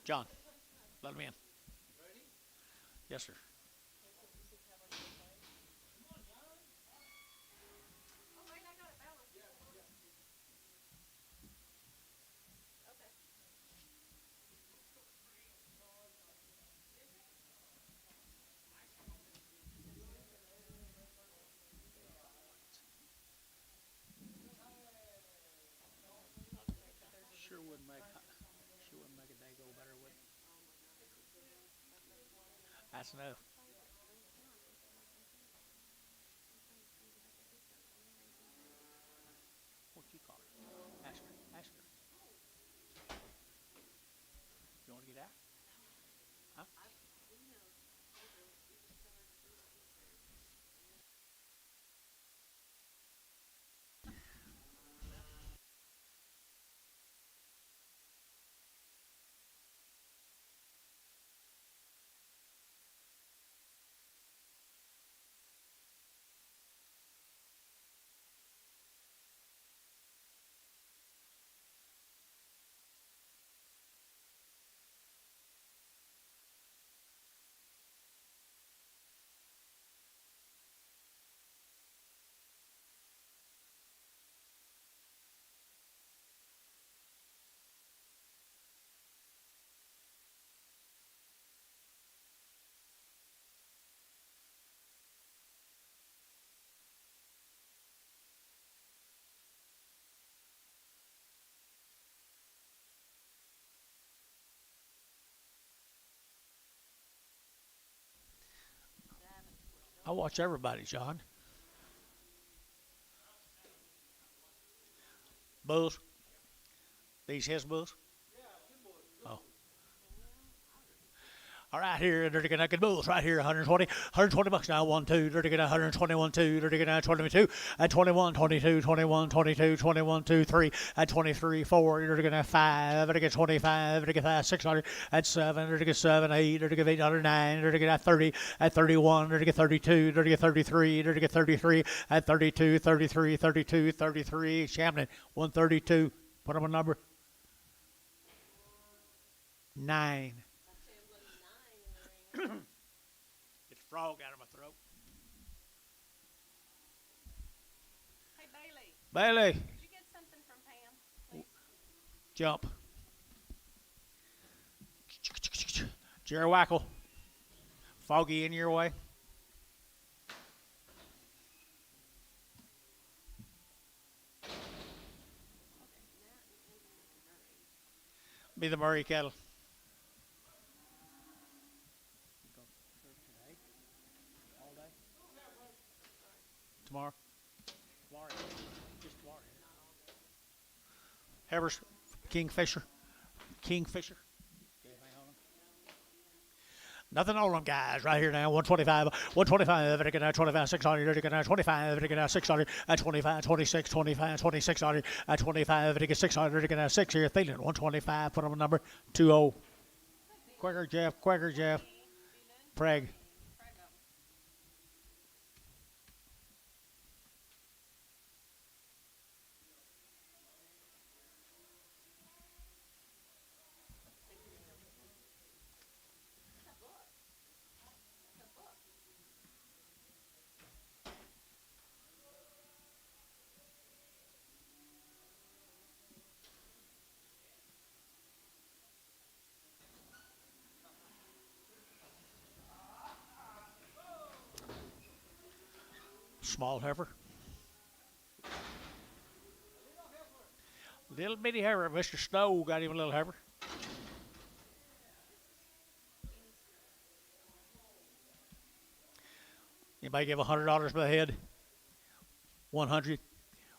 John, let him in. Yes, sir. Sure wouldn't make a day go better with. That's enough. What you call her? Ask her. Ask her. You want to get out? Huh? I watch everybody, John. Bulls. These his bulls. Oh. All right, here, Dirty Naked Bulls, right here, 120, $120 now, 1, 2, Dirty Good, 121, 2, Dirty Good, 22, at 21, 22, 21, 22, 21, 2, 3, at 23, 4, Dirty Good, 5, Dirty Good, 25, Dirty Good, 5, 600, at 7, Dirty Good, 7, 8, Dirty Good, 809, Dirty Good, at 30, at 31, Dirty Good, 32, Dirty Good, 33, Dirty Good, 33, at 32, 33, 32, 33, Champion, 132, put up a number, 9. It's frog out of my throat. Hey, Bailey, Bailey, did you get something from Pam, please? jump. Jerry Wackle, foggy in your way. Be the Murray kettle. Tomorrow. Tomorrow. Just tomorrow. Havers, Kingfisher. Kingfisher. Nothing on them guys right here now. 125, 125, they get now 25, 600, they get now 25, they get now 600, at 25, 26, 25, 2600, at 25, they get 600, they get now 6 here. Thielen, 125, put on a number 20. Quicker Jeff. Preg. Small heifer. Little bitty heifer. Mr. Snow got him a little heifer. Anybody give $100 by the head? 100.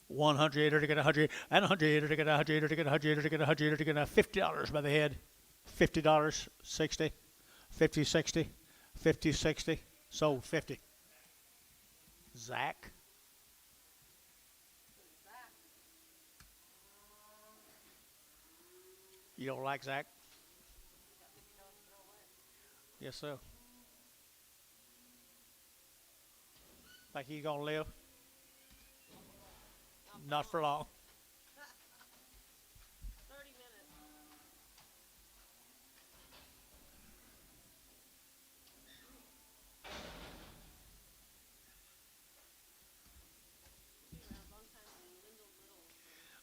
100, or to get 100, and 100, or to get 100, or to get 100, or to get 100, or to get $50 by the head. $50, 60, 50, 60, 50, 60, sold 50. Zach. You don't like Zach? Yes, sir. Think he's gonna live? Not for long. 30 minutes.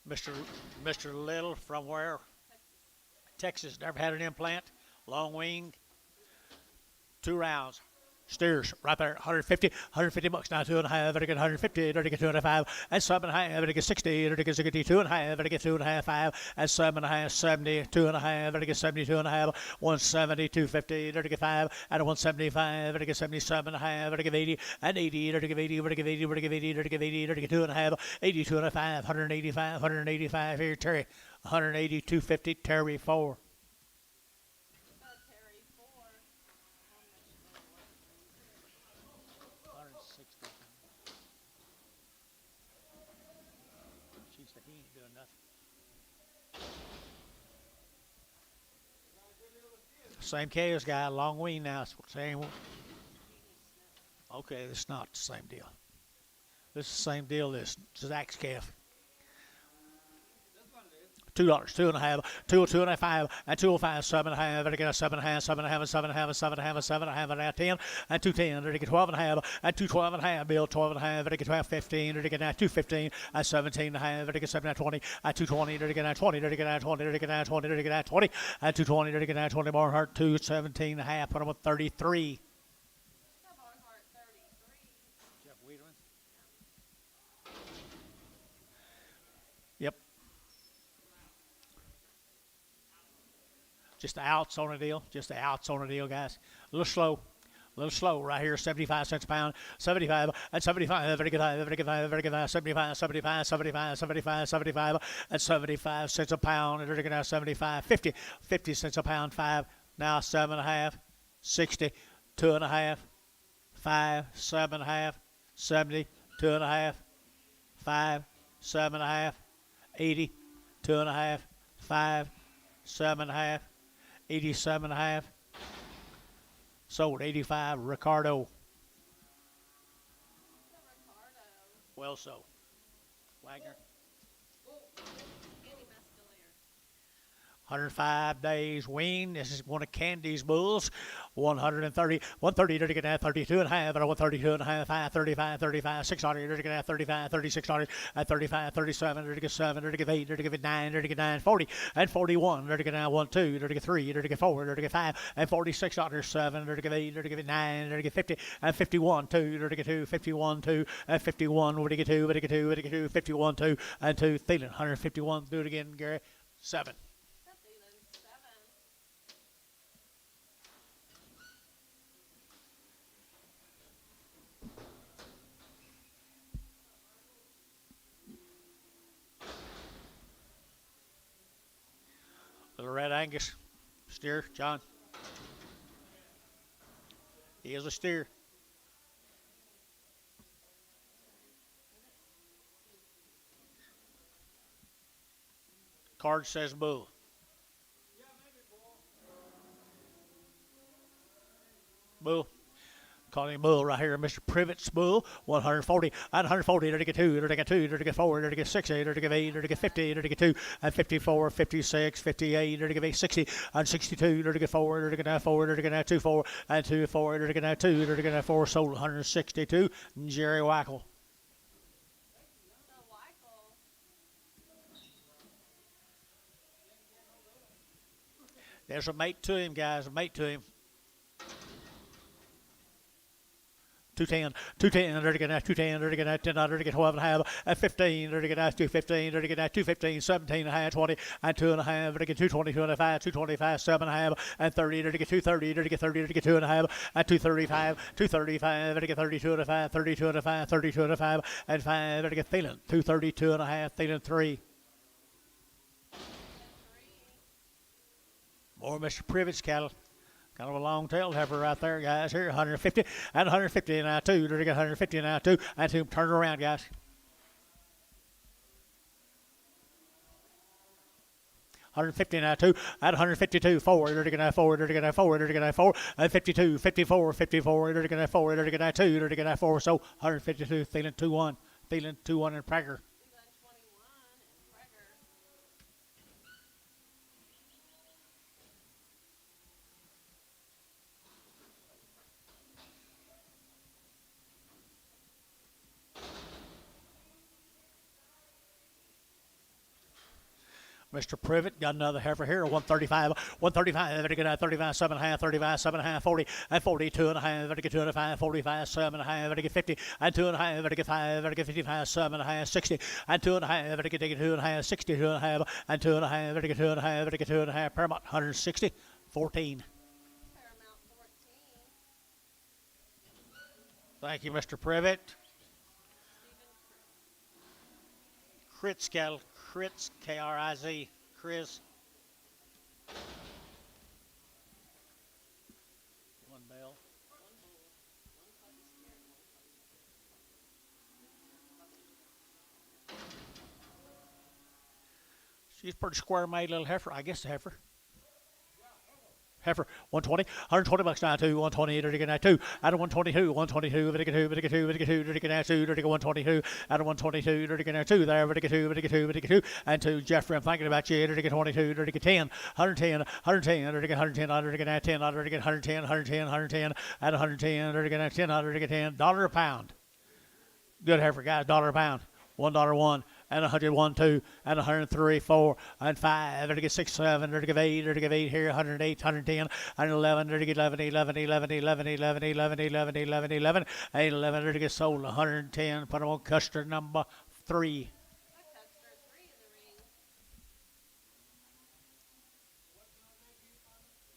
Mr. Mr. Little from where? Texas. Never had an implant. Long wing. 2 rounds. Steers right there, 150, 150 bucks now, 2.5, better get 150, better get 2.5, and 7.5, better get 60, better get 62.5, better get 2.5, 5, and 7.5, 70, 2.5, better get 72.5, 170, 250, better get 5, and 175, better get 77.5, better get 80, and 80, better get 80, better get 80, better get 80, better get 80, better get 2.5, 80, 2.5, 185, 185 here, Terry, 180, 250, Terry 4. Terry 4. 160. She said he ain't doing nothing. Same chaos guy, long wing now. Same. Okay, it's not the same deal. This is the same deal as Zach's calf. $2, 2.5, 2.5, and 205, 7.5, better get a 7.5, 7.5, and 7.5, 7.5, 7.5, and 10, and 210, better get 12.5, and 212.5, Bill, 12.5, better get 12, 15, better get 215, and 17.5, better get 7, 20, and 220, better get 20, better get 20, better get 20, better get 20, and 220, better get 20 more heart, 217.5, put him with 33. Barnhart 33. Jeff Wiedemann. Yep. Just the outs on the deal. Just the outs on the deal, guys. A little slow. A little slow right here. 75 cents a pound. 75 and 75. Very good. Very good. Very good. 75, 75, 75, 75, 75, and 75 cents a pound. Very good. 75, 50, 50 cents a pound. 5. Now 7.5, 60, 2.5, 5, 7.5, 70, 2.5, 5, 7.5, 80, 2.5, 5, 7.5. 87.5. Sold 85. Ricardo. Ricardo. Well, so. Wagner. Andy Mescalier. 105 days wean. This is one of Candy's bulls. 130, 130, dirty get 32 and a half, 132 and a half, 5, 35, 35, 600, dirty get 35, 3600, 35, 37, dirty get 7, dirty get 8, dirty get 9, dirty get 9, 40, and 41, dirty get 1, 2, dirty get 3, dirty get 4, dirty get 5, and 46, 7, dirty get 8, dirty get 9, dirty get 50, and 51, 2, dirty get 2, 51, 2, and 51, dirty get 2, dirty get 2, dirty get 2, 51, 2, and 2, Thielen, 151, do it again, Gary, 7. Little Red Angus steer, John. He is a steer. Card says bull. Bull. Calling him bull right here, Mr. Privet's bull, 140, and 140, there to get 2, there to get 2, there to get 4, there to get 6, there to get 8, there to get 50, there to get 2, and 54, 56, 58, there to get 60, and 62, there to get 4, there to get 4, there to get 2, 4, and 2, 4, there to get 2, there to get 4, sold 162, Jerry Wackel. There's a mate to him, guys, a mate to him. 210, 210, there to get 210, there to get 10, there to get 12 and a half, and 15, there to get 215, there to get 215, 17 and a half, 20, and 2 and a half, there to get 220, 225, 225, 7 and a half, and 30, there to get 230, there to get 30, there to get 2 and a half, and 235, 235, there to get 32 and a half, 32 and a half, 32 and a half, and 5, there to get Thielen, 232 and a half, Thielen 3. More Mr. Privet's cattle. Kind of a long-tailed heifer right there, guys. Here, 150 and 150 now, 2. There to get 150 now, 2. And 2. Turn it around, guys. 150 now, 2. And 152, 4. There to get 4. There to get 4. There to get 4. And 52, 54, 54. There to get 4. There to get 2. There to get 4. So 152. Thielen 2-1. Thielen 2-1 in Prager. Mr. Privet got another heifer here, 135, 135, better get 35, 7.5, 35, 7.5, 40, and 42 and a half, better get 2 and a 5, 45, 7.5, better get 50, and 2 and a half, better get 5, better get 55, 7.5, 60, and 2 and a half, better get 2 and a half, 62 and a half, and 2 and a half, better get 2 and a half, better get 2 and a half, Paramount, 160, 14. Paramount 14. Thank you, Mr. Privet. Stephen Kritz, K-R-I-Z, Chris. One bell. She's a pretty square-made little heifer. I guess a heifer. Heifer, 120, 120 bucks now, 2, 120, dirty get 2, out of 122, 122, dirty get 2, dirty get 2, dirty get 2, dirty get 2, dirty get 122, out of 122, dirty get 2, there, dirty get 2, dirty get 2, dirty get 2, and 2, Jeffrey, I'm thinking about you, dirty get 22, dirty get 10, 110, 110, dirty get 110, dirty get 10, dirty get 110, 110, 110, at 110, dirty get 10, dirty get 10, $1 a pound. Good heifer, guys, $1 a pound, $1 and 101, 2, and 103, 4, and 5, to get 6, 7, to get 8, to get 8 here, 108, 110, 111, to get 11, 11, 11, 11, 11, 11, 11, 11, 11, 8, 11, to get sold, 110, put them on Custer number 3. Custer 3 in the ring. Am I working on that here?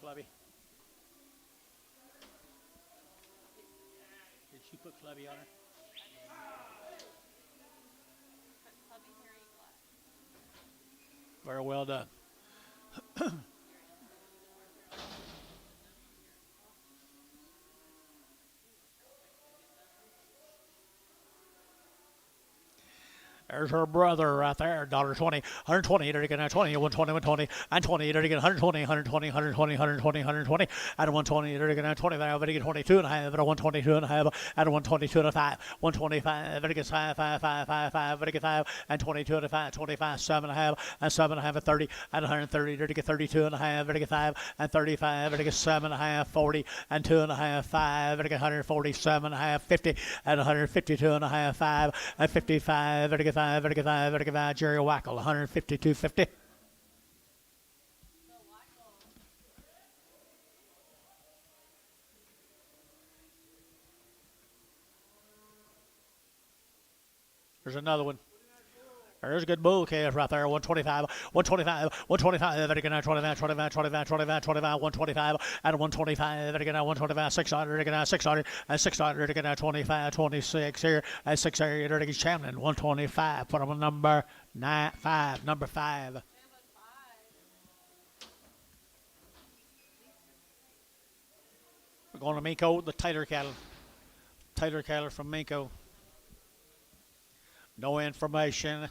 Clubby. Did she put Clubby on her? Put Clubby Harry Black. Very well done. There's her brother right there, $1.20, 120, to get 20, 120, 120, and 20, to get 120, 120, 120, 120, 120, at 120, to get 20, to get 22 and a half, at 122 and a half, at 122 and a 5, 125, to get 5, 5, 5, 5, 5, to get 5, and 22 and a 5, 25, 7 and a half, and 7 and a half, at 30, at 130, to get 32 and a half, to get 5, and 35, to get 7 and a half, 40, and 2 and a half, 5, to get 147 and a half, 50, and 152 and a half, 5, and 55, to get 5, to get 5, to get 5, Jerry Wackel, 152.50. There's another one. There's a good bull calf right there. 125, 125, 125, better get 25, 25, 25, 25, 25, 125, and 125, better get 125, 600, to get 600, and 600, to get 25, 26 here, and 6 here, to get Champion, 125. Put him on number 5, number 5. We're going to Miko, the Taylor cattle. Taylor cattle from Miko. No information.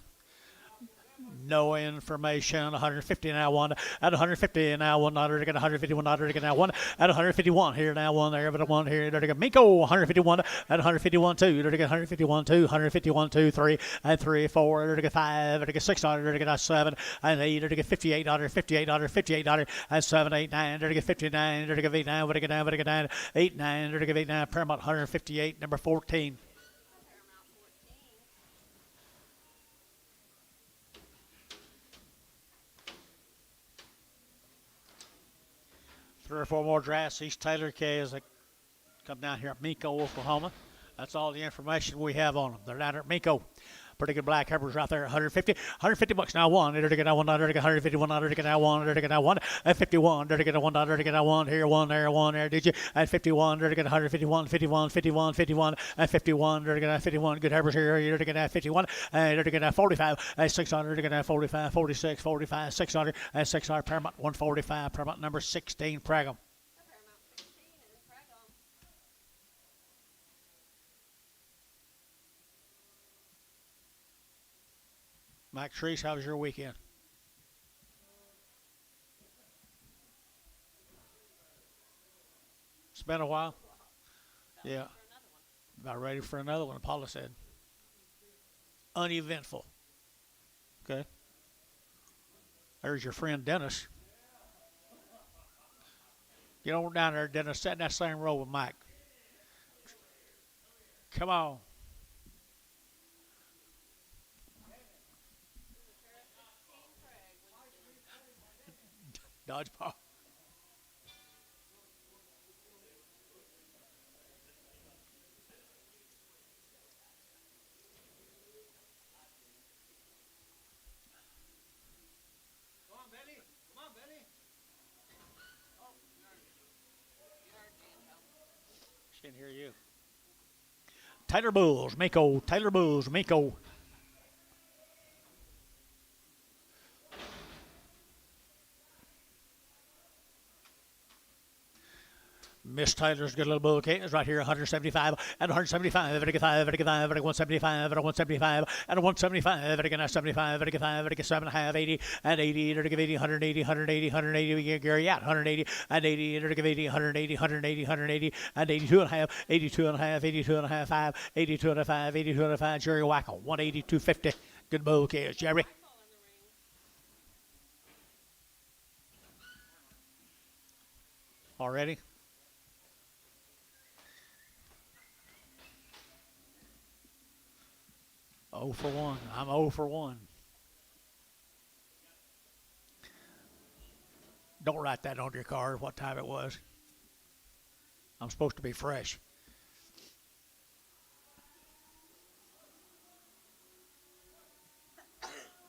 No information. 150 now, 1 at 150 now, 1 to get 151 to get now, 1 at 151 here now, 1 there, but 1 here to get Miko, 151 at 151 2 to get 151 2, 151 2, 3 and 3, 4 to get 5 to get 6 to get 7 and 8 to get 58 58 58 and 7 8 9 to get 59 to get 8 9 to get 9 to get 9 8 9 to get 8 9 Paramount 158 number 14. Three or four more drafts. East Taylor K as they come down here at Miko, Oklahoma. That's all the information we have on them. They're down at Miko. Pretty good black heifers right there. 150 bucks now. 1 to get 1 to get 151 to get 1 to get 1 and 51 to get 1 to get 1 here, 1 there, did you? And 51 to get 151 51 51 51 and 51 to get 51 good heifers here to get 51 and to get 45 and 600 to get 45 46 45 600 and 600 Paramount 145 Paramount number 16 Pragum. Mike Treese, how was your weekend? It's been a while. Yeah. About ready for another one, Paula said. uneventful. Okay. There's your friend Dennis. Get on down there, Dennis. Sit in that same row with Mike. Come on. Dodgeball. She didn't hear you. Taylor Bulls, Miko. Taylor Bulls, Miko. Miss Taylor's got a little bull cake. It's right here, 175 and 175. Very good 5, very good 5, very good 175, and a 175, and a 175, very good 75, very good 5, very good 7.5, 80, and 80, very good 80, 180, 180, 180. We get Gary out, 180, and 80, very good 80, 180, 180, 180, and 82 and a half, 82 and a half, 82 and a half, 5, 82 and a 5, 82 and a 5. Jerry Wackel, 180, 250. Good bull cake, Jerry. Already? Oh for 1. I'm 0 for 1. Don't write that on your card, what time it was. I'm supposed to be fresh.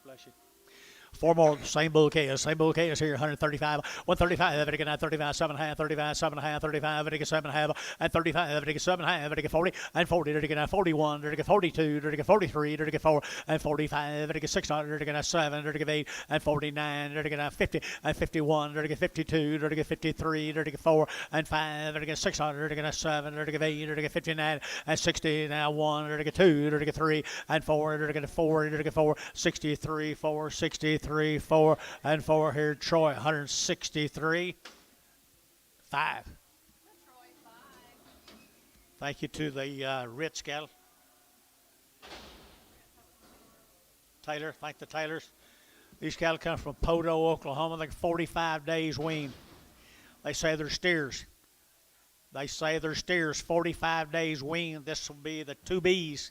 Bless you. 4 more, same bouquet is here, 135, 135, very good, 35, 7.5, 35, 7.5, 35, very good, 7.5, and 35, very good, 7.5, very good, 40, and 40, very good, 41, very good, 42, very good, 43, very good, 4, and 45, very good, 600, very good, 7, very good, 8, and 49, very good, 50, and 51, very good, 52, very good, 53, very good, 4, and 5, very good, 600, very good, 7, very good, 8, very good, 59, and 60, now 1, very good, 2, very good, 3, and 4, very good, 4, very good, 4, 63, 4, 63, 4, and 4 here, Troy, 163, 5. Thank you to the Ritz gal. Taylor, thank the Taylors. These cattle come from Podo, Oklahoma. They're 45 days weaned. They say they're steers. 45 days weaned. This will be the 2Bs.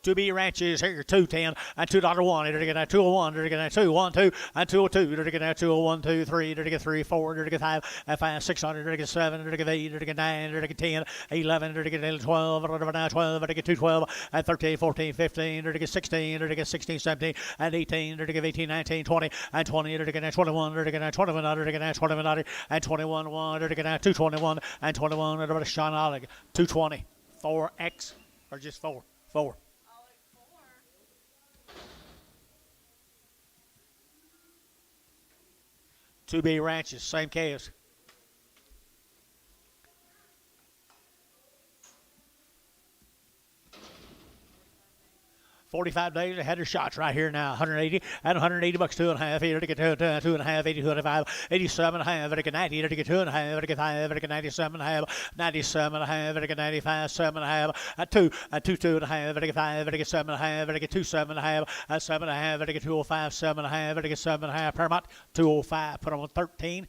2B ranches here, 210 and $2.1. You're going to 201, you're going to 2, 1, 2, and 202. You're going to 201, 2, 3, you're going to 3, 4, you're going to 5, and 5, 600, you're going to 7, you're going to 8, you're going to 9, you're going to 10, 11, you're going to 12, you're going to 12, you're going to 212, and 13, 14, 15, you're going to 16, you're going to 16, 17, and 18, you're going to 18, 19, 20, and 20, you're going to 21, you're going to 21, you're going to 21, and 21, 1, you're going to 221, and 21, you're going to Sean Ollig, 220, 4X, or just 4, 4. 2B ranches, same calves. 45 days, they had their shots right here now. 180 and 180 bucks, 2.5. Here to get 2.5, 80, 2.5, 87 and a half, to get 90, to get 2.5, to get 5, to get 97 and a half, 97 and a half, to get 95, 7 and a half, at 2, at 2, 2.5, to get 5, to get 7 and a half, to get 2, 7 and a half, at 7 and a half, to get 205, 7 and a half, to get 7 and a half. Paramount 205. Put on 13.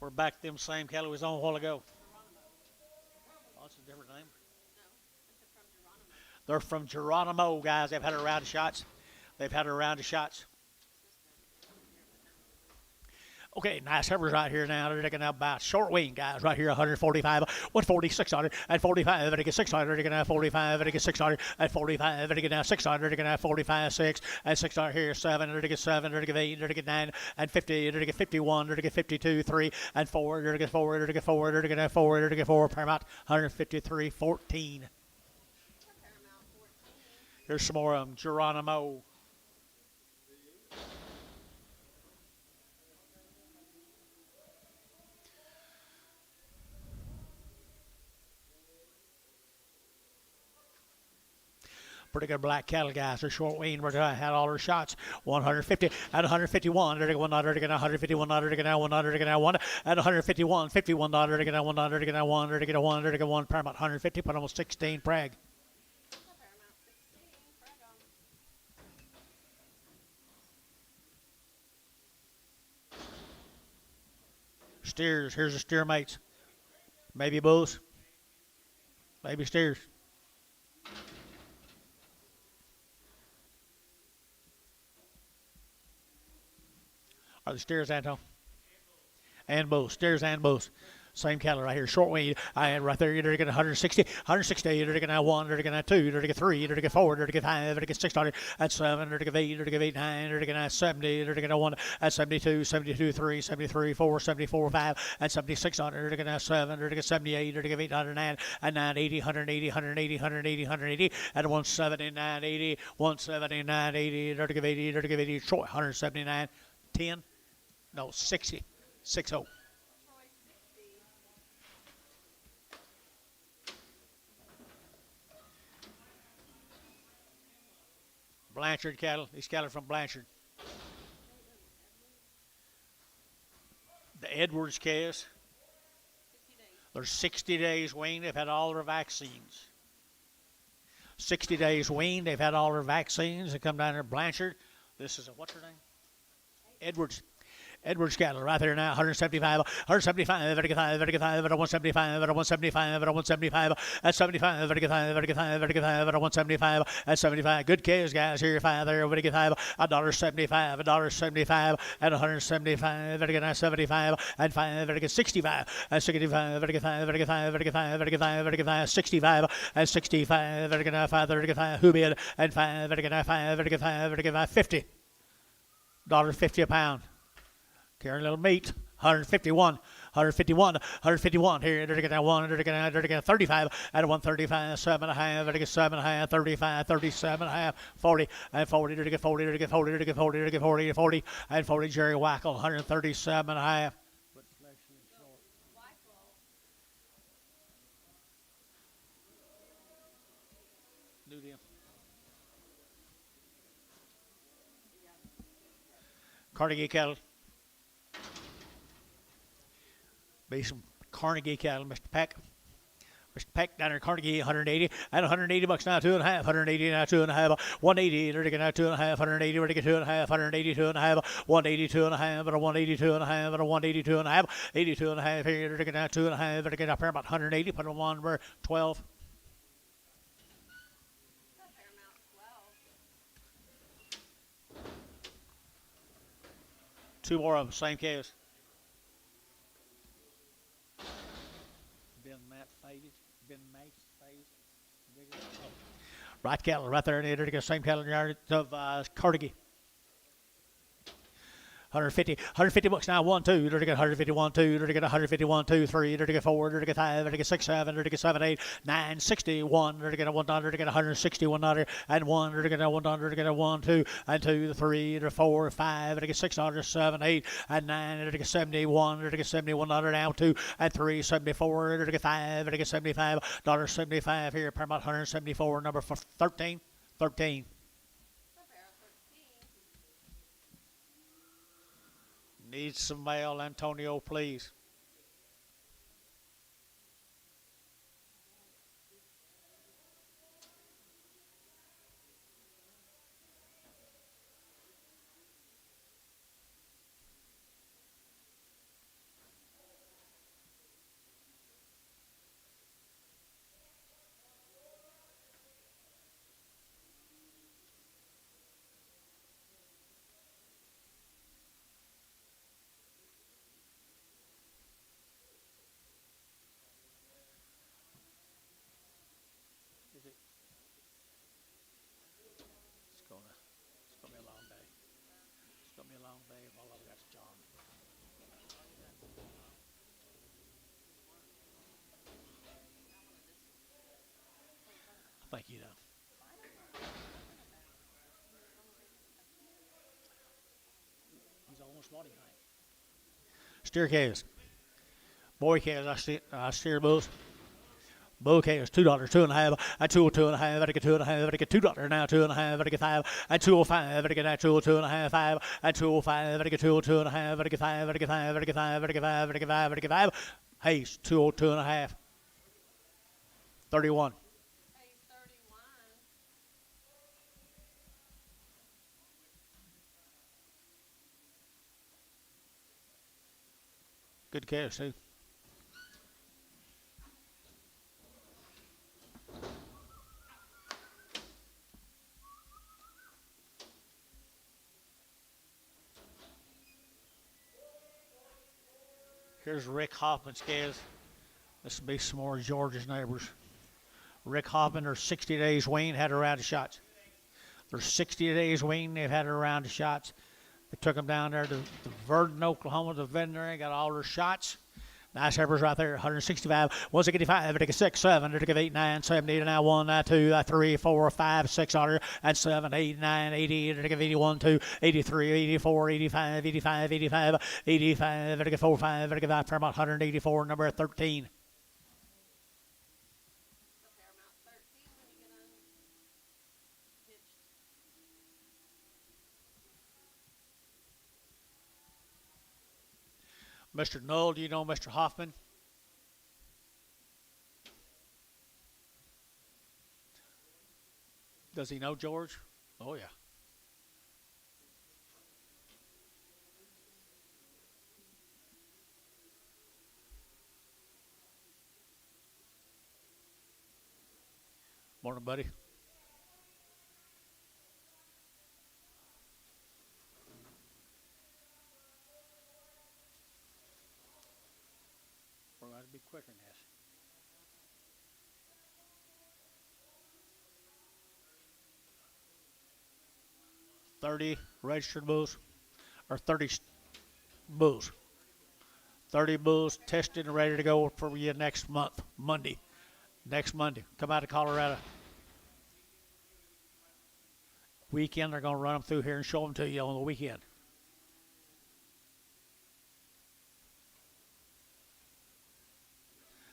We're back to them same cattle we was on a while ago. Oh, that's a different name. They're from Geronimo, guys. They've had a round of shots. Okay, nice heifers right here now. They're taking about short wing, guys. Right here, 145, 140, 600, and 45. They get 600. They get 45. They get 600 and 45. They get now 600. They get 45, 6 and 600 here, 7. They get 7. They get 8. They get 9 and 50. They get 51. They get 52, 3 and 4. They get 4. They get 4. They get 4. They get 4. Paramount 153, 14. Here's some more of them. Geronimo. Pretty good black cattle, guys. They're short weaned. We had all our shots. 150 at 151. They're going $1 to get 151. $1 to get $1 to get $1 at 151. $51 to get $1 to get $1 to get $1 to get $1. Paramount 150. Put almost 16. Prag. Paramount 16. Frag 'em. Steers. Here's the steer mates. Maybe bulls. Maybe steers. Are the steers, Anton? And bulls. Steers and bulls. Same cattle right here. Short weed. I had right there. You're going 160. 160. You're going to 1. You're going to 2. You're going to 3. You're going to 4. You're going to 5. You're going to 6. At 7. You're going to 8. You're going to 8. 9. You're going to 70. You're going to 1. At 72. 72. 3. 73. 4. 74. 5. At 76. You're going to 7. You're going to 78. You're going to 809. At 980. 180. 180. 180. 180. At 170. 980. 170. 980. You're going to 80. You're going to 80. Short. 179. 10. No, 60. 60. Troy 60. Blanchard cattle. These cattle are from Blanchard. The Edwards calves. 60 days. They're 60 days weaned. They've had all their vaccines. 60 days weaned. They've had all their vaccines. They come down here. Blanchard. This is a, what's her name? Edwards. Edwards cattle right there now, 175, 175, 175, 175, 175, 175, at 75, 175, at 75. Good calves, guys. Here, 5 there, $1.75, $1.75, $1.75, at 175, 75, and 5, 65, at 65, 65, and 65, 5, who bid, and 5, 50. $1.50 a pound. Carrying a little meat. 151, 151, 151. Here, they're going to 1, they're going to 35, at 135, 7.5, they're going to 7.5, 35, 37.5, 40, and 40, they're going to 40, they're going to 40, they're going to 40, they're going to 40, 40, and 40. Jerry Wackel, 137.5. New deal. Carnegie cattle. Be some Carnegie cattle, Mr. Peck. Mr. Peck down there, Carnegie, 180. At $180 now, 2.5. 180 now, 2.5. 180, they're now 2.5. 180, we're going to 2.5. 180, 2.5. 180, 2.5. But a 180, 2.5. But a 180, 2.5. 82.5 here, they're now 2.5. They're going up here about 180. Put them on number 12. Paramount 12. 2 more of them, same calves. Right cattle right there in the same cattle yard of Carnegie. 150, $150 now, 1, 2, they're to get 151, 2, they're to get 151, 2, 3, they're to get 4, they're to get 5, they're to get 6, 7, they're to get 7, 8, 9, 60, 1, they're to get a $1, they're to get 160, $1, and 1, they're to get a $1, they're to get a 1, 2, and 2, 3, they're 4, 5, they're to get $6, 7, 8, and 9, they're to get 71, they're to get $71 now, 2, and 3, 74, they're to get 5, they're to get $75, $75 here, Paramount 174, number 13, 13. Needs some mail, Antonio, please. It's gonna be a long day. It's gonna be a long day. All I've got's John. Thank you, though. He's almost wanting high. Steer calves. Boy calves, I steer bulls. Okay, it's $2, 2.5, and 2.5, I get 2.5, I get $2 now, 2.5, I get 5, and 2.05, I get that 2.5, 5, and 2.05, I get 2.5, I get 5, I get 5, I get 5, I get 5, I get 5, I get 5. Hey, 2.5, 31. Page 31. Good cash too. Here's Rick Hoffman's scales. This will be some more George's neighbors. Rick Hoffman, their 60 days wean, had a round of shots. Their 60 days wean, they've had a round of shots. They took them down there to Verdon, Oklahoma, the veterinary, got all their shots. Nice heifers right there, 165, 165, take a 6, 7, take a 8, 9, 7, 8, 9, 1, 2, 3, 4, 5, 6, 7, 8, 9, 80, take a 81, 2, 83, 84, 85, 85, 85, 85, take a 4, 5, take a 5, Fairmont, 184, number 13. The Paramount 13 when you get unhitched. Mr. Knoll, do you know Mr. Hoffman? Does he know George? Oh, yeah. Morning, buddy. We're going to be quicker than this. $30 registered bulls, or 30 bulls. 30 bulls tested and ready to go for you next month, Monday. Next Monday. Come out of Colorado. Weekend, they're going to run them through here and show them to you on the weekend.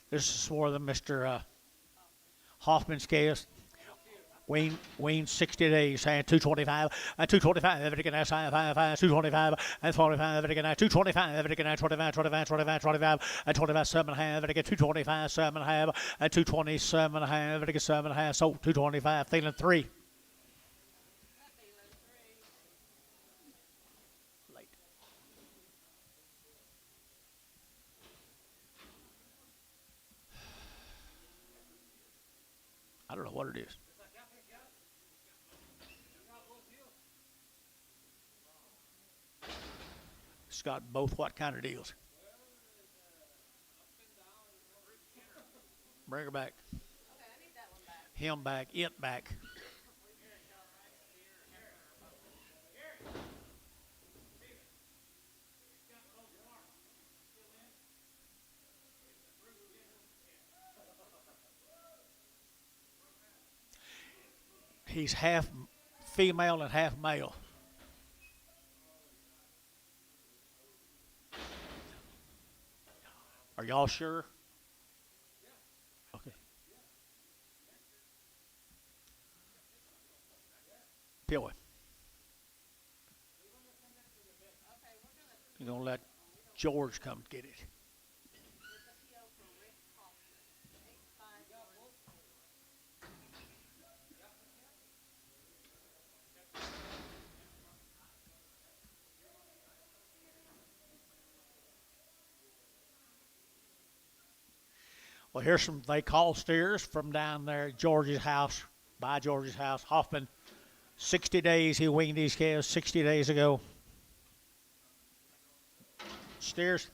This is for the Mr. Hoffman scales. Wayne 60 days, and 225, and 225, everything else, 5, 225, and 45, everything else, 225, everything else, 25, 25, 25, 25, and 25, 7 and a half, everything 225, 7 and a half, and 227 and a half, everything 7 and a half, so 225, feeling 3. Late. I don't know what it is. It's got both what kind of deals? Bring her back. Okay, I need that one back. Him back. It back. He's half female and half male. Are y'all sure? Okay. Peel it. You're going to let George come get it. Well, here's some they call steers from down there at George's house, by George's house. Hoffman, 60 days he weaned these calves 60 days ago. Steers.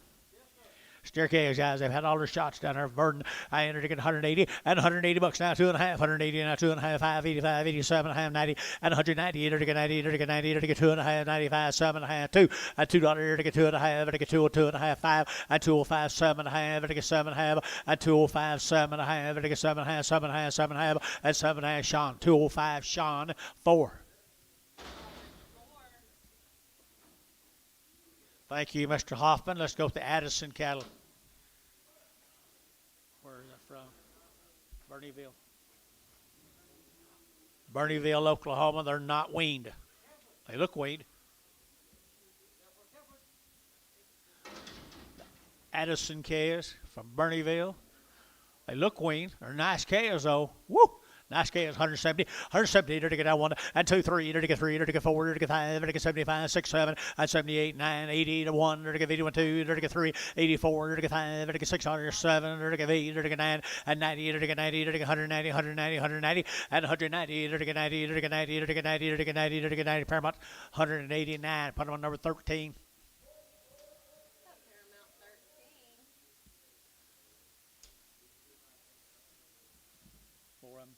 Steer calves, guys. They've had all their shots down there. Verdon, I entered to get 180 and 180 bucks now, 2.5, 180 now, 2.5, 5, 85, 87, and a half, 90, and 190, entered to get 90, entered to get 90, entered to get 2.5, 95, 7.5, 2, and $2, entered to get 2.5, entered to get 2.5, 5, and 205, 7.5, entered to get 7.5, and 205, 7.5, entered to get 7.5, 7.5, 7.5, and 7.5, Sean, 205, Sean, 4. Thank you, Mr. Hoffman. Let's go with the Addison cattle. Where is that from? Bernieville. Bernieville, Oklahoma. They're not weaned. They look weaned. Addison calves from Bernieville. They look weaned. They're nice calves, though. Woo! Nice calves, 170. 170, to get out 1 and 2, 3, to get 3, to get 4, to get 5, to get 75, 6, 7, and 78, 9, 80, to 1, to get 81, 2, to get 3, 84, to get 5, to get 6, 7, to get 8, to get 9, and 90, to get 90, to get 190, 190, 190, and 190, to get 90, to get 90, to get 90, to get 90, to get 90, Paramount, 189. Put them on number 13. Paramount 13. For them.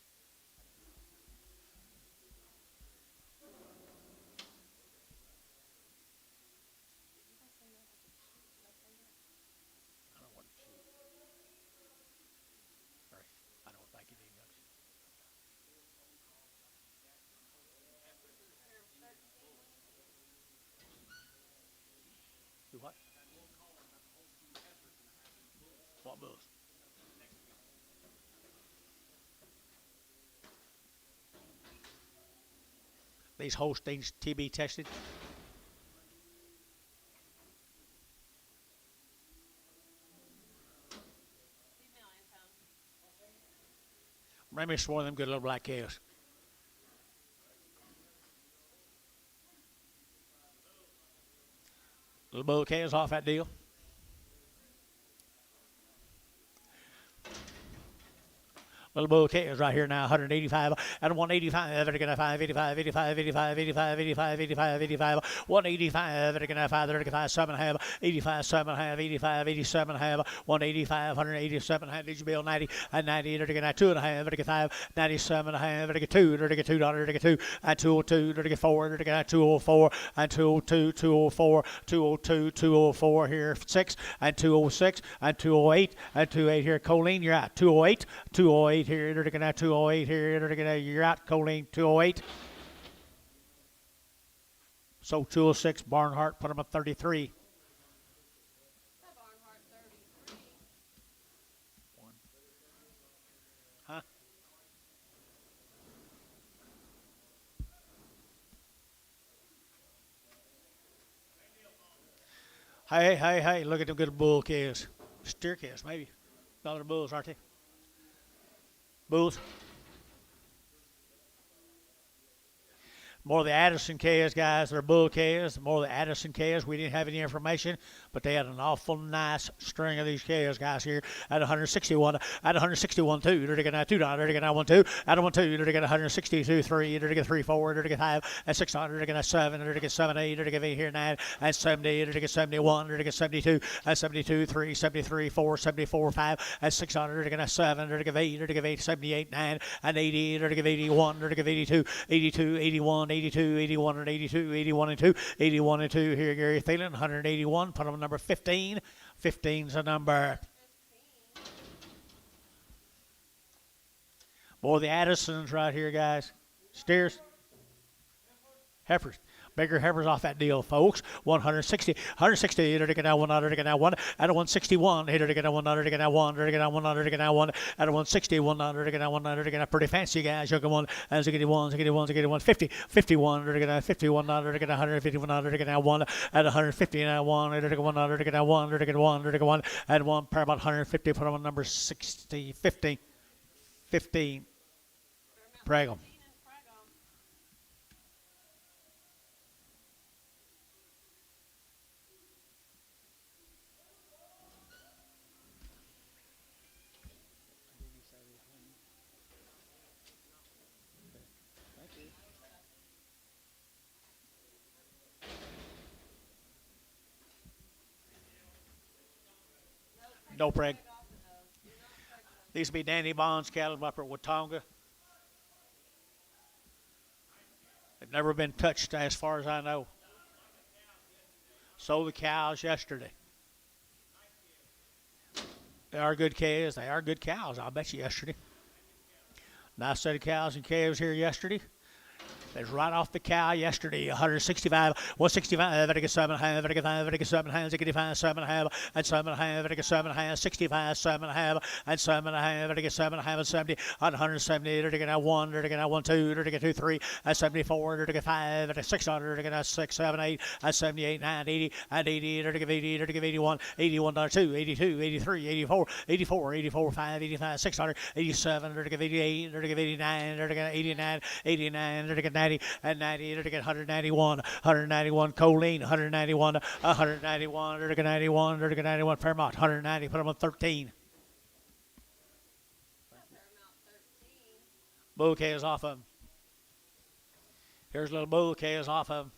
I don't think it is. Do what? What bulls? These Holsteins TB tested. Female income. Remy's one of them good little black calves. Little bull calves off that deal. Little bull calves right here now, 185 and 185. They're gonna 5, 85, 85, 85, 85, 85, 85, 85, 185. They're gonna 5, they're gonna 5, 7 half, 85, 7 half, 85, 87 half, 185, 187 half. Did you bill 90 and 90? They're gonna 2 and a half. They're gonna 5, 97 half. They're gonna 2. They're gonna $2. They're gonna 2 and 202. They're gonna 4. They're gonna 204 and 202, 204, 202, 204 here 6 and 206 and 208 and 28 here. Colleen, you're out. 208, 208 here. They're looking at 208 here. They're looking at you're out. Colleen 208. So 206 Barnhart put them at 33. That Barnhart 33. Huh? Hey, look at them good bull calves. Steer calves, maybe. No, they're bulls, aren't they? Bulls. More of the Addison calves, guys. They're bull calves. More of the Addison calves. We didn't have any information, but they had an awful nice string of these calves, guys, here at 161. At 161, 2. They're going to $2. They're going to 1, 2. At 1, 2. They're going to 162, 3. They're going to 3, 4. They're going to 5. At 600. They're going to 7. They're going to 7, 8. They're going to 8 here, 9. At 70. They're going to 71. They're going to 72. At 72, 3. 73, 4. 74, 5. At 600. They're going to 7. They're going to 8. They're going to 8. 78, 9. And 80. They're going to 81. They're going to 82. 82, 81. 82, 81 and 82, 81 and 2, 81 and 2 here, Gary Thielen, 181, put on number 15. 15's a number. Boy, the Addisons right here, guys. Steers. Heifers. Bigger heifers off that deal, folks. 160. 160. Here to get out 1. Here to get out 1. At a 161. Here to get out 1. Here to get out 1. Here to get out 1. Here to get out 1. At a 161. Here to get out 1. Here to get out pretty fancy, guys. You'll get 1. As you get 1. You get 1. You get 1. 50. 51. Here to get out 51. Here to get 151. Here to get out 1. At 150. Now 1. Here to get 1. Here to get out 1. Here to get 1. Here to get 1. At 1. Pair about 150. Put on number 60. 50. 15. Brag 'em. No preg. These will be Danny Bond's cattle up at Watonga. They've never been touched as far as I know. Sold the cows yesterday. They are good calves. They are good cows, I'll bet you yesterday. Nice set of cows and calves here yesterday. It's right off the cow yesterday. 165, 165, vertical 7.5, vertical 5, vertical 7.5, 65, 7.5, and 7.5, vertical 7.5, 65, 7.5, and 7.5, vertical 7.5, and 70, 170, vertical 1, vertical 1, 2, vertical 2, 3, and 74, vertical 5, vertical 600, vertical 6, 7, 8, and 78, 9, 80, and 80, vertical 80, vertical 81, 81, 2, 82, 83, 84, 84, 84, 5, 85, 600, 87, vertical 88, vertical 89, vertical 89, 89, vertical 90, and 90, vertical 191, 191, choline, 191, 191, vertical 91, vertical 91, Paramount, 190, put them on 13. Bull K is off of him. Here's little Bull K is off of him.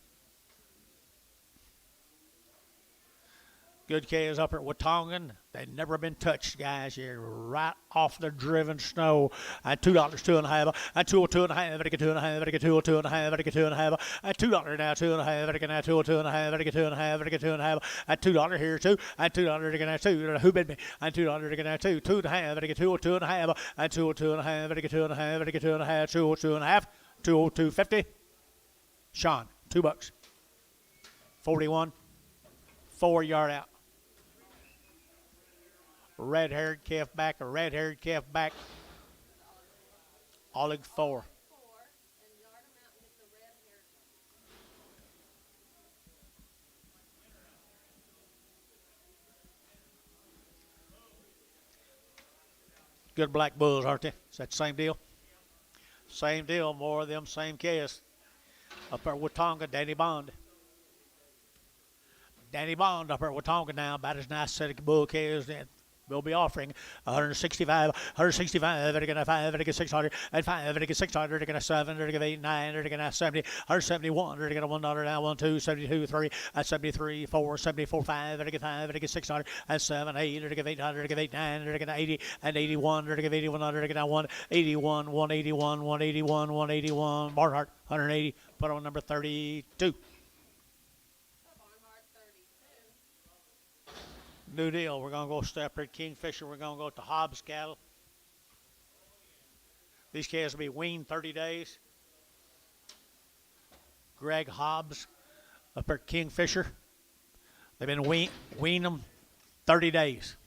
Good K is up at Watongan. They've never been touched, guys. You're right off the driven snow. And $2, 2.5, and 202.5, vertical 2.5, vertical 202.5, vertical 2.5, and $2 now, 2.5, vertical now, 202.5, vertical 2.5, vertical 2.5, and $2 here too, and $2 vertical now 2. Who bid me? And $2 vertical now 2, 2.5, vertical 202.5, and 202.5, vertical 2.5, vertical 2.5, 202.5, 202.50. Sean, $2. 41, 4 yard out. Red-haired calf back, a red-haired calf back. Olig 4. Good black bulls, aren't they? Is that the same deal? Same deal, more of them, same case. Up at Watonga, Danny Bond. Danny Bond up at Watonga now, about as nice set of bull calves then. We'll be offering 165, 165, vertical 5, vertical 600, and 5, vertical 600, vertical 7, vertical 8, 9, vertical 70, 171, vertical $1 now, 1, 2, 72, 3, and 73, 4, 74, 5, vertical 5, vertical 600, and 7, 8, vertical 800, vertical 8, 9, vertical 80, and 81, vertical 81, vertical 1, 81, 181, 181, 181, Barnhart, 180, put on number 32. New deal. We're going to go separate Kingfisher. We're going to go to Hobbs cattle. These calves will be weaned 30 days. Greg Hobbs up at Kingfisher. They've been weaned them 30 days.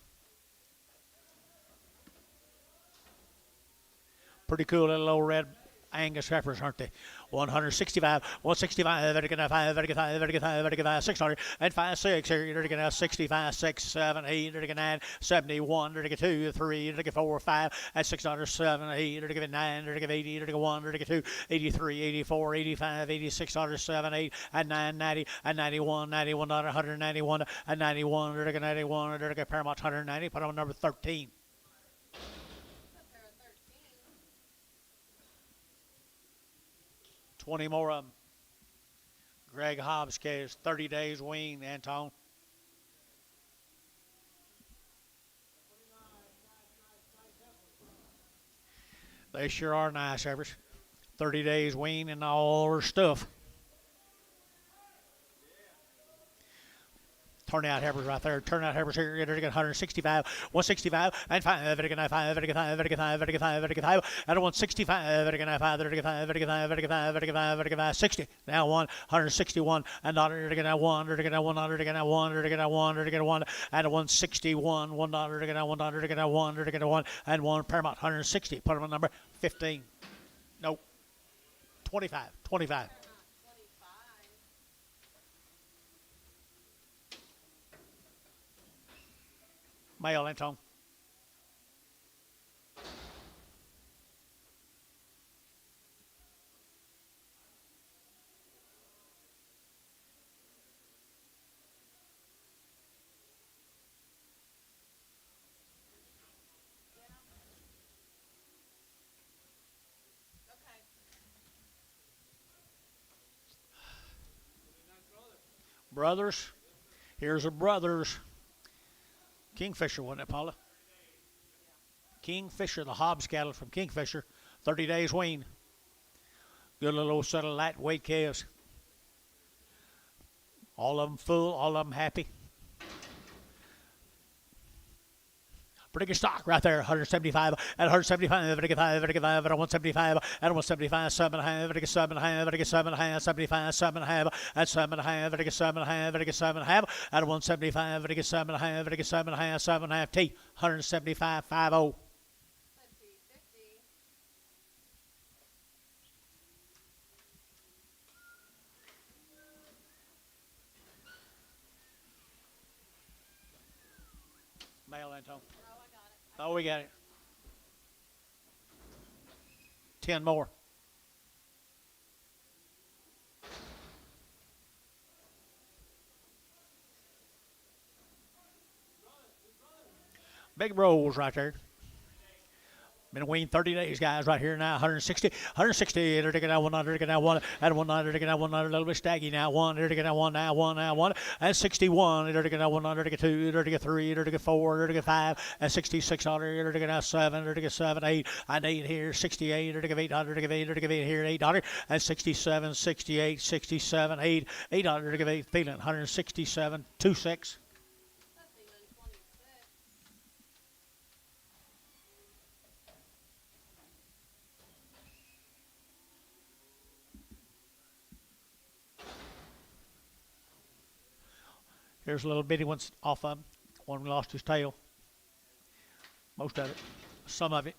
Pretty cool little old red Angus heifers, aren't they? 165, 165, vertical 5, vertical 5, vertical 5, vertical 5, 600, and 5, 6, vertical 65, 6, 7, 8, vertical 9, 71, vertical 2, 3, vertical 4, 5, and 600, 7, 8, vertical 9, vertical 80, vertical 1, vertical 2, 83, 84, 85, 86, 7, 8, and 9, 90, and 91, 91, 191, and 91, vertical 91, vertical Paramount 190, put on number 13. 20 more of them. Greg Hobbs calves, 30 days wean, Anton. They sure are nice heifers. 30 days wean and all their stuff. Turnout heifers right there. Turnout heifers here. You're going to get 165, 165, and 5, vertical 5, vertical 5, vertical 5, vertical 5, vertical 5, and 165, vertical 5, vertical 5, vertical 5, vertical 5, vertical 5, vertical 5, 60. Now 161, and vertical 1, vertical 1, vertical 1, vertical 1, vertical 1, and 161, $1, vertical 1, vertical 1, vertical 1, and 1 Paramount 160. Put them on number 15. Nope. 25, 25. Male, Anton. Brothers. Here's a brothers. Kingfisher, wasn't it, Paula? Kingfisher, the Hobbs cattle from Kingfisher. 30 days wean. Good little old set of lightweight calves. All of them full, all of them happy. Pretty good stock right there. 175 at 175. Pretty good 5. Pretty good 5 at 175. At 175. 7.5. Pretty good 7.5. Pretty good 7.5. 75. 7.5 at 7.5. Pretty good 7.5. Pretty good 7.5 at 175. Pretty good 7.5. Pretty good 7.5. 7.5 T. 175. 50. Let's see, 50. Mail, Anton. Oh, I got it. Oh, we got it. 10 more. Big rolls right there. Been weaned 30 days, guys, right here now. 160, 160. They're taking out 100, taking out 1, at 100, taking out 100. A little bit staggy now. 1, they're taking out 1 now, 1 now, 1. And 61, they're taking out 100, taking 2, they're taking 3, they're taking 4, they're taking 5. And 6600, they're taking out 7, they're taking 7, 8. And 8 here. 68, they're taking 800, they're taking 8, they're taking 8 here. 800. And 67, 68, 67, 8. 800, they're taking 8. Feeling 167, 26. That's even 26. Here's a little bitty one off of him. One lost his tail. Most of it. Some of it.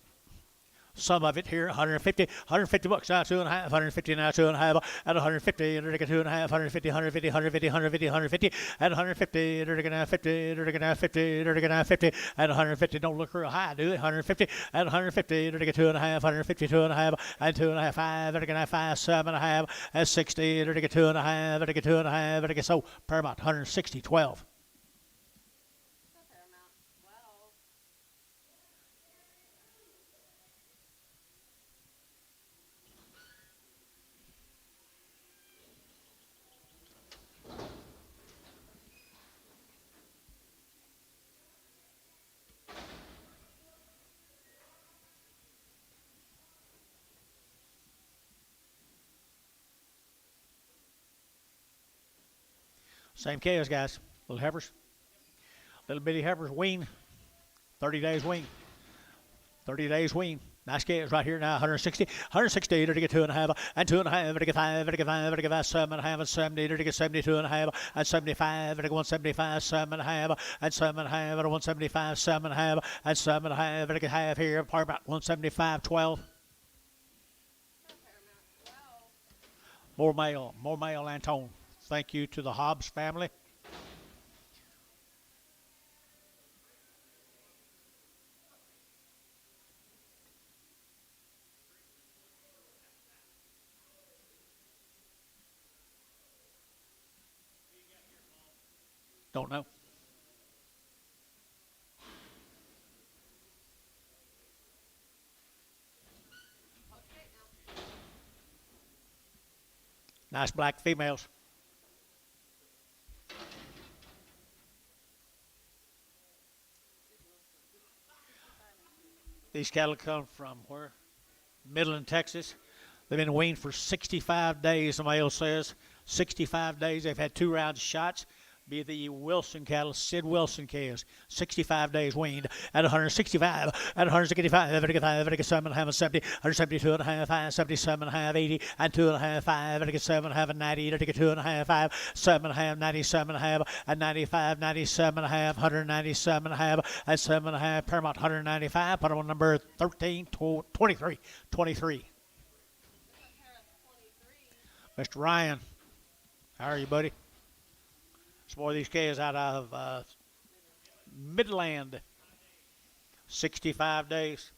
Some of it here, 150, 150 bucks now, 2.5, 150 now, 2.5, at 150, they're taking 2.5, 150, 150, 150, 150, 150, at 150, they're taking 50, they're taking 50, they're taking 50, at 150, don't look real high, do they? 150, at 150, they're taking 2.5, 150, 2.5, and 2.5, 5, they're taking 5, 7.5, at 60, they're taking 2.5, they're taking 2.5, they're taking so, Paramount, 160, 12. That's a fair amount. 12. Same case, guys. Little heifers. Little bitty heifers wean. 30 days wean. 30 days wean. Nice case right here now. 160. 160 to get 2.5. And 2.5 to get 5. To get 5. To get 5. 7.5 and 70 to get 72.5. And 75 to get 175. 7.5 and 7.5 and 175. 7.5 and 7.5 to get half here. Par about 175. 12. That's a fair amount. 12. More mail. More mail, Anton. Thank you to the Hobbs family. Don't know. Okay, now. Nice black females. These cattle come from where? Midland, Texas. They've been weaned for 65 days, the male says. 65 days. They've had 2 rounds of shots. Be the Wilson cattle, Sid Wilson calves. 65 days weaned at 165, at 165, 77, 70, 172 and a half, 77 and a half, 80, and 2.5, 5, 7, 90, 2.5, 5, 7.5, 97 and a half, and 95, 97 and a half, 197 and a half, and 7.5, Paramount 195, put on number 13, 23, 23. Harris 23. Mr. Ryan, how are you, buddy? It's more of these calves out of Midland. 65 days.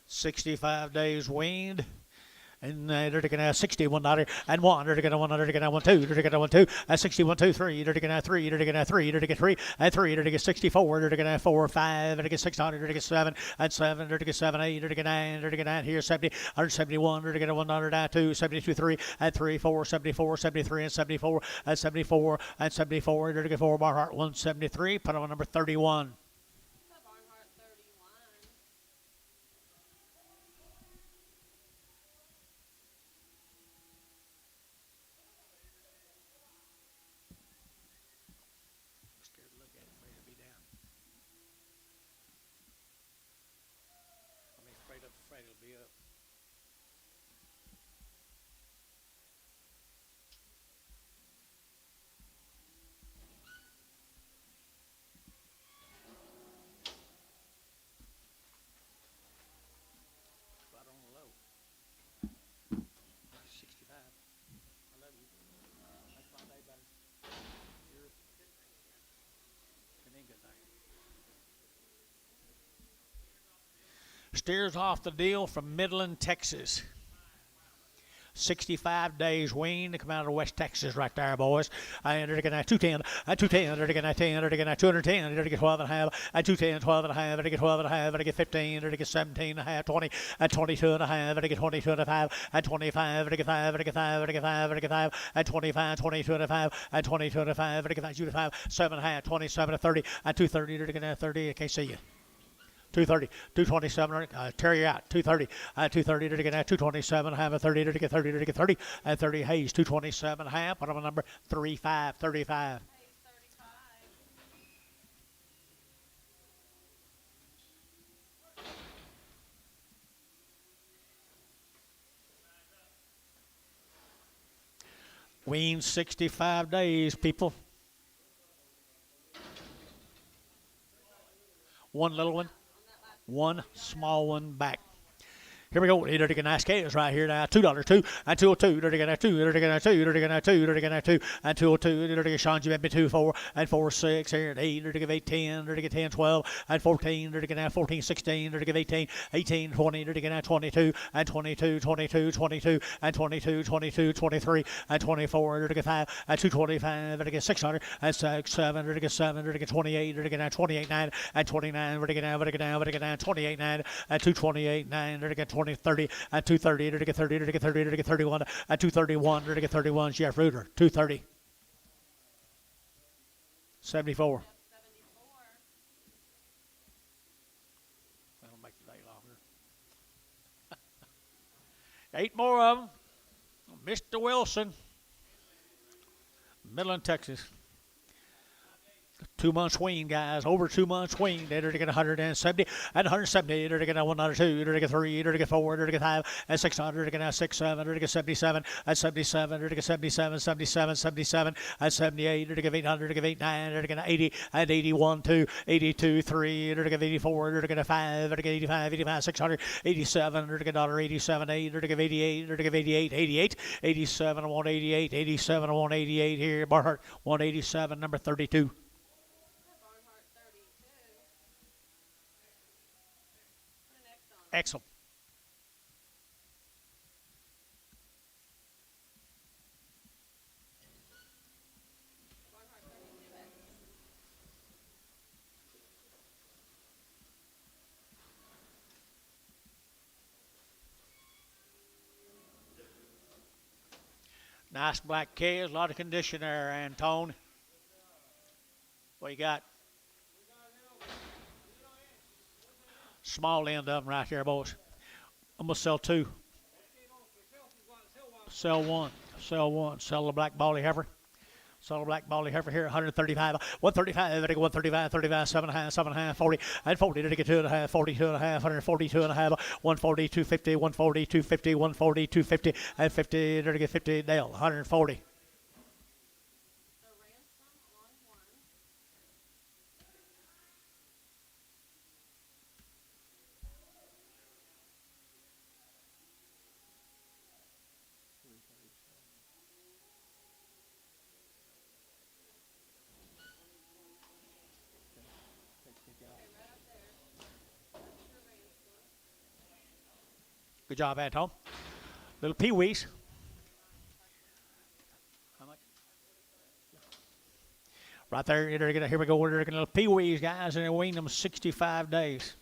65 days weaned. And they're taking out 61 and 1. They're taking out 1. They're taking out 1, 2. They're taking out 1, 2. And 61, 2, 3. They're taking out 3. They're taking out 3. They're taking 3 and 3. They're taking 64. They're taking out 4, 5. They're taking 600. They're taking 7 and 7. They're taking 7, 8. They're taking 9. They're taking 9 here. 70, 171. They're taking 100, 2, 72, 3 and 3, 4, 74, 73 and 74 and 74 and 74. They're taking 4. Barnhart 173. Put on number 31. That Barnhart 31. Scared to look at it. Afraid it'd be down. be up. Right on the low. 65. I love you. Make my day better. Yours. It ain't good thing. Steers off the deal from Midland, Texas. 65 days wean to come out of West Texas right there, boys. And they're going to 210, 210, they're going to 10, they're going to 210, they're going to 12 and a half, 210, 12 and a half, they're going to 12 and a half, they're going to 15, they're going to 17 and a half, 20, 22 and a half, they're going to 22 and a half, 25, they're going to 5, they're going to 5, they're going to 5, they're going to 5, 25, 22 and a half, 22 and a half, they're going to 5, 7 and a half, 27 and 30, 230, they're going to 30, I can't see you. 230, 227, tear you out, 230, 230, to get at 227, have a 30, to get 30, to get 30, and 30 Hayes, 227, half, what am I number? 35, 35. Hayes 35. Wean 65 days, people. One little one, one small one back. Here we go. Dirty can ask is right here now. $2, 2 and 202. Dirty can 2. Dirty can 2. Dirty can 2. Dirty can 2 and 202. Dirty can Sean Jimmy 2 4 and 4 6 here at 8. Dirty give 8 10. Dirty get 10 12 and 14. Dirty can 14 16. Dirty give 18 18 20. Dirty can 22 and 22 22 22 and 22 22 23 and 24. Dirty get 5 and 225. Dirty get 600 and 6 7. Dirty get 7. Dirty get 28. Dirty get 28 9 and 29. Dirty get down. Dirty get down. Dirty get down 28 9 and 228 9. Dirty get 20, 30, and 230, to get 30, to get 30, to get 31, and 231, to get 31, Jeff Reuter, 230. 74. 74. That'll make the day longer. 8 more of them. Mr. Wilson, Midland, Texas. 2 months wean, guys. Over 2 months wean. They're to get 170 and 170. They're to get 102. They're to get 3. They're to get 4. They're to get 5 and 600. They're to get 6 7. They're to get 77 and 77. They're to get 77 77 77 and 78. They're to get 800. They're to get 89. They're to get 80 and 81 2 82 3. They're to get 84. They're to get 5. They're to get 85 85 600 87. They're to get $87 8. They're to get 88. They're to get 88 88 87 and 188 87 and 188 here. Barhart 187 number 32. Barnhart 32. Put an X on it. Excellent. Barnhart 32X. Nice black calves, a lot of condition there, Antone. What you got? Small end of them right there, boys. I'm going to sell 2. Sell 1. Sell 1. Sell the black baldy heifer. Sell the black baldy heifer here, 135. 135, 135, 35, 7 and a half, 7 and a half, 40, and 40. Did it get 2 and a half, 42 and a half, 142 and a half, 140, 250, 140, 250, 140, 250, and 50. Did it get 50? Dale, 140. The ransom on 1. Good job, Anton. Little pee-wees. How much? Right there, here we go. We're going to little pee-wees, guys, and they wean them 65 days.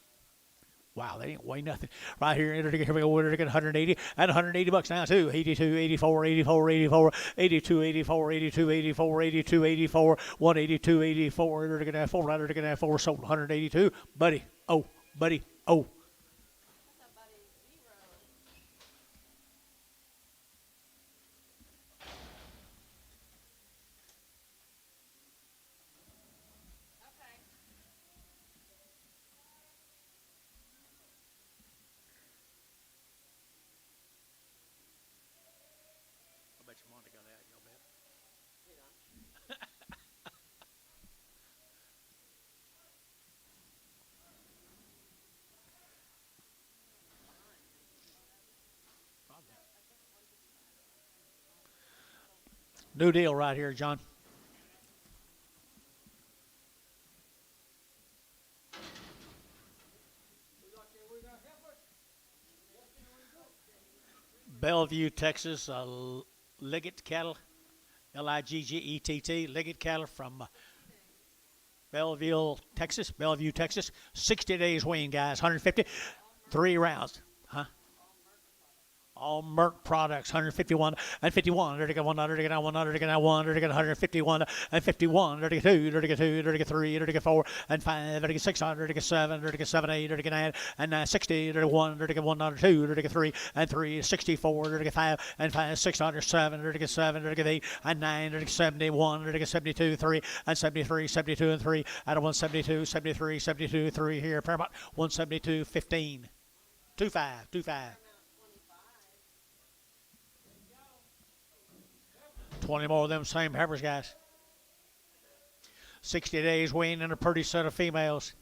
Wow, they didn't weigh nothing. Right here, here we go. We're going to get 180 and 180 bucks now, too. 82, 84, 84, 84, 82, 84, 82, 84, 82, 84, 182, 84. They're going to have 4. They're going to have 4 sold. 182. Buddy. Oh, buddy. Oh. What's up, buddy? 0. Okay. New deal right here, John. Bellevue, Texas, Liggett cattle, Liggett, Liggett cattle from Bellevue, Texas. 60 days wean, guys, 150, 3 rounds. Huh? All Merck products, 151 and 51. There to get 100, get 100, get 100, get 151 and 51. There to get 2, there to get 2, there to get 3, there to get 4 and 5, there to get 600, there to get 7, there to get 7, 8, there to get 9 and 60, there to get 1, there to get 102, there to get 3 and 3, 64, there to get 5 and 5, 600, 7, there to get 7, there to get 8 and 9, there to get 71, there to get 72, 3 and 73, 72 and 3 out of 172, 73, 72, 3 here. Paramount 172, 15. 25, 25. 20 more of them same heifers, guys. 60 days wean and a pretty set of females.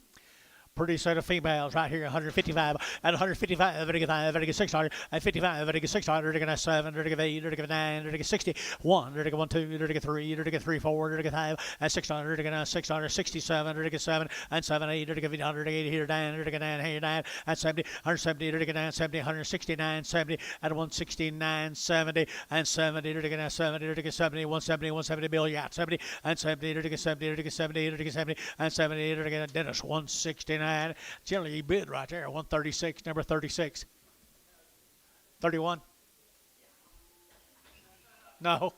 Pretty set of females right here, 155 and 155, get 5, get 600 and 55, get 600, get 7, get 8, get 9, get 61, get 1, 2, get 3, get 3, 4, get 5 and 600, get 600, 67, get 7 and 7, 8, get 800, 80 here, 9, get 9 here, 9 and 70, 170, get 9, 70, 169, 70 and 169, 70 and 70, get 70, get 70, 170, 170 bill, yeah, 70 and 70, get 70, get 70, get 70 and 70, get Dennis 169. Generally, he bid right there, 136, number 36. 31? No.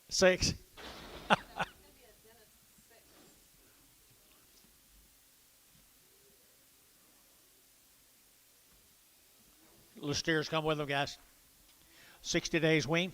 6. Little steers come with them, guys. 60 days wean.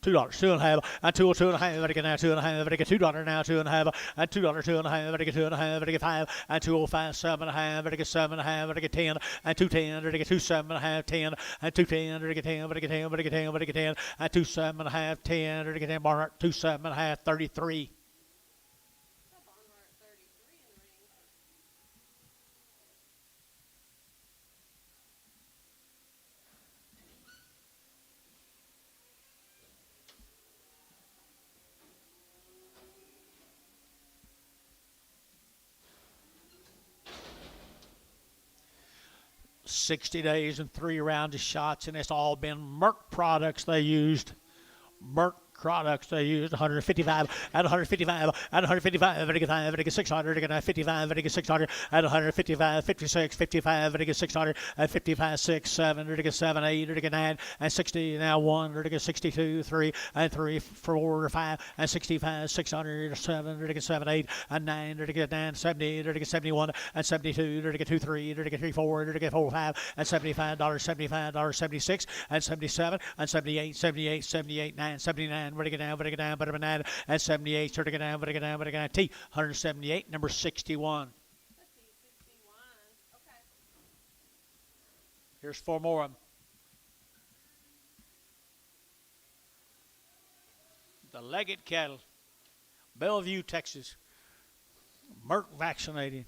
$2, 2.5, and 2, 2.5, I get now 2.5, I get $2 now, 2.5, and $2, 2.5, I get 2.5, I get 5, and 205, 7.5, I get 7.5, I get 10, and 210, I get 27.5, 10, and 210, I get 10, I get 10, I get 10, I get 10, and 27.5, 10, I get 10, Barnhart 27.5, 33. 60 days and 3 rounds of shots, and it's all been Merck products they used. Merck products they used 155 and 155 and 155 and 5 and 600 and 55 and 600 and 155 56 55 and 600 and 55 6 7 and 7 8 and 9 and 60 now 1 and 62 3 and 3 4 5 and 65 600 7 and 7 8 and 9 and 9 70 and 71 and 72 and 2 3 and 3 4 and 4 5 and $75 $76 and 77 and 78 78 78 9 79 but get down, but 9 and 78, sort of get down, T 178, number 61. Okay. Here's 4 more of them. The Leggett cattle, Bellevue, Texas, Merck vaccinated.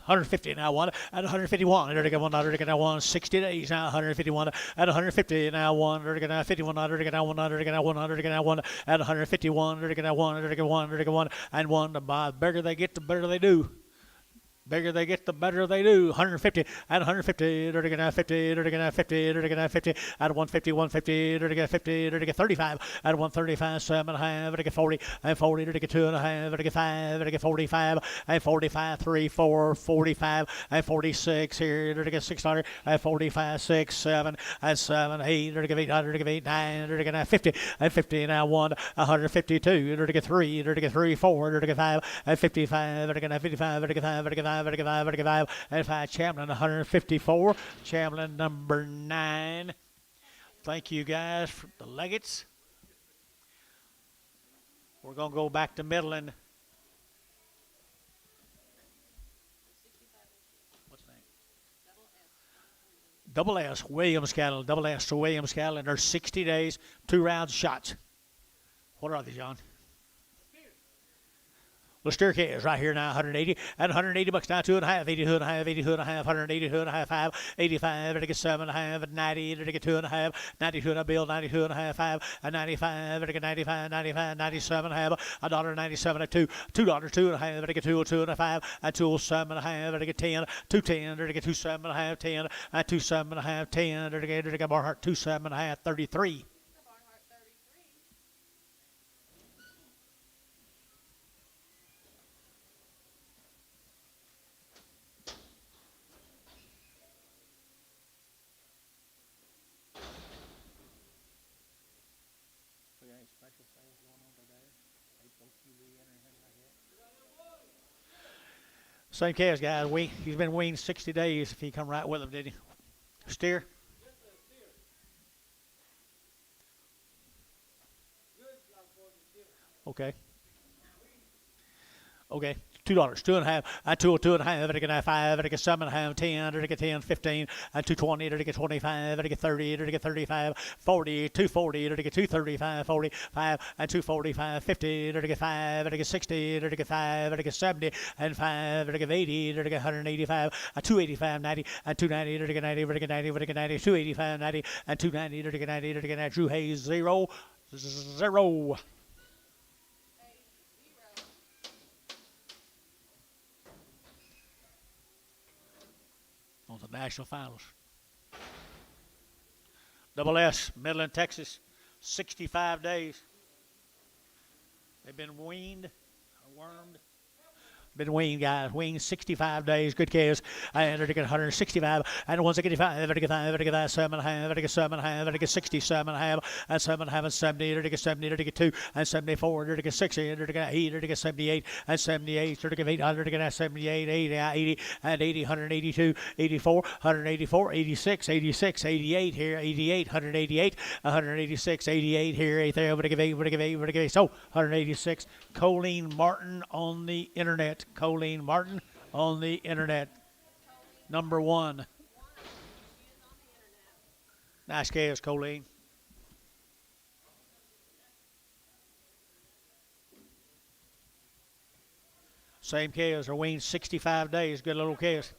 150 now, 1 and 151. There to get 1, there to get 1, 60 days now, 151 and 150 now, 1, there to get 51, there to get 1, there to get 1, there to get 1 and 151, there to get 1, there to get 1, there to get 1 and 1. The bigger they get, the better they do. Bigger they get, the better they do. 150 and 150. They're to get 50. They're to get 50. They're to get 50. At 150, 150. They're to get 50. They're to get 35. At 135, 7.5. They're to get 40. And 40. They're to get 2.5. They're to get 5. They're to get 45. And 45, 3, 4, 45. And 46 here. They're to get 600. And 45, 6, 7. And 7, 8. They're to get 800. They're to get 8, 9. They're to get 50. And 50 now 1. 152. They're to get 3. They're to get 3, 4. They're to get 5. And 55. They're to get 55. They're to get 5. They're to get 5. And 5 Chamberlain 154. Chamberlain number 9. Thank you guys for the Leggetts. We're going to go back to Midland. What's the name? Double S Williams cattle. Double S to Williams cattle. And there's 60 days, 2 rounds shots. What are they, John? The staircase right here now, 180 and 180 bucks now, 2.5, 82.5, 82.5, 182.5, 5, 85, to get 7.5, 90, to get 2.5, 92 and a bill, 92.5, 5, and 95, to get 95, 95, 97.5, $1.97 at 2, $2, 2.5, to get 202.5, and 207.5, to get 10, 210, to get 27.5, 10, and 27.5, 10, to get Barnhart 27.5, 33. Barnhart 33. Same case, guys. He's been weaned 60 days if he come right with him, did he? Steer? Okay. Okay. $2, 2.5, and 202.5, to get 5, to get 7.5, 10, to get 10, 15, and 220, to get 25, to get 30, to get 35, 40, 240, to get 235, 45, and 245, 50, to get 5, to get 60, to get 5, to get 70, and 5, to get 80, to get 185, and 285, 90, and 290, to get 90, to get 90, to get 90, 285, 90, and 290, to get 90, to get 90. Drew Hayes 0, 0. On the national finals. Double S, Midland, Texas, 65 days. They've been weaned, or wormed. Been weaned, guys. Weaned 65 days. Good case. And they're to get 165. And once they get 5, they're to get 5, they're to get 7.5, they're to get 7.5, they're to get 67.5, and 7.5, and 70, they're to get 70, they're to get 2, and 74, they're to get 60, they're to get 8, they're to get 78, and 78, they're to get 800, to get 78, 80, 80, and 80, 182, 84, 184, 86, 86, 88 here, 88, 188, 186, 88 here, 8 there, we're to give 8, we're to give 8, we're to give 8. So, 186. Colleen Martin on the internet. Colleen Martin on the internet. Number 1. Nice case, Colleen. Same case. Are weaned 65 days. Good little case.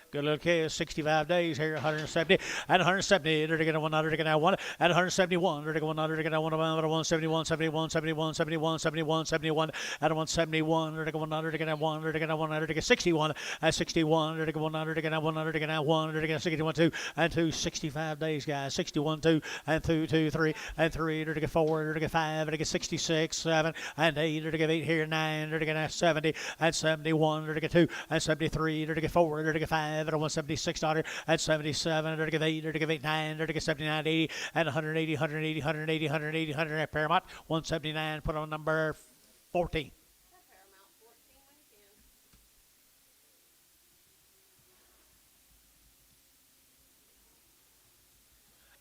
Good little case, 65 days here, 170, and 170, they're to get 100, to get 1, and 171, they're to get 100, to get 171, 71, 71, 71, 71, 71, and 171, they're to get 100, to get 1, they're to get 100, to get 61, and 61, they're to get 100, to get 100, to get 1, they're to get 61, 2, and 2, 65 days, guys, 61, 2, and 2, 2, 3, and 3, they're to get 4, they're to get 5, they're to get 66, 7, and 8, they're to get 8 here, 9, they're to get 70, and 71, they're to get 2, and 73, they're to get 4, they're to get 5, at $176 and 77, to give 8, to give 8, 9, to give 79, 80, and 180, 180, 180, 180, 100 at Paramount, 179, put on number 14. Paramount 14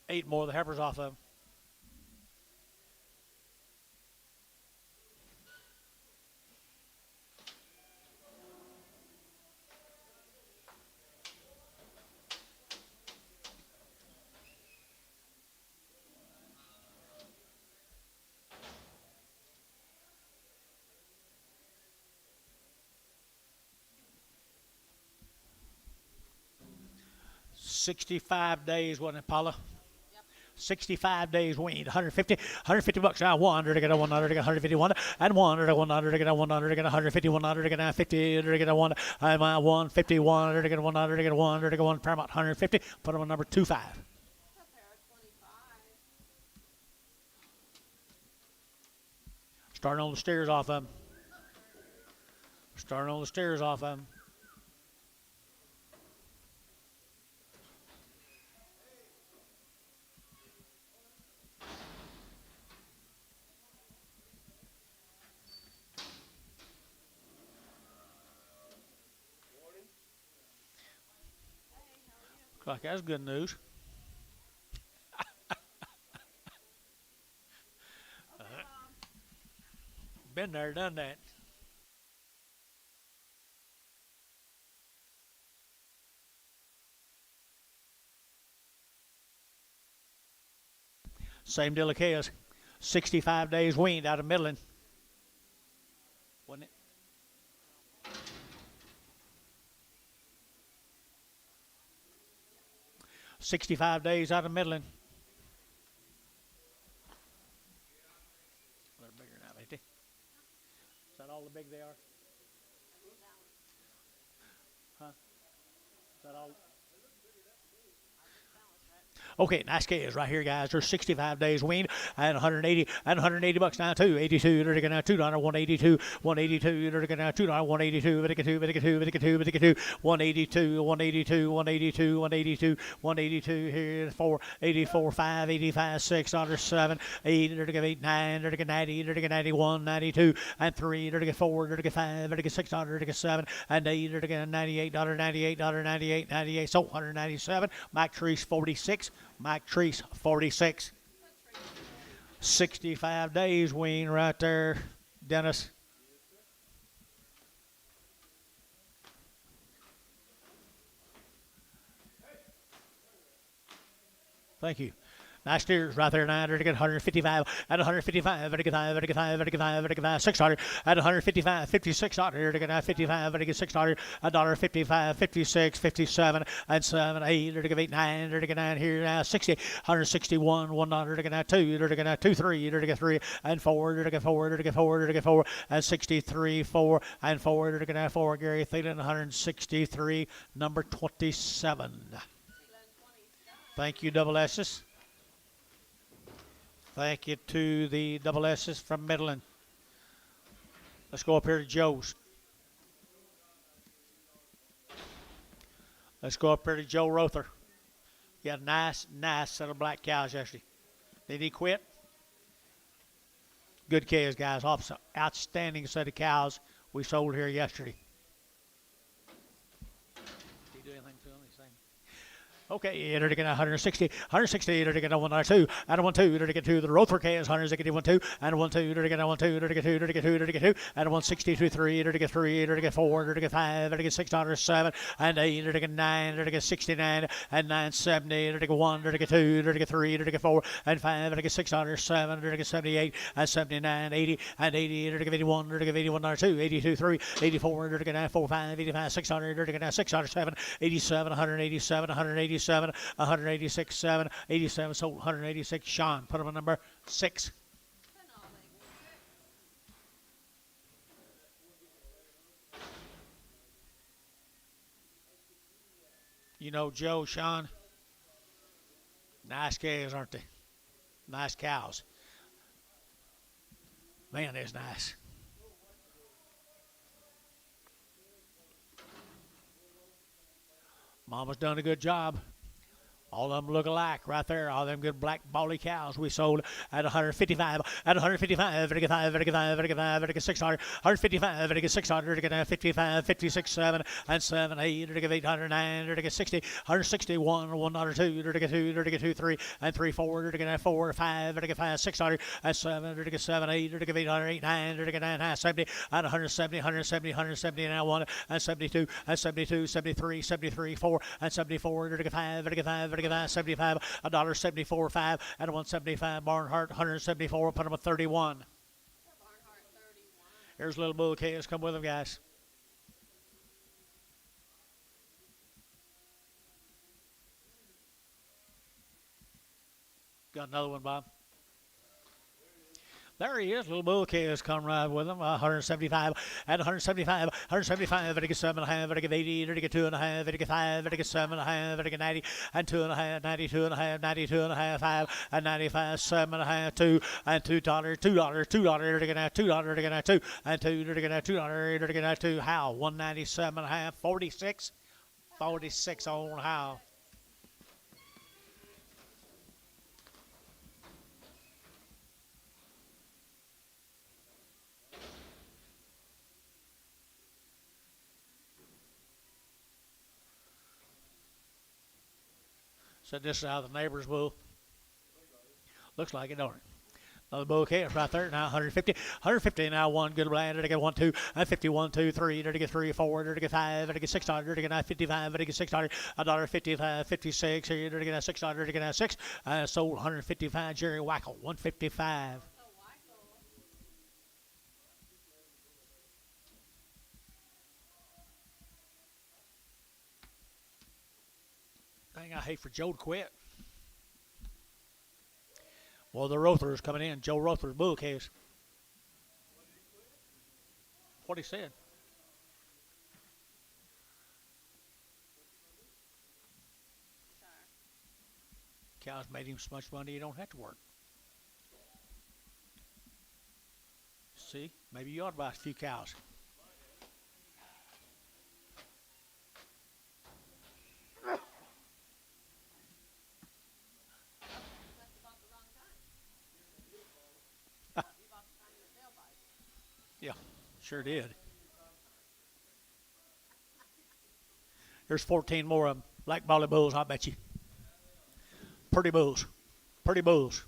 weekend. 8 more, the heifers off of them. $65 days, wasn't it, Paula? Yep. 65 days weaned, 150 bucks now, 100 to get a 100 to get 151, and 100 to 100 to get a 100 to get 150, 100 to get a 50 to get a 1, and 151 to get 100 to get a 100 to get 1, Paramount 150, put them on number 25. That's a pair of 25. Starting on the stairs off of them. Starting on the stairs off of them. Like that's good news. Been there, done that. Same deal of chaos. 65 days weaned out of Midland. Wasn't it? 65 days out of Midland. They're bigger now, ain't they? Is that all the big they are? Huh? Is that all? Okay, nice case right here, guys. There's 65 days weaned and 180 bucks now too. 82, they're gonna $2, 182, 182, they're gonna $2, 182, 182 here, 4, 84, 5, 85, 6, under 7, 8, they're gonna 8, 9, they're gonna 90, they're gonna 91, 92, and 3, they're gonna 4, they're gonna 5, they're gonna 6, they're gonna 7, and 8, they're gonna $98, $98, so 197. Mike Treese 46. Mike Treese, 46. 65 days wean right there, Dennis. Thank you. Nice steers right there now. They're getting 155 at 155, 600 at 155, 56 out here. They're getting 55, they're getting 600, $1.55, 56, 57, and 7, 8. They're getting 8, 9. They're getting 9 here now. 60, 161, $1. They're getting 2. They're getting 2, 3. They're getting 3 and 4. They're getting 4. They're getting 4. They're getting 4 and 63, 4 and 4. They're getting 4. Gary Thielen, 163, number 27. Thank you, double S's. Thank you to the double S's from Midland. Let's go up here to Joe's. Let's go up here to Joe Rother. He had a nice set of black cows yesterday. Did he quit? Good cows, guys. Outstanding set of cows we sold here yesterday. Did he do anything to them? Okay, they're getting 160, they're getting a 102, and a 1-2, they're getting 2, the Rother K is 160, 1-2, and a 1-2, they're getting a 1-2, they're getting 2, they're getting 2, they're getting 2, and a 160, 3, they're getting 3, they're getting 4, they're getting 5, they're getting 6, 7, and 8, they're getting 9, they're getting 69, and 970, they're getting 1, they're getting 2, they're getting 3, they're getting 4, and 5, they're getting 6, 7, they're getting 78, and 79, 80, and 80, they're getting 81, they're getting 81, 2, 82, 3, 84, they're getting 4, 5, 85, 600, they're getting 6, 7, 87, 187, 187, 186, 7, 87, sold 186. Sean, put him on number 6. You know Joe, Sean, nice cows, aren't they? Nice cows. Man, that's nice. Mama's done a good job. All of them look alike right there. All them good black bally cows we sold at 155, at 155, 55, 55, 55, 600, 155, 600, 55, 56, 7, and 7, 8, 800, 9, 60, 161, $1, 2, 2, 3, and 3, 4, 4, 5, 5, 600, and 7, 7, 8, 800, 8, 9, 9, 70, and 170, 170, 170, and 1, and 72, and 72, 73, 73, 4, and 74, 5, 75, $1.74, 5, and 175. Barnhart, 174. Put them at 31. Here's little bull calves. Come with them, guys. Got another one, Bob. There he is, little bull calves come right with him. 175 and 175, 175, I get 7.5, I get 80, I get 2.5, I get 5, I get 7.5, I get 90, and 2.5, 92.5, 92.5, 5, and 95, 7.5, 2, and $2, $2, $2, I get 2, I get 2, and 2, I get 2, I get 2. How? 197.5, 46, 46 on how. So this is how the neighbor's bull. Looks like it, don't it? Another bull calf right there. Now 150. 150 now. One good blind. They get 1, 2, and 51, 2, 3. They get 3, 4. They get 5. They get 600. They get 55. They get 600. $1.55, 56. Here they get 600. They get 6. Sold 155. Jerry Wackel 155. Dang, I hate for Joe to quit. Well, the Rother's coming in. Joe Rother's bull case. What he said. Sure. Cows made him so much money he don't have to work. See, maybe you ought to buy a few cows. You must have bought the wrong time. You bought the time the sale buys. Yeah, sure did. There's 14 more of them. Black Bally bulls, I bet you. Pretty bulls. Pretty bulls.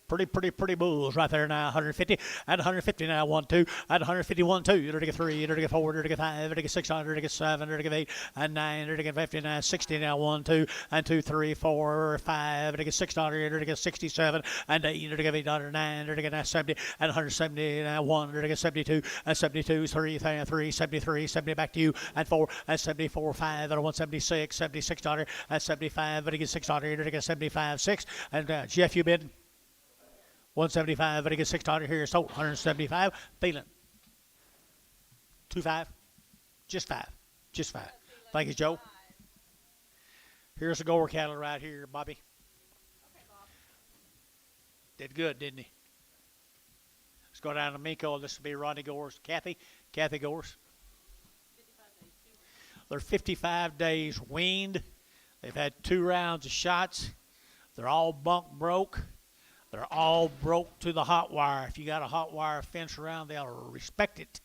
Pretty bulls right there now. 150 at 150 now. 1, 2 at 151, 2. You're to get 3. You're to get 4. You're to get 5. You're to get 6. You're to get 7. You're to get 8 and 9. You're to get 59, 60 now. 1, 2 and 2, 3, 4, 5. You're to get 6. You're to get 67 and 8. You're to get 8, 9. You're to get 70 and 170 now. 1. You're to get 72 and 72, 3, 3, 73, 70 back to you and 4 and 74, 5 and 176, 76 and 75. You're to get 6. You're to get 75, 6 and Jeff, you bid. 175, but he gets 600 here. So 175. Thielen. 25. Just 5. Just 5. Thank you, Joe. Here's the Gore cattle right here, Bobby. Okay, Bob. Did good, didn't he? Let's go down to Miko. This will be Ronnie Gore's. Kathy Gore's. 55 days. 2 weeks. They're 55 days weaned. They've had 2 rounds of shots. They're all bunk broke. They're all broke to the hot wire. If you got a hot wire fence around, they'll respect it.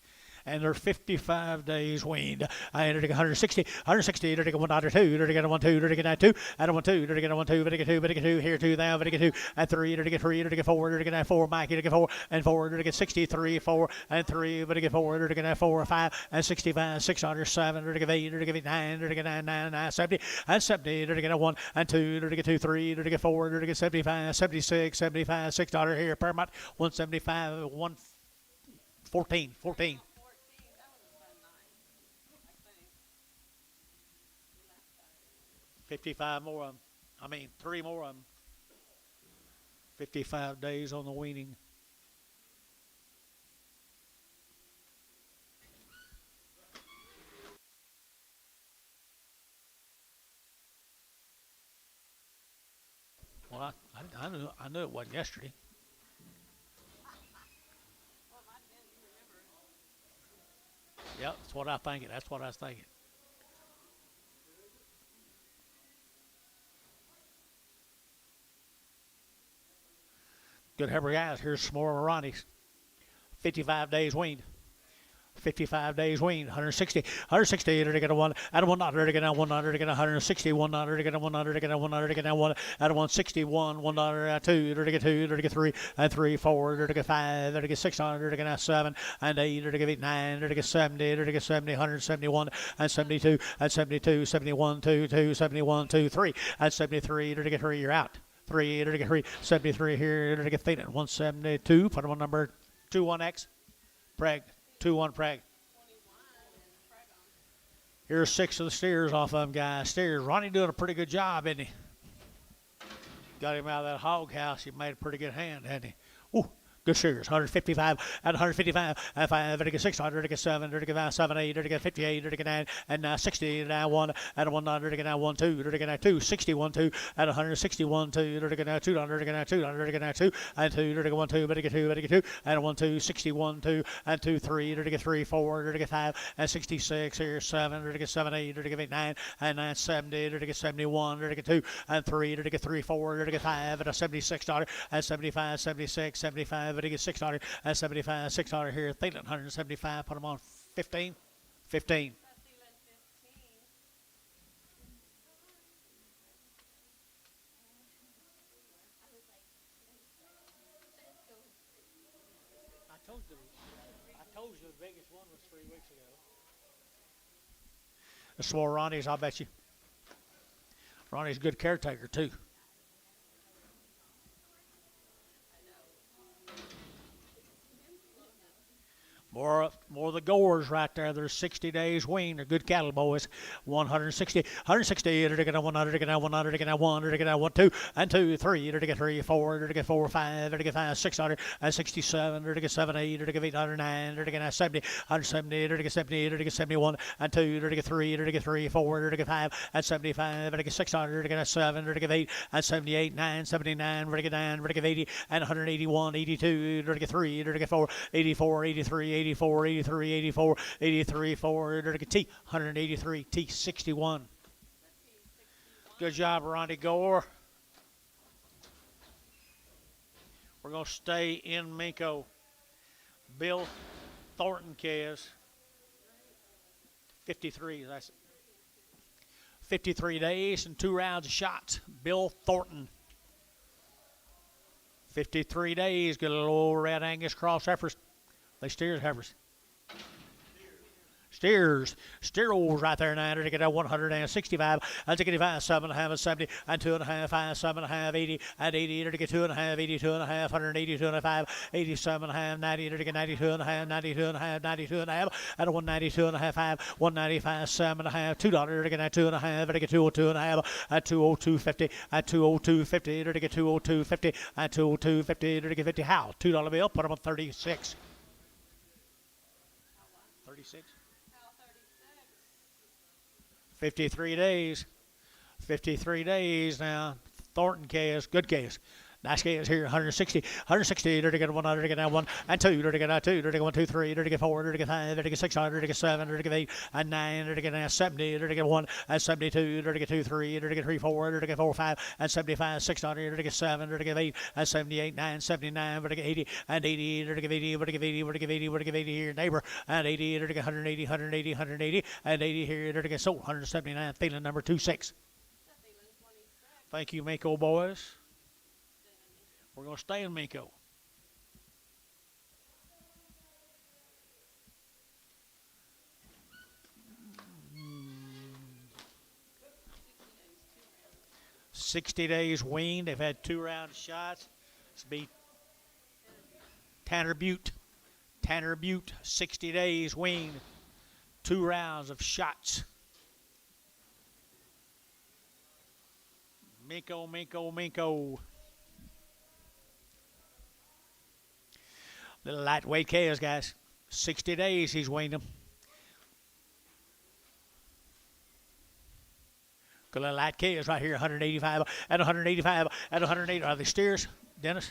And they're 55 days weaned. I entered 160, 160, entered 1, 2, entered 1, 2, entered 2, and 1, 2, entered 1, 2, entered 2, here 2, now, entered 2, and 3, entered 3, entered 4, entered 4, Mike, entered 4, and 4, entered 63, 4, and 3, entered 4, entered 4, 5, and 65, 600, 7, entered 8, entered 9, entered 9, 9, 70, and 70, entered 1, and 2, entered 2, 3, entered 4, entered 75, 76, 75, $6 here, per month, 175, 114, 14. 14. That was a fun night. I think. We laughed about it. 55 more of them. I mean, 3 more of them. 55 days on the weaning. Well, I knew it wasn't yesterday. Well, it might have been. You remember. Yep, that's what I think. That's what I was thinking. Good heifer guys. Here's some more Ronnie's. 55 days weaned. 55 days weaned, 160, 160, to get a 1, at a 100, to get a 100, to get a 160, 100, to get a 100, to get a 100, to get a 1, at a 161, 100, 2, to get 2, to get 3, and 3, 4, to get 5, to get 600, to get a 7, and 8, to get 9, to get 70, to get 70, 171, and 72, and 72, 71, 2, 2, 71, 2, 3, and 73, to get 3, you're out. 3, to get 3, 73 here, to get Thielen, 172, put them on number 21X, Preg. 2-1 Preg. 21 and Pregum. Here's 6 of the steers off of them, guys. Steers. Ronnie doing a pretty good job, isn't he? Got him out of that hog house. He made a pretty good hand, hadn't he? Ooh, good steers. 155 and 155 and 5, and 600, and 7, and 7, 8, and 58, and 9, and 60, and 1, and 100, and 1, 2, and 2, 61, 2, and 161, 2, and 200, and 200, and 2, and 2, and 1, 2, but get 2, and 1, 2, 61, 2, and 2, 3, and 3, 4, and 5, and 66, here 7, and 7, 8, and 9, and 9, 70, and 71, and 2, and 3, and 3, 4, and 5, and $76, and 75, 76, 75, and $6, and 75, $6 here. Thielen, 175, put them on 15, 15. That's Thielen 15. I told you the biggest one was 3 weeks ago. That's some more Ronnie's, I'll bet you. Ronnie's a good caretaker, too. More the Gores right there. There's 60 days wean. They're good cattle, boys. 160, 160. They're going to 100, they're going to 100, they're going to 1, they're going to 1, 2, and 2, 3. They're going to 3, 4, they're going to 4, 5, they're going to 5, 600, and 67. They're going to 7, 8, they're going to 809, they're going to 70, 170, they're going to 70, they're going to 71, and 2, they're going to 3, they're going to 3, 4, they're going to 5, and 75, they're going to 600, they're going to 7, they're going to 8, and 78, 9, 79, they're going to 9, they're going to 80, and 181, 82, they're going to 3, they're going to 4, 84, 83, 84, 83, 84, 83, 4, they're going to T, 183, T, 61. Good job, Ronnie Gore. We're going to stay in Minko. Bill Thornton Kez. 53, that's it. 53 days and 2 rounds of shots. Bill Thornton. 53 days. Good little old red Angus cross heifers. They steers heifers. Steers right there now. They're going to 165, and 65, 7.5, 70, and 2.5, 5, 7.5, 80, and 80. They're going to 2.5, 82.5, 182.5, 87.5, 90. They're going to 92.5, 92.5, 92.5, and 192.5, 5, 195, 7.5, $2. They're going to 2.5. They're going to 202.5, and 202.50, and 202.50. They're going to 202.50, and 202.50. They're going to 50. How? $2 bill. Put them on 36. 36. 53 days. 53 days now. Thornton case, good case. Nice case here, 160. 160, they're to get 100, they're to get 1, and 2, they're to get 2, they're to get 1, 2, 3, they're to get 4, they're to get 5, they're to get 600, they're to get 7, they're to get 8, and 9, they're to get 70, they're to get 1, and 72, they're to get 2, 3, they're to get 3, 4, they're to get 4, 5, and 75, 600, they're to get 7, they're to get 8, and 78, 9, 79, they're to get 80, and 80, they're to get 80, they're to get 80, they're to get 80, they're to get 80 here, neighbor, and 80, they're to get 180, 180, 180, and 80 here, they're to get sold, 179, feeling number 26. Thank you, Mako boys. We're going to stay in Mako. $60 days weaned. They've had 2 round shots. This will be Tanner Butte. Tanner Butte, 60 days weaned. 2 rounds of shots. Mako, Mako, Mako. Little lightweight chaos, guys. 60 days he's weaned them. Good little light chaos right here. 185 and 185 and 180. Are they steers, Dennis?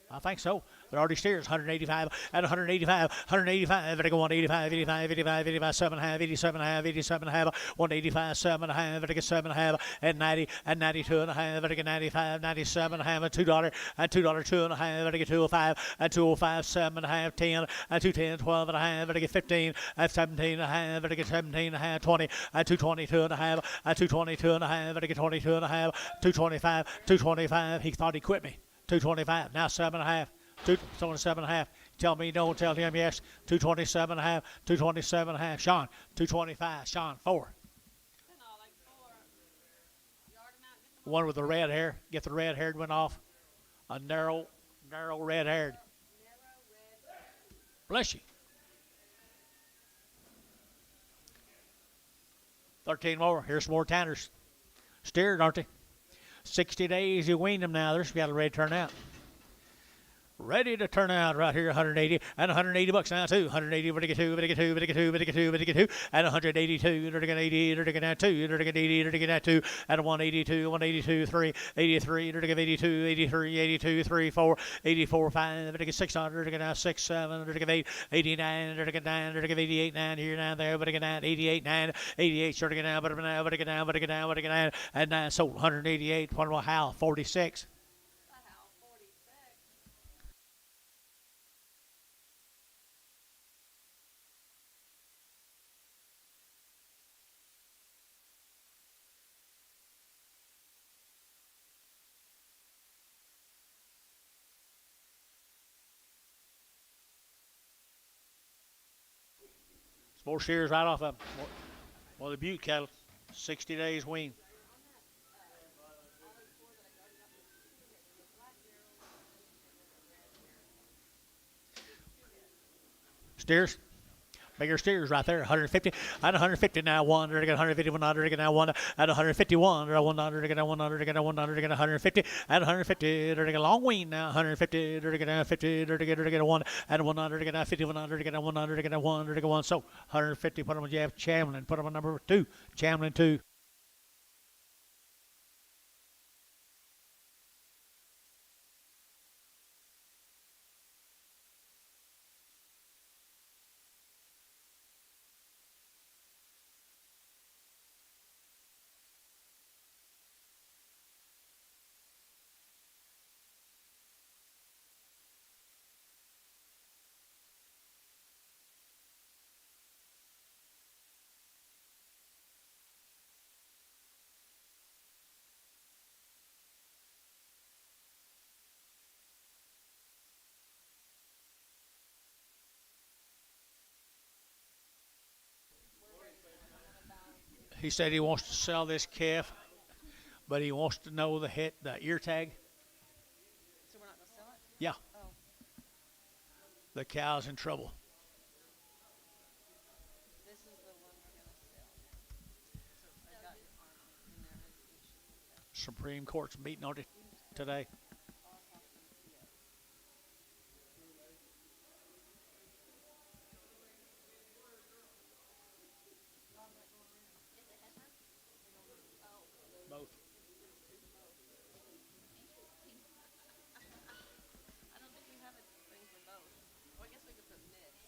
I think so. They're already steers. 185 and 185, 185. They go 185, 85, 85, 85, 7.5, 87.5, 87.5, 185, 7.5. They get 7.5 and 90 and 92.5. They get 95, 97.5 and $2 and $2, 2.5. They get 205 and 205, 7.5, 10 and 210, 12.5. They get 15 and 17.5. They get 17.5, 20 and 222.5 and 222.5. They get 22.5, 225, 225. He thought he quit me. 225. Now 7.5. 227.5. Tell me no, tell him yes. 227.5. 227.5. Sean, 225. Sean, 4. One with the red hair. Get the red haired one off. A narrow red haired. Bless you. 13 more. Here's some more Tanners. Steered, aren't they? 60 days, you wean them now. They're got ready to turn out. Ready to turn out right here, 180 and 180 bucks now too. 180, but to get 2, but to get 2, but to get 2, but to get 2, but to get 2, and 182, they're to get 80, they're to get 2, they're to get 80, they're to get 2, and 182, 182, 3, 83, they're to get 82, 83, 82, 3, 4, 84, 5, they're to get 600, they're to get 6, 7, they're to get 8, 89, they're to get 9, they're to get 88, 9 here, 9 there, but to get 9, 88, 9, 88, sure to get down, but to get down, but to get down, but to get down, but to get 9, and 9 sold, 188, one more Hal, 46. More shears right off of them. Well, the Butte cattle, 60 days wean. Steers, Bigger steers right there, 150 at 150 now, one, they're going 151, they're going now one at 151, they're 100, they're going 100, they're going 100, they're going 150 at 150, they're going a long wean now, 150, they're going 50, they're going to one at 100, they're going 50, 100, they're going 100, they're going 1, they're going 1, so 150, put them on Jeff Chamlin, put them on number 2, Chamlin 2. He said he wants to sell this calf, but he wants to know the ear tag. So we're not gonna sell it? Yeah, Oh. the cow's in trouble. This is the one we're gonna sell. So I got in there as issues. Supreme Court's meeting on it today. Both. I don't think we have a thing for both. Well, I guess we could put mitts.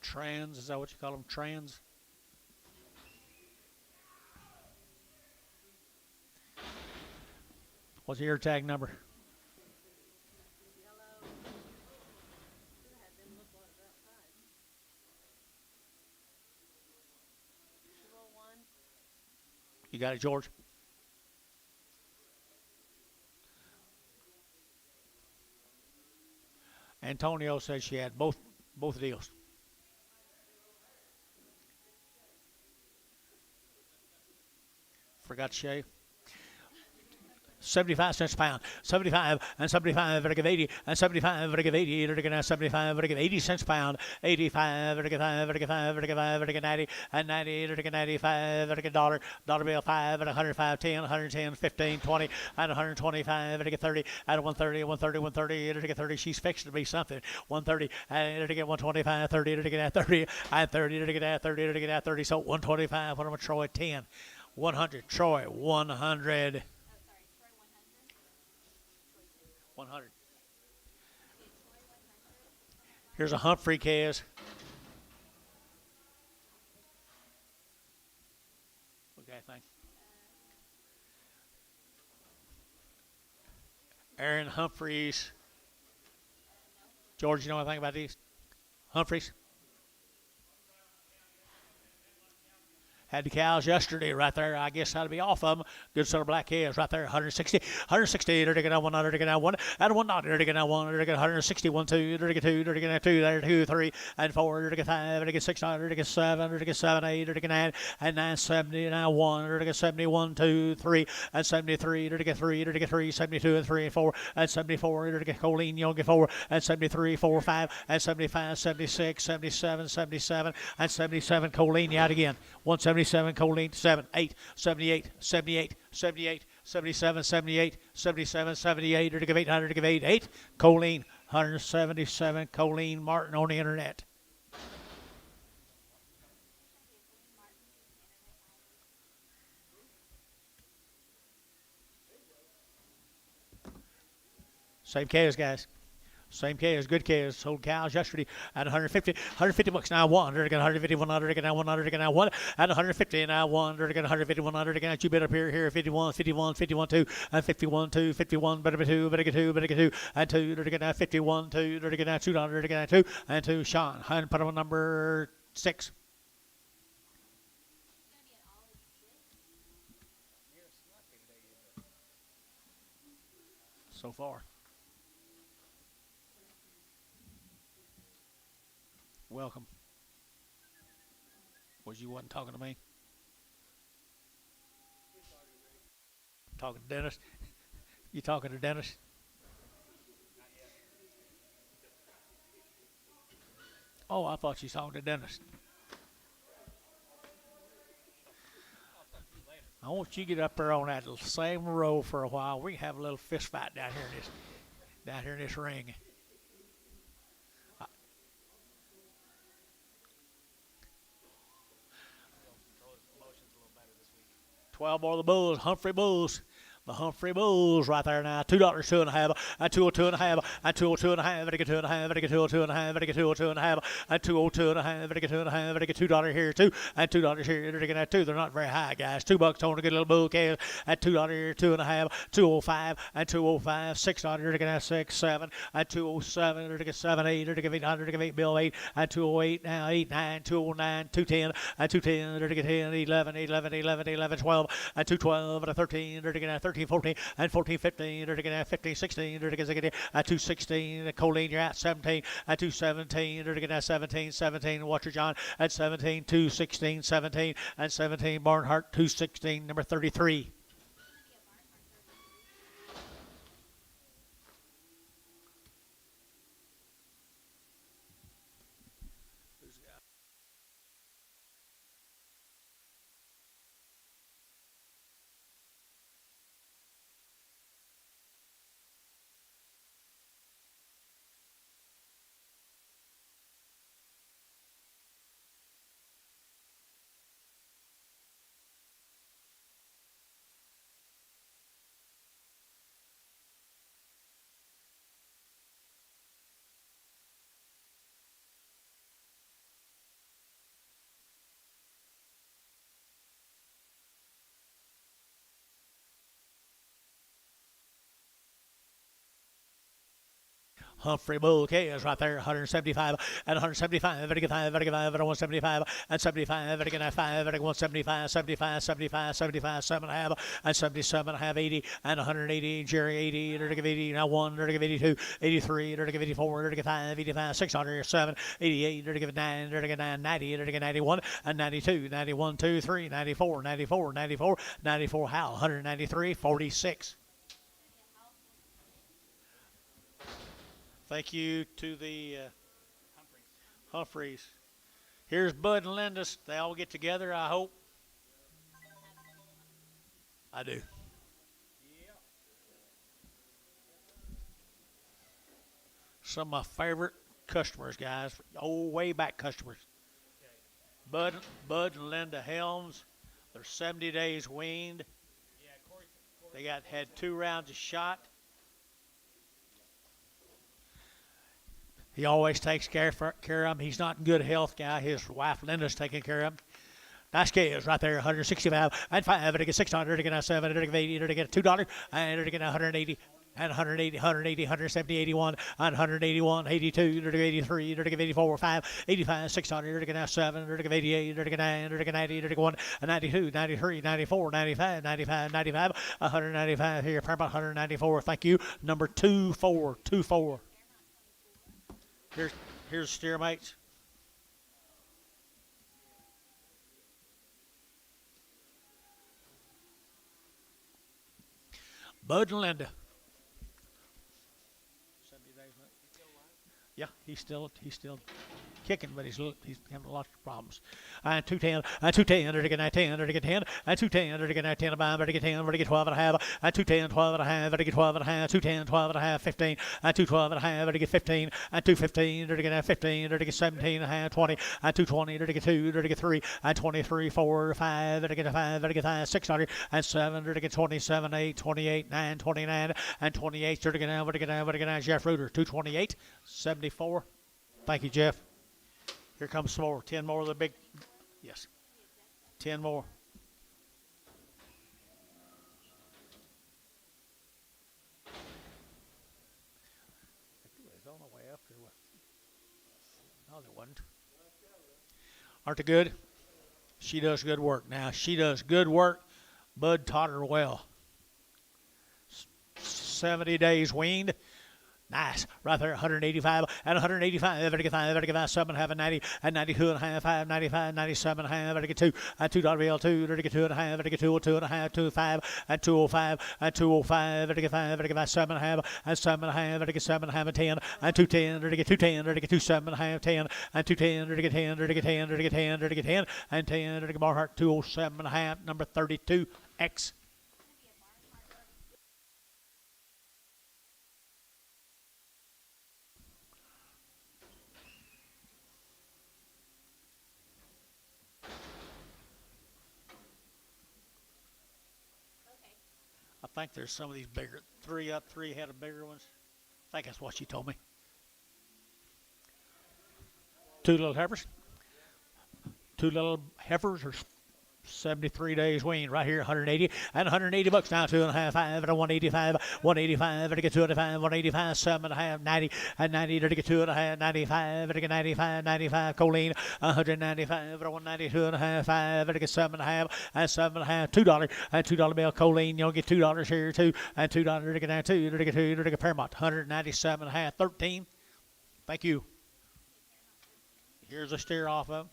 Trans, is that what you call them? Trans? What's the ear tag number? Yellow. Should have had them look like outside. 201. You got it, George? Antonio said she had both deals. Forgot to shave. 75 cents a pound. 75 and 75, but I give 80 and 75, but I give 80, but I give 75, but I give 80 cents a pound. 85, but I give 5, but I give 5, but I give 5, but I give 90 and 90, but I give 95, but I give dollar bill 5 and 105, 10, 110, 15, 20 and 125, but I get 30 and 130, 130, 130, and I get 30. She's fixing to be something. 130 and I get 125, 30, and I get 30 and 30, and I get 30, and I get 30. So 125. What am I Troy 10? 100. Troy 100. 100. Here's a Humphrey Kaz. Look at that thing. Aaron Humphreys. George, you know anything about these? Humphreys? Had the cows yesterday right there. I guess that'll be off of them. Good set of black calves right there. 160. 160. They're taking out 100. They're taking out 1. And 1 not. They're taking out 1. They're taking 160. 1, 2. They're taking 2. They're taking out 2. They're 2, 3, and 4. They're taking 5. They're taking 6. They're taking 7. They're taking 7, 8. They're taking 9. And 9, 70. Now 1. They're taking 70. 1, 2, 3. And 73. They're taking 3. They're taking 3. 72 and 3 and 4. And 74. They're taking Colleen Young at 4. And 73. 4, 5. And 75. 76. 77. 77. And 77. Colleen out again. 177. Colleen. 7, 8, 78, 78, 78, 77, 78, 77, 78, or to give 800, to give 8, 8. Colleen, 177. Colleen Martin on the internet. Same case, guys. Same cows, good cows. Sold cows yesterday at 150 bucks now. 1. They're going 150, 100, they're going 100, they're going 1 at 150 now. 1. They're going 150, 100, they're going 2 bit up here, 51, 51, 51, 2, and 51, 2, 51, better 2, better get 2, better get 2, and 2. They're going 51, 2, they're going $2, they're going 2, and 2. Sean, and put on number 6. So far. Welcome. Was you wasn't talking to me? Talking to Dennis? You talking to Dennis? Oh, I thought you was talking to Dennis. I want you to get up there on that same row for a while. We can have a little fist fight down here in this ring. 12 more of the Bulls, Humphrey Bulls. The Humphrey Bulls right there now. $2, 2.5, and 202.5, and 202.5, and I get 2.5, and I get 202.5, and I get 202.5, and 202.5, and I get 2.5, and I get $2 here too, and $2 here. They're getting that too. They're not very high, guys. $2 on to get a little bull case at $2 here, 2.5, 205, and 205, $6. They're getting that 6, 7, and 207. They're getting 7, 8. They're getting 800. They're getting 8 bill 8, and 208 now 8, 9, 209, 210, and 210. They're getting 10, 11, 11, 11, 11, 12, and 212, and a 13. They're getting 13. 14, and 14, 15, they're going to 15, 16, they're going to get 216, Colleen, you're at 17, and 217, they're going to 17, 17, Watcher John at 17, 216, 17, and 17, Barnhart, 216, number 33. Humphrey Bull K is right there, 175 and 175, and 5, and 175 and 75, and 5, and 175, 75, 75, 75, 7.5, and 77.5, 80, and 180, Jerry 80, and 80, now 1, 82, 83, 84, 85, 85, 600, 7, 88, 9, 9, 90, 91, and 92, 91, 2, 3, 94, 94, 94, 94, Hal, 193, 46. Thank you to the Humphreys. Here's Bud and Lindis. They all get together, I hope. I do. Some of my favorite customers, guys. Old way back customers. Bud and Linda Helms. They're 70 days weaned. They had 2 rounds of shot. He always takes care of him. He's not in good health, guy. His wife Linda's taking care of him. Nice kids right there, 165 and 5, and they get 600, they get 7, and they get 80, they get $2, and they get 180. And 180, 180, 170, 81, and 181, 82, they're 83, they're 84, 5, 85, 600, they're 7, they're 88, they're 9, they're 90, they're 1, 92, 93, 94, 95, 95, 95, 195 here, Paramount 194. Thank you. Number 24, 24. Here's steer mates. Bud and Linda. 70 days. Yeah, he's still kicking, but he's having lots of problems. And 210, and 210, they're getting 10, they're getting 10, and 210, they're getting 10, they're getting 10, they're getting 12 and a half, and 210, 12 and a half, they're getting 12 and a half, 210, 12 and a half, 15, and 212 and a half, they're getting 15, and 215, they're getting 15, they're getting 17 and a half, 20, and 220, they're getting 2, they're getting 3, and 23, 4, 5, they're getting 5, they're getting 5, 600, and 7, they're getting 27, 8, 28, 9, 29, and 28, they're getting Jeff Reuter, 228, 74. Thank you, Jeff. Here comes some more. 10 more of the big. Yes. 10 more. It's on the way up here. No, they wasn't. Aren't they good? She does good work. Now, she does good work. Bud taught her well. 70 days weaned. Nice. Right there, 185 and 185. Better get 5, better get 5, 7 half and 90 and 92 and a half, 5, 95, 97 and a half. Better get 2 and $2 2. Better get 2 and a half. Better get 2, 2 and a half, 2, 5 and 205 and 205. Better get 5, better get 5, 7 and a half and 7 and a half. Better get 7 and a half and 10 and 210. Better get 210. Better get 2, 7 and a half, 10 and 210. Better get 10. Better get 10. Better get 10. Better get 10 and 10. Better get Barhart 207 and a half. Number 32X. I think there's some of these bigger, 3 up, 3 had of bigger ones. I think that's what she told me. 2 little heifers. 2 little heifers are 73 days weaned right here, 180 and 180 bucks now, 2 and a half, 5 and a 185, 185, to get 205, 185, 7 and a half, 90 and 90, to get 2 and a half, 95, to get 95, 95, choline, 195, to 192 and a half, 5, to get 7 and a half, and 7 and a half, $2 and $2 bill choline, you'll get $2 here, 2 and $2 to get down 2, to get 2, to get Paramount, 197 and a half, 13. Thank you. Here's a steer off of.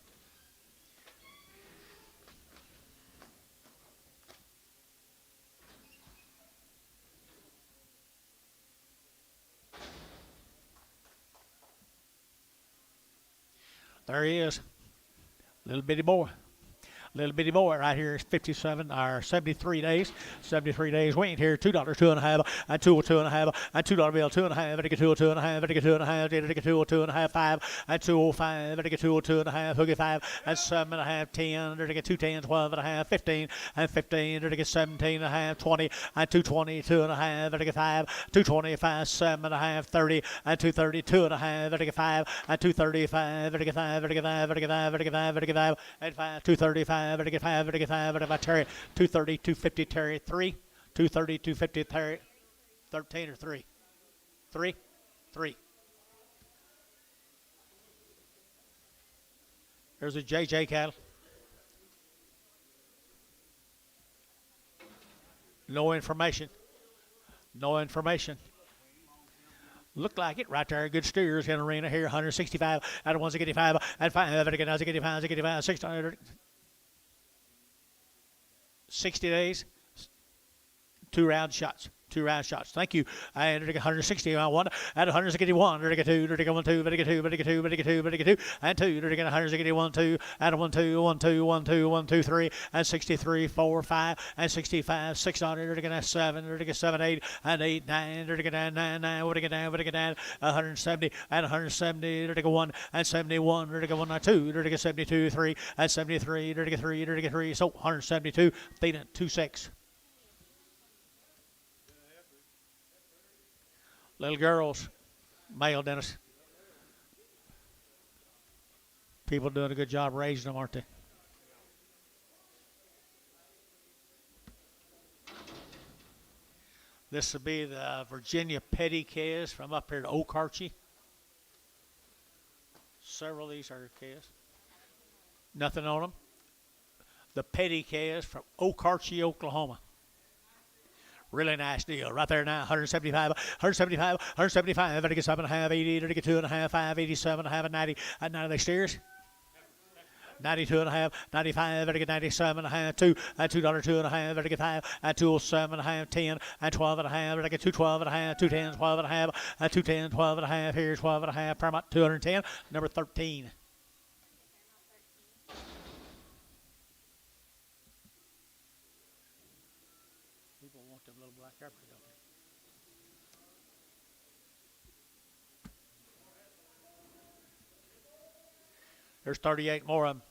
There he is, little bitty boy. Little bitty boy right here is 57 or 73 days. 73 days weaned here. $2, 2 and a half, and 2 and a half, and $2 bill, 2 and a half, to get 2, 2 and a half, to get 2 and a half, to get 2, 2 and a half, 5, and 205, to get 2, 2 and a half, hook it 5, and 7 and a half, 10, to get 210, 12 and a half, 15, and 15, to get 17 and a half, 20, and 220, 2 and a half, to get 5, 225, 7 and a half, 30, and 230, 2 and a half, to get 5, and 235, to get 5, to get 5, to get 5, to get 5, to get 5, and 5, 235. Better get 5, better get 5, better get Terry, 230, 250, Terry, 3, 230, 250, Terry, 13 or 3, 3, 3. There's a JJ cattle. No information. No information. Looked like it right there. Good steers in arena here. 165 out of 165 and 5. Better get 85, 600. 60 days, 2 round shots. 2 round shots. Thank you. And 160 on 1 and 161. Better get 2. Better get 1, 2. Better get 2. Better get 2. Better get 2. Better get 2 and 2. Better get 161, 2 and 1, 2, 1, 2, 1, 2, 1, 2, 3 and 63, 4, 5 and 65, 600. Better get 7. Better get 7, 8 and 8, 9. Better get 9, 9, 9. Better get down. Better get down. 170 and 170. Better get 1 and 71. Better get 1 and 2. Better get 72, 3 and 73. Better get 3. Better get 3. So 172. Feeding 2-6. Little girls, male, Dennis. People doing a good job raising them, aren't they? This will be the Virginia Petty calves from up here to OKC. Several of these are calves. Nothing on them. The Petty calves from OKC, Oklahoma. Really nice deal right there now. 175, 175, 175. Better get 7 and a half, 80. Better get 2 and a half, 5, 87 and a half, and 90. And 90 steers. 92 and a half, 95. Better get 97 and a half, 2 and $2, 2 and a half. Better get 5 and 207 and a half, 10 and 12 and a half. Better get 212 and a half, 210, 12 and a half, and 210, 12 and a half. Here's 12 and a half. Paramount 210. Number 13. People want them little black Africans, don't they? There's 38 more of them.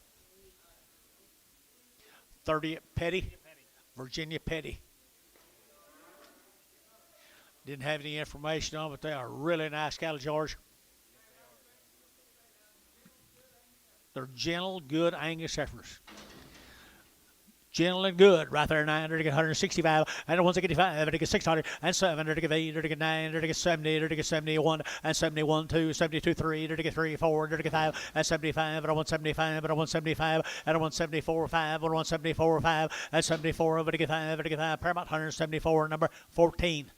30 Petty, Virginia Petty. Didn't have any information on, but they are really nice cattle, George. They're gentle, good Angus heifers. Gentle and good right there. 900 to get 165 and 165 to get 600 and 700 to get 800 to get 900 to get 70 to get 71 and 71 2 72 3 to get 3 4 to get 5 and 75 and 175 and 175 and 174 5 and 174 5 and 74 to get 5 Paramount 174 number 14.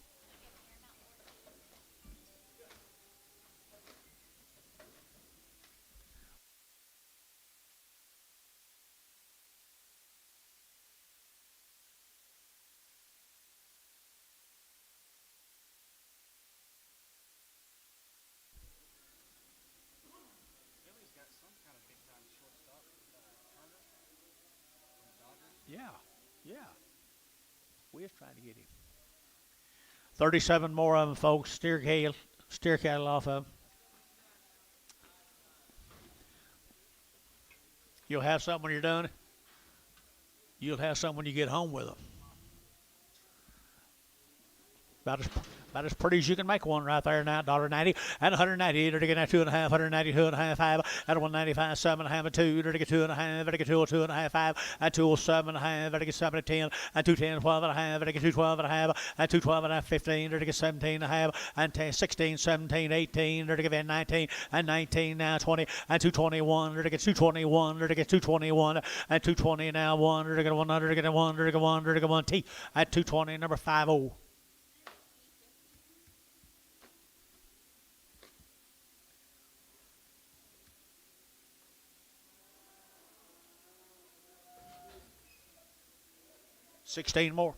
Yeah, we was trying to get him. 37 more of them, folks. Steer cattle off of 'em. You'll have something when you're done. You'll have something when you get home with them. About as about as pretty as you can make one right there now. $1.90 and 190. They're getting at 2.5, 192 and a half, 5 at 195, 7.5 and 2. They're getting 2.5. They're getting 2.5, 5 at 207 and a half. They're getting 7 at 10 and 210, 12 and a half. They're getting 212 and a half and 212 and a half, 15. They're getting 17 and a half and 10, 16, 17, 18. They're getting 19 and 19 now, 20 and 221. They're getting 221. They're getting 221 and 220 now, 1. They're getting 100. They're getting 1. They're getting 1. They're getting 1 T at 220, number 50. 16 more.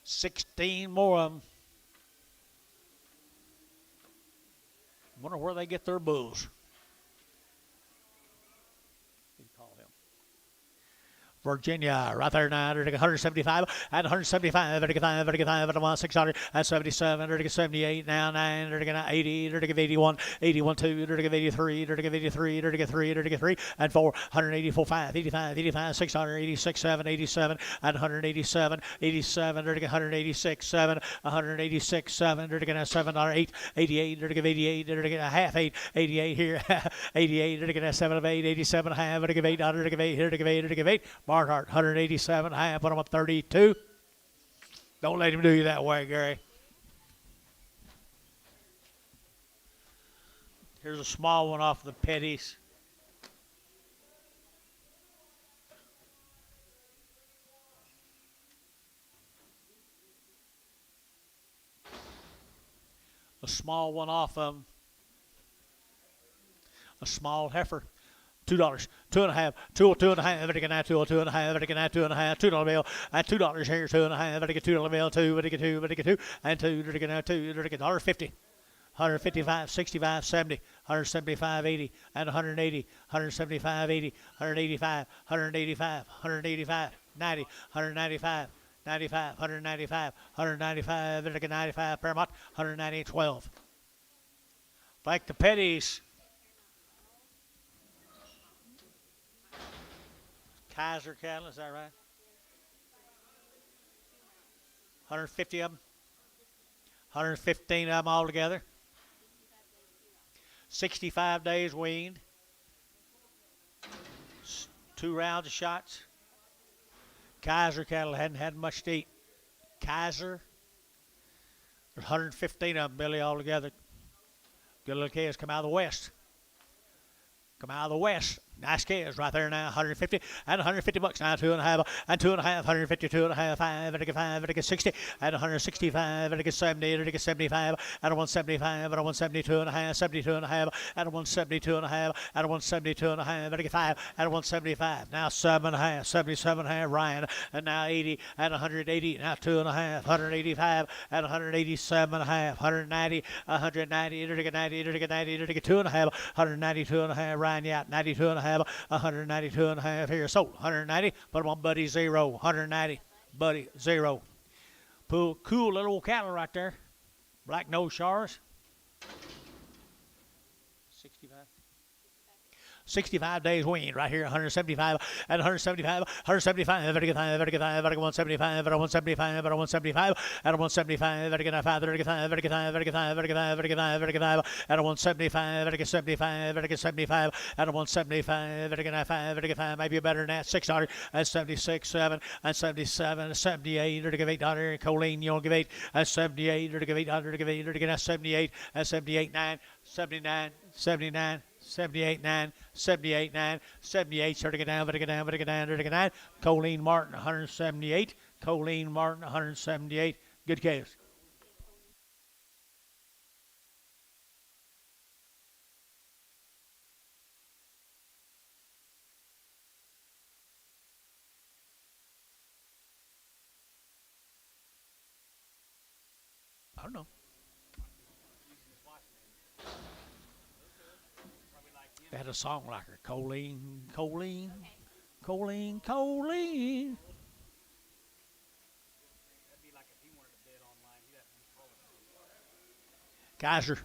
16 more of them. Wonder where they get their bulls. Virginia, right there now. They're 175 and 175. They're 5 at 600 and 77. They're 78 now. 9. They're 80. They're 81. 81 2. They're 83. They're 83. They're 3. They're 3 and 4. 184 5. 85. 85. 600. 86 7. 87 and 187. 87. They're 186 7. 186 7. They're 7 8. 88. They're 88. They're a half 8. 88 here. 88. They're 7 of 8. 87 and a half. They're 8. They're 8. Here. They're 8. Barnhart, 187. I put him at 32. Don't let him do you that way, Gary. Here's a small one off the Petties. A small one off a small heifer. $2, 2.5, $2.5, everybody can add 2.5, everybody can add 2.5, $2 bill, and $2 here, 2.5, everybody get $2 bill, 2, everybody get 2, everybody get 2, and 2, everybody can add 2, everybody get $1.50, 155, 65, 70, 175, 80, and 180, 175, 80, 185, 185, 185, 90, 195. 95, 195, 195, everybody get 95, Paramount, 190, 12. Like the Petties. Kaiser cattle, is that right? 150 of them. 115 of them altogether. 65 days weaned. 2 rounds of shots. Kaiser cattle hadn't had much to eat. Kaiser. There's 115 of them, Billy, altogether. Good little kids come out of the West. Come out of the West. Nice kids right there now. 150 and 150 bucks now. 2.5 and 2.5. 150, 2.5, 5, and 5, and 60, and 165, and 70, and 75, and 175, and 172 and a half, 72 and a half, and 172 and a half, and 172 and a half, and 5, and 175. Now 7.5, 77 and a half. Ryan, and now 80 and 180. Now 2.5, 185 and 187 and a half, 190, 190, 90, 90, 2.5, 192 and a half. Ryan, yeah, 92 and a half. 192 and a half here. So 190. Put them on Buddy 0. 190. Buddy 0. Cool little old cattle right there. Black nose shars. 65. 65 days weaned right here, 175 and 175, 175, 175, 175, 175, 175, and 175, 175, 175, 175, 175, and 175, 175, 75, and 175, 175, maybe better than that, 600 and 76, 7 and 77, 78, or to give $8, Colleen, you'll give 8 and 78, or to give $8, give 8, or to get 78 and 78, 9, 79, 79. 78 9, 78 9, 78, start to get down, but to get down, but to get down, to get down. Colleen Martin, 178. Colleen Martin, 178. Good calves. I don't know. They had a song like her. Colleen, Colleen, Colleen, Colleen. Kaiser.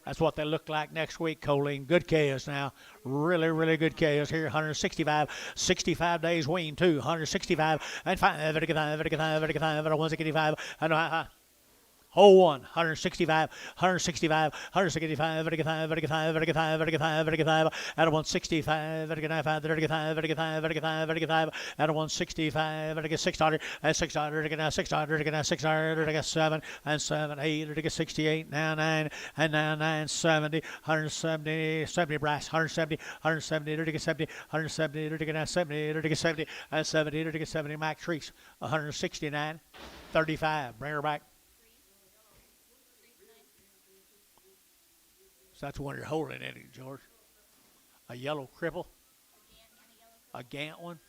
That's what they look like next week, Colleen. Good chaos now. Really, really good chaos here. 165, 65 days wean, too. 165 and 5, 165, and Hole one, 165, 165, 165, 165, 165, 165, 165, out of 165, 165, 165, 165, 165, out of 165, 600, and 600, 600, 600, 7, and 7, 8, 68, now 9, and now 9, 70, 170, 70 brass, 170, 170, 70, 170, 70, 70, and 70, 70, Mac Treese, 169, 35, bring her back. So that's one you're holding in it, George. A yellow cripple. A Gant one.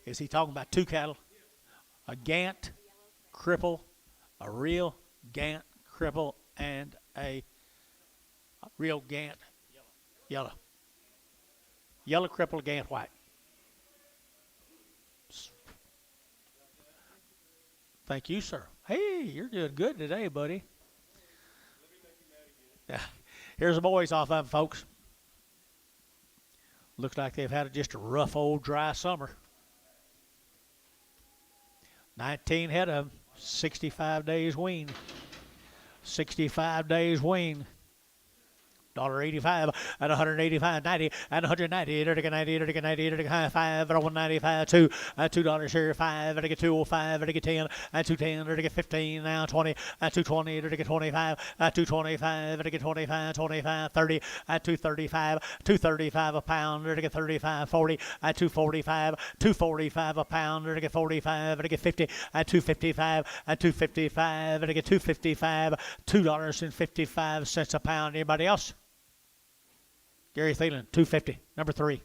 Is he talking about two cattle? A Gant cripple, a real Gant cripple, and a real Gant yellow. Yellow cripple, Gant white. Thank you, sir. Hey, you're doing good today, buddy. Yeah. Here's the boys off of them, folks. Looks like they've had just a rough old dry summer. 19 head of them, 65 days wean. 65 days wean. $1.85 and 185, 90 and 190, 90, 90, 90, 5, 195, 2, $2 here, 5, 205, 10, and 210, 15, now 20, 220, 25, 225, 25, 25, 30, 235, 235 a pound, 35, 40, 245, 245 a pound, 45, 50, 255, 255, 255, $2.55 a pound. Anybody else? Gary Thielen, 250, number 3.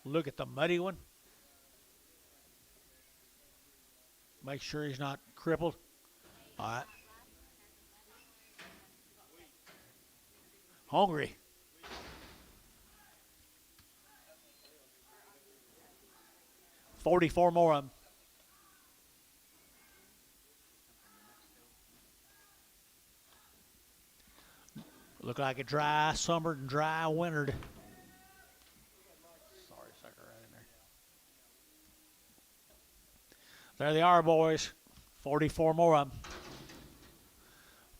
Look at the muddy one. Make sure he's not crippled. All right. Hungry. $44 more of them. Look like a dry summer and dry wintered. Sorry, sucker, right in there. There they are, boys. 44 more of them.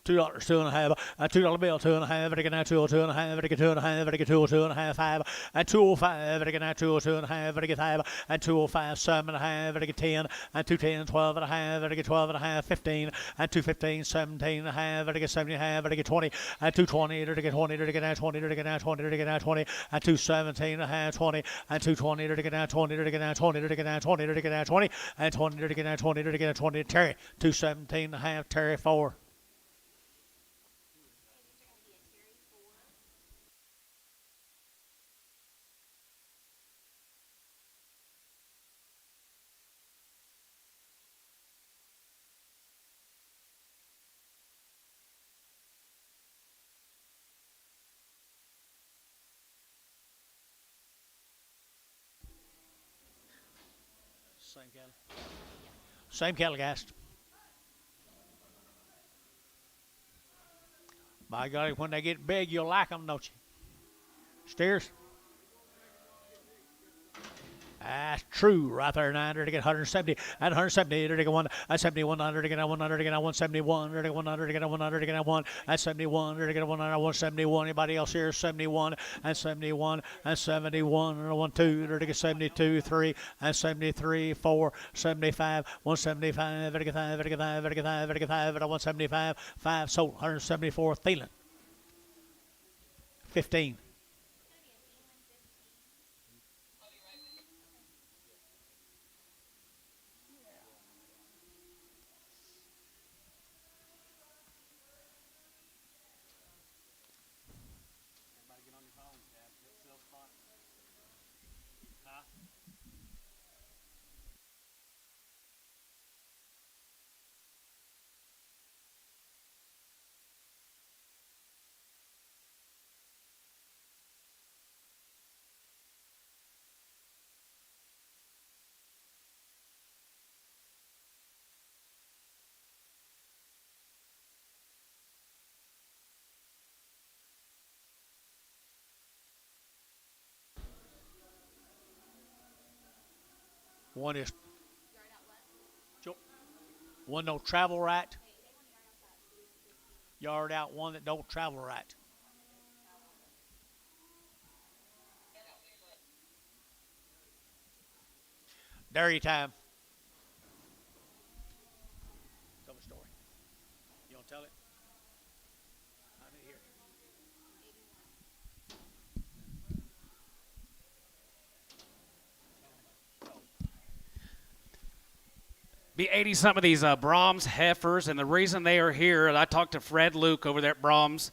$2, 2.5, $2 bill, 2.5, I get now 202 and a half, I get 2.5, I get 202 and a half, 5, and 205, I get now 202 and a half, I get 5, and 205, 7.5, I get 10, and 210, 12 and a half, I get 12 and a half, 15, and 215, 17 and a half, I get 70 and a half, I get 20, and 220, I get 20, I get now 20, I get now 20, I get now 20, and 217 and a half, 20, and 220, I get now 20, I get now 20, I get now 20, I get now 20, and 20, I get now 20, I get now 20, Terry, 217 and a half, Terry 4. Same cattle. Same cattle cast. By God, when they get big, you'll like them, don't you? Steers. That's true, right there. 900 to get 170, and 170 to get 1, and 71 100 to get 100 to get 171 to get 100 to get 100 to get 1, and 71 to get 100, 171. Anybody else here? 71 and 71 and 71 and 1 2 to get 72 3 and 73 4 75 175 to get 5 to get 5 to get 5 to get 5 and 175 5 sold 174 Thielen 15. One is one don't travel right. Yard out one that don't travel right. Dairy time. Tell me a story. You want to tell it? I need to hear it. Be 80 some of these Brahms heifers, and the reason they are here, and I talked to Fred Luke over there at Brahms,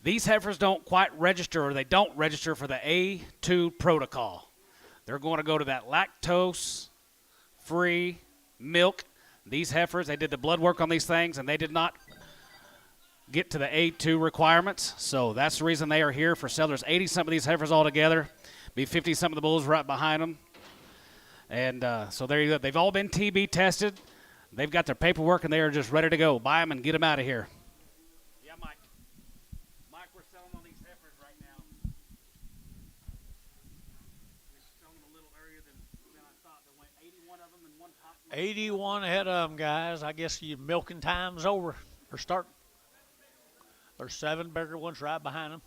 these heifers don't quite register, or they don't register for the A2 protocol. They're going to go to that lactose free milk. These heifers, they did the blood work on these things, and they did not get to the A2 requirements. So that's the reason they are here for sale. There's 80 some of these heifers altogether. Be 50 some of the bulls right behind them. And so there you go. They've all been TB tested. They've got their paperwork, and they are just ready to go. Buy them and get them out of here. Yeah, Mike. Mike, we're selling on these heifers right now. We're selling them a little earlier than I thought. There went 81 of them in one pop. 81 ahead of them, guys. I guess your milking time's over. Or start. There's 7 bigger ones right behind them.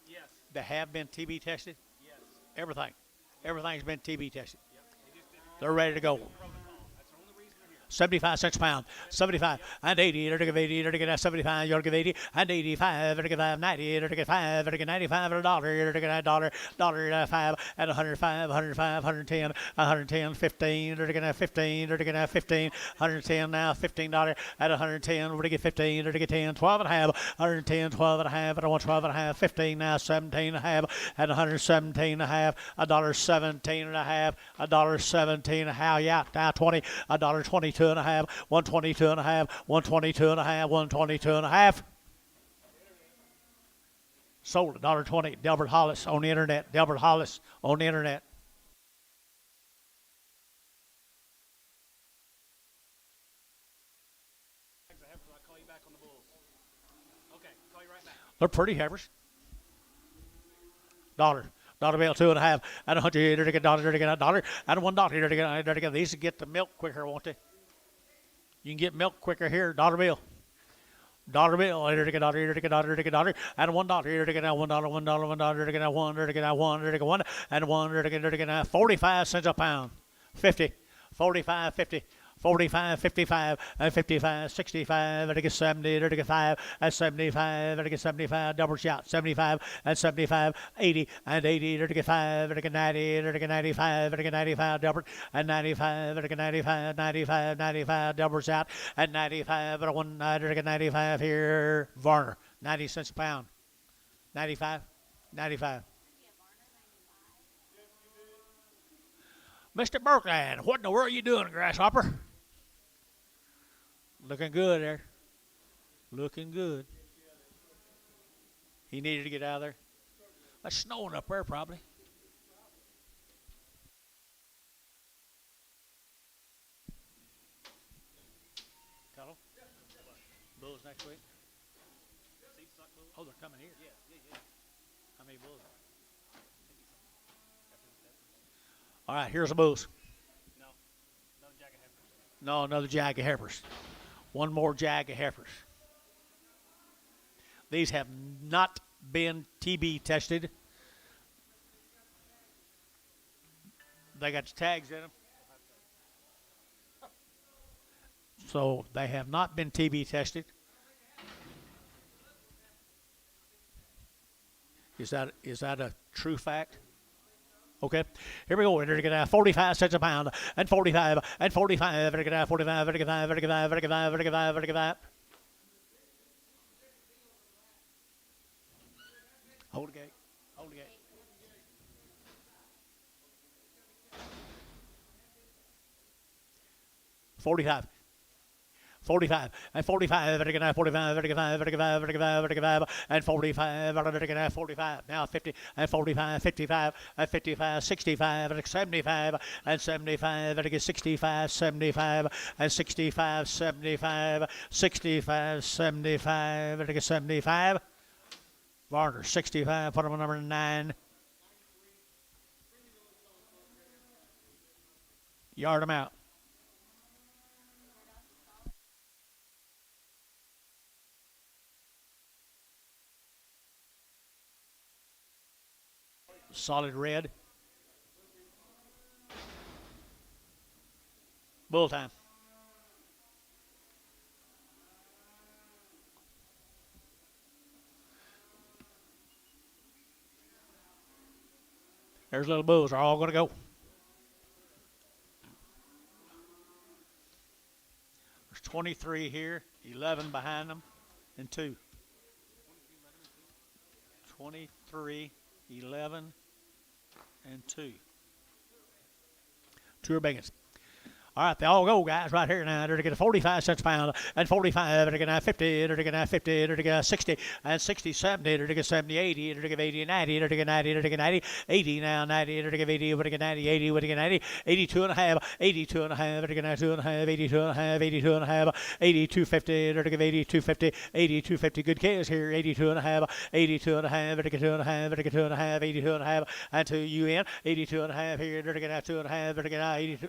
Yes. That have been TB tested. Yes. Everything. Everything's been TB tested. Yep. They just didn't They're ready to go. protocol. That's the only reason they're here. 75 cents a pound. 75 and 80. You're to give 80. You're to get 75. You're to give 80 and 85. You're to give 90. You're to get 5. You're to get 95 and a dollar. You're to get a dollar. Dollar 5 and 105. 105. 110. 110. 15. You're to get 15. You're to get 15. 110 now. $15 at 110. We're to get 15. You're to get 10. 12 and a half. 110. 12 and a half. At 112 and a half. 15 now. 17 and a half. At 117 and a half. $1.17 and a half. $1.17 and a half. Yeah. Now 20. $1.22 and a half. 122 and a half. 122 and a half. 122 and a half. Sold $1.20. Delbert Hollis on the internet. Delbert Hollis on the internet. I'll call you back on the bulls. Okay, call you right back. They're pretty heifers. Dollar. Dollar bill, 2 and a half. At 100, you're to get $1, you're to get $1. At $1, you're to get. These get the milk quicker, won't they? You can get milk quicker here. Dollar bill. Dollar bill, you're to get $1, you're to get $1, you're to get $1. At $1, you're to get $1, $1, $1, you're to get $1, you're to get $1, you're to get $1, and $1, you're to get 45 cents a pound. 50, 45, 50. 45, 55, and 55, 65, and I get 70, and I get 5, and 75, and I get 75, double shot, 75, and 75, 80, and 80, and I get 5, and I get 90, and I get 95, and I get 95, double, and 95, and I get 95, 95, 95, double shot, and 95, and I won, and I get 95 here, Varner, 90 cents a pound, 95, 95. Mr. Berkland, what in the world are you doing, Grasshopper? Looking good there. Looking good. He needed to get out of there. It's snowing up there, probably. Tuttle? Bulls next week? Oh, they're coming here. Yeah. How many bulls? All right, here's the bulls. No. No jacket heifers. No, another jag of heifers. One more jag of heifers. These have not been TB tested. They got the tags in them. So they have not been TB tested. Is that a true fact? Okay, here we go. We're going to get 45 cents a pound, and 45, and 45, we're going to get 45, we're going to get 5, we're going to get 5, we're going to get 5, we're going to get 5, we're going to get 5. Hold the gate. Hold the gate. 45. 45 and 45 and 45 and 45 and 45 now 50 and 45 55 and 55 65 and 75 and 75 and 65 75 and 65 75 65 75 and 75 Varner 65 put him on number 9 yard him out. Solid red. Bull time. There's little bulls. They're all going to go. There's 23 here, 11 behind them, and 2. 23, 11, and 2. 2 are biggest. All right, they all go, guys, right here now. They're to get a 45 cents a pound, and 45, they're to get 50, they're to get 50, they're to get 60, and 60, 70, they're to get 70, 80, they're to get 80, 90, they're to get 90, they're to get 90, 80 now, 90, they're to get 80, we're to get 90, 80, we're to get 90, 82 and a half, 82 and a half, they're to get 92 and a half, 82 and a half, 82 and a half, 82, 50, they're to give 82, 50, 82, 50, good kids here, 82 and a half, 82 and a half, they're to get 2 and a half, they're to get 2 and a half, 82 and a half, and to UN, 82 and a half here, they're to get 2 and a half, they're to get 82.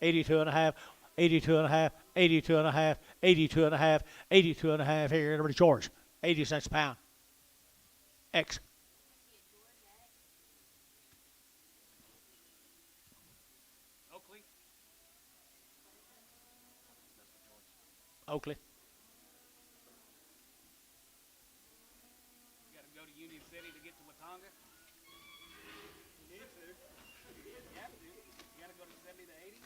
82 and a half, 82 and a half, 82 and a half, 82 and a half, 82 and a half here. Everybody George, 80 cents a pound. X. Oakley. Oakley. You got to go to Union City to get to Watauga. You need to. You have to. You got to go to 70 to 80.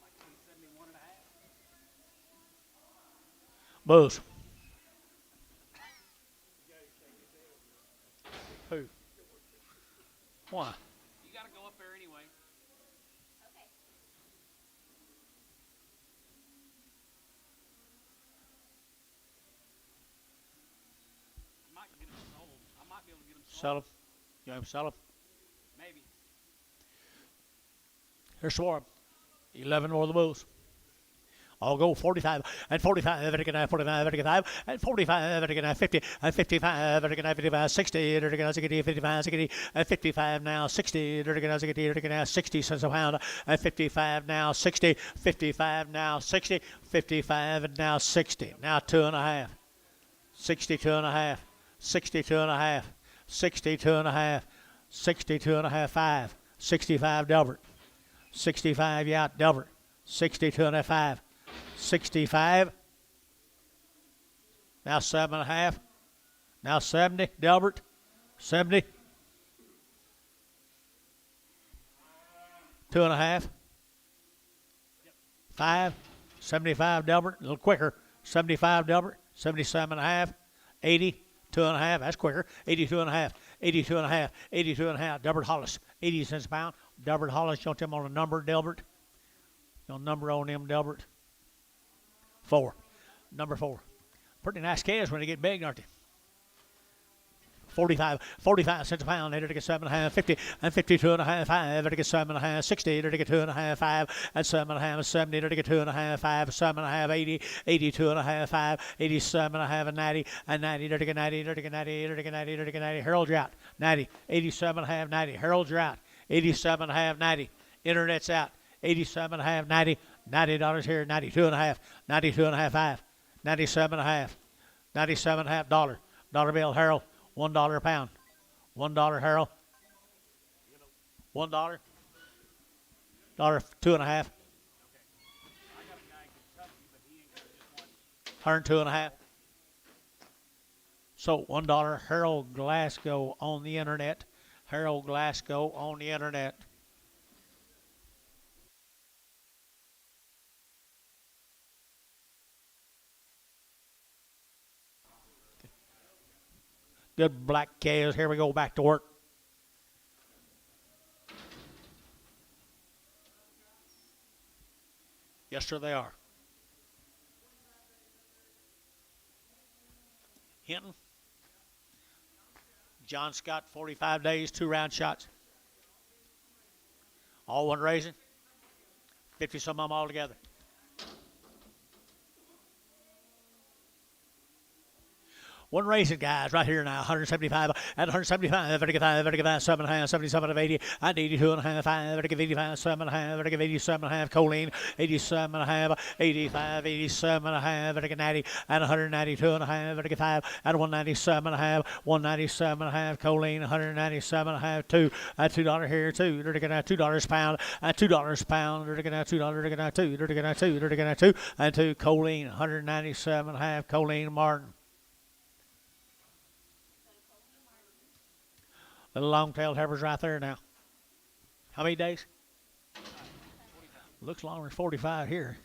Like 71 and a half. Bulls. Who? Why? You got to go up there anyway. I might get them sold. I might be able to get them sold. Sell them. You want to sell them? Maybe. Here's Swarm. 11 more of the Bulls. I'll go 45 and 45, and 45, and 45, and 50, and 55, and 55, 60, and 55, 60, and 55 now, 60, and 60 cents a pound, and 55 now, 60, 55 now, 60, 55 and now 60, now 2 and a half, 62 and a half, 62 and a half, 62 and a half, 62 and a half, 5, 65 Delbert, 65 Yacht Delbert, 62 and a 5. 65. Now 7 and a half. Now 70. Delbert. 70. 2 and a half. 5. 75 Delbert. A little quicker. 75 Delbert. 77 and a half. 80. 2 and a half. That's quicker. 82 and a half. 82 and a half. 82 and a half. Delbert Hollis. 80 cents a pound. Delbert Hollis. You want them on a number, Delbert? You want a number on them, Delbert? 4. Number 4. Pretty nice calves when they get big, aren't they? 45 cents a pound. They're to get 7 and a half, 50, and 52 and a half, 5. They're to get 7 and a half, 60. They're to get 2 and a half, 5, and 7 and a half, 70. They're to get 2 and a half, 5, 7 and a half, 80, 82 and a half, 5, 87 and a half, and 90, and 90. They're to get 90. They're to get 90. They're to get 90. They're to get 90. Harold Drought, 90, 87 and a half, 90. Harold Drought, 87 and a half, 90. Internet's out. 87 and a half, 90. $90 here, 92 and a half, 92 and a half, 5, 97 and a half, 97 and a half dollar. Dollar bill, Harold, $1 a pound. $1 Harold. $1. Dollar 2 and a half. I got a guy in Kentucky, but he ain't got just one. 102 and a half. So $1 Harold Glasgow on the internet. Harold Glasgow on the internet. Good black calves. Here we go back to work. Yes, sir, they are. Hinton, John Scott, 45 days, 2 round shots. All one raising, 50 some of them all together. One racing, guys, right here now. 175 and 175. Vertical 5, 7 and a half, 77 of 80, and 82 and a half, 5, vertical 55, 7 and a half, vertical 87 and a half, choline, 87 and a half, 85, 87 and a half, vertical 90, and 192 and a half, vertical 5, and 197 and a half, 197 and a half, choline, 197 and a half, 2, at $2 here, 2, vertical $2 a pound, at $2 a pound, vertical $2, vertical 2, vertical 2, vertical 2, and 2, choline, 197 and a half, choline, Martin. Little long-tailed heifers right there now. How many days? Looks longer than 45 here.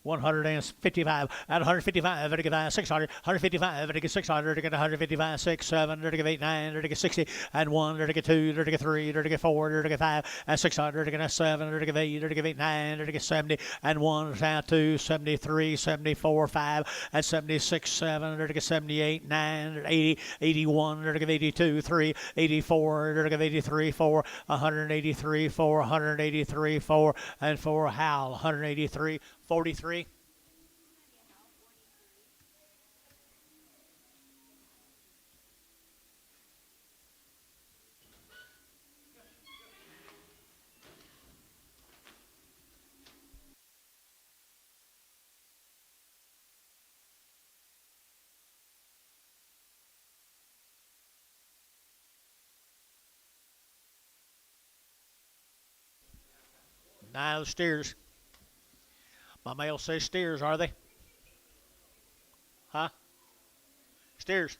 155 at 155, vertical 5, 600, 155, vertical 600, vertical 155, 6, 7, vertical 8, 9, vertical 60, and 1, vertical 2, vertical 3, vertical 4, vertical 5, and 600, vertical 7, vertical 8, vertical 8, 9, vertical 70, and 1, 2, 73, 74, 5, and 76, 7, vertical 78, 9, 80, 81, vertical 82, 3, 84, vertical 83, 4, 183, 4, 183, 4, and 4, Hal, 183, 43. Nine of the steers. My male says steers, are they? Huh? Steers.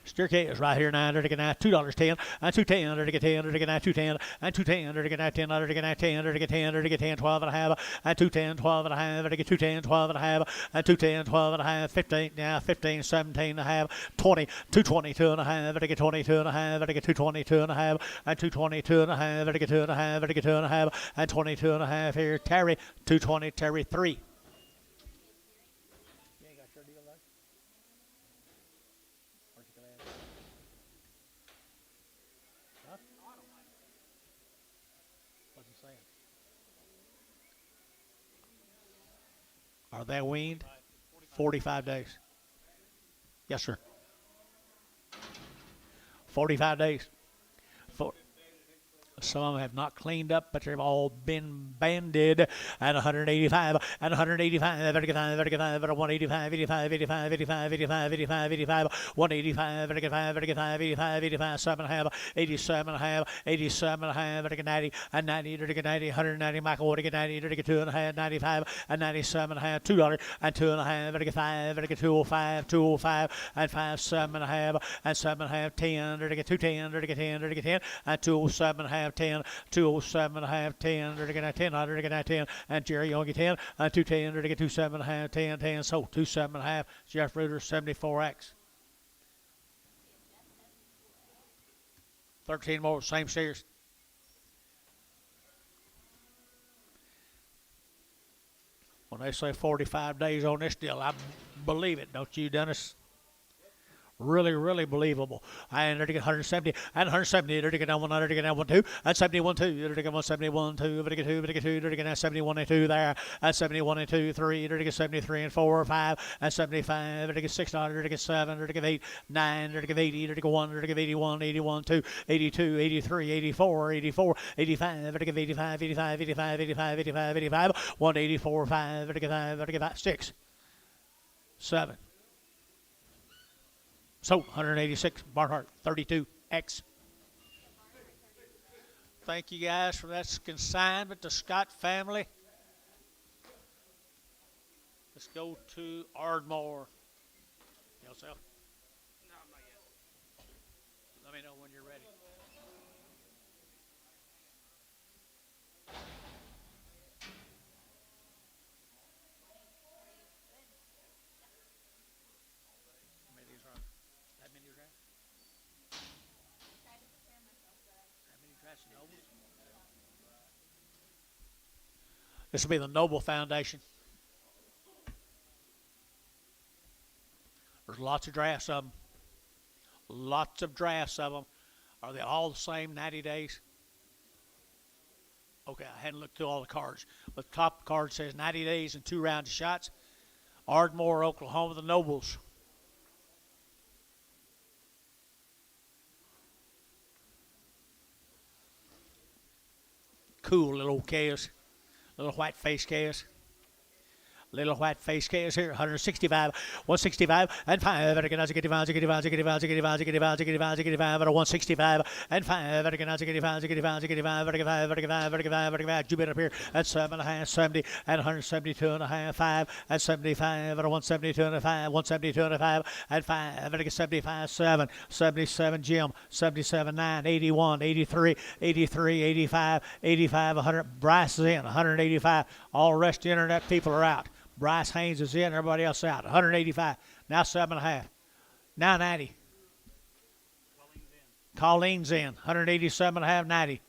Steer is right here now. They're getting $2.10 and $2.10. They're getting $10. They're getting $2.10 and $2.10. They're getting $10. They're getting $10. They're getting $10. They're getting 12 and a half and $2.10, 12 and a half. They're getting $2.10, 12 and a half and $2.10, 12 and a half. 15 now, 15, 17 and a half, 20, 222 and a half. They're getting 22 and a half. They're getting 222 and a half and 222 and a half. They're getting 2 and a half. They're getting 2 and a half and 22 and a half here. Terry 220. Terry 3. Are they weaned? 45 days. Yes, sir. 45 days. Some of them have not cleaned up, but they've all been banded at 185 and 185, 185, 85, 85, 85, 85, 85, 85, 185, 85, 85, 85, 85, 7 and a half, 87 and a half, 87 and a half, 90, and 90, 90, 190, Michael, 90, 2 and a half, 95, and 97 and a half, $2, and 2 and a half, 5, 205, 205, and 5, 7 and a half, and 7 and a half, 10, 210, 10, 10, and 207 and a half, 10, 207 and a half, 10, 10, and Jerry, you only get 10, 210, 207 and a half, 10, 10, so 27 and a half, Jeff Reuter, 74X. 13 more, same series. When they say 45 days on this deal, I believe it, don't you, Dennis? Really, really believable. And they're to get 170 and 170. They're to get down 100, to get down 12, and 71 2. They're to get 171 2. They're to get 2, they're to get 2. They're to get 71 and 2 there. And 71 and 2, 3. They're to get 73 and 4, 5, and 75. They're to get 6. They're to get 7. They're to get 8, 9. They're to get 80. They're to get 1. They're to get 81, 81 2, 82, 83, 84, 84, 85. They're to get 85, 85, 85, 85, 85, 85, 184, 5. They're to get 5. They're to get 6, 7. So 186, Barnhart 32X. Thank you guys for that consignment to Scott family. Let's go to Ardmore. Yourself? No, not yet. Let me know when you're ready. This will be the Noble Foundation. There's lots of drafts of them. Lots of drafts of them. Are they all the same 90 days? Okay, I hadn't looked through all the cards. But the top card says 90 days and 2 rounds of shots. Ardmore, Oklahoma, the Nobles. Cool little chaos. Little white face chaos. Little white face chaos here, 165, 165, and 5. And again, as a get divides, at a 165, and 5. And again, as a get divides, you been up here at 7.5, 70, and 172.5, 5, and 75, and a 172.5, 172.5, and 5. And again, 75, 7, 77, Jim, 77, 9, 81, 83, 83, 85, 85, 100. Bryce is in, 185. All the rest of the internet people are out. Bryce Haynes is in, everybody else out. 185. Now 7.5. Now 90. Colleen's in. 187.5, 90.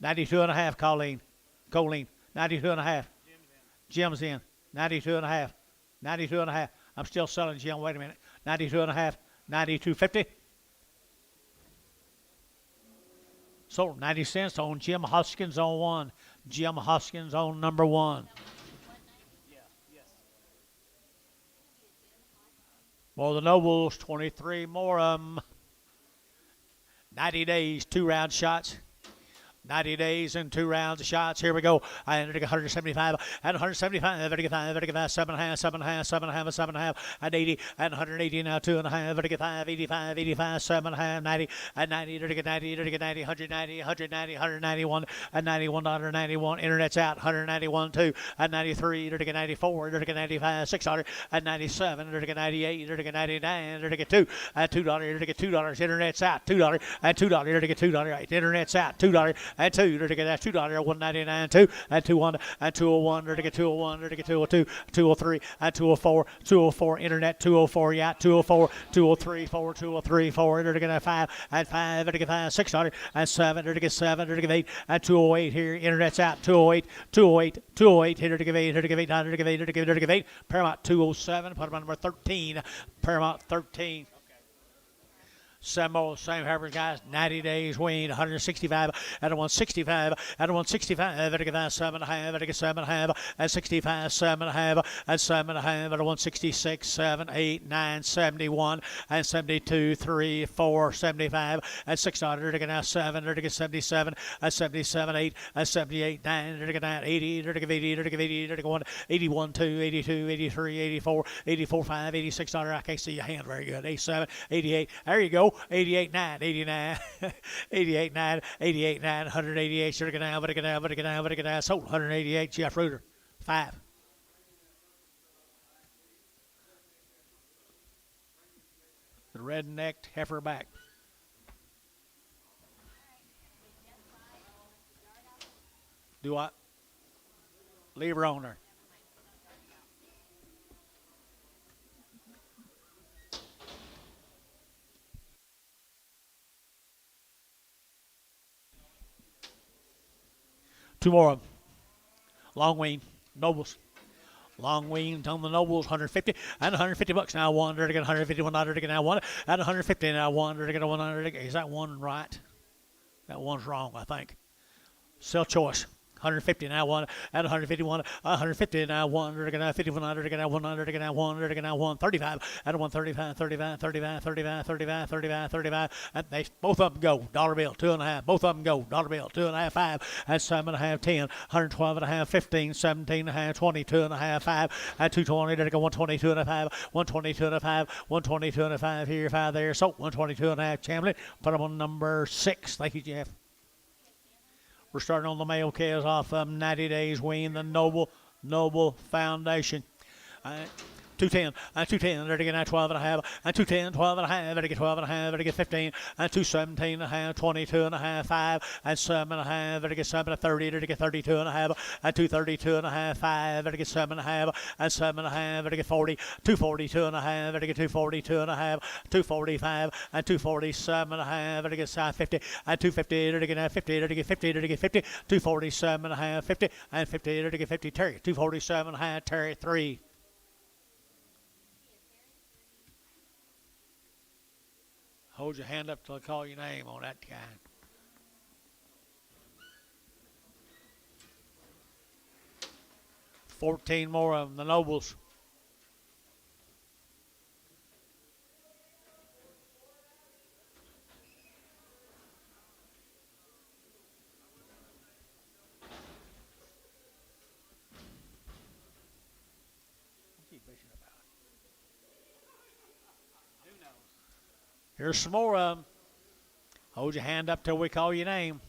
92.5, Colleen. 92.5. Jim's in. 92.5. 92.5. I'm still selling Jim. Wait a minute. 92.5. 92.50. Sold 90 cents on Jim Hoskins on 1. Jim Hoskins on number 1. Well, the Nobles, 23 more of them. 90 days, 2 round shots. 90 days and 2 rounds of shots. Here we go. I ended at 175 and 175, 7.5, 7.5, and 80 and 180 now 2.5, 85, 7.5, 90 and 90, 90, 190, 191 and $91.91. Internet's out. 191 2 and 93, 94, 95, 600 and 97, 98, 99, 2 and $2, internet's out. $2 and $2, right? Internet's out. $2 and 2, to get that $2, 199, 2 and 2 and 201, to get 201, to get 202, 203 and 204, 204 internet, 204 yacht, 204, 203, 4, 203, 4, to get 5 and 5, to get 5, 600 and 7, to get 7, to get 8 and 208 here. Internet's out. 208, 208, 208 here to give 8, to give 8, to give 8, to give 8, to give 8. Paramount 207. Put them on number 13. Paramount 13. Same average guys, 90 days weaned, 165 at a 165 at a 165 at a 7.5 at a 7.5 at 65 7.5 at 7.5 at a 166 7 8 9 71 and 72 3 4 75 at 600 at now 7 at 77 at 77 8 at 78 9 at 80 at 80 at 80 at 81 2 82 83 84 84 5 86 I can't see your hand very good. 87 88. There you go. 88 9 89 88 9 88 9 188 should have gone out sold 188 Jeff Reuter 5. The red-necked heifer back. Do what? Leave her on there. Two more of them. Long wean, Nobles. Long wean on the Nobles, 150 and 150 bucks now. 100 to get 151 to get now 1 and 150 now. 100 to get 100. Is that one right? That one's wrong, I think. Sell choice. 150 now 1 at 151, 150 now 100 to get now 5100 to get now 100 to get now 100 to get now 135 at 135, 35, 35, 35, 35, 35, 35, and they both of them go dollar bill 2.5. Both of them go dollar bill 2.5, 5 at 7.5, 10, 112.5, 15, 17.5, 22.5, 5 at 220 to go 122.5, 122.5, 122.5 here, 5 there. So 122.5 Chamberlain. Put them on number 6. Thank you, Jeff. We're starting on the male cows off 90 days wean, the Noble Foundation. 210, and 210, there to get 12 and a half, and 210, 12 and a half, there to get 12 and a half, there to get 15, and 217 and a half, 22 and a half, 5, and 7 and a half, there to get 7 and 30, there to get 32 and a half, and 232 and a half, 5, there to get 7 and a half, and 7 and a half, there to get 40, 242 and a half, there to get 242 and a half, 245, and 247 and a half, there to get 50, and 250, there to get 50, there to get 50, there to get 50, 247 and a half, 50, and 50, there to get 50, Terry, 247 and a half, Terry, 3. Hold your hand up till I call your name on that kind. $14 more of them, the Nobles. Here's some more of them. Hold your hand up till we call your name.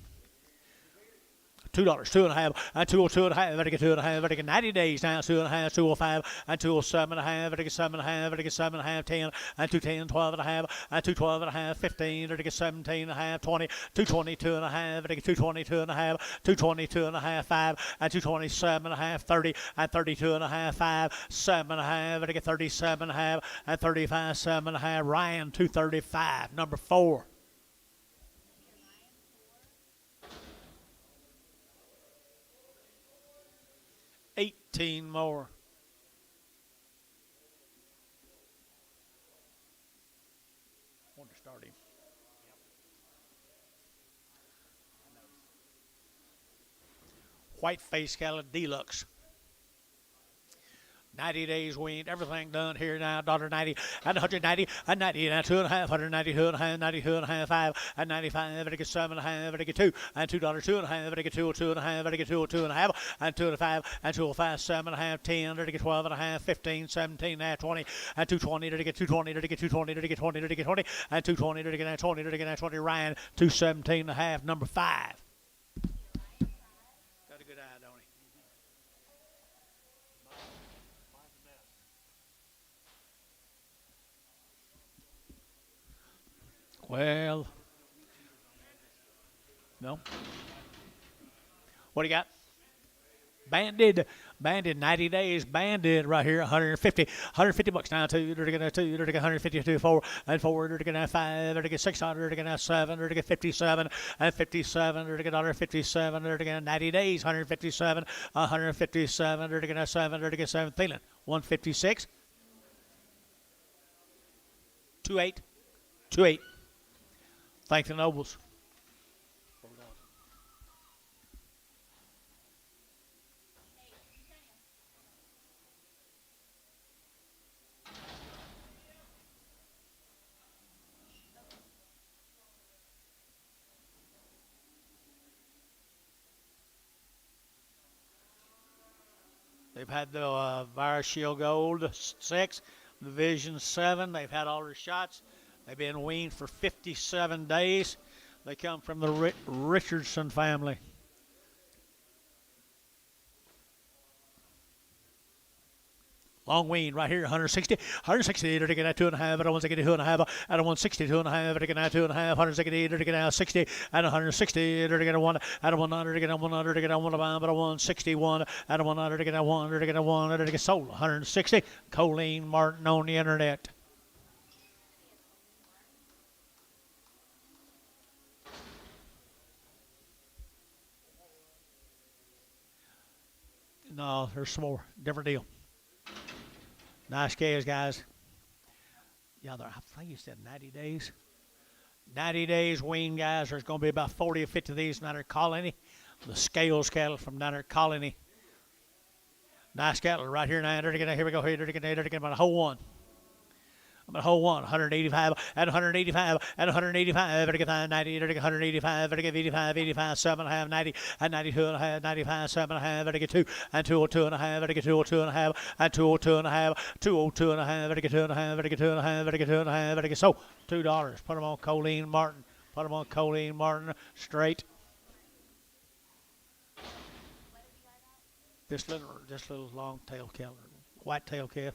$2, 2.5, and 202 and a half, get 2 and a half, get 90 days now, 2 and a half, 205, and 207 and a half, get 7 and a half, get 7 and a half, 10, and 210, 12 and a half, and 212 and a half, 15, get 17 and a half, 20, 222 and a half, get 222 and a half, 222 and a half, 5, and 227 and a half, 30, and 32 and a half, 5, 7 and a half, get 37 and a half, and 35, 7 and a half, Ryan, 235, number 4. $18 more. I want to start him. White face cattle deluxe. 90 days weaned, everything done here now, $1.90, and 190, and 90, and 2 and a half, 192 and a half, 92 and a half, 5, and 95, and I get 7 and a half, and I get 2, and $2, 2 and a half, and I get 202 and a half, and I get 202 and a half, and 2 and 5, and 205, 7 and a half, 10, and I get 12 and a half, 15, 17 and a half, 20, and 220, and I get 220, and I get 220, and I get 20, and I get 20, and 220, and I get 20, and I get 20, Ryan, 217 and a half, number 5. Got a good eye, don't he? Well, no. What do you got? Banded 90 days, banded right here, 150 bucks now, 2, they're gonna 2, they're gonna 152, 4, and 4, they're gonna 5, they're gonna 600, they're gonna 7, they're gonna 57, and 57, they're gonna 157, they're gonna 90 days, 157, 157, they're gonna 7, they're gonna 7, Thielen, 156, 28, 28. Thank the Nobles. They've had the Virus Shield Gold 6, Division 7. They've had all their shots. They've been weaned for 57 days. They come from the Richardson family. Long wean right here, 160, they're taking out 2 and a half, and 162 and a half, and 162 and a half, they're taking out 2 and a half, 160, they're taking out 60, and 160, they're taking out 1, and 100, they're taking out 100, they're taking out 1, but 161, and 100, they're taking out 1, they're taking out 1, they're taking sold, 160, Colleen Martin on the internet. No, there's some more, different deal. Nice calves, guys. Yeah, I think you said 90 days. 90 days wean, guys. There's going to be about 40 or 50 of these down there colony. The scales cattle from down there colony. Nice cattle right here now. Here we go. Here, they're getting about a whole one. I'm going to hold 185, and 185, and 185, better get 90, better get 185, better get 85, 85, 7 and a half, 90, and 92 and a half, 95, 7 and a half, better get 2, and 202 and a half, better get 202 and a half, and 202 and a half, 202 and a half, better get 2 and a half, better get 2 and a half, better get 2 and a half, better get so $2. Put them on Colleen Martin. Put them on Colleen Martin straight. This little long tail calf, white tail calf.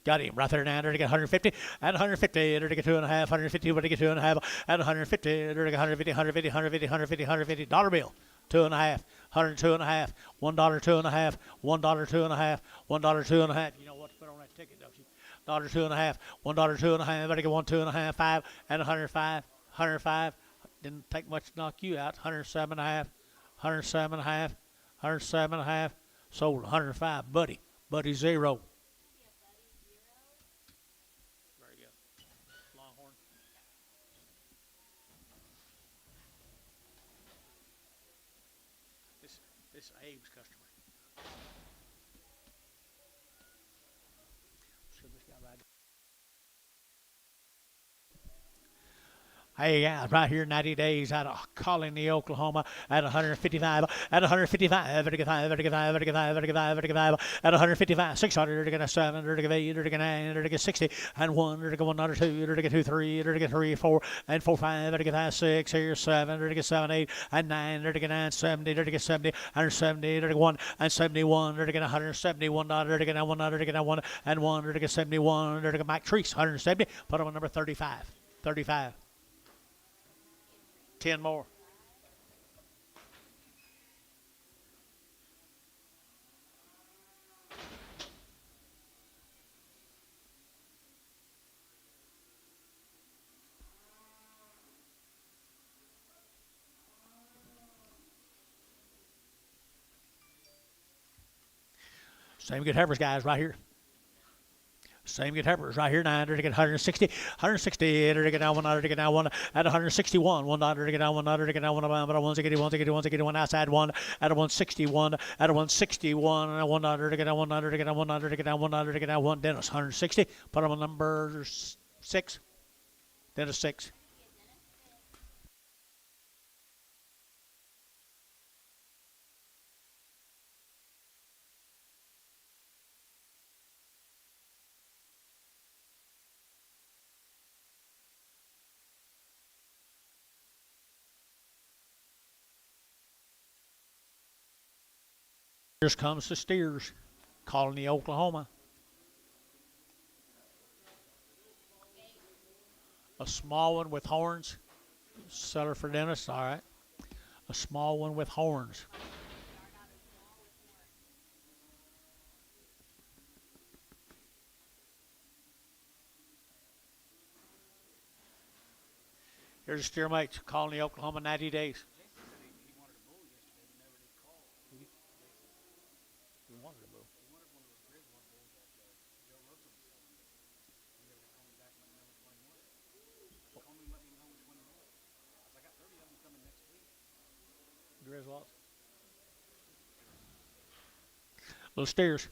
Got him right there now. There to get 150 and 150. There to get 2.5. 150. What to get 2.5 and 150. There to get 150. 150. 150. 150. 150. Dollar bill. 2.5. 102.5. $1 2.5. $1 2.5. $1 2.5. You know what to put on that ticket, don't you? $1 2.5. $1 2.5. Better get 1 2.5. 5 and 105. 105. Didn't take much to knock you out. 107.5. 107.5. 107.5. Sold 105. Buddy 0. There you go. Longhorn. This is Abe's customer. So this guy right. Hey, yeah, right here, 90 days out of Colony, Oklahoma, at 155, at 155, at 155, 600, 700, 800, 900, 60, and 1, 1, 2, 2, 3, 3, 4, and 4, 5, 6, here, 7, 7, 8, and 9, 9, 70, 70, 170, 1, and 71, 171, 1, and 1, 71, Mike Treese, 170, put him on number 35, 35. 10 more. Same good heifers, guys, right here. Same good heifers right here. 900 to get 160, 160 to get down 100 to get down 1 at 161, 100 to get down 100 to get down 1 but a 161 outside 1 at a 161 at a 161 and a 100 to get down 100 to get down 100 to get down 100 to get down 1 Dennis 160. Put him on number 6. Dennis 6. Here comes the steers. Colony, Oklahoma. A small one with horns. Seller for Dennis. All right. A small one with horns. Here's a steer mate. Colony, Oklahoma, 90 days. Little steers.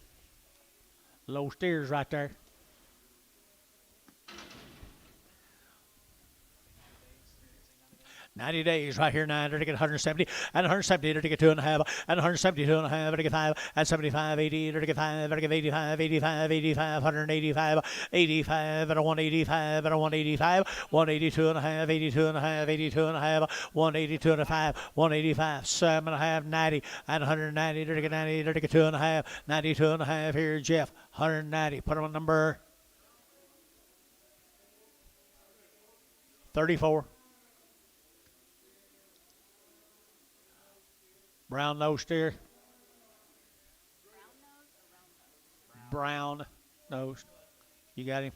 Low steers right there. 90 days right here, 900 to get 170, and 170 to get 2.5, and 170 2.5 to get 5, and 75, 80 to get 5, to get 85, 85, 85, 185, 85, and a 185, and a 185, 182.5, 82.5, 82.5, 182.5, 185, 7.5, 90, and 190 to get 90 to get 2.5, 92.5 here, Jeff, 190. Put him on number 34. Brown nose steer. Brown nose. You got him.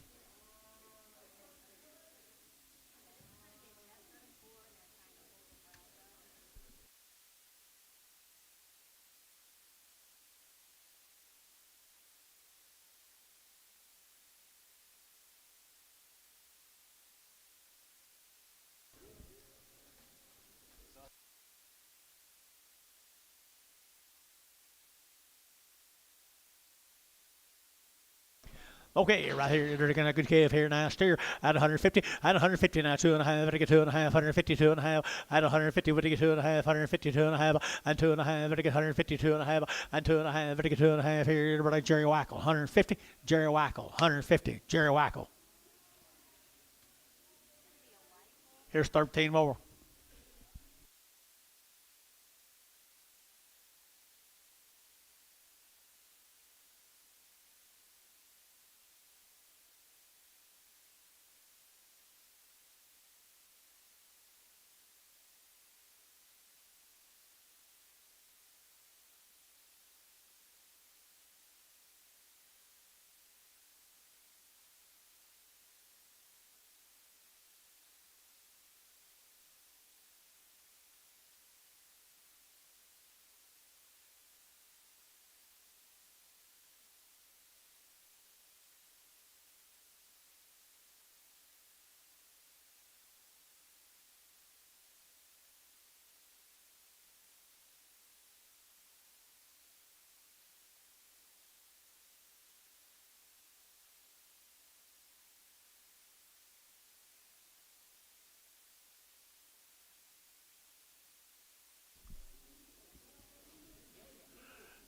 Okay, right here, they're going to good calf here now. Steer at 150, at 150 now, 2.5, to get 2.5, 150, 2.5, at 150, to get 2.5, 150, 2.5, and 2.5, to get 150, 2.5, and 2.5, to get 2.5 here, but like Jerry Wackel, 150, Jerry Wackel, 150, Jerry Wackel. Here's 13 more.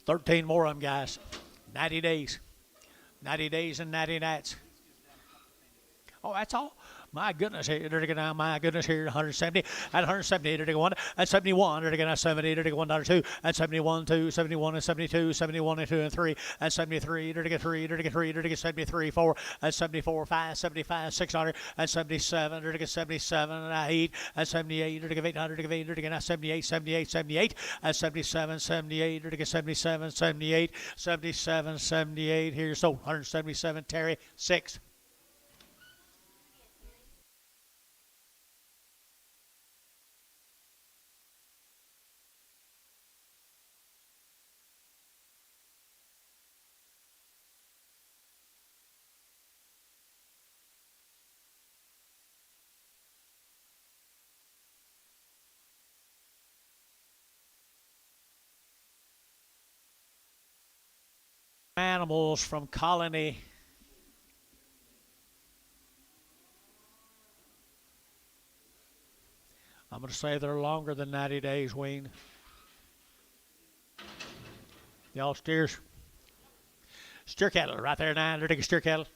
13 more of them, guys. 90 days. 90 days and 90 nights. Oh, that's all. My goodness, here, my goodness, here, 170, and 170, to 1, and 71, to 70, to 1, 2, and 71, 2, 71, and 72, 71, and 2, and 3, and 73, to 3, to 3, to 73, 4, and 74, 5, 75, 600, and 77, to 77, and 8, and 78, to 800, to 8, to 78, 78, 78, and 77, 78, to 77, 78, 77, 78, here's so 177, Terry, 6. Animals from Colony. I'm going to say they're longer than 90 days, Wayne. Y'all steers. Steer cattle right there now. They're taking steer cattle.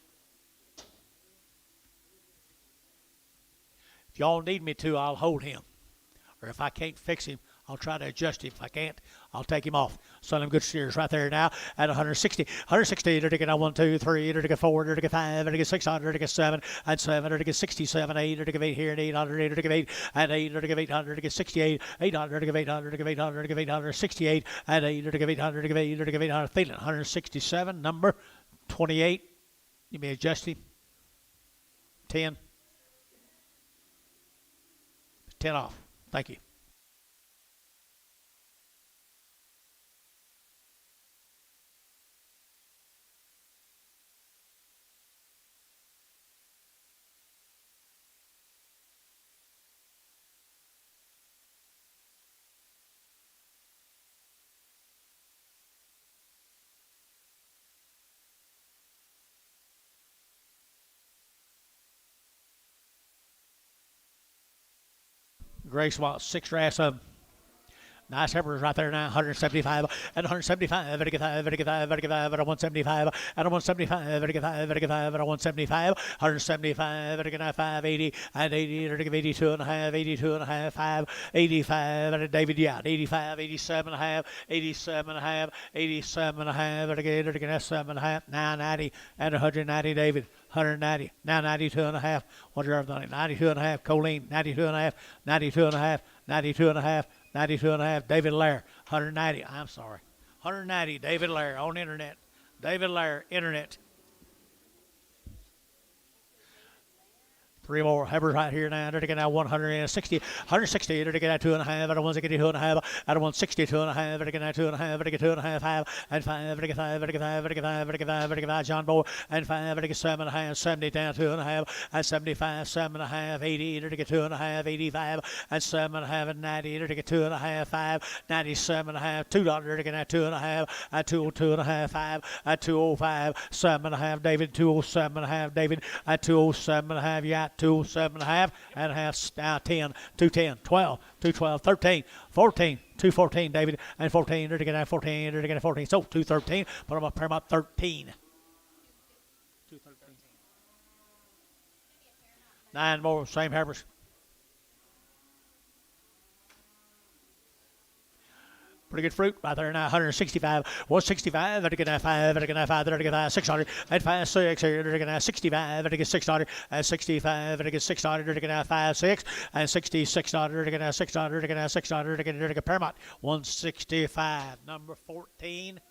If y'all need me to, I'll hold him. Or if I can't fix him, I'll try to adjust him. If I can't, I'll take him off. Some of them good steers right there now at 160. 160, they're taking 1, 2, 3, they're taking 4, they're taking 5, they're taking 600, they're taking 7, and 7, they're taking 67, 8, they're taking 8 here, and 800, they're taking 8, and 8, they're taking 800, they're taking 68, 800, they're taking 800, they're taking 800, they're taking 800, 68, and 8, they're taking 800, they're taking 8, they're taking 800, feeling 167, number 28. You may adjust him. 10. 10 off. Thank you. Grace wants 6 rafts of them. Nice heifers right there now, 175 and 175, 85, 85, 85, and 175, and 175, 85, 85, and 175, 175, 580, and 80, 82 and a half, 82 and a half, 5, 85, and David, yeah, 85, 87 and a half, 87 and a half, 87 and a half, and again, 7 and a half, 990, and 190, David. 190, now 92 and a half. What's your other 92 and a half, Colleen, 92 and a half, 92 and a half, 92 and a half, 92 and a half, David Lair, 190, I'm sorry, 190, David Lair on internet, David Lair, internet. 3 more heifers right here now. They're taking out 160, 160. They're taking out 2 and a half. Out of 160, 2 and a half. Out of 162 and a half. They're taking out 2 and a half. They're taking 2 and a half. 5 and 5. They're taking 5. They're taking 5. They're taking 5. They're taking 5. They're taking 5. John Boy and 5. They're taking 7 and a half. 70 down 2 and a half. And 75, 7 and a half. 80. They're taking 2 and a half. 85 and 7 and a half. And 90. They're taking 2 and a half. 5. 97 and a half. $2. They're taking out 2 and a half. And 202 and a half. 5 and 205. 7 and a half. David 207 and a half. David at 207 and a half. Yeah, 207 and a half. And a half, now 10, 210, 12, 212, 13, 14, 214, David, and 14, they're taking out 14, they're taking out 14, so 213, put them up, pair them up, 13. 213. 9 more, same heifers. Pretty good fruit right there now. 165, 165. They're going to 5. They're going to 5. They're going to 600 and 5, 6. They're going to 65. They're going to 600 and 65. They're going to 600. They're going to 5, 6 and 6600. They're going to 600. They're going to 600. They're going to Paramount 165. Number 14.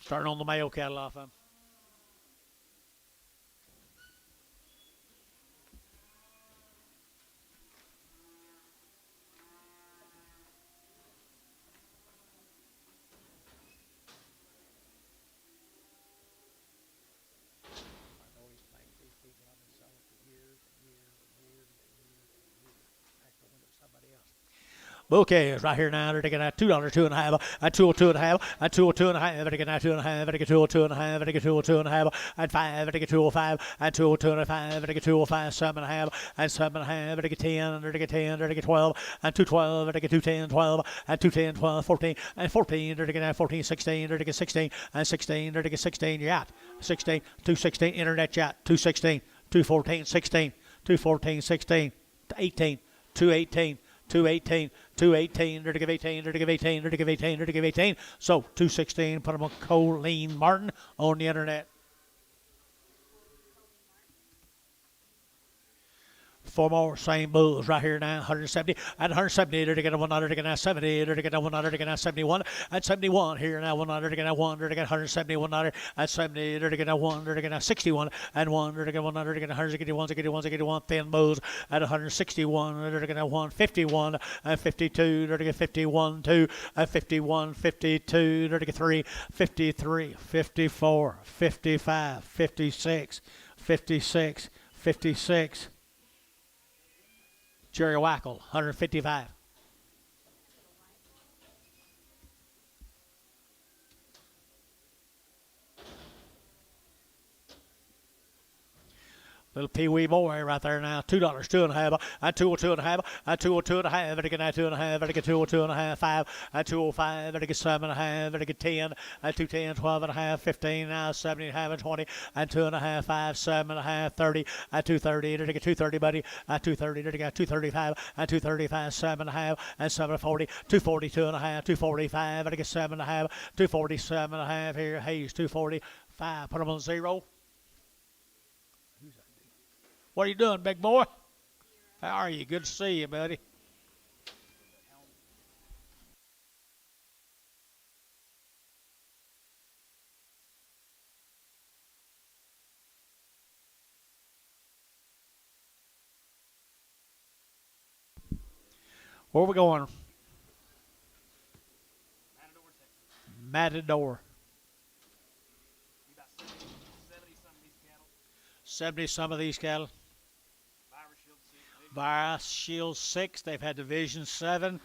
Starting on the male cattle off them. Bouquets right here now. They're taking $2, 2.5, and 202.5, and 202.5. They're taking 2.5, they're taking 202.5, they're taking 202.5, and 5, they're taking 205, and 202.5, they're taking 205, 7.5, and 7.5, they're taking 10, they're taking 10, they're taking 12, and 212, they're taking 210, 12, and 210, 12, 14, and 14, they're taking 14, 16, they're taking 16, and 16, they're taking 16, you're out. 16, 216, internet chat, 216, 214, 16, 214, 16, 18, 218, 218, 218, they're to give 18, they're to give 18, they're to give 18, they're to give 18. So 216, put them on Colleen Martin on the internet. 4 more, same bulls right here now, 170, and 170, they're to get a 100, they're to get a 70, they're to get a 100, they're to get a 71, and 71 here now, 100, they're to get a 1, they're to get 170, 100, and 70, they're to get a 1, they're to get a 61, and 1, they're to get 100, they're to get 181, 81, 81, thin bulls, at 161, they're to get a 151, and 52, they're to get 51, 2, and 51, 52, they're to get 3, 53, 54, 55, 56, 56, 56. Jerry Wackel, 155. Little Pee Wee boy right there now. $2, 2.5, and 202.5, and 202.5, and get 2.5, and get 202.5, 5, and 205, and get 7.5, and get 10, and 210, 12.5, 15, now 70.5, and 20, and 2.5, 5, 7.5, 30, and 230, and get 230, buddy, and 230, and get 235, and 235, 7.5, and 740, 240, 2.5, 245, and get 7.5, 247.5 here, Hayes, 245, put them on 0. What are you doing, big boy? How are you? Good to see you, buddy. Where are we going? Matador. 70 some of these cattle. Virus Shield 6. They've had Division 7.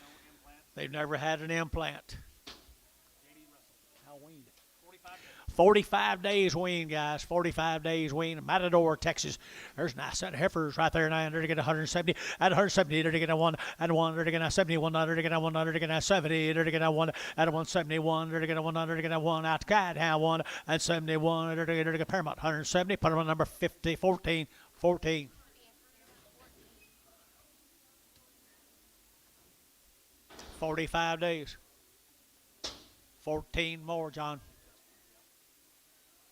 They've never had an implant. How weaned? 45 days weaned, guys. 45 days weaned. Matador, Texas. There's nice set of heifers right there now. They're to get 170. At 170, they're to get a 1 and 1. They're to get a 71. They're to get a 100. They're to get a 70. They're to get a 1 at a 171. They're to get a 100. They're to get a 1 out to guide. How 1 and 71. They're to get Paramount 170. Put them on number 50, 14, 14. 45 days. 14 more, John.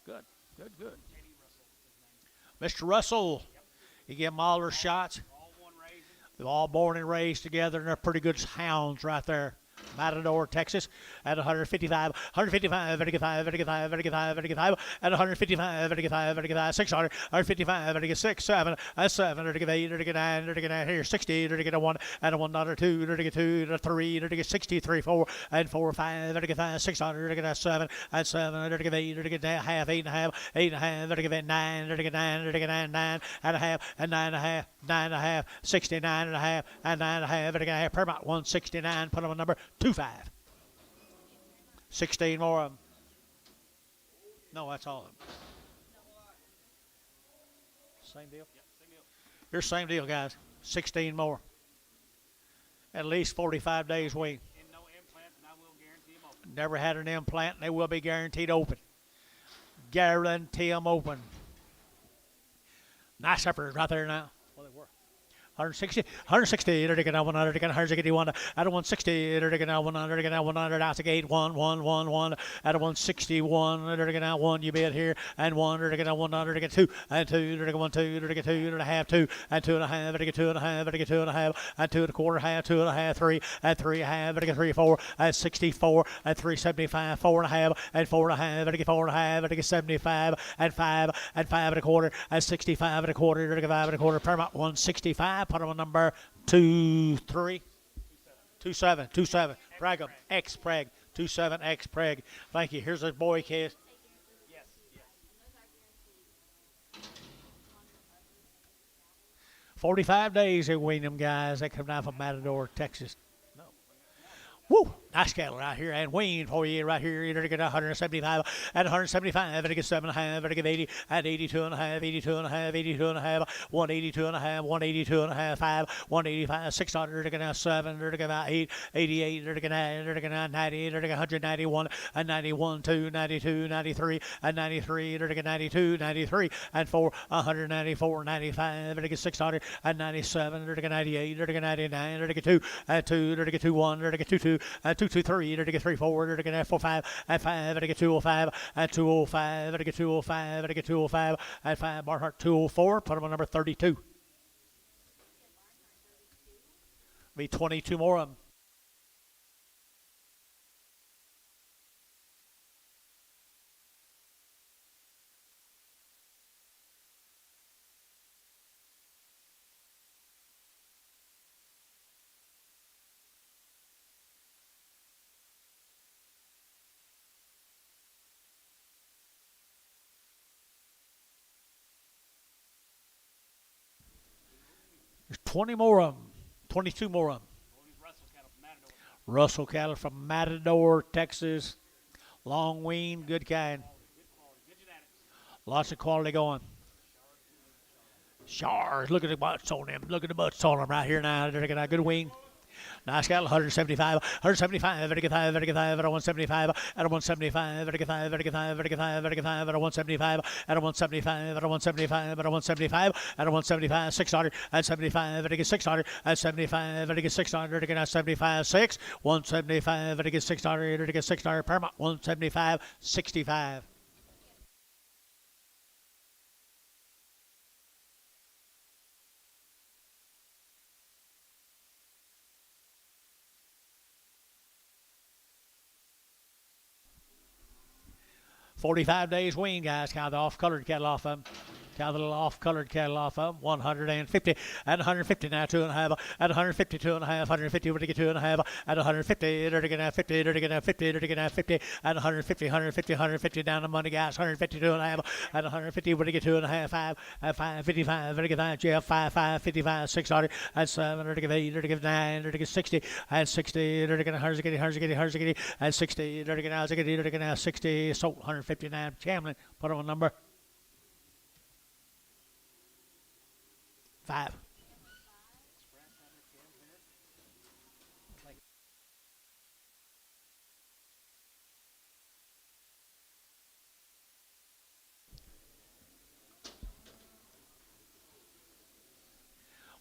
Good, good, good. Mr. Russell, you give them all their shots. They're all born and raised together, and they're pretty good hounds right there. Matador, Texas, at 155, 155, 155, 155, 155, at 155, 155, 155, 600, 155, 156, 7, 7, 8, 9, here, 60, a 1, and a 1, 2, 2, 3, 63, 4, and 4, 5, 600, 7, and 7, 8, half, 8.5, 8.5, 9, 9, 9, and a half, and 9.5, 9.5, 69 and a half, and 9.5, per about 169, put them on number 25. 16 more of them. No, that's all of them. Same deal? Yep, same deal. Here's same deal, guys. 16 more. At least 45 days wean. And no implants, and I will guarantee them open. Never had an implant, and they will be guaranteed open. Guarantee them open. Nice heifers right there now. Well, they were. 160, they're taking out 100, they're taking 161, at a 160, they're taking out 100, they're taking out 100, out to gate, 1, 1, 1, 1, at a 161, they're taking out 1, you bet here, and 1, they're taking out 100, they're taking 2, and 2, they're taking 1, 2, they're taking 2, and a half, 2, and 2 and a half, they're taking 2 and a half, they're taking 2 and a half, and 2 and a quarter, half, 2 and a half, 3, and 3 and a half, they're taking 3, 4, and 64, and 375, 4 and a half, and 4 and a half, they're taking 4 and a half, they're taking 75, and 5, and 5 and a quarter, and 65 and a quarter, they're taking 5 and a quarter, per about 165, put them on number 2, 3, 27, 27. Prag X Prag 27 X Prag. Thank you. Here's a boy case. Yes, yes. 45 days they wean them guys. They come down from Matador, Texas. No, Woo! Nice cattle right here and wean for you right here. You're going to get 175 at 175. Going to get 7.5. Going to get 80 at 82.5, 82.5, 82.5, 182.5, 182.5, 5, 185, 600. They're going to 7. They're going to get 8, 88. They're going to 9. They're going to 90. They're going to get 191 and 91, 2, 92, 93 and 93. They're going to get 92, 93 and 4, 194, 95. They're going to get 600 and 97. They're going to get 98. They're going to get 99. They're going to get 2 and 2. They're going to get 2, 1. They're going to get 2, 2 and 2, 2, 3. They're going to get 3, 4. They're going to get 4, 5 and 5. They're going to get 205 and 205. They're going to get 205. They're going to get 205 and 5. Barnhart 204. Put them on number 32. Be 22 more of them. There's 20 more of them. 22 more of them. Russell cattle from Matador, Texas. Long wean, good kind. Lots of quality going. Shars, look at the butts on them. Look at the butts on them right here now. They're going to have good wing. Nice cattle, 175, 175, very good 5, very good 5, at a 175, at a 175, very good 5, very good 5, very good 5, very good 5, at a 175, at a 175, at a 175, at a 175, at a 175, 600, at 75, very good 600, at 75, very good 600, again at 75, 6, 175, very good 600, very good 600, Paramount, 175, 65. $45 days wean, guys. Count the off-colored cattle off of them. Count the little off-colored cattle off of them. 150 at 150 now, 2.5 at 150, 2.5, 150. We're to get 2.5 at 150. They're going to have 50. They're going to have 50. They're going to have 50 at 150, 150, 150 down the money, guys. 150, 2.5 at 150. We're to get 2.5, 5 at 555. They're going to get 5. Jeff 5, 5, 55, 600 at 7. They're going to give 8. They're going to give 9. They're going to get 60 at 60. They're going to Harzagity at 60. They're going to have 60. So 159. Chamlin, put on a number. 5.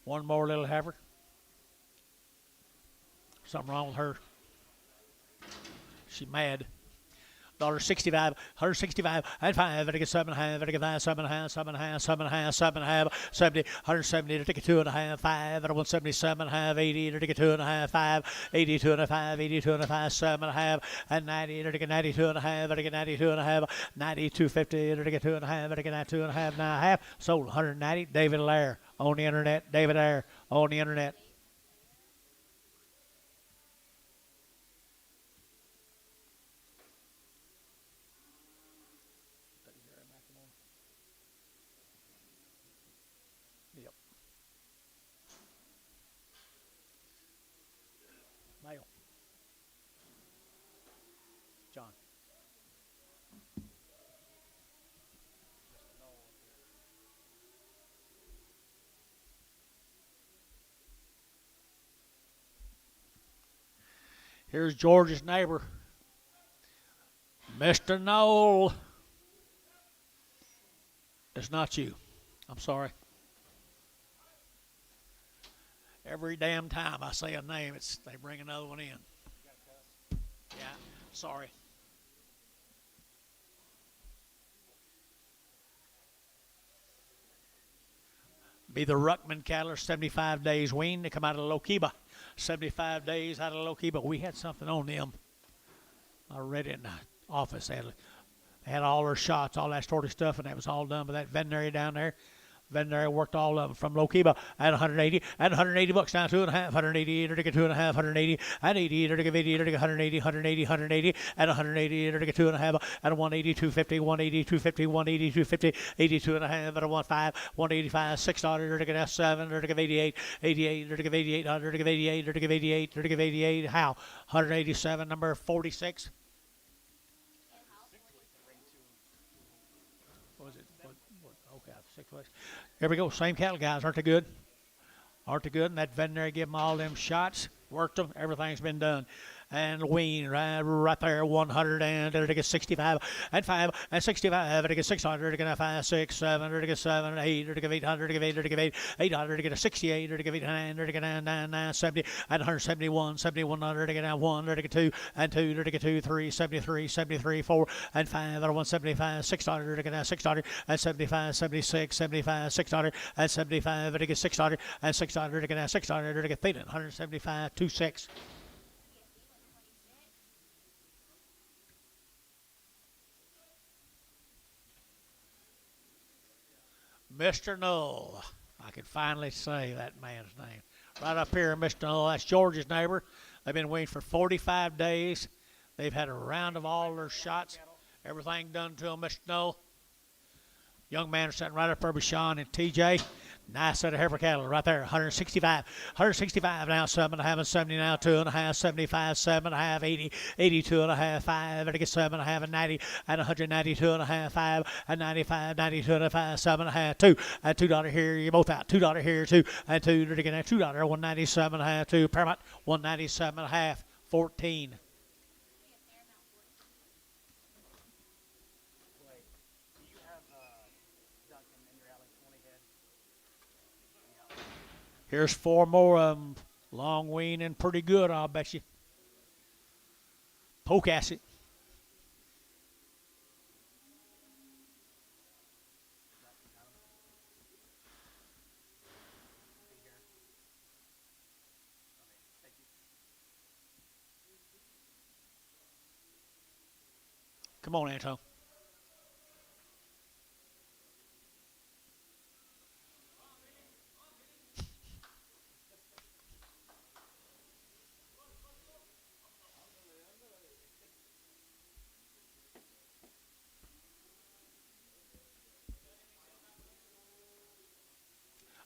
One more little heifer. Something wrong with her. She's mad. $65, 165, and 5, and I get 7.5, and I get 5, 7.5, 7.5, 7.5, 7.5, 70, 170, to take a 2.5, 5, and I want 77.5, 80, to take a 2.5, 5, 82.5, 82.5, 7.5, and 90, to take a 92.5, and I get 92.5, 92.50, to take a 2.5, and I get 2.5, now half, sold 190, David Lair on the internet, David Lair on the internet. Male. John. Here's George's neighbor, Mr. Knoll. It's not you. I'm sorry. Every damn time I say a name, they bring another one in. Yeah, sorry. Be the Ruckman cattle, 75 days wean. They come out of Lokiba. 75 days out of Lokiba. We had something on them. I read it in the office. They had all their shots, all that sort of stuff, and that was all done by that veterinary down there. Veterinary worked all of them from Lokiba at 180, at 180 bucks now, 2.5, 180, 2.5, 180, at 80, 80, 180, 180, 180, at 180, 2.5, at 180, 250, 180, 250, 180, 250, 82.5, at 1.5, 185, $6, 7, 88, 88, 88, 88, 88, 88, how? 187, number 46. What was it? Okay, 6 weeks. Here we go. Same cattle guys. Aren't they good? Aren't they good? And that veterinary give them all them shots, worked them. Everything's been done. And wean right there, 100 and they get 65 and 5 and 65. They get 600. They get 5, 6, 7. They get 7, 8. They get 800. They get 8. They get 8. 800. They get 68. They get 9. They get 9, 9, 70 and 171. 7100. They get 1. They get 2 and 2. They get 2, 3, 73, 73, 4 and 5. They 175. 600. They get 600 and 75, 76, 75, 600 and 75. They get 600 and 600. They get 600. They get 175, 26. Mr. Null. I can finally say that man's name. Right up here, Mr. Null. That's George's neighbor. They've been waiting for 45 days. They've had a round of all their shots. Everything done to them, Mr. Null. Young man is sitting right up there with Sean and TJ. Nice set of heifer cattle right there. 165. 165 now, 7.5 and 70 now, 2.5, 75, 7.5, 80, 82.5, 5, and it gets 7.5 and 90, and 192.5, 5, and 95, 92.5, 7.5, 2, and $2 here. You're both out. $2 here, 2, and 2, to get $2, 197.5, 2, Paramount, 197.5, 14. Here's 4 more of them. Long wean and pretty good, I'll bet you. Poke acid. Come on, Anton.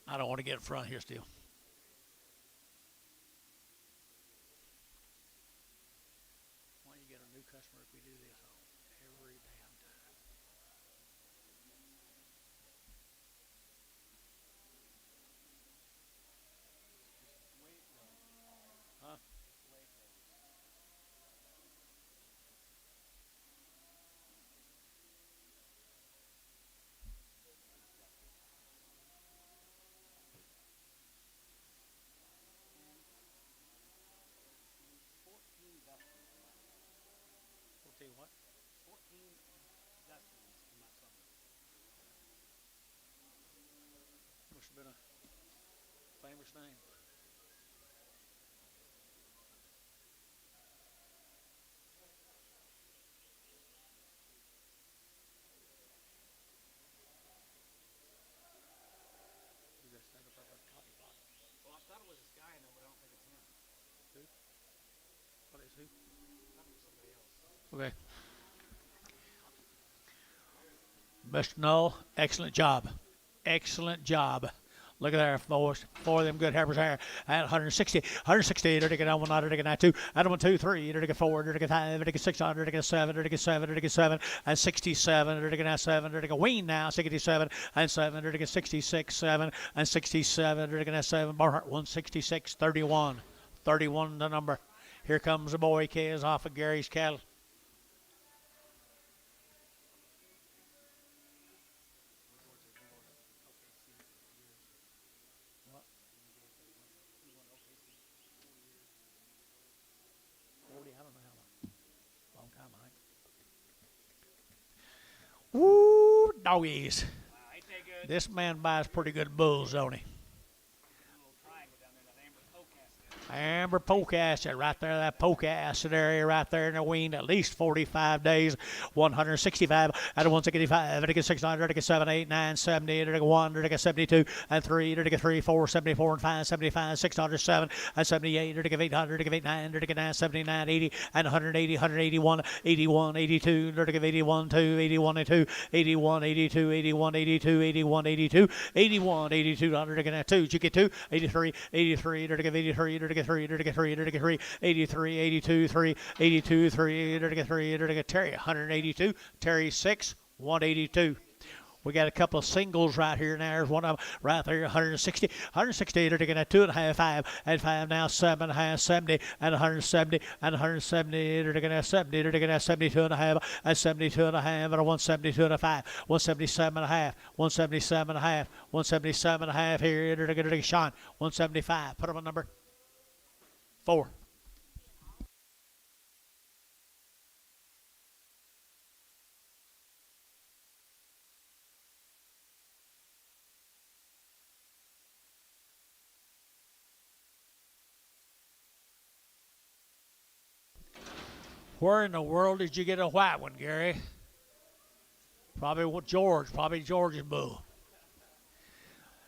I don't want to get in front here still. Why don't you get a new customer if we do this every damn time? Huh? What? Must have been a famous name. Well, I thought it was this guy, I know, but I don't think it's him. Who? What is who? I thought it was somebody else. Okay. Mr. Null, excellent job. Excellent job. Look at there, boys. 4 of them good heifers there. At 160. 160. They're taking 1, they're taking 2. At 1, 2, 3. They're taking 4. They're taking 5. They're taking 600. They're taking 7. They're taking 7. They're taking 7. And 67. They're taking 7. They're taking wean now. 67 and 7. They're taking 66, 7 and 67. They're taking 7. Barnhart 166, 31. 31 the number. Here comes the boy Kez off of Gary's cattle. Woo, doggies. Wow, ain't they good? This man buys pretty good bulls, don't he? A little triangle down there, that amber poke acid. Amber poke acid right there, that poke acid area right there in the wean, at least 45 days, 165 out of 165, vertical 600, vertical 7, 8, 9, 70, vertical 1, vertical 72, and 3, vertical 3, 4, 74, and 5, 75, 600, 7, and 78, vertical 800, vertical 89, vertical 9, 79, 80, and 180, 181, 81, 82, vertical 81, 2, 81, 2, 81, 82, 81, 82, 81, 82, 81, 82, vertical 2, you get 2, 83, 83, vertical 83, vertical 3, vertical 3, vertical 3, 83, 82, 3, 82, 3, vertical 3, vertical Terry, 182, Terry 6, 182. We got a couple of singles right here. Now there's one of them right there, 160, 160. They're taking a 2.5, 5, and 5 now, 7.5, 70, and 170, and 170. They're taking a 70. They're taking a 72.5, and 72.5, and a 172.5, 177.5, 177.5, 177.5 here. They're taking a Sean, 175. Put them on number 4. Where in the world did you get a white one, Gary? Probably George's bull.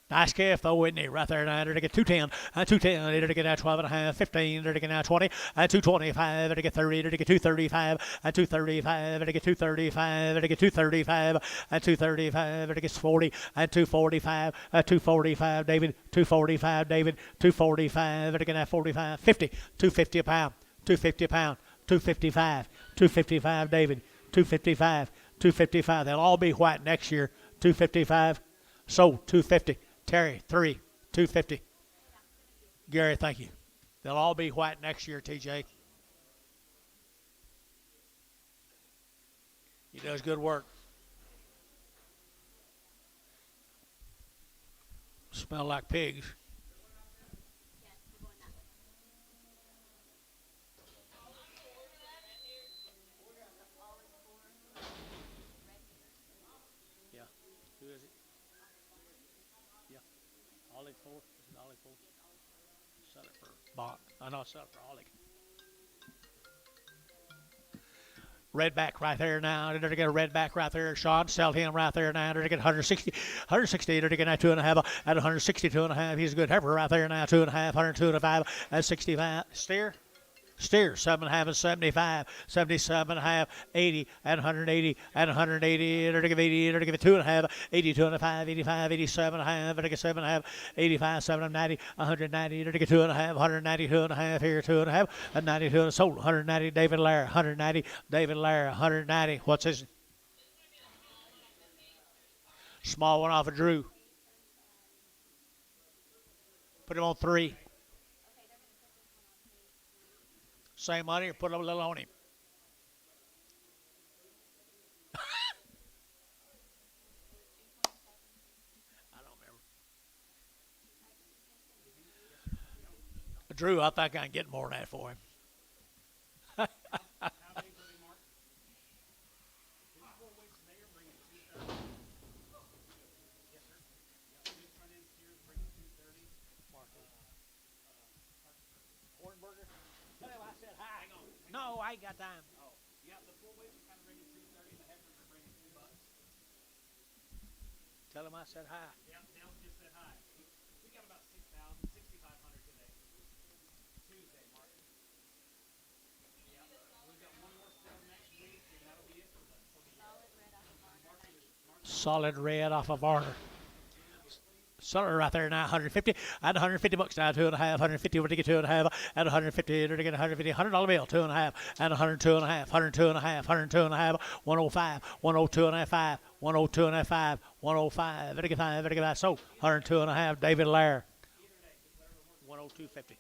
Nice calf, though, isn't he? Right there now, they're to get 210, and 210, they're to get 12.5, 15, they're to get 20, and 225, they're to get 30, they're to get 235, and 235, they're to get 235, they're to get 235, and 235, they're to get 40, and 245, 245, David, 245, David, 245, they're to get 45, 50, 250 a pound, 250 a pound, 255, 255, David, 255, 255. They'll all be white next year, 255, so 250. Terry, 3, 250. Gary, thank you. They'll all be white next year, TJ. He does good work. Smell like pigs. Yeah. Who is it? Yeah. Ollie 4. Is it Ollie 4? Sell it for Bach. I know, sell it for Ollie. Redback right there now. They're to get a redback right there. Sean, sell him right there now. They're to get 160. 160. They're to get 2.5 at 162.5. He's a good heifer right there now. 2.5, 102.5 at 65. Steer, 7.5 and 75, 77.5, 80, and 180, and 180, they're to give 80, they're to give it 2.5, 82.5, 85, 87.5, they're to get 7.5, 85, 7, 90, 190, they're to get 2.5, 192.5 here, 2.5, and 92, sold, 190, David Lair, 190, David Lair, 190, what's his? Small one off of Drew. Put him on 3. Same money or put a little on him? I don't remember. Drew, I think I can get more than that for him. No, I ain't got time. Oh, yeah, the full weights are kind of bringing 230, the heifers are bringing $2. Tell him I said hi. Yeah, Dale just said hi. We got about 6,000, 6,500 today. Tuesday, Mark. Yeah, we've got one more sale next week, and that'll be it for the Solid red off of Varner. Seller right there now, 150 and 150 bucks now, 2.5, 150 would get 2.5, and 150 to get 150, $100 bill, 2.5, and 102.5, 102.5, 102.5, 105, 102.5, 102.5, 105, very good 5, so 102.5, David Lair, 102.50.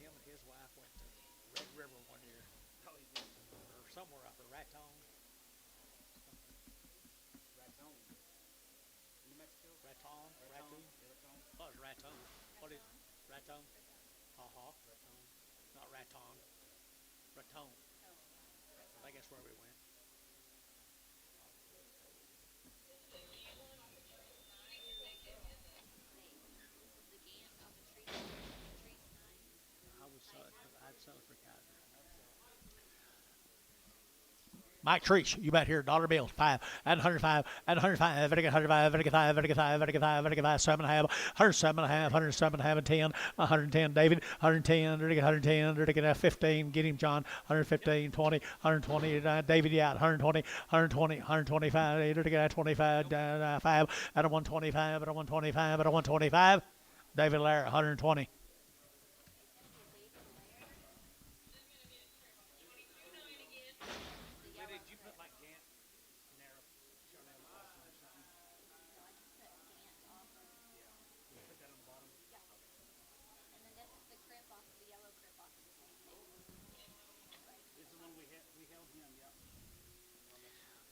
Him and his wife went to Red River one year. somewhere up there. Raton. Raton. Raton. What is Raton? What is Raton? Ha. Not Raton. Raton. I think that's where we went. I would sell it. I'd sell it for Kaiser. Mike Treach, you bet here, dollar bills, 5, and 105, and 105, and I get 105, and I get 5, and I get 5, and I get 5, and I get 5, 7 and a half, 107 and a half, 107 and a half, and 10, 110, David, 110, and I get 110, and I get 15, get him, John, 115, 20, 120, David, yeah, 120, 120, 125, and I get 25, 5, at a 125, at a 125, at a 125, David Lair, 120.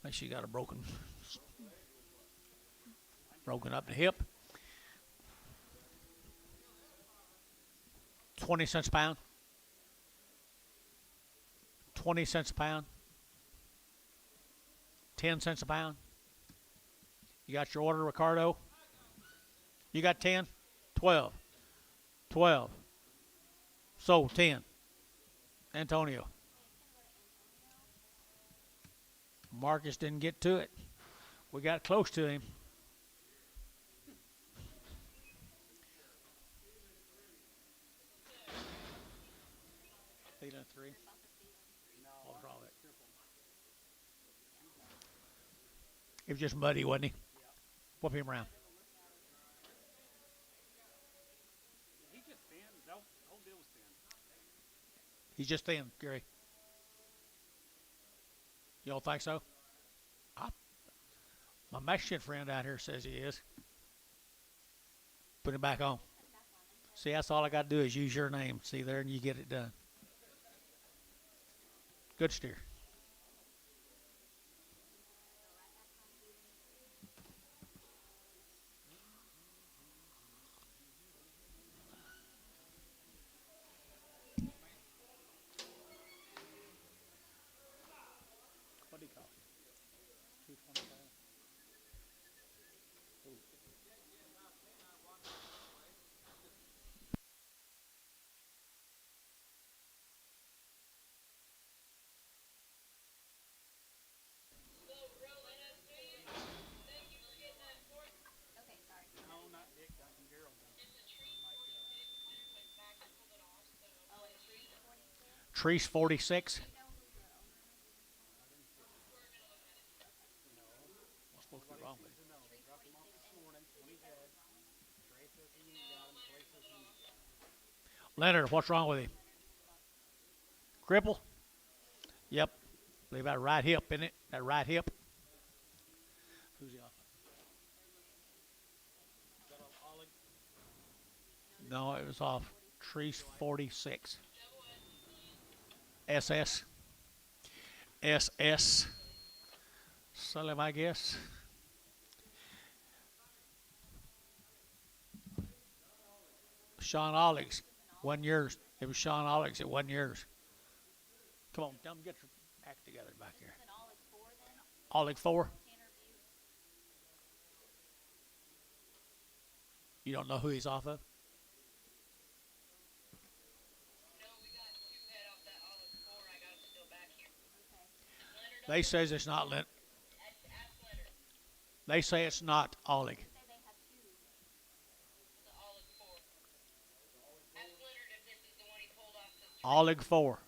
Make sure you got a broken up the hip. 20 cents a pound. 20 cents a pound. 10 cents a pound. You got your order, Ricardo? You got 10? 12. 12. Sold 10. Antonio. Marcus didn't get to it. We got close to him. Feeling 3. What was wrong with it? It was just muddy, wasn't he? Whoop him around. He just thin. The whole deal was thin. He's just thin, Gary. You don't think so? My Mexican friend out here says he is. Put him back on. See, that's all I got to do is use your name. See there, and you get it done. Good steer. What do you cost? 225. Trees 46. What's supposed to be wrong with it? Leonard, what's wrong with him? Cripple? Yep. Believe that right hip, isn't it? That right hip. Who's he off? No, it was off. Trees 46. SS. SS. Salim, I guess. Sean Olligs. 1 year. It was Sean Olligs at 1 year. Come on, tell him get your act together back here. Ollig 4. You don't know who he's off of? They says it's not Lent. They say it's not Ollig. Ollig 4.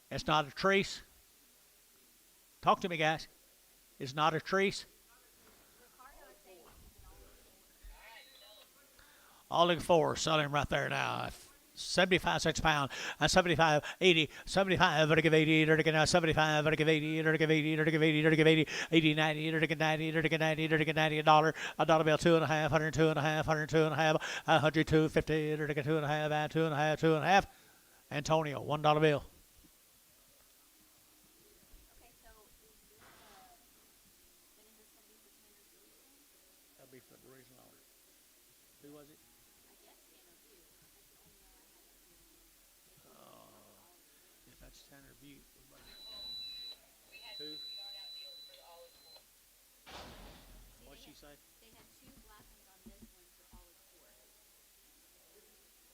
It's not a trace. Talk to me, guys. It's not a trace. Ollig 4. Sell him right there now. 75 cents a pound, 75, 80, 75, I give 80, I give 75, I give 80, I give 80, I give 80, I give 80, 80, 90, I give 90, I give 90, I give 90, a dollar bill, 2.5, 102 and a half, 102 and a half, 102, 50, I give 2.5, 2.5, 2.5. Antonio, $1 bill. Two. What'd she say? They had 2 black ones on this one for all of 4.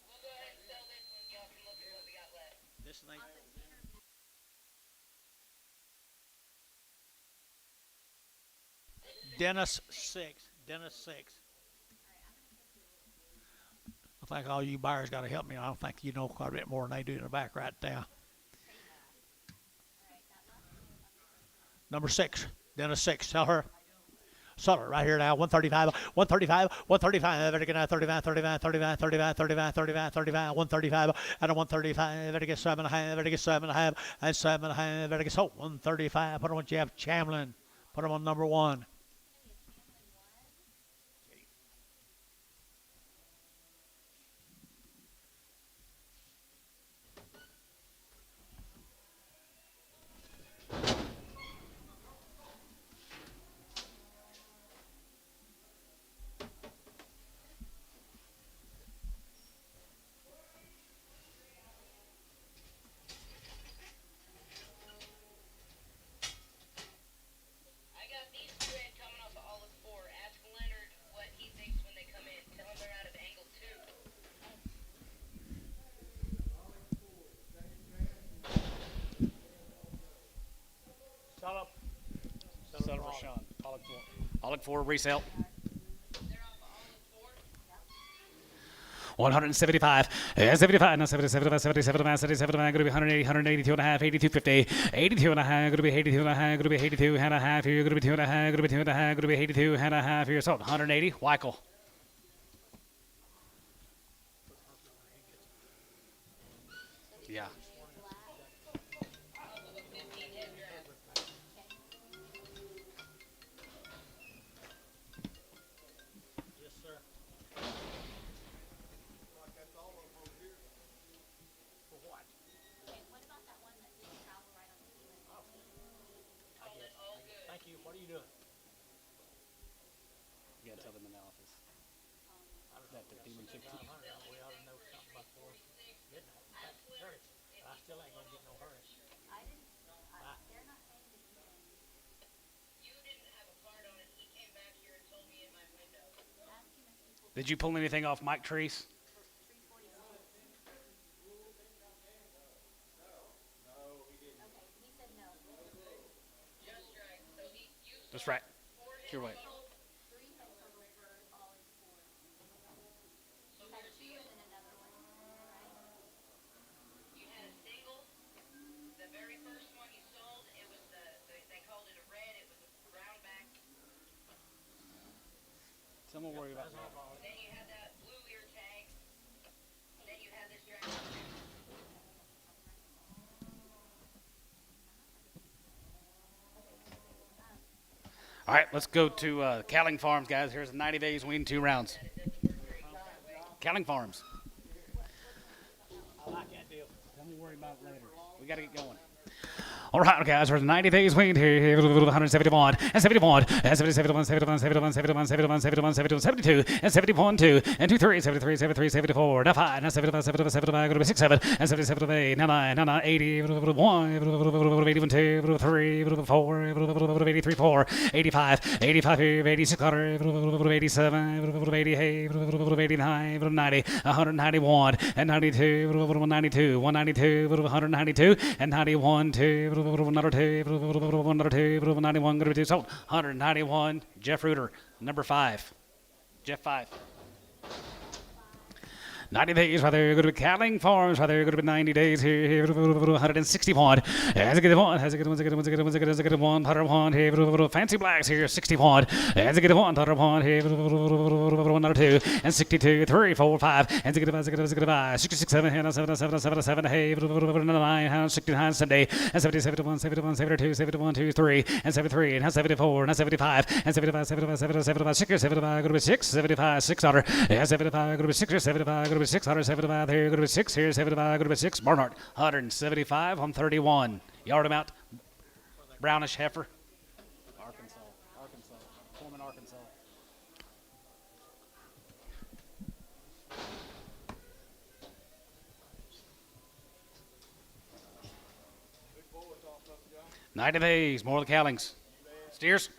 We'll go ahead and sell this one. Y'all can look at what we got left. This thing. Dennis 6. Dennis 6. I think all you buyers got to help me. I don't think you know quite a bit more than they do in the back right now. Number 6. Dennis 6. Tell her. Sutter right here now, 135, 135, 135, better get out 39, 39, 39, 39, 39, 39, 39, 135, and a 135, better get 7.5, better get 7.5, and 7.5, better get sold, 135, put him on Jeff Chamlin, put him on number 1. I got these 2 in coming off of Olive 4. Ask Leonard what he thinks when they come in. Tell him they're out of angle 2. Sell up. Sell it for Sean. Olive 4 resale. They're off of Olive 4. 175, 75, no, 77, 77, 77, going to be 180, 182 and a half, 82, 50, 82 and a half, going to be 82 and a half, going to be 82 and a half, here, going to be 2 and a half, going to be 2 and a half, going to be 82 and a half, here, sold, 180, Weichel. Yeah. Off of a 15 head draft. Yes, sir. For what? Okay, what about that one that didn't travel right on the ceiling? All good. Thank you. What are you doing? You gotta tell them in the office. That the demon 15. We ought to know something about for midnight. I still ain't gonna get no hurry. They're not saying that you can You didn't have a card on it. He came back here and told me in my window. ask him if he will Did you pull anything off Mike Treese? for 346. Okay, he said no. Just right. So he used That's right. 4 head Your way. total. 3 head total for all of 4. So You had here's 2 and then another one, right? You had a single. The very first one you sold, it was they called it a red. It was a brown back. Someone worry about that. Then you had that blue ear tag. Then you had this dragon. All right, let's go to Cowling Farms, guys. Here's 90 days, win 2 rounds. Cowling Farms. I like that deal. Don't worry about it later. We got to get going. All right, guys, we're 90 days win here, 171, and 71, and 77, 71, 71, 71, 71, 71, 72, 72, and 71, 2, and 2, 3, 73, 73, 74, now 5, now 75, 75, 75, go to 6, 7, and 77, 8, now 9, now 9, 80, 1, 81, 2, 3, 4, 83, 4, 85, 85, 86, 87, 88, 89, 90, 191, and 92, 192, 192, 192, and 91, 2, another 2, another 2, 91, going to be 2, sold, 191, Jeff Reuter, number 5, Jeff 5. 90 days, right there, going to be Cowling Farms, right there, going to be 90 days here, 161. As a good one, as a good one, as a good one, as a good one, as a good one, as a good one, Potter one here, Fancy Blacks here, 61. As a good one, Potter one here, another 2, and 62, 3, 4, 5, and a good one, as a good one, as a good one, 66, 7, and 7, 7, 7, 7, hey, 9, 69, Sunday, and 70, 71, 71, 72, 71, 2, 3, and 73, and 74, and 75, and 75, 75, 75, 75, 6, 75, going to be 6, 75, 6 otter, and 75, going to be 6, 75, going to be 675 here, going to be 6 here, 75, going to be 6. Barnhart, 175 on 31. Yard him out. Brownish heifer. Arkansas, Foreman, Arkansas. 90 days, more of the cowlings. Steers.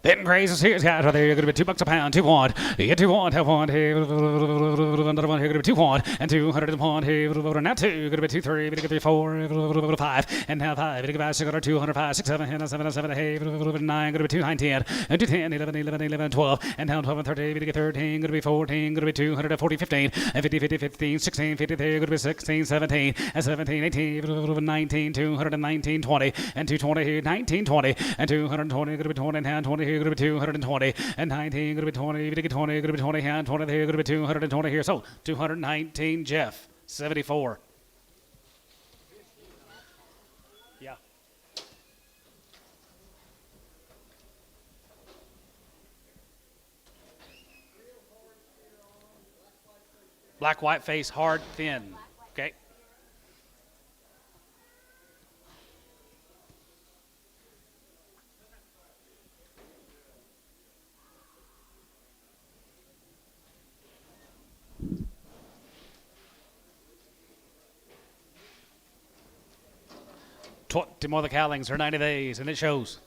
Then crazy steers, guys, right there. You're going to be $2 a pound, 2 quad. You get 2 quad, have one, hey, another one here, going to be 2 quad, and 200 a pound, hey, now 2, you're going to be 2, 3, you're going to be 4, 5, and now 5, you're going to be 6, 205, 6, 7, 7, hey, 9, going to be 2, 9, 10, and 2, 10, 11, 12, and now 12 and 13, you're going to get 13, going to be 14, going to be 240, 15, and 50, 15, 16, 53, you're going to be 16, 17, and 17, 18, 19, 219, 20, and 220, 19, 20, and 220, going to be 20, and 20, you're going to be 220, and 19, going to be 20, you're going to get 20, you're going to be 20, and 20, you're going to be 220 here. So 219, Jeff, 74. Yeah. Black, white face, hard, thin. Okay. Two more of the cowlings are 90 days, and it shows.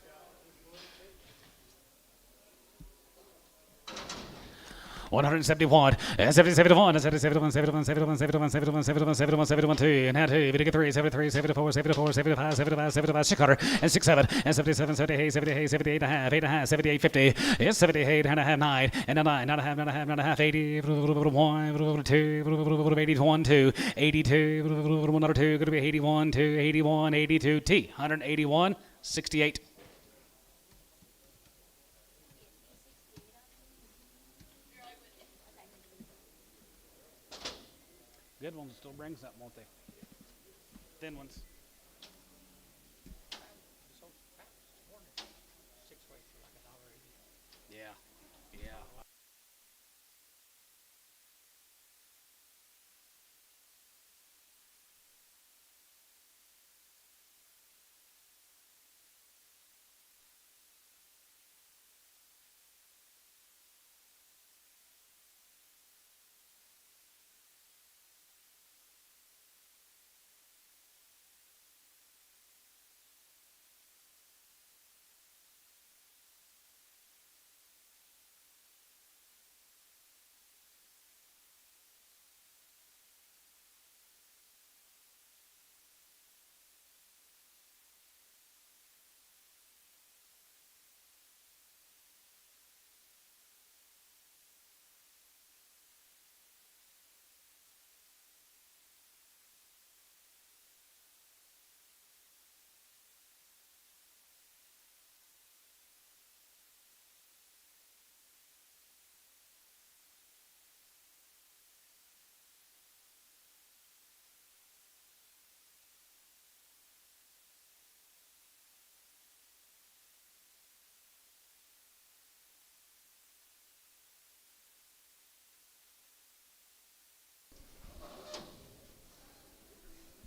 171, 71, 71, 71, 71, 71, 71, 71, 71, 71, 2, and now 2, 3, 73, 74, 74, 75, 75, 75, 600, and 67, and 77, 78, 78, 78 and a half, 8 and a half, 78, 50, yes, 78 and a half, 9, and a 9, 9 and a half, 9 and a half, 9 and a half, 80, 1, 2, 81, 2, 82, 1, 2, going to be 81, 2, 81, 82, T, 181, 68. Good ones still bring something, won't they? Thin ones. Yeah. Yeah.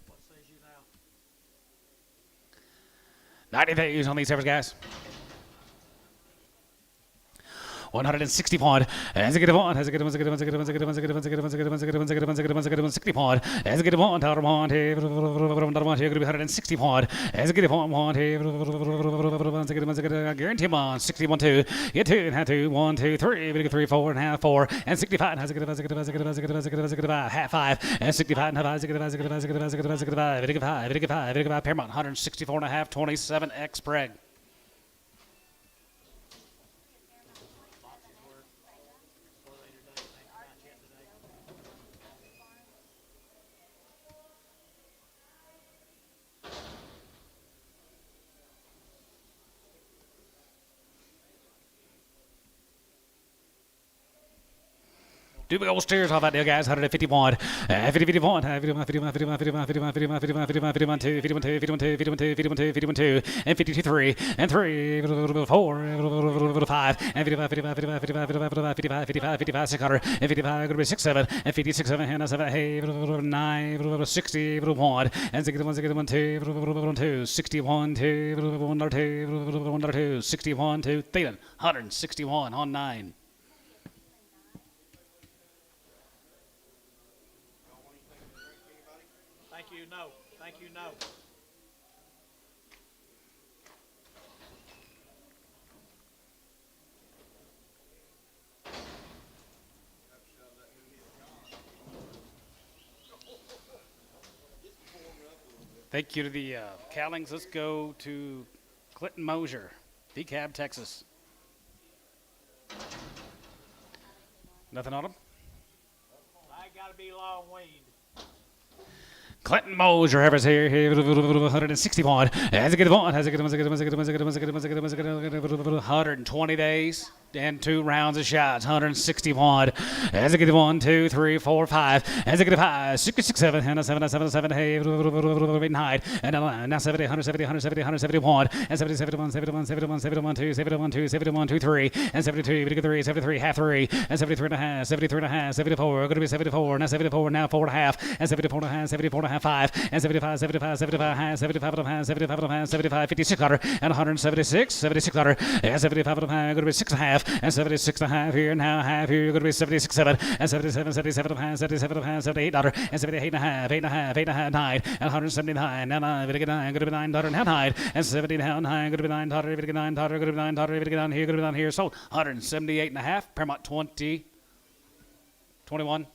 What says you now? 90 days on these heifers, guys. 160 pound, as a good one, as a good one, as a good one, as a good one, as a good one, as a good one, as a good one, as a good one, as a good one, as a good one, as a good one, as a good one, 60 pound, as a good one, another one, here, another one, here, going to be 160 pound, as a good one, here, as a good one, as a good, guarantee one, 61 2, get 2, and have 2, 1, 2, 3, we get 3, 4, and half 4, and 65, as a good, as a good, as a good, as a good, as a good, as a good, half 5, and 65 and half, as a good, as a good, as a good, as a good, as a good, 5, Paramount, 164 and a half, 27 X Preg. Two big old steers off that deal, guys. 150 pound. 50, 50 pound. 51, 51, 51, 51, 51, 51, 51, 51, 51, 2, 51, 2, 51, 2, 51, 2, 51, 2, 51, 2, and 52, 3, and 3, 4, 5, and 55, 55, 55, 55, 55, 55, 55, 55, 600, and 55, going to be 6, 7, and 56, 7, and 7, hey, 9, 60, 1, and 61, 61, 2, 2, 61, 2, 1, 2, 2, 61, 2, Thielen, 161 on 9. Thank you, no. Thank you, no. Thank you to the Cowlings. Let's go to Clinton Mosier, DeKalb, Texas. Nothing on him? I got to be long weaned. Clinton Mosier, Evers here, 161. Has a good one. Has a good one. 120 days and 2 rounds of shots. 161. Has a good 1, 2, 3, 4, 5. Has a good 5, 6, 6, 7, and a 7, 7, 7. Hey, and hide. And now 70, 170, 170, 171. And 70, 71, 71, 71, 71, 2, 71, 2, 71, 2, 3. And 72, 3, 73, half 3. And 73 and a half, 73 and a half, 74. Going to be 74. Now 74, now 4 and a half. And 74 and a half, 74 and a half, 5. And 75, 75, 75, half, 75 and a half, 75 and a half, 75, 56 quarter. And 176, 76 quarter. And 75 and a half, going to be 6 and a half. And 76 and a half here, now half here, going to be 76, 7. And 77, 77 and a half, 77 and a half, 78 dollar. And 78 and a half, 8 and a half, 8 and a half, 9. And 179, now 9, going to be 9 dollar, now 9. And 70 now 9, going to be 9 dollar, going to be 9 dollar, going to be 9 dollar, going to be down here, going to be down here. Sold 178 and a half. Paramount 20, 21.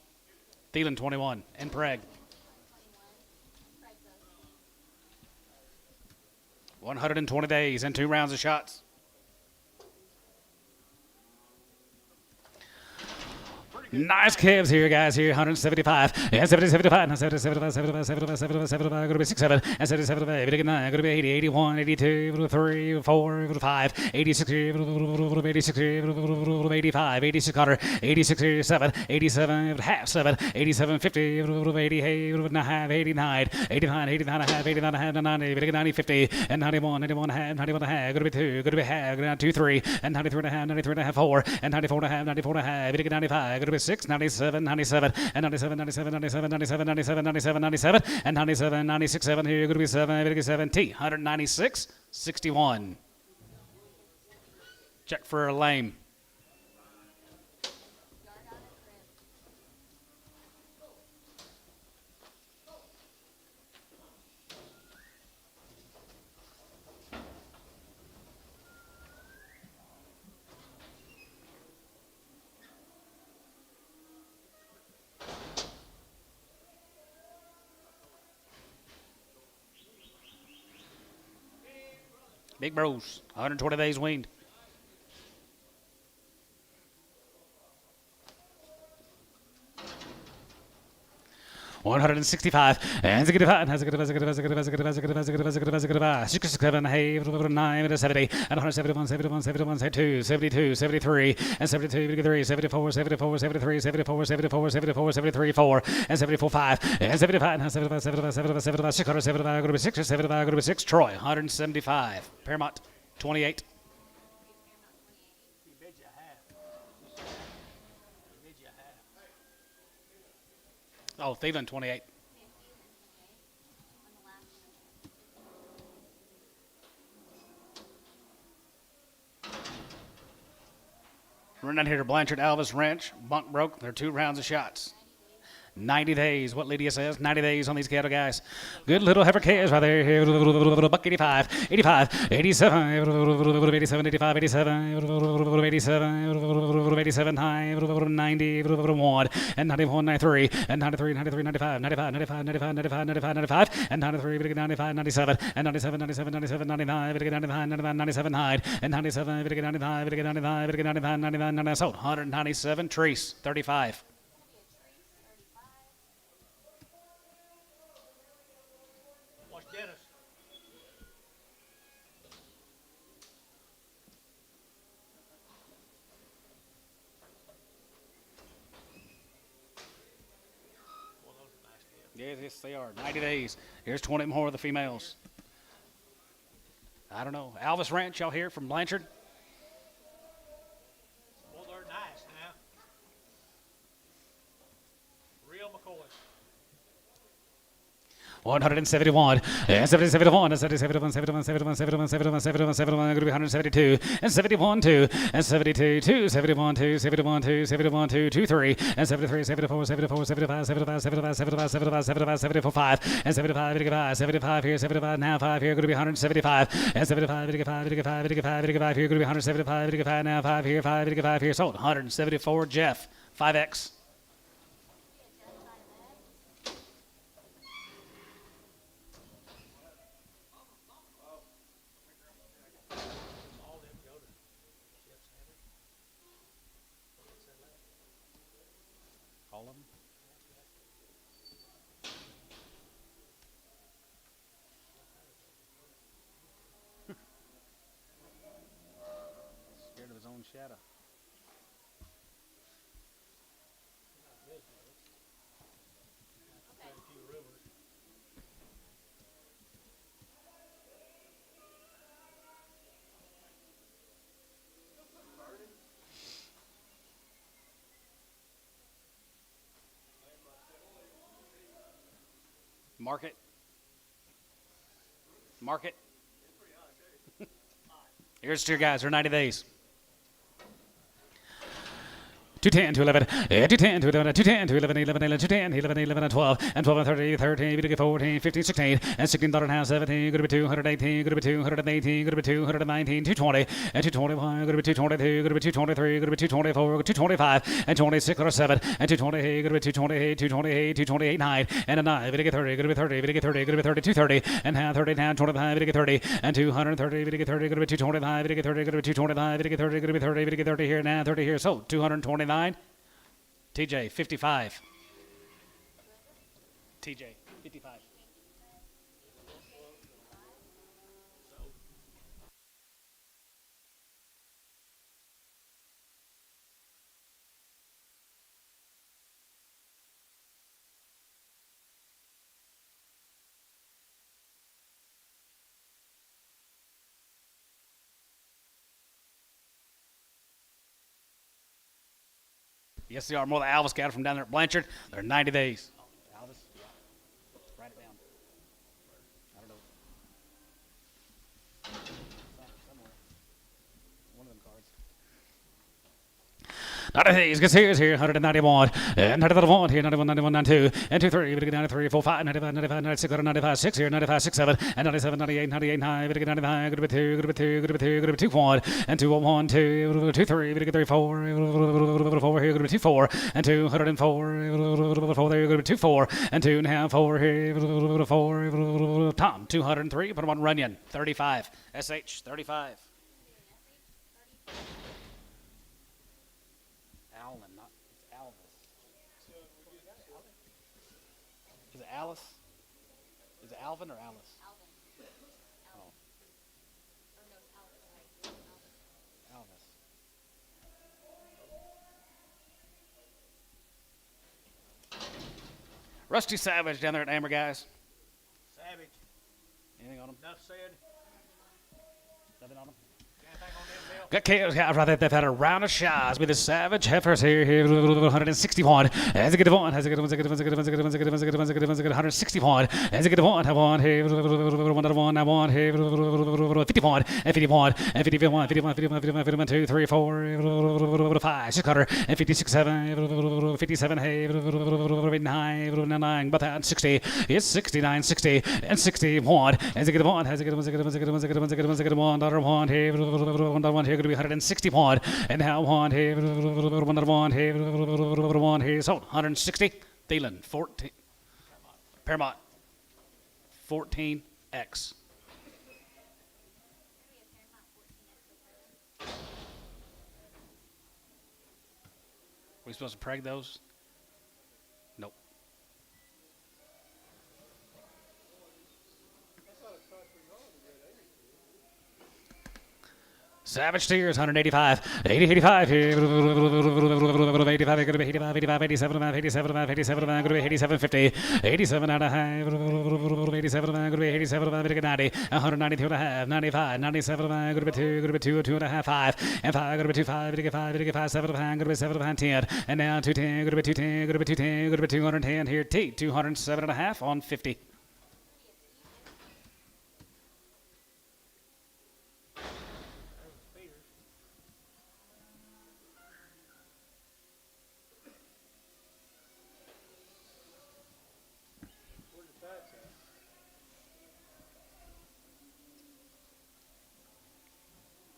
Thielen 21. And Prague. 120 days and 2 rounds of shots. Nice calves here, guys. Here, 175. And 70, 75. And 70, 75, 75, 75, 75, 75. Going to be 6, 7. And 70, 75. 89. Going to be 80, 81, 82, 3, 4, 5. 86, 86, 85, 86, 86, 7. 87, half 7. 87, 50, 80, 89, 89, 89, 89, half, 89, half, 90, 90, 50. And 91, 91, half, 91, half. Going to be 2. Going to be half. Going to be 2, 3. And 93 and a half, 93 and a half, 4. And 94 and a half, 94 and a half. 95. Going to be 6, 97, 97, and 97, 97, 97, 97, 97, 97, 97, and 97, 96, 7 here. Going to be 7, 70, 196, 61. Check for a lame. Big bros, 120 days weaned. 165 and 65 has a good 67 hey 9 70 and 171 71 71 72 72 73 and 72 73 74 74 73 74 74 74 73 4 and 74 5 and 75 and 75 75 75 75 675 going to be 6 75 going to be 6 Troy 175 Paramount 28. Oh, Thielen 28. Run down here to Blanchard Alvis Ranch. Bunk broke. They're 2 rounds of shots. 90 days. What Lydia says. 90 days on these cattle guys. Good little heifer calves right there. Here, buck 85, 85, 87, 87, 85, 87, 87, 87, 90, 1, and 91, 93, and 93, 93, 95, 95, 95, 95, 95, 95, 95, and 93, 95, 97, and 97, 97, 97, 99, 99, 99, 97, 9, and 97, 99, 99, 99, 99, 99, sold. 197, Treese, 35. Yes, they are. 90 days. Here's 20 more of the females. I don't know. Alvis Ranch, y'all hear from Blanchard? Well, they're nice now. Real McCoy. 171, and 71, and 71, 71, 71, 71, 71, 71, 71, going to be 172, and 71, 2, and 72, 2, 71, 2, 71, 2, 71, 2, 2, 3, and 73, 74, 74, 75, 75, 75, 75, 75, 75, 74, 5, and 75, 85, 75 here, 75 now, 5 here, going to be 175, and 75, 85, 85, 85, 85 here, going to be 175, 85 now, 5 here, 5, 85 here, sold. 174, Jeff, 5X. shadow. Mark it. Mark it. Here's to your guys. They're 90 days. 210 to 11, 210 to 11, 210 to 11, 11, 11, 210, 11, 11, and 12, and 12 and 30, 13, we 14, 15, 16, and 16 and a half, 17, going to be 218, going to be 218, going to be 219, 220, and 221, going to be 222, going to be 223, going to be 224, 225, and 26 or 7, and 228, going to be 228, 228, 228, 9, and a 9, we get 30, going to be 30, we get 30, going to be 30, 230, and half 30, now 25, we get 30, and 230, we get 30, going to be 225, we get 30, going to be 225, we get 30, going to be 30, we get 30 here, now 30 here, so 229. TJ, 55. TJ, 55. Yes, they are. More the Alvis got from down there at Blanchard. They're 90 days. Alvis? Yeah. Write it down. I don't know. Somewhere. One of them cards. 90 days. Gets here. 191. And 91 here. 91, 91, 92. And 2, 3. We get 93, 4, 5, 95, 95, 96, 95, 6 here. 95, 6, 7. And 97, 98, 98, 9. We get 99. Good to be 2. Good to be 2. Good to be 2. Good to be 2, 1. And 2, 1, 2. 2, 3. We get 3, 4. 4 here. Good to be 2, 4. And 204. 4 there. Good to be 2, 4. And 2 and a half. 4 here. 4. Tom, 203. Put him on Runyon. 35. SH, 35. Allen, not it's Alvis. Is it Alice? Is it Alvin or Alice? Oh. Alvis. Rusty Savage down there at Amber, guys. Savage. Anything on him? Enough said. Nothing on him? Anything on them, Bill? Got chaos guys right there. They've had a round of shots with the Savage Heifers here 161. As a good one, has a good one, 161. As a good one, have one here, 1 here, 51, and 51, and 51, 51, 2, 3, 4, 5, 600, and 56, 7, 57, hey, 9, but that 60, it's 69, 60, and 61. As a good one, has a good one, $1 here, $1 here, going to be 161, and now one here, one here, so 160. Thielen, 14. Paramount, 14X. Are we supposed to preg those? Nope. Savage Steers, 185, 80, 85 here, 85, going to be 85, 85, 87, 87, 87, going to be 87, 50, 87 and a half, 87, going to be 87, going to be 90, 192 and a half, 95, 97, going to be 2, going to be 2, 2 and a half, 5, and 5, going to be 2, 5, going to get 5, 7, going to be 7, 10, and now 210, going to be 210, going to be 210, going to be 210 here, T, 207 and a half on 50.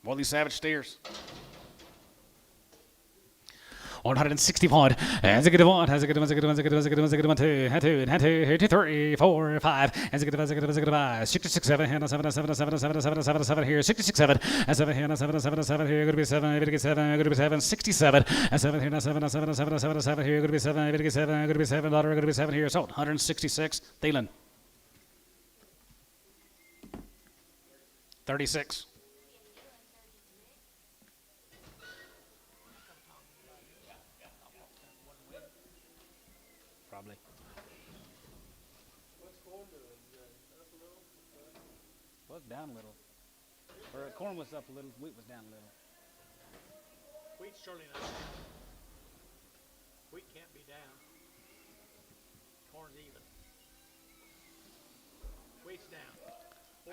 One of these Savage Steers. 161. Has a good one. Has a good one. Has a good one. Has a good one. Has a good one. Has a good one. 2. Had 2. Had 2. 2, 3, 4, 5. Has a good one. Has a good one. Has a good one. 66, 7. Hand 7, 7, 7, 7, 7, 7, 7 here. 66, 7. And 7 here. 7, 7, 7 here. Going to be 7. Going to get 7. Going to be 7. 67. And 7 here. 7, 7, 7, 7, 7 here. Going to be 7. Going to get 7. Going to be 7. Daughter. Going to be 7 here. So 166. Thielen. 36. probably. What's corn doing? Up a little? Was down a little. Or corn was up a little, wheat was down a little. Wheat's surely not down. Wheat can't be down. Corn's even. Wheat's down.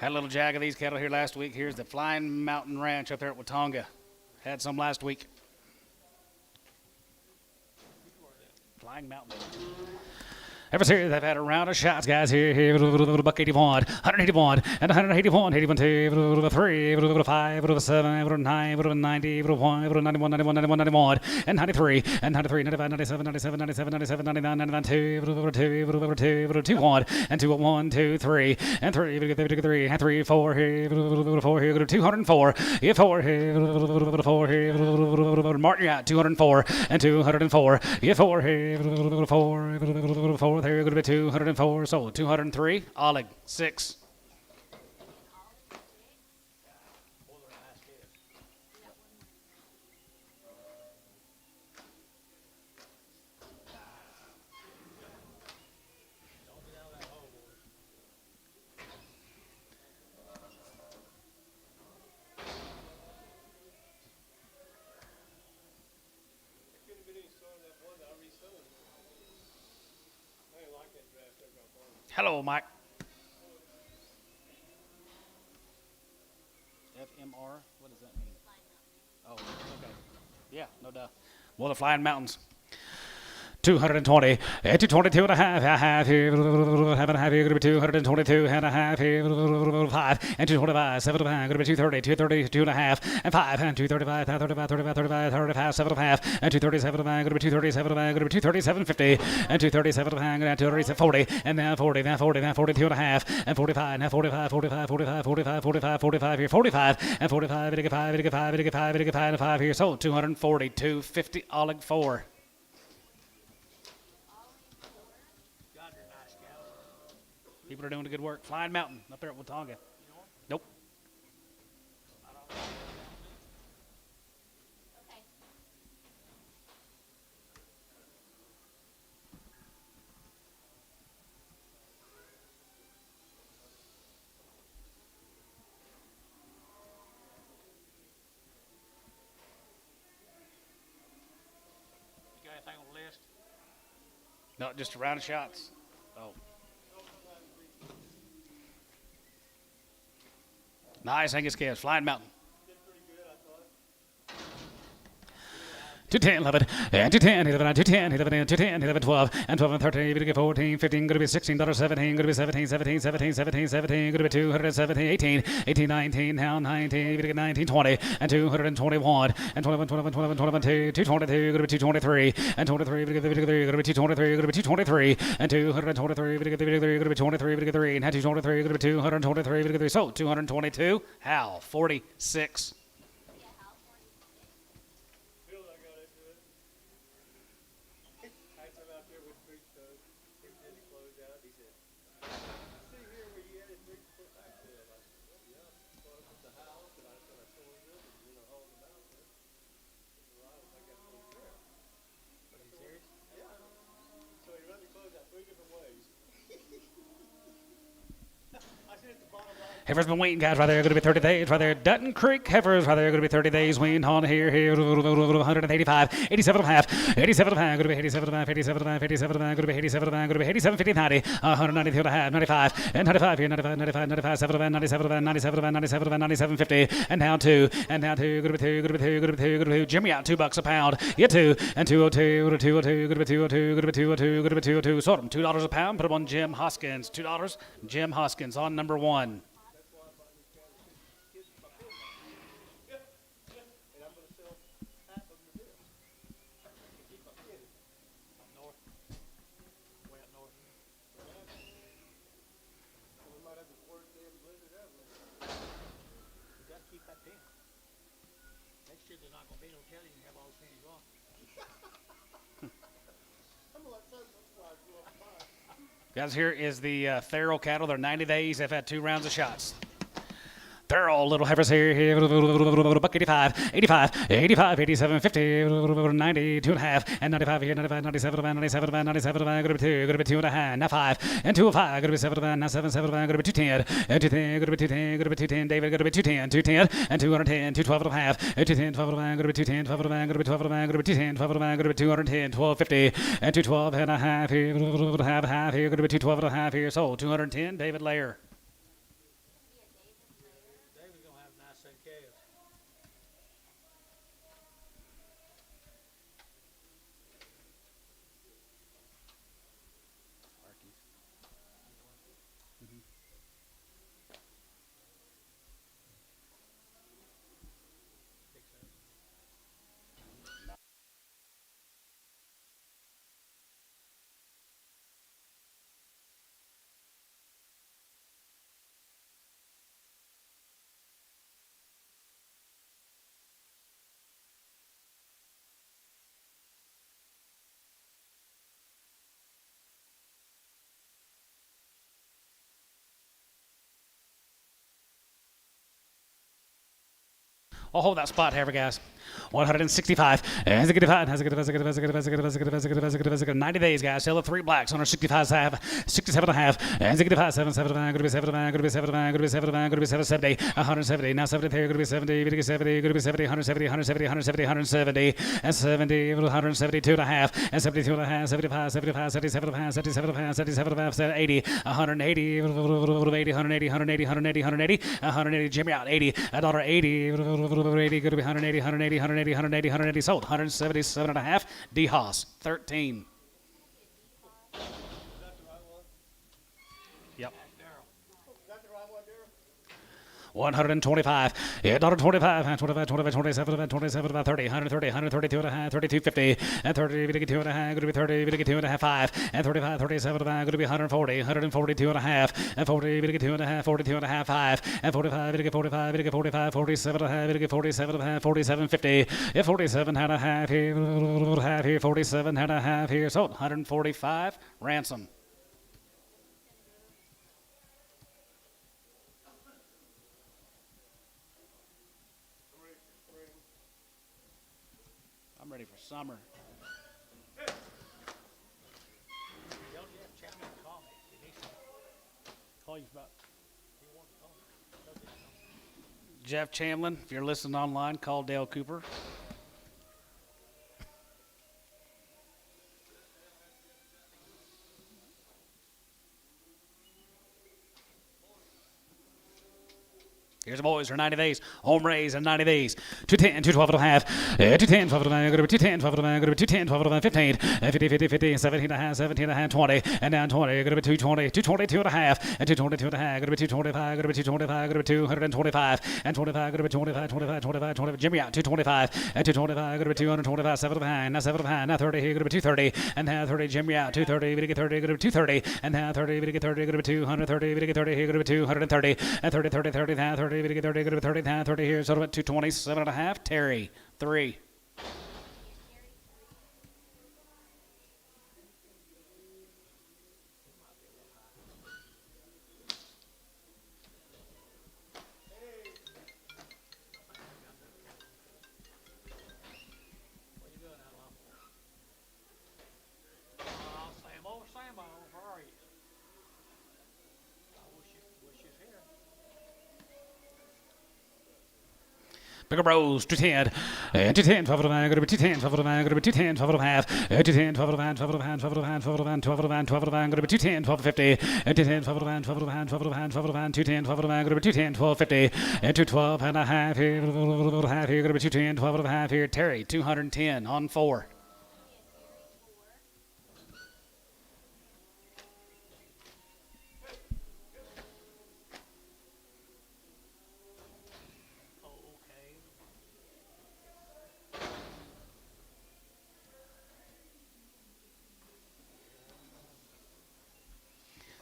Had a little jag of these cattle here last week. Here's the Flying Mountain Ranch up there at Watonga. Had some last week. Flying Mountain. Ever since they've had a round of shots, guys. Here, buck 81, 181, and 181, 81, 2, 3, 5, 7, 9, 90, 1, 91, 91, 91, 91, and 93, and 93, 95, 97, 97, 97, 97, 99, 99, 2, 2, 1, and 2, 1, 2, 3, and 3, 3, and 3, 4, here, 4, 204, here, 4, here, 4, here, Martin, you're out, 204, and 204, here, 4, here, 4, there, going to be 204, sold 203, Oleg 6. Couldn't have been any sooner than that one that I resold. I didn't like that draft that got won. Hello, Mike. FMR, what does that mean? Oh, okay. Yeah, no doubt. Well, the Flying Mountains. 220, 222 and a half, here, half and a half, here, going to be 222 and a half, here, 5, and 225, 7 and a half, going to be 230, 230, 2 and a half, and 5, and 235, 35, 35, 35, 35, 7 and a half, and 237 and a half, going to be 237 and a half, going to be 237, 50, and 237 and a half, going to be 237, 40, and now 40, now 40, now 42 and a half, and 45, now 45, 45, 45, 45, 45, 45, here, 45, and 45, and 5, and 5, and 5, and 5, and 5 here, sold 240, 250, Oleg 4. People are doing the good work. Flying Mountain up there at Watonga. Nope. You got anything on the list? No, just a round of shots. Oh. Nice Angus calves. Flying Mountain. 210, 11, and 210, 11, 210, 11, 210, 11, 12, and 12, and 13, going to be 14, 15, going to be $16, 17, going to be 17, 17, 17, 17, 17, going to be 217, 18, 18, 19, now 19, going to get 19, 20, and 221, and 21, 21, 21, 22, 222, going to be 223, and 23, going to be 223, going to be 223, and 223, going to be 23, going to be 3, and 223, going to be 223, going to be so 222, Hal, 46. Heifers been waiting, guys, right there. Going to be 30 days, right there. Dutton Creek heifers, right there. Going to be 30 days waiting on here, 185, 87 and a half, 87 and a half. Going to be 87 and a half, 87 and a half, 87 and a half. Going to be 87 and a half, going to be 87, 50, 90, 192 and a half, 95, and 95 here, 95, 95, 95, 7 and 97 and 97 and 97 and 97, 50, and down 2, and down 2. Going to be 2, going to be 2, going to be 2, going to be 2. Jimmy out $2 a pound. Yeah, 2, and 202, going to be 202, going to be 202, going to be 202, going to be 202. Sold him $2 a pound. Put him on Jim Hoskins. $2. Jim Hoskins on number 1. Guys, here is the feral cattle. They're 90 days. They've had 2 rounds of shots. They're all little heifers here. Buck 85, 85, 85, 87, 50, 90, 2.5, and 95 here, 95, 97, 97, 97, going to be 2, going to be 2.5, now 5, and 205, going to be 7, now 7, 7, going to be 210, and 210, going to be 210, going to be 210, David, going to be 210, 210, and 210, 212 and a half, and 210, 12 and a half, going to be 210, 12 and a half, going to be 12 and a half, going to be 210, 12 and a half, going to be 210, 1250, and 212 and a half here, half here, going to be 212 and a half here, sold 210, David Layer. David's gonna have a nice set calves. I'll hold that spot, Heifer guys. 165. 90 days, guys. Sell the 3 blacks on our 65 half, 67 and a half. 65, 7, 7, going to be 7, going to be 7, going to be 7, going to be 7, 70, 170. Now 70 here, going to be 70, 70, going to be 70, 170, 170, 170, 170, and 70, 172 and a half, and 72 and a half, 75, 75, 77 and a half, 77 and a half, 77 and a half, 80, 180, 80, 180, 180, 180, 180, 180, Jimmy out, 80, $1.80, 80, going to be 180, 180, 180, 180, 180, sold, 177 and a half, D Haas, 13. Yep. 125, yeah, $1.25, 25, 25, 27, 27, 30, 130, 132 and a half, 32.50, and 30, 2 and a half, going to be 30, 2 and a half, 5, and 35, 37, going to be 140, 142 and a half, and 40, 2 and a half, 42 and a half, 5, and 45, 45, 45, 47 and a half, 47 and a half, 47.50, yeah, 47 and a half here, 47 and a half here, sold, 145, ransom. I'm ready for summer. Call you about. Jeff Chamlin, if you're listening online, call Dale Cooper. Here's the boys for 90 days. Home raise in 90 days. 210, 212 and a half. 210, 12 and a half. Going to be 210, 12 and a half. Going to be 210, 12 and a half. 15, 50, 50, 50, 17 and a half, 17 and a half, 20. And down 20. Going to be 220, 222 and a half. And 222 and a half. Going to be 225. Going to be 225. Going to be 225. And 25. Going to be 25, 25, 25, 25. Jimmy out. 225. And 225. Going to be 225. 7 and a half. Now 7 and a half. Now 30 here. Going to be 230. And now 30. Jimmy out. 230. We get 30. Going to be 230. And now 30. We get 30. Going to be 230. We get 30 here. Going to be 230. And 30, 30, 30. Now 30. We get 30. Going to be 30. Now 30 here. So about 227 and a half. Terry. 3. Same old. Where are you? I wish you was here. Bigger Bros, 210, 210, 12 of a going to be 210, 12 of a going to be 210, 12 of a half, 210, 12 of a 12 of a 12 of a 12 of a 12 of a 12 of a going to be 210, 12 of 50, 210, 12 of a 12 of a 12 of a 12 of a 210, 12 of a going to be 210, 12 50, 212 and a half here, half here, going to be 210, 12 of a half here. Terry, 210 on 4.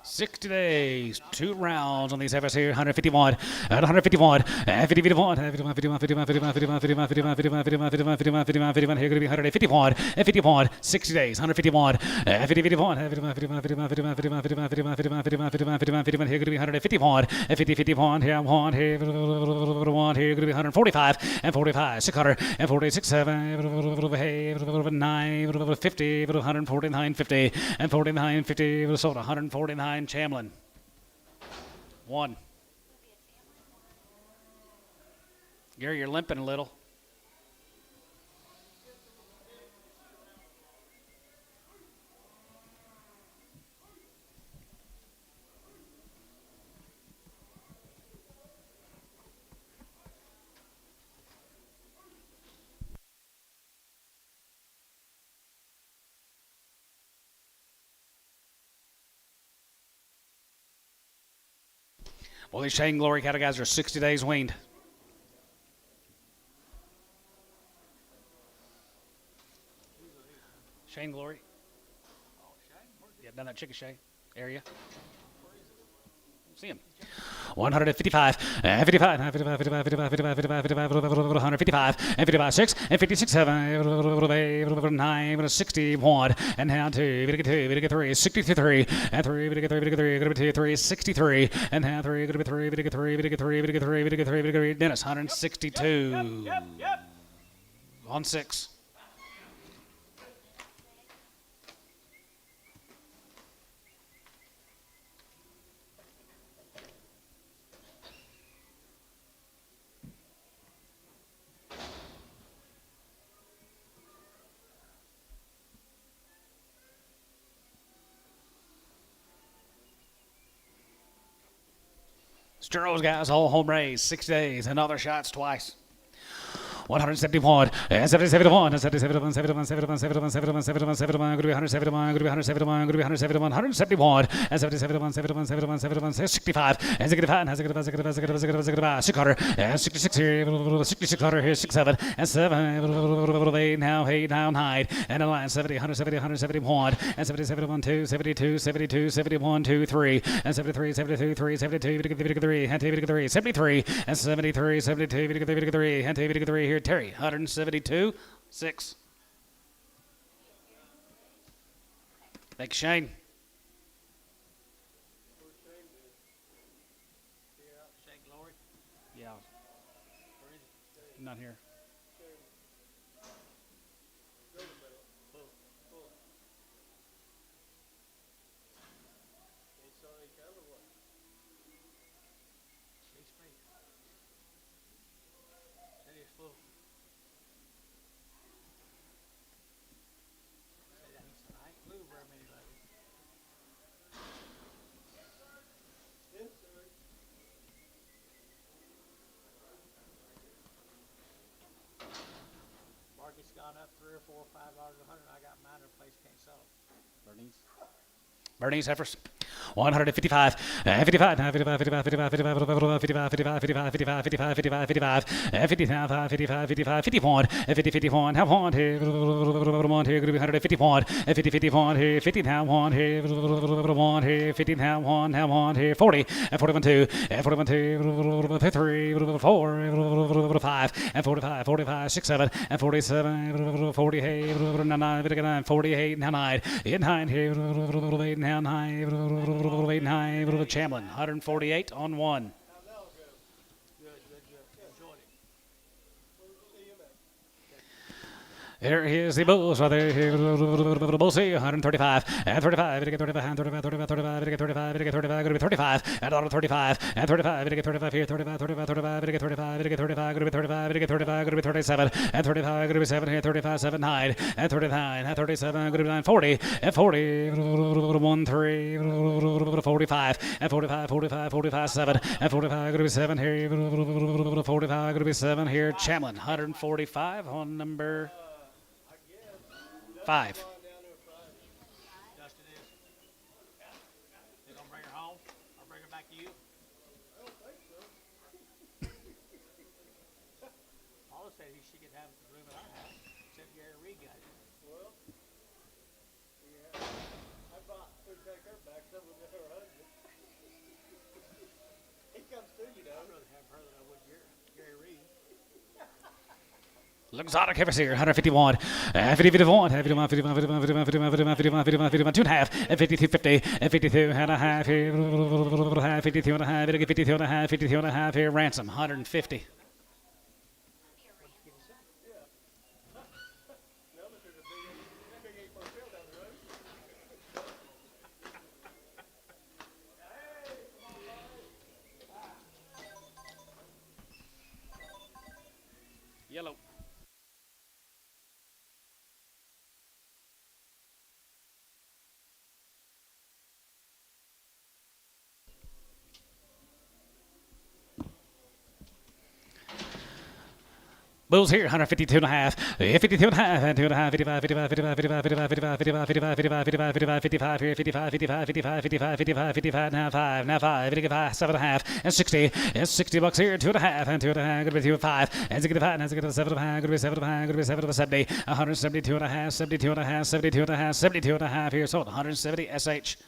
60 days, 2 rounds on these heifers here. 151, at 151, at 51, 51, 51, 51, 51, 51, 51, 51, 51, 51, 51, 51, 51. Here going to be 151, at 51, 60 days, 151, at 51, 51, 51, 51, 51, 51, 51, 51, 51, 51, 51, 51. Here going to be 151, at 50, 51. Here 1, here 1. Here going to be 145, and 45, 600, and 46, 7, hey, 9, 50, 149, 50, and 49, 50. Sold 149. Chamlin. 1. Gary, you're limping a little. Well, these Shane Glory cattle guys are 60 days weaned. Shane Glory. Yeah, down that Chicken Shay area. See him. 155, 55, 55, 55, 55, 55, 55, 155, and 56, and 56, 7, 9, 61, and now 2, 3, 63, and 3, 3, 63, and now 3, 3, Dennis, 162. On 6. Sturro's guys, all home raised, 6 days, and other shots twice. 171, and 71, and 71, 71, 71, 71, 71, 71, 71, going to be 171, going to be 171, going to be 171, 171, and 77, 71, 71, 71, 65, and 65, and 65, 65, 65, 65, 600, and 66 here, 6600 here, 67, and 7, 8 now, 9, and a line 70, 170, 171, and 77, 2, 72, 72, 71, 2, 3, and 73, 72, 3, 72, 3, and 3, 73, and 73, 72, 3, and 3 here. Terry, 172, 6. Thanks, Shane. Shane Glory. Yeah. Not here. Market's gone up 3 or 4 or $5 a hundred. I got mine in a place can't sell it. Bernice heifers. 155, 55, 55, 55, 55, 55, 55, 55, 55, 55, 55, 55, 55, 55, 55, 55, 51, 50, 51, have one here, one here, going to be 151, 50, 51 here, 50, have one here, 1 here, 50, have one here, 40, 41, 2, 41, 2, 3, 4, 5, and 45, 45, 6, 7, and 47, 48, 9, 48, 9, 9 here, 8, 9, 9, Chamlin, 148 on 1. Here is the bulls right there. Here, we'll see 135 and 35. Get 35 and 35, 35, 35. Get 35, get 35. Going to be 35 and 35 and 35. Get 35 here. 35, 35, 35. Get 35. Get 35. Going to be 35. Get 35. Going to be 37 and 35. Going to be 7 here. 35, 7, 9 and 39 and 37. Going to be 9, 40 and 40. 1, 3, 45 and 45, 45, 45, 7 and 45. Going to be 7 here. 45. Going to be 7 here. Chamlin, 145 on number 5. Dustin is. They gonna bring her home or bring her back to you? I don't think so. Paula said she could have the room at our house, except Gary Reed got it. Well, yeah. I bought to take her back. Some of her husband. Exotic heifers here, 151, 50, 51, 51, 51, 51, 51, 51, 51, 51, 51, 2 and a half, and 52, 50, and 52 and a half here, 52 and a half, 52 and a half, 52 and a half here, ransom, 150. Yellow. Bulls here, 152 and a half, 52 and a half, and 2 and a half, 55, 55, 55, 55, 55, 55, 55, 55, 55, 55 here, 55, 55, 55, 55, 55, 55, now 5, 55, 7 and a half, and 60, and 60 bucks here, 2 and a half, and 2 and a half, going to be 2 and 5, and 65, and 7 and a half, going to be 7 and a half, going to be 7 and a 70, 172 and a half, 72 and a half, 72 and a half, 72 and a half here, sold 170 SH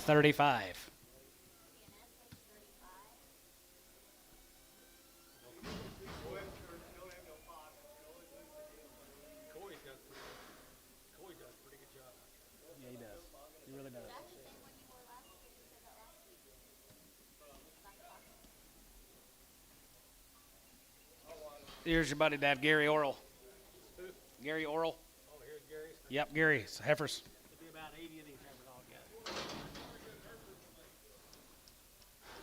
35. Here's your buddy, Dad, Gary Orrell. Gary Orrell. Oh, here's Gary's. Yep, Gary, heifers. There'll be about 80 of these heifers altogether.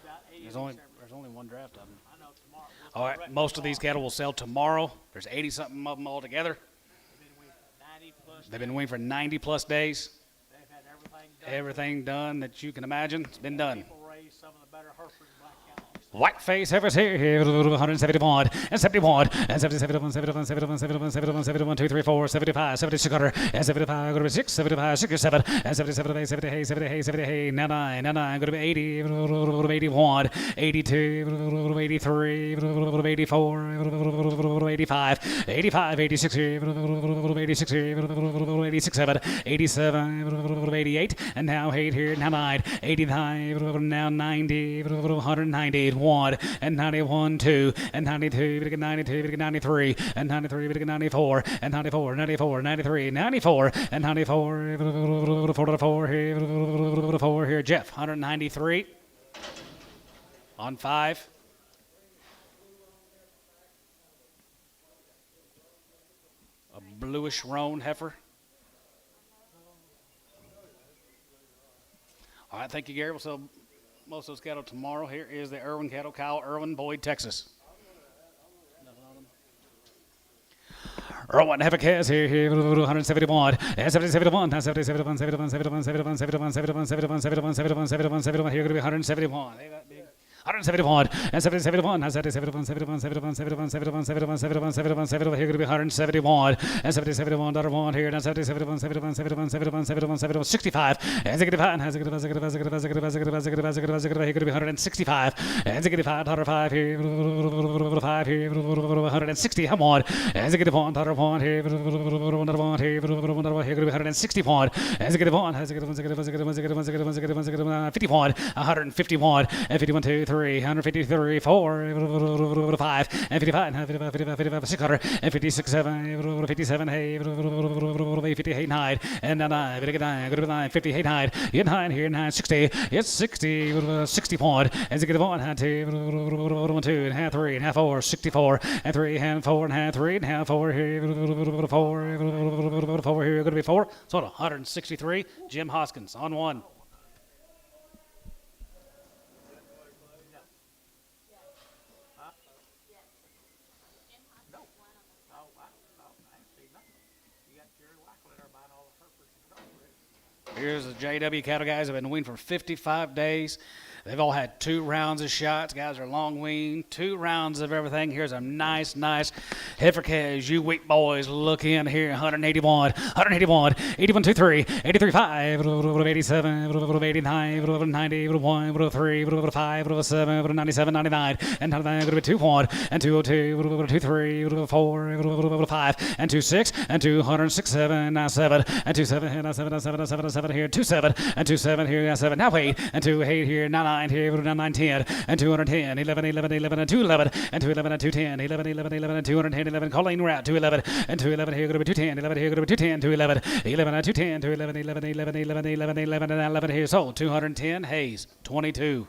About 80 There's of only these heifers. there's only one draft of them. I know tomorrow. All right, most of these cattle will sell tomorrow. There's 80 something of them all together. They've been weaned for 90 plus They've been weaned for 90 plus days. They've had everything done. Everything done that you can imagine. It's been done. People raise some of the better Herefords and black cows. Whiteface heifers here, 171, and 71, and 71, 71, 71, 71, 71, 71, 2, 3, 4, 75, 76, and 75, go to 6, 75, 67, and 77, 78, 78, 78, 78, 99, 99, go to 80, 81, 82, 83, 84, 85, 85, 86, 86, 86, 7, 87, 88, and now 8 here, now 9, 89, now 90, 190, 1, and 91, 2, and 92, 92, 93, and 93, 94, and 94, 94, 93, 94, and 94, 4 here, 4 here, Jeff, 193 on 5. A bluish roan heifer. All right, thank you, Gary. We'll sell most of those cattle tomorrow. Here is the Irwin cattle, Kyle Irwin, Boyd, Texas. Irwin Hefekes here, 171, and 71, 71, 71, 71, 71, 71, 71, 71, 71, 71, 71, 71, here going to be 171. 171, and 71, and 71, 71, 71, 71, 71, 71, 71, 71, 71, here going to be 171, and 71, $1 here, and 71, 71, 71, 71, 71, 71, 65, and 65, and 65, here going to be 165, and 65, $5 here, 5 here, 160, come on, and 61, $1 here, here going to be 160 pound, and 51, 51, 151, and 51, 2, 3, 153, 4, 5, and 55, 55, 600, and 56, 7, 57, hey, 58, 9, and 9, 58, 9, 9 here, 9, 60, it's 60, 60 pound, and 61, 2, 2, and half 3, and half 4, 64, and 3, and 4, and half 3, and half 4 here, 4 here, going to be 4, so 163, Jim Hoskins on 1. Here's the JW cattle guys have been weaned for 55 days. They've all had 2 rounds of shots. Guys are long weaned, 2 rounds of everything. Here's a nice heifer calves. You weak boys, look in here. 181, 81, 2, 3, 83, 5, 87, 89, 90, 1, 3, 5, 7, 97, 99, and 99, going to be 2, 1, and 202, 2, 3, 4, 5, and 2, 6, and 206, 7, 7, and 2, 7, 7, 7, 7, 7 here, 2, 7, and 2, 7 here, 7, now 8, and 2, 8 here, 9, 9, here, 9, 10, and 210, 11, 11, 11, and 211, and 211, and 210, 11, 11, 11, and 210, 11, Colleen route, 211, and 211, here, going to be 210, 11, here, going to be 210, 211, 11, and 210, 211, 11, 11, 11, 11, 11, and 11, here, sold, 210, Hayes, 22.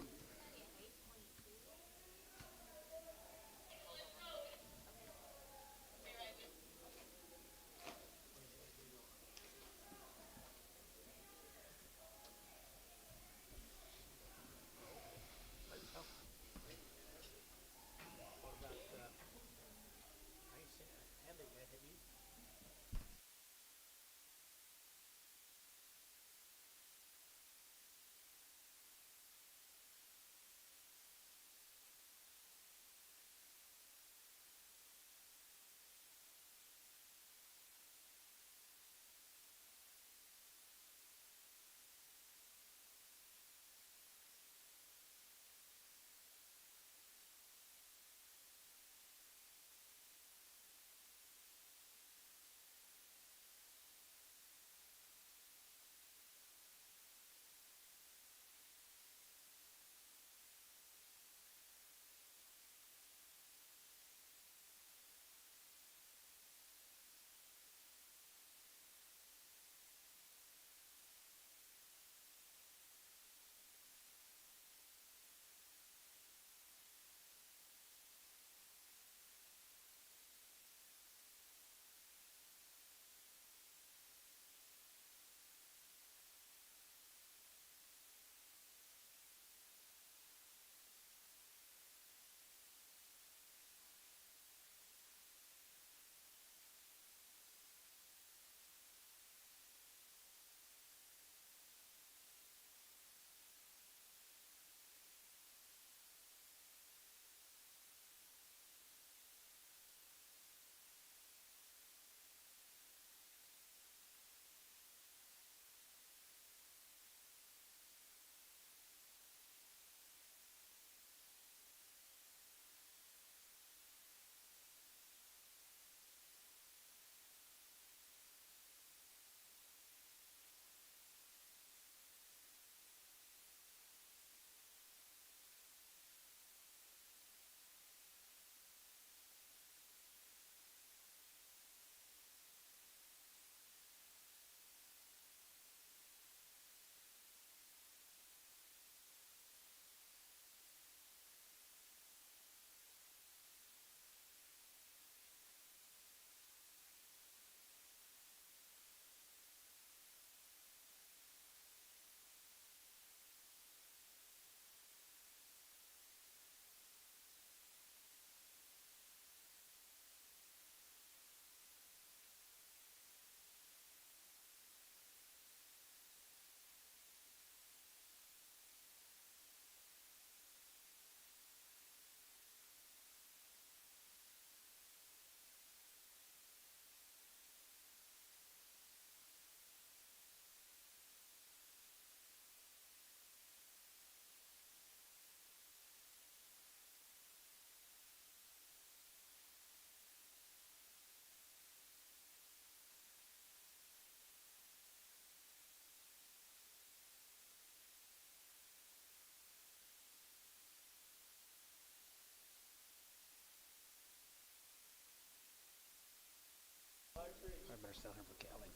I better sell him for Kelly.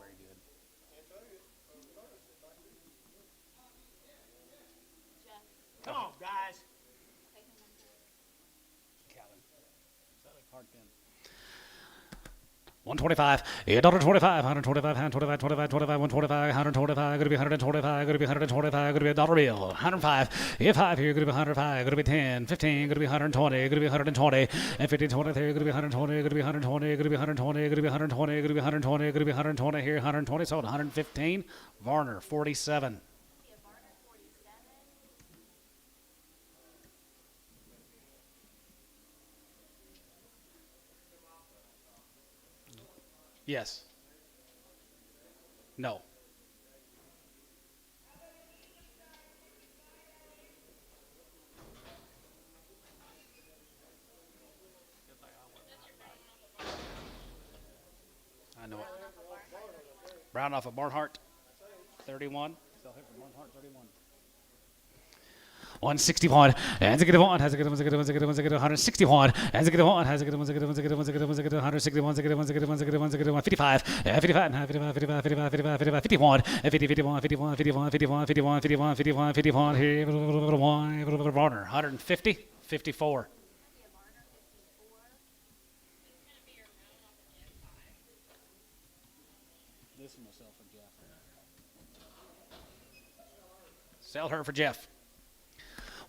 Very good. Come on, guys. Calvin. Sell it hard pin. 125, $1.25, 125, 125, 25, 25, 125, 125, going to be 125, going to be 125, going to be a dollar bill, 105, if 5 here, going to be 105, going to be 10, 15, going to be 120, going to be 120, and 50, 23, going to be 120, going to be 120, going to be 120, going to be 120, going to be 120, going to be 120 here, 120, sold 115, Varner, 47. Yes. No. I know it. Brown off of Barnhart, 31. Sell him for Barnhart, 31. 161, and a good one, has a good one, a good one, a good one, a good 161, and a good one, has a good one, a good one, a good one, a good one, a good 161, a good one, a good one, a good one, a good 155, 55, 55, 55, 55, 55, 55, 51, 50, 51, 51, 51, 51, 51, 51, 51, 51, here, Warner, 150, 54. This one will sell for Jeff. Sell her for Jeff.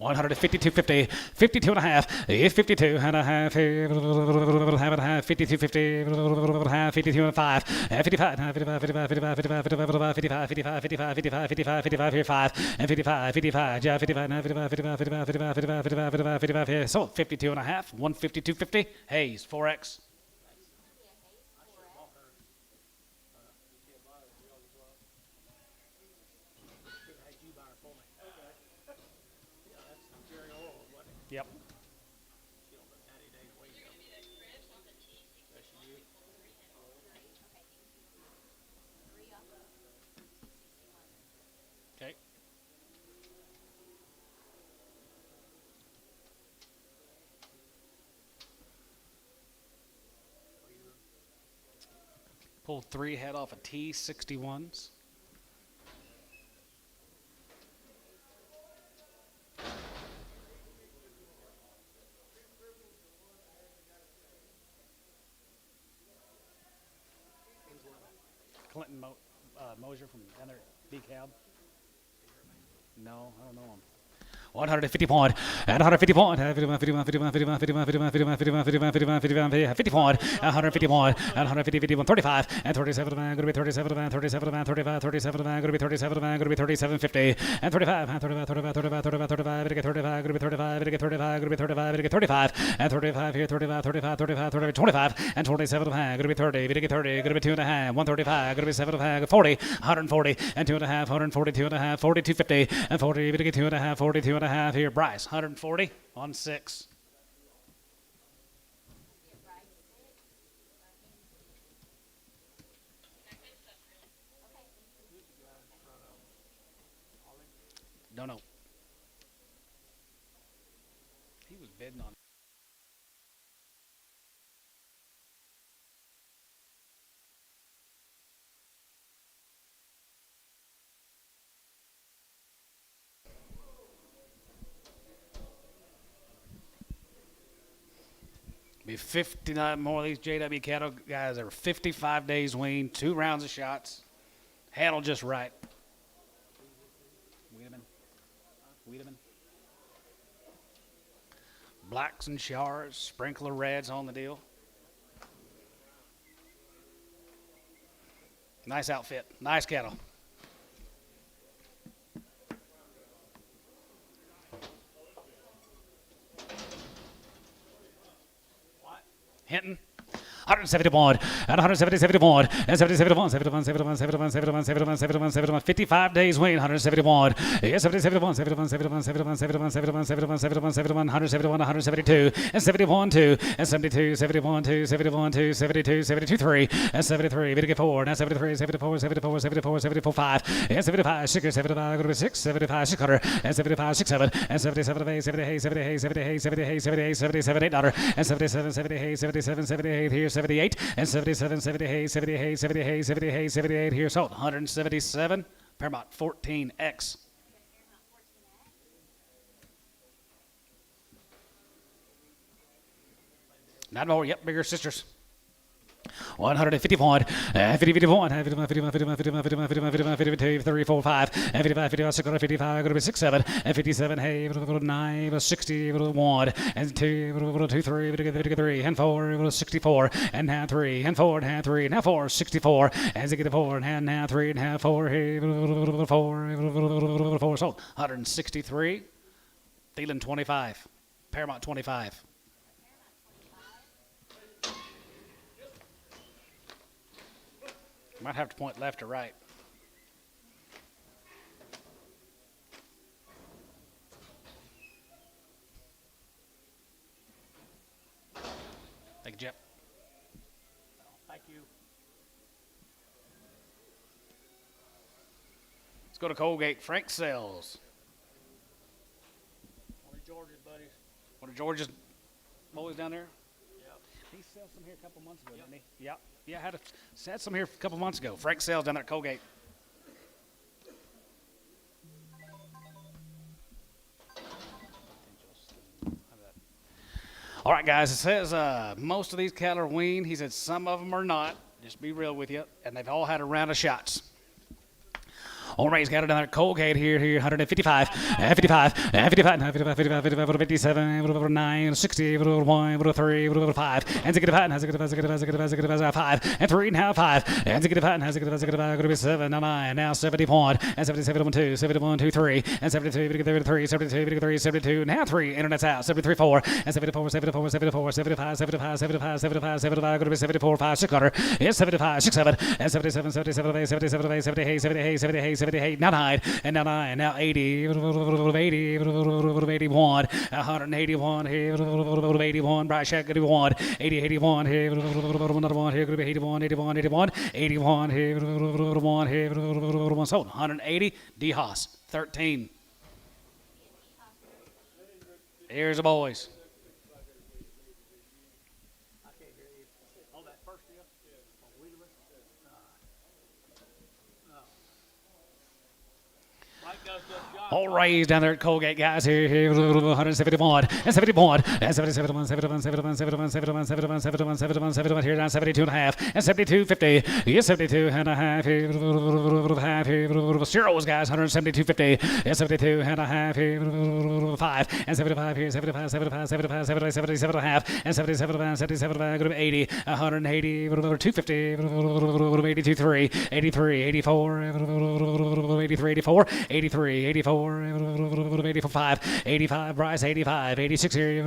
152.50, 52 and a half, 52 and a half, 52.50, half, 52 and a 5, 55, 55, 55, 55, 55, 55, 55, 55, 55, 55, 55, 55, here 5, and 55, 55, yeah, 55, 55, 55, 55, 55, 55, 55, 55, here, sold 52 and a half, 152.50, Hayes, 4X. Yep. Okay. Pulled 3 head off of T61s. Clinton Mosier from other B cab. No, I don't know him. 150 point, and 150 point, 51, 51, 51, 51, 51, 51, 51, 51, 51, 51, 50 point, 150 point, and 150, 51, 35, and 37 man, going to be 37 man, 37 man, 35, 37 man, going to be 37 man, going to be 37, 50, and 35, 35, 35, 35, 35, 35, to get 35, going to be 35, to get 35, going to be 35, to get 35, and 35 here, 35, 35, 35, 35, 25, and 27 man, going to be 30, to get 30, going to be 2 and a half, 135, going to be 7 and a half, 40, 140, and 2 and a half, 142 and a half, 42, 50, and 40, to get 2 and a half, 42 and a half here, Bryce, 140 on 6. Don't know. He was bidding on. Be 59 more of these JW cattle guys are 55 days wean, 2 rounds of shots, handled just right. Wiedemann. Blacks and shards, sprinkler reds on the deal. Nice outfit, nice cattle. Hinton. 171, and 171, and 71, 71, 71, 71, 71, 71, 71, 71, 55 days wean, 171, yes, 71, 71, 71, 71, 71, 71, 71, 71, 71, 171, 172, and 71, 2, and 72, 71, 2, 71, 2, 72, 72, 3, and 73, we get 4, and 73, 74, 74, 74, 74, 5, and 75, 6, 75, go to 6, 75, 600, and 75, 6, 7, and 77, 8, 78, 78, 78, 78, 78, 77, 8, and 77, 78, 77, 78, here, 78, and 77, 78, 78, 78, 78, 78, here, sold 177, Paramount 14X. Not more, yep, bigger sisters. 150 point, 50, 51, 51, 51, 51, 51, 51, 51, 52, 3, 4, 5, and 55, 55, 6, 55, going to be 6, 7, and 57, hey, 9, 60, 1, and 2, 2, 3, 3, and 4, 64, and now 3, and 4, and 3, now 4, 64, and 64, and now 3, and now 4, hey, 4, 4, sold 163, Thielen 25, Paramount 25. Might have to point left or right. Thank you, Jep. Thank you. Let's go to Colgate. Frank Sells. George's buddies. One of George's boys down there. Yep. He sold some here a couple months ago, didn't he? Yep. Yeah, had some here a couple months ago. Frank sells down there at Colgate. All right, guys. It says most of these cattle are weaned. He said some of them are not. Just be real with you. And they've all had a round of shots. All right, he's got it down there at Colgate here, 155, 55, 55, 57, 9, 60, 1, 3, 5, and 5, and 3, now 5, and 7, now 9, now 71, and 77, 2, 71, 2, 3, and 72, 33, 72, 72, now 3, internet's out, 73, 4, and 74, 74, 74, 75, 75, 75, 75, 75, going to be 74, 5, 600, and 75, 6, 7, and 77, 77, 8, 77, 8, 78, 78, 78, 78, now 9, and now 9, now 80, 80, 81, 181, 81, Bryce Shack, 81, 80, 81, another one here, 81, 81, 81, 81, 81, sold, 180, D Haas, 13. Here's the boys. I can't hear you. On that first deal? On Wheeler? No. Mike does a good job. All raised down there at Colgate, guys. Here, 171, and 71, and 77, 71, 71, 71, 71, 71, 71, 71, 71, here down 72 and a half, and 72, 50, yes, 72 and a half, zeros, guys, 172, 50, and 72 and a half, 5, and 75 here, 75, 75, 75, 77 and a half, and 77, 77, go to 80, 180, 250, 82, 3, 83, 84, 83, 84, 83, 84, 84, 5, 85, Bryce, 85, 86 here,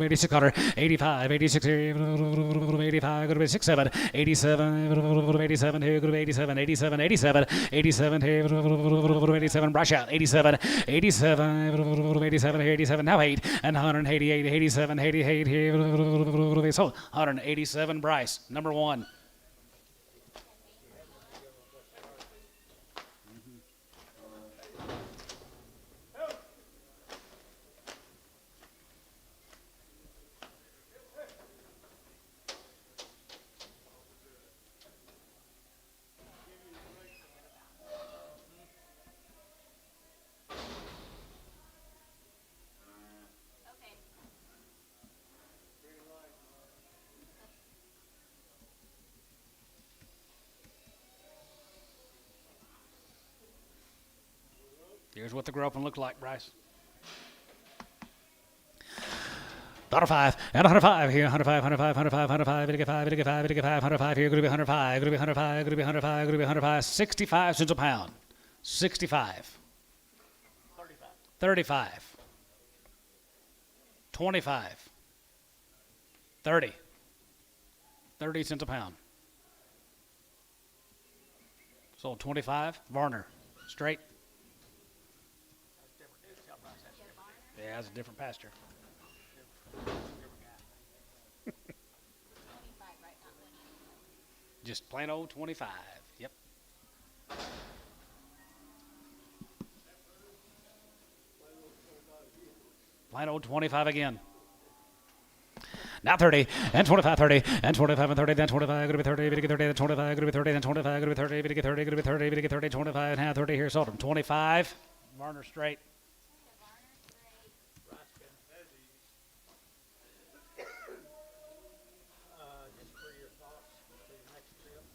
86 Cutter, 85, 86 here, 85, go to 6, 7, 87, 87 here, go to 87, 87, 87, 87 here, 87, Bryce out, 87, 87, 87 here, 87, now 8, and 188, 87, 88 here, so 187, Bryce, number 1. Here's what the grow up and look like, Bryce. $105, and 105 here, 105, 105, 105, 105, 85, 85, 85, 105 here, going to be 105, going to be 105, going to be 105, going to be 105, 65 cents a pound, 65, 35. 35, 25, 30, 30 cents a pound. Sold 25, Varner, straight. Yeah, it's a different pasture. Just plain old 25. Yep. Plain old 25 again. Now 30, and 25, 30, and 25, and 30, then 25, going to be 30, going to get 30, then 25, going to be 30, then 25, going to be 30, going to get 30, going to be 30, going to get 30, 25, and half 30 here, sold him. 25, Varner straight. Just for your thoughts for your next trip.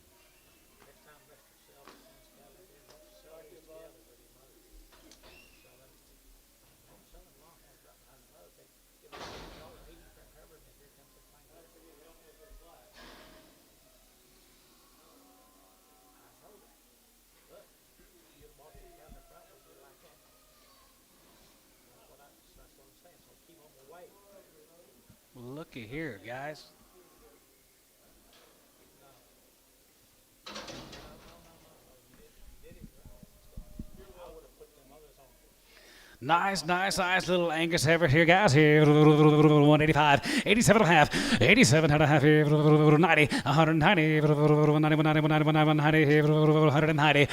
Next time Mr. Self sends cattle in, don't sell these together with your mother. Don't sell them longhorns right behind the mother. They give them $80 for a Herbert, and here comes the thing. I know that. But you bought these down the front, would you like that? That's what I'm saying. So keep on the way. Looky here, guys. Nice little Angus heifer here, guys. Here, 185, 87 and a half, 87 and a half, 90, 190, 190, 190, 190, 190,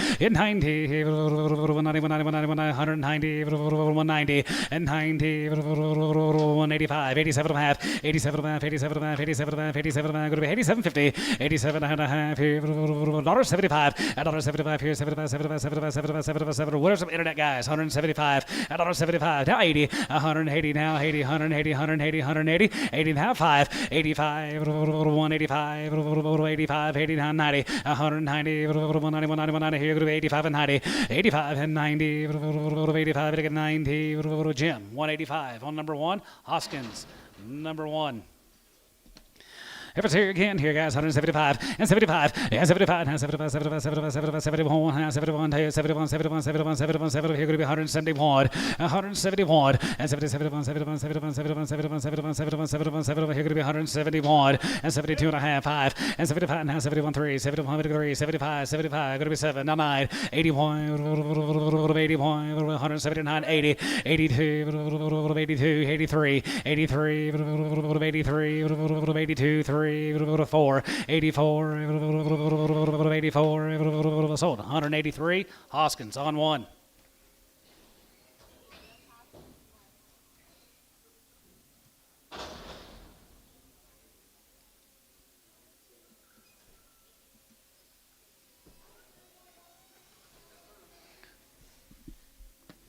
and 90, 185, 87 and a half, 87 and a half, 87 and a half, 87 and a half, 87 and a half, going to be 87.50, 87 and a half, here, $1.75, $1.75 here, 75, 75, 75, 75, 77. What are some internet guys? 175, $1.75, now 80, 180, now 80, 180, 180, 180, 80 now 5, 85, 185, 85, 89, 90, 190, 190, 190, here, going to be 85 and 90, 85 and 90, 85, 90, Jim, 185 on number 1, Hoskins, number 1. If it's here again, here guys, 175 and 75, and 75, and 75, 75, 75, 75, 71, and 71, 71, 71, 71, 71, 71, here going to be 171, 171, and 71, 71, 71, 71, 71, 71, 71, 71, 71, here going to be 171, and 72 and a half, 5, and 75, and 71, 3, 71, 3, 75, 75, going to be 7, now 9, 81, 81, 179, 80, 82, 82, 83, 83, 83, 82, 3, 4, 84, 84, sold 183. Hoskins on 1.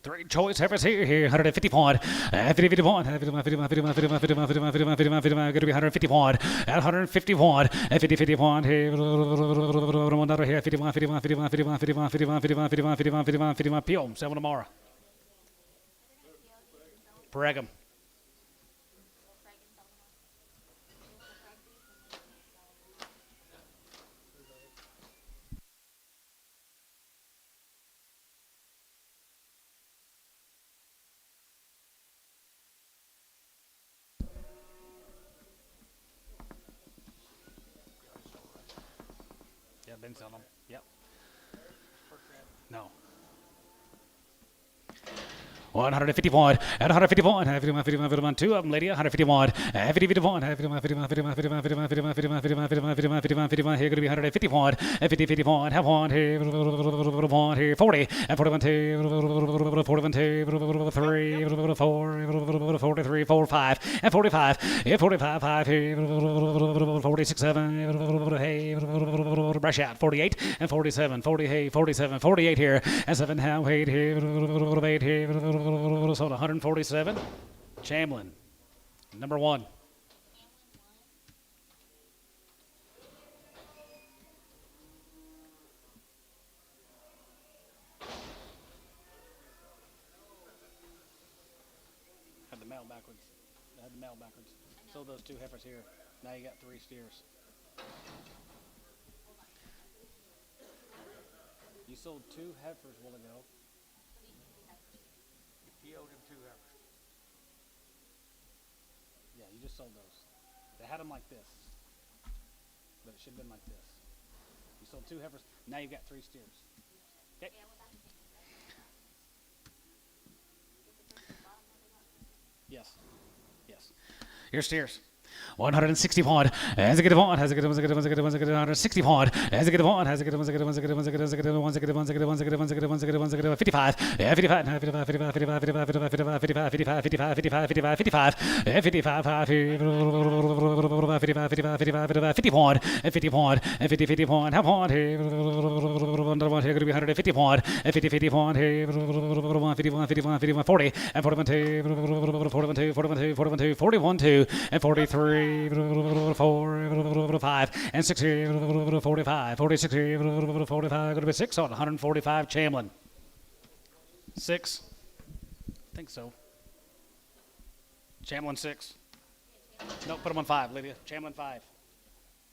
Three choice heifers here, 150 point, 50 point, 51, 51, 51, 51, 51, 51, 51, 51, 51, going to be 150 point, at 150 point, 50, 50 point here, one other here, 51, 51, 51, 51, 51, 51, 51, 51, 51, 51, 51, Peel, 7 tomorrow. Brigham. Yeah, been selling them. Yep. No. 150 point, at 150 point, 51, 51, 51, 2 of them, Lydia, 150 point, 50, 50 point, 51, 51, 51, 51, 51, 51, 51, 51, 51, 51, 51, here going to be 150 point, 50, 50 point, have one here, point here, 40, and 41, 2, 41, 2, 3, 4, 43, 4, 5, and 45, 45, 5 here, 46, 7, hey, brush out, 48, and 47, 40, hey, 47, 48 here, and 7, how, 8 here, 8 here, sold 147. Chamlin, number 1. Had the mail backwards. Had the mail backwards. Sold those 2 heifers here. Now you got 3 steers. You sold 2 heifers a while ago. He owed him 2 heifers. Yeah, you just sold those. They had them like this, but it should have been like this. You sold 2 heifers. Now you've got 3 steers. Okay. Yes. Yes. Your steers. 160 point, as a good one, has a good one, 160 point, as a good one, has a good one, 55, 55, 55, 55, 55, 55, 55, 55, 55, 55, 55, 55, 50 point, 50 point, 50, 50 point, half point here, another one here going to be 150 point, 50, 50 point here, 51, 51, 51, 51, 40, and 41, 2, 41, 2, 41, 2, 41, 2, 41, 2, and 43. 4, 5, and 6 here, 45, 46 here, 45, going to be 6 on 145, Chamlin. 6. I think so. Chamlin 6. No, put him on 5, Lydia. Chamlin 5.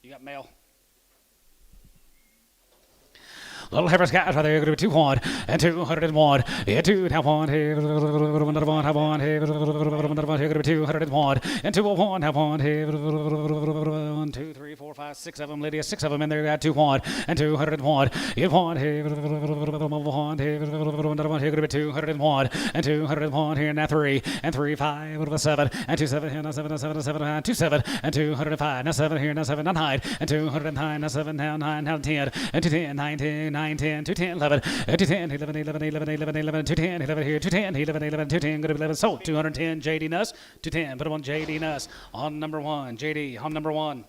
You got mail. Little heifers guys right there, going to be 2 1 and 201. Yeah, 2 have 1 here, another 1 have 1 here, another 1 here, going to be 201 and 201 have 1 here, 1, 2, 3, 3, 4, 5, 6 of them, Lydia, 6 of them in there. Got 201 and 201. You want here, 1 here, another one here, going to be 201 and 201 here, now 3 and 3, 5, over 7 and 2, 7 here, now 7, 7, 7, 2, 7 and 205, now 7 here, now 7, now 9 and 209, now 7, now 9, now 10 and 210, 9, 10, 9, 10, 210, 11 and 210, 11, 11, 11, 11, 11, 210, 11 here, 210, 11, 11, 210, going to be 11, sold, 210, JD Nuss, 210, put them on JD Nuss on number 1, JD on number 1.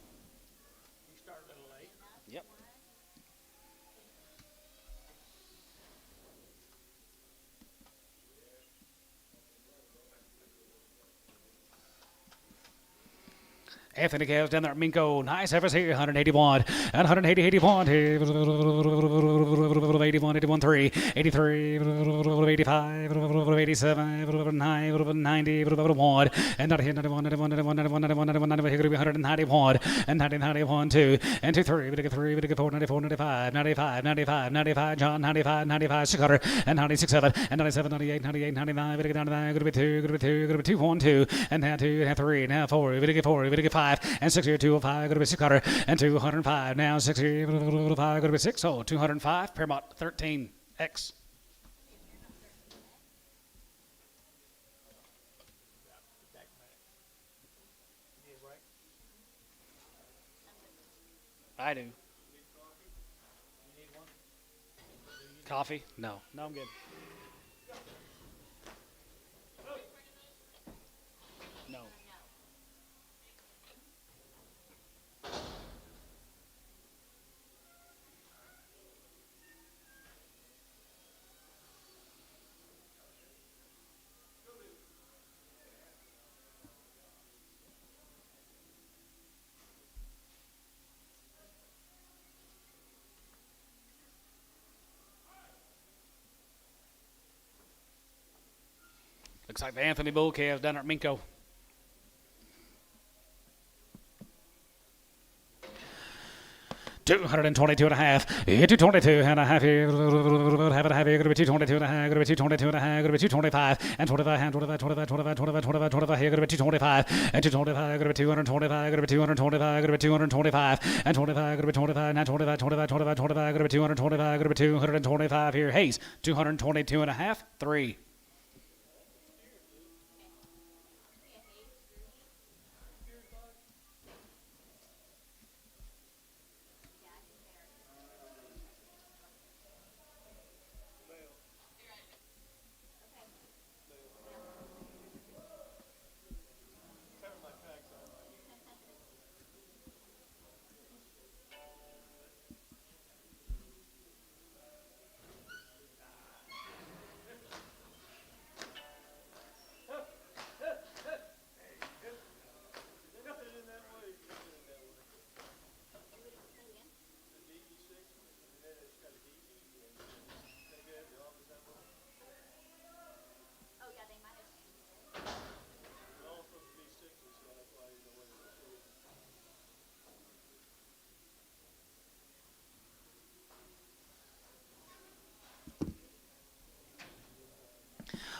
Yep. Anthony Gales down there at Minko. Nice efforts here. 181 and 180, 81 here. 81, 81, 3, 83, 85, 87, 9, 90, 1, and 91, 91, 91, 91, 91, 91, here could be 191 and 90, 91, 2, and 2, 3, we get 3, we get 4, 94, 95, 95, 95, 95, John, 95, 95, 600, and 96, 7, and 97, 98, 98, 99, we get 99, could be 2, could be 2, could be 2, 1, 2, and now 2, now 3, now 4, we get 4, we get 5, and 6 here, 205, going to be 600, and 205, now 6 here, 5, going to be 6, so 205, Paramount 13X. I do. Coffee? No. No, I'm good. No. Looks like the Anthony Bull calves down at Minko. $222 and a half, 222 and a half here, have it, have it, going to be 222 and a half, going to be 222 and a half, going to be 225 and 25 and 25, 25, 25, 25, 25, 25 here, going to be 225 and 225, going to be 225, going to be 225, going to be 225 and 25, going to be 25, now 25, 25, 25, 25, going to be 225, going to be 225 here, Hayes, 222 and a half, 3.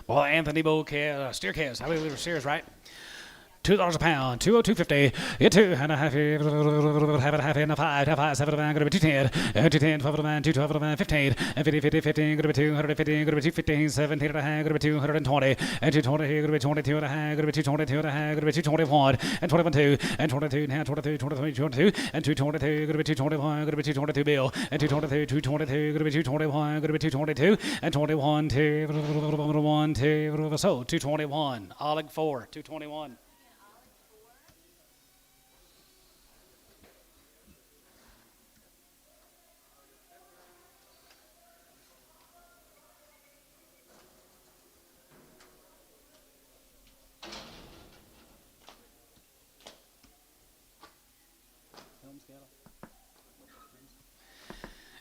Well, Anthony Bull steer calves, I believe they were steers, right? $2 a pound, 202.50, get 2 and a half, have it, half and a 5, 5, 7 of going to be 210, 210, 12 of 212 of 15, and 50, 50, 15, going to be 250, going to be 215, 17 and a half, going to be 220, and 220 here, going to be 22 and a half, going to be 222 and a half, going to be 221, and 21, 2, and 22, now 22, 23, 22, and 222, going to be 221, going to be 222 bill, and 222, 222, going to be 221, going to be 222, and 21, 2, 1, 2, so 221, Oleg 4, 221.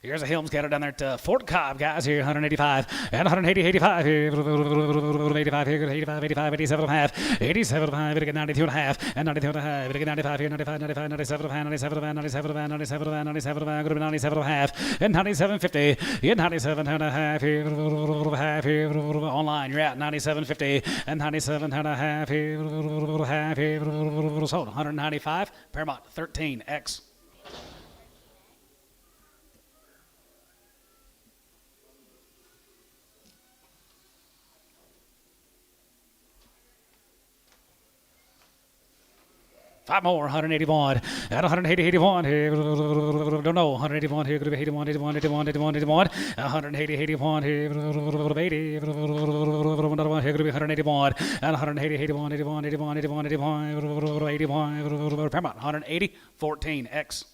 Here's a Helms cattle down there at Fort Cobb, guys, here, 185, and 180, 85 here, 85 here, 85, 85, 87 and a half, 87 and a half, we get 92 and a half, and 92 and a half, we get 95 here, 95, 95, 97 and a half, 97 and a half, 97 and a half, 97 and a half, 97 and a half, going to be 97 and a half, and 97.50, and 97 and a half here, online, you're at 97.50, and 97 and a half here, sold 195, Paramount 13X. 5 more, 181. At 180, 81 here. Don't know. 181 here. Going to be 81, 81, 81, 81, 81. 180, 81 here. 80. Another one here. Going to be 181. And 180, 81, 81, 81, 81, 81, 81. Paramount. 180, 14. X.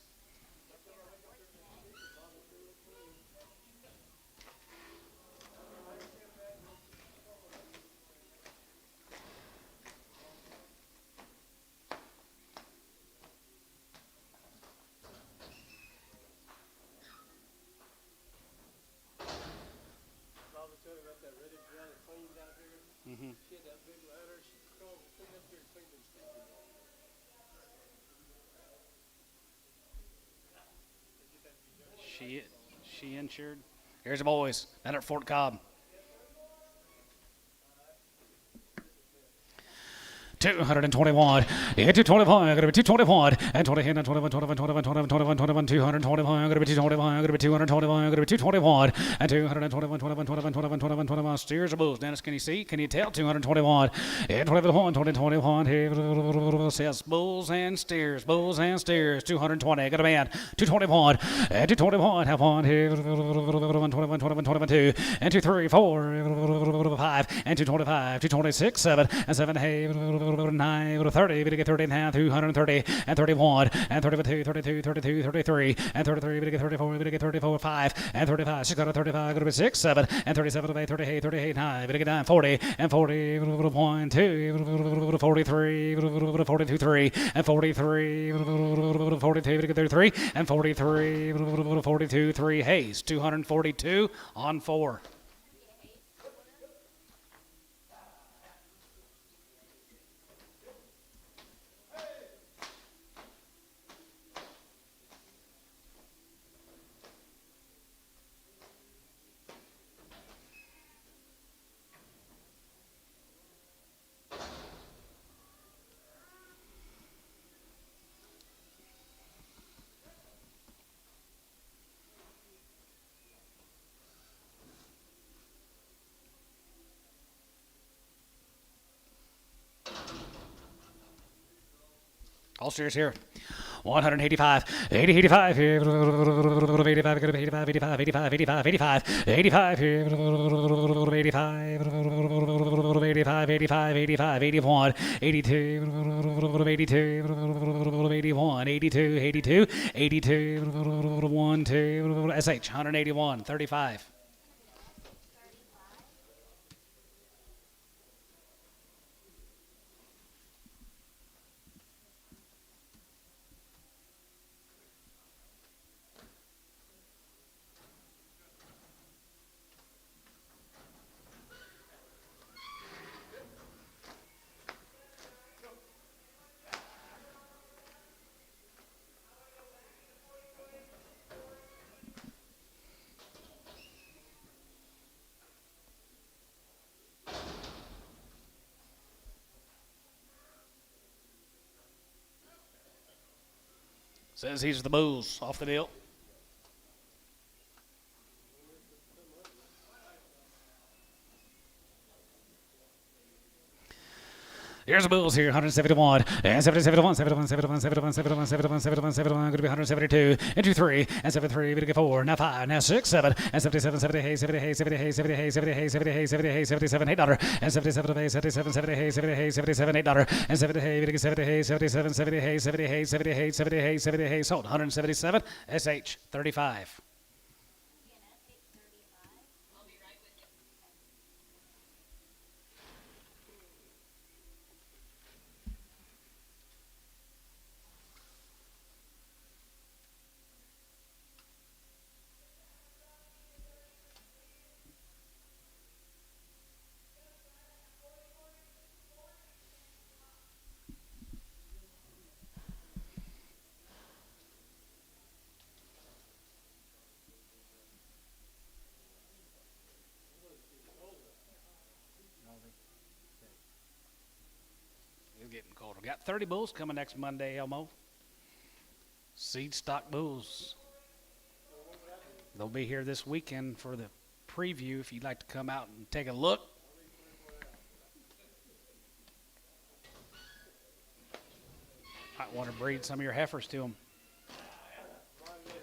Bob was telling me about that Reddit gal that cleaned out here. Mm-hmm. She had that big ladder. She crawled clean up here and cleaned them sticky. She insured. Here's the boys. Down at Fort Cobb. 221. Yeah, 221. Going to be 221. And 20, 21, 21, 21, 21, 21, 21, 221. Going to be 221. Going to be 221. Going to be 221. And 221, 21, 21, 21, 21, 21. Steers the bulls. Dennis, can you see? Can you tell? 221. Yeah, 21, 20, 21. Here says bulls and steers. Bulls and steers. 220. Got a man. 221. And 221. Have one here. 21, 21, 21, 2. And 2, 3, 4. 5. And 225. 226. 7. And 7. Hey. 9, 30, we get 30 and a half, 230, and 31, and 32, 32, 32, 33, and 33, we get 34, we get 34, 5, and 35, 6 out of 35, go to be 6, 7, and 37, 38, 38, 9, we get 9, 40, and 40, 1, 2, 43, 42, 3, and 43, 42, we get 33, and 43, 42, 3, Hayes, 242 on 4. All steers here. 185, 80, 85 here, 85, 85, 85, 85, 85, 85, 85 here, 85, 85, 85, 85, 81, 82, 82, 81, 82, 82, 82, 1, 2, SH, 181, 35. Says he's the Bulls off the deal. Here's the Bulls here, 171, and 71, 71, 71, 71, 71, 71, 71, 71, going to be 172, and 2, 3, and 73, we get 4, now 5, now 6, 7, and 77, 78, 78, 78, 78, 78, 78, 78, 77, $8, and 77, 77, 78, 78, 77, $8, and 78, we get 78, 77, 78, 78, 78, 78, 78, sold, 177, SH, 35. It's getting colder. Got 30 bulls coming next Monday, Elmo. Seed stock bulls. They'll be here this weekend for the preview if you'd like to come out and take a look. Might want to breed some of your heifers to them. Mine is red.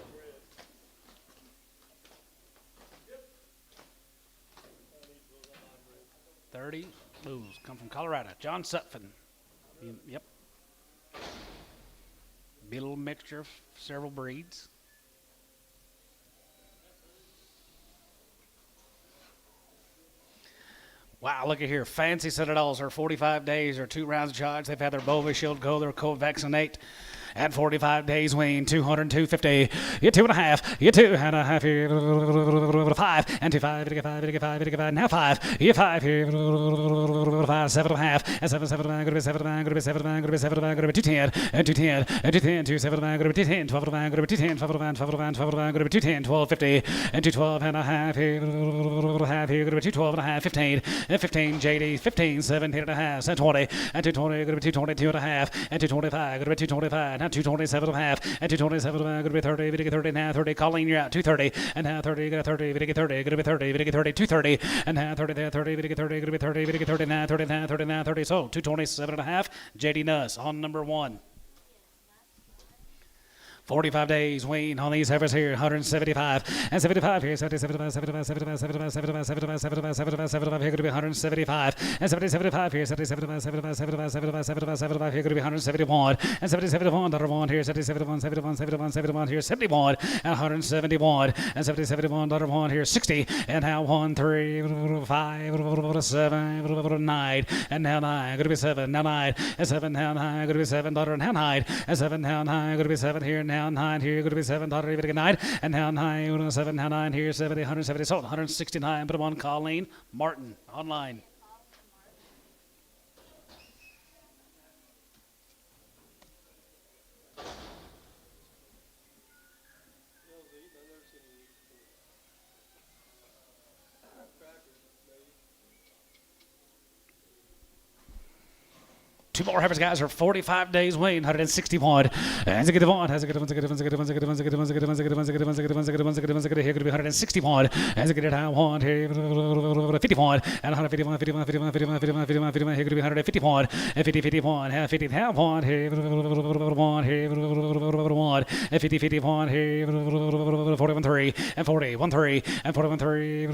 I need those on my red. 30 bulls come from Colorado. John Sutphin. Yep. Be a little mixture of several breeds. Wow, look at here. Fancy Citadels are 45 days or 2 rounds of charge. They've had their Bova Shield go, their co-vaccinate. At 45 days, wean 202.50. You're 2.5. You're 2.5. You're 5. And 5. You get 5. You get 5. You get 5. Now 5. You're 5 here. 5. 7.5. And 7. 7. Going to be 7. Going to be 7. Going to be 7. Going to be 210. And 210. And 210. 2 7. Going to be 210. 12. Going to be 210. 12. 12. 12. Going to be 210. 12.50. And 212 and a half here. Half here. Going to be 212 and a half. 15. And 15. JD. 15. 17 and a half. And 20. And 220. Going to be 222 and a half. And 225. Going to be 225. Now 227 and a half. And 227 and a half. Going to be 30. Going to get 30. Now 30. Colleen, you're out. 230. And now 30. Going to 30. Going to get 30. Going to be 30. Going to get 30. 230. And now 30. There 30. Going to get 30. Going to be 30. Going to get 30. Now 30. Now 30. Now 30. So 227 and a half. JD Nuss on number 1. 45 days, wean on these heifers here, 175 and 75 here, 70, 75, 75, 75, 75, 75, 75, 75, 75, 75 here, going to be 175 and 70, 75 here, 70, 75, 75, 75, 75, 75, 75 here, going to be 171 and 70, 71, $1 here, 70, 71, 71, 71, 71 here, 71 and 171 and 70, 71, $1 here, 60 and now 1, 3, 5, 7, 9 and now 9, going to be 7, now 9 and 7, now 9, going to be 7, $1 now 9 and 7, now 9, going to be 7 here, now 9 here, going to be 7, $1 even again 9 and now 9, 7, now 9 here, 70, 170, sold 169, put them on Colleen Martin online. Bill's eating. I've never seen him eat before. Crackers, maybe. 2 more heifers, guys, are 45 days wean, 161. As a good one, has a good one, here going to be 161. As a good one, here 51 and 151, 51, 51, 51, 51, 51, 51, here going to be 151 and 50, 51, have 50, have 1 here, 1 here, 1 and 50, 51 here, 41, 3 and 41, 3 and 41, 3,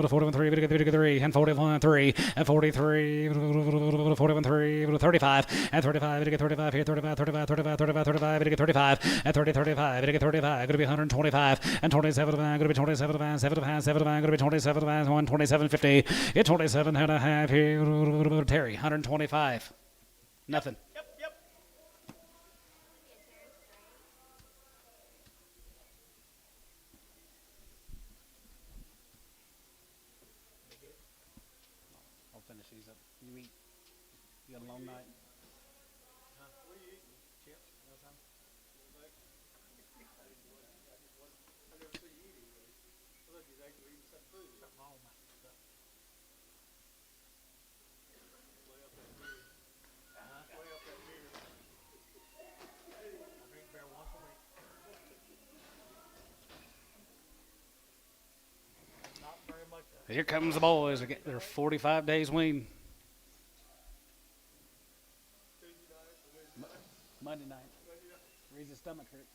41, 3, 3 and 41, 3 and 43, 41, 3. 35 and 35, get 35 here, 35, 35, 35, 35, 35, get 35 and 30, 35, get 35, going to be 125 and 27, going to be 27, 7, 7, going to be 27, 127, 50, get 27 and a half here, Terry, 125, nothing. I'll finish these up. You eat. You got a long night. What are you eating? Chips. I never see you eating. I thought you was actually eating some food. Something wrong with my stuff. Way up that beard. Way up that beard. I drink beer once a week. Not very much of it. Here comes the boys. They're 45 days wean. Monday night. Reason stomach hurts.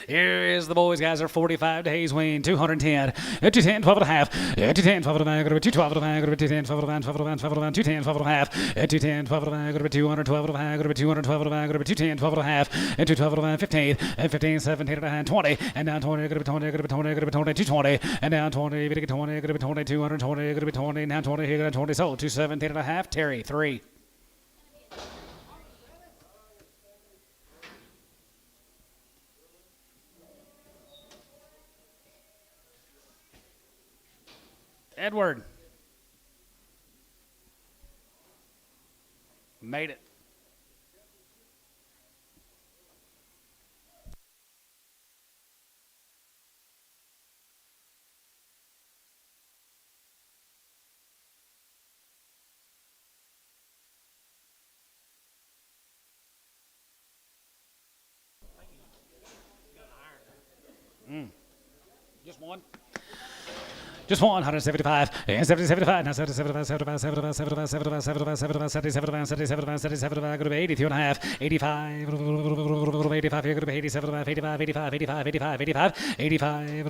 Here is the boys, guys. Are 45 days wean, 210, 210, 12 and a half, 210, 12 and a half, go to 212 and a half, go to 210, 12 and a half, 12 and a half, 12 and a half, 210, 12 and a half, 210, 12 and a half, go to 212 and a half, go to 212 and a half, go to 210, 12 and a half, 212 and a half, 15, 15, 17 and a half, 20, and now 20, go to 20, go to 20, go to 20, 220, and now 20, go to 20, go to 20, 220, go to 20, now 20, here, go to 20, sold, 217 and a half, Terry, 3. Edward. Made it. Just one. Just 175 and 75. Now 75, 75, 75, 75, 75, 75, 75, 77, 77, 77, go to 82 and a half, 85, 85, here go to 87, 85, 85, 85, 85, 85, 85,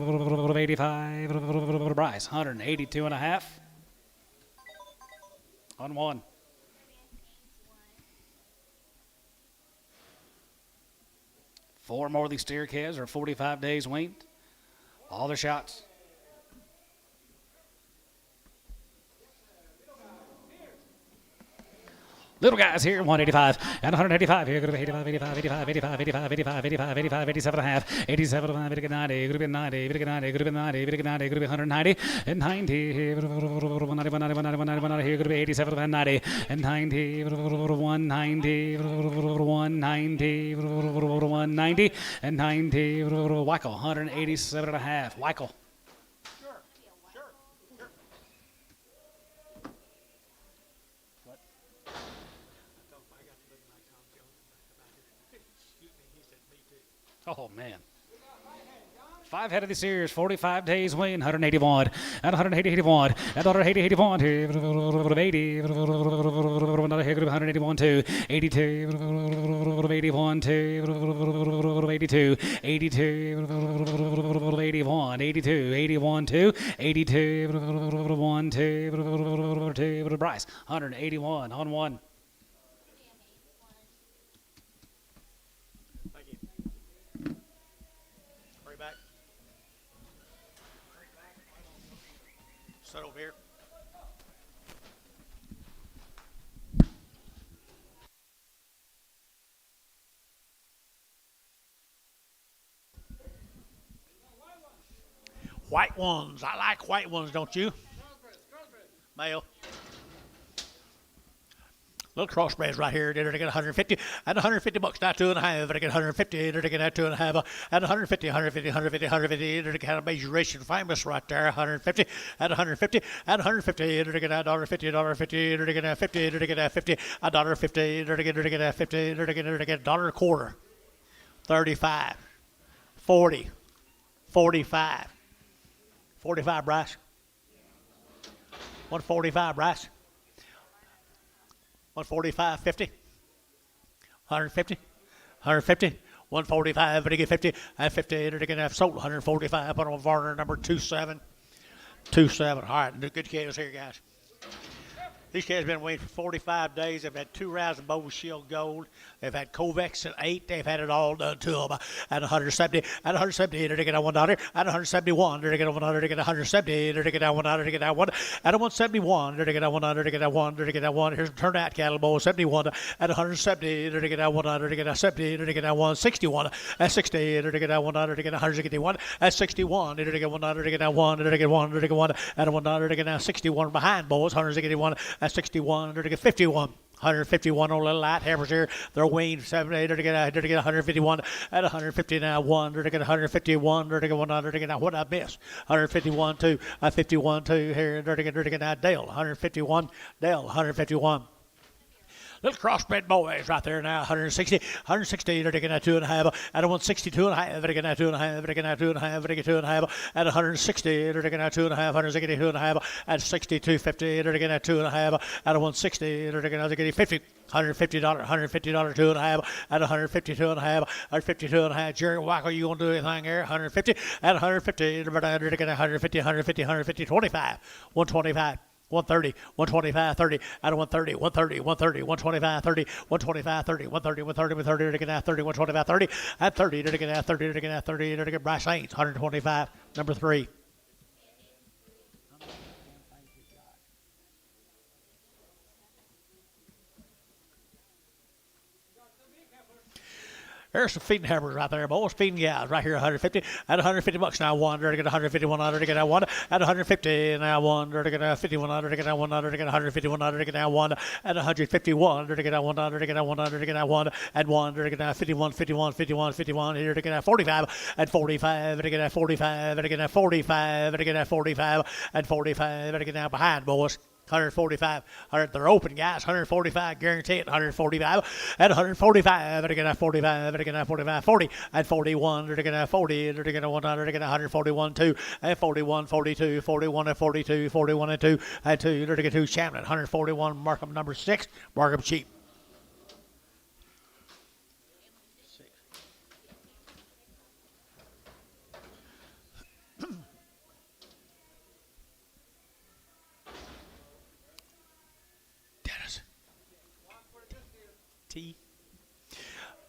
85, 85, Bryce, 182 and a half. On one. Four more of these steer calves are 45 days weaned. All their shots. Little guys here, 185 and 185. Here, going to be 85, 85, 85, 85, 85, 85, 85, 85, 87 and a half, 87 and a half, 90, going to be 90, going to be 90, going to be 90, going to be 90, going to be 190 and 90. Here, 190, 190, 190, 190. Here, going to be 87 and 90 and 90, 190, 190, 190 and 90. Weichel, 187 and a half. Weichel. Oh, man. 5 head of the series, 45 days win, 181, and 180, 81, and 180, 81, 80, another here, 181, 2, 82, 81, 2, 82, 82, 81, 82, 81, 2, 82, 1, 2, 2, Bryce, 181 on one. Sit over here. White ones. I like white ones, don't you? Male. Little crossbreds right here. They're to get 150 and 150 bucks. Now 2.5. They're to get 150. They're to get 2.5 and 150, 150, 150, 150. They're to get a measuration famous right there. 150 and 150 and 150. They're to get $1.50, $1.50. They're to get 50. They're to get 50, $1.50. They're to get 50. They're to get $1.25. 35, 40, 45, 45, Bryce. 145, Bryce. 145, 50, 150, 150, 145, but to get 50, and 50, they're going to have sold 145, put on Varner number 27, 27. All right, good cattle here, guys. These cattle have been waiting for 45 days. They've had 2 rounds of Bow Shield Gold. They've had Kovacs at 8. They've had it all done to them. At 170, at 170, they're to get $1. At 171, they're to get $1. They're to get 170, they're to get $1. They're to get $1. At 171, they're to get $1. They're to get $1. They're to get $1. Here's turnout cattle, boys. 71. At 170, they're to get $1. They're to get 70. They're to get 161. At 60, they're to get $1. They're to get 161. At 61, they're to get $1. They're to get 1. They're to get 1. They're to get 1. At $1, they're to get 61 behind, boys. 161. At 61, they're to get 51. 151 on little light hammers here. They're weaned 7, 8. They're to get 151 at 150 now. 1. They're to get 151. They're to get 1. They're to get what I missed. 151 2. 51 2 here. They're to get now Dale. 151 Dale. 151. Little crossbred boys right there now. 160, 160. They're taking that 2.5. At 162 and a half. They're taking that 2.5. They're taking that 2.5. They're taking 2.5. At 160, they're taking that 2.5. 162 and a half. At 62.50, they're taking that 2.5. At 160, they're taking that 50. $150, $150, 2.5 at 152 and a half, at 52 and a half. Jerry Weichel, you gonna do anything there? 150 at 150, they're taking 150, 150, 150, 25, 125. 130, 125, 30, out of 130, 130, 130, 125, 30, 125, 30, 130, 130, 130, they're taking out 30, 125, 30, at 30, they're taking out 30, they're taking out 30, they're taking Bryce Haynes, 125, number 3. There's some feeding hammers right there, boys. Feeding gals right here, 150 at 150 bucks now. 1, they're to get 151, they're to get that 1 at 150 now. 1, they're to get 51, they're to get that 1, they're to get 151, they're to get that 1 at 151, they're to get that 1, they're to get that 1, they're to get that 1 at 1, they're to get that 51, 51, 51, 51. Here to get that 45 at 45, they're to get that 45, they're to get that 45, they're to get that 45 at 45, they're to get that behind, boys. 145. They're open, guys. 145, guaranteed. 145 and 145. They're gonna 45. They're gonna 45, 40 and 41. They're gonna 40. They're gonna 100. They're gonna 141, 2 and 41, 42, 41 and 42, 41 and 2 and 2. They're gonna 2 Champion. 141. Markham number 6. Markham cheap. Dennis. T.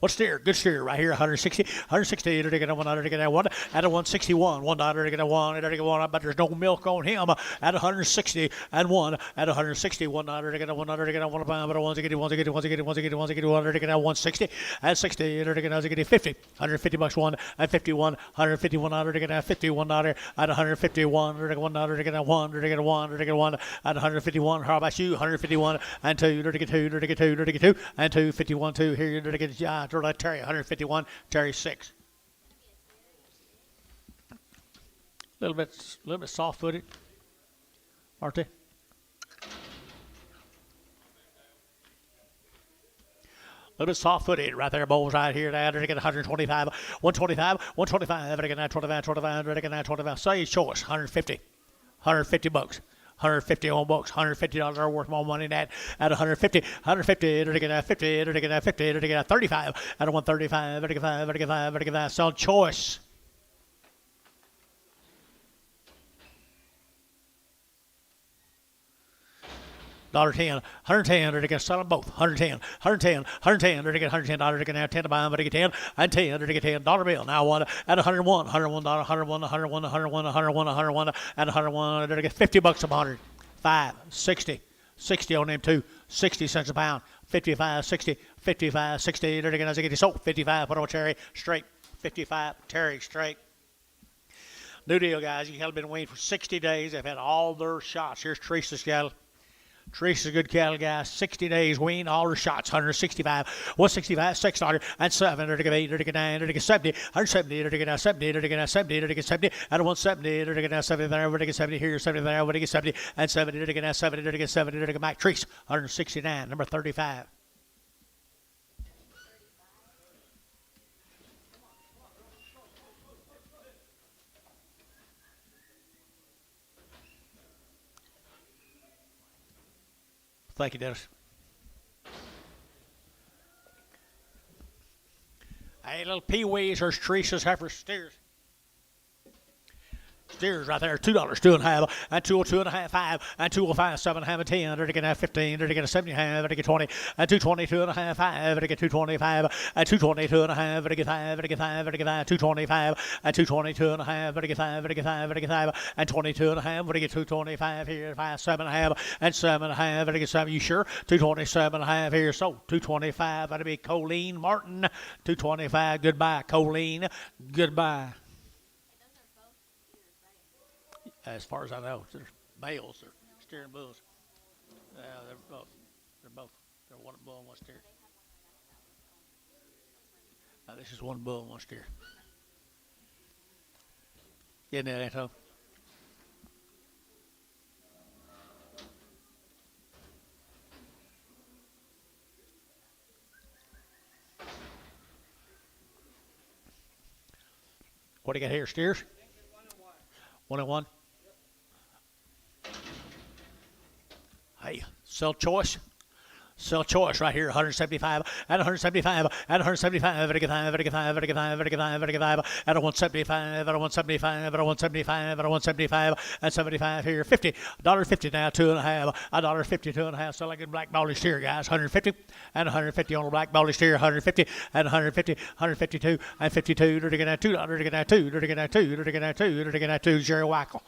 What steer? Good steer right here. 160. 160. They're going to 100. They're going to 1 at a 161. $1. They're going to 1. They're going to 1. But there's no milk on him at 160 and 1 at 160. $1. They're going to 100. They're going to 1 pound. But 1 1 1 1 1 1 1 1 1 they're going to 160 and 60. They're going to 50. 150 bucks 1 at 51. 151. They're going to have $51 at 151. They're going to $1. They're going to 1. They're going to 1. They're going to 1 at 151. How about you? 151 and 2. They're going to 2. They're going to 2. They're going to 2 and 2. 51 2 here. They're going to Terry 151, Terry 6. A little bit soft-footed, aren't they? A little bit soft-footed right there, Bulls right here. They're going to 125, 125, 125. They're going to 25, 25. They're going to 25. Say choice, 150, 150 bucks. 150 on books, $150 are worth more money than that. At 150, 150, they're going to 50, they're going to 50, they're going to 35. At 135, 35, 35, 35. So choice. $1.10, 110, they're going to sell them both. 110, 110, 110, they're going to get $110, they're going to have 10 to buy them, but they get 10 and 10, they're going to get $10 bill. Now one at 101, $101, 101, 101, 101, 101, 101, at 101, they're going to get 50 bucks a 100. 5, 60, 60 on them two, 60 cents a pound. 55, 60, 55, 60, they're going to get sold. 55, put on Terry straight. 55, Terry straight. New deal, guys. You have been waiting for 60 days. They've had all their shots. Here's Teresa's cattle. Teresa's good cattle, guys. 60 days, weaned, all her shots. 165, 165, $6 and 7. They're going to 8, they're going to 9, they're going to 70, 170, they're going to 70, they're going to 70, they're going to 70, at 170, they're going to 70 there, they're going to 70 here, 70 there, they're going to 70, and 70, they're going to 70, they're going to 70, they're going to back Teresa. 169, number 35. Thank you, Dennis. Hey, little peewees, there's Teresa's heifer steers. Steers right there, $2, 2.5, and 202 and a half, 5, and 205, 7 and a half, and 10. They're going to have 15. They're going to 70 and a half. They're going to get 20, and 222 and a half, 5. They're going to get 225, and 222 and a half. They're going to get 5. They're going to get 5. They're going to get 5. 225, and 222 and a half. They're going to get 5. They're going to get 5. They're going to get 5, and 22 and a half. They're going to get 225 here, 5, 7 and a half, and 7 and a half. They're going to get 7. You sure? 227 and a half here. So 225. That'll be Colleen Martin. 225. Goodbye, Colleen. Goodbye. As far as I know, they're males. They're steering bulls. They're both. They're both. They're one bull and one steer. This is one bull and one steer. Isn't that, Anto? What do you got here? Steers? 1 and 1. Hey, sell choice. Sell choice right here, 175, at 175, at 175, at 175, at 175, at 175, at 175, at 175, at 175, at 75 here, $50, $1.50 now, 2.5, $1.50, 2.5, sell like a black baldy steer, guys, 150, and 150 on a black baldy steer, 150, and 150, 152, and 52, they're going to have $2, they're going to have 2, they're going to have 2, they're going to have 2, they're going to have 2, Jerry Wackel.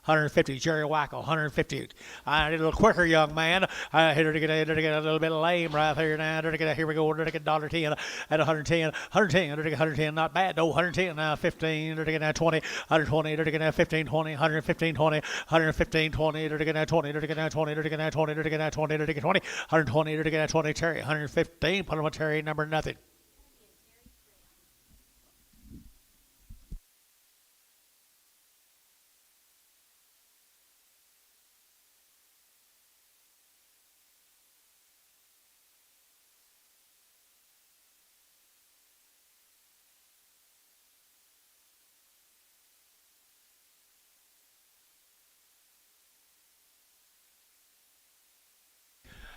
150, Jerry Wackel, 150. I need a little quicker, young man. Here to get a little bit lame right here now. Here we go. $1.10 at 110, 110, 110. Not bad though. 110 now, 15. They're going to 20, 120. They're going to 15, 20, 115, 20, 115, 20. They're going to 20. They're going to 20. They're going to 20. They're going to 20. They're going to 20. 120. They're going to 20. Terry, 115. Put him on Terry, number nothing.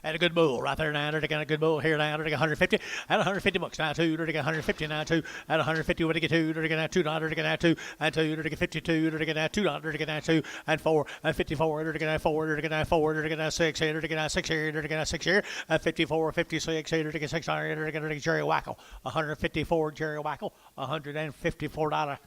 And a good bull right there now. They're taking a good bull here now. They're taking 150 and 150 bucks now too. They're taking 150 now too. And 150 when they get two. They're taking $2. They're taking two and two. They're taking 52. They're taking $2. They're taking two and four and 54. They're taking four. They're taking four. They're taking six here. They're taking 6 here. They're taking 6 here. And 54, 56 here. They're taking 6 here. They're taking Jerry Wackel. 154 Jerry Wackel. $154.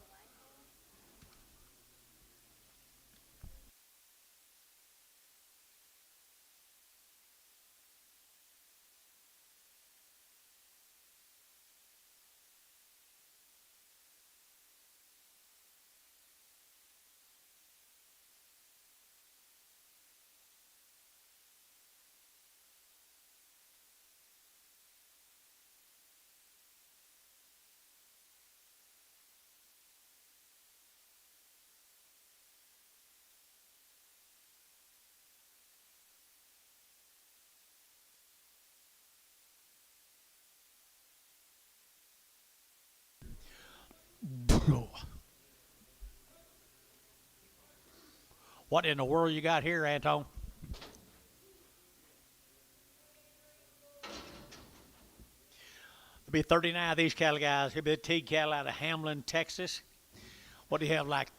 What in the world you got here, Anton? There'll be 39 of these cattle guys. Here'll be a Teague cattle out of Hamlin, Texas. What do you have, like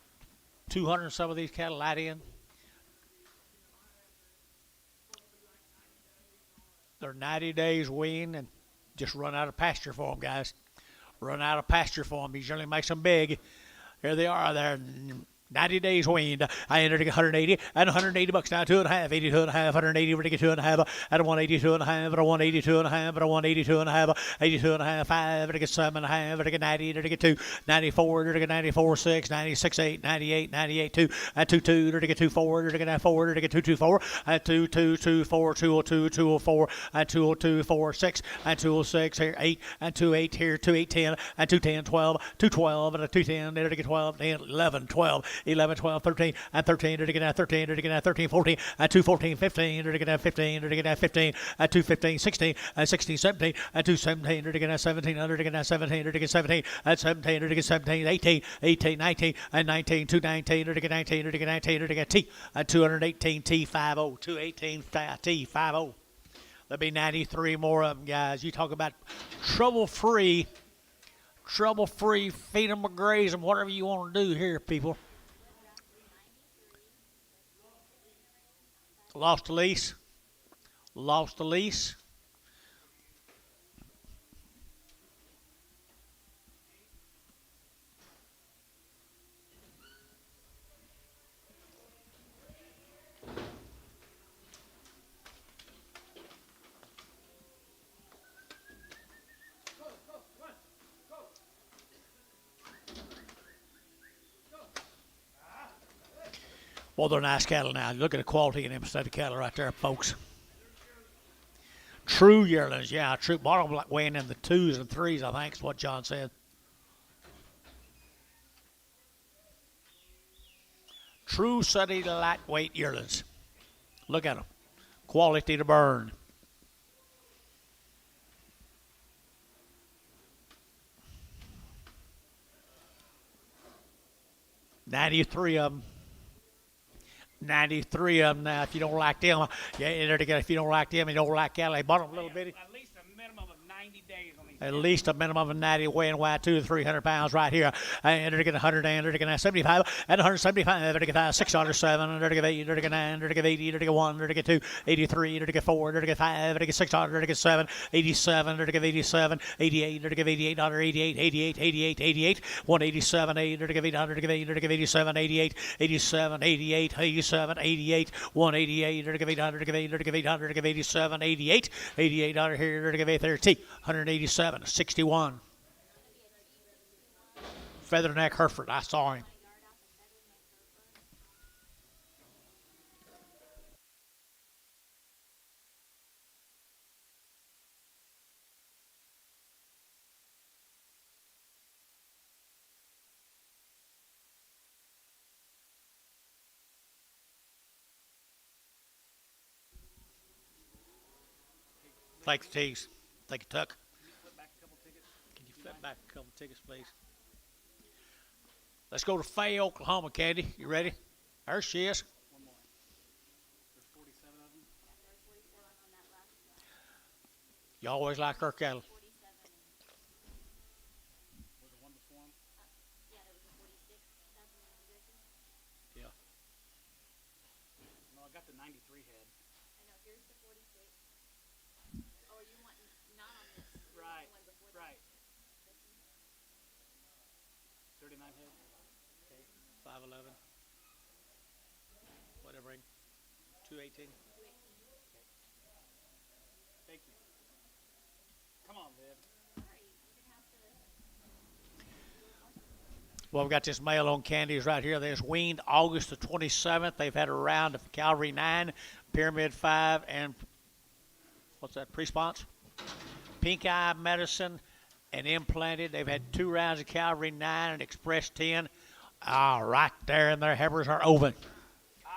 200 some of these cattle light in? They're 90 days weaned and just run out of pasture for them, guys. Run out of pasture for them. He generally makes them big. Here they are. They're 90 days weaned. I entered 180 and 180 bucks now, 2.5, 82 and a half, 180, we're to get 2.5, at a 182 and a half, at a 182 and a half, at a 182 and a half, 82 and a half, 5, to get 7 and a half, to get 90, to get 2, 94, to get 94, 6, 96, 8, 98, 98, 2, at 2, 2, to get 2, 4, to get 4, to get 2, 2, 4, at 2, 2, 2, 4, 202, 204, at 202, 4, 6, and 206, here, 8, and 2, 8, here, 2, 8, 10, and 2, 10, 12, 2, 12, and a 2, 10, there to get 12, 10, 11, 12, 11, 12, 13, and 13, to get out 13, to get out 13, 14, and 2, 14, 15, to get out 15, to get out 15, and 2, 15, 16, and 16, 17, and 2, 17, to get out 17, to get out 17, to get 17, and 17, to get 17, 18, 18, 19, and 19, 2, 19, to get 19, to get 19, to get T, and 218 T50, 218 T50. There'll be 93 more of them, guys. You talk about trouble-free, feed them or graze them, whatever you want to do here, people. Lost the lease. Well, they're nice cattle now. Look at the quality in them stud of cattle right there, folks. True yearlings, yeah, true. Bottom like weighing in the 2s and 3s, I think is what John said. True steady lightweight yearlings. Look at them. Quality to burn. $93 of them. 93 of them now. If you don't like them, if you don't like them, you don't like cattle. They bought them a little bitty. At least a minimum of 90 days on these. At least a minimum of 90, weighing wide 200 to 300 pounds right here. And they're getting 100 and they're getting 75 and 175. They're getting 607. They're getting 8. They're getting 9. They're getting 80. They're getting 1. They're getting 2. 83. They're getting 4. They're getting 5. They're getting 600. They're getting 7. 87. They're getting 87. 88. They're getting 88. 88. 88. 88. 88. 187. 8. They're getting 800. They're getting 87. 88. 87. 88. 87. 88. 188. They're getting 800. They're getting 800. They're getting 800. They're getting 87. 88. 88 here. They're getting 30. 187. 61. Featherneck Hereford. I saw him. Take the tees. Take a tuck. Can you flip back a couple tickets, please? Let's go to Fay, Oklahoma, Candy. You ready? There she is. One more. There's 47 of them. You always like her cattle. 47 and Was the one before him? yeah, there was a 46 South American Jersey. Yeah. No, I got the 93 head. I know. Here's the 46. Oh, you want not on this? You want Right, the one before right. this one? 39 head. 511. Whatever. 218. 218. Thank you. Come on, Viv. Sorry, you can have the. Well, we've got this male on candies right here. They was weaned August the 27th. They've had a round of Cavalry 9, Pyramid 5, and what's that, Presponse? Pink Eye Medicine and implanted. They've had 2 rounds of Cavalry 9 and Express 10. Right there, and their heifers are open.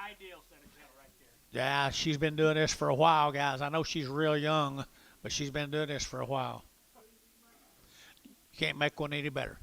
Ideal set of cattle right there. Yeah, she's been doing this for a while, guys. I know she's real young, but she's been doing this for a while. You can't make one any better.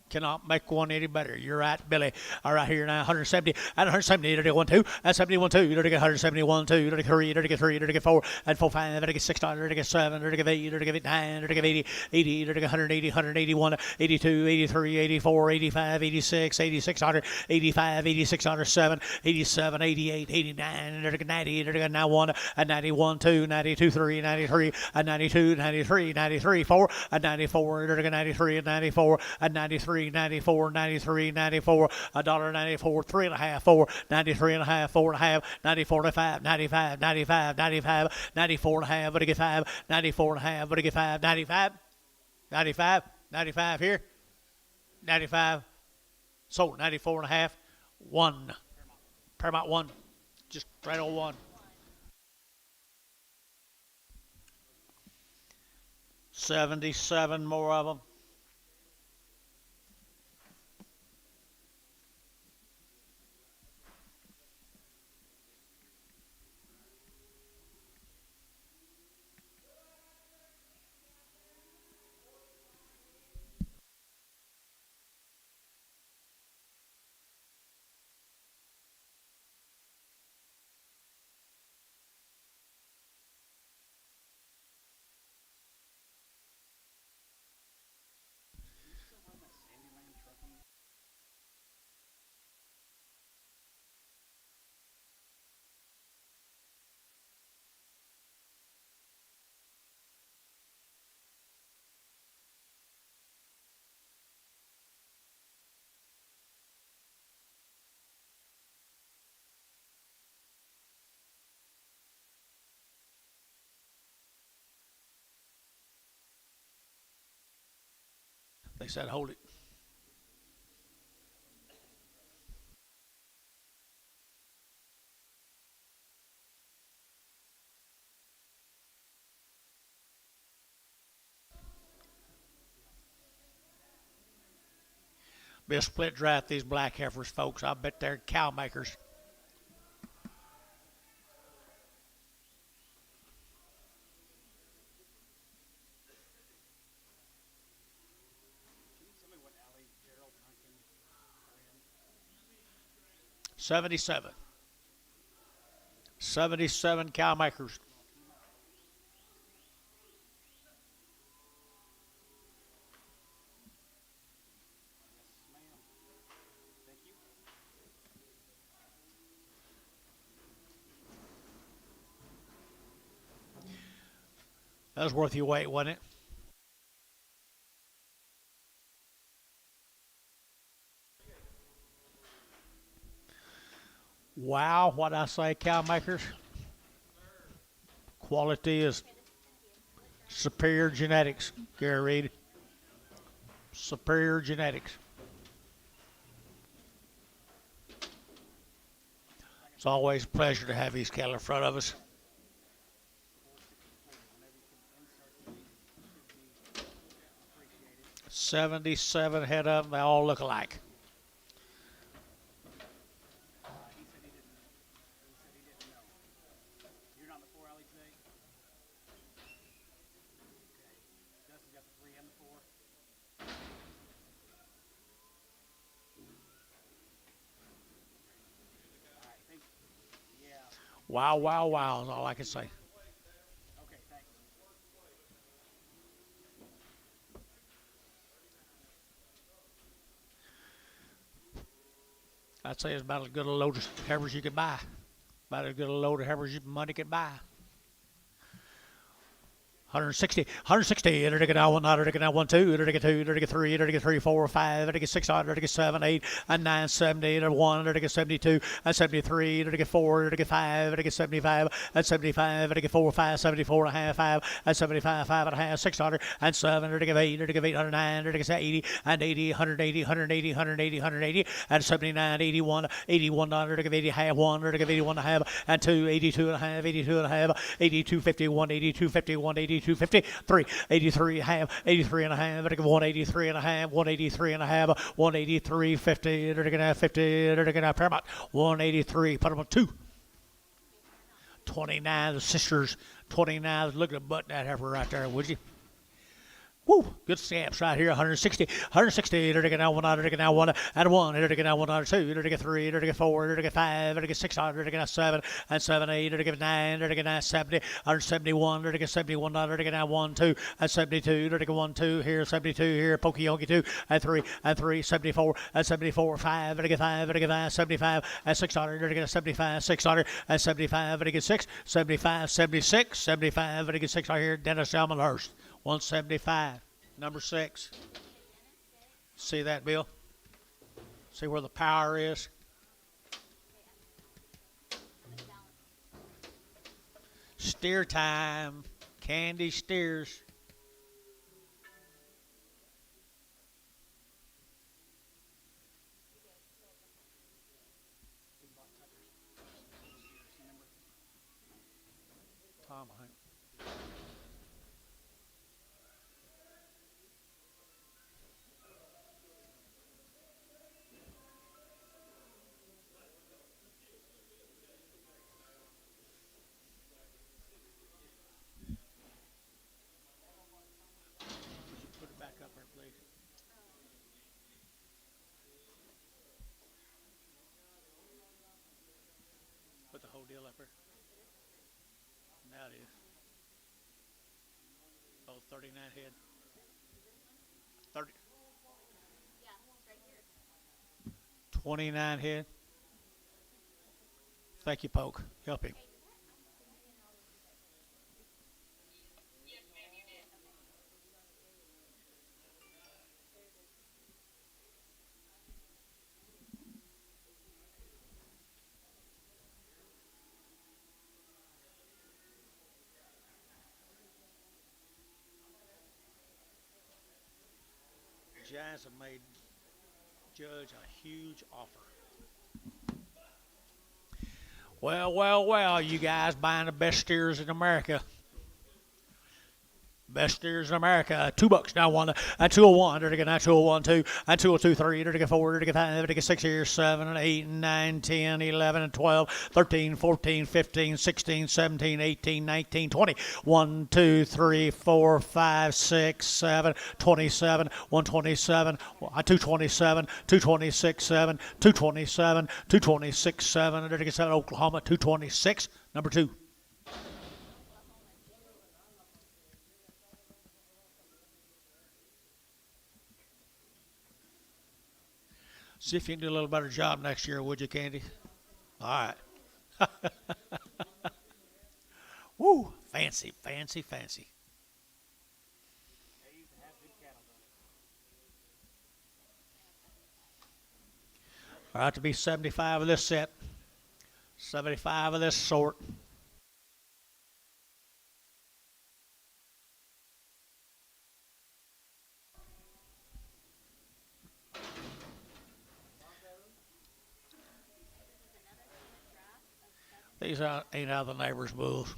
Cannot make one any better. You're right, Billy. All right, here now, 170. At 170, dirty 1 2. At 71 2. Dirty 171 2. Dirty 3. Dirty 3. Dirty 4. At 4 5. Dirty 6. Dirty 7. Dirty 8. Dirty 9. Dirty 80. 80. Dirty 180. 181. 82. 83. 84. 85. 86. 8600. 85. 8607. 87. 88. 89. Dirty 90. Dirty 91. At 91 2. 92 3. 93. At 92. 93. 93 4. At 94. Dirty 93. At 94. At 93. 94, 93, 94, $1.94, 3 and a half, 4, 93 and a half, 4 and a half, 94 and a half, 95, 95, 95, 94 and a half, but I get 5, 94 and a half, but I get 5, 95, 95, 95 here, 95, sold, 94 and a half, 1, Paramount 1, just right on 1. 77 more of them. They said, hold it. Be a split draft, these black heifers, folks. I bet they're cow makers. Tell me what alley Gerald Duncan ran. 77. 77 cow makers. Yes, ma'am. Thank you. That was worth your wait, wasn't it? Wow, what I say, cow makers? Quality is superior genetics, Gary Reed. Superior genetics. It's always a pleasure to have these cattle in front of us. 77 head of them, they all look alike. He said he didn't know. You're not in the 4 alley today? Okay. Dustin got the 3 and the 4. All right, thank you. Yeah. Wow, wow, wow is all I can say. Okay, thanks. I'd say it's about as good a load of heifers you could buy. About as good a load of heifers money could buy. 160, 160, it'll get out 1, it'll get out 1, 2, it'll get 2, it'll get 3, it'll get 3, 4, 5, it'll get 6, it'll get 7, 8, and 9, 70, it'll 1, it'll get 72, and 73, it'll get 4, it'll get 5, it'll get 75, and 75, it'll get 4, 5, 74 and a half, 5, and 75, 5 and a half, 600, and 7, it'll get 8, it'll get 809, it'll get 80, and 80, 180, 180, 180, 180, and 79, 81, 81, it'll get 80, half, 1, it'll get 81 and a half, and 2, 82 and a half, 82 and a half, 82, 51, 82, 51, 82, 50, 3, 83 and a half, 83 and a half, 183 and a half, 183 and a half, 183, 50, they're going to have 50, they're going to have Paramount, 183, put them on 2. 29, the sisters, 29, look at the butt that heifer right there, would you? Woo, good stamps right here. 160, 160. They're taking out 1, they're taking out 1, and 1. They're taking out 1, 2. They're taking 3. They're taking 4. They're taking 5. They're taking 6. They're taking out 7, and 7, 8. They're taking 9. They're taking out 70. 171. They're taking 71. They're taking out 1, 2, and 72. They're taking 1, 2 here, 72 here, pokey yonky 2, and 3, and 3, 74, and 74, 5. They're taking 5. They're taking 5, 75, and 600. They're taking 75, 600, and 75. They're taking 6, 75, 76, 75. They're taking 6 right here. Dennis Elmenhurst. 175, number 6. See that, Bill? See where the power is? Steer time. Candy steers. Tom, I think. Put it back up there, please. Put the whole deal up there. Now it is. Oh, 39 head. 30. 29 head. Thank you, Poke. Help him. Yes, ma'am, you did. Giants have made Judge a huge offer. Well, well, well, you guys buying the best steers in America. Best steers in America. $2 now, 1, and 201. They're taking 201, 2, and 202, 3. They're taking 4. They're taking 5. They're taking 6 here, 7, and 8, and 9, 10, 11, and 12, 13, 14, 15, 16, 17, 18, 19, 20. 1, 2, 3, 4, 5, 6, 7, 27, 127, 227, 226, 7, 227, 226, 7. They're taking 7. Oklahoma, 226, number 2. See if you can do a little better job next year, would you, Candy? All right. Woo, fancy, fancy, fancy. All right, to be 75 of this set, 75 of this sort. These ain't out of the neighbor's bulls.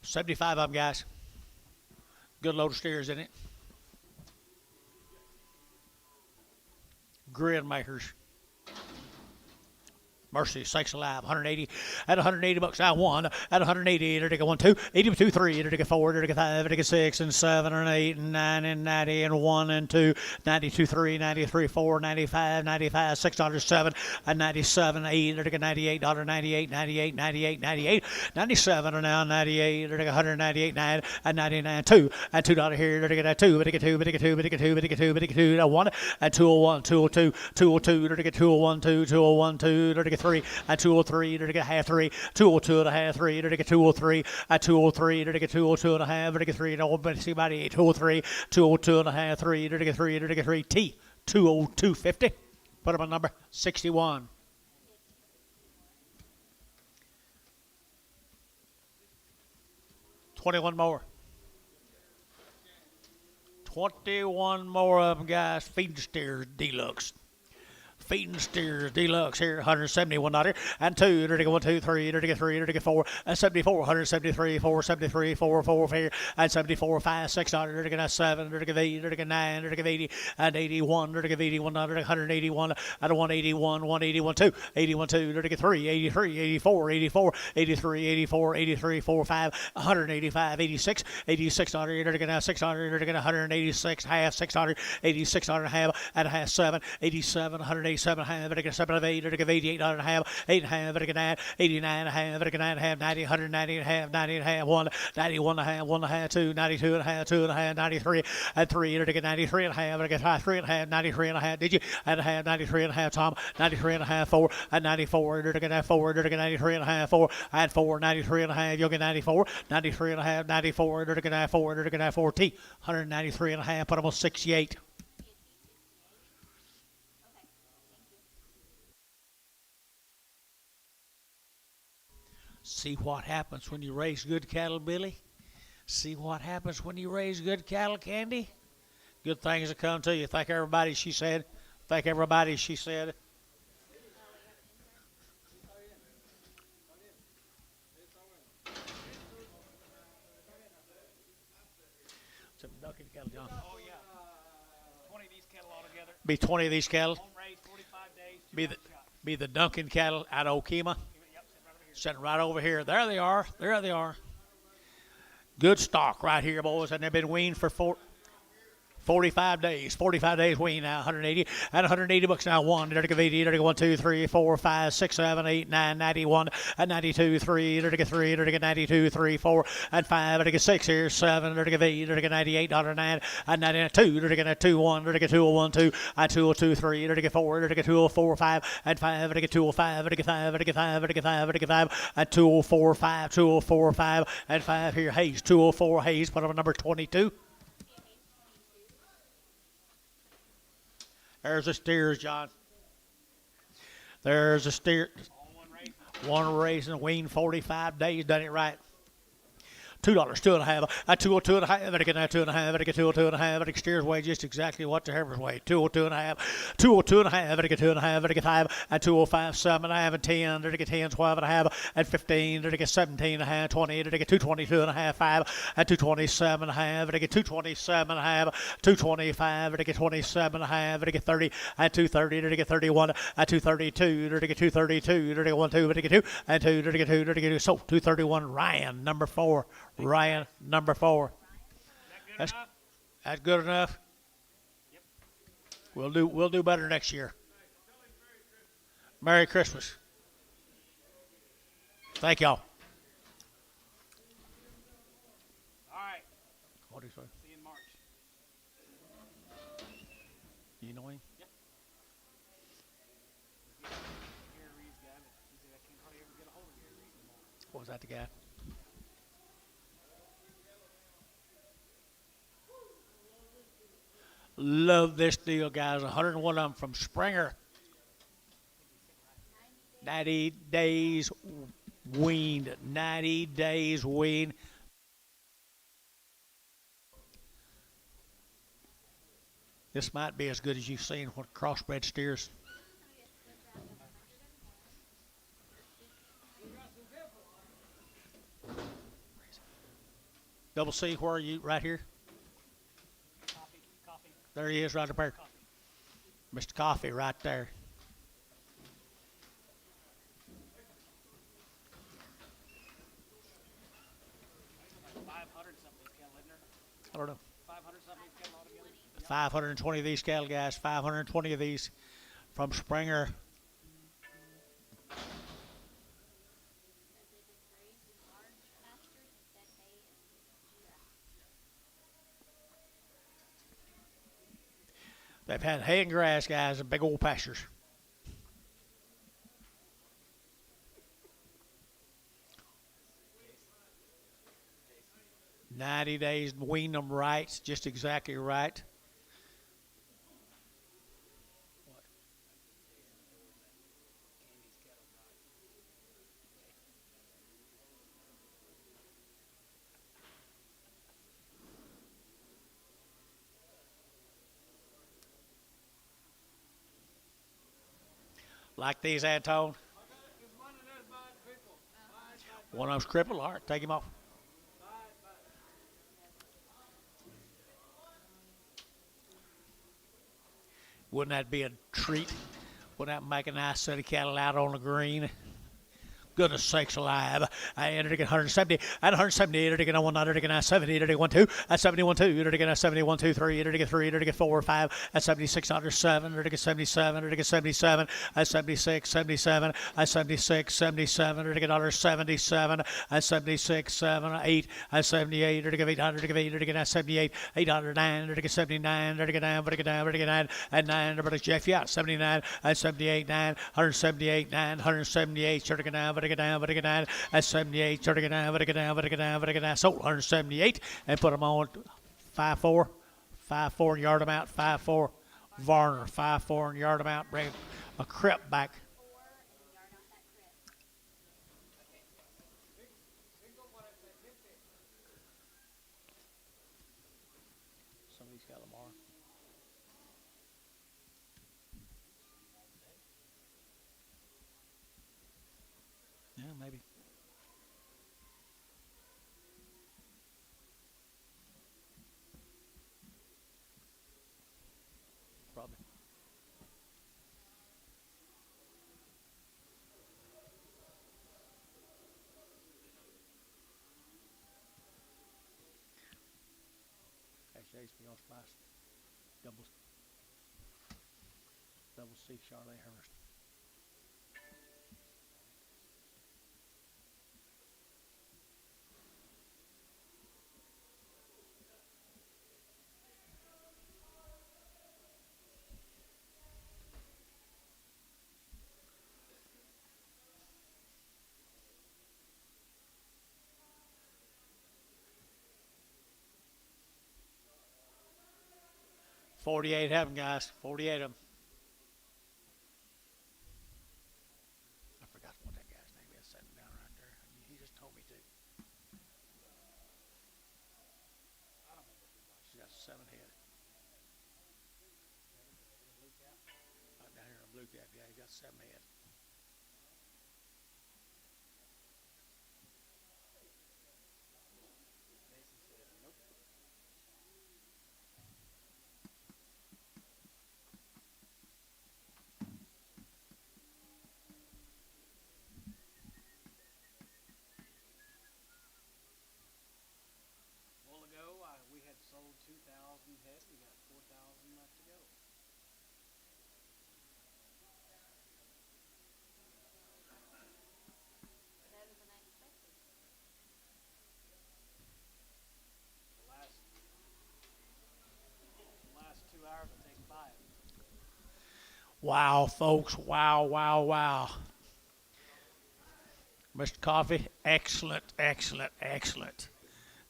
75 of them, guys. Good load of steers in it. Grid makers. Mercy, sakes alive, 180 at 180 bucks. Now one at 180. There to go 1, 2, 80 2, 3. There to go 4. There to go 5. There to go 6 and 7 and 8 and 9 and 90 and 1 and 2. 92 3, 93 4, 95, 95, $6.07 and 97 8. There to go 98 98 98 98 98 97 and now 98. There to go 198 9 and 99 2 and $2 here. There to go 2. There to go 2. There to go 2. There to go 2. There to go 2. There to go 2. Now 1 and 201 202 202. There to go 201 2 201 2. There to go 3 at 203, there to get half 3, 202 and a half 3, there to get 203 at 203, there to get 202 and a half, there to get 3, no, but see about 8, 203, 202 and a half 3, there to get 3, there to get 3, T, 202.50. Put them on number 61. $21 more. 21 more of them, guys. Feeding steers deluxe. Feeding steers deluxe here, $171 and 2. There to go 1, 2, 3. There to get 3. There to get 4 and 74. 173, 473, 4, 4 here and 74, 5, $6. There to get 7. There to get 8. There to get 9. There to get 80 and 81. There to get 81. There to get 181 and 181, 181 2, 81 2. There to get 3, 83, 84, 84, 83, 84, 83, 4, 5, 185, 86, $86. There to get $6. There to get 186 half, $6, 86 half and a half 7, 87, 187 half, there to get 7 of 8, there to get 88 and a half, 8 and a half, there to get 9, 89 and a half, there to get 9 and a half, 90, 190 and a half, 90 and a half, 1, 91 and a half, 1 and a half, 2, 92 and a half, 2 and a half, 93 and 3, there to get 93 and a half, there to get 3 and a half, 93 and a half, did you? And a half, 93 and a half, Tom, 93 and a half, 4, and 94, there to get 4, there to get 93 and a half, 4, and 4, 93 and a half, you'll get 94, 93 and a half, 94, there to get 4, there to get 4, T, 193 and a half, put almost 68. See what happens when you raise good cattle, Billy? See what happens when you raise good cattle, Candy? Good things will come to you. Thank everybody, she said. Thank everybody, she said. Some ducking cattle, John. Oh, yeah. 20 of these cattle altogether. Be 20 of these cattle. Home raised, 45 days. Be the Duncan cattle out of Okema. Sitting right over here. There they are. There they are. Good stock right here, boys. And they've been weaned for 45 days. 45 days wean now. 180 and 180 bucks now. 1. There to go 80. There to go 1, 2, 3, 4, 5, 6, 7, 8, 9, 91 and 92. 3. There to go 3. There to go 92. 3, 4 and 5. There to go 6 here. 7. There to go 8. There to go 98. 9 and 92. There to go 2, 1. There to go 201, 2 and 202, 3. There to go 4. There to go 204, 5 and 5. There to go 205. There to go 5. There to go 5. There to go 5. There to go 5 and 204, 5. 204, 5 and 5 here. Hayes. 204 Hayes. Put up number 22. There's the steers, John. There's a steer. One raising, weaned 45 days, done it right. $2, 2.5, at 202 and a half, I get 2 and a half, I get 202 and a half, I get steers weigh just exactly what the heifers weigh. 202 and a half, 202 and a half, I get 2 and a half, I get 5, and 205, 7 and a half, and 10, I get 10, 12 and a half, and 15, I get 17 and a half, 20, I get 222 and a half, 5, and 227 and a half, I get 227 and a half, 225, I get 27 and a half, I get 30, and 230, I get 31, and 232, I get 232, I get 1, 2, I get 2, and 2, I get 2, I get 2, so 231, Ryan, number 4. Ryan, number 4. That's good enough. Yep. We'll do better next year. Merry Christmas. Thank y'all. All right. What do you say? See you in March. You know him? Yep. Gary Reed's guy, but he said I can't hardly ever get a hold of Gary Reed anymore. What was that, the guy? Love this deal, guys. 101 of them from Springer. 90 days weaned. 90 days weaned. This might be as good as you've seen with crossbred steers. Double C, where are you? Right here? Coffee. There he is, right up there. Mr. Coffee, right there. I don't know. 520 of these cattle, guys. 520 of these from Springer. They've had hay and grass, guys, and big old pastures. "90 days, wean them right, just exactly right." Like these, Antone? One of them's crippled. All right, take him off. Wouldn't that be a treat? Wouldn't that make a nice set of cattle out on the green? Goodness sakes alive. I entered again 170. At 170, entered again 19, entered again 70, entered again 12. At 71, 2, entered again 71, 2, 3, entered again 3, entered again 4, 5. At 76, under 7, entered again 77, entered again 77. At 76, 77. At 76, 77, entered again under 77. At 76, 7, 8. At 78, entered again 800, entered again 78, 809, entered again 79, entered again 9, entered again 9, entered again 9. At 9, entered again Jeff, yeah, 79. At 78, 9, 178, 9, 178, entered again 9, but again down at 78, try to get down, but again down, sold 178 and put them on 5-4, 5-4 and yard them out, 5-4. Varner 5-4 and yard them out, bring a crep back. Somebody's got Lamar. Yeah, maybe. Probably. Actually, HP on Splice. Double C Charlotte Hurst. $48 of them, guys. 48 of them. I forgot what that guy's name is sitting down right there. He just told me to. She's got 7 head. Right down here in Blue Cap, yeah, he got 7 head. We had sold 2,000 head. We got 4,000 left to go. The last 2 hours will take 5. Wow, folks. Wow, wow, wow. Mr. Coffee, excellent, excellent, excellent.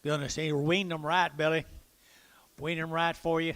Goodness, he weaned them right, Billy. Weaned them right for you.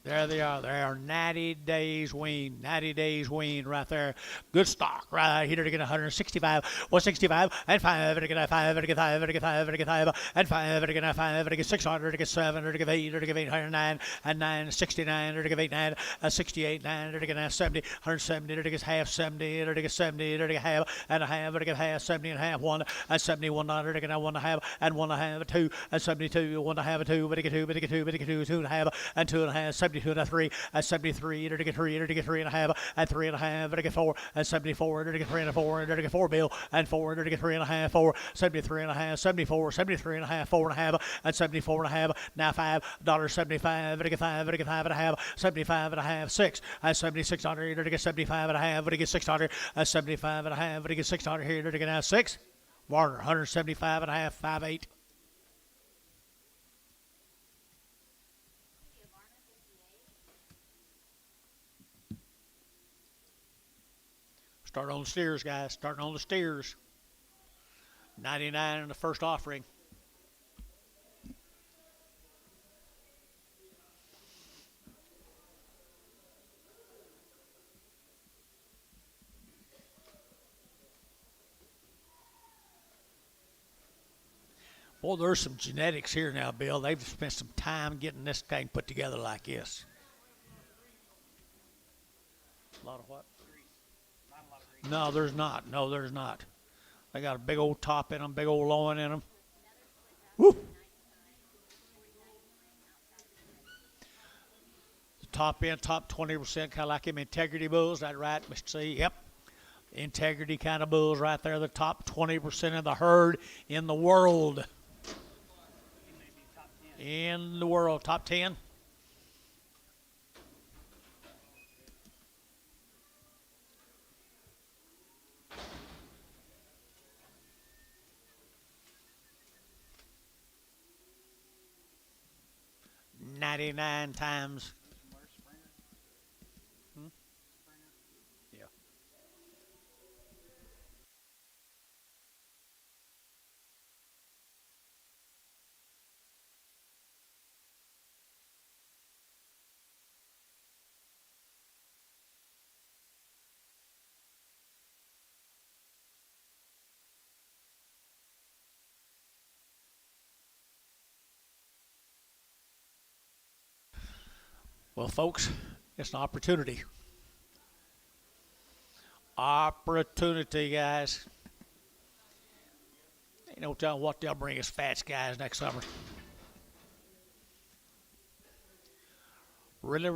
There they are. They are 90 days weaned. 90 days weaned right there. Good stock right here to get 165, 165, and 5, to get 5, to get 5, to get 5, to get 5, and 5, to get 5, to get 600, to get 7, to get 8, to get 809, and 9, 69, to get 89, 68, 9, to get 70, 170, to get half 70, to get 70, to get half, and a half, to get half, 70 and a half, 1, and 71, to get 1 and a half, and 1 and a half, 2, and 72, 1 and a half, 2, but to get 2, but to get 2, but to get 2, 2 and a half, and 2 and a half, 72 and a 3, and 73, to get 3, to get 3 and a half, and 3 and a half, to get 4, and 74, to get 3 and a 4, to get 4 bill, and 4, to get 3 and a half, 4, 73 and a half, 74, 73 and a half, 4 and a half, and 74 and a half, now $5.75, to get 5, to get 5 and a half, 75 and a half, 6, and 7600, to get 75 and a half, to get 600, and 75 and a half, to get 600 here, to get now 6, Warner, 175 and a half, 5.8. Starting on the steers, guys. Starting on the steers. 99 in the first offering. Boy, there's some genetics here now, Bill. They've spent some time getting this thing put together like this. A lot of what? No, there's not. No, there's not. They got a big old top in them, big old loin in them. Woo! The top end, top 20%, kind of like them integrity bulls. That right, Mr. C? Yep. Integrity kind of bulls right there. The top 20% of the herd in the world. In the world, top 10. $99 times. Yeah. Well, folks, it's an opportunity. Opportunity, guys. Ain't no telling what they'll bring us fats, guys, next summer. Really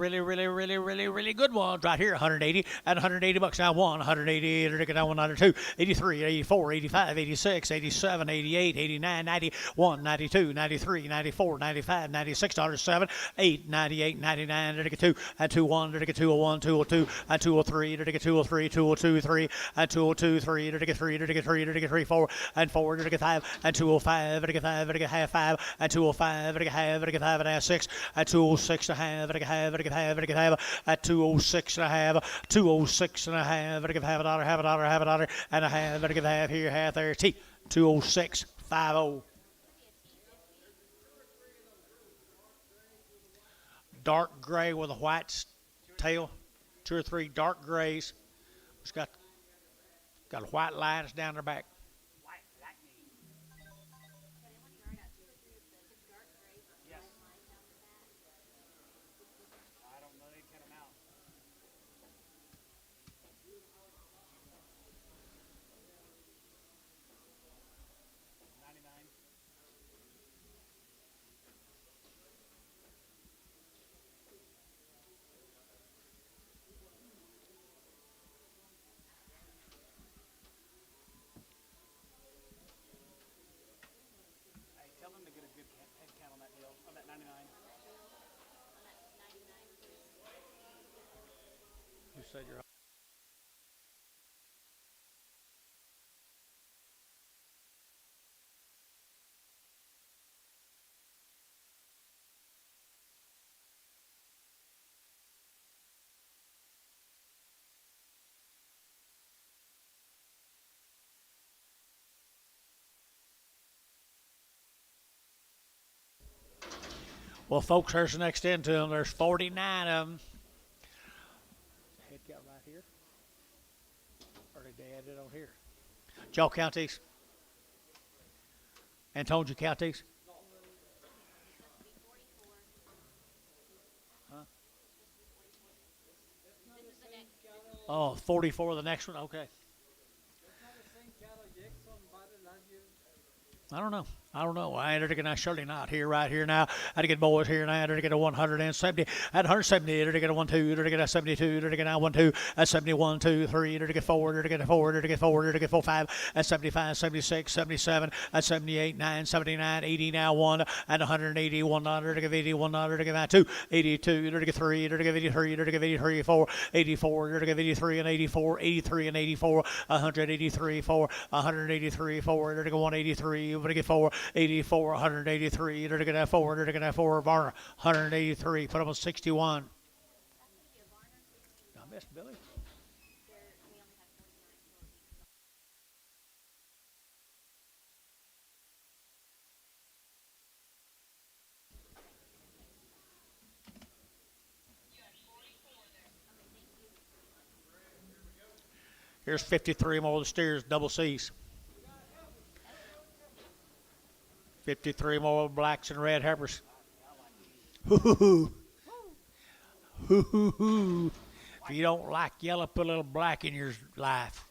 good ones right here. 180 and 180 bucks now. 180, now 102, 83, 84, 85, 86, 87, 88, 89, 90, 1, 92, 93, 94, 95, 96, 7, 8, 98, 99, 2, and 21, 201, 202, and 203, 203, 202, 3, and 202, 3, 3, 4, and 4, 5, and 205, 5, half 5, and 205, half, 5 and a half, 6, and 206 and a half, at 206 and a half, 206 and a half, half a dollar, and a half here, half there, T, 206, 50. Dark gray with a white tail, 2 or 3 dark grays. It's got white lines down their back. You said you're Well, folks, there's the next end to them. There's 49 of them. Head count right here. Or did they add it on here? Did y'all count these? Antone, did you count these? Huh? Oh, 44 the next one? Okay. I don't know. I don't know. I entered again. I surely not here, right here now. I had to get boys here, and I entered to get a 170. At 170, entered to get a 1 2, entered to get a 72, entered to get a 1 2, at 71, 2 3, entered to get 4, entered to get a 4, entered to get 4, entered to get 4 5, at 75, 76, 77, at 78, 9, 79, 80 now 1, at 180, 1 entered to get 80, 1 entered to get 2, 82, entered to get 3, entered to get 83, entered to get 83, 4, 84, entered to get 83 and 84, 83 and 84, 183, 4, 183, 4, entered to get 183, entered to get 4, 84, 183, entered to get 4, entered to get 4, Varner, 183, put up on 61. I missed Billy. Here's 53 more of the steers, double C's. 53 more blacks and red heifers. Hoo-hoo-hoo. Hoo-hoo-hoo. If you don't like yellow, put a little black in your life.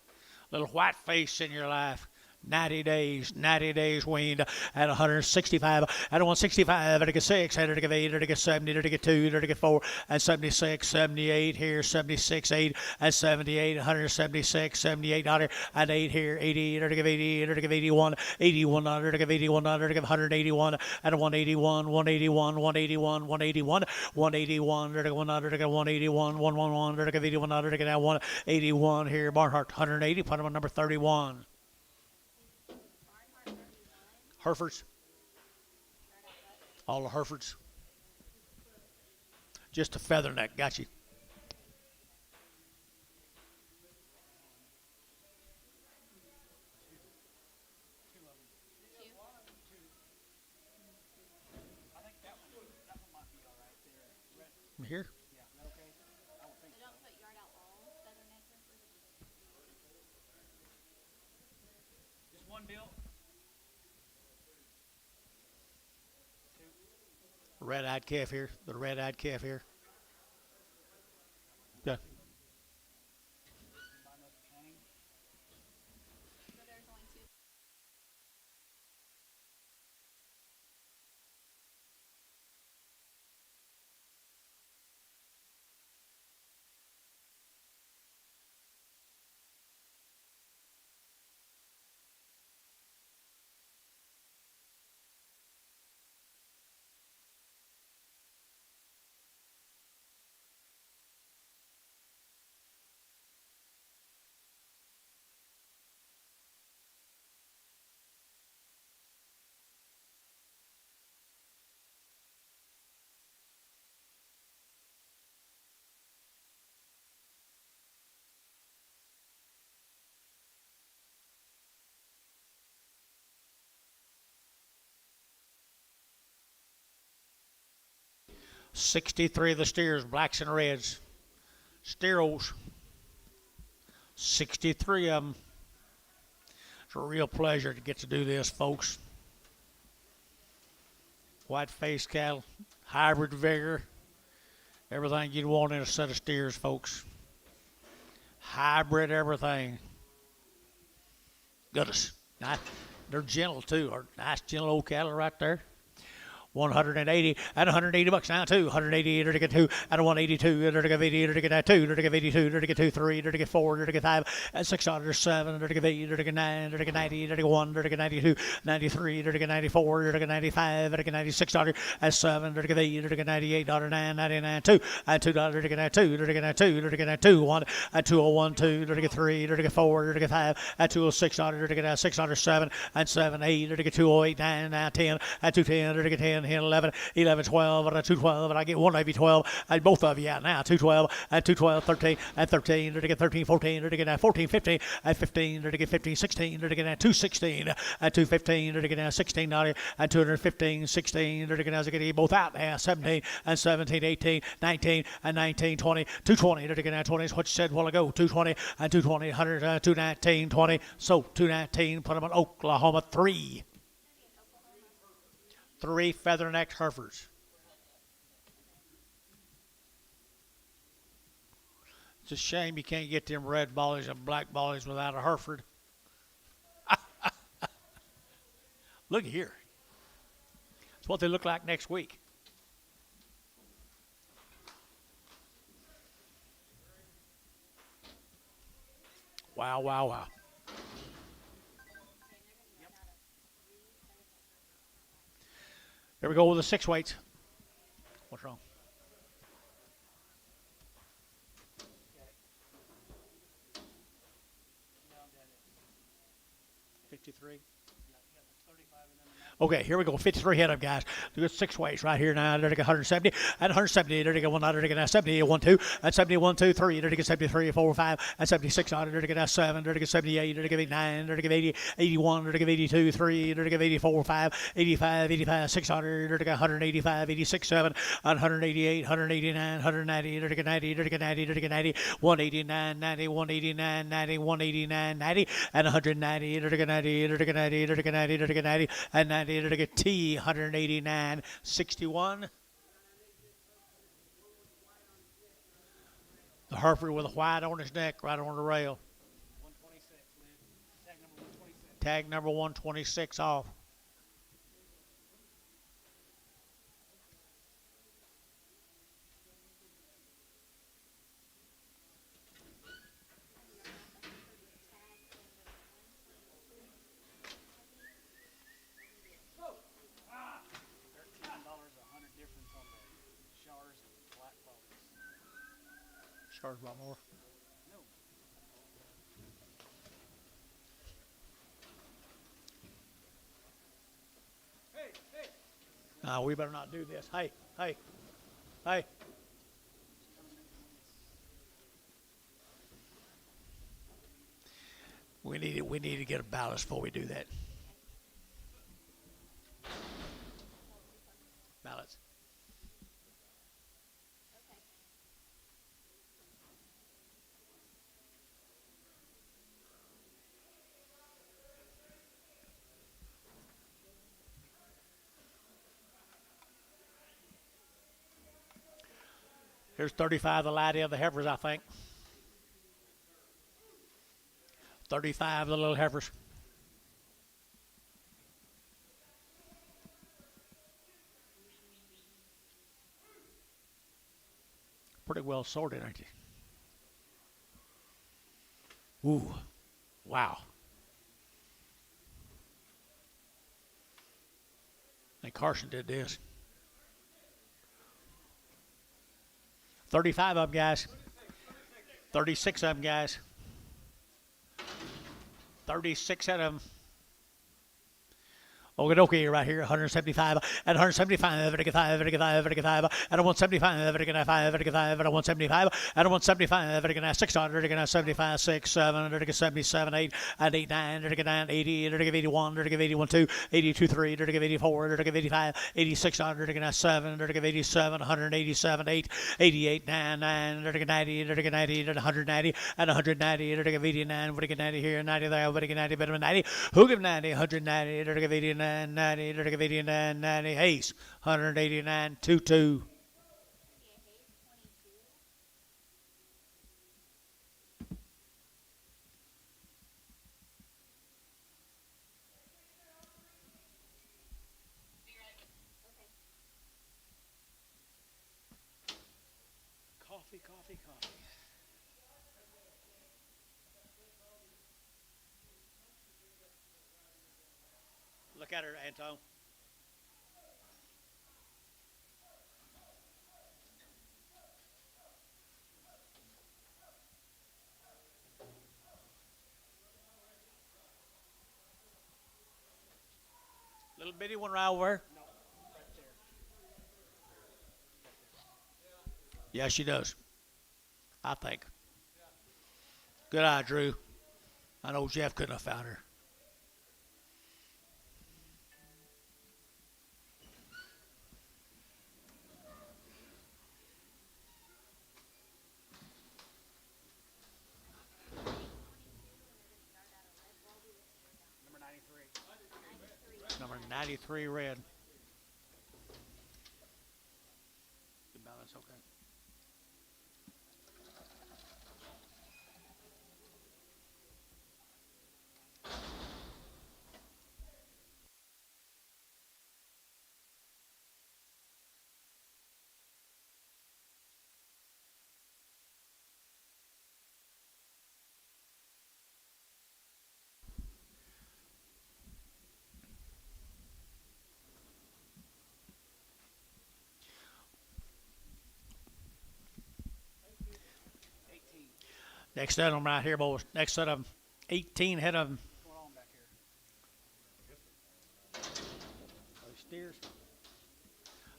A little white face in your life. 90 days weaned at 165, at 165, at a 6, at a 8, at a 70, at a 2, at a 4, at 76, 78 here, 76, 8, at 78, 176, 78, at 8 here, 80, at a 80, at a 81, 81, at a 81, at a 181, at a 181, 181, 181, 181, 181, at a 1, at a 181, 111, at a 81, at a 181 here, Barnhart, 180, put him on number 31. Herefords. All the Herefords. Just a feather neck. Got you. Here? Just one bill. Red-eyed calf here. The red-eyed calf here. Yeah. 63 of the steers, blacks and reds. Steeros. 63 of them. It's a real pleasure to get to do this, folks. White-faced cattle, hybrid vigor, everything you'd want in a set of steers, folks. Hybrid everything. Goodness. They're gentle, too. Nice, gentle old cattle right there. 180 at 180 bucks now too. 180 to get 2 at 182 to get 80 to get 2 to get 82 to get 2 3 to get 4 to get 5 at 607 to get 8 to get 9 to get 90 to get 1 to get 92 93 to get 94 to get 95 to get 96 at 7 to get 8 to get 98 9 99 2 at 2 to get 2 to get 2 to get 2 1 at 201 2 to get 3 to get 4 to get 5 at 206 to get 607 and 7 8 to get 208 9 10 at 210 to get 10 10, 11, 11, 12, and a 212, and I get one of you 12, and both of you out now, 212, and 212, 13, and 13, to get 13, 14, to get 14, 15, and 15, to get 15, 16, to get 216, and 215, to get 16, and 215, 16, to get both out now, 17, and 17, 18, 19, and 19, 20, 220, to get 20 is what you said a while ago, 220, and 220, 100, 219, 20, so 219, put them on Oklahoma 3. 3 feather-necked Herefords. It's a shame you can't get them red bollies and black bollies without a Hereford. Look here. That's what they look like next week. Wow, wow, wow. Here we go with the 6 weights. What's wrong? Okay, here we go. 53 head up, guys. We got 6 weights right here now. They're going to get 170 and 170. They're going to get 1, they're going to get 70, 1, 2, and 70, 1, 2, 3. They're going to get 73, 4, 5, and 76 on it. They're going to get 7. They're going to get 78. They're going to get 89. They're going to get 80, 81. They're going to get 82, 3. They're going to get 84, 5, 85, 85, 600. They're going to get 185, 86, 7, 188, 189, 190. They're going to get 90. They're going to get 90. They're going to get 90, 189, 90, 189, 90, 189, 90, and 190. They're going to get 90. They're going to get 90. They're going to get 90. They're going to get 90, and 90. They're going to get T, 189, 61. The Hereford with a white on his neck, right on the rail. 126, Tag number 126. Tag number 126 off. Charge a lot more. No, we better not do this. Hey, hey, hey. We need to get a ballast before we do that. Ballots. Here's 35, the laddie of the heifers, I think. 35, the little heifers. Pretty well sorted, aren't you? Ooh, wow. And Carson did this. 35 of them, guys. 36 of them, guys. 36 of them. Okay, right here, 175, and 175, and 175, and 175, and 175, and 175, and 175, and 600, and 75, 6, 7, and 77, 8, and 8, 9, and 9, 80, and 81, and 81, 2, 82, 3, and 84, and 85, 86, and 7, and 87, 187, 8, 88, 9, 9, and 90, and 90, and 190, and 190, and 89, and 90 here, 90 there, 90, better than 90. Who give 90, 190, and 89, 90, 89, 90, Hayes, 189, 22. Coffee, coffee, coffee. Look at her, Anton. Little bitty one right over. No, right there. Yeah, she does. I think. Good eye, Drew. I know Jeff couldn't have found her. Number 93. Number 93 red. Good balance, okay. Next set of them right here, boys. Next set of them. 18 head of them. What's going on back here? Steers.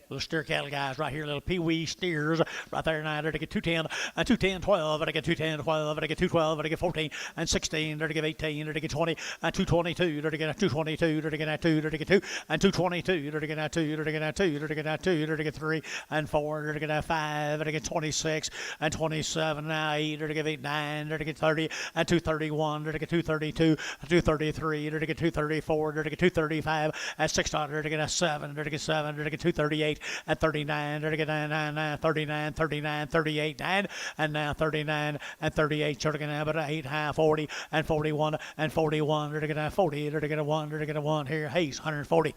Little steer cattle guys right here, little pee-wee steers right there now. They're to get 210 and 210, 12, and I get 210, 12, and I get 212, and I get 14 and 16. They're to get 18, they're to get 20 and 222. They're to get 222, they're to get 2, they're to get 2 and 222. They're to get 2, they're to get 2, they're to get 2, they're to get 3 and 4. They're to get 5, they're to get 26 and 27. Now 8, they're to get 8, 9, they're to get 30 and 231. They're to get 232, 233. They're to get 234. They're to get 235 and 600. They're to get 7. They're to get 7. They're to get 238. And 39, they're to get 9, 39, 39, 38, 9, and now 39 and 38, they're to get 8, high 40, and 41, and 41, they're to get 40, they're to get a 1, they're to get a 1 here, Hayes, 140,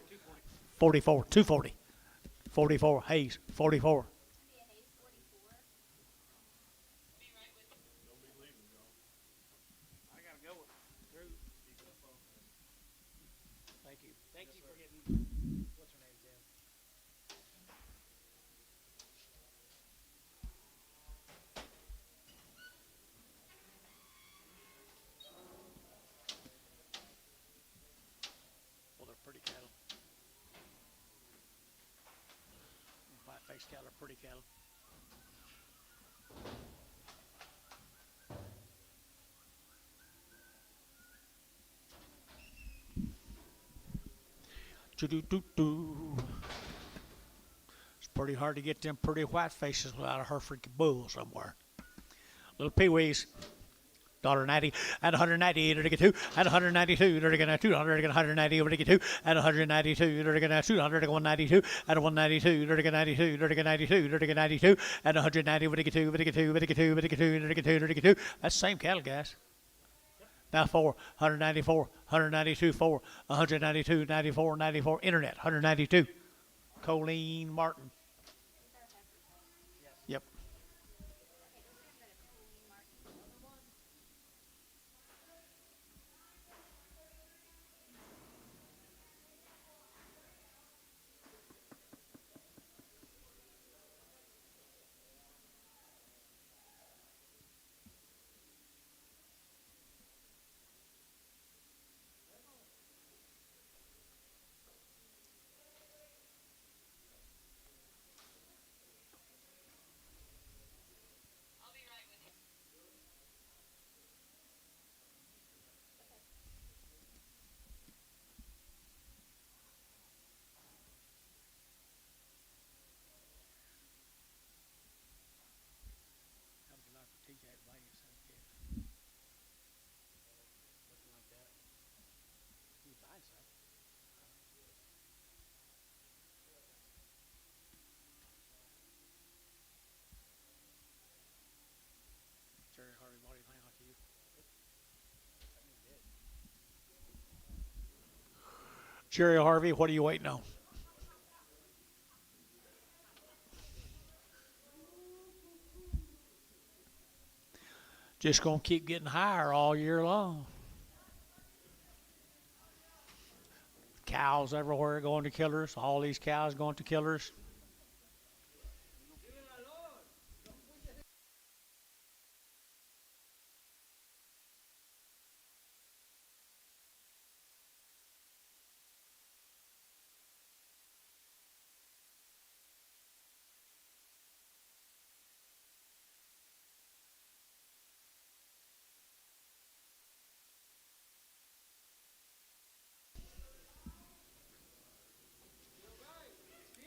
44, 240, 44, Hayes, 44. I got to go with Drew. Thank you. Thank you for getting, what's her name, Tim? Well, they're pretty cattle. White-faced cattle are pretty cattle. Do-do-do-do. It's pretty hard to get them pretty white faces without a Hereford bull somewhere. Little pee-wees. $1.90 and 190 to get 2 and 192 to get 200 to get 190 over to get 2 and 192 to get 200 to get 192 and 192 to get 92 to get 92 to get 92 and 190 over to get 2 over to get 2 over to get 2 over to get 2 to get 2 to get 2. That's the same cattle, guys. Now 4, 194, 192, 4, 192, 94, 94, internet, 192. Colleen Martin. Yep. I'll be right with you. Jerry Harvey bought anything like you? Jerry Harvey, what are you waiting on? Just gonna keep getting higher all year long. Cows everywhere going to killers. All these cows going to killers.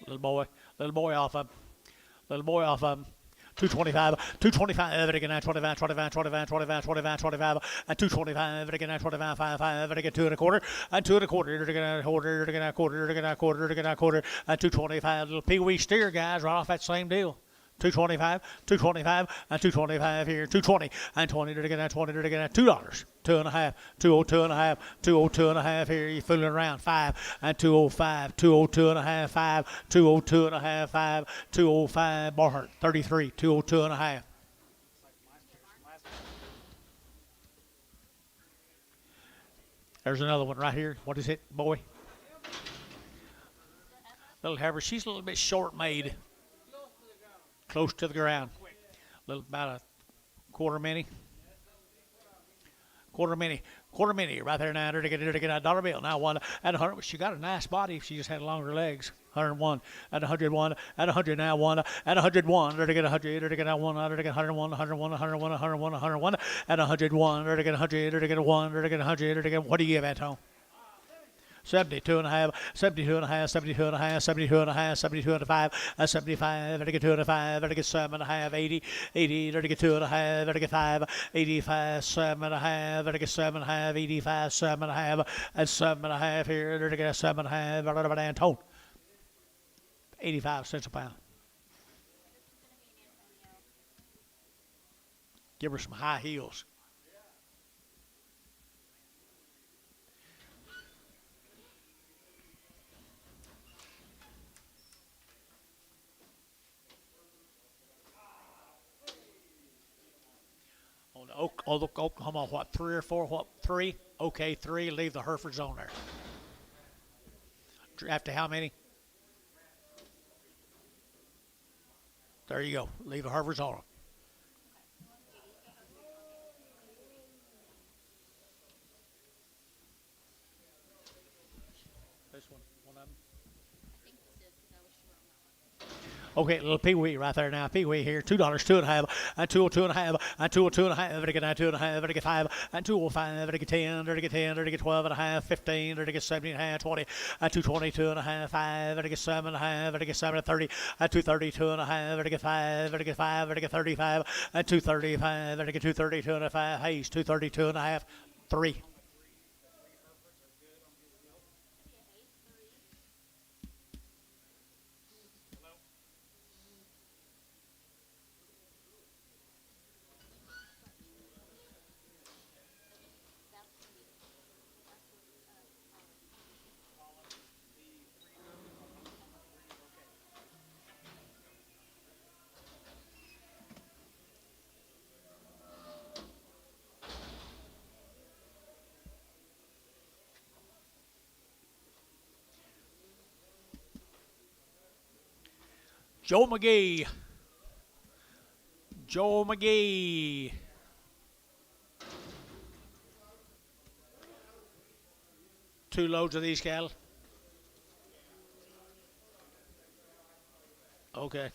Little boy off of him. Little boy off of him. 225, 225, it again, 25, 25, 25, 25, 25, 25, and 225, it again, 25, 5, 5, it again, 2 and a quarter, and 2 and a quarter, it again, a quarter, it again, a quarter, it again, a quarter, it again, a quarter, and 225, little pee-wee steer, guys, right off that same deal. 225, 225, and 225 here, 220, and 20, it again, 20, it again, $2, 2 and a half, 202 and a half, 202 and a half here, you fooling around, 5, and 205, 202 and a half, 5, 202 and a half, 5, 205, Barhart, 33, 202 and a half. There's another one right here. What is it, boy? Little heifer. She's a little bit short made. Close to the ground. Little about a quarter mini. Quarter mini, right there now. To get a dollar bill. Now one at 100. She got a nice body if she just had longer legs. 101 at 101 at 100 now one at 101. To get 100. To get 1. To get 101. 101. 101. 101. 101 at 101. To get 100. To get 1. To get 100. To get what do you give at home? 72 and a half, 72 and a half, 72 and a half, 72 and a half, 72 and a 5, 75, I get 2 and a 5, I get 7 and a half, 80, 80, I get 2 and a half, I get 5, 85, 7 and a half, I get 7 and a half, 85, 7 and a half, and 7 and a half here, I get 7 and a half, I got a tone. 85 cents a pound. Give her some high heels. Oklahoma, what, 3 or 4? What, 3? Okay, 3. Leave the Herefords on there. After how many? There you go. Leave the Herefords on them. This one of them. Okay, little pee-wee right there now. Pee-wee here. $2, 2 and a half, and 202 and a half, and 202 and a half. Everybody get 2 and a half. Everybody get 5, and 205. Everybody get 10. Everybody get 10. Everybody get 12 and a half, 15. Everybody get 17 and a half, 20, and 222 and a half, 5. Everybody get 7 and a half. Everybody get 7 and 30, and 232 and a half. Everybody get 5. Everybody get 5. Everybody get 35, and 235. Everybody get 232 and a half. Hayes 232 and a half, 3. Joe McGee. Joe McGee. Two loads of these cattle. Okay.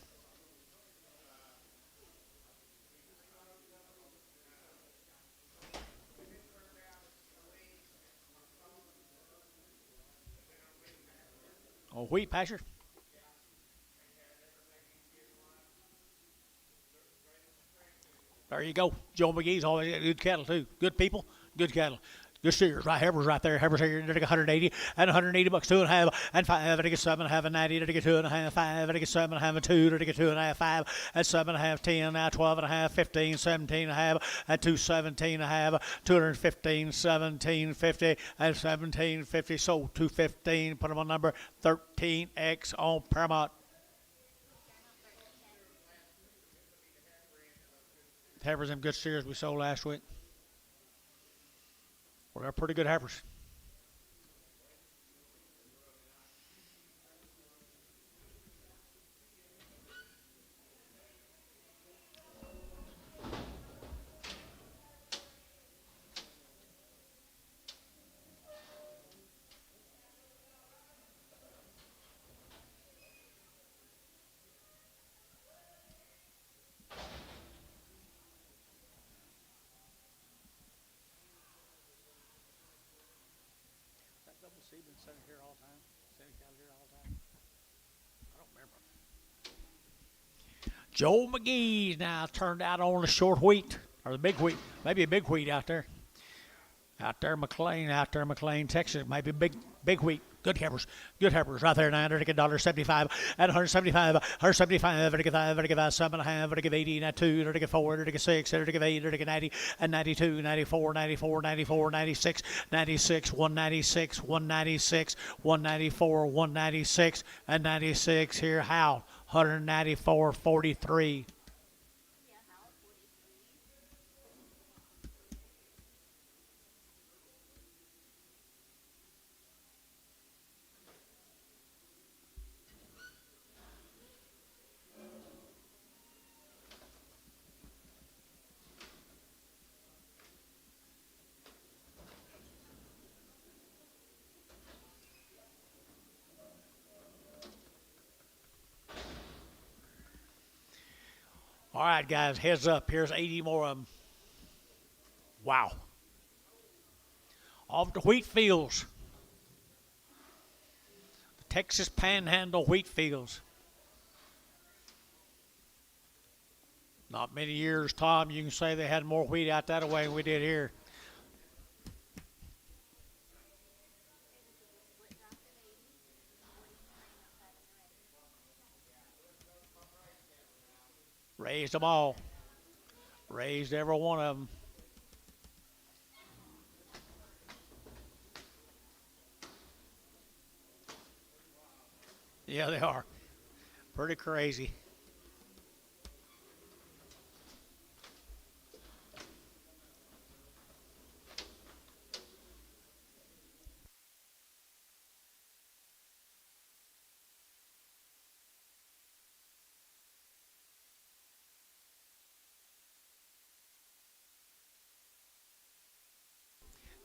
Oh, wheat pasture. There you go. Joe McGee's always got good cattle, too. Good people, good cattle. Good steers, right? Heifers right there. Heifers here. They get 180 and 180 bucks, 2 and a half, and 5. They get 7 and a half, and 90. They get 2 and a half, 5. They get 7 and a half, and 2. They get 2 and a half, 5, and 7 and a half, 10. Now 12 and a half, 15, 17 and a half, and 217 and a half, 215, 1750, and 1750. Sold 215. Put them on number 13X on Paramount. Heifers, them good steers we sold last week. Well, they're pretty good heifers. Double C been sitting here all the time. Sitting cattle here all the time. Joe McGee's now turned out on the short wheat, or the big wheat. Maybe a big wheat out there. Out there, McLean, Texas. Maybe big wheat. Good heifers right there now. They're to get $1.75 at 175, 175, they're to get 5, they're to get 7.5, they're to get 80, not 2, they're to get 4, they're to get 6, they're to get 8, they're to get 90, and 92, 94, 94, 94, 96, 96, 196, 196, 194, 196, and 96 here. How? 194.43. All right, guys, heads up. Here's 80 more of them. Wow. Off the wheat fields. The Texas Panhandle wheat fields. Not many years, Tom, you can say they had more wheat out that way than we did here. Raised them all. Raised every one of them. Yeah, they are. Pretty crazy.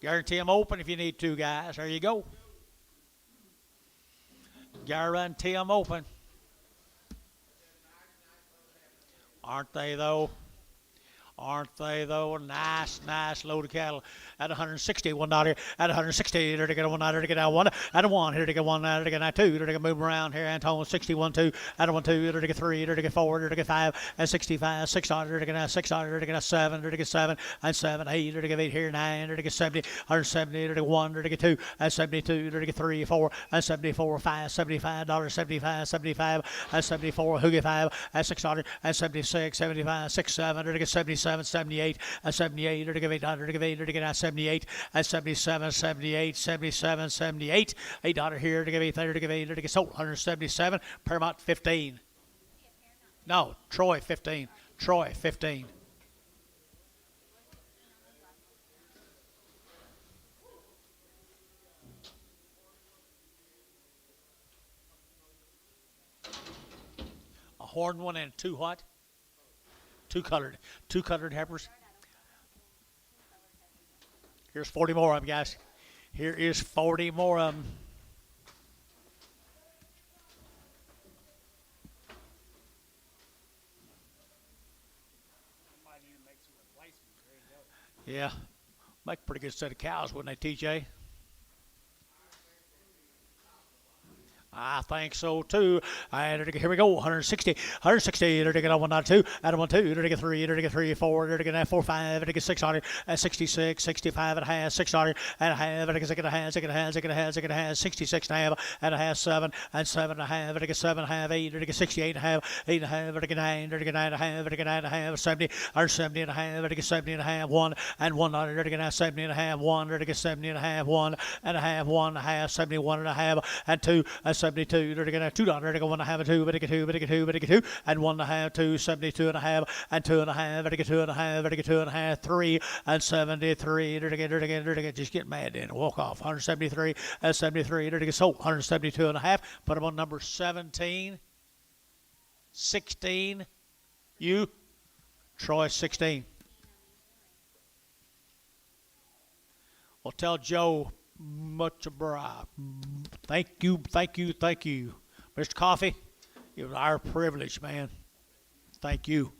Guarantee them open if you need to, guys. There you go. Guarantee them open. Aren't they, though? Aren't they, though? Nice load of cattle. At 160, $1. At 160, they're to get a $1, to get a 1. At a 1, here to get 1, to get a 2. They're to move around here. Anton, 61, 2. At a 1, 2, they're to get 3, they're to get 4, they're to get 5. At 65, $6, they're to get a 6, they're to get a 7, they're to get 7. And 7, 8, they're to get 8 here, 9, they're to get 70. 170, they're to get 1, they're to get 2. At 72, they're to get 3, 4. At 74, 5, $75, 75, 75. At 74, who get 5. At $6. At 76, 75, 6, 7, they're to get 77. 78, 78, or to give 800, to give 8, or to get 78, at 77, 78, 77, 78, $8 here to give 800, to give 8, or to get sold 177, Paramount 15. No, Troy 15. Troy 15. A horned one and two what? Two colored heifers. Here's 40 more of them, guys. Here is 40 more of them. Yeah, make a pretty good set of cows, wouldn't they, TJ? I think so too. And here we go. 160. 160. They're to get a 1, 2. At a 1, 2. They're to get 3. They're to get 3, 4. They're to get 4, 5. They're to get 600. At 66. 65 and a half. 600 and a half. They're to get a half. They're to get a half. They're to get a half. 66 and a half. And a half. 7 and 7 and a half. They're to get 7 and a half. 8. They're to get 68 and a half. 8 and a half. They're to get 9. They're to get 9 and a half. They're to get 9 and a half. 70 or 70 and a half. They're to get 70 and a half. 1 and 1. They're to get 70 and a half. 1. They're to get 70 and a half. 1 and a half. 1 and a half. 71 and a half. And 2 and 72. They're to get $2, to go 1 and a half, 2, but to get 2, but to get 2, but to get 2, and 1 and a half, 2, 72 and a half, and 2 and a half, but to get 2 and a half, but to get 2 and a half, 3, and 73, to get, just get mad then, walk off, 173, and 73, to get sold, 172 and a half, put them on number 17, 16, you, Troy 16. Well, tell Joe much obliged. Thank you. Mr. Coffee, it was our privilege, man. Thank you.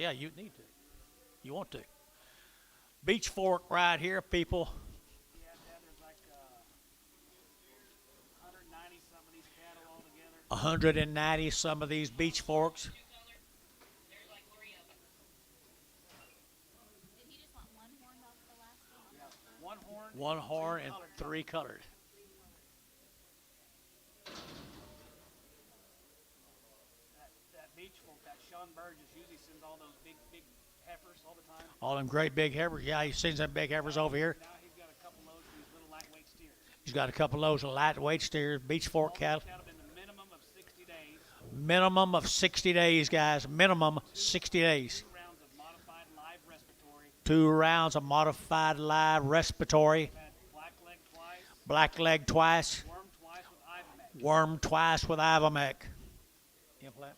Yeah, you need to. You want to. Beach Fork right here, people. Yeah, Dad, there's like 190 some of these cattle altogether. 190 some of these Beach Forks. There's like 3 of them. Did he just want one horn off the last one? Yeah, one horn. One horn and colored. 3 colored. That beach folk, that Sean Burgess usually sends all those big heifers all the time. All them great big heifers. Yeah, he sends them big heifers over here. Now he's got a couple loads of these little lightweight steers. He's got a couple of those lightweight steers, Beach Fork cattle. Cattle been the minimum of 60 days. Minimum of 60 days, guys. Minimum 60 days. 2 rounds of modified live respiratory. 2 rounds of modified live respiratory. Had black leg twice. Black leg twice. Worm twice with Ivomec. Worm twice with Ivomec. Implant.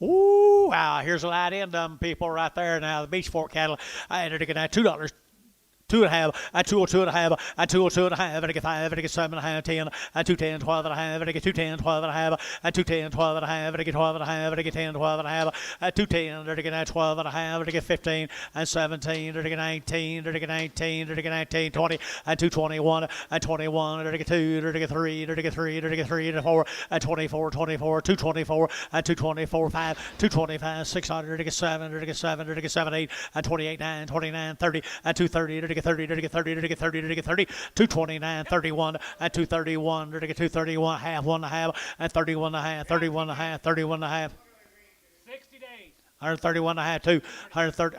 Ooh, wow, here's a light end of them, people, right there. Now, the Beach Fork cattle, I entered it at $2. 2.5, and 202.5, and 202.5, and I get 5, and I get 7.5, 10, and 210, 12.5, and I get 210, 12.5, and 210, 12.5, and I get 12.5, and I get 10, 12.5, and 210, and I get 12.5, and I get 15, and 17, and I get 19, and I get 19, and I get 19, 20, and 221, and 21, and I get 2, and I get 3, and I get 3, and I get 3, and 4, and 24, 24, 224, and 224, 5, 225, 600, and I get 7, and I get 7, and I get 7, 8, and 28, 9, 29, 30, and 230, and I get 30, and I get 30, and I get 30, and I get 30, 229, 31, and 231, and I get 231, half, 1.5, and 31.5, 31.5, 31.5. 60 days. 131.5,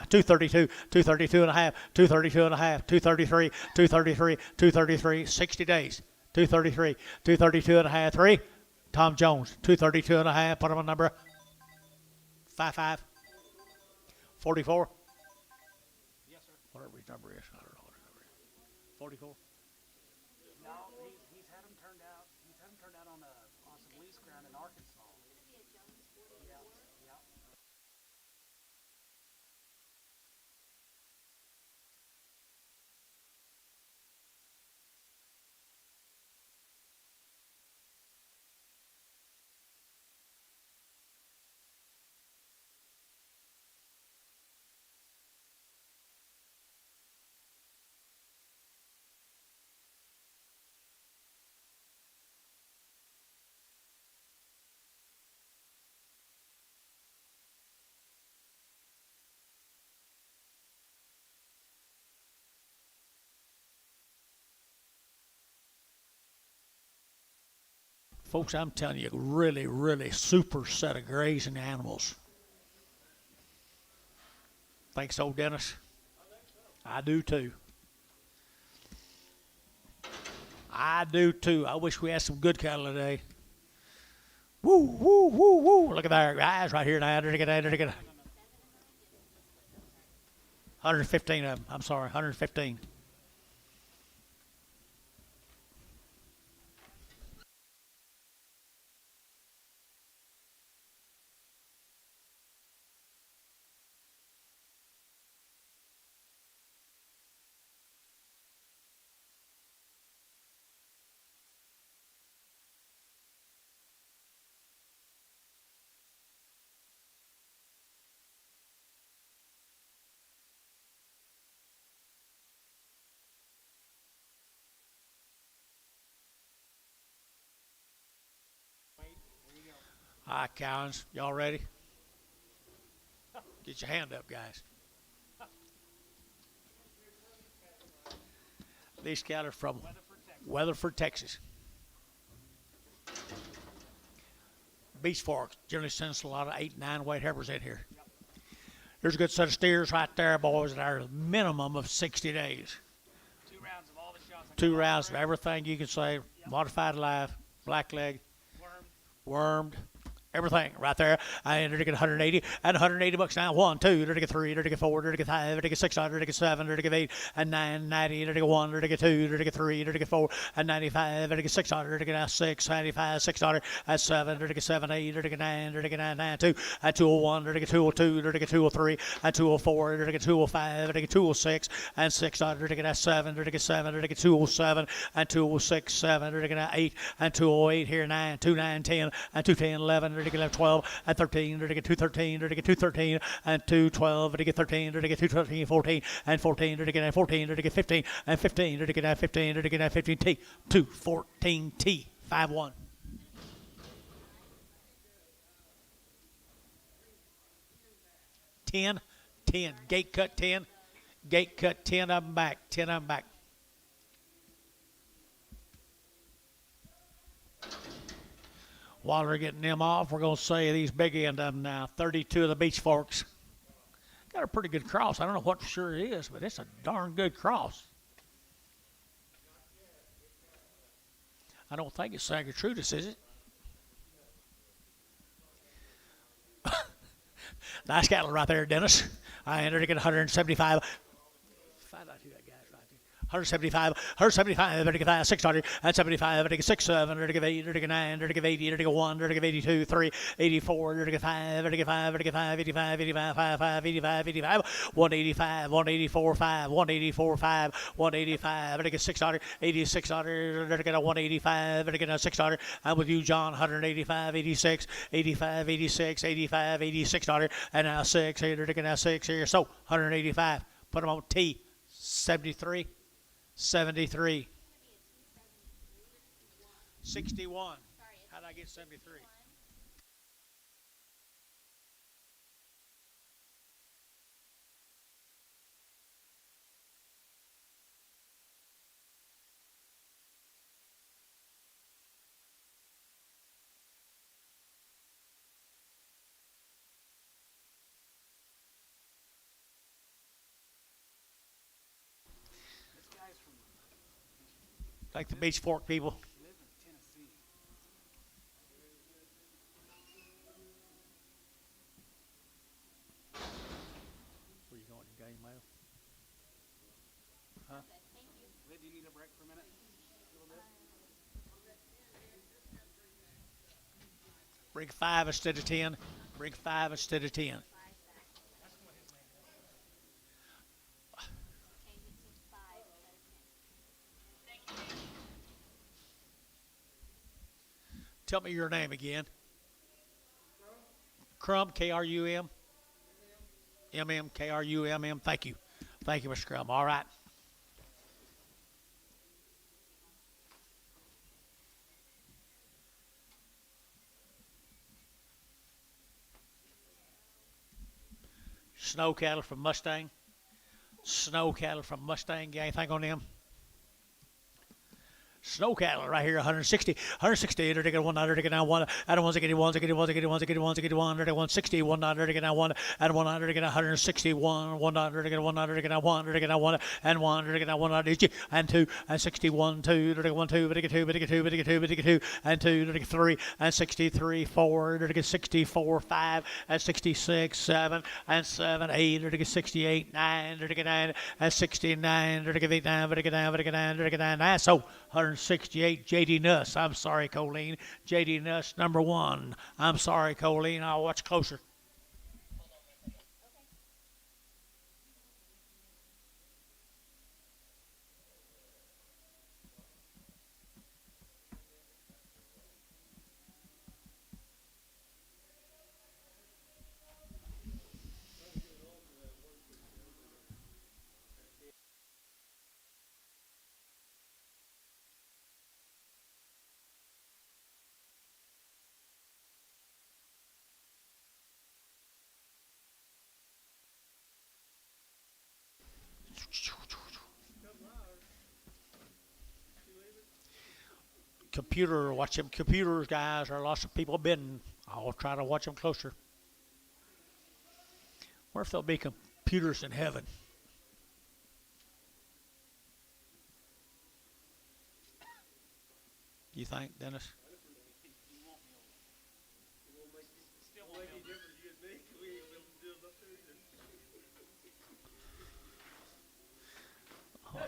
232, 232.5, 232.5, 233, 233, 233, 60 days, 233, 232.5, 3. Tom Jones, 232.5, put him on number 55, 44. Yes, sir. Whatever his number is, I don't know what his number is. 44. No, he's had them turned out. He's had them turned out on some lease ground in Arkansas. Yeah, yeah. Folks, I'm telling you, really, really super set of grazing animals. Think so, Dennis? I do too. I do too. I wish we had some good cattle today. Woo, woo, woo, woo. Look at that, guys, right here now. 115 of them. I'm sorry, 115. All right, Collins, y'all ready? Get your hand up, guys. These cattle are from Weatherford, Texas. Beach Fork generally sends a lot of 8, 9 weight heifers in here. There's a good set of steers right there, boys, that are a minimum of 60 days. 2 rounds of all the shots. 2 rounds of everything you can say, modified live, black leg, wormed, everything right there. I entered to get 180 and 180 bucks now. 1, 2, to get 3, to get 4, to get 5, to get 6, to get 7, to get 8 and 9, 90, to get 1, to get 2, to get 3, to get 4 and 95, to get 600, to get 6, 95, 600 and 7, to get 7, 8, to get 9, to get 9, 9, 2 and 201, to get 202, to get 203 and 204, to get 205, to get 206 and 600, to get 7, to get 7, to get 207 and 206, 7, to get 8 and 208 here 9, 2, 9, 10 and 210, 11, to get 12, and 13, to get 213, to get 213, and 212, to get 13, to get 213, 14, and 14, to get 14, to get 15, and 15, to get 15, to get 15, T, 214, T, 5-1. Ten, gate cut 10, gate cut 10, I'm back, 10, I'm back. While we're getting them off, we're going to say these big end of them now. 32 of the Beach Forks. Got a pretty good cross. I don't know what for sure it is, but it's a darn good cross. I don't think it's San Gertrudis, is it? Nice cattle right there, Dennis. I entered to get 175. Find out who that guy's right there. 175, 175, 600, and 75, 6, 7, 8, 9, 80, 1, 82, 3, 84, 5, 85, 85, 85, 5, 85, 85, 185, 184, 5, 184, 5, 185, 600, 8600, 185, 600. I'm with you, John, 185, 86, 85, 86, 85, 8600, and now 6 here, now 6 here. So 185. Put them on T, 73. 73. 61. How'd I get 73? Like the Beach Fork people. Where you going? You got your mail? Huh? Do you need a break for a minute? Bring 5 instead of 10. Bring 5 instead of 10. Tell me your name again. Crum, K-R-U-M. M-M, K-R-U-M-M. Thank you. Thank you, Mr. Crum. All right. Snow cattle from Mustang. Snow cattle from Mustang. Got anything on them? Snow cattle right here, 160, 160, to get 1, to get now 1, and 1, to get 1, to get 1, to get 1, to get 1, to get 1, to get 160, 1, to get now 1, and 1, to get 161, 1, to get 1, to get now 1, to get now 1, and 1, to get now 1, and 2, and 61, 2, to get 1, 2, to get 2, to get 2, to get 2, to get 2, and 2, to get 3, and 63, 4, to get 64, 5, and 66, 7, and 7, 8, to get 68, 9, to get 9, and 69, to get 8, 9, to get 9, to get 9, to get 9, so 168, J.D. Nuss. I'm sorry, Colleen. J.D. Nuss, number 1. I'm sorry, Colleen. I'll watch closer. Computer, watch them computers, guys. There are lots of people bidding. I'll try to watch them closer. What if there'll be computers in heaven? You think, Dennis? Oh, I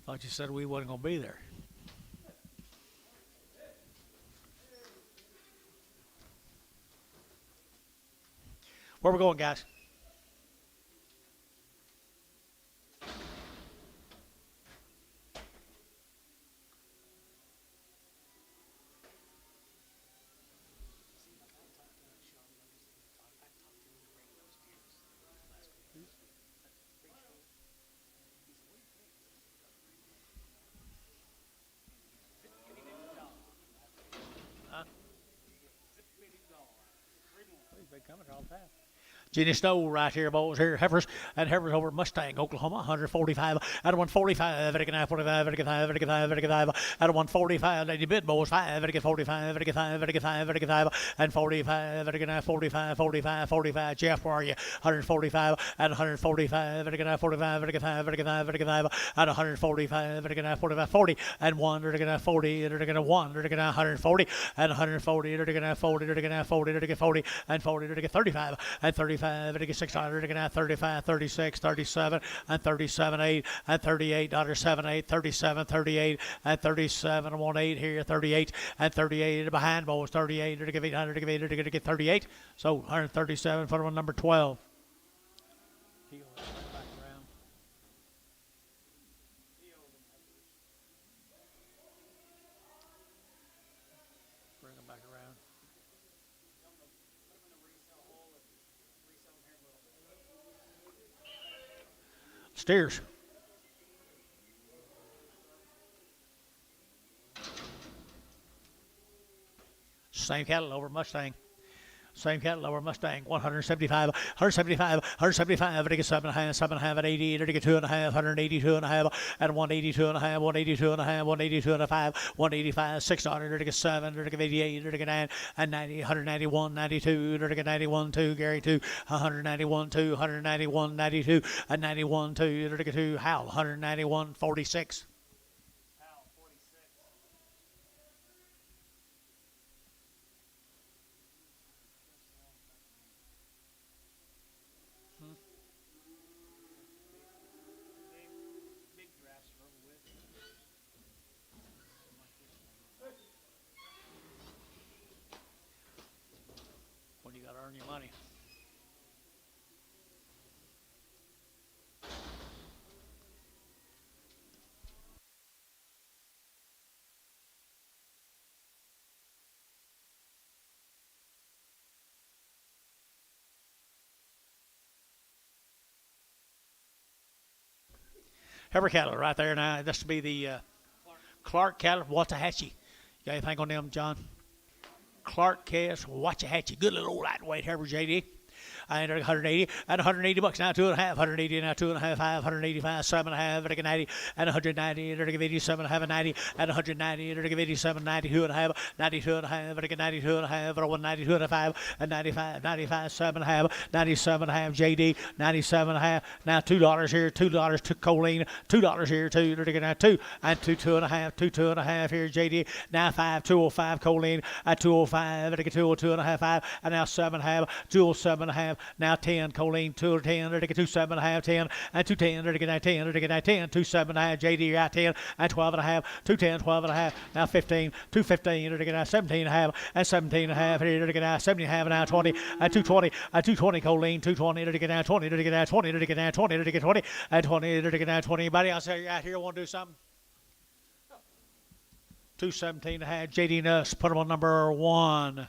thought you said we wasn't going to be there. Where we going, guys? Jenny Snow right here, boys. Here, Heifers and Heifers over Mustang, Oklahoma, 145 out of 145. 45, 45, 45, 45 out of 145. Lady bid, boys, 5, 45, 45, 45, 45, and 45, 45, 45, 45. Jeff, where are you? 145 and 145, 45, 45, 45, 45 out of 145, 45, 40 and 1, 40, 1, 140 and 140, 40, 40 and 40, 35 and 35. 600, 35, 36, 37, and 37, 8, and 38, $7, 8, 37, 38, and 37, 1, 8 here, 38, and 38 behind boys, 38, 800, 38. So 137 for number 12. Bring them back around. Steers. Same cattle over Mustang. Same cattle over Mustang, 175, 175, 175, 7.5, 7.5, at 80, 2.5, 182.5, at 182.5, 182.5, 182.5, 185, 600, 7, 88, 9, and 90, 191, 92, 91, 2, Gary 2, 191, 2, 191, 92, and 91, 2, 2, Hal, 191, 46. When you got to earn your money. Heifer cattle right there now. This will be the Clark cattle, Waxahachie. You got anything on them, John? Clark Cass, Waxahachie. Good little old lightweight heifer, JD. And 180 and 180 bucks now, 2.5, 180 now, 2.5, 5, 185, 7.5, 90, and 190, 87, 90, and 190, 87, 90, 2.5, 92.5, 92.5, 192 and 5, and 95, 95, 7.5, 97.5, JD, 97.5. Now $2 here, $2 to choline, $2 here, $2, 2, and 2.5, 2.5 here, JD. Now 5, 205 choline, at 205, 202.5, 5, and now 7.5, 207.5. Now 10, choline, 2 10, 2.7.5, 10, and 210, 10, 10, 2.7.5, JD, right 10, and 12.5, 210, 12.5, now 15, 215, 17.5, and 17.5, here, 17.5, now 20, and 220, and 220 choline, 220, 20, 20, 20, 20, and 20, 20. Anybody else out here want to do something? 217.5, JD Nuss, put them on number 1.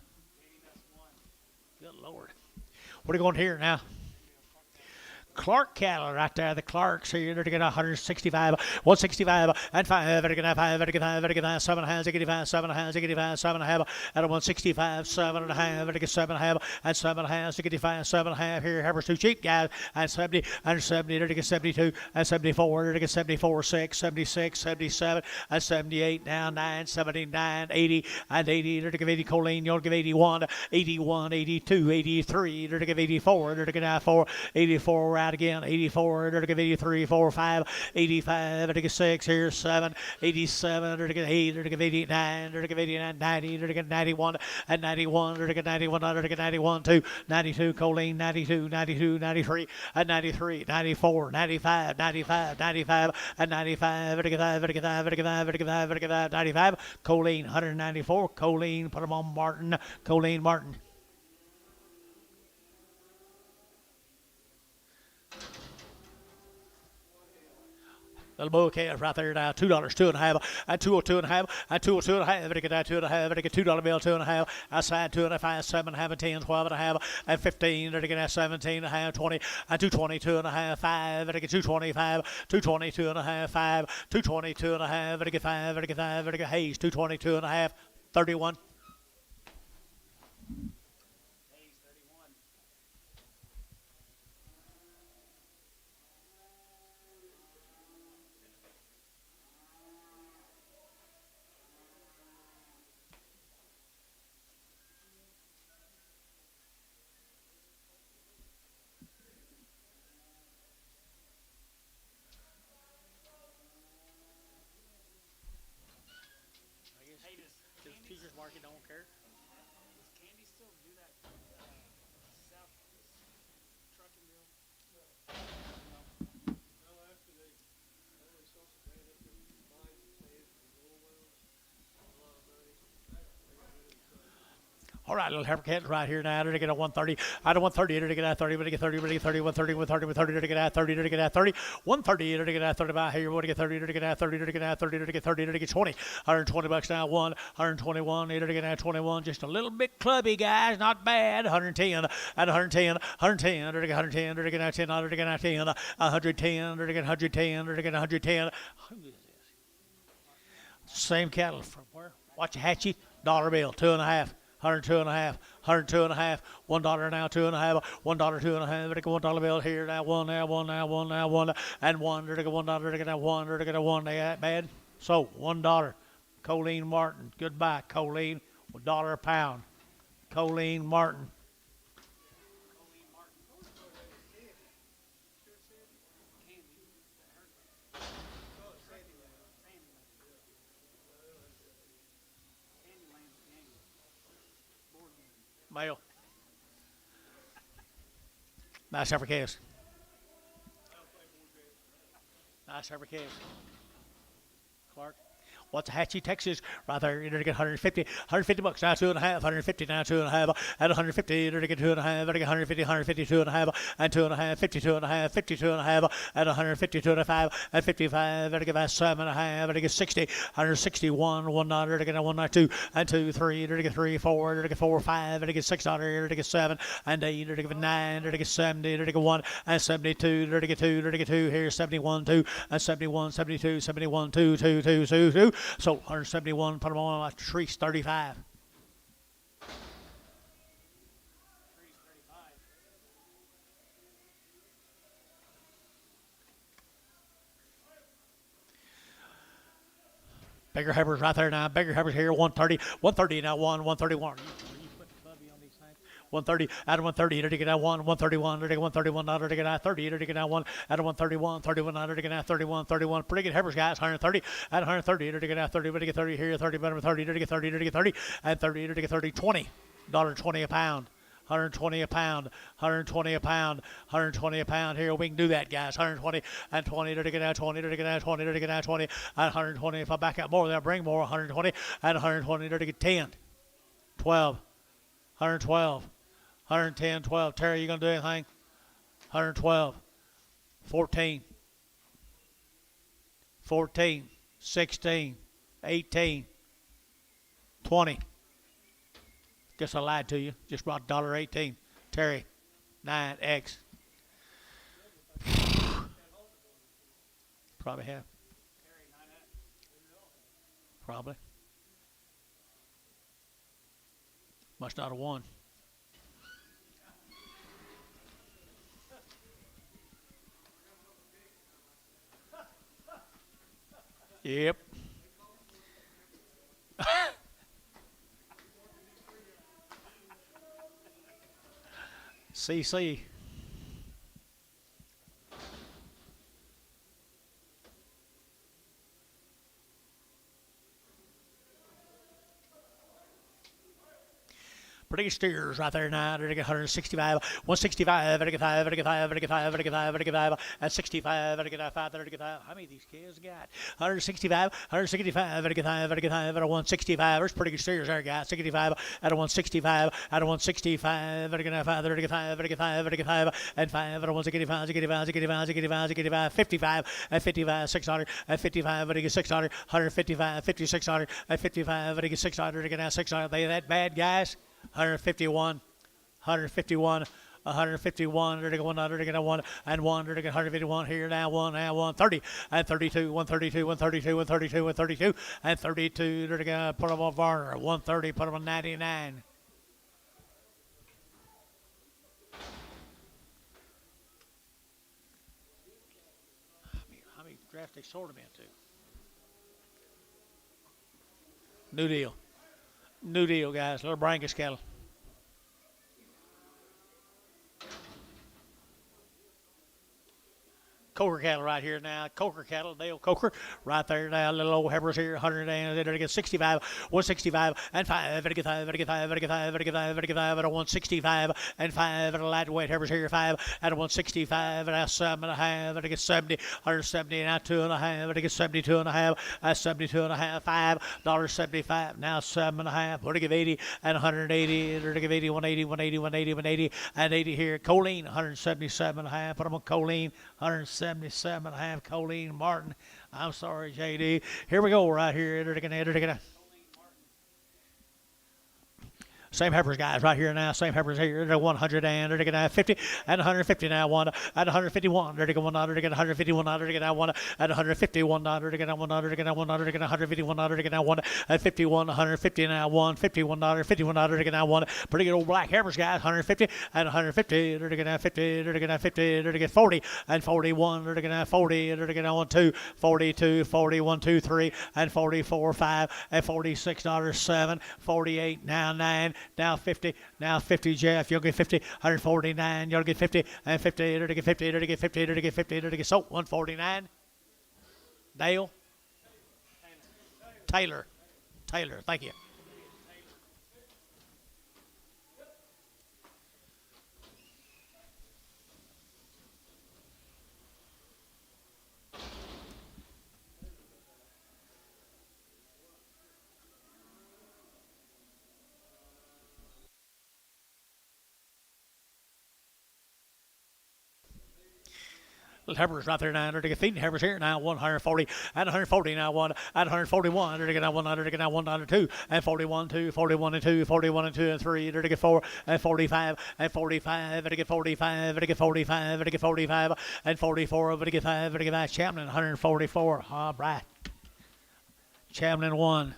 Good Lord. What are you going to hear now? Clark cattle right there. The Clarks here. They're going to 165, 165, and 5, 5, 7 hands, 85, 7 hands, 85, 7 half, and 165, 7.5, 7 half, and 7 hands, 85, 7 half. Here, Heifers too cheap, guys. And 70, and 70, 72, and 74, 74, 6, 76, 77, and 78, now 9, 79, 80, and 80, 80, choline, you'll give 81, 81, 82, 83, 84, 94, 84, right again, 84, 83, 4, 5, 85, 86, here's 7, 87, 8, 89, 89, 90, 91, and 91, 91, 91, 2, 92, choline, 92, 92, 93, and 93, 94, 95, 95, 95, and 95, 95, 95, 95, 95, 95, choline, 194, choline, put them on Martin, choline, Martin. Little bull calf right there now, $2, 2.5, and 202.5, and 202.5, $2 bill, 2.5, outside 2.5, 7.5, and 10, 12.5, and 15, 17.5, 20, and 222.5, 5, 225, 222.5, 5, 222.5, 5, Hayes, 222.5, 31. you don't care. Does Candy still do that South trucking deal? Now after they sold some land up there, mines and sands and oil wells, a lot of money. They got rid of it, so. All right, little heifer cats right here now. They're to get a 130. Out of 130, they're to get out 30, but to get 30, but to get 30, 130, 130, 130, they're to get out 30, they're to get out 30, 130, they're to get out 30 by here, we're to get 30, they're to get out 30, they're to get out 30, they're to get 30, they're to get 20. $120 now, 121, they're to get out 21, just a little bit clubby, guys, not bad. 110, at 110, 110, they're to get 110, they're to get out 10, they're to get out 10, 110, they're to get 110, they're to get 110. Who is this? Same cattle from where? Waxahachie, dollar bill, 2.5. 102 and a half, 102 and a half, $1 now, 2.5, $1, 2.5, $1 bill here, now, one, now, one, now, one, now, one, and $1, $1, now, one, $1, they that bad. So, $1. Colleen Martin, goodbye, Colleen, $1 a pound. Colleen Martin. Male. Nice heifer calves. Nice heifer calves. Clark. Waxahachie, Texas, right there. You're going to get 150. $150 now, 2.5. 150 now, 2.5. At 150, you're going to get 2.5. You're going to get 150, 150, 2.5. And 2.5, 52.5, 52.5. At 150, 2.5. At 55, you're going to get 7.5. You're going to get 60. 161, $1. You're going to get 192. And 2, 3. You're going to get 3, 4. You're going to get 4, 5. You're going to get $6. You're going to get 7. And 8. You're going to get 9. You're going to get 70. You're going to get 1. And 72. You're going to get 2. You're going to get 2. Here's 71, 2. And 71, 72, 71, 2, 2, 2, 2, 2. So 171, put them on trees 35. Bigger heifers right there now. Bigger heifers here. 130. 130 now. 131. 130 out of 130, to get out 131, to get 131, to get out 30, to get out 1 out of 131, 31, to get out 31, 31. Pretty good heifers, guys. 130 at 130, to get out 30, to get 30 here, 30, better 30, to get 30, to get 30, and 30, to get 30, $20 a pound. 120 a pound, 120 a pound, 120 a pound. Here, we can do that, guys. 120 and 20, to get out 20, to get out 20, to get out 20, and 120. If I back out more, they'll bring more. 120 and 120, to get 10, 12, 112. 110, 12. Terry, you going to do anything? 112, 14, 14, 16, 18, 20. Guess I lied to you. Just brought $1.18. Terry, 9X. Probably have. Probably. Must not have won. Yep. CC. Pretty good steers right there now. They're going to get 165, 165, they're going to get 5, they're going to get 5, they're going to get 5, they're going to get 5, they're going to get 5, and 65, they're going to get 5, they're going to get 5. How many of these kids got? 165, 165, they're going to get 5, they're going to get 5, out of 165. There's pretty good steers there, guys. 65, out of 165, out of 165, they're going to get 5, they're going to get 5, they're going to get 5, they're going to get 5, and 5, out of 165, 65, 65, 65, 65, 55, and 55, 600, and 55, they're going to get 600, 155, 5600, and 55, they're going to get 600, they're going to get 600. They that bad, guys? 151, 151, 151, they're going to go 1, they're going to 1, and 1, they're going to 151 here now, 130, and 32, 132, 132, 132, 132, and 32, they're going to put them on Varner, 130, put them on 99. How many drafts they sold them into? New deal. New deal, guys. Little Brangus cattle. Coker cattle right here now. Coker cattle, Dale Coker, right there now. Little old heifers here, 100 and they're get 65, 165 and 5, and get 5, and get 5, and get 5, and get 5, and get 5, and a 165 and 5, and a lightweight heifers here, 5, and a 165, and a 7 and a half, and get 70, 170, and a 2 and a half, and get 72 and a half, 72 and a half, $5.75, now 7 and a half, we're to give 80 and 180, we're to give 80, 180, 180, 180, 180, and 80 here. Colleen, 177 and a half, put them on Colleen, 177 and a half, Colleen Martin. I'm sorry, JD. Here we go, right here. Same heifers, guys, right here now. Same heifers here. They're 100 and they're going to have 50 and 150 now. One at 151. They're going to 100. They're going to 151. They're going to one at 151. They're going to 100. They're going to 100. They're going to 151. They're going to one at 51. 150 now. One 51. 51. They're going to one. Pretty good old black heifers, guys. 150 and 150. They're going to have 50. They're going to have 50. They're going to get 40 and 41. They're going to have 40. They're going to 1, 2, 42, 41, 2, 3, and 44, 5, and $46, 7, 48 now 9. Now 50, Jeff. You'll get 50, 149. You'll get 50, and 50. You'll get 50, you'll get 50, you'll get 50, you'll get so 149. Dale? Taylor. Thank you. Little heifers right there now. They're going to feed heifers here now. 140 and 140 now. One at 141. They're going to get 100. They're going to get 102 and 41, 2, 41 and 2, 41 and 2 and 3. They're going to get 4 and 45 and 45. They're going to get 45. They're going to get 45. They're going to get 45 and 44. They're going to get 5. They're going to get 5. Champlin 144. All right. Champlin 1.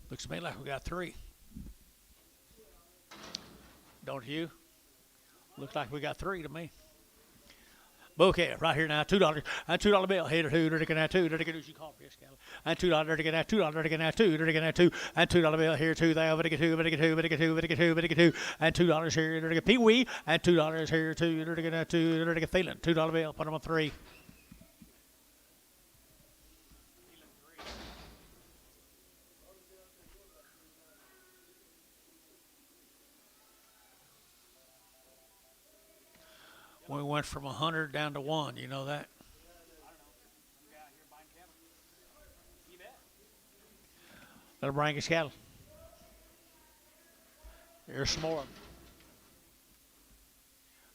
Looks to me like we got 3. Don't you? Looks like we got 3 to me. Bouquet right here now, $2 and $2 bill. Here, 2. They're going to have 2. They're going to do coffee scale. And $2. They're going to have $2. They're going to have 2. They're going to have 2 and $2 bill. Here, 2. They over to get 2. But to get 2. But to get 2. But to get 2. But to get 2 and $2 here. They're going to get Pee Wee and $2 here, 2. They're going to have 2. They're going to get Thielen. $2 bill. Put them on 3. We went from 100 down to 1. You know that? Little Brangus cattle. Here's some more of them.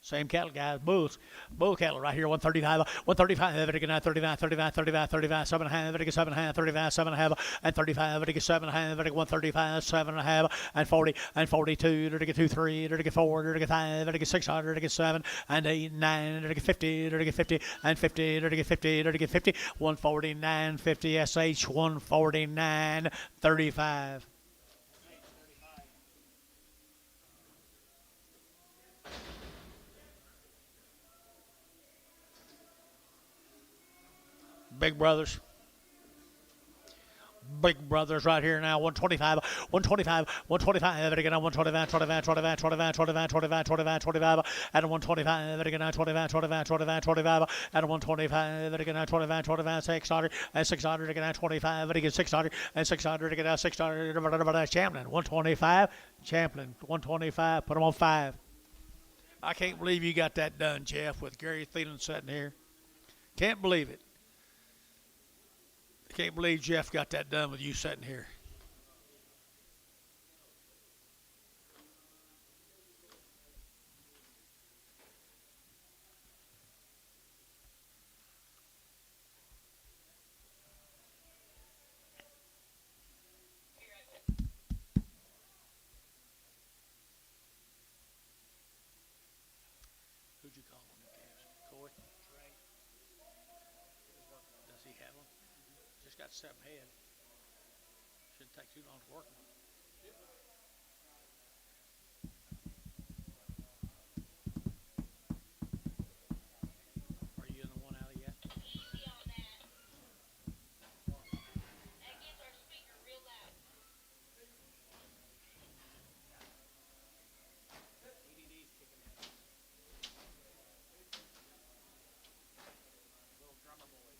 Same cattle, guys. Bulls. Bull cattle right here. 135. 135. They're going to have 35, 35, 35, 35, 7 and a half. They're going to get 7 and a half. 35, 7 and a half. And 35. They're going to get 7 and a half. They're going to get 135, 7 and a half. And 40 and 42. They're going to get 2, 3. They're going to get 4. They're going to get 5. They're going to get 600. They're going to get 7 and 8, 9. They're going to get 50. They're going to get 50 and 50. They're going to get 50. They're going to get 50. 149, 50 SH. 149, 35. Big brothers. Big brothers right here now. 125, 125, 125. They're going to 125, 25, 25, 25, 25, 25, 25, 25. At a 125, they're going to 25, 25, 25, 25. At a 125, they're going to 25, 25, 600, and 600. They're going to 25, they're going to 600, and 600. They're going to 600. Champlin, 125. Champlin, 125. Put them on 5. I can't believe you got that done, Jeff, with Gary Thielen sitting here. Can't believe it. Can't believe Jeff got that done with you sitting here. Who'd you call on the calves? Corey? Trey? Does he have them? Just got 7 head. Shouldn't take too too long working. Are you in the one alley yet? Easy on that. That gets our speaker real loud. EDD's kicking in. Little drummer boy.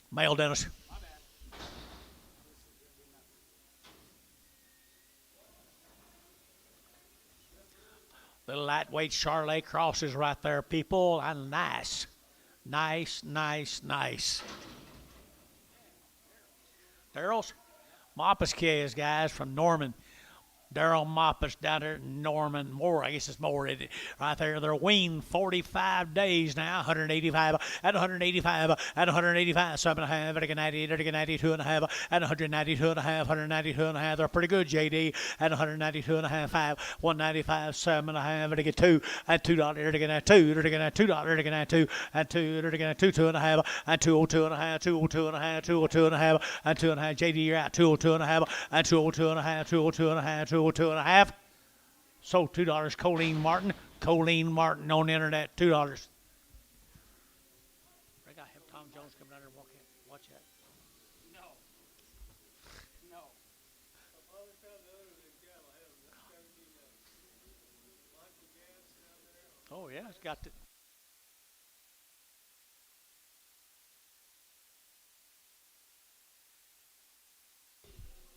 Male Dennis. My bad. Little lightweight Charlet crosses right there, people, and nice. Nice, nice, nice. Daryl's Moppus kids, guys, from Norman. Daryl Moppus down there in Norman. More, I guess it's more, isn't it? Right there. They're weaned 45 days now. 185 at 185 at 185. 7.5 at 90 at 92.5 at 192.5. 192.5. They're pretty good, JD. At 192.5. 5. 195. 7.5 at 2 at $2 at 2. At $2 at 2 at 2 at 2 at 2. 2.5 at 202.5. 202.5. 202.5 at 2.5. JD, you're out. 202.5 at 202.5. 202.5. 202.5. So $2. Colleen Martin on the internet. $2. I gotta have Tom Jones come down there and watch that. No. No. I finally found the other than cattle. I have 17 Michael Gans down there. Oh yeah, it's got the.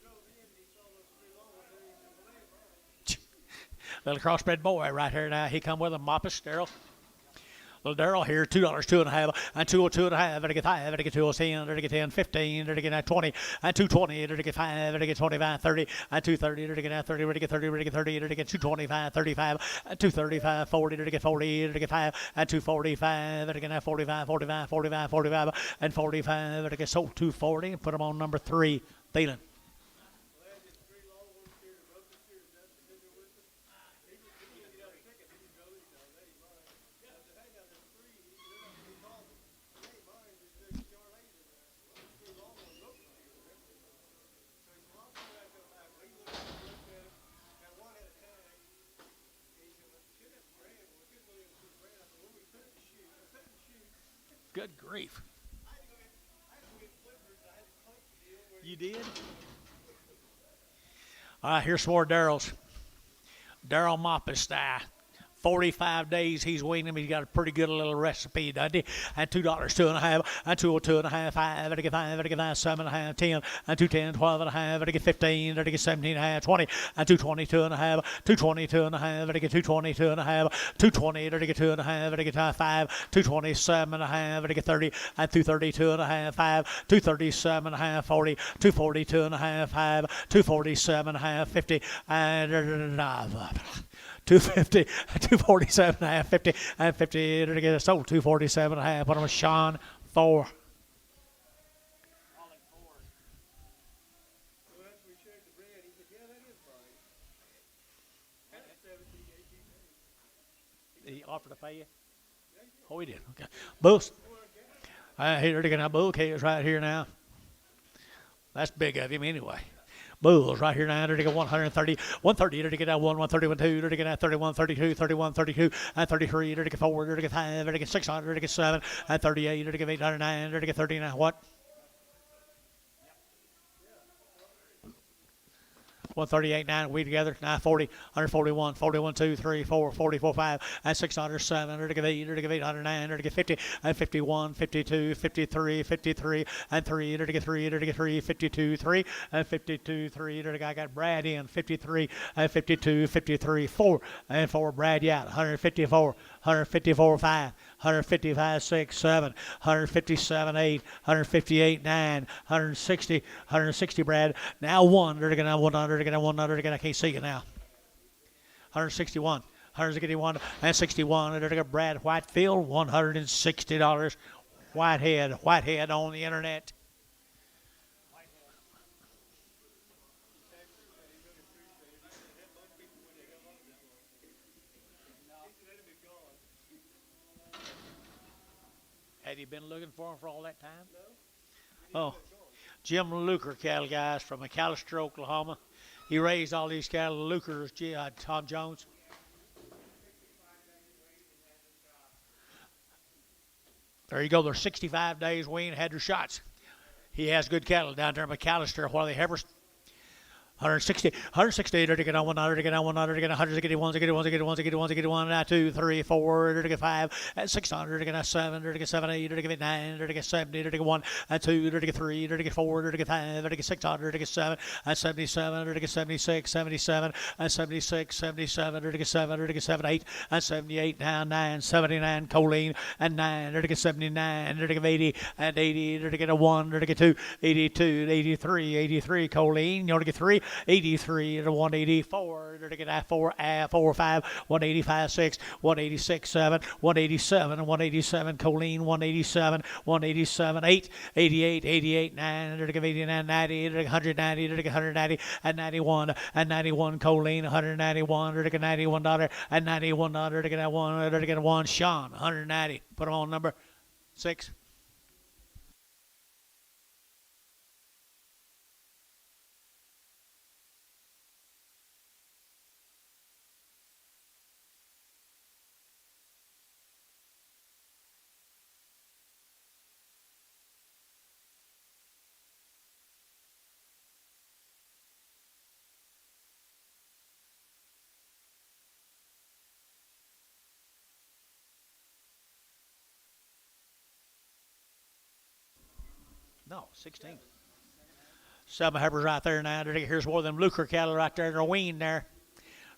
Drove in, he saw those three long ones there. He said, well, they ain't mine. Little crossbred boy right here now. He come with a Moppus, Daryl. Little Daryl here, $2, 2.5, and 202.5, and get 5, and get 210, and get 10, 15, and get 20, and 220, and get 5, and get 25, 30, and 230, and get 30, and get 30, and get 30, and get 225, 35, and 235, 40, and get 40, and get 5, and 245, and get 45, 45, 45, 45, and 45, and get sold 240, and put them on number 3, Thielen. Well, they had just three long ones here, the brokers here, Dustin in there with them. He couldn't get out of the ticket. He drove these down. They ain't mine. I said, hey, now there's three. He said, they're not three tall ones. They ain't mine. There's Charlie's in there. Well, there's three long ones look like you. So he said, well, I'll see that come back. Well, he looked at it. Now one had a tag. And he said, well, we should have brand. Well, we couldn't go in and see brand. I said, well, we put it in the chute. I put it in the chute. Good grief. I had to go get flippers. I had to close the deal where You did? All right, here's some more Daryl's. Daryl Moppus, 45 days he's weaning him. He's got a pretty good little recipe, doesn't he? And $2, 2.5, and 202.5, 5, and get 5, and get 5, 7.5, 10, and 210, 12.5, and get 15, and get 17.5, 20, and 222.5, 222.5, and get 222.5, 220, and get 2.5, and get 5, 227.5, and get 30, and 232.5, 5, 237.5, 40, 242.5, 5, 247.5, 50, and 250, 247 and a half, 50, and 50 to get us sold. 247 and a half. Put him with Sean 4. So after we shared the bread, he said, yeah, that is mine. That's 17, 18 days. He offered to pay you? Oh, he did. Okay. Bulls. Here to get our bull cage right here now. That's big of him anyway. Bulls right here now to get 130, 130 to get that 131, 2 to get that 31, 32, 31, 32, and 33 to get 4 to get 5 to get 600 to get 7, and 38 to get 809 to get 39. What? 138, 9, we together, 940, 141, 41, 2, 3, 4, 44, 5, and 600, 7, to get 8, to get 809, to get 50, and 51, 52, 53, 53, and 3, to get 3, to get 3, 52, 3, and 52, 3, to get, I got Brad in, 53, and 52, 53, 4, and 4, Brad, yeah, 154, 154, 5, 155, 6, 7, 157, 8, 158, 9, 160, 160, Brad. Now 1, they're going to 100, they're going to 100, I can't see you now. 161, 161, and 61, they're going to Brad Whitefield, $160. Whitehead on the internet. Have you been looking for him for all that time? No. Oh, Jim Luker cattle guys from McAllister, Oklahoma. He raised all these cattle. Luker's Tom Jones. There you go. They're 65 days weaned, had their shots. He has good cattle down there in McAllister. While they have 160, to get on 100, to get on 100, to get 161, to get 1, to get 1, to get 1, to get 1, 2, 3, 4, to get 5, at 600, to get 7, to get 7, 8, to get 9, to get 70, to get 1, and 2, to get 3, to get 4, to get 5, to get 600, to get 7, and 77, to get 76, 77, and 76, 77, to get 7, to get 7, 8, and 78, down 9, 79, choline, and 9, to get 79, to get 80, and 80, to get a 1, to get 2, 82, 83, 83, choline, you want to get 3, 83 to 184 to get 4, 4, 5, 185, 6, 186, 7, 187, 187, choline, 187, 187, 8, 88, 88, 9, to get 89, 90, to get 190, to get 190, and 91, choline, 191, to get $91, and $91 to get 1, to get 1, Sean, 190. Put him on number 6. No, 16. 7 heifers right there now. Here's one of them Luker cattle right there. They're weaned there.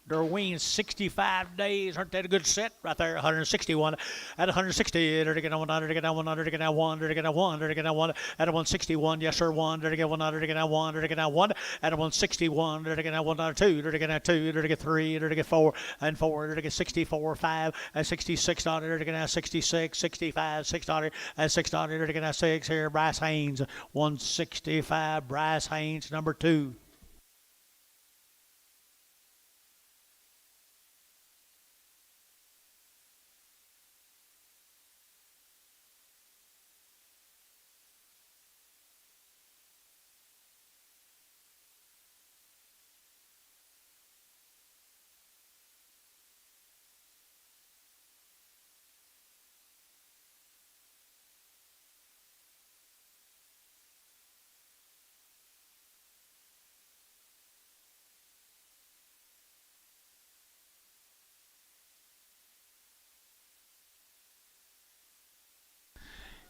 They're weaned 65 days. Aren't that a good set right there? 161 at 160. They're getting 100. They're getting 100. They're getting 1. They're getting 1. They're getting 1 at 161. Yes, sir. 1. They're getting 100. They're getting 1. They're getting 1 at 161. They're getting 1. 2. They're getting 2. They're getting 3. They're getting 4 and 4. They're getting 64. 5 and 66. They're getting 66. 65. 600 and 600. They're getting 6 here. Bryce Haynes 165. Bryce Haynes number 2.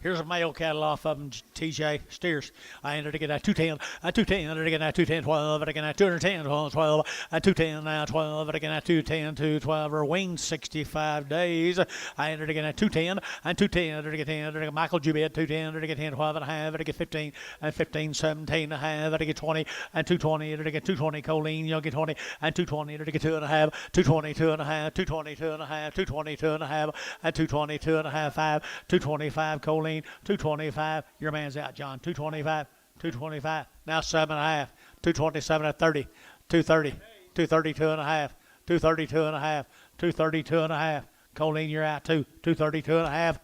Here's a male cattle off of them, TJ Steers. I ended to get at 210, at 210, ended to get at 210, 12, again at 210, 12, 12, at 210, now 12, again at 210, 212, or winged 65 days. I ended again at 210, and 210, ended to get 10, ended to get Michael Jubed, 210, ended to get 10, 12 and a half, ended to get 15, and 15, 17 and a half, ended to get 20, and 220, ended to get 220, choline, you'll get 20, and 220, ended to get 2 and a half, 220, 2 and a half, 220, 2 and a half, 220, 2 and a half, and 220, 2 and a half, 5, 225, choline, 225. Your man's out, John. 225, 225. Now 7 and a half, 227 at 30, 230, 232 and a half, 232 and a half, 232 and a half. Choline, you're out too. 232 and a half.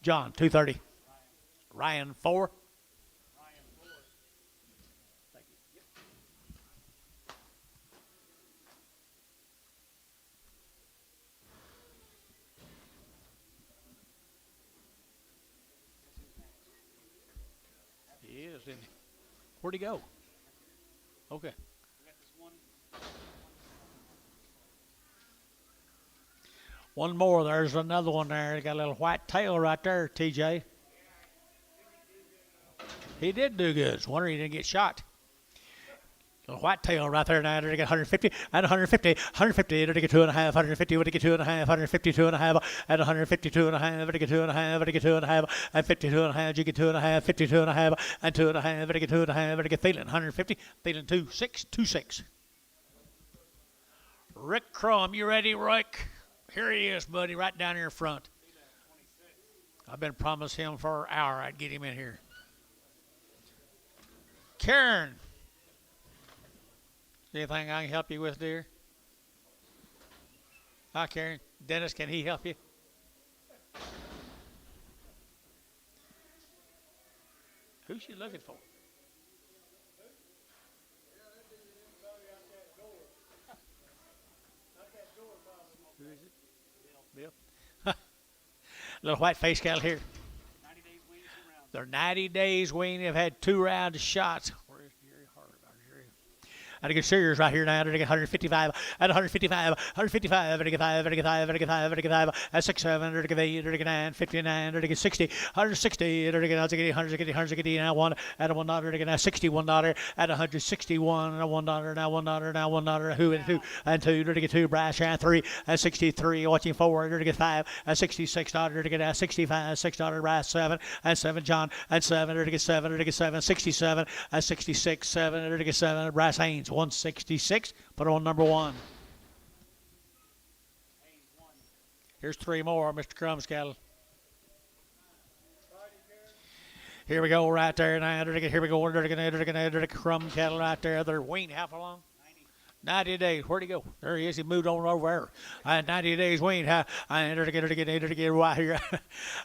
John, 230. Ryan, 4. He is, isn't he? Where'd he go? Okay. One more. There's another one there. Got a little white tail right there, TJ. He did do good. It's a wonder he didn't get shot. Little white tail right there now. Did he get 150 and 150, 150? Did he get 2 and a half? 150? Would he get 2 and a half? 152 and a half and 152 and a half? Did he get 2 and a half? Did he get 2 and a half and 52 and a half? Did you get 2 and a half? 52 and a half and 2 and a half? Did he get 2 and a half? Did he get Thielen 150? Thielen 2 6 2 6. Rick Crum, you ready, Rick? Here he is, buddy, right down here in front. I've been promised him for an hour. I'd get him in here. Karen. Anything I can help you with, dear? Hi, Karen. Dennis, can he help you? Who's she looking for? Who is it? Bill. Little white face cattle here. 90 days weaned, 2 rounds. They're 90 days weaned. They've had 2 rounds of shots. Where's Jerry Hart? Jerry. And I get serious right here now. I get 155, at 155, 155, and I get 5, and I get 5, and I get 5, and I get 5, at 6, 7, and I get 8, and I get 9, 59, and I get 60, 160, and I get 100, now 1, at $1, and I get $61, at 161, and $1, now $1, now $1, who and 2, and 2, and I get 2, brass, and 3, at 63, watching 4, and I get 5, at $66, and I get 65, $6, brass, 7, and 7, John, and 7, and I get 7, and I get 7, 67, at 66, 7, and I get 7, brass, Haynes, 166, put on number 1. Here's 3 more, Mr. Crumb's cattle. Here we go, right there now. Here we go, Crumb cattle right there. They're weaned how long? 90 days. Where'd he go? There he is. He moved on over there. 90 days weaned. I entered to get right here.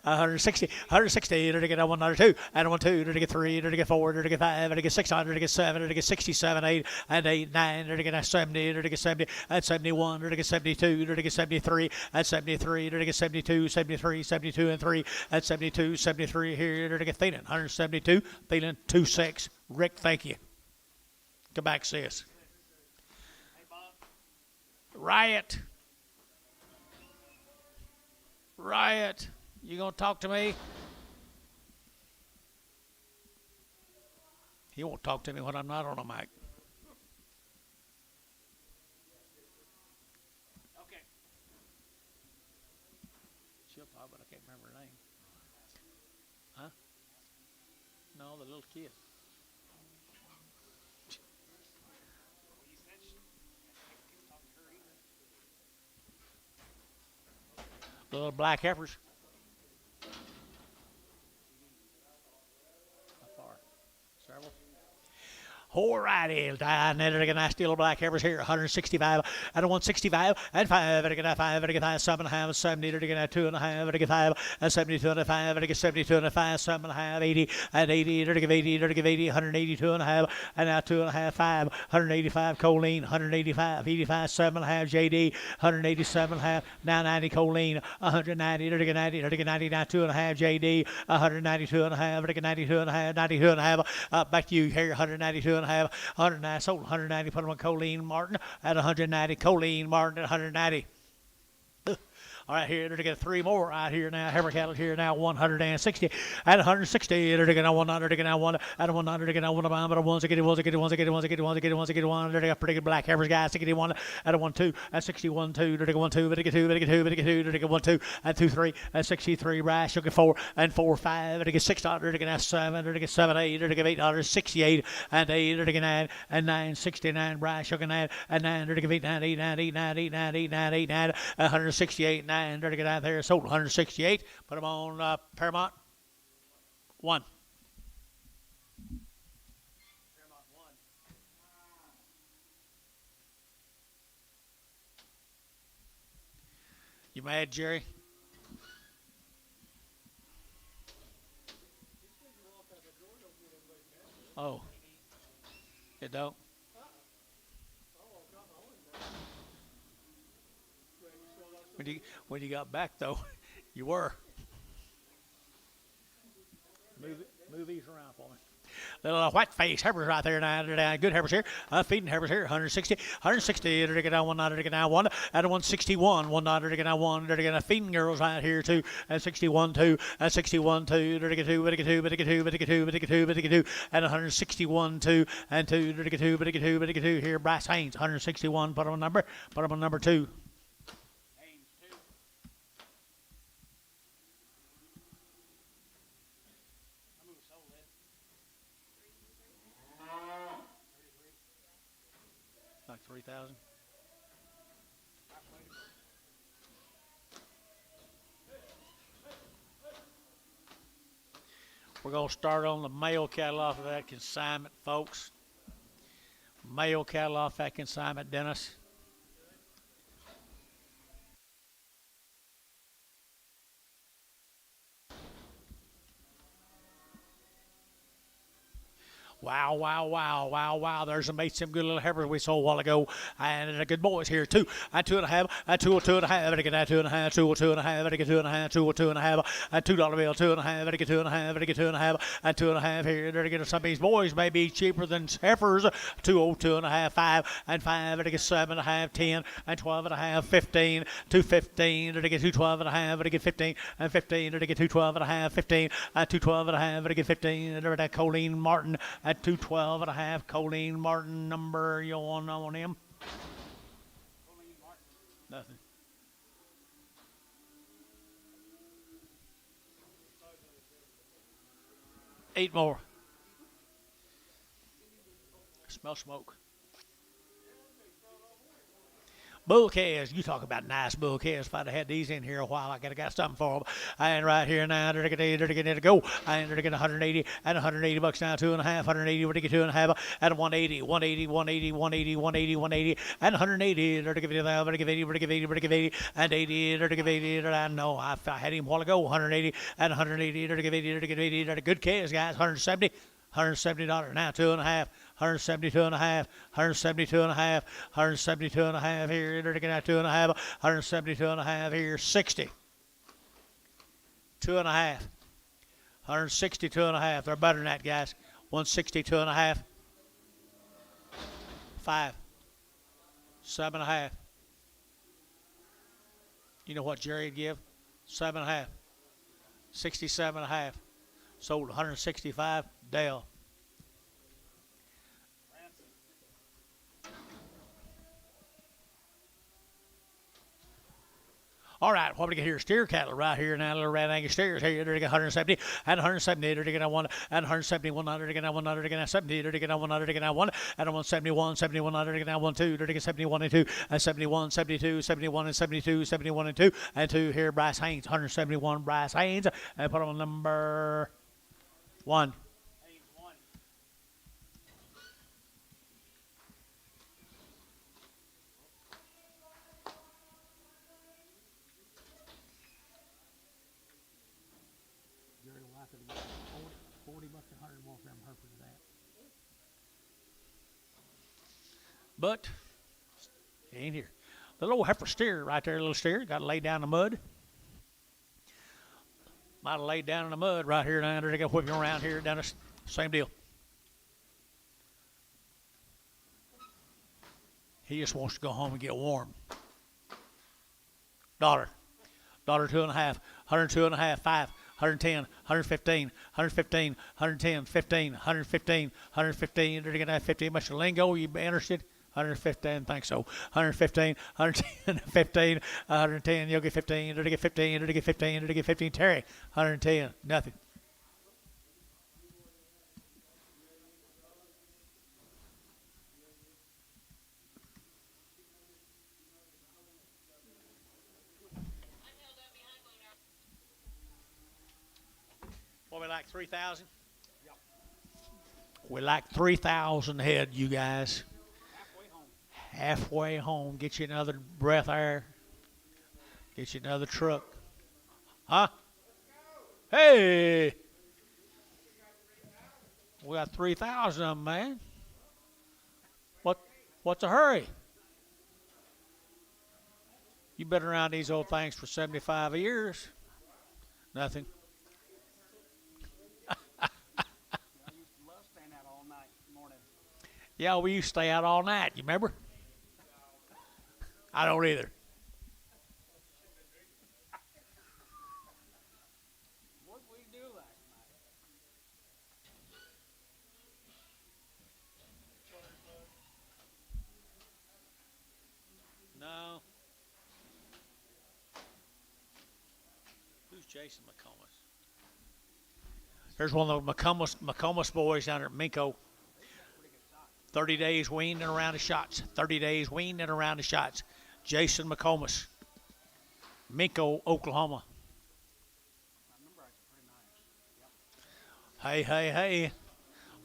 160, 160. Entered to get 102, and 1 2. Entered to get 3. Entered to get 4. Entered to get 5. Entered to get 6. Entered to get 7. Entered to get 67, 8, and 8, 9. Entered to get 70. Entered to get 70, and 71. Entered to get 72. Entered to get 73, and 73. Entered to get 72, 73, 72, and 3, and 72, 73. Here entered to get Thielen. 172. Thielen 26. Rick, thank you. Come back, sis. Riot. Riot. You gonna talk to me? He won't talk to me when I'm not on a mic. Okay. She'll talk, but I can't remember her name. Huh? No, the little kid. Little black heifers. How far? Several. All righty, and then again, I still black heifers here, 165, and 165, and 5, and again, 5, and again, 7.5, 70, and again, 2.5, and again, 5, and 72, and 5, and again, 72, and 5, 7.5, 80, and 80, and again, 80, and again, 80, 182, and a half, and now 2.5, 5, 185, choline, 185, 85, 7.5, JD, 187, half, now 90, choline, 190, and again, 90, and again, 99, 2.5, JD, 192, and a half, and again, 92, and a half, 92, and a half, back to you here, 192, and a half, 190, sold 190, put them on Colleen Martin at 190, Colleen Martin at 190. All right, here, they're going to get 3 more right here now. Heifer cattle here now, 160. At 160, they're going to 100, they're going to 1, at 100, they're going to 1, but a 1, get 1, get 1, get 1, get 1, get 1, get 1. They're got pretty good black heifers, guys. 61 at a 1, 2, at 61, 2, they're going to 1, 2, but they get 2, but they get 2, but they get 2, they're going to 1, 2, at 2, 3, at 63, brass, you'll get 4, and 4, 5, they get 6, they're going to have 7, they're going to get 7, 8, they're going to get 8, 68, and 8, they're going to 9, and 9, 69, brass, you'll get 9, and 9, they're going to 8, 9, 8, 9, 8, 9, 8, 9, 8, 9, 8, 9, 168, 9, they're going to get there. Sold 168. Put them on Paramount 1. Paramount 1. You mad, Jerry? Oh. It don't? When you got back, though, you were. Move these around for me. Little white face heifers right there now. Good heifers here. Feeding heifers here. 160. 160. They're going to 1. They're going to 1. At 161. 1. They're going to 1. They're going to feeding girls right here too. At 61. 2. At 61. 2. They're going to 2. But they get 2. But they get 2. But they get 2. But they get 2. But they get 2. At 161. 2. And 2. They're going to 2. But they get 2. But they get 2. Here, Bryce Haynes. 161. Put on number. Put on number 2. Haynes 2. I move sold it. Like 3,000. We're going to start on the male cattle off of that consignment, folks. Male cattle off that consignment, Dennis. Wow, wow, wow, wow, wow. There's some mates, some good little heifers we saw a while ago. And the good boys here, two. And two and a half, and two and a half. And get that two and a half, two and a half. And get two and a half, two and a half. And $2 bill, two and a half. And get two and a half, and get two and a half. And two and a half here. They're getting some of these boys may be cheaper than heifers. Two and a half, five. And five. And get 7 and a half, 10. And 12 and a half, 15. 215. And get 212 and a half. And get 15. And 15. And get 212 and a half, 15. And 212 and a half. And get 15. And they're at Colleen Martin. At 212 and a half, Colleen Martin, number you want on him? Nothing. Eight more. Smell smoke. Bull calves, you talk about nice bull calves. If I'd have had these in here a while, I could have got something for them. And right here now, they're getting to go. And they're getting 180 and 180 bucks now, 2 and a half, 180, we're going to get 2 and a half, and 180, 180, 180, 180, 180, 180, and 180. They're going to give it now, we're going to give 80, we're going to give 80, we're going to give 80, and 80, they're going to give 80. I know, I had him a while ago, 180 and 180, they're going to give 80, they're going to give 80. They're good calves, guys, 170. $170 now, 2 and a half, 172 and a half, 172 and a half, 172 and a half here. They're getting out 2 and a half, 172 and a half here, 60. 2 and a half, 162 and a half. They're better than that, guys. 162 and a half, 5, 7 and a half. You know what Jerry'd give? 7 and a half, 67 and a half. Sold 165. Dale. All right, what we get here? Steer cattle right here now. Little red Angus steers here. They're getting 170 and 170. They're getting 1 and 171. They're getting 100. They're getting 70. They're getting 100. They're getting 1 and 171. 71. They're getting 1 2. They're getting 71 and 2 and 71, 72, 71 and 72, 71 and 2 and 2 here. Bryce Haynes, 171. Bryce Haynes, and put on number 1. But he ain't here. The little heifer steer right there, little steer, got to lay down in the mud. Might have laid down in the mud right here now. They're going to whip him around here down the same deal. He just wants to go home and get warm. Daughter 2 and a half, 102 and a half, 5, 110, 115, 115, 110, 15, 115, 115. They're going to have 15. Much lingo, you interested? 115, think so. 115, 110, 15, 110. You'll get 15. They're to get 15. They're to get 15. They're to get 15. Terry, 110. Nothing. What, we like 3,000? Yep. We like 3,000 head, you guys. Halfway home. Get you another breath of air. Get you another truck. Huh? Hey! We got 3,000 of them, man. What's the hurry? You been around these old things for 75 years. Nothing. Yeah, we used to stay out all night. You remember? I don't either. What did we do last night? No. Who's Jason McComas? There's one of the McComas boys down there at Minko. 30 days weaned and around the shots. 30 days weaned and around the shots. Jason McComas. Minko, Oklahoma. Hey.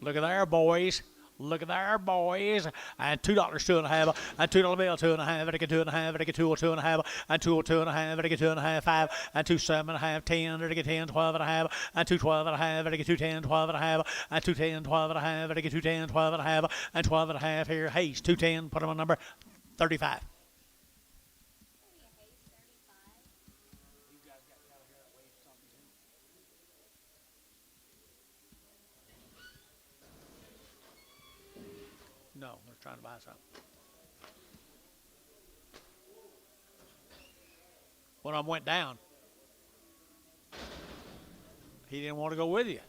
Look at there, boys. Look at there, boys. And $2, 2.5, and $2 bill, 2.5, and I get 2.5, and I get 2.5, and 2.5, and I get 2.5, 5, and 2.7.5, 10, and I get 10, 12.5, and 2.12.5, and I get 2.10, 12.5, and 2.10, 12.5, and I get 2.10, 12.5, and 12.5 here. Hayes, 2.10, put him on number 35. No, they're trying to buy something. One of them went down. He didn't want to go with you.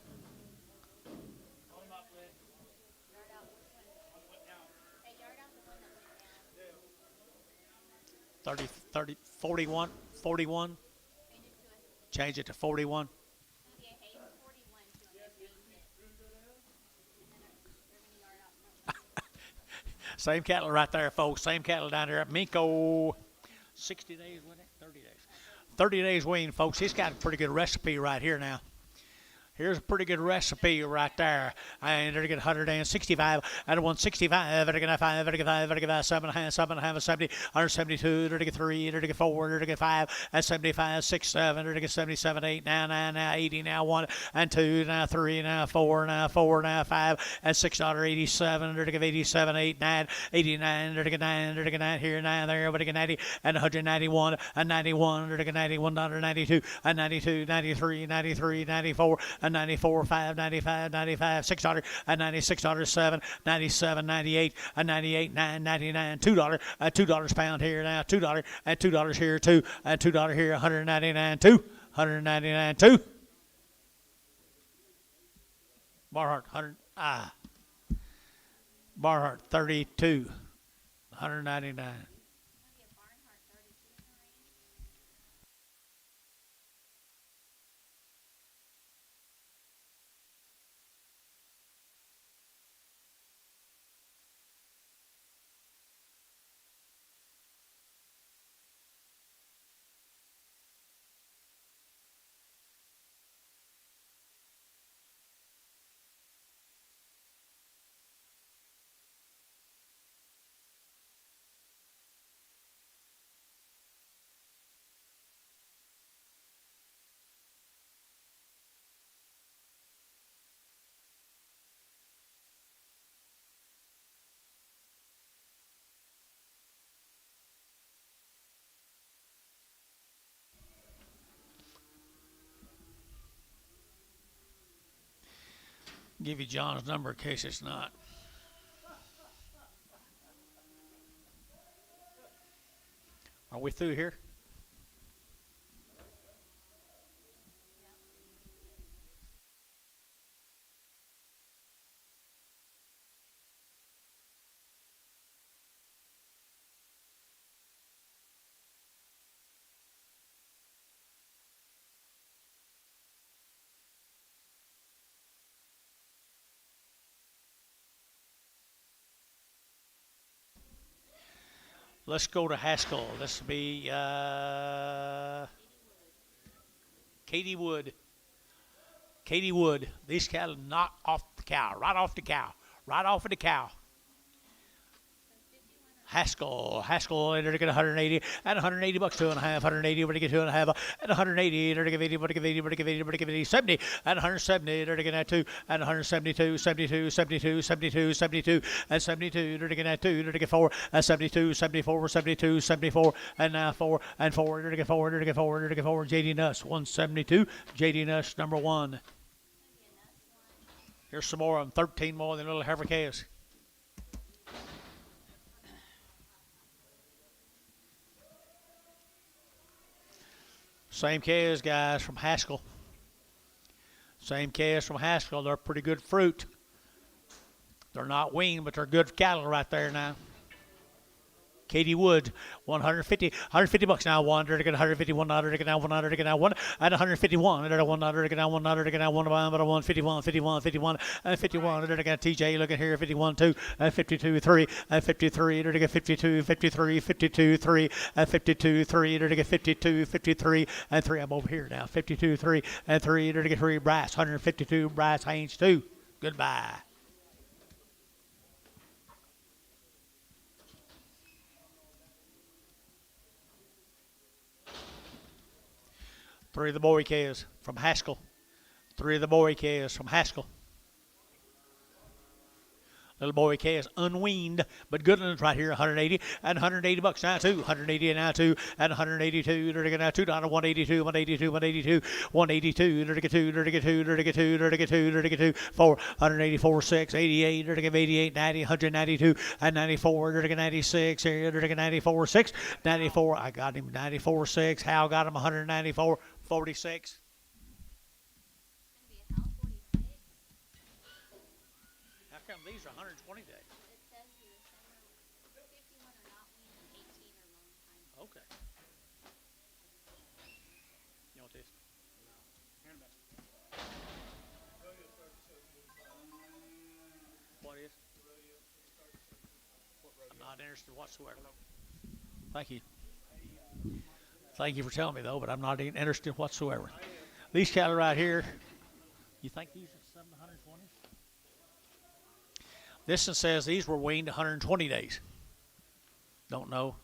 30, 41, 41. Change it to 41. Same cattle right there, folks. Same cattle down there at Minko. 60 days, wasn't it? 30 days. 30 days wean, folks. He's got a pretty good recipe right here now. Here's a pretty good recipe right there. And they're going to get 165 and 165. They're going to get 5. They're going to get 5. They're going to get 7.5, 70, 172. They're going to get 3. They're going to get 4. They're going to get 5 and 75, 6, 7. They're going to get 77, 8, now 9, now 80, now 1 and 2, now 3, now 4, now 4, now 5 and $6.87. They're going to get 87, 8, 9, 89. They're going to get 9. They're going to get 9 here, 9 there. They're going to get 90 and 191 and 91. They're going to get 91, 92 and 92, 93, 93, 94. And 94, 5, 95, 95, $6 and $96, 7, 97, 98, and 98, 9, 99, $2, and $2 pound here now, $2 and $2 here, 2 and $2 here, 199, 2, 199, 2. Barhart, Barhart, 32, 199. Give you John's number in case it's not. Are we through here? Let's go to Haskell. This will be Katie Wood. Katie Wood. These cattle knock off the cow, right off the cow, right off of the cow. Haskell, they're going to get 180 and $180, 2.5, 180, we're going to get 2.5 and 180, they're going to give 80, we're going to give 80, we're going to give 80, we're going to give 80, 70 and 170, they're going to get 2 and 172, 72, 72, 72, 72 and 72, they're going to get 2, they're going to get 4 and 72, 74, 72, 74 and now 4 and 4, they're going to get 4, they're going to get 4, they're going to get 4, JD Nuss, 172, JD Nuss, number 1. Here's some more of them, 13 more than little heifer calves. Same calves, guys, from Haskell. Same calves from Haskell. They're pretty good fruit. They're not weaned, but they're good cattle right there now. Katie Wood, 150 bucks now. One, they're getting 151. They're getting now 100. They're getting now 1 and 151. They're 1. They're getting now 1. They're getting now 1. But 151, 51, 51, and 51. They're getting TJ. Looking here, 51, 2 and 52, 3 and 53. They're getting 52, 53, 52, 3 and 52, 3. They're getting 52, 53 and 3. I'm over here now. 52, 3 and 3. They're getting 3. Brass, 152. Brass Haynes 2. Goodbye. 3 of the boy calves from Haskell. 3 of the boy calves from Haskell. Little boy calves unweaned, but good ones right here, 180 and 180 bucks now too. 180 and now two and 182. They're going to $2, 182, 182, 182, 182. They're going to 2, they're going to 2, they're going to 2, they're going to 2, they're going to 2, 4, 184, 6, 88. They're going to 88, 90, 192 and 94. They're going to 96 here. They're going to 94, 6, 94. I got him 94, 6. Hal got him 194, 46. How come these are 120 days? It says here some are 51 are not weaned and 18 are long time. Okay. You want this? What is? I'm not interested whatsoever. Thank you. Thank you for telling me though, but I'm not even interested whatsoever. These cattle right here, you think these are some 120? This one says these were weaned 120 days. Don't know.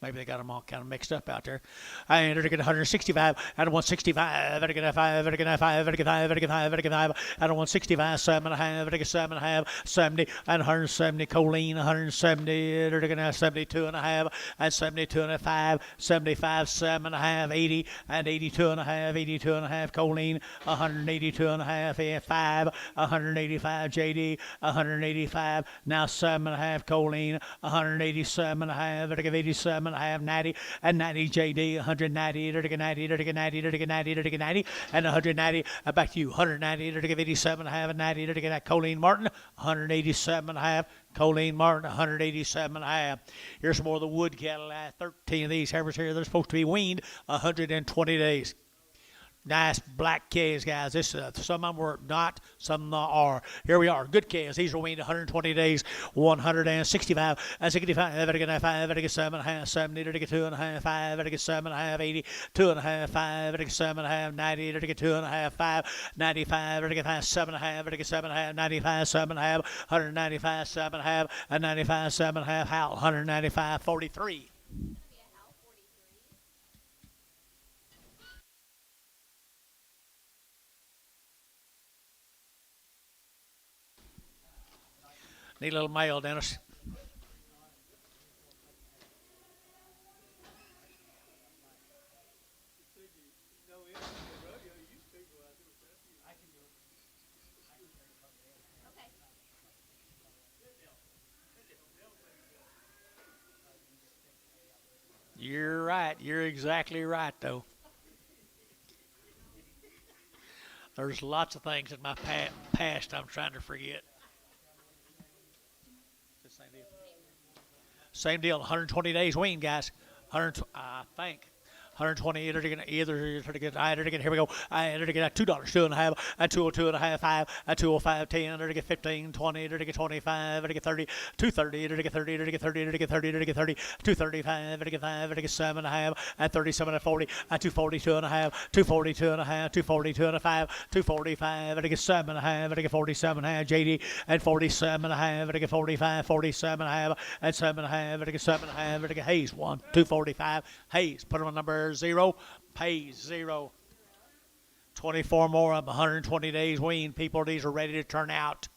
Maybe they got them all kind of mixed up out there. And they're going to 165 out of 165. They're going to 5. They're going to 5. They're going to 5. They're going to 5. They're going to 5 out of 165. 7.5. They're going to 7.5. 70 and 170. Choline 170. They're going to 72.5 and 72.5. 75. 7.5. 80 and 82.5. 82.5. Choline 182.5. 5. 185. JD 185. Now 7.5. Choline 187.5. They're going to 87. I have 90 and 90 JD 190 90 90 90 90 90 90 and 190 back to you 190 87 I have a 90 Colleen Martin 187 I have Colleen Martin 187 I have. Here's some more of the wood cattle. 13 of these heifers here. They're supposed to be weaned 120 days. Nice black calves, guys. This some of them were not, some of them are. Here we are. Good calves. These are weaned 120 days. 165 and 65. Better get 5. Better get 7.5. 70. Better get 2.5. 5. Better get 7.5. 80. 2.5. 5. Better get 7.5. 90. Better get 2.5. 5. 95. Better get 5. 7.5. Better get 7.5. 95. 7.5. 195. 7.5 and 95. 7.5. How? 195. 43. Need a little mail, Dennis. You're right. You're exactly right, though. There's lots of things in my past I'm trying to forget. Same deal. 120 days wean, guys. 100, I think. 120. They're going to either get. Here we go. They're get $2, 2.5, and 202.5, 5, and 205, 10. They're get 15, 20. They're get 25. They're get 30, 230. They're get 30. They're get 30. They're get 30. They're get 30, 235. They're get 5. They're get 7.5, and 37 and 40, and 242.5, 242.5, 242.5, 245. They're get 7.5. They're get 47.5. JD and 47.5. They're get 45, 47.5, and 7.5. They're get 7.5. They're get Hayes 1, 245. Hayes. Put them on number 0, pays 0. 24 more of 120 days wean. People, these are ready to turn out.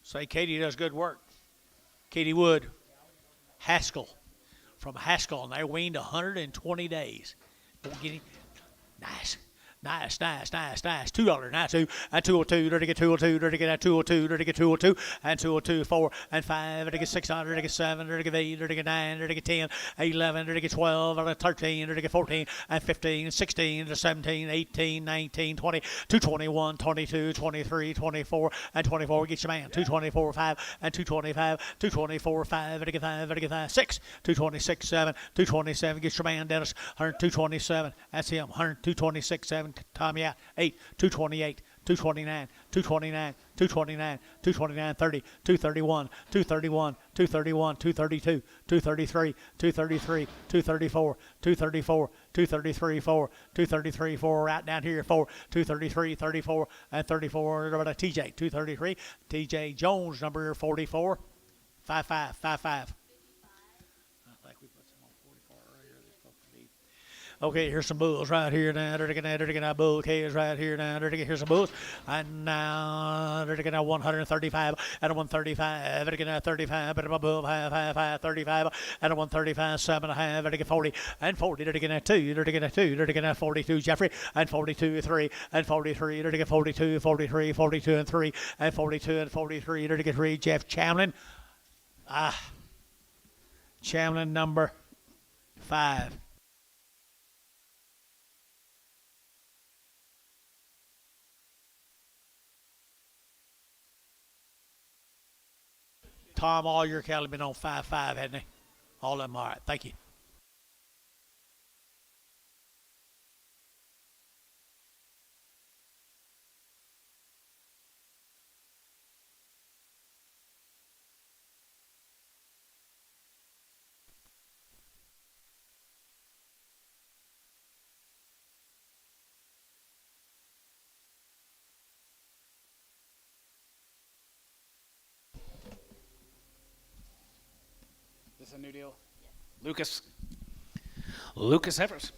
Say Katie does good work. Katie Wood, Haskell, from Haskell, and they weaned 120 days. Nice. Nice. $2, now 2, and 202, dirty get 202, dirty get 202, dirty get 202, and 202, 4, and 5, dirty get 600, dirty get 7, dirty get 8, dirty get 9, dirty get 10, 11, dirty get 12, and 13, dirty get 14, and 15, 16, 17, 18, 19, 20, 221, 22, 23, 24, and 24, get your man, 224, 5, and 225, 224, 5, dirty get 5, dirty get 5, 6, 226, 7, 227, get your man, Dennis, 227, that's him, 226, 7, Tommy out. 8, 228, 229, 229, 229, 229, 30, 231, 231, 231, 232, 233, 233, 234, 234, 233, 4, 233, 4, right down here, 4, 233, 34, and 34, TJ, 233, TJ Jones, number 44. 5-5, 5-5. I think we put some on 44 earlier. They're supposed to be. Okay, here's some bulls right here now. They're taking that bull cage right here now. Here's some bulls. And now they're taking 135 and a 135. They're taking 35 and a bull 35 and a 135 7.5. They're taking 40 and 40. They're taking 2. They're taking 2. They're taking 42 Jeffrey and 42 3 and 43. They're taking 42 43 42 and 3 and 42 and 43. They're taking 3 Jeff Chamlin. Chamlin number 5. Tom, all your cattle have been on 5-5, hadn't they? All of them. All right. Thank you. This is a new deal? Lucas Evers.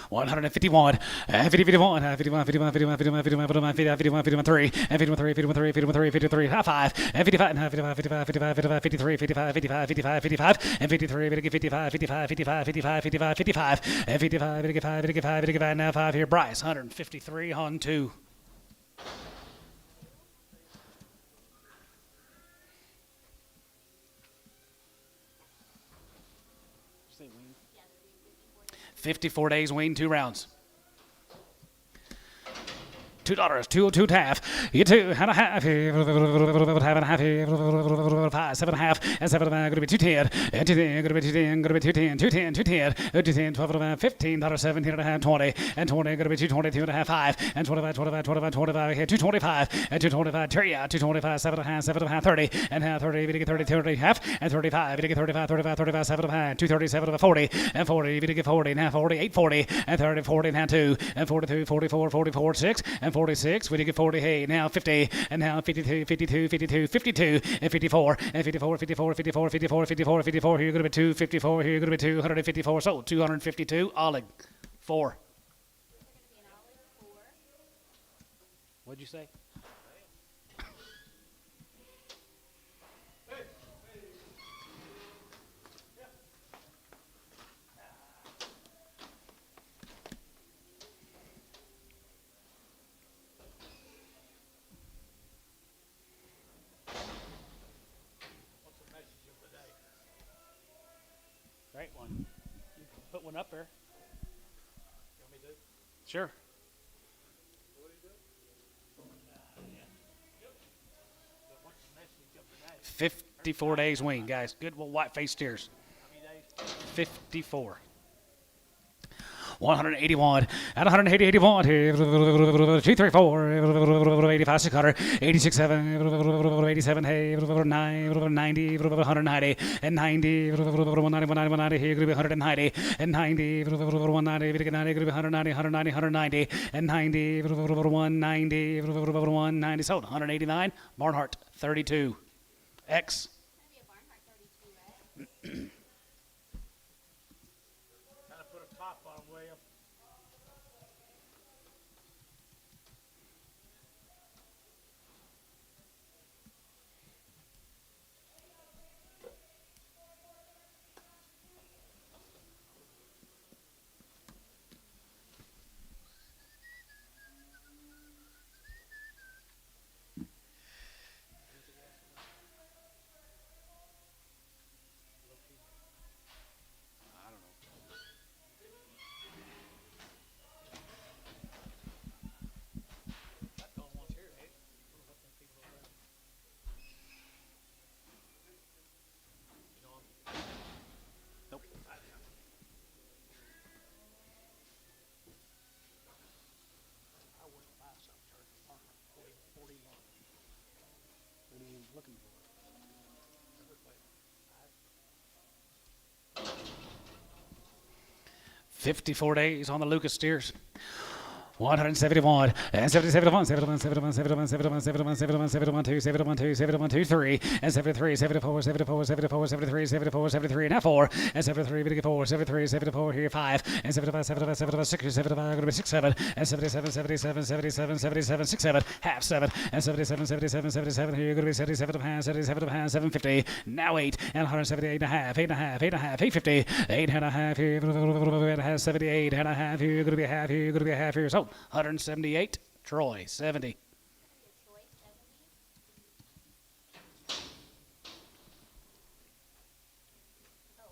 151, 51, 51, 51, 51, 51, 51, 51, 51, 51, 3, and 51, 3, 51, 3, 51, 3, 53, 5, and 55, and 55, 55, 55, 55, 53, 55, 55, 55, 55, and 53, 55, 55, 55, 55, 55, 55, and 55, 55, 55, 55, now 5 here. Bryce, 153 on 2. Yeah, they're doing 54 days, wean 2 rounds. $2, 202 and a half. You 2 and a half. Half and a half. 5, 7.5, and 7 going to be 210. And 210, going to be 210, going to be 210, 210, 210, 210, 12 and a half, $15, 17 and a half, 20, and 20 going to be 222 and a half, 5, and 25, 25, 25, 25 here, 225, and 225, yeah, 225, 7 and a half, 7 and a half, 30, and half 30, we get 30, 30 half, and 35, we get 35, 35, 35, 7 and a half, 237 and a 40, and 40, we get 40, and half 40, 840, and 30, 40 and half 2, and 42, 44, 44, 6, and 46, we did get 40, hey, now 50, and now 52, 52, 52, 52, and 54, and 54, 54, 54, 54, 54, 54, here you're going to be 254, here you're going to be 254, so 252, Oleg, 4. What'd you say? Great one. You can put one up there. You want me to? Sure. 54 days wean, guys. Good white face steers. 54. 181 and 180, 81, 234, 85, 600, 86, 7, 87, hey, 9, 90, 190, and 90, 190, 190, here, 190, and 90, 190, 90, 190, 190, 190, and 90, 190, 190, sold, 189, Barnhart, 32, X. Looking for 54 days on the Lucas steers. 171 and 71, 71, 71, 71, 71, 71, 71, 71, 2, 71, 2, 71, 2, 3, and 73, 74, 74, 74, 73, 74, 73, and 4, and 73, 4, 73, 74, here 5, and 75, 75, 75, 6, 75, going to be 6, 7, and 77, 77, 77, 77, 6, 7, half 7, and 77, 77, 77, here going to be 77 of half, 77 of half, 750, now 8, and 178 and a half, 8 and a half, 8 and a half, 850, 8 and a half, here, and has 78 and a half, here, going to be a half, here, going to be a half, here, so 178, Troy, 70. Troy, 70. Oh.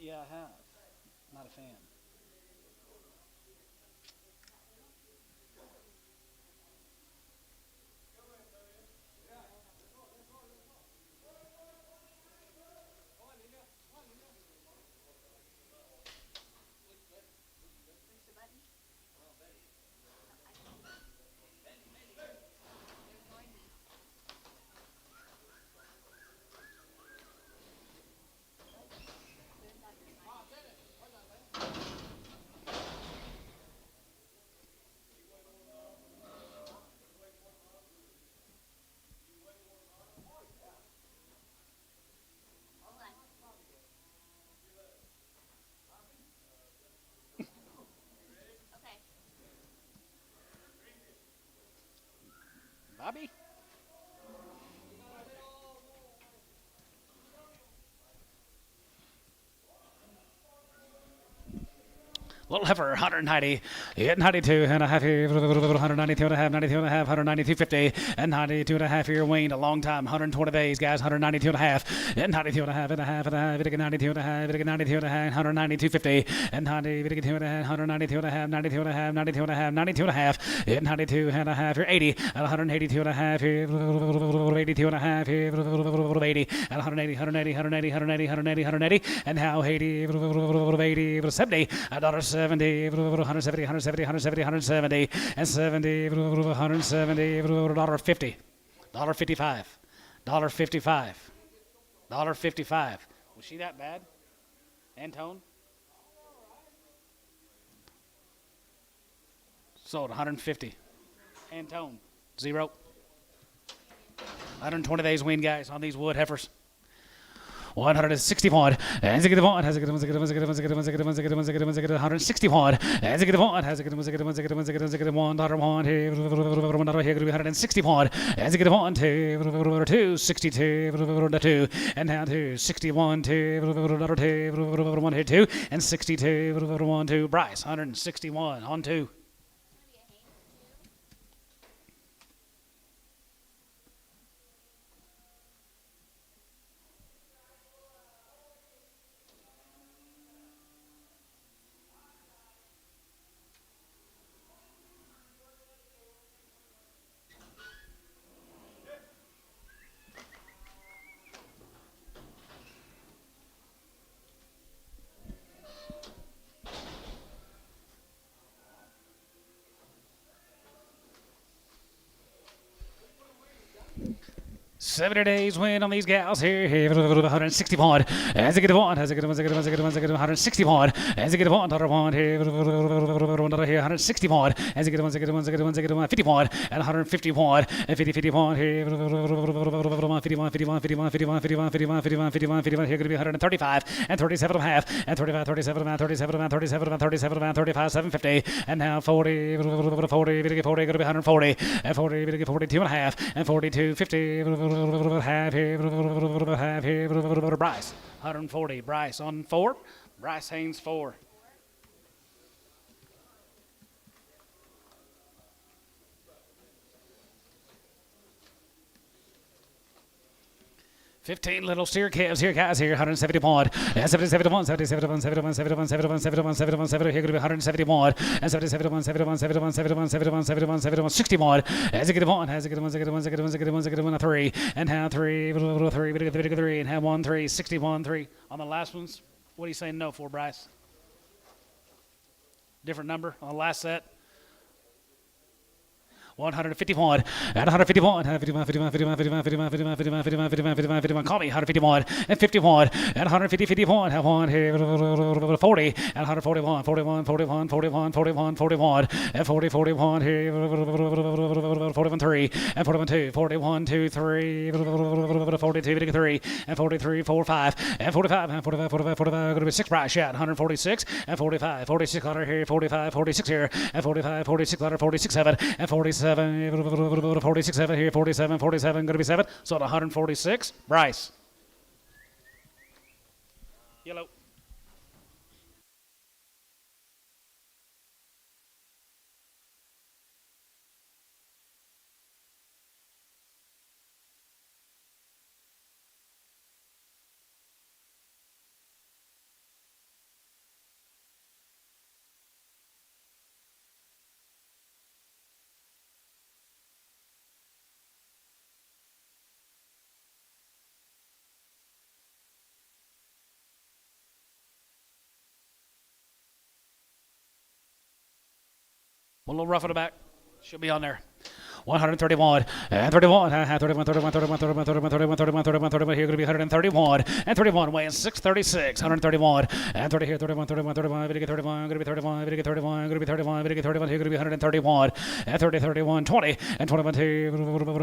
Yeah, I have. Not a fan. Push the button. Ignore me. There's not your sign. Hold on. Okay. Bobby? Little heifer, 190, 92 and a half here, 192 and a half, 92 and a half, 192.50, and 92 and a half here, weaned a long time, 120 days, guys, 192 and a half, and 92 and a half, and a half, and a half, 92 and a half, 92 and a half, 192.50, and 92 and a half, 192 and a half, 92 and a half, 92 and a half, 92 and a half, and 92 and a half here, 80, and 182 and a half here, 82 and a half here, 80, and 180, 180, 180, 180, 180, 180, and now 80, 80, 70, $1.70, 170, 170, 170, 170, and 70, 170, $1.50, $1.55, $1.55, $1.55. Was she that bad? Antone? Sold 150. Antone, 0. 120 days wean, guys, on these wood heifers. 161 and zig one has a good one, 161 and zig one has a good one, $1 here, $161 and zig one to 62 2 and now to 61 to 1 here 2 and 62 1 2 Bryce 161 on 2. $70 days win on these gals here. 161. As a good one, as a good one, as a good one, as a good one, as a good one, 161. As a good one, $1 here. Here, 161. As a good one, as a good one, as a good one, as a good one, 51. And 151. And 50, 51 here. 51, 51, 51, 51, 51, 51, 51, 51, 51. Here going to be 135. And 37 and a half. And 35, 37, 37, 37, 37, 35, 750. And now 40, 40, 40, going to be 140. And 40, 42 and a half. And 42, 50. Half here, Bryce. 140. Bryce on 4. Bryce Haynes 4. 15 little steer calves here, guys. Here, 170 pound. And 71, 71, 71, 71, 71, 71, 71, 70. Here, going to be 170 pound. And 71, 71, 71, 71, 71, 71, 71, 60 pound. As it get one, as it get one, as it get one, as it get one, as it get one, as it get one, a 3. And have 3, 3, and have 1, 3, 61, 3. On the last ones, what are you saying no for, Bryce? Different number on the last set. 151 and 151 and 51, 51, 51, 51, 51, 51, 51, 51, 51, 51, 51. Call me 151 and 51 and 150, 51. Have one here 40 and 141, 41, 41, 41, 41, 41 and 40, 41 here 41, 3 and 41, 2, 41, 2, 3, 42, 3 and 43, 4, 5 and 45 and 45, 45, 45. Going to be 6 price shot 146 and 45, 46 letter here 45, 46 here and 45, 46 letter 46, 7 and 47. 46, 7 here, 47, 47, going to be 7. So at 146, Bryce. Yellow. One little rough on the back. She'll be on there. 131 and 31, 31, 31, 31, 31, 31, 31, 31, 31, 31. Here going to be 131 and 31, weighing 636, 131 and 30 here, 31, 31, 31. Going to get 31, going to be 31, going to get 31, going to be 31, going to get 31. Here going to be 131 and 30, 31, 20 and 21, 2,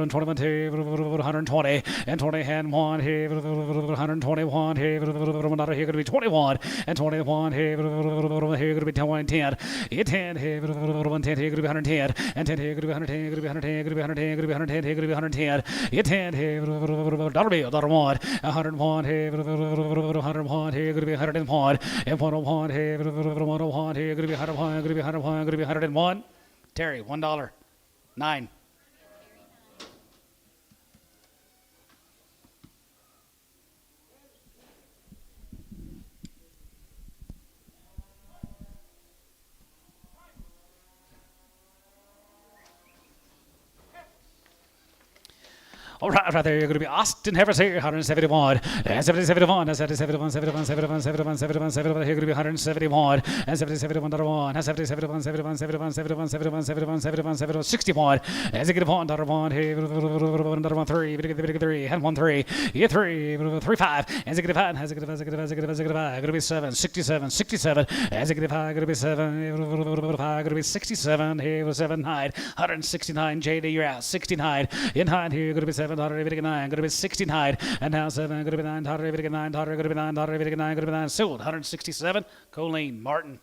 21, 2, 120 and 20 and 1 here, 121 here, here going to be 21 and 21 here, here going to be 10, 10 here, 10 here, 10 here going to be 110 and 10 here going to be 110, going to be 110. Going to be 110, going to be 110, here, going to be 110. Hit 10 here, dollar bill, $1, 101 here, 101 here, going to be 101, and 101 here, 101 here, going to be 101, going to be 101, going to be 101. Terry, $1, 9. All right, right there, you're going to be Austin Heifers here, 171, and 71, and 71, 71, 71, 71, 71, 71, here going to be 171, and 77, $1, and 77, 71, 71, 71, 71, 71, 71, 71, 61, as you get $1, $1, here, $1, 3, 3, and 1, 3, here, 3, 3, 5, as you get 5, as you get 5, as you get 5, as you get 5, as you get 5, going to be 7, 67, 67, as you get 5, going to be 7, 5, going to be 67, here, 7, 9, 169, JD, you're out, 69, in 9, here, going to be 7, 9, going to be 69, and now 7, going to be 9, 9, going to be 9, going to be 9, going to be 9, sold, 167, Colleen Martin.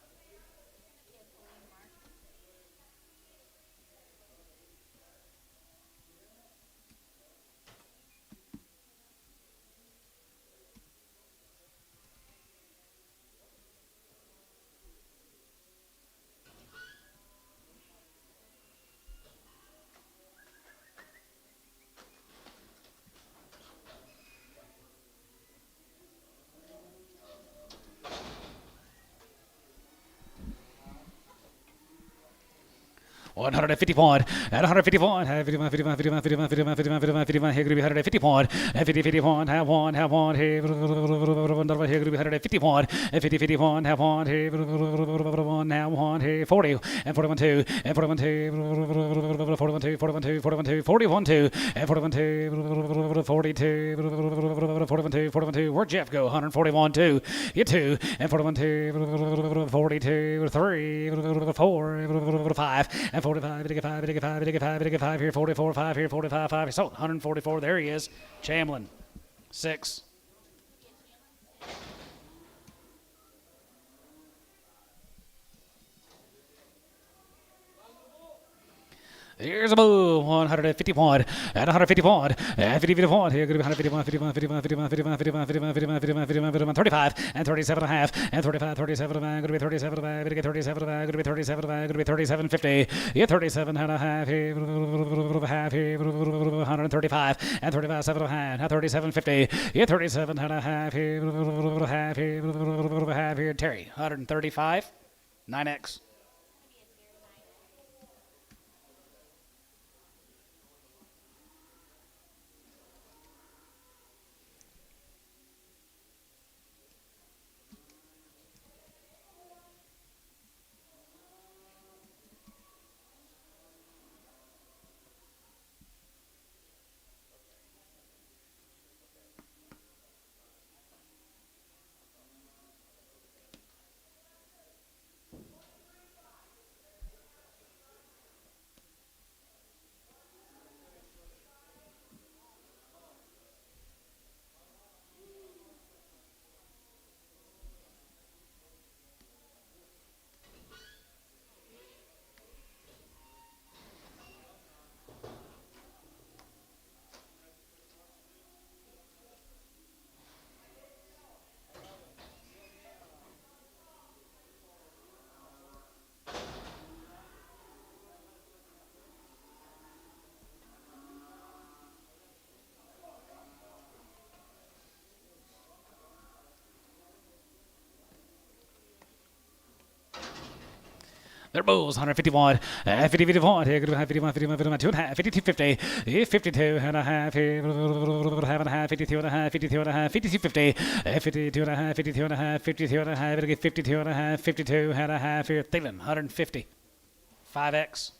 $150 and $150 have 51, 51, 51, 51, 51, 51, 51, 51, here going to be $150 and 50, 51, have one here, here going to be $151 and 50, 51, have one here, now 1 here, 40 and 41, 2 and 41, 2, 41, 2, 41, 2, 41, 2, 41, 2 and 41, 2, 42, 41, 2, 41, 2, where'd Jeff go? 141, 2, hit 2 and 41, 2, 42, 3, 4, 5 and 45, 55, 55, 55, 55 here, 44, 5 here, 45, 5. So 144, there he is. Chamlin, 6. Here's a move, 151, and 151, and 50, here, going to be 151, 51, 51, 51, 51, 51, 51, 51, 51, 51, 51, 35, and 37 and a half, and 35, 37, going to be 37, going to get 37, going to be 37, going to be 37, 50, yeah, 37 and a half, here, half, here, 135, and 35, 7 and a half, now 37, 50, yeah, 37 and a half, here, half, here, Terry, 135, 9X. They're Bulls, 151, 50, 51, here, 51, 51, 51, 2 and a half, 52, 50, 52 and a half, here, half and a half, 52 and a half, 52 and a half, 52, 50, 52 and a half, 52 and a half, 52 and a half, 52 and a half, 52 and a half, here, Thielen, 150, 5X.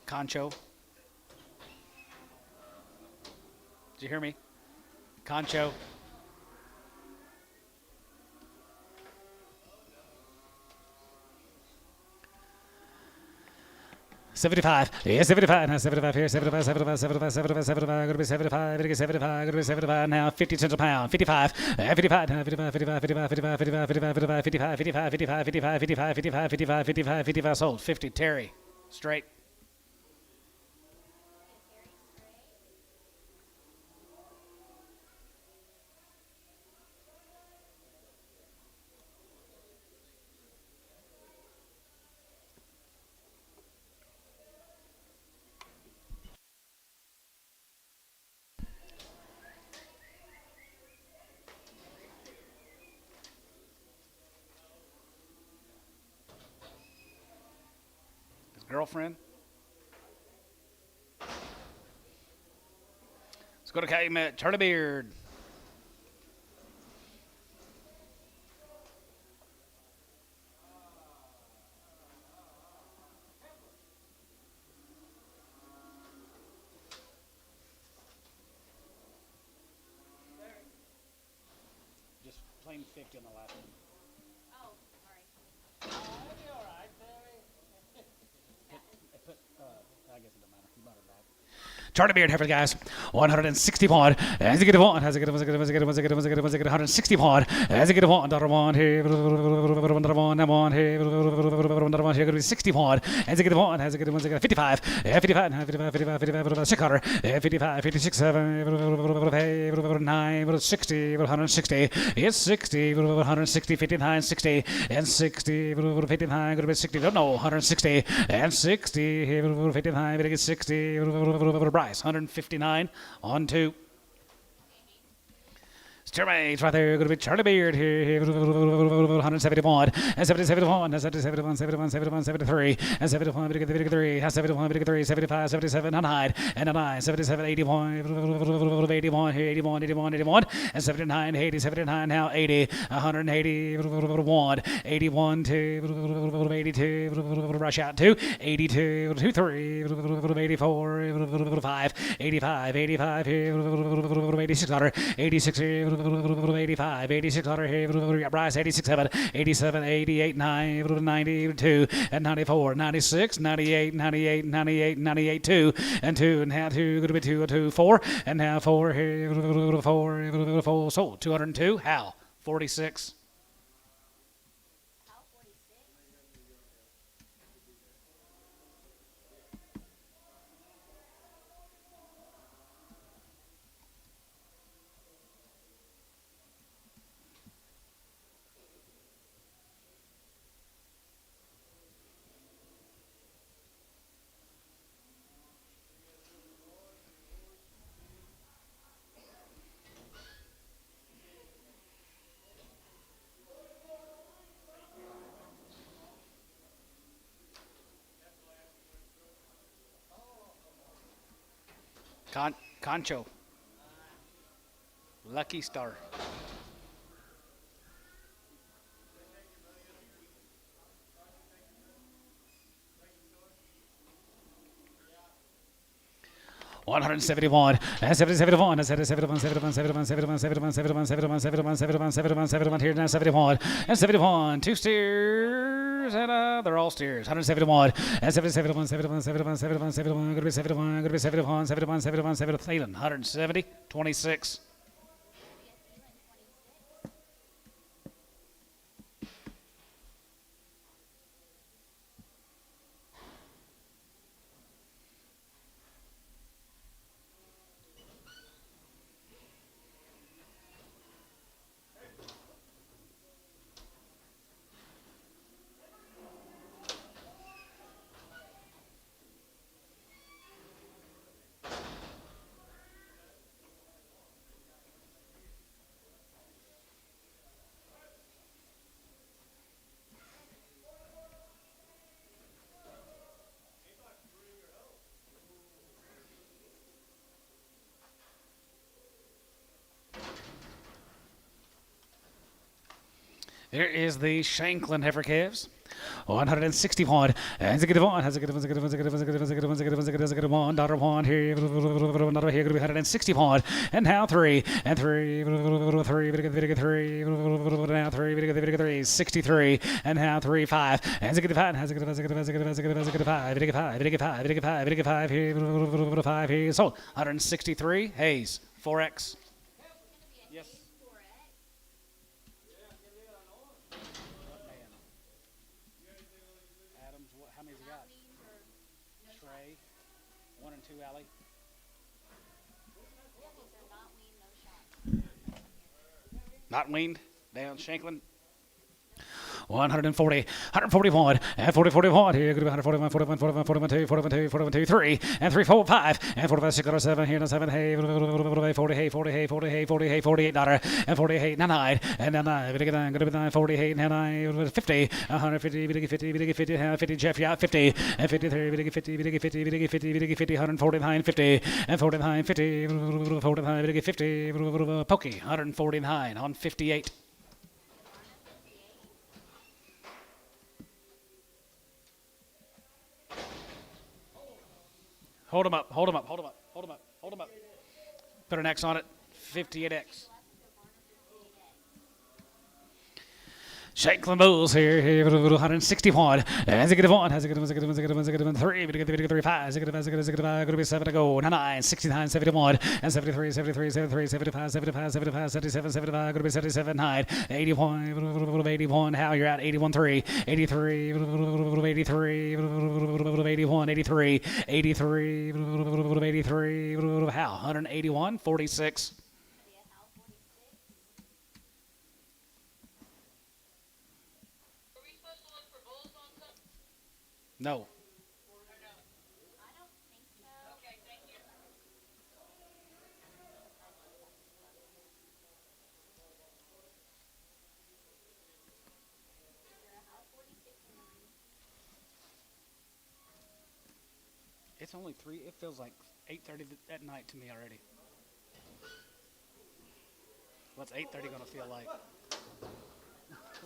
Concho. Did you hear me? Concho. $75. Yeah, 75. Now 75 here. 75, 75, 75, 75, 75. Going to be 75. Going to get 75. Going to be 75 now. 50 cents a pound. 55. 55. 55, 55, 55, 55, 55, 55, 55, 55, 55, 55, 55, 55, 55, 55, 55 sold. 50. Terry. Straight. Girlfriend. Let's go to Calumet. Charlie Beard. Just plain 50 on the last one. Oh, sorry. I guess it doesn't matter. You brought it back. Charlie Beard here for the guys. 160 pound. As you get a one. As you get a 160 pound. As you get a one. Dollar one here. One here. One here. Going to be 60 pound. As you get a one. As you get a 55. 55. 55. 55. 600. 55. 56. 7. 9. 60. 160. It's 60. 160. 59. 60. And 60. 59. Going to be 60. Don't know. 160. And 60. 59. Going to get 60. Bryce, 159 on 2. Teammates right there, going to be Charlie Beard here, 171, and 71, and 71, 71, 71, 73, and 71, 73, 71, 73, 75, 77, and 9, and 9, 77, 81, 81, 81, 81, 81, and 79, 80, 79, now 80, 180, 1, 81, 2, 82, rush out 2, 82, 2, 3, 84, 5, 85, 85, 86, 86, 85, 86 on here, Bryce, 86, 7, 87, 88, 9, 92, and 94, 96, 98, 98, 98, 98, 2, and 2, and now 2, going to be 2, 2, 4, and now 4 here, 4, sold, 202, Hal, 46. How 46? Concho. Lucky Star. $171, and 71, and 71, 71, 71, 71, 71, 71, 71, 71, 71, 71, 71, here now 71, and 71, 2 steers, and they're all steers. 171, and 71, 71, 71, 71, 71, going to be 71, going to be 71, 71, 71, 71, Thielen, 170, 26. There is the Shanklin heifer calves. 161, and it's a good one, has a good one, $1 here, another here, going to be 161, and now 3, and 3, 3, now 3, 63, and now 3, 5, and it's a good 5, has a good 5, here, 5 here, sold, 163, Hayes, 4X. Yes. Adams, how many's he got? Trey, 1 and 2, Allie. These are not weaned, no shot. Not weaned, down Shanklin. 140, 141, and 40, 41, here, going to be 141, 41, 41, 41, 2, 41, 2, 41, 2, 3, and 3, 4, 5, and 45, 6, 7, here, 7, hey, 40, hey, 40, hey, 40, hey, 40, hey, $48, and 48, 9, and 9, going to be 9, 48, 9, 50, 150, 50, 50, Jeff, yeah, 50, and 53, 50, 50, 50, 50, 149, 50, and 49, 50, 49, 50, Pokey, 149 on 58. Hold him up, hold him up, hold him up, hold him up, hold him up. Put an X on it, 58X. Shanklin Bulls here, 161. Has a good one, has a good one, has a good one, has a good one, has a good one, 3, 5, has a good one, going to be 7 to go, 9, 69, 71, and 73, 73, 73, 75, 75, 75, 77, 75, going to be 77, 9, 81, 81, how you're out, 81, 3, 83, 83, 81, 83, 83, 83, how, 181, 46. Were we supposed to look for bulls on something? No. I don't think so. Okay, thank you. They're a how 46 in the ring. It's only 3, it feels like 8:30 at night to me already. What's 8:30 going to feel like?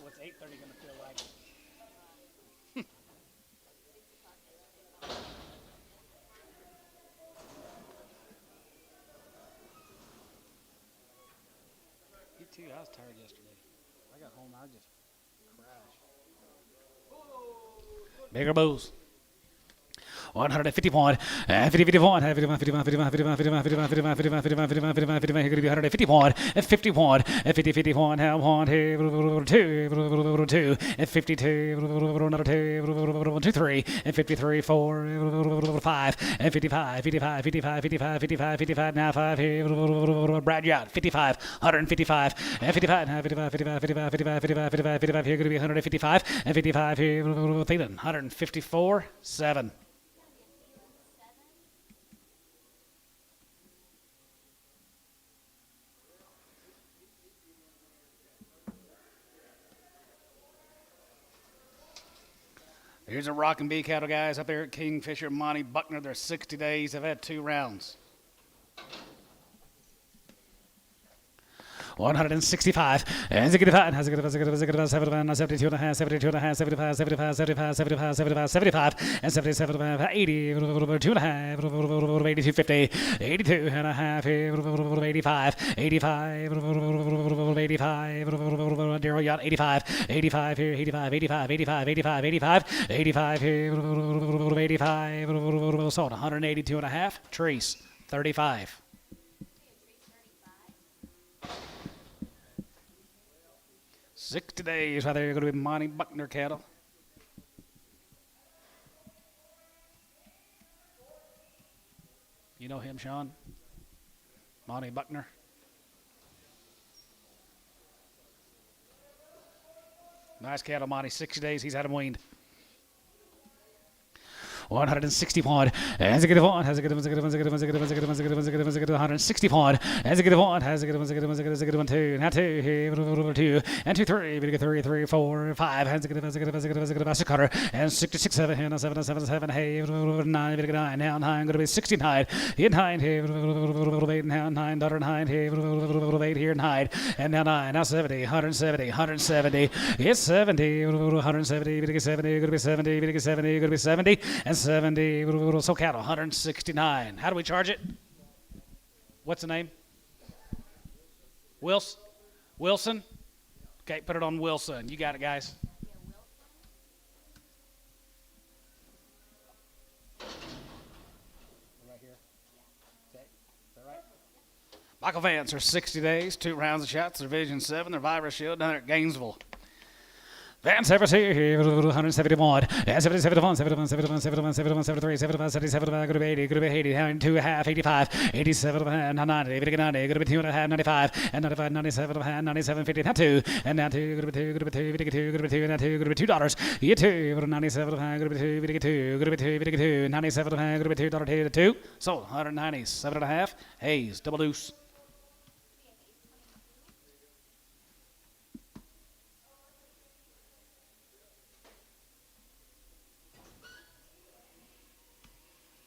What's 8:30 going to feel like? Shoot, I was tired yesterday. I got home, I just crashed. Bigger bulls. 150 point, 50 point, 51, 51, 51, 51, 51, 51, 51, 51, 51, 51, 51, 51, here could be 150 point, 50 point, 50, 50 point, now point, here, 2, 52, another 2, 2, 3, 53, 4, 5, 55, 55, 55, 55, 55, 55, now 5, here, Brad Yacht, 55, 155, 55, 55, 55, 55, 55, 55, 55, 55, here could be 155, and 55, here, Thielen, 154, 7. Here's a Rock and Bee cattle guys up there at Kingfisher, Monty Buckner. They're 60 days. They've had 2 rounds. 165, and 75, 72 and a half, 72 and a half, 75, 75, 75, 75, 75, 75, and 77, 80, 2 and a half, 82, 50, 82 and a half, 85, 85, 85, Daryl Yacht, 85, 85 here, 85, 85, 85, 85, 85, 85 here, 85, sold 182 and a half, Trees, 35. 60 days right there. You're going to be Monty Buckner cattle. You know him, Sean? Monty Buckner. Nice cattle, Monty. 60 days. He's had him weaned. 160 point, has a good one, has a good one, has a good one, has a good one, has a good one, has a good one, has a good one, has a good one, has a good one, 160 point, has a good one, has a good one, has a good one, has a good one, 2, now 2, here, 2, and 2, 3, big 3, 3, 4, 5, has a good one, has a good one, has a good one, has a good one, 6 cutter, and 66, 7, and 7, 7, 7, hey, 9, big 9, now 9, going to be 69, here 9, here, 8, now 9, daughter 9, here, 8, here 9, and now 9, now 70, 170, 170, it's 70, 170, big 70, going to be 70, big 70, going to be 70, and 70, so cattle, 169. How do we charge it? What's the name? Wilson? Okay, put it on Wilson. You got it, guys. Right here. Okay, is that right? Michael Vance are 60 days, 2 rounds of shots, Division 7, their Virus Shield down there at Gainesville. Vance Evers here, 171, 71, 71, 71, 71, 71, 73, 75, 77, could be 80, could be 80, 2.5, 85, 87, 90, 90, could be 2.5, 95, and 95, 97, 97, 50, now 2, and now 2, could be 2, could be 2, could be 2, could be 2, and now 2, could be $2, you 2, 97, could be 2, could be 2, could be 2, could be 2, 97, could be $2, 2, sold 197 and a half, Hayes, double deuce.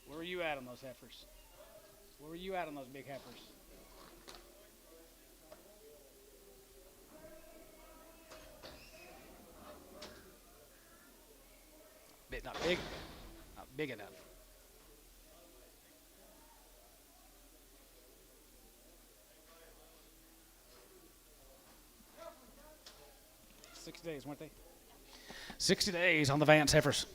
Where were you at on those heifers? Where were you at on those big heifers? Not big. Not big enough. $60 days, weren't they? 60 days on the Vance heifers.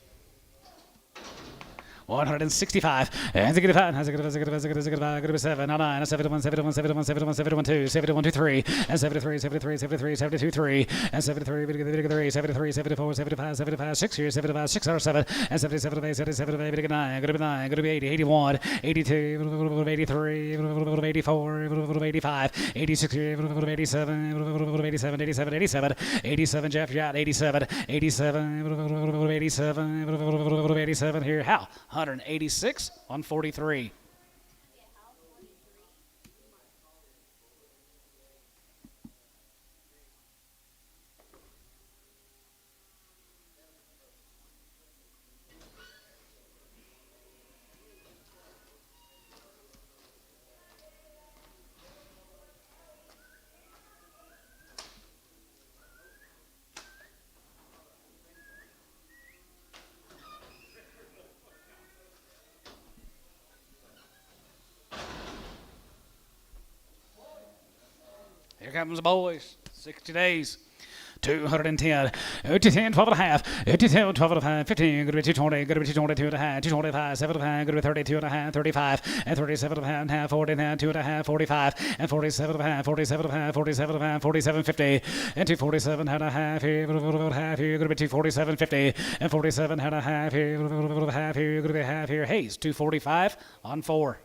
165, and 5, has a good, has a good, has a good, has a good, has a good, 7, 9, 71, 71, 71, 71, 71, 2, 71, 2, 3, and 73, 73, 73, 72, 3, and 73, 3, 73, 74, 75, 75, 6 here, 75, 6 or 7, and 77, 8, 77, 8, 9, going to be 9, going to be 80, 81, 82, 83, 84, 85, 86 here, 87, 87, 87, 87, 87, Jeff Yacht, 87, 87, 87, 87 here, Hal. 186 on 43. comes the boys. 60 days. 210, 210, 12 and a half, 210, 12 and a half, 15, going to be 220, going to be 222 and a half, 225, 7 and a half, going to be 32 and a half, 35, and 37 and a half, 40 and a half, 2 and a half, 45, and 47 and a half, 47 and a half, 47 and a half, 47, 50, and 247 and a half here, half here, going to be 247, 50, and 47 and a half here, half here, going to be half here. Hayes, 245 on 4.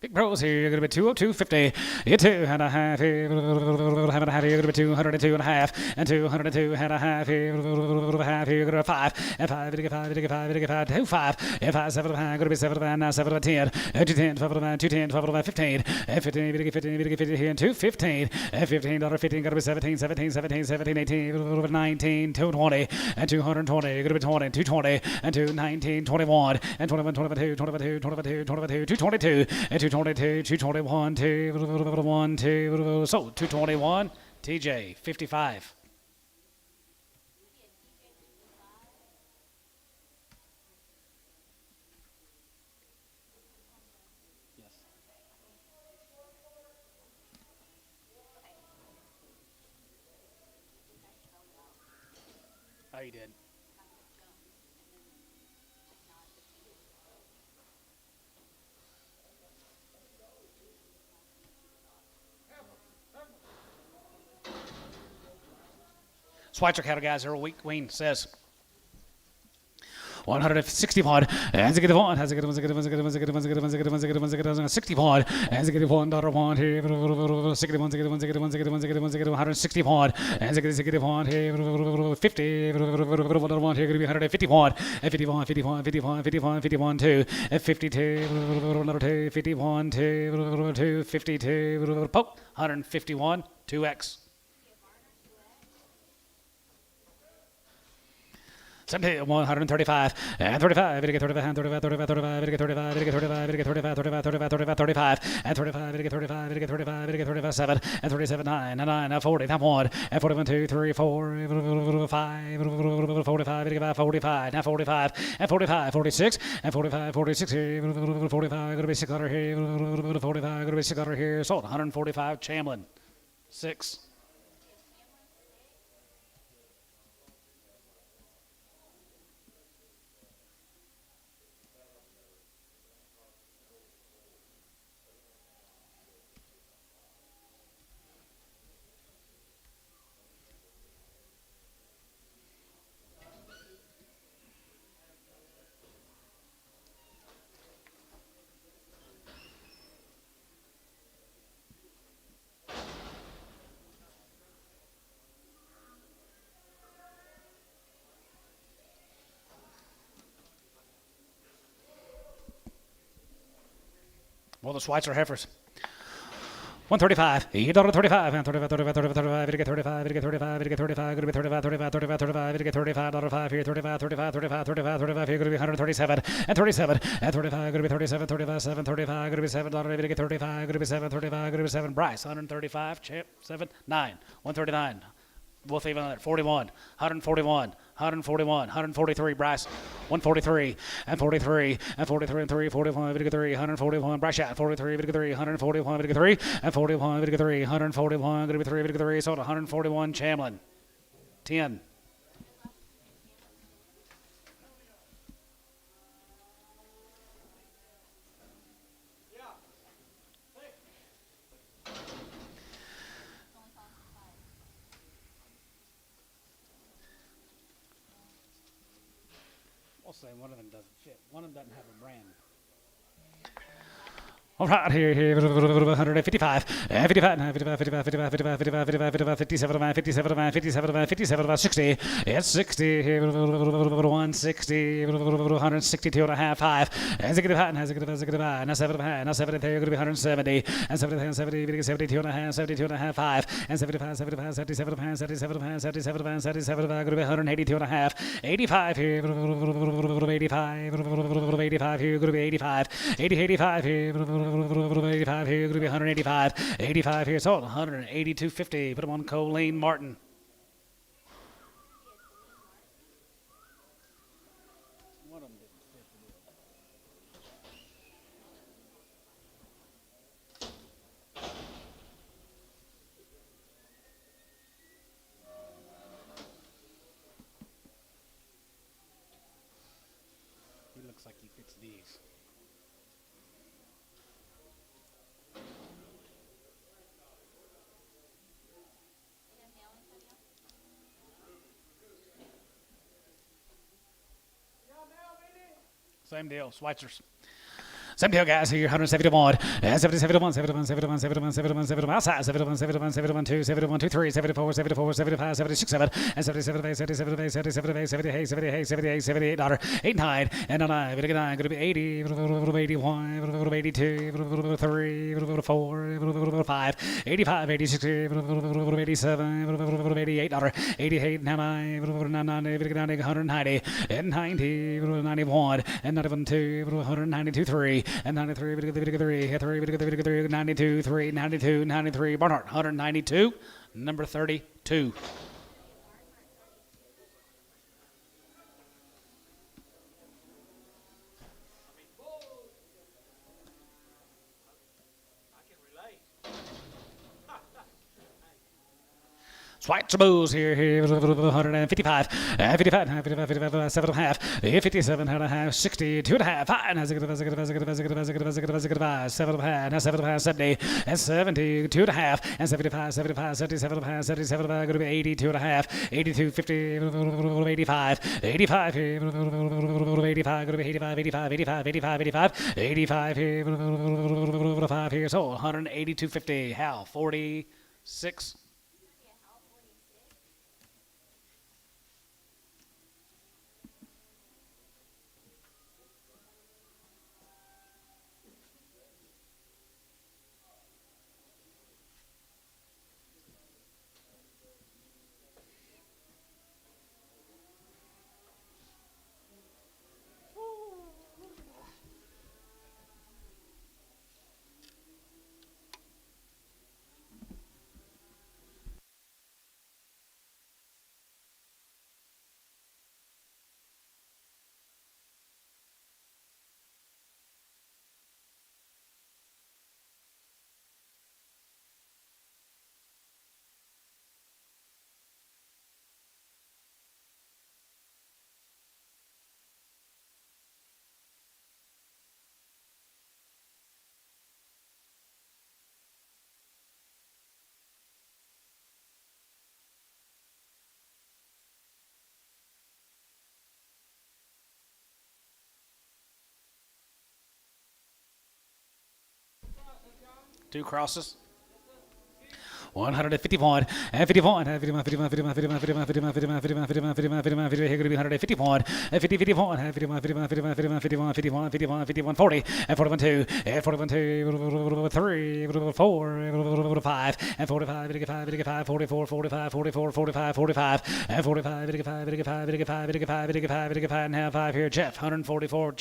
Big Bros here, you're going to be 202, 50, you 2 and a half here, half and a half here, you're going to be 202 and a half, and 202 and a half here, half here, you're going to be 5, and 5, 2, 5, and 5, 7 and a half, going to be 7 and a half, now 7 and 10, and 210, 12 and a half, 210, 12 and a half, 15, and 15, 50 here, and 215, and $15, 15, going to be 17, 17, 17, 17, 18, 19, 220, and 220, you're going to be 20, 220, and 219, 21, and 21, 22, 22, 22, 22, 222, and 222, 221, 2, 2, so 221, TJ, 55. Yes. Oh, you did. Schweitzer cattle guys are a weak queen says 161 as a good one has a good one, 61 as a good one, dollar one here 61 161 as a good one here 50 one here going to be 151 51 51 51 51 51 2 52 another 2 51 2 52 poke 151 2x 135 and 35, 35, 35, 35, 35, 35, 35, 35, 35, 35, and 35, 35, 35, 37, and 37, 9, 9, 40, 1, and 41, 2, 3, 4, 5, 45, 45, now 45, and 45, 46, and 45, 46 here, 45, going to be 600 here, 45, going to be 600 here, sold 145, Chamlin, 6. Well, the Schweitzer heifers. 135, $35, and 35, 35, 35, 35, get 35, get 35, get 35, going to be 35, 35, 35, 35, get 35, $5 here, 35, 35, 35, 35, 35 here, going to be 137, and 37, and 35, going to be 37, 35, 7, 35, going to be $7, get 35, going to be 7, 35, going to be 7, Bryce, 135, Champ, 7, 9, 139. Both even on that. 41, 141, 141, 143, Bryce, 143, and 43, and 43, and 3, 41, 3, 141, Bryce shot, 43, 3, 141, 3, and 41, 3, 141, going to be 3, 3, sold 141, Chamlin, 10. We'll say one of them doesn't fit. One of them doesn't have a brand. All right, here, 155, 55, 55, 55, 55, 55, 55, 57, 57, 57, 57, 60, it's 60, 160, 162 and a half, 5, and 65, and 65, and 70, 170, and 70, 72 and a half, 72 and a half, 5, and 75, 75, 77, 77, 77, 77, 182 and a half, 85 here, 85, 85 here, 85, 80, 85 here, 85 here, going to be 185. 85 here, sold 182.50. Put them on Colleen Martin. He looks like he fits these. Same deal, Schweitzer's. Same deal, guys. Here, 171, 71, 71, 71, 71, 71, 71, outside, 71, 71, 71, 2, 71, 2, 3, 74, 74, 75, 76, 7, and 77, 8, 77, 8, 77, 8, 78, 78, 78, 78, $, 8, 9, and 9, going to be 80, 81, 82, 3, 4, 5, 85, 86, 87, 88, $, 88, 99, 190, and 90, 91, and 91, 2, 192, 3, and 93, 92, 3, 92, 93, Barnhart, 192, number 32. Schweitzer Bulls here, 155, 55, 55, 55, 7 and a half, 57 and a half, 60, 2 and a half, 5, and 7 and a half, 70, and 70, 2 and a half, and 75, 75, 77 and a half, 77, going to be 82 and a half, 82, 50, 85, 85 here, 85, going to be 85, 85, 85, 85, 85, 85 here, 5 here, so 182.50, Hal, 46. Two crosses. 151, and 51, and 51, 51, 51, 51, 51, 51, 51, 51, 51, 51, 51, here going to be 151, and 50, 51, and 51, 51, 51, 51, 51, 51, 51, 51, 40, and 41, 2, and 41, 2, 3, 4, 5, and 45, 55, 44, 45, 44, 45, 45, and 45, 55, 55, 55, 55, 55, 55, and now 5 here, Jeff, 144,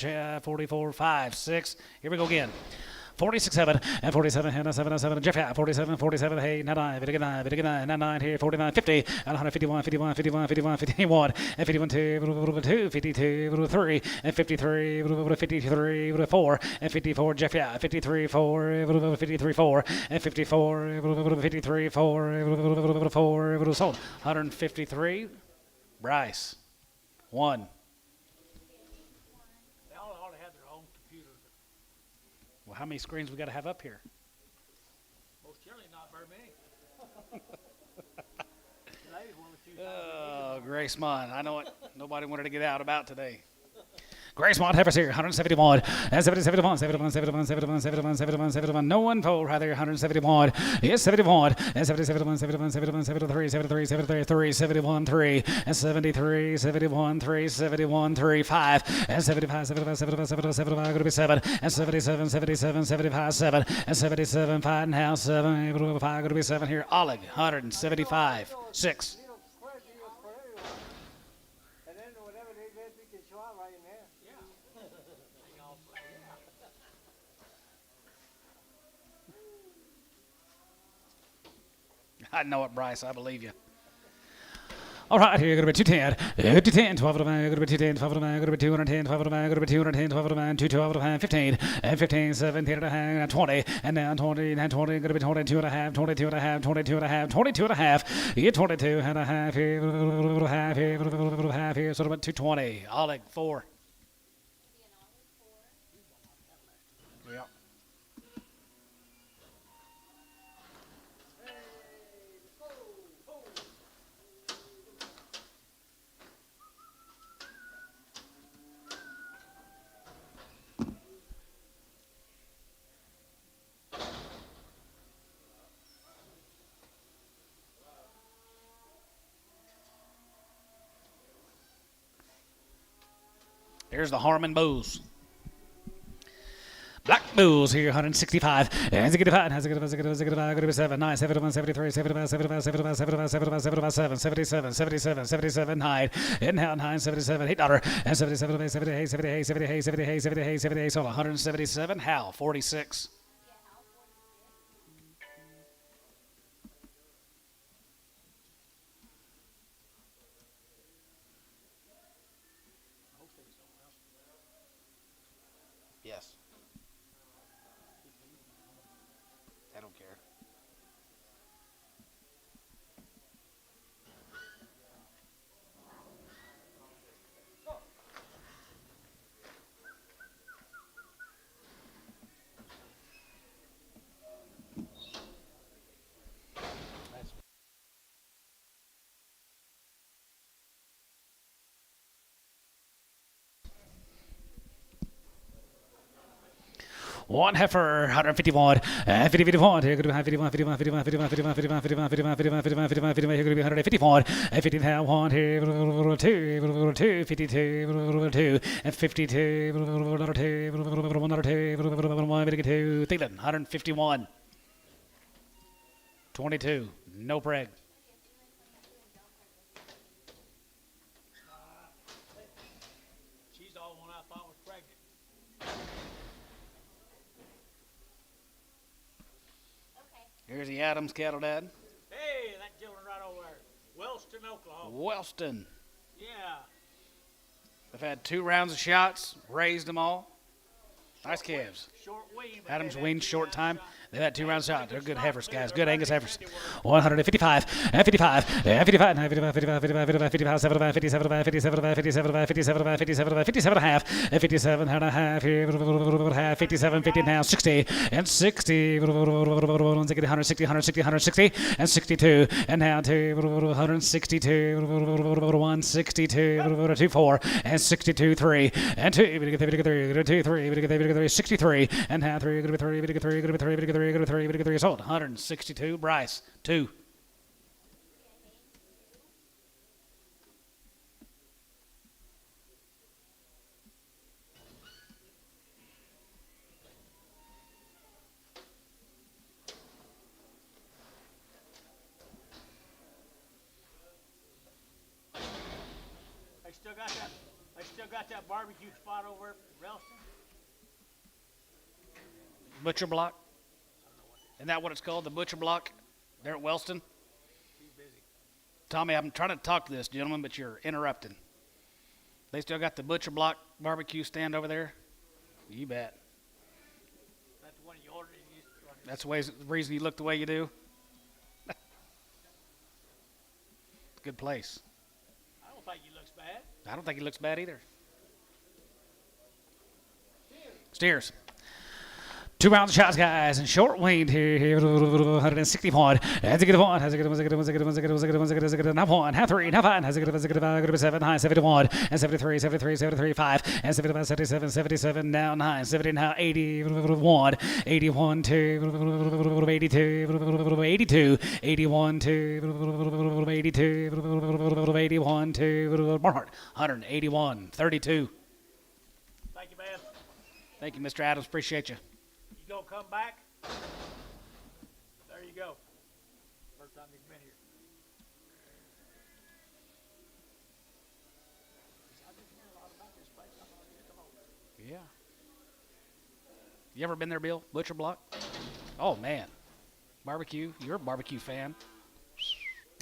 44, 5, 6, here we go again. 46, 7, and 47, and 7, and 7, Jeff, yeah, 47, 47, hey, 9, 9 here, 49, 50, and 151, 51, 51, 51, 51, and 51, 2, 52, 3, and 53, 53, 4, and 54, Jeff, yeah, 53, 4, 53, 4, and 54, 53, 4, 4, sold, 153, Bryce, 1. Well, how many screens we got to have up here? Most surely not very many. Oh, Grace Mon. I know it. Nobody wanted to get out about today. Grace Mont heifers here, 171. And 71, 71, 71, 71, 71, 71, 71. No one fold right there, 171. Yes, 71. And 71, 71, 71, 73, 73, 73, 71, 3. And 73, 71, 3, 71, 3, 5. And 75, 75, 75, 75, 75, going to be 7. And 77, 77, 75, 7. And 77, 5 now, 7, 5, going to be 7 here. Oleg, 175, 6. And then whatever they get, we can show out right in there. I know it, Bryce. I believe you. All right, here, going to be 210, 210, 12 of them, going to be 210, 12 of them, going to be 210, 12 of them, going to be 210, 12 of them, 212 of them, 15, and 15, 17 and a half, 20, and now 20, and 20, going to be 22 and a half, 22 and a half, 22 and a half, 22 and a half, yeah, 22 and a half here, half here, half here, so about 220. Oleg, 4. Yeah. Here's the Harmon Bulls. Black Bulls here, 165. And 65, and 65, going to be 7, 9, 71, 73, 75, 75, 75, 75, 75, 75, 7, 77, 77, 77, 9. And now 9, 77, $8. And 77, 78, 78, 78, 78, 78, 78, so 177. Hal, 46. Yes. I don't care. One heifer, 151, 50, 51, here going to be 51, 51, 51, 51, 51, 51, 51, 51, 51, 51, 51, 51, here going to be 151, 50 now, 1 here, 2, 52, 2, and 52, 2, 1, Thielen, 151, 22, no preg. She's the only one I thought was pregnant. Here's the Adams cattle dad. Hey, that gentleman right over there. Wellston, Oklahoma. Wellston. Yeah. They've had 2 rounds of shots, raised them all. Nice calves. Short wean. but Adams they've weaned had short 2 time. rounds They've had 2 rounds of shots. They're good heifers, guys. Good Angus heifers. They were. 155, 55, 55, 55, 55, 55, 55, 75, 57, 57, 57, 57, 57, 57 and a half, 57 and a half, 57, 50 now, 60, and 60, 160, 160, 160, 160, and 62, and now to 162, 162, 24, and 62, 3, and 2, 3, 3, 63, and now 3, 3, 3, 3, 3, 3, 3, 3, sold, 162, Bryce, 2. They still got that barbecue spot over at Ralston. Butcher Block. Isn't that what it's called, the Butcher Block there at Wellston? Tommy, I'm trying to talk to this gentleman, but you're interrupting. They still got the Butcher Block barbecue stand over there? You bet. That's the one you ordered. That's the reason you look the way you do? Good place. I don't think he looks bad. I don't think he looks bad either. Steers. 2 rounds of shots, guys, and short wind here, 160 point. Has a good one, has a good one, has a good one, has a good one, has a good one, has a good one, has a good one, half one, half three, half five, has a good one, has a good one, good 7, high 71, and 73, 73, 73, 5, and 75, 77, 77, down 9, 70, now 81, 81, 2, 82, 82, 81, 2, 82, 81, 2, Barnhart, 181, 32. Thank you, man. Thank you, Mr. Adams. Appreciate you. You gonna come back? There you go. First time you've been here. I've been hearing a lot about this place. I thought I need to come over. Yeah. You ever been there, Bill? Butcher Block? Oh, man. Barbecue. You're a barbecue fan.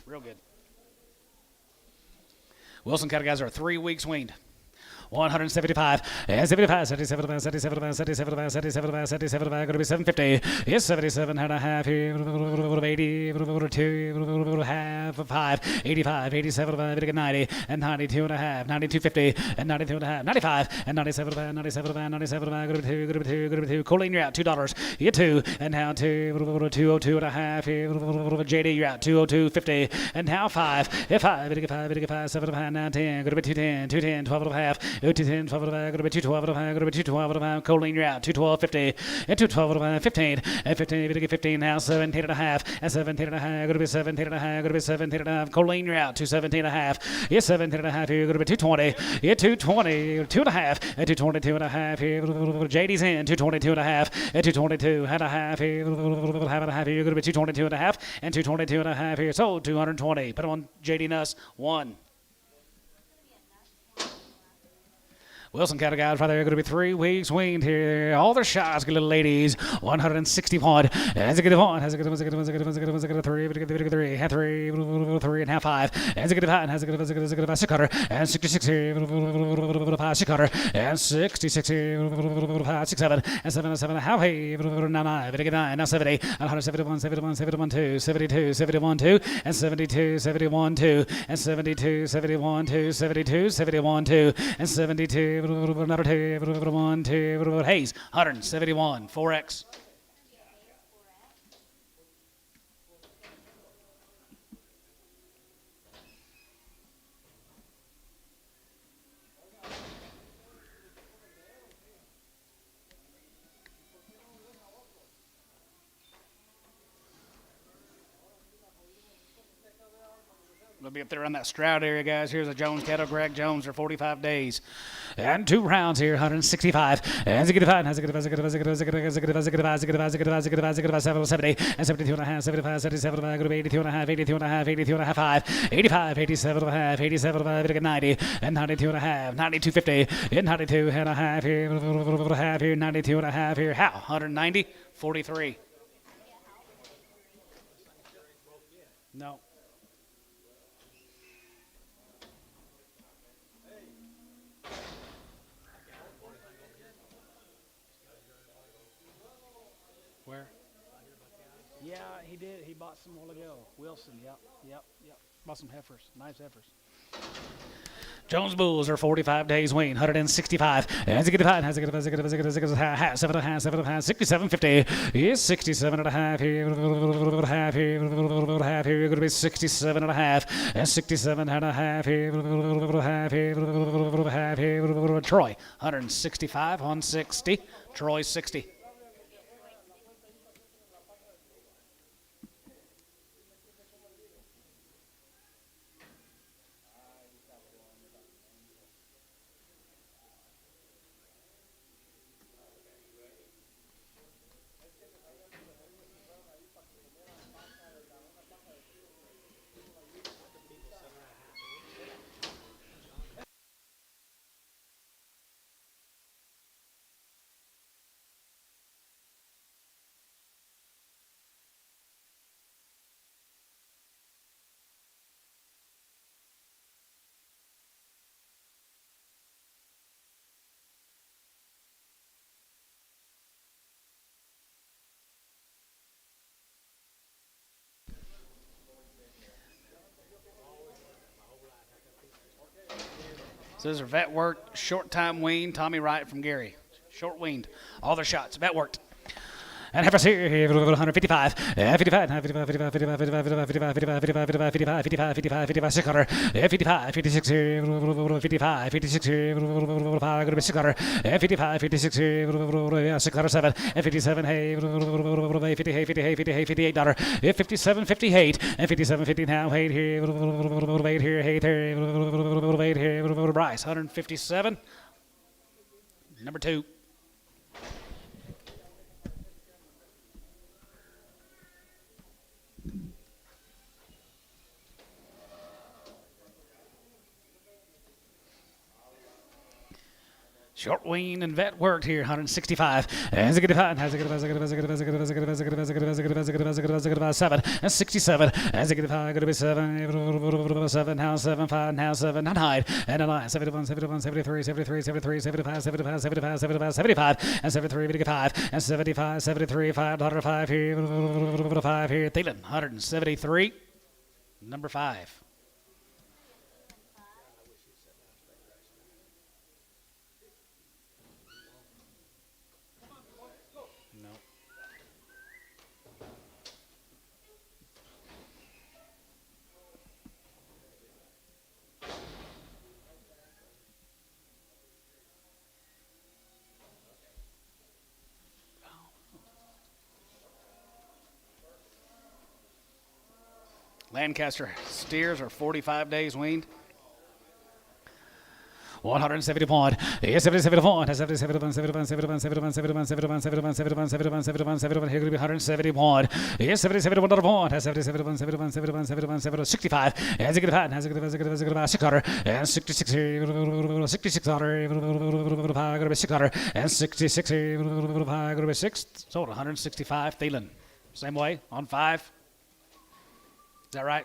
Real good. Wilson County guys are 3 weeks weaned. 175, and 75, 77, 77, 77, 77, 77, going to be 750. Yes, 77 and a half here, 80, 2, half of 5, 85, 87, 90, and 92 and a half, 92.50, and 92 and a half, 95, and 97, 97, 97, going to be 2, going to be 2, going to be 2. Colleen, you're out, $2. You 2, and now 2, 202 and a half here, JD, you're out, 202.50, and now 5, 5, 5, 7 and a half, now 10, going to be 210, 210, 12 and a half. 210, 12 and a half, going to be 212 and a half, going to be 212 and a half. Colleen, you're out, 212.50, and 212 and a half, 15, and 15, going to get 15 now, 17 and a half, and 17 and a half, going to be 17 and a half, going to be 17 and a half. Colleen, you're out, 217 and a half, yes, 17 and a half here, going to be 220, yeah, 220, 2 and a half, and 222 and a half here. JD's in, 222 and a half, and 222 and a half here, half and a half here, going to be 222 and a half, and 222 and a half here. So 220. Put on JD Nuss, 1. Wilson County guys right there, going to be 3 weeks weaned here. All their shots, good little ladies. 160 point. Has a good one. Has a good one. Has a good one. Has a good one. Has a good one. Has a good one. 3. Half 3. 3 and half 5. Has a good one. Has a good one. Has a good one. Has a good one. 6 cutter. And 66 here. 5 6 cutter. And 66 here. 5 6 7. And 7 7 and a half. Hey. 9 9. 9. Now 70. And 171. 71. 71 2. 72. 71 2. And 72. 71 2. And 72. 71 2. 72. 71 2. And 72. Another 2, 1, 2, Hayes, 171, 4X. We'll be up there on that Stroud area, guys. Here's a Jones cattle, Greg Jones, for 45 days. And 2 rounds here, 165. And a good five, has a good, has a good, has a good, has a good, has a good, has a good, has a good, has a good, has a good, has a good, 70, and 72 and a half, 75, 77, good, 82 and a half, 82 and a half, 82 and a half, 5, 85, 87 and a half, 87 and a half, 90, and 92 and a half, 92.50, and 92 and a half here, 92 and a half here. How? 190, 43. No. Where? Yeah, he did. He bought some while ago. Wilson, yep. Bought some heifers, nice heifers. Jones Bulls are 45 days weaned, 165. Has a good five, has a good, has a good, has a good, has a good, 7 and a half, 7 and a half, 67.50. Is 67 and a half here, half here, half here. You're going to be 67 and a half, and 67 and a half here, half here. Troy, 165, 160. Troy, 60. So those are vet worked, short time weaned. Tommy Wright from Gary. Short weaned. All their shots. Vet worked. And heifers here, 155, 55, 55, 55, 55, 55, 55, 55, 55, 55, 55, 55, 600, 55, 56 here, 55, 56 here, 5, going to be 600, 55, 56 here, 607, 57, hey, 50, hey, 50, hey, 50, hey, $58, 57, 58, and 57, 50 now, 8 here, 8 here, 8 here, 8 here, Bryce, 157, number 2. Short wean and vet worked here, 165. As a good five, has a good 7 and 67. As a good 5, going to be 7 now 7 5 now 7 not hide and a line 71 71 73 73 73 75 75 75 75 75 and 73 55 and 75 73 5 here 5 here Thielen 173 number 5. Lancaster steers are 45 days weaned. 170 point. 77 point. 77 71 71 71 71 71 71 71 71 71 71 here going to be 170 point. 77 1 point. 77 71 71 71 71 65. As a good hat. Has a good 600 and 66 66 going to be 600 and 66 going to be 6. Sold 165. Thielen. Same way on 5. Is that right?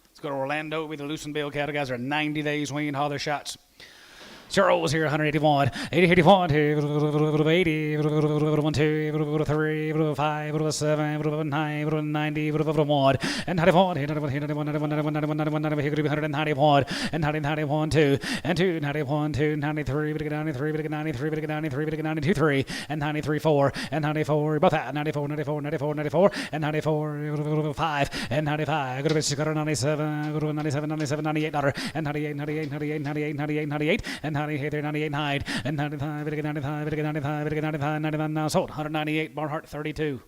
Let's go to Orlando with the Lucensville cattle guys are 90 days weaned, haul their shots. Charles here, 181, 81, 80, 1, 2, 3, 5, 7, 9, 90, 1, and 91, 91, 91, 91, 91, 91, here could be 191, and 91, 2, and 2, 91, 2, 93, 93, 93, 93, 92, 3, and 93, 4, and 94, both that, 94, 94, 94, 94, and 94, 5, and 95, going to be 697, 97, 97, 98, and 98, 98, 98, 98, 98, 98, and 98, 98, 9, and 95, 95, 95, 95, 99, now sold, 198, Barnhart, 32.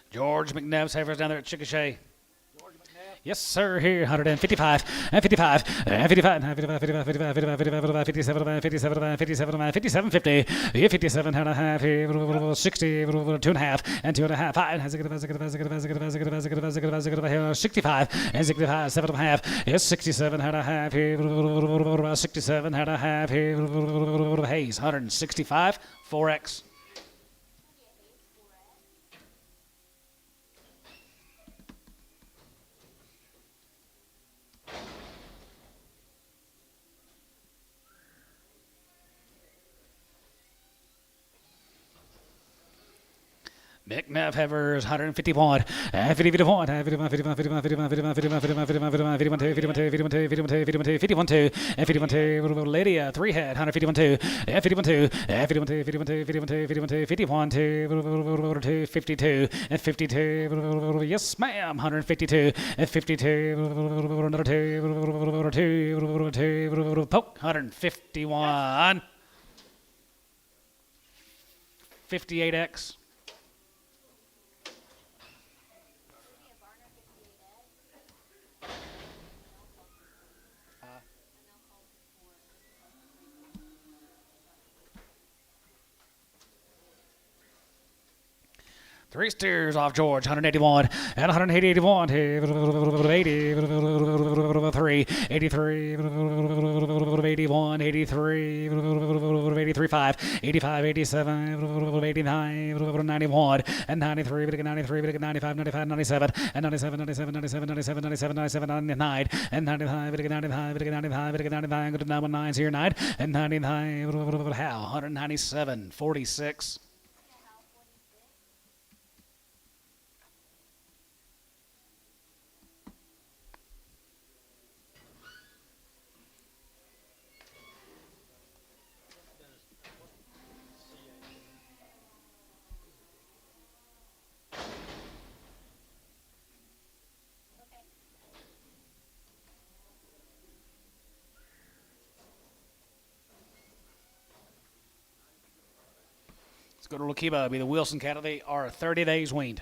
George McNebb's heifers down there at Chickasha. Yes, sir, here, 155, and 55, and 55, and 55, 55, 55, 55, 55, 57, 57, 57, 57, 50, 57 and a half, 60, 2.5, and 2.5, 5, has a good, 65, and 65, 7.5, yes, 67 and a half, 67 and a half, Hayes, 165, 4X. McNeff heifers 150 point, 50 point, 51, 51, 51, 51, 51, 51, 51, 51, 51, 51, 52, 51, 52, 51, 52, and 51, 2, Lydia, 3 head, 151, 2, and 51, 2, and 51, 2, 51, 2, 51, 2, 51, 2, 51, 2, 52, and 52, yes ma'am, 152, and 52, another 2, poke, 151, 58X. 3 steers off George, 181 and 180, 81, 80, 3, 83, 81, 83, 83, 5, 85, 87, 89, 91, and 93, 93, 95, 95, 97, and 97, 97, 97, 97, 97, 97, 99, and 99, 99, 99, 99, good number 9's here, 9, and 99, how, 197, 46. Let's go to Lakiba. Be the Wilson cattle. They are 30 days weaned.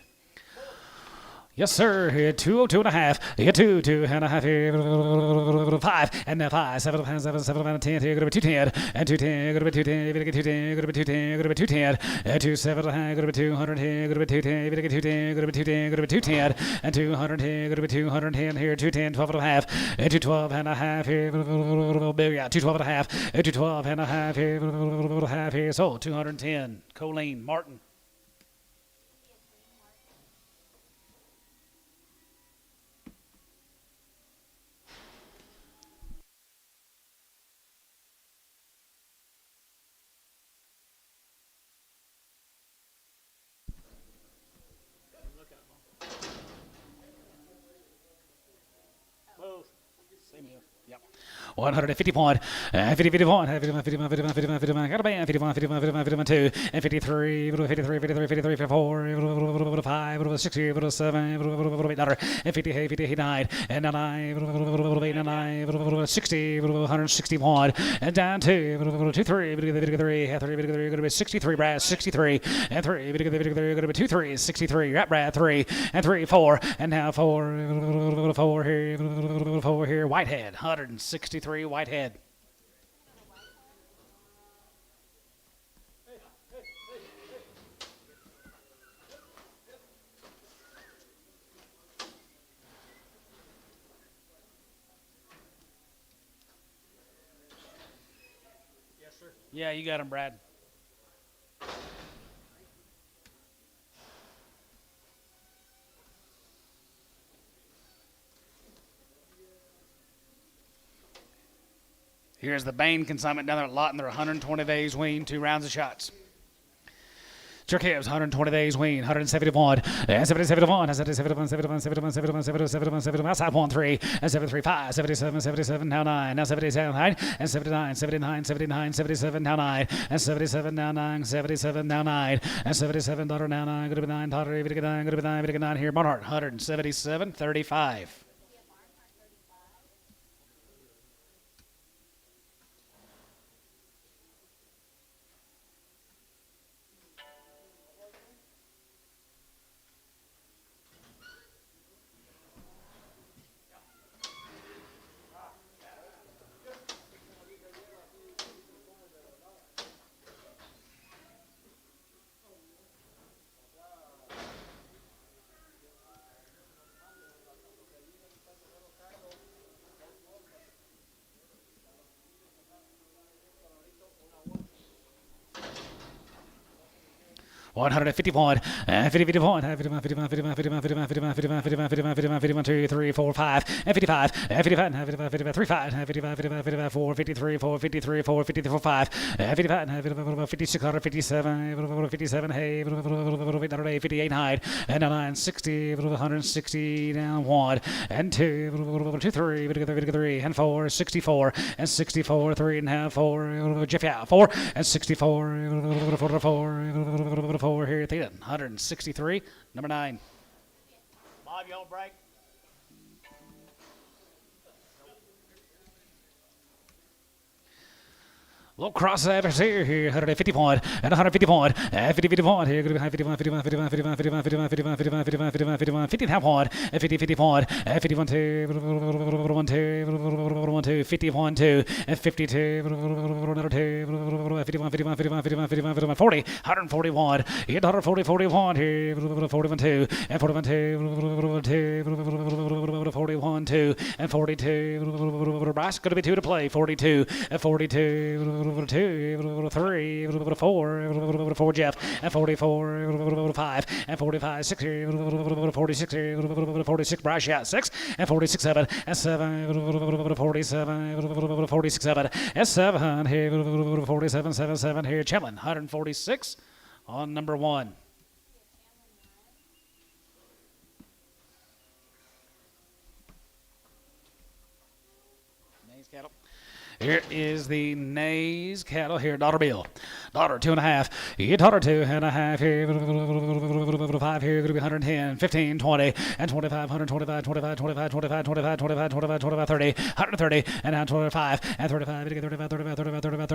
Yes, sir. Here, 202 and a half. Here, 2 and a half. Here, 5 and a 5. 7 and 7, 7 and 10. Here, go to be 210 and 210. Go to be 210. Go to be 210. Go to be 210. Go to be 210 and 27 and a half. Go to be 200. Here, go to be 210. Go to be 210. Go to be 210. Go to be 210 and 210. Go to be 210. Here, 210. 12 and a half and 212 and a half. Here, yeah, 212 and a half and 212 and a half. Here, half here. So 210. Colleen Martin. Same here. Yep. 150 point, 50, 51, 51, 51, 51, 51, 51, got a band, 51, 51, 51, 52, and 53, 53, 53, 53, 54, 5, 60, 7, 8, and 50, 50, 89, and 9, 60, 161, and down to 23, 3, 63, Brad, 63, and 3, going to be 2, 3, 63, right, Brad, 3, and 3, 4, and now 4 here, 4 here, Whitehead, 163, Whitehead. Yes, sir. Yeah, you got him, Brad. Here's the Bain consignment down there at Lawton. They're 120 days weaned, 2 rounds of shots. Jerkibs, 120 days weaned, 171, and 71, and 71, 71, 71, 71, 71, 71, outside 1, 3, and 73, 5, 77, 77, now 9, now 77, 9, and 79, 79, 79, 77, now 9, and 77, now 9, 77, now 9, and 77, daughter, now 9, going to be 9, daughter, going to be 9, going to be 9 here, Barnhart, 177, 35. 151, 50, 51, 51, 51, 51, 51, 51, 51, 51, 51, 51, 51, 51, 2, 3, 4, 5, and 55, 55, 55, 55, 3, 5, 55, 55, 55, 4, 53, 4, 53, 4, 54, 5, 55, 56, 57, 57, hey, 58, high, and 9, 60, 160, down 1, and 2, 2, 3, 3, and 4, 64, and 64, 3 and a half, 4, Jeff, yeah, 4, and 64, 4, here, Theta, 163, number 9. Bob, you on break? Little cross service here, 150 point, and 150 point, 50 point, here, going to be 51, 51, 51, 51, 51, 51, 51, 51, 51, 51, 51, 50 point, 50, 50 point, 51, 2, 1, 2, 1, 2, 51, 2, 52, another 2, 51, 51, 51, 51, 51, 51, 40, 141, 140, 41, here, 41, 2, and 41, 2, 2, 41, 2, and 42, Brass, going to be 2 to play, 42, and 42, 2, 3, 4, Jeff, and 44, 5, and 45, 6, 46, 46, Bryce shot 6, and 46, 7, and 7, 47, 46, 7, and 7, here, 47, 7, 7, here, Chelman, 146 on number 1. Cattle. Here is the Nays cattle here. Daughter Bill. Daughter 2.5. You daughter 2.5 here. 5 here. Going to be 110, 15, 20, and 25, 125, 25, 25, 25, 25, 25, 25, 25, 30, 130, and now 25, and 35, 35, 35, 35, 35, 35, 35,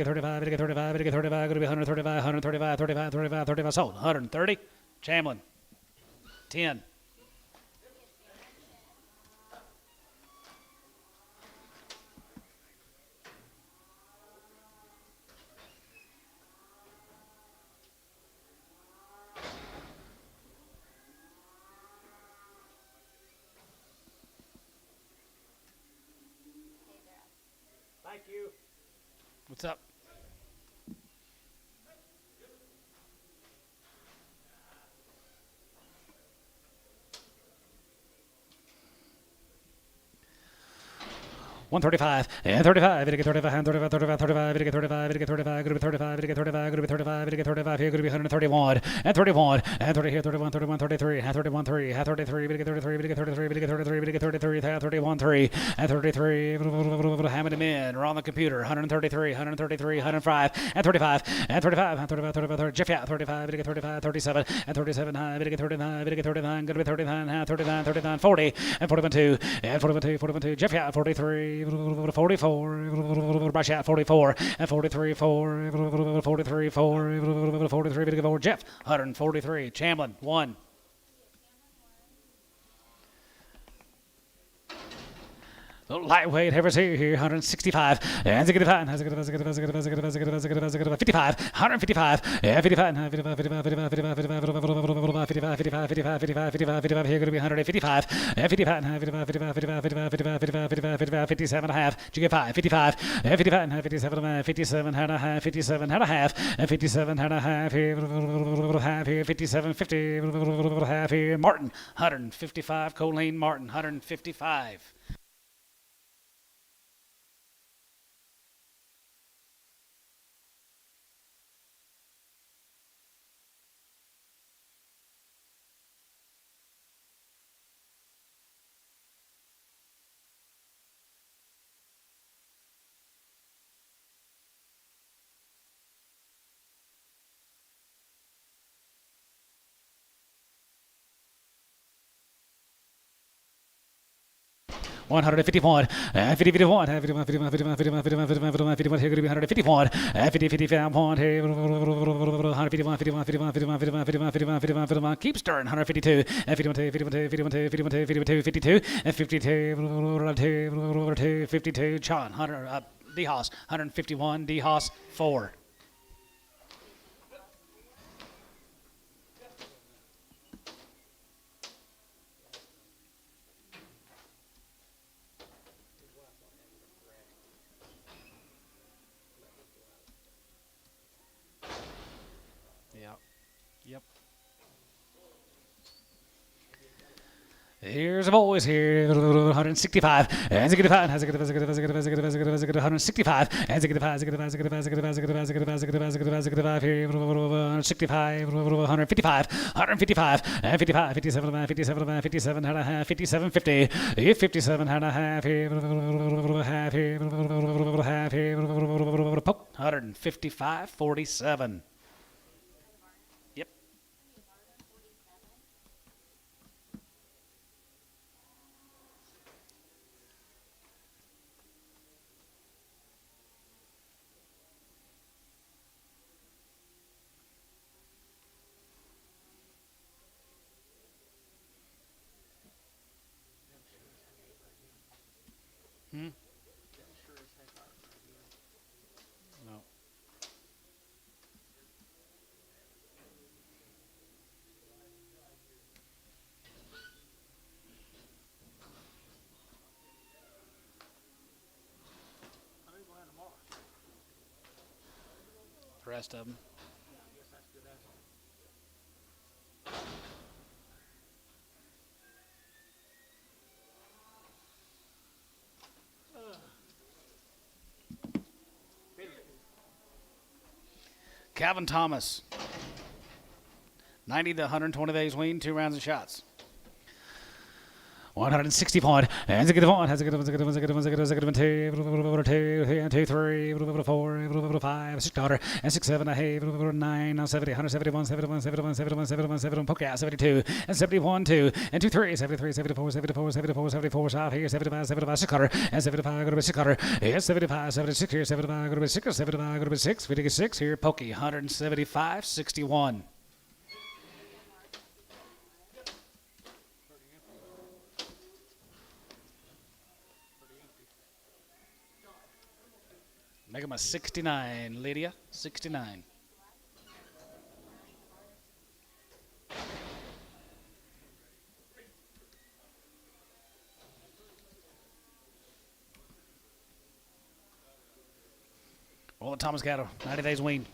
35, 35, 35, going to be 135, 135, 35, 35, 35, sold. 130. Chamlin. 10. Thank you. What's up? $135 and 35. It get 35 and 35, 35, 35. It get 35. It get 35. It get 35. It get 35. It get 35. It get 35. Here going to be 131 and 31 and 30 here 31, 31, 33 and 31, 3 and 33. It get 33. It get 33. It get 33. It get 33. 31, 3 and 33. Hammond and men are on the computer. 133, 133, 105 and 35 and 35 and 35, 35, 30. Jeff, yeah, 35. It get 35, 37 and 37 high. It get 39. It get 39. Going to be 39, 39, 39, 40 and 41, 2 and 41, 2, 41, 2. Jeff, yeah, 43. 44, Bryce shot 44, and 43, 4, 43, 4, 43, 4, Jeff, 143, Chamlin, 1. Lightweight heavers here, 165, and 55, 55, 155, and 55, 55, here going to be 155, and 55, 57 and a half, you get 5, 55, and 55, 57, 57 and a half, 57 and a half, and 57 and a half here, half here, 57, 50, half here, Martin, 155, Colleen Martin, 155. $151, 51, 51, 51, 51, 51, 51, 51, 51, here going to be 151, 50, 55 point, here, 151, 51, 51, 51, 51, 51, 51, 51, 51, keep stirring, 152, 51, 51, 51, 52, 52, 52, 52, John, D-Hoss, 151, D-Hoss, 4. Yep. Here's the boys here, 165, and 65, 165, and 65, here, 165, 155, 155, and 55, 57, 57, 57 and a half, 57, 50, 57 and a half, here, half here, half here, 155, 47. rest of them. Calvin Thomas, 90 to 120 days wean, 2 rounds of shots. 160 point. Has a good one. Has a good one. Has a good one. Has a good one. Has a good one. Has a good one. 2, 3, 4, 5, 6, 6, 7, 8, 9, 70, 171, 71, 71, 71, 71, 71, poke out, 72, and 71, 2, and 2, 3, 73, 74, 74, 74, 74, 5 here, 75, 75, 6 cutter, and 75, go to 6 cutter, and 75, 76 here, 75, go to 6, 75, go to 6, 56 here, pokey, 175, 61. Make him a 69, Lydia. 69. Roll the Thomas cattle. 90 days wean.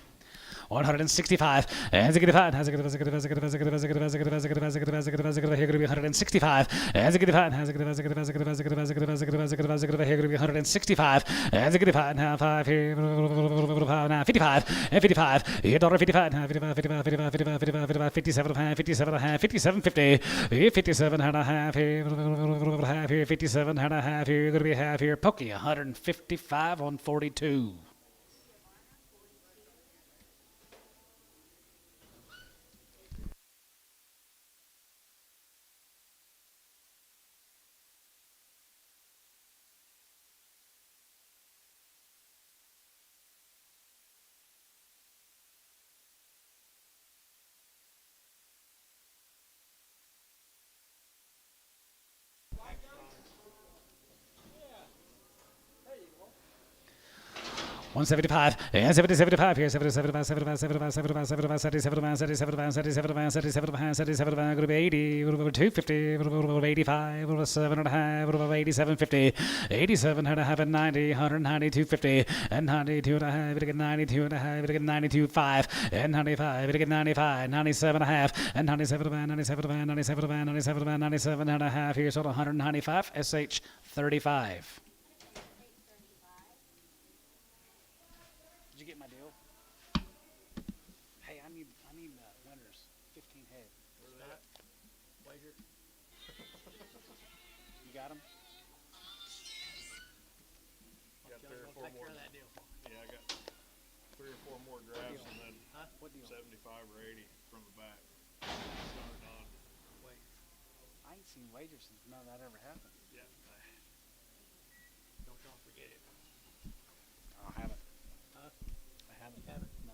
165. As a good fight. Has a good as a good as a good as a good as a good as a good as a good as a good as a good as a good here going to be 165. As a good fight. Has a good as a good as a good as a good as a good as a good as a good as a good here going to be 165. As a good fight. Now 5 here. Now 55. And 55. Here dollar 55. 55 55 55 55 55 57 57 57 50. 57 and a half here. Half here 57 and a half here. Going to be half here. Pokey 155 on 42. One 175 and 70 75 here 70 75 75 75 75 75 77 77 77 77 77 going to be 80 250 85 7 and a half 87 50 87 and a half and 90 190 250 and 92 and a half to get 92 and a half to get 92 5 and 95 to get 95 97 and a half and 97 97 97 97 97 and a half here so 195 SH 35. Did you get my deal? Hey, I need winners. 15 head. Where's that? Wager. You got them? Got John's 3 or 4 gonna take more. care of that deal for me. Yeah, I got 3 or 4 more drafts and then Huh? What deal? 75 or 80 from the back. Starting on. Wager. I ain't seen wagers since none of that ever happened. Yeah. Don't y'all forget it. I haven't. Huh? I haven't. Haven't? No.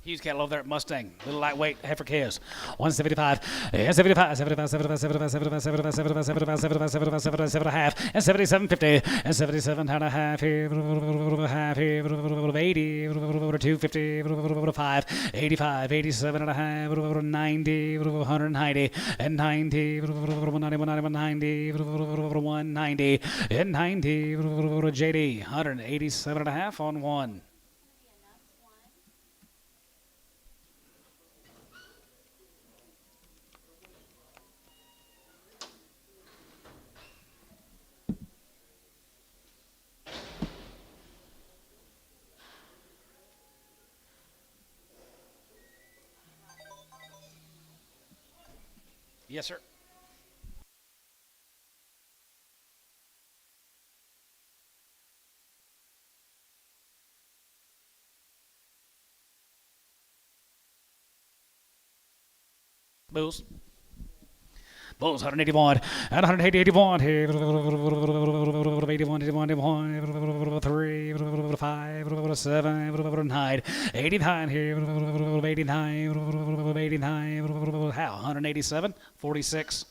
Hughes cattle over there at Mustang. Little lightweight heifer calves. 175. And 75. 75. 75. 75. 75. 75. 75. 75. 75. 75. 7 and a half. And 77. 50. And 77 and a half here. Half here. 80. 250. 5. 85. 87 and a half. 90. 190. And 90. 190. 190. And 90. JD. 187 and a half on 1. Yes, sir. Bulls. Bulls 181 and 180 81 here 81 81 3 5 7 9 89 here 89 89 how 187 46.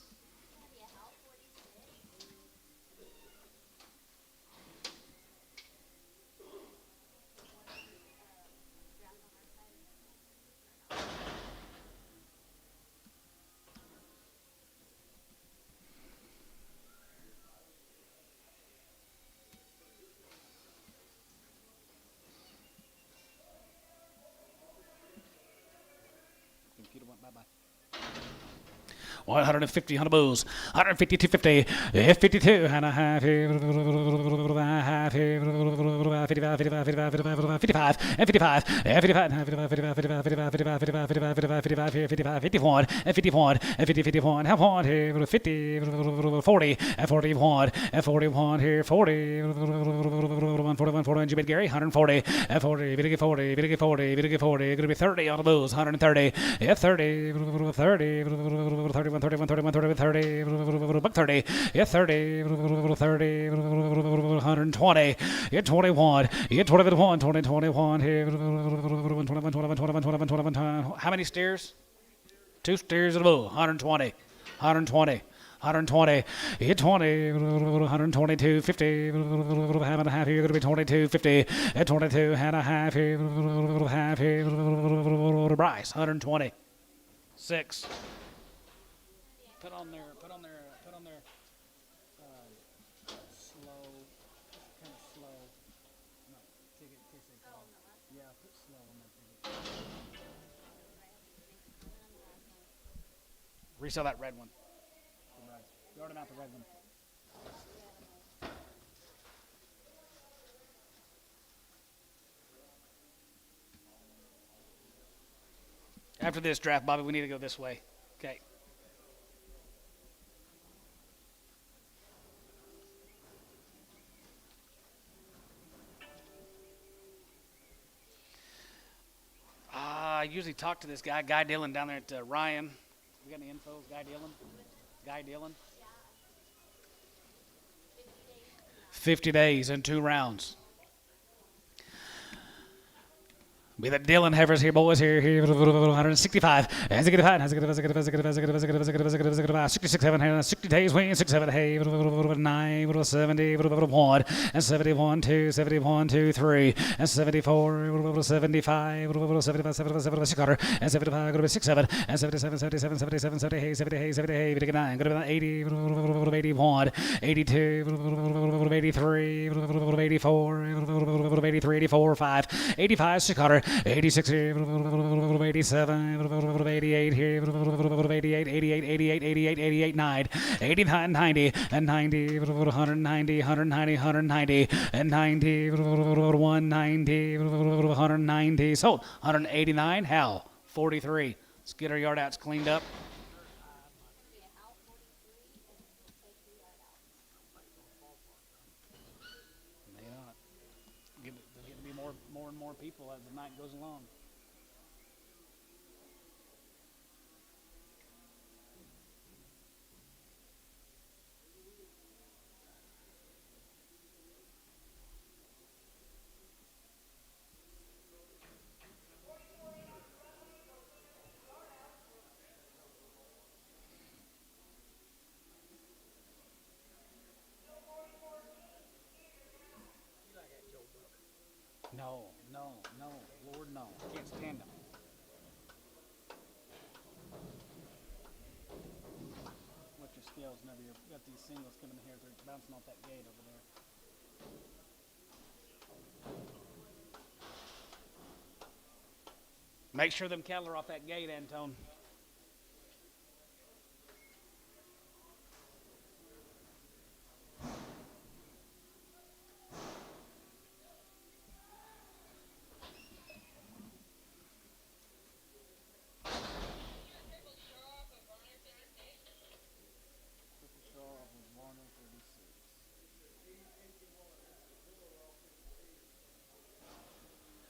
Bye-bye. 150 on the bulls. 150, 250, 52 and a half, 55, 55, 55, and 55, and 55, 55, 55, 55, 55, 55, 55, 55, 51, and 51, and 50, 51, have one here, 50, 40, and 41, and 41 here, 40, 41, 41, Jimmy Gary, 140, and 40, Vidic 40, Vidic 40, Vidic 40, going to be 30 on the bulls, 130, yeah, 30, 30, 31, 31, 31, 31, 30, buck 30, yeah, 30, 30, 120, yeah, 21, yeah, 21, 20, 21, here, 21, 21, 21, 21, 21, how many steers? 2 steers in a bull, 120, 120. 120, yeah, 20, 122, 50, half and a half here, going to be 22, 50, at 22, and a half here, Bryce, 120, 6. Put on there, slow, kind of slow. No, ticket, yeah, put slow on that ticket. Resell that red one. You ordered out the red one. After this draft, Bobby, we need to go this way. Okay. I usually talk to this guy, Guy Dillon, down there at Ryan. We got any info? Guy Dillon? Guy Dillon? 50 days and 2 rounds. Be that Dylan heifers here, boys. Here, 165. 66, 7, 60 days, win, 6, 7, hey, 9, 70, 1, and 71, 2, 71, 2, 3, and 74, 75, 75, 77, 6, and 75, 6, 7, and 77, 77, 77, 70, hey, 70, hey, 70, hey, 89, 80, 81, 82, 83, 84, 83, 84, 5, 85, 600. 86 here, 87, 88 here, 88, 88, 88, 88, 88, 9, 89, 90, and 90, 190, 190, 190, and 90, 190, 190, sold, 189, Hal, 43. Let's get our yard outs cleaned up. More and more people as the night goes along. No, Lord, no. I can't stand them. What's your scales? Whenever you've got these singles coming in here, they're bouncing off that gate over there. Make sure them cattle are off that gate, Antone.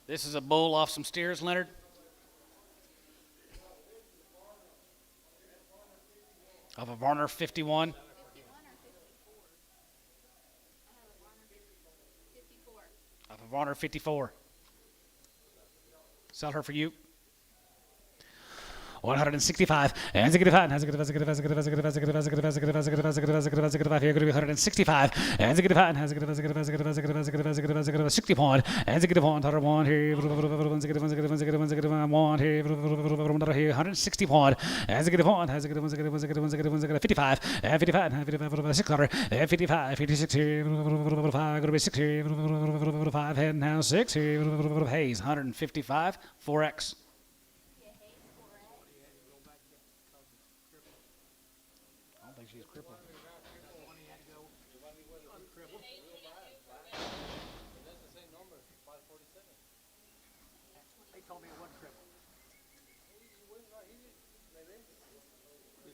This is a bull off some steers, Leonard. Of a Varner 51. Of a Varner 54. Sell her for you. 165 and 65 here going to be 165 and 65 60 point and 61 1 here 1 here 160 point and 55 and 55 600 and 55 56 here 5 going to be 6 here 5 head now 6 here Hayes 155 4X.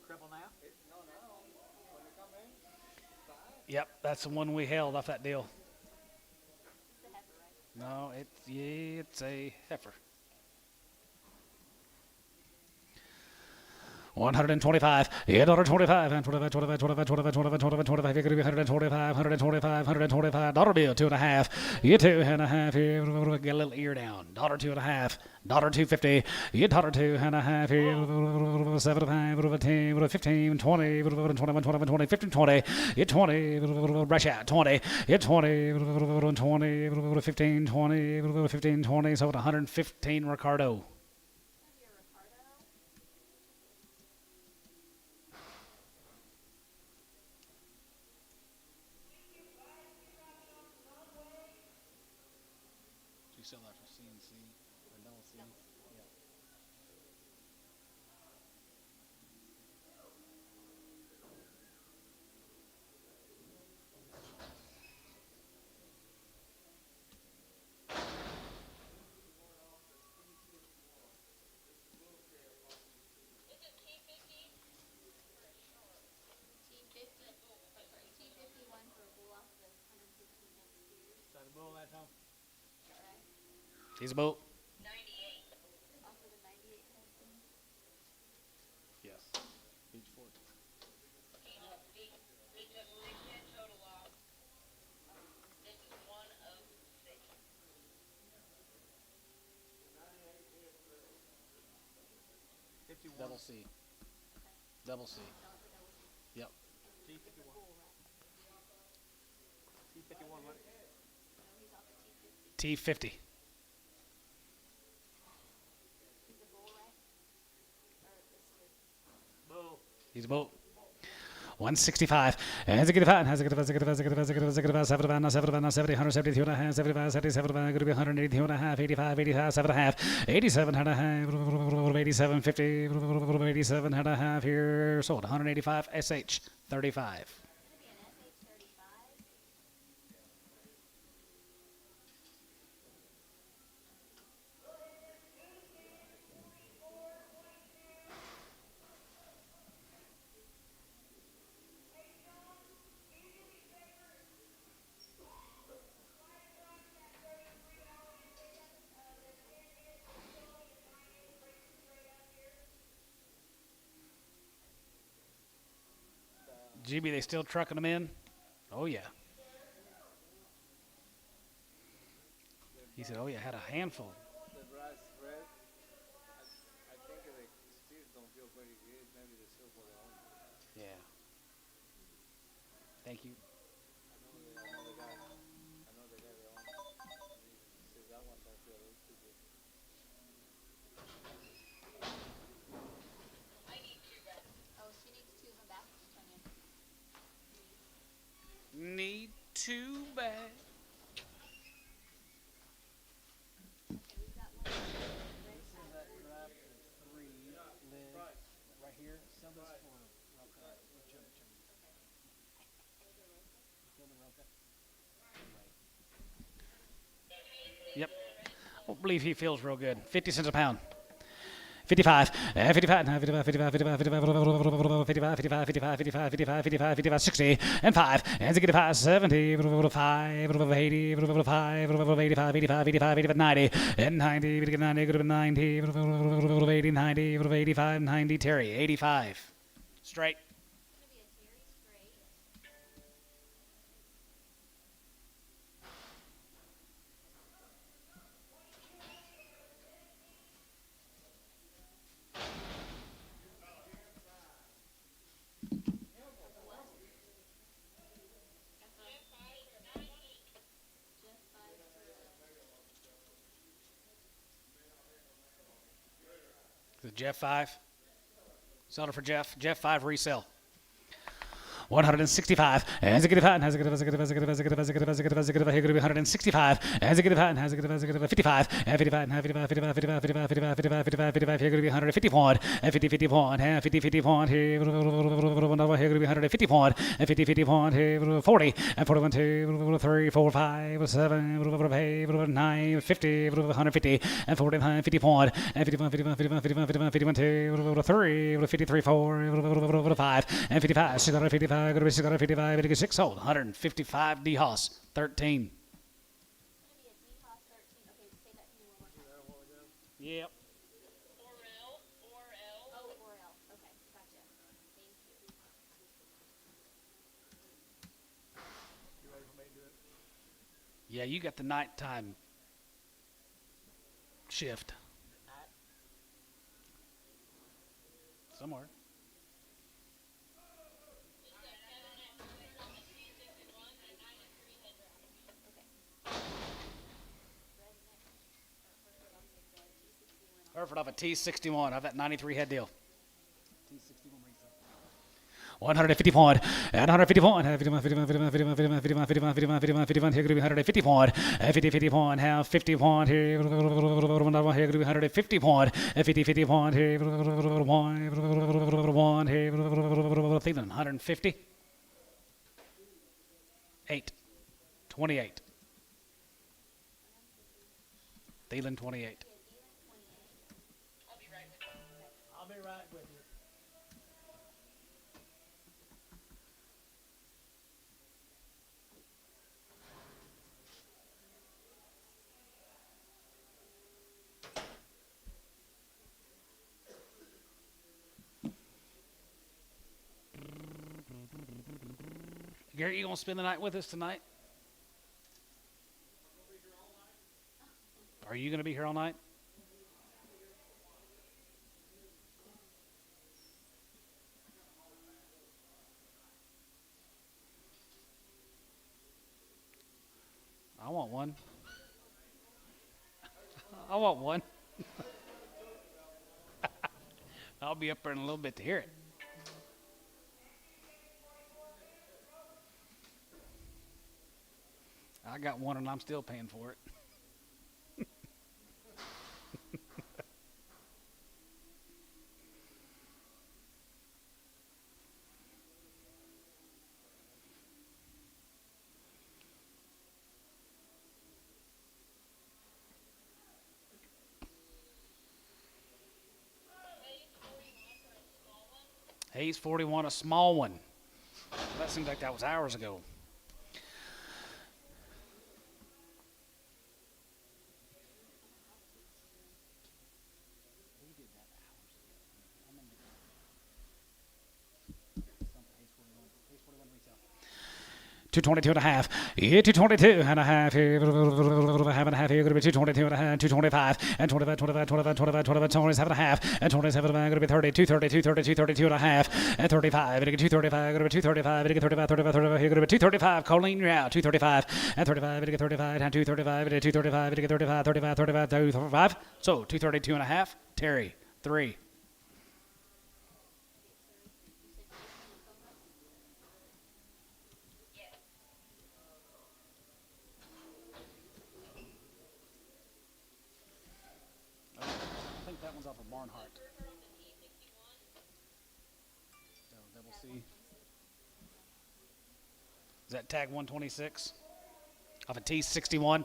Cripple now? No, no. When they come in, Yep, that's the one we held off that deal. It's a heifer, right? No, it's a heifer. 125. Yeah, $125. And 25, 25, 25, 25, 25, 25, 25. You're going to be 125, 125, 125. Dollar bill, 2.5. You 2.5 here. Get a little ear down. Dollar 2.5. Dollar 250. You dollar 2.5 here. 75, 10, 15, 20, 21, 21, 20, 15, 20. You 20. Rush out. 20. You 20, 20, 15, 20, 15, 20. So 115 Ricardo. You sell that for CNC or double C? Yeah. T51 for a bull off the 115 next year. Is that a bull that time? He's a boat. 98. Off of the 98 Hudson. Yes. Beach Ford. He took 6 total off. This is one of 6. Double C. Double C. Yep. T51 what? T50. He's a bull, right? Or listed. Bull. He's a boat. 165. Has a good five. Has a good five. Has a good five. Has a good five. Has a good five. Has a good five. 75. 75. 70. 172 and a half. 75. 77. Going to be 182 and a half. 85. 85. 7 and a half. 87 and a half. 87. 50. 87 and a half. Here sold. 185. SH 35. It's gonna be an SH35. GB, they still trucking them in? Oh yeah. He said, oh yeah, had a handful. the brass red. I think the steers don't feel pretty good. Maybe the silver the owner. Yeah. Thank you. I know the guy. I know the guy the owner. He says that one don't feel too good. Oh, she needs 2 in the back. Tanya. Need two back. Okay, we've got one. Red side. That draft is 3 live right here. Sell this for Roca. Kill the Roca. Yep. I believe he feels real good. 50 cents a pound. 55, 55, 55, 55, 55, 55, 55, 55, 55, 55, 55, 55, 60, and 5, and 65, 70, 5, 80, 5, 85, 85, 85, 85, 90, and 90, 90, 90, 80, 90, 85, 90, Terry, 85. Straight. It's gonna be a Terry straight. Jeff 5 for Jeff 5. Sell it for Jeff. Jeff 5 resell. 165. As a good hot, has a good, as a good, as a good, as a good, as a good, as a good, as a good, as a good, 165. As a good hot, has a good, as a good, 55. 55, 55, 55, 55, 55, 55, 55, 55, here could be 150 point. 50, 50 point, 50, 50 point, here could be 150 point. 50, 50 point, here 40. 41, 2, 3, 4, 5, 7, 8, 9, 50, 150. And 45, 50 point. 51, 51, 51, 51, 51, 51, 2, 3, 53, 4, 5, and 55. 655. Going to be 655, it is 6 hold. 155 DHOS, 13. It's gonna be a DHOS 13. Okay, say that to me one more time. Yep. Orel, Orel. Oh, Orel. Okay, gotcha. Thank you. You ready for me to do it? Yeah, you got the nighttime shift. Somewhere. Hereford off a T61. I've that 93 head deal. T61 150 point, and 150 point, 51, 51, 51, 51, 51, 51, 51, 51, 51, 51, here could be 150 point, 50, 50 point, half 50 point, here could be 150 point, 50, 50 point, here, 1, here, 150, 8, 28. Thielen 28. I'll be right with you. I'll be right with you. Gary, you gonna spend the night with us tonight? Are you gonna be here all night? I want one. I want one. I'll be up there in a little bit to hear it. I got one and I'm still paying for it. Hayes 41, a small one. That seems like that was hours ago. We did that hours ago. I remember that. Something, Hayes 41 resale. 222 and a half. Yeah, 222 and a half. Here, half and a half. Here, going to be 222 and a half. 225 and 25, 25, 25, 25, 25, 27 and a half. And 27 going to be 30, 230, 230, 232 and a half. And 35. And 235. Going to be 235. And 35, 35, 35. Here, going to be 235. Colleen, you're out. 235 and 35. And 35 and 235. And 235. And 35, 35, 35, 235. So 232 and a half. Terry, 3. I think that one's off of Barnhart. So double C. Is that tag 126? Off a T61.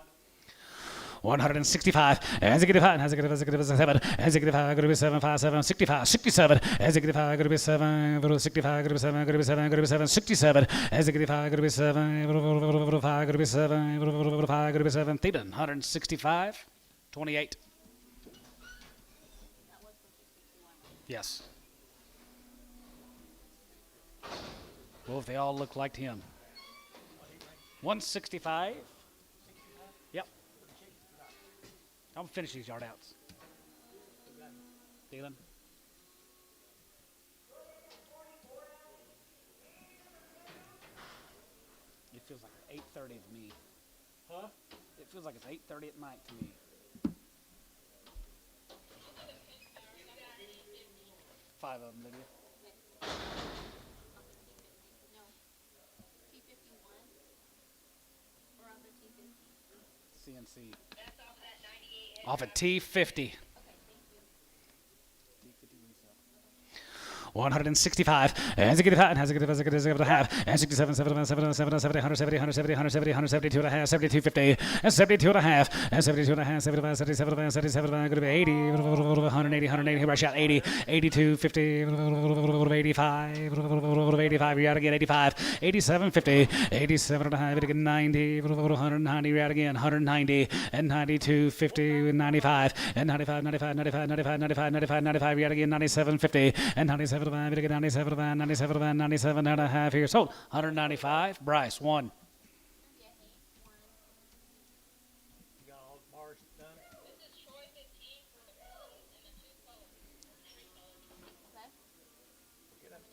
165. As a good hot, as a good, as a good, as a 7. As a good high, going to be 757, 65, 67. As a good high, going to be 7, 65, going to be 7, going to be 7, going to be 7, 67. As a good high, going to be 7, 5, going to be 7, 5, going to be 7. Thielen, 165, 28. Yes. Well, if they all look like him. 165. Yep. I'm gonna finish these yard outs. Thielen. It feels like 8:30 to me. Huh? It feels like it's 8:30 at night to me. 5 of them, Lydia. No. CNC. That's off of that 98 head. Off at T50. 165, and 65, has a good half, and 67, 70, 70, 70, 170, 170, 170, 172 and a half, 72, 50, and 72 and a half, and 72 and a half, 75, 77, 77, going to be 80, 180, 180, here I shot 80, 82, 50, 85, 85, you're out again, 85, 87, 50, 87 and a half, 90, 190, you're out again, 190, and 92, 50, 95, and 95, 95, 95, 95, 95, 95, 95, you're out again, 97, 50, and 97, 97, 97, 97 and a half here. Sold. 195. Bryce, 1. You got all the bars done? This is Troy 15 for the pros in the two colors. Three colors. Get up,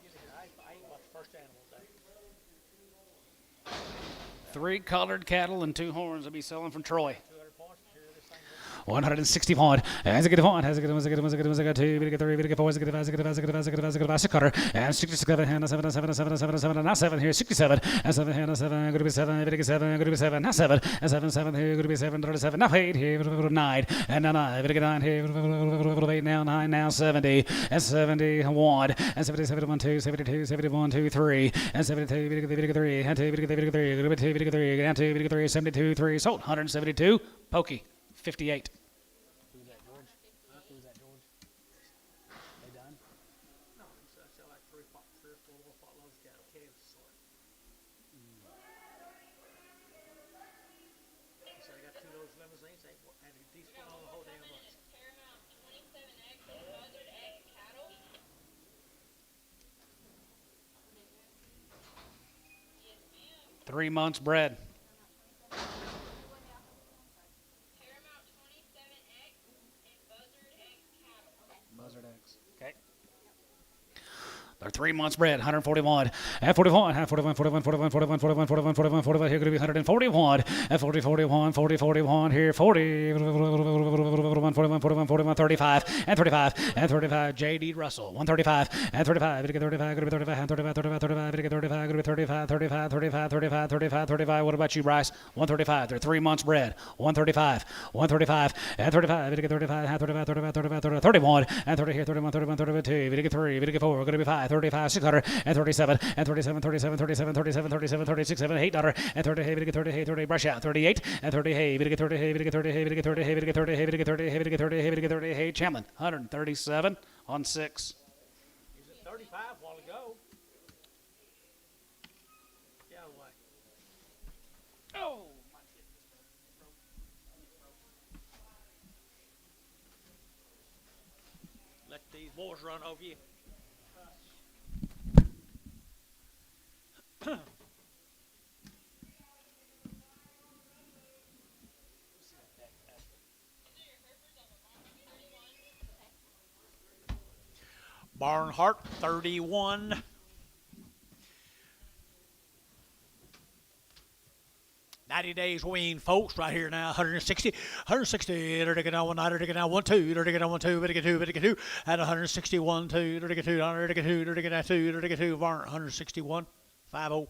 get here. I ain't about the first animal day. 3 colored cattle and 2 horns will be selling from Troy. 200 points. Here, this thing. 160 point. Has a good point. Has a good one. Has a good one. Has a good one. Has a good 2. Has a good 3. Has a good 4. Has a good 5. Has a good 5. Has a good 5. Has a good 5. Has a good 5. 6 cutter. And 67. And 7. 7. 7. 7. 7. Not 7 here. 67. And 7. And 7. Going to be 7. Going to be 7. Going to be 7. Not 7. And 7. 7 here. Going to be 7. 37. Now 8 here. 9. And now 9. Going to get 9 here. 8 now. 9 now. 70. And 71. And 70. 71. 2. 72. 71. 2. 3. And 72. 3. And 2. 3. Going to be 2. 3. And 2. 3. 72. 3. Sold. 172. Pokey. 58. Who's that, George? Who's that, George? They done? No, so I sell like 3 or 4 more potloads of cattle. Kansas sort. So I got 2 of those limousines. They had a decent one on the whole damn bunch. Paramount 27X and Buzzard X cattle. 3 months bred. Paramount 27X and Buzzard X cattle. Buzzard X. Okay. They're 3 months bred, 141, at 41, at 41, 41, 41, 41, 41, 41, 41, 41, here going to be 141, at 40, 41, 40, 41, here 40, 41, 41, 41, 41, 35, and 35, and 35, J.D. Russell, 135, and 35, going to be 35, going to be 35, and 35, 35, 35, going to be 35, going to be 35, 35, 35, 35, 35, 35, what about you, Bryce? 135, they're 3 months bred, 135, 135, and 35, going to get 35, and 35, 35, 35, 35, 31, and 30 here, 31, 31, 32, going to get 3, going to get 4, going to be 5, 35, 600, and 37, and 37, 37, 37, 37, 37, 36, 7, $8, and 30, hey, 30, hey, 30, brush out, 38, and 30, hey, 30, hey, 30, hey, 30, hey, 30, hey, 30, hey, 30, hey, 30, hey, Chamlin, 137 on 6. He was at 35 a while ago. Get out of the way. Oh, Let these boys run over you. Barnhart 31. Days wean, folks, right here now. 160, 160. They're taking on 1, they're taking on 1, 2. They're taking on 1, 2. They're taking 2, they're taking 2. At 161, 2. They're taking 2. They're taking 2. They're taking 2. They're taking 2. Varn 161, 50.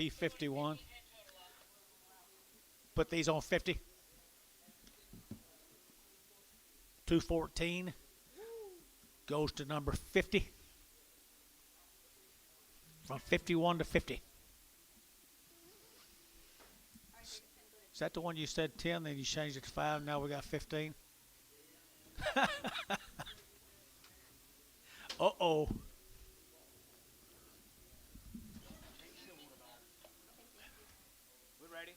T51. Put these on 50. 214 goes to number 50. From 51 to 50. Is that the one you said 10, then you changed it to 5, now we got 15? Uh-oh. We ready?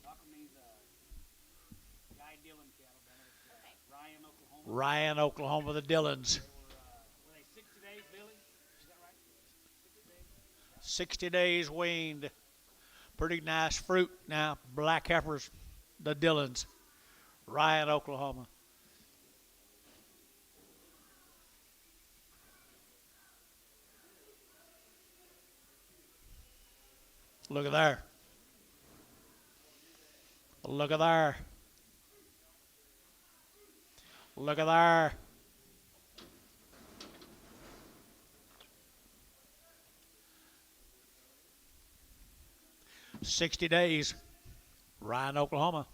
Welcome these Guy Dillon cattle down there. Ryan, Oklahoma. Ryan, Oklahoma, the Dillons. Were they 60 days, Billy? Is that right? 60 days weaned. Pretty nice fruit now. Black heifers, the Dillons. Ryan, Oklahoma. Look at there. Look at there. Look at there. "60 days." Ryan, Oklahoma.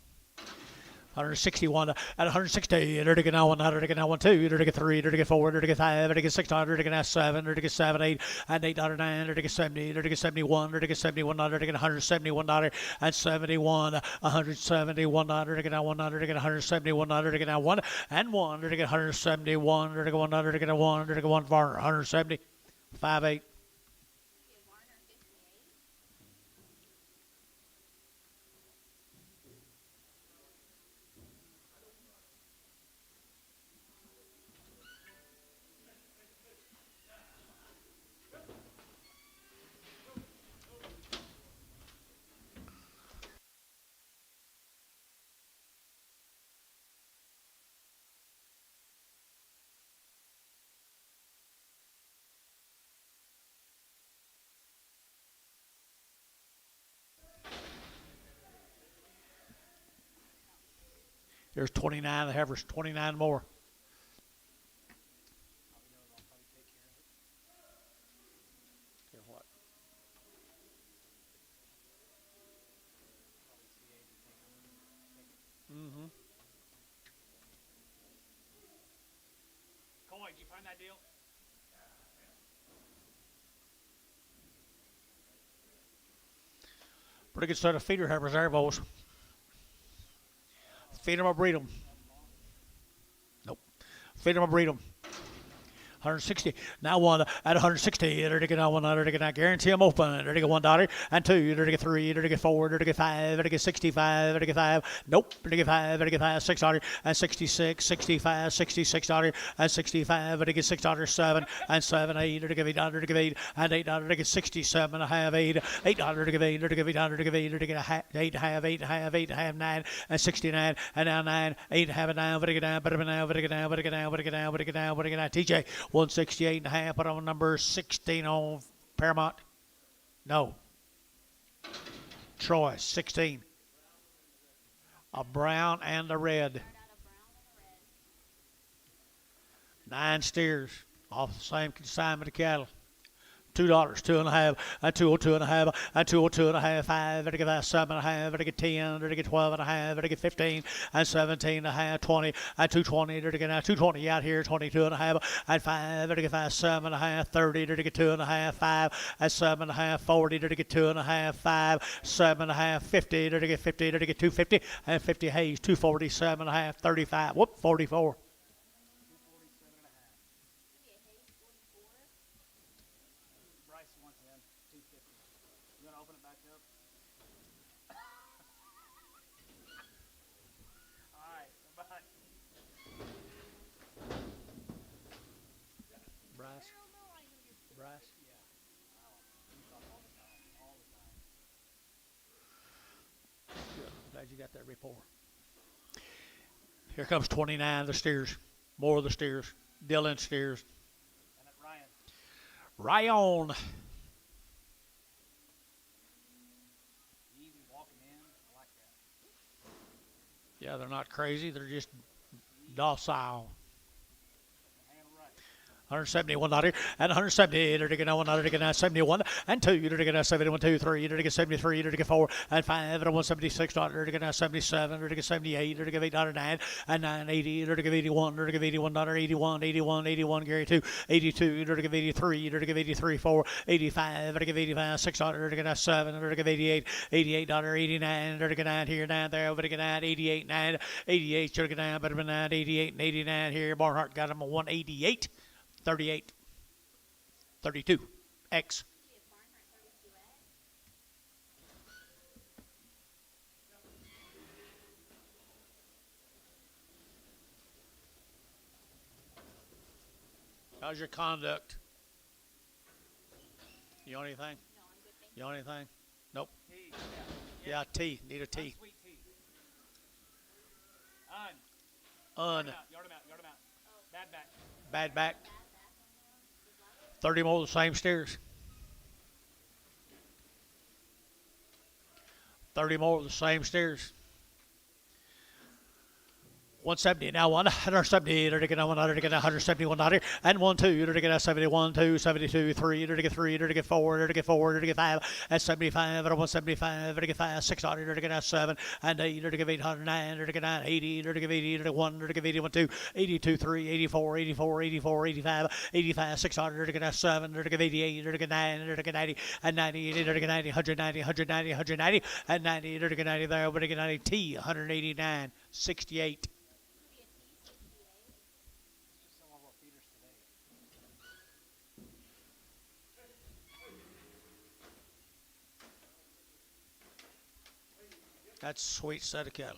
161 at 160. There to get now 1, there to get now 1, 2, there to get 3, there to get 4, there to get 5, there to get 6, there to get now 7, there to get 7, 8, and 8, 9, there to get 70, there to get 71, there to get 71, there to get 171, and 71, 171, there to get now 1, there to get 171, there to get now 1, and 1, there to get 171, there to get 1, there to get 1, there to get 1, 170, 5, 8. There's 29 of the heifers, 29 more. Care what? Mm-hmm. Coy, did you find that deal? Pretty good set of feeder heifers there, boys. Feed them or breed them. Nope. Feed them or breed them. 160. Now 1 at 160. There to get now 1, there to get now. Guarantee them open. There to get $1, and 2, there to get 3, there to get 4, there to get 5, there to get 65, there to get 5. Nope. There to get 5, there to get 5, $6, and 66, 65, $66, and 65, there to get $6, 7, and 7, 8, there to give $8, there to give 8, and $8, there to get 67 and a half, 8, $8, to give 8, there to give $8, there to give 8, there to get 8 half, 8 half, 8 half, 9, and 69, and now 9, 8 half, 9, but to get down, but to get down, but to get down, but to get down, but to get down, but to get down, but to get down. TJ. 168 and a half, but on number 16 on Paramount. No. Troy, 16. A brown and a red. 9 steers off the same consignment of cattle. $2, 2 and a half, and 202 and a half, and 202 and a half, 5, to get 7 and a half, to get 10, to get 12 and a half, to get 15, and 17 and a half, 20, and 220, to get now 220 out here, 22 and a half, and 5, to get 5, 7 and a half, 30, to get 2 and a half, 5, and 7 and a half, 40, to get 2 and a half, 5, 7 and a half, 50, to get 50, to get 250, and 50 Hayes, 247 and a half, 35, 44. Bryce? Good. Glad you got that report. Here comes 29 of the steers. More of the steers. Dillon steers. And Ryan. Ryan. Easy walking in. I like that. Yeah, they're not crazy. They're just docile. 171 not here, and 170 to get 1 to get 71 and 2 to get 71 2 3 to get 73 to get 4 and 5 and 176 to get 77 to get 78 to get 809 and 980 to get 81 to get 81 81 81 81 Gary 2 82 to get 83 to get 83 4 85 to get 85 600 to get 7 to get 88 88 89 to get 9 here 9 there over to get 9 88 9 88 to get 9 better than 9 88 and 89 here Barnhart got him a 188 38 32 X. How's your conduct? You want anything? You want anything? Nope. Yeah, tea. Need a tea. Sweet tea. Un. Un. Yard him out. Bad back. Bad back. 30 more of the same stairs. 30 more of the same stairs. 170 now 170 to get 100 to get 171 out here and 1 2 to get 71 2 72 3 to get 3 to get 4 to get 4 to get 5 and 75 and 175 to get 5 600 to get 7 and 8 to get 809 to get 9 80 to get 80 to get 1 to get 81 2 82 3 84 84 84 85 85 600 to get 7 to get 88 to get 9 to get 90 and 90 to get 90 190 190 190 and 90 to get 90 there over to get 90 T 189 68. That's a sweet set of cattle.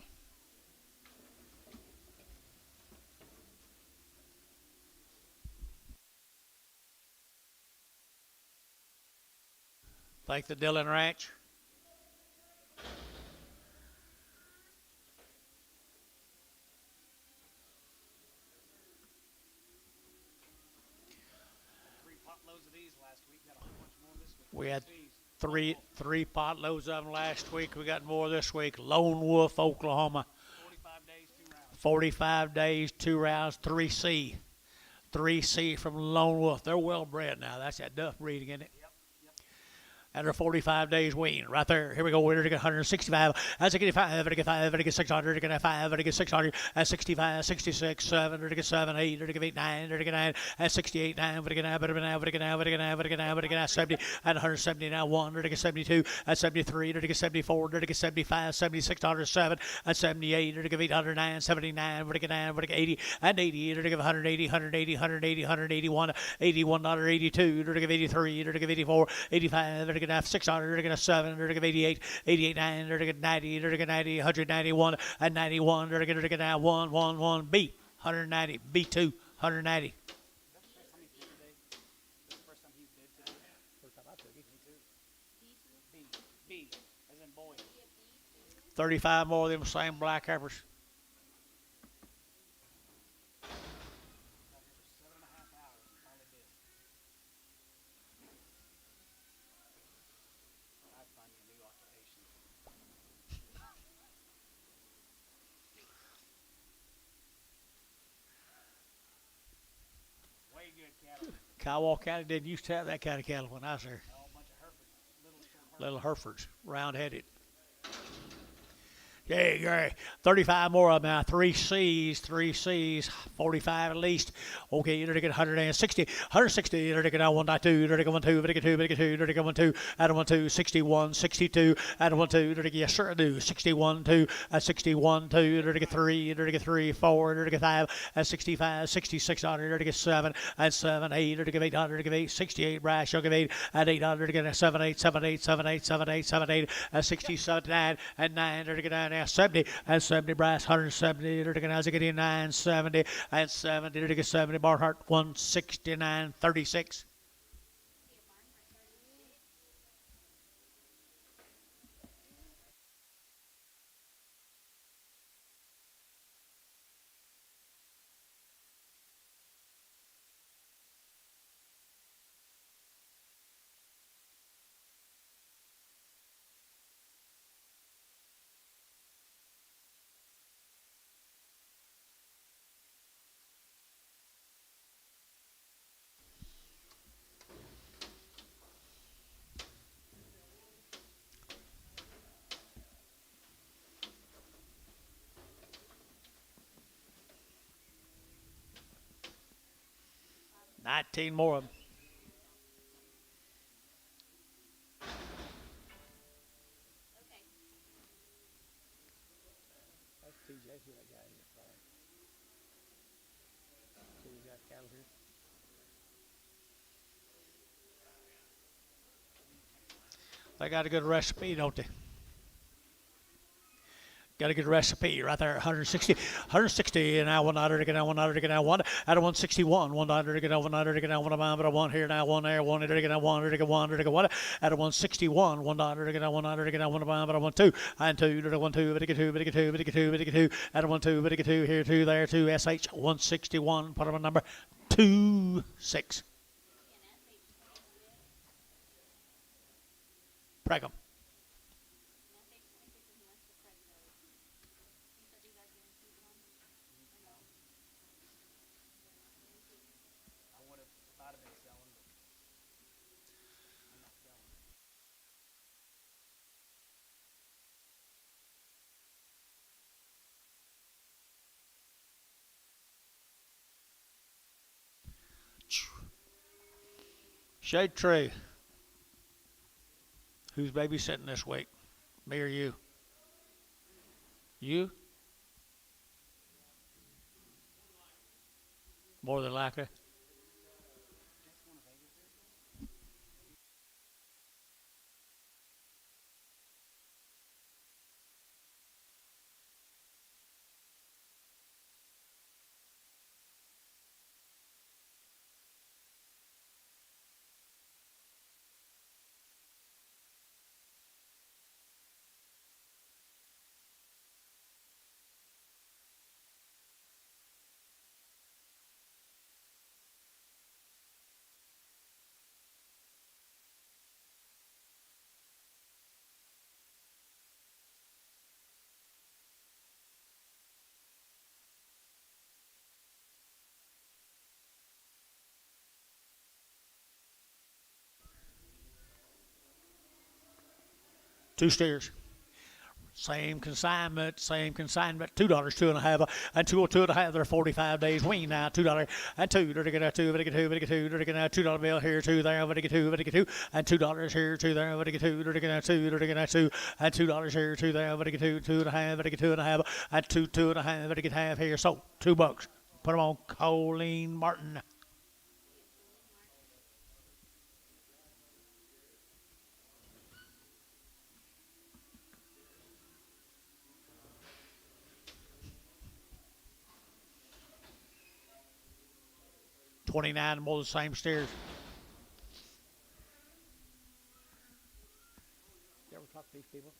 Thank the Dillon Ranch. Three pot loads of these last week. Got a whole bunch more this week. We had three pot loads of them last week. We got more this week. Lone Wolf, Oklahoma. 45 days, 2 rounds. 45 days, 2 rounds, 3C. 3C from Lone Wolf. They're well bred now. That's that Duff breeding, isn't it? And they're 45 days wean right there. Here we go. We're to get 165. That's a get 5, to get 5, to get 600, to get 5, to get 600, and 65, 66, 7, to get 7, 8, to get 8, 9, to get 9, and 68, 9, to get 9, to get 9, to get 9, to get 9, to get 9, to get 9, 70, and 170 now 1, to get 72, and 73, to get 74, to get 75, 76, 7, and 78, to get 809, 79, to get 9, to get 80, and 80, to get 180, 180, 180, 181, 81, 82, to get 83, to get 84, 85, to get 600, to get 7, to get 88, 88, 9, to get 90, to get 90, 191, and 91, to get 1, 1, 1, B, 190, B2, 190. First time he's dead today. First time I took it. Me too. B, as in boy. 35 more of them same black heifers. Kiowa County didn't used to have that kind of cattle when I was there. Little Herefords, round-headed. Yeah, Gary. 35 more of them now. 3Cs, 45 at least. Okay, you're to get 160, 160, you're to get 192, you're to get 1, 2, you're to get 2, you're to get 2, you're to get 1, 2, add 1, 2, 61, 62, add 1, 2, you're to get, yes, sir, I do. 61, 2, 61, 2, you're to get 3, you're to get 3, 4, you're to get 5, 65, 66, you're to get 7, and 7, 8, you're to get 800, to get 8, 68, brass, you'll get 8, and 800, to get 7, 8, 7, 8, 7, 8, 7, 8, 7, 8, and 67, 9, and 9, you're to get 9, 70, and 70 brass, 170, to get 9, 70, and 70, to get 70, Barnhart, 169, 36. 19 more of them. Okay. That's TJ. See that guy in the front. See he's got cattle here. They got a good recipe, don't they? Got a good recipe right there. 160 and now $1 to get now $1 to get now one out of 161 $1 to get now $1 to get now one but a one here now one there one to get now $1 to get $1 to get one out of 161 $1 to get now $1 to get now one but a 1 2 and 2 to the 1 2 but get 2 but get 2 but get 2 but get 2 out of 1 2 but get 2 here 2 there 2 SH 161 put them a number 2 6 Pregum. I would have thought of been selling, but I'm not selling. Shade tree. Who's babysitting this week? Me or you? You? More than likely. Two steers. Same consignment, $2, 2.5, and 2.5. They're 45 days wean now, $2 and 2. They're get a 2, but get 2, but get 2. They're get a $2 bill here, 2 there, but get 2, but get 2, and $2 here, 2 there, but get 2. They're get a 2, they're get a 2, and $2 here, 2 there, but get 2, 2.5, but get 2.5, and 2.5, but get half here. So $2. Put them on Colleen Martin. $29 more of the same steers. You ever talk to these people?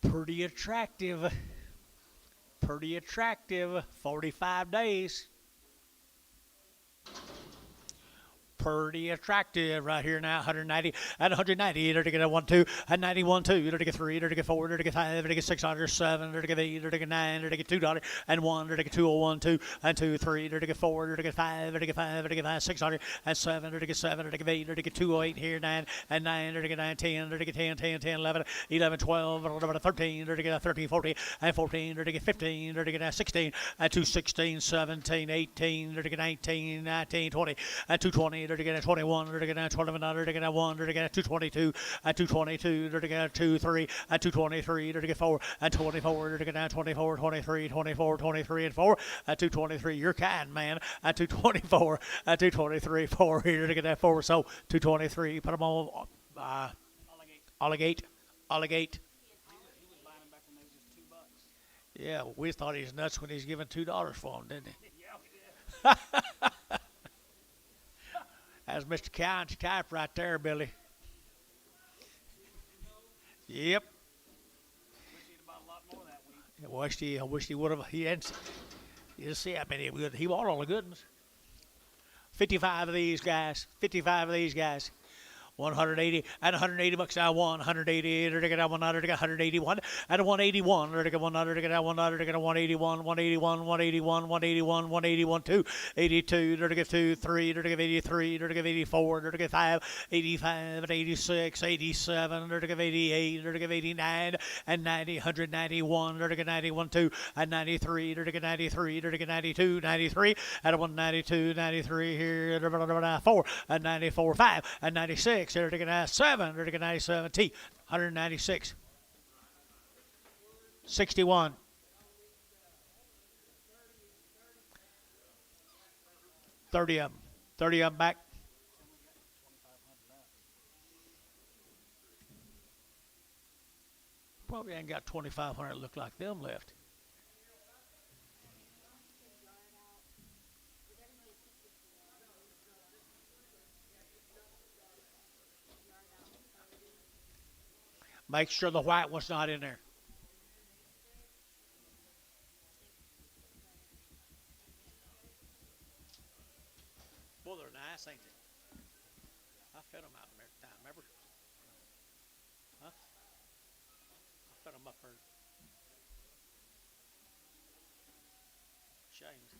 Pretty attractive. Pretty attractive. 45 days. Pretty attractive right here now. 190 and 190. They're to get a 1 2 and 91 2. They're to get 3. They're to get 4. They're to get 5. They're to get 6. They're 7. They're to get 8. They're to get 9. They're to get $2 and 1. They're to get 2 1 2 and 2 3. They're to get 4. They're to get 5. They're to get 5. They're to get 5 600 and 7. They're to get 7. They're to get 8. They're to get 208 here 9 and 9. They're to get 9 10. They're to get 10 10 10 11 11 12 13. They're to get 13 14 and 14. They're to get 15. They're to get 16 and 2 16 17 18. They're to get 19 19 20 and 220. They're to get 21. They're to get 21. They're to get 1. They're to get 222 and 222. They're to get 2 3 and 223. They're to get 4 and 24. They're to get 24 23 24 23 and 4 and 223. You're kind, man. And 224 and 223 4 here to get that 4. So 223. Put them on. Alligate. He was buying them back when they was just $2. Yeah, we thought he was nuts when he's giving $2 for them, didn't he? Yeah, we did. That's Mr. Cowan's type right there, Billy. Yep. Wish he'd bought a lot more that week. I wished he would have. He hadn't. You see how many he bought all the good ones. 55 of these guys. 55 of these guys. 180 and 180 bucks now. 180, to get 181 and 181, to get 100, to get 100, to get 181, 181, 181, 181, 181, 2, 82, to get 2, 3, to get 83, to get 84, to get 5, 85 and 86, 87, to get 88, to get 89 and 90, 191, to get 91, 2 and 93, to get 93, to get 92, 93 and 192, 93 here, 4 and 94, 5 and 96, to get 7, to get 97, T, 196, 61. 30 of them. 30 of them back. Probably ain't got 2,500 look like them left. Make sure the white one's not in there. Well, they're nice, ain't they? I fed them out every time, remember? Huh? I fed them up there. Shames.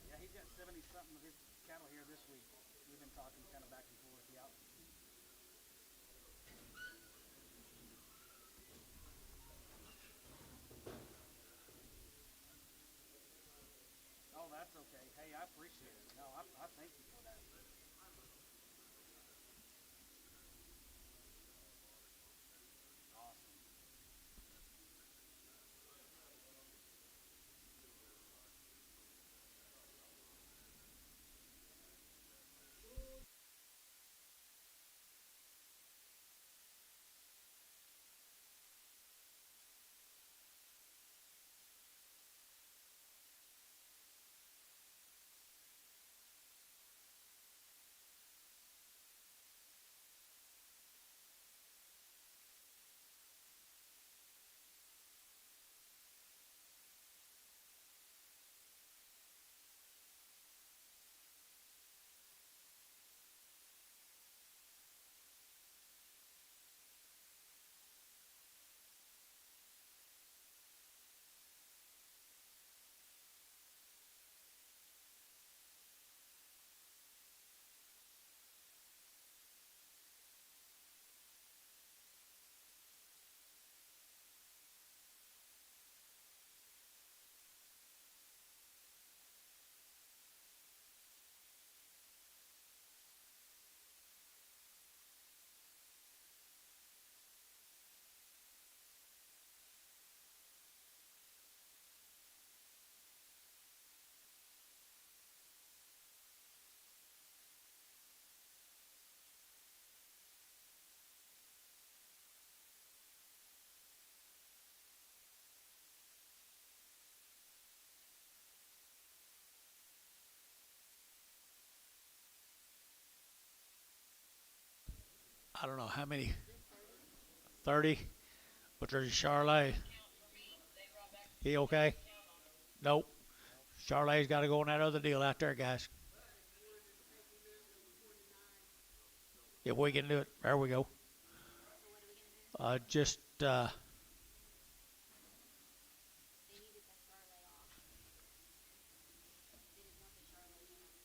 Yeah, he's got 70 something of his cattle here this week. We've been talking kind of back and forth. Yeah. Oh, that's okay. Hey, I appreciate it. No, I thank you for that. Awesome. I don't know how many. 30. But there's Charlotte. He okay? Nope. Charlotte's got to go on that other deal out there, guys. If we can do it, there we go. Just They needed that Charlotte off. They didn't want the Charlotte in on this.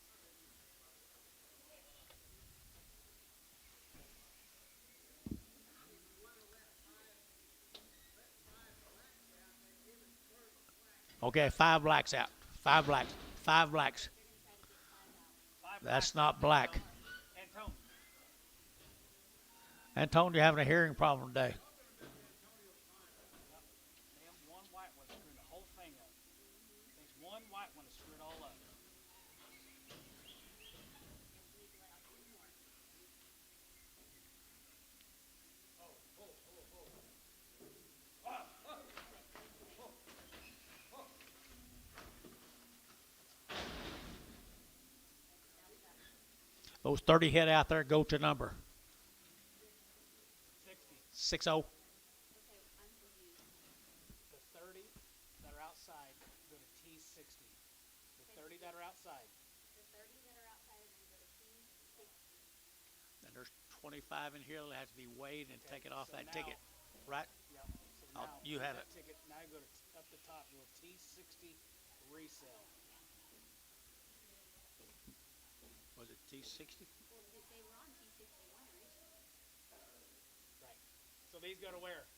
okay. 5 blacks out. 5 blacks. 5 blacks. They're gonna try to get 5 out. That's not black. Antone. Antone, you're having a hearing problem today. Damn, one white one screwed the whole thing up. There's one white one to screw it all up. Those 30 head out there go to number 60. 60. Okay, I'm confused. The 30 that are outside go to T60. The 30 that are outside. The 30 that are outside are gonna go to T60. And there's 25 in here that has to be weighed and taken off so that now- ticket. Right? Yep. So Oh, now you have that it. ticket. Now you go to up the top. You go T60 resale. Was it T60? Well, they were on T61 originally. Right. So these go to where?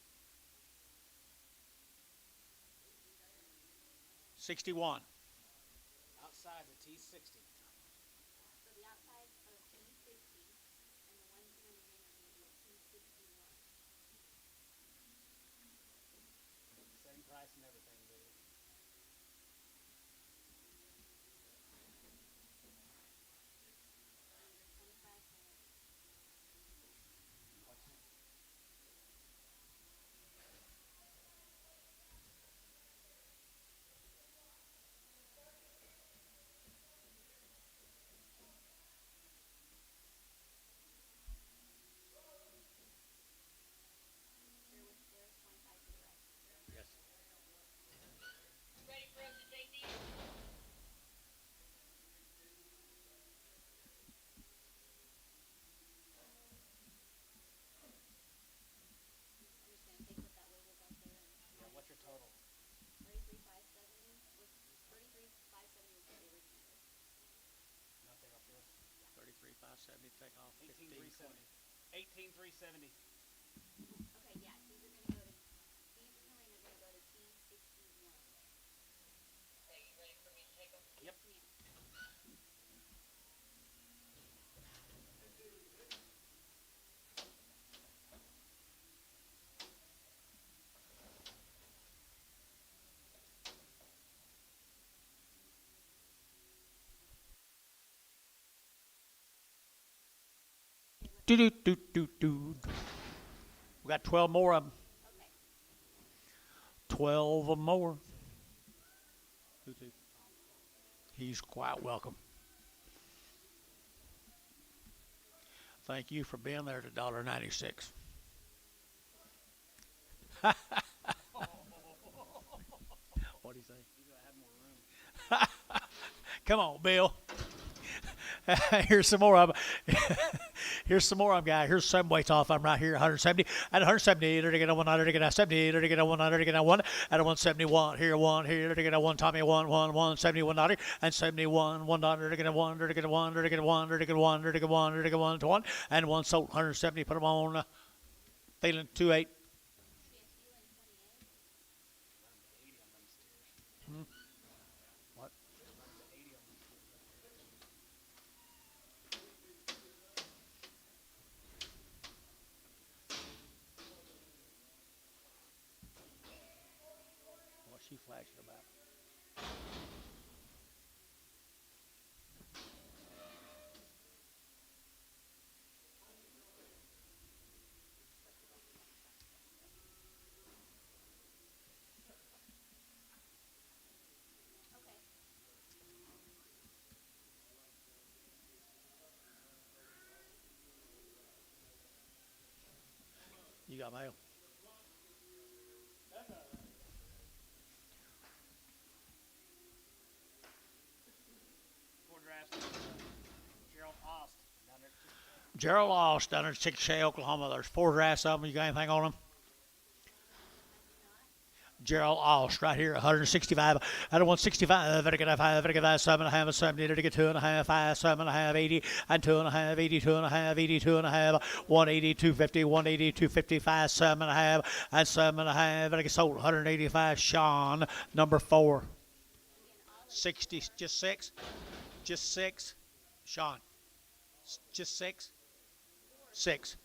61. Outside the T60. So the outsides are T60, and the ones coming in are gonna be at T61. Same price and everything, baby. Under 25 cents. There's 25 for the rest. Yes. Ready for us to take these? I'm just gonna take what that weight is out there and Yeah, what's your total? 33,570 was 33,570 was what the original was. Not take off yours. 33,570. Take off 15. 18,370. 18,370. Okay, yeah, these are gonna go to these are gonna go to T61. Okay, you ready for me to take them? Yep. Ma'am. Do do do do do. We got 12 more of them. Okay. 12 or more. He's quite welcome. Thank you for being there at $1.96. What do you say? You gotta have more room. Come on, Bill. Here's some more of them. Here's some more of them, guy. Here's some weights off. I'm right here, 170. At 170, they're to get a 100, to get a 70, they're to get a 100, to get a 1, at a 171. Here, 1, here, to get a 1, Tommy, 1, 1, 1, 71 dollar, and 71, $1, to get a 1, to get a 1, to get a 1, to get a 1, to get a 1, to get a 1, to 1, and 1 sold, 170. Put them on. Feeling 2.8. Should be a steal in 28. Run to 80 on them steers. What? Run to 80 on them steers. What's she flashing about? Okay. got mail. Four drafts. Gerald Ost down there. Gerald Lost down in Chickasha, Oklahoma. There's 4 drafts of them. You got anything on them? Gerald Ost right here, 165. Out of 165, better get a 5, better get a 7.5, 70, better get 2.5, 5, 7.5, 80, and 2.5, 80, 2.5, 80, 2.5, 180, 250, 180, 255, 7.5, and 7.5, better get sold, 185. Sean, number 4. 60, just 6? Just 6? Sean, just 6? 6.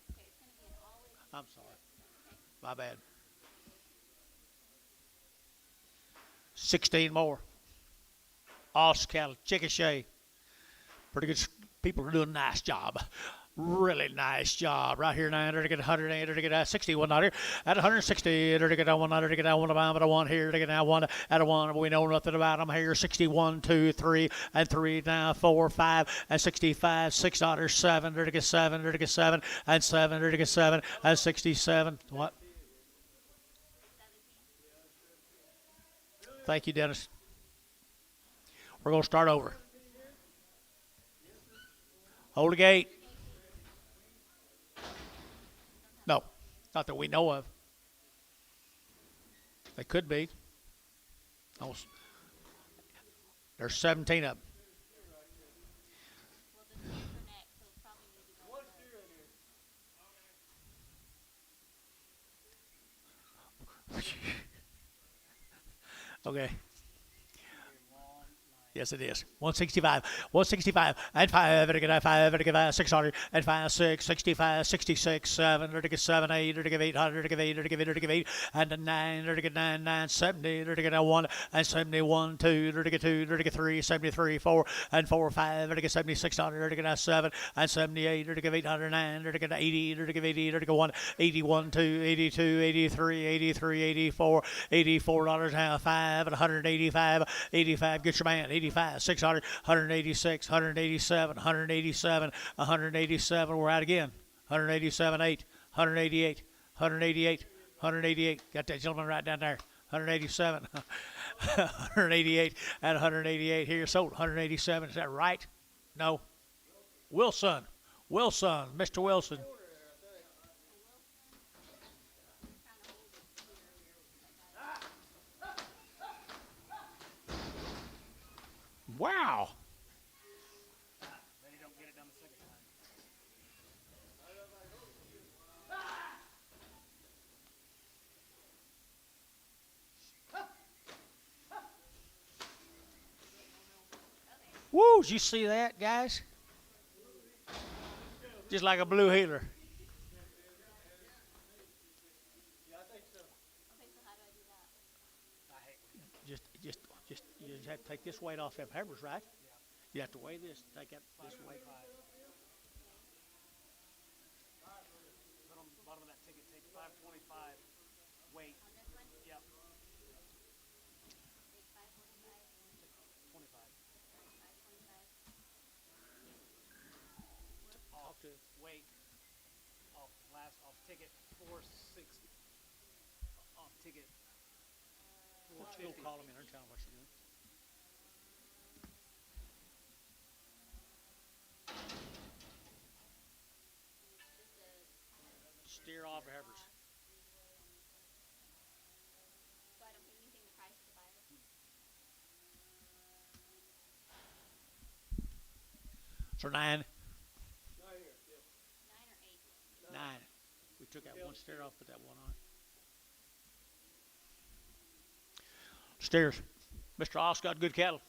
I'm sorry. My bad. 16 more. Ost cattle, Chickasha. Pretty good people are doing a nice job. Really nice job. Right here now, to get 108, to get 61 out here. At 160, to get 100, to get 1 about a 1 here, to get now 1 at a 1. We know nothing about them here. 61, 2, 3, and 3 now, 4, 5, and 65, 6 otters, 7, to get 7, to get 7, and 7, to get 7, and 67. What? Thank you, Dennis. We're going to start over. Hold the gate. No, not that we know of. They could be. There's 17 of them. Okay. Yes, it is. 165, 165, and 5, to get 5, to get 600, and 5, 6, 65, 66, 7, to get 7, 8, to get 800, to get 8, to get 8, to get 8, and 9, to get 9, 9, 70, to get 1, and 71, 2, to get 2, to get 3, 73, 4, and 4, 5, to get 7600, to get 7, and 78, to get 809, to get 80, to get 80, to get 1, 81, 2, 82, 83, 83, 84, $84, now 5, and 185, 85, get your man, 85, 600, 186, 187, 187, 187. We're out again. 187, 8, 188, 188, 188. Got that gentleman right down there. 187, 188, and 188 here. Sold 187. Is that right? No. Wilson, Mr. Wilson. Wow. Then you don't get it done the second time. Woo, did you see that, guys? Just like a blue healer. Yeah, I think so. Just you just have to take this weight off them hammers, right? Yeah. You have to weigh this, take that this weight. Put on the bottom of that ticket, take 525 weight. Yep. 25. Off weight. Off ticket 460. Off ticket Still call them in and tell them what you're doing. Steer off the heifers. So I don't pay anything the price of the buyer. So 9, 9 here, yeah. 9 or 8. 9. We took that one steer off, put that one on. Steers. Mr. Oss got good cattle.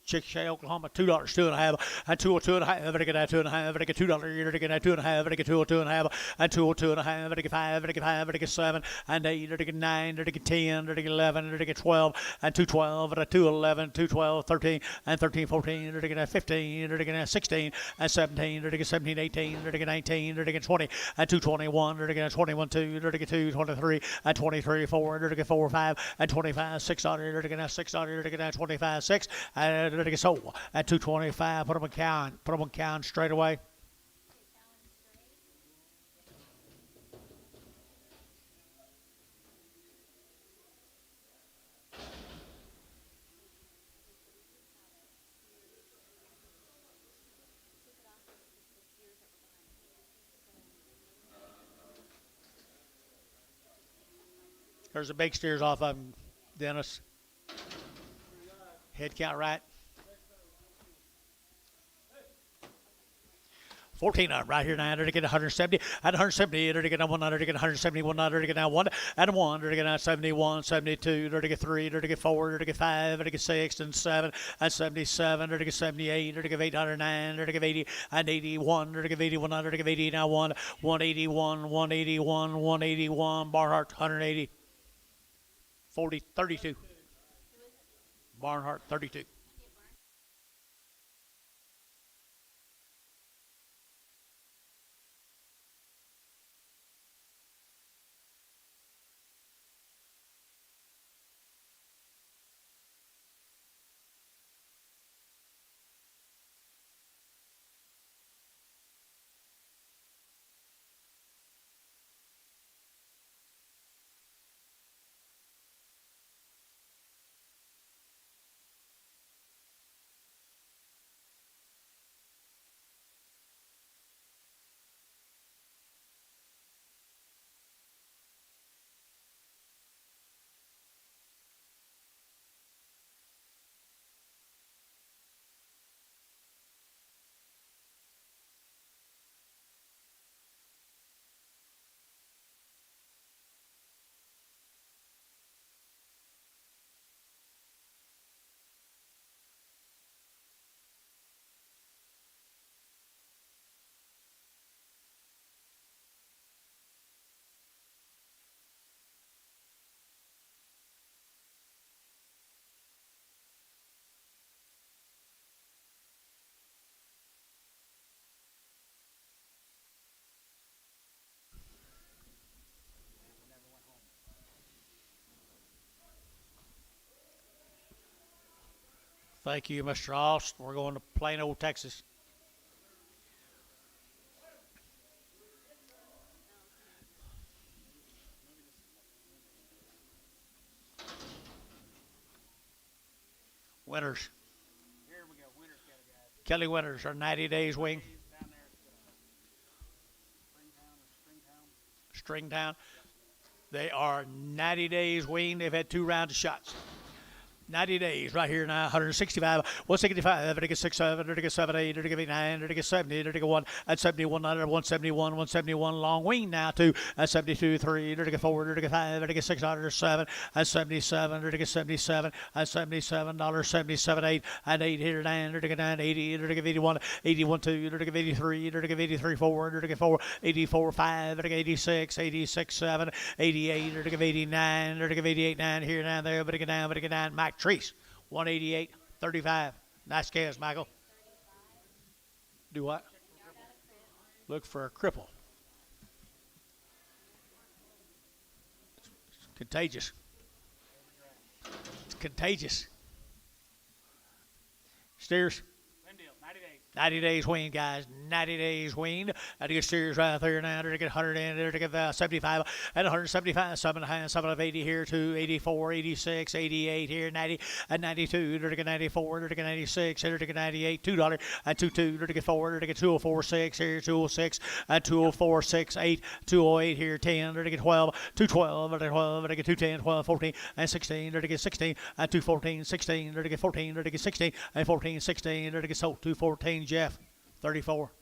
Chickasha, Oklahoma, $2, 2.5, and 202.5. Better get that 2.5. Better get $2. Better get that 2.5. Better get 202.5, and 202.5. Better get 5. Better get 5. Better get 7, and 8. Better get 9. Better get 10. Better get 11. Better get 12, and 212. Better 211, 212, 13, and 13, 14. Better get 15. Better get 16, and 17. Better get 17, 18. Better get 19. Better get 20, and 221. Better get 21, 2. Better get 2, 23, and 23, 4. Better get 4, 5, and 25, 600. Better get 600. Better get 25, 6, and to get sold at 225. Put them on count straight away. There's the big steers off of them, Dennis. Head count right. 14 on right here now. They're to get 170. At 170, they're to get 100. To get 171. They're to get now 1. At 1, they're to get now 71, 72. They're to get 3. They're to get 4. They're to get 5. They're to get 6 and 7. At 77, they're to get 78. They're to get 809. They're to get 80 and 81. They're to get 81. They're to get 80 now 1. 181, 181, 181. Barnhart 180. 40, 32. Barnhart 32. Thank you, Mr. Austin. We're going to Plano, Texas. Winners. Here we go. Winners got it, guys. Kelly Winters, our 90 days wing. Down there at Stringtown. Springtown or Stringtown. They are 90 days weaned. They've had 2 rounds of shots. 90 days right here now. 165, 165, they're to get 6, 7, they're to get 7, 8, they're to get 9, they're to get 70, they're to get 1 at 71, 171, 171 long wing now 2 at 72, 3, they're to get 4, they're to get 5, they're to get 6, 7 at 77, they're to get 77 at 77, $77, 8 and 8 here 9, they're to get 9, 80, they're to get 81, 81, 2, they're to get 83, they're to get 83, 4, they're to get 4, 84, 5, they're to get 86, 86, 7, 88, they're to get 89, they're to get 88, 9 here 9 there, but to get 9, Mike Treese, 188, 35. Nice guess, Michael. Do what? Look for a cripple. It's contagious. It's contagious. Steers. 90 days weaned, guys. 90 days weaned. And to get steers right there now. To get 100 in there. To get 75 and 175. 7 of 80 here. 2, 84, 86, 88 here. 90 and 92. To get 94. To get 96. To get 98. $2 and 22. To get 4. To get 2046 here. 206 and 2046. 8. 208 here. 10. To get 12. 212. To get 12. To get 210. 12, 14 and 16. To get 16 and 214. 16. To get 14. To get 16 and 14. 16. To get 214. Jeff, 34.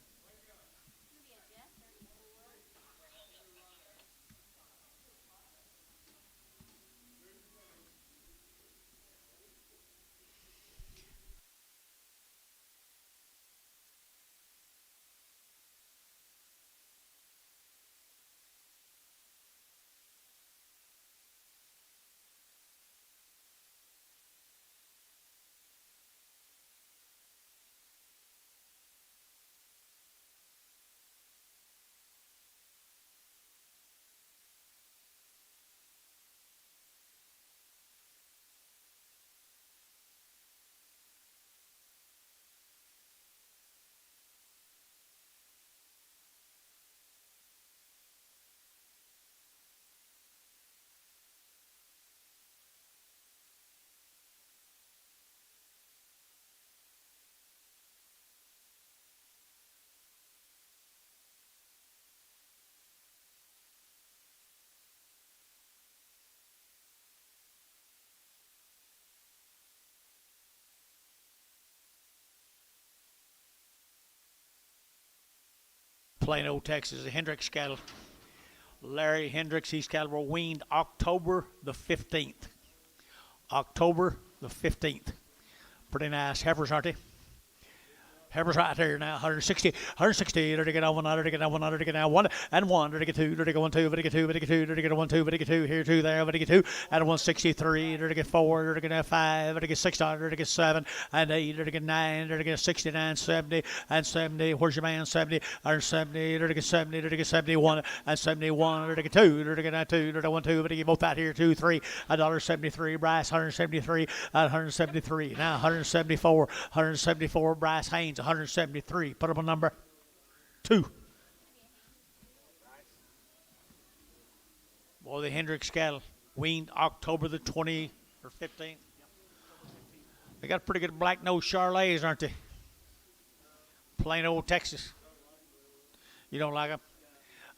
Plano, Texas, a Hendricks cattle. Larry Hendricks, he's cattle weaned October the 15th. October the 15th. Pretty nice heifers, aren't they? Heifers right there now, 160, 160, there to get on one, there to get on one, there to get down one, and one, there to get two, there to get 1, 2, there to get 2, there to get 2, there to get 1, 2, there to get 2, here, 2, there, there to get 2, and 163, there to get 4, there to get 5, there to get 6, there to get 7, and 8, there to get 9, there to get 69, 70, and 70, where's your man, 70, 170, there to get 70, there to get 71, and 71, there to get 2, there to get 2, there to 1, 2, there to get both out here, 2, 3, $1.73, Bryce, 173, 173, now 174, 174, Bryce Haynes, 173. Put up a number 2. Boy, the Hendricks cattle weaned October the 20th or 15th. They got pretty good black nose Charolais, aren't they? Plain old Texas. You don't like them?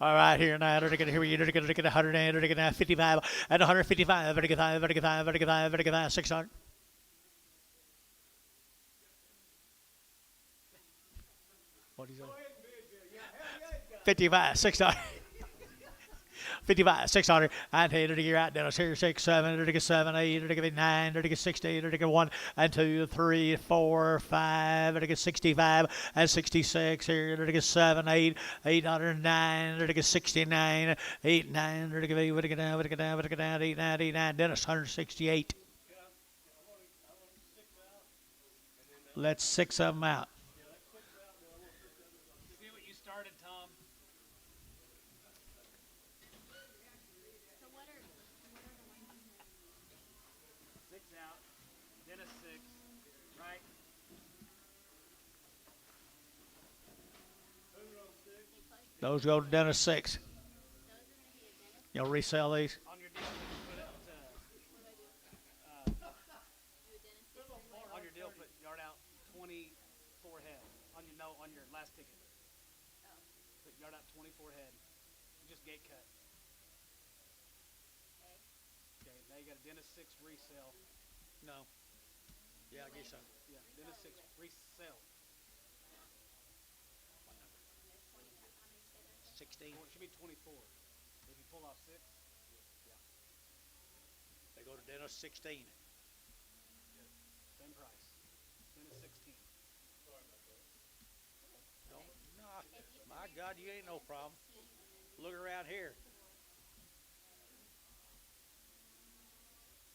All right, here now, they're going to hear you. They're going to get 100 and they're going to 55 and 155. They're going to get 5, they're going to get 5, they're going to get 5, they're going to get 5, 600. What do you say? 55, 600. 55, 600. And here to get right down. Here, 6, 7, to get 7, 8, to get 9, to get 60, to get 1, and 2, 3, 4, 5, to get 65, and 66. Here, to get 7, 8, 809, to get 69, 8, 9, to get 8, to get down, to get down, to get down, 8, 9, 8, 9. Dennis, 168. Let's 6 of them out. See what you started, Tom. So what are the ones? 6 out. Dennis 6. Right? Those go to Dennis 6. Those are going to be a Dennis. You'll resell these? On your deal, put it Do a Dennis 6. on your deal, put yard out 24 head. On your last ticket. Put yard out 24 head. You just gate cut. Okay, now you got a Dennis 6 resale. No. Yeah, I guess so. Yeah, Dennis 6 resale. 16. Well, it should be 24. If you pull off 6, They go to Dennis 16. same price. Dennis 16. Don't, no, my God, you ain't no problem. Look around here.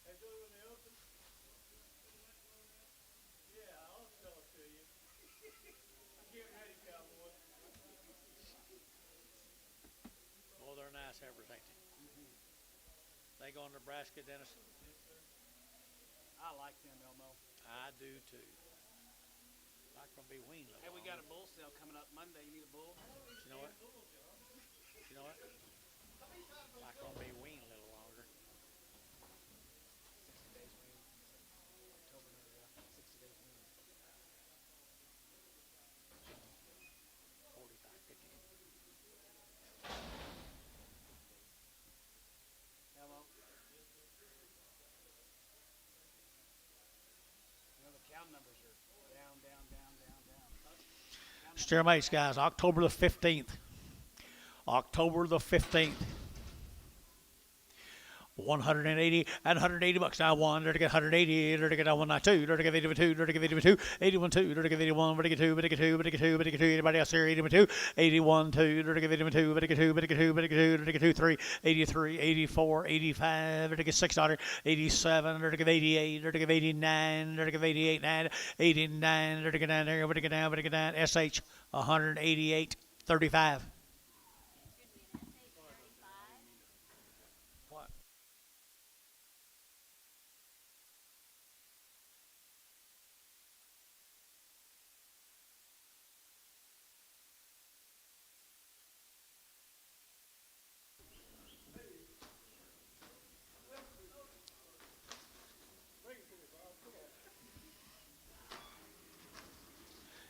Hey, do it when they open? Yeah, I'll sell it to you. Get ready, cowboy. Oh, they're nice heifers, ain't they? They go in Nebraska, Dennis? I like them, Elmo. I do too. Not gonna be weaned. Hey, we got a bull sale coming up Monday. You need a bull? You know what? You know what? Not gonna be weaned a little longer. 60 days wean. October, yeah. 60 days wean. 45, 50. Hello? You know, the cow numbers are down, down, down, down, down. Steer mates, guys, October the 15th. October the 15th. 180 and 180 bucks. Now one, there to get 180, there to get 192, there to get 82, there to get 82, 81 2, there to get 81, there to get 2, there to get 2, there to get 2, there to get 2. Anybody else here? 81 2, 81 2, there to get 81 2, there to get 2, there to get 2, there to get 2, there to get 2, 3, 83, 84, 85, there to get 600, 87, there to get 88, there to get 89, there to get 88, 9, 89, there to get down there, there to get down, there to get down. SH 188, 35. What?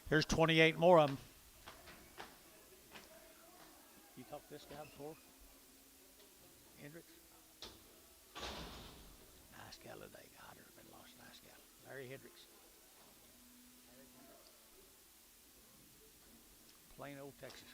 Here's 28 more of them. You talked to this guy before? Hendricks? Nice gal today. God, there's been lost nice gal. Larry Hendricks. Plain old Texas.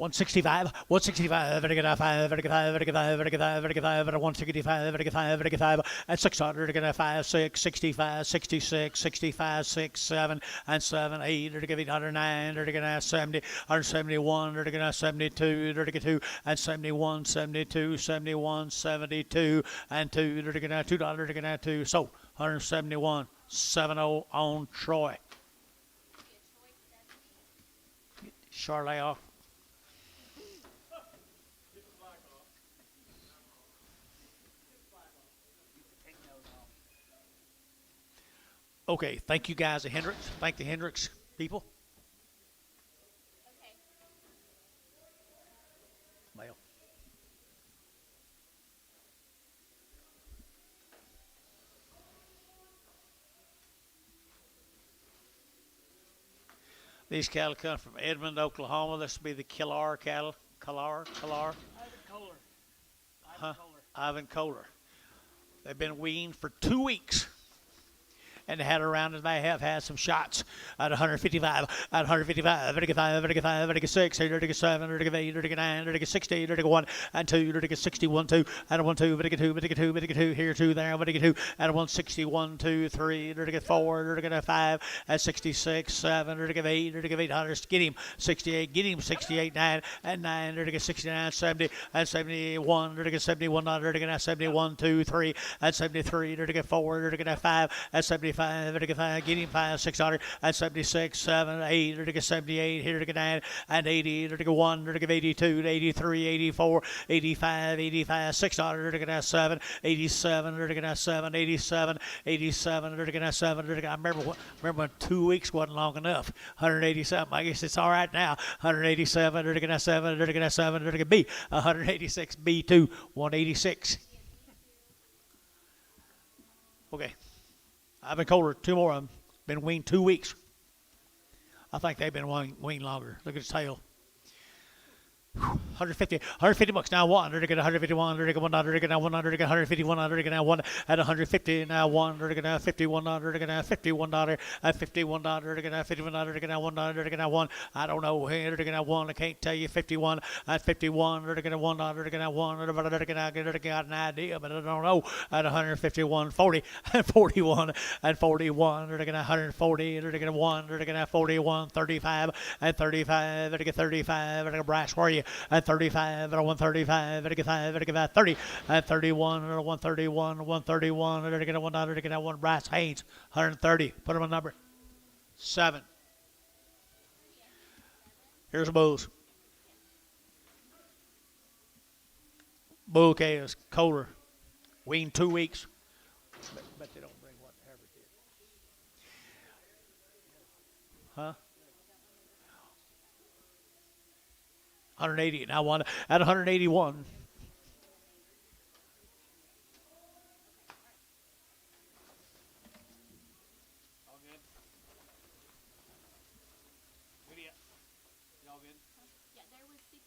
165, 165, and 5, and 5, and 5, and 5, and 5, and 165, and 5, and 5, and 600, and 5, 6, 65, 66, 65, 6, 7, and 7, 8, and 809, and 70, 171, and 72, and 2, and 71, 72, 71, 72, and 2, and $2, and 2, so 171, 70 on Troy. Charlotte off. Okay, thank you guys at Hendricks. Thank the Hendricks people. Okay. Mail. These cattle come from Edmond, Oklahoma. This will be the Killar cattle. Killar. Ivan Kohler. Huh? Ivan Kohler. They've been weaned for 2 weeks. And they had around, and they have had some shots at 155, at 155, 35, 35, 36, 37, 38, 39, 60, 1, and 2, 61, 2, and 1, 2, 2, 2, 2, here, 2, there, 2, and 161, 2, 3, 4, 5, and 66, 7, 8, 800, get him, 68, 9, and 9, 69, 70, and 71, 71, 71, 2, 3, and 73, 4, 5, and 75, get him 5, 600, and 76, 7, 8, 78, here, 9, and 80, 1, 82, 83, 84, 85, 85, 600, 7, 87, 7, 87, 87, 7, I remember when 2 weeks wasn't long enough. 187, I guess it's all right now. 187, 7, B, 186, B2, 186. Okay. I've been colder, 2 more of them. Been weaned 2 weeks. I think they've been weaned longer. Look at his tail. 150 bucks now. 100 get 151, 100 get 100 get 151, 100 get 1 at 150 now. 100 get 51, 100 get 51 at 51, 100 get 51, 100 get 100 get 1. I don't know. 100 get 1. I can't tell you 51 at 51, 100 get 100 get 1, but I got an idea, but I don't know. At 151, 40 and 41 and 41, 100 get 140, 100 get 1, 100 get 41, 35 and 35, 35 and a brass where you at 35 and 135 and 5 30 at 31 and 131 131 and get 100 get 1 brass Haynes 130. Put him on number 7. Here's the bulls. Bull calves, colder, weaned 2 weeks. Bet they don't bring what Herbert did. Huh? 180. Now one at 181. All good? Lydia, you all good? Yeah, there was 16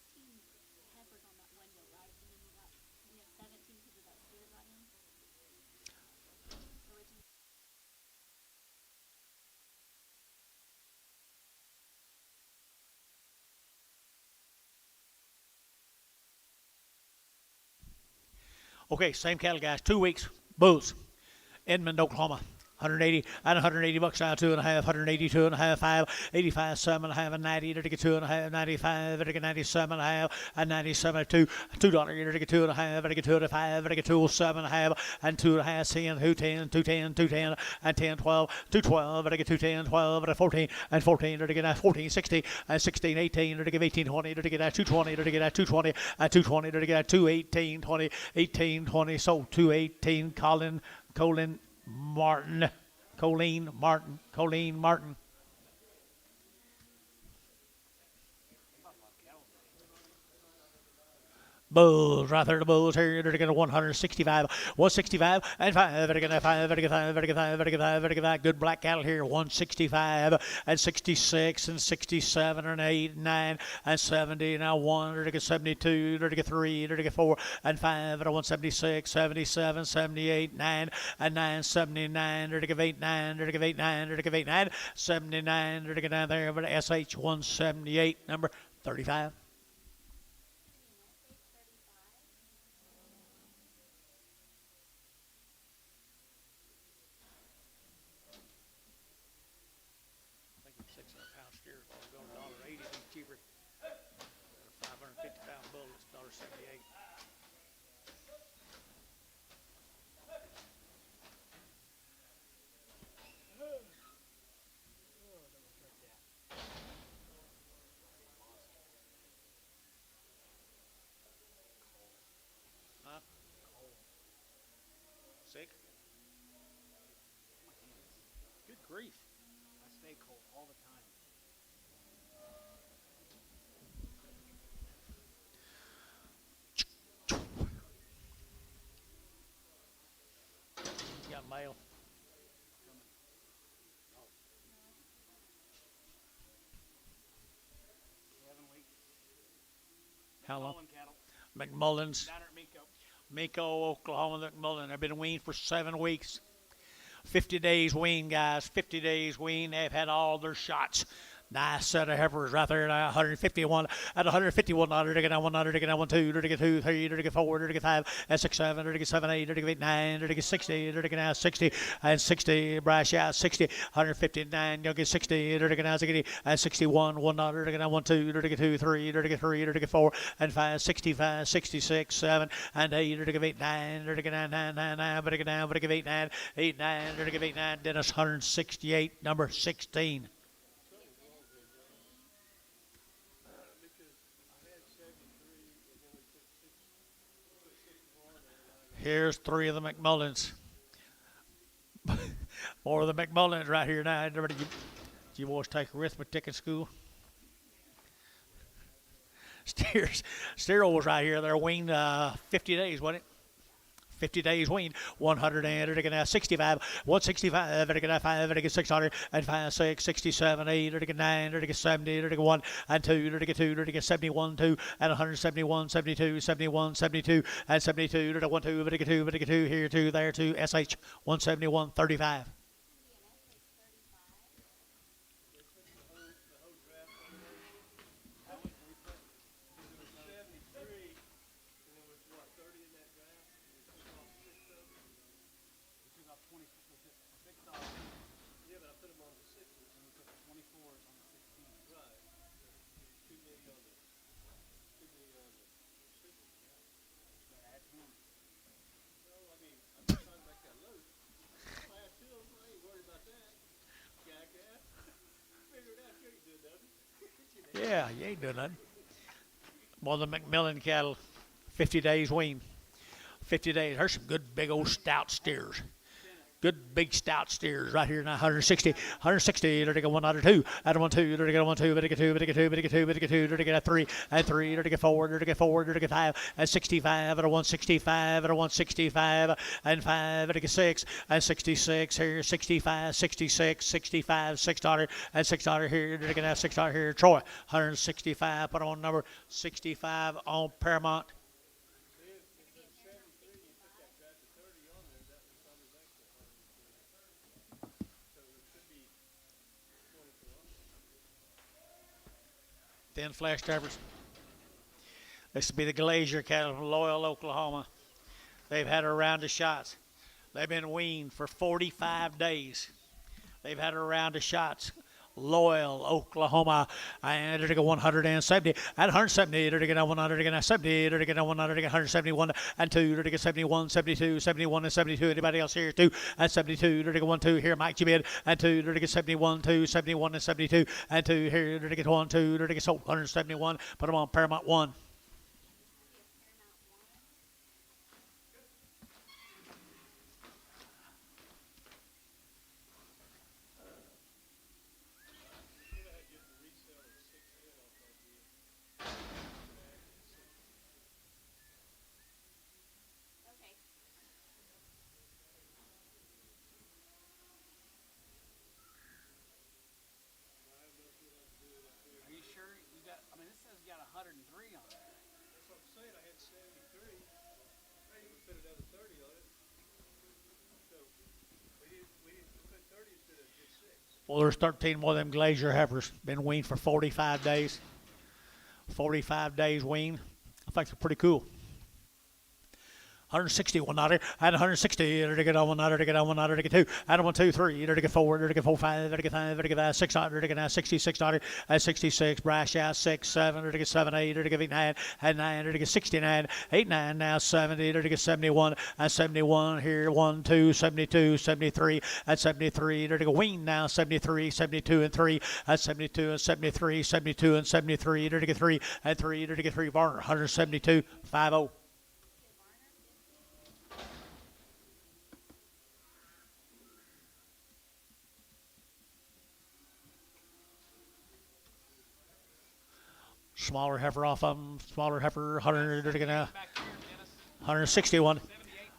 heifers on that window, right? And then we have 17 because of that steer got in. Originally. Okay, same cattle guys. 2 weeks. Bulls. Edmond, Oklahoma. 180 and 180 bucks now, 2.5, 182 and a half, 5, 85, 7.5, and 90, 2.5, 95, 97.5, and 97 $2, $2, 2.5, 2 5, 2.7.5, and 2.5, 10, 210, 210, 210, and 10, 12, 212, 210, 12, and 14, and 14, 14, 60, and 16, 18, 18, 20, 220, 220, and 220, 218, 20, 18, 20, so 218, Colin Colleen Martin. Bulls, right there, the Bulls here. They're going to 165, 165, and 5. They're going to 5. Good black cattle here. 165, and 66, and 67, and 8, and 9, and 70. Now 1. They're going to 72. They're going to 3. They're going to 4, and 5. And 176, 77, 78, 9, and 9, 79. They're going to 8, 9. They're going to 8, 9. They're going to 8, 9, 79. They're going to down there. But SH 178, number 35. steers going to go $1.80, be cheaper. 550-pound bull, it's $1.78. Huh? Sick? Good grief. I stay cold all the time. You got mail. 7 weeks. How long? Mullen cattle McMullins, down at Miko. Miko, Oklahoma, McMullen. They've been weaned for 7 weeks. 50 days wean, guys. 50 days wean. They've had all their shots. Nice set of heifers right there now. 151 at $151. They get 1, they get 1, 2, they get 2, 3, they get 4, they get 5, and 6, 7, they get 7, 8, they get 9, they get 60, they get 60, and 60. Brash out 60, 159. You'll get 60, they get 60, and 61. 1, they get 1, 2, they get 2, 3, they get 3, they get 4, and 5, 65, 66, 7, and 8, they get 8, 9, they get 9, 9, 9, 9, but they get 9, but they get 8, 9, 8, 9, they get 8, 9. Dennis 168, number 16. Here's 3 of the McMullins. More of the McMullins right here now. Did you boys take arithmetic in school? Steer was right here. They're weaned 50 days, wasn't it? 50 days weaned. 100 and they're going to 65, 165, they're going to 5, they're going to 600, and 5, 6, 67, 8, they're going to 9, they're going to 70, they're going to 1, and 2, they're going to 2, they're going to 71, 2, and 171, 72, 71, 72, and 72, they're going to 1, 2, they're going to 2, they're going to 2, here 2, there 2, SH 171, 35. Yeah, but I put them on the 6s. And we put the 24s on the 16s. Right. Too many on the 6s. Gotta add 20. No, I mean, I'm just trying to make that loose. If I have 2 of them, I ain't worried about that. Jackass. Figure it out, you ain't doing nothing. Yeah, you ain't doing nothing. Well, the McMillan cattle, 50 days wean. 50 days. There's some good big old stout steers. Good big stout steers right here now. 160, 160. They're to get 1 out of 2. Out of 1, 2. They're to get 1, 2. Better get 2. Better get 2. Better get 2. Better get 2. They're to get a 3 and 3. They're to get 4. They're to get 4. They're to get 5 and 65. Out of 165. Out of 165 and 5. Better get 6 and 66 here. 65, 66, 65, $6 and $6 here. They're to get $6 here. Troy 165. Put on number 65 on Paramount. Thin flesh heifers. This will be the Glazier cattle from Loyal, Oklahoma. They've had a round of shots. They've been weaned for 45 days. They've had a round of shots. Loyal, Oklahoma, and they're going to go 170. At 170, they're going to go 100, they're going to 70, they're going to go 100, they're going to 171, and 2, they're going to get 71, 72, 71, and 72. Anybody else here? 2, and 72, they're going to go 1, 2. Here, Mike Jimid, and 2, they're going to get 71, 2, 71, and 72, and 2. Here, they're going to get 1, 2, they're going to get 171. Put them on Paramount 1. Okay. Are you sure you got? I mean, this says you got 103 on there. That's what I'm saying. I had 73. Hey, we put another 30 on it. So we didn't put 30 instead of just 6. Well, there's 13 more of them Glazier heifers. Been weaned for 45 days. 45 days weaned. I think they're pretty cool. 160, one otter, and 160, to get on one otter, to get on one otter, to get two, and 1, 2, 3, to get 4, to get 4, 5, to get 5, to get 6 otter, to get 66 otter, and 66, brash out 6, 7, to get 7, 8, to get 9, and 9, to get 69, 8, 9, now 70, to get 71, and 71 here, 1, 2, 72, 73, and 73, to get wing now 73, 72, and 3, and 72, and 73, 72, and 73, to get 3, and 3, to get 3, Varner, 172, 50. Smaller heifer off of them. Smaller heifer, 100, they're gonna Back here, Dennis. 161. 78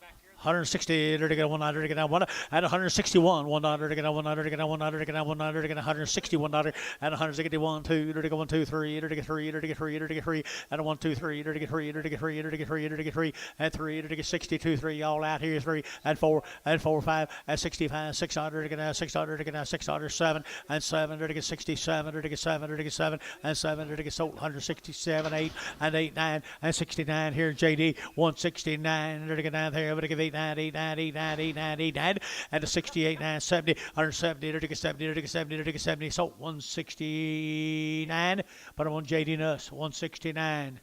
back here. 160, they're gonna 100, they're gonna 1, and 161, 100, they're gonna 100, they're gonna 100, they're gonna 100, they're gonna 161, and 161, 2, they're gonna 1, 2, 3, they're gonna 3, they're gonna 3, they're gonna 3, and 1, 2, 3, they're gonna 3, they're gonna 3, they're gonna 3, they're gonna 3, and 3, they're gonna 62, 3, all out here, 3, and 4, and 4, 5, and 65, 600, they're gonna 600, they're gonna 600, 7, and 7, they're gonna 67, they're gonna 7, they're gonna 7, and 7, they're gonna 167, 8, and 8, 9, and 69 here, JD, 169, they're gonna down there, but 8, 9, 8, 9, 8, 9, 8, 9, 8, 9, and a 68, 9, 70, 170, they're gonna 70, they're gonna 70, they're gonna 70, so 169, but I'm on JD Nuss, 169.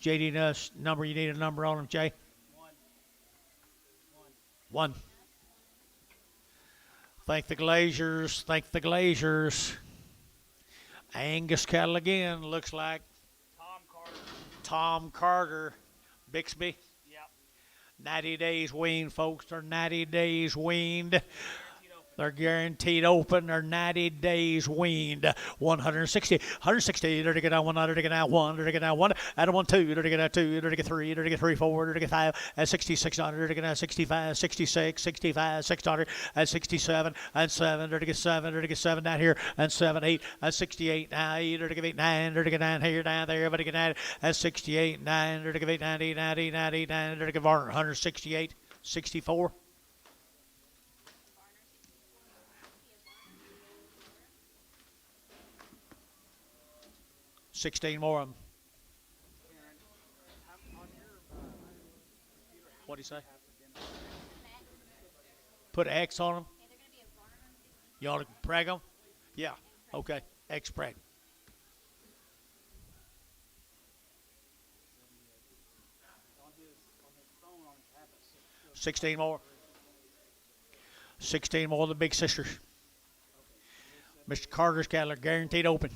JD Nuss, number, you need a number on him, Jay? 1. Thank the Glaziers, thank the Glaziers. Angus cattle again, looks like Tom Carter. Tom Carter, Bixby. Yep. 90 days weaned, folks. They're 90 days weaned. Guaranteed open. They're guaranteed open. They're 90 days weaned. 160. 160. They're to get out 100. To get out 1. They're to get out 1. Out of 1, 2. They're to get out 2. They're to get 3. They're to get 3, 4. They're to get 5. And 66. They're to get out 65. 66. 65. 600. And 67. And 7. They're to get 7. They're to get 7 down here. And 7, 8. And 68. Now 8. They're to get 8, 9. They're to get 9 here, down there. Everybody get 9. And 68. 9. They're to get 8, 90. 90. 90. 9. They're to get 168. 64. 16 more of them. On your computer, how What'd he say? have the Dennis? Put X on them. Yeah, they're gonna be a Varner 50. You want to preg them? Yeah. Okay. X preg. On his phone on his tablet. 16 more. 16 more of the big sisters. Mr. Carter's cattle are guaranteed open.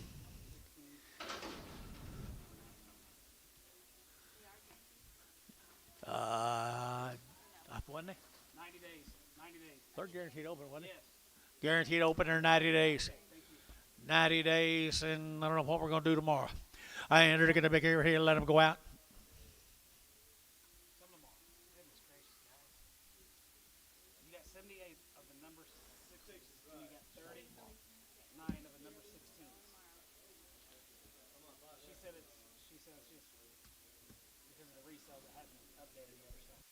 Wasn't they? 90 days. 90 days. They're guaranteed open, wasn't Yes. they? Guaranteed open in 90 days. 90 days, and I don't know what we're going to do tomorrow. And they're going to be here and let them go out. Some of them are. Goodness gracious, guys. You got 78 of the number 6, and you got 39 of the number 16. She said it's just because of the resale that hadn't updated the other stuff.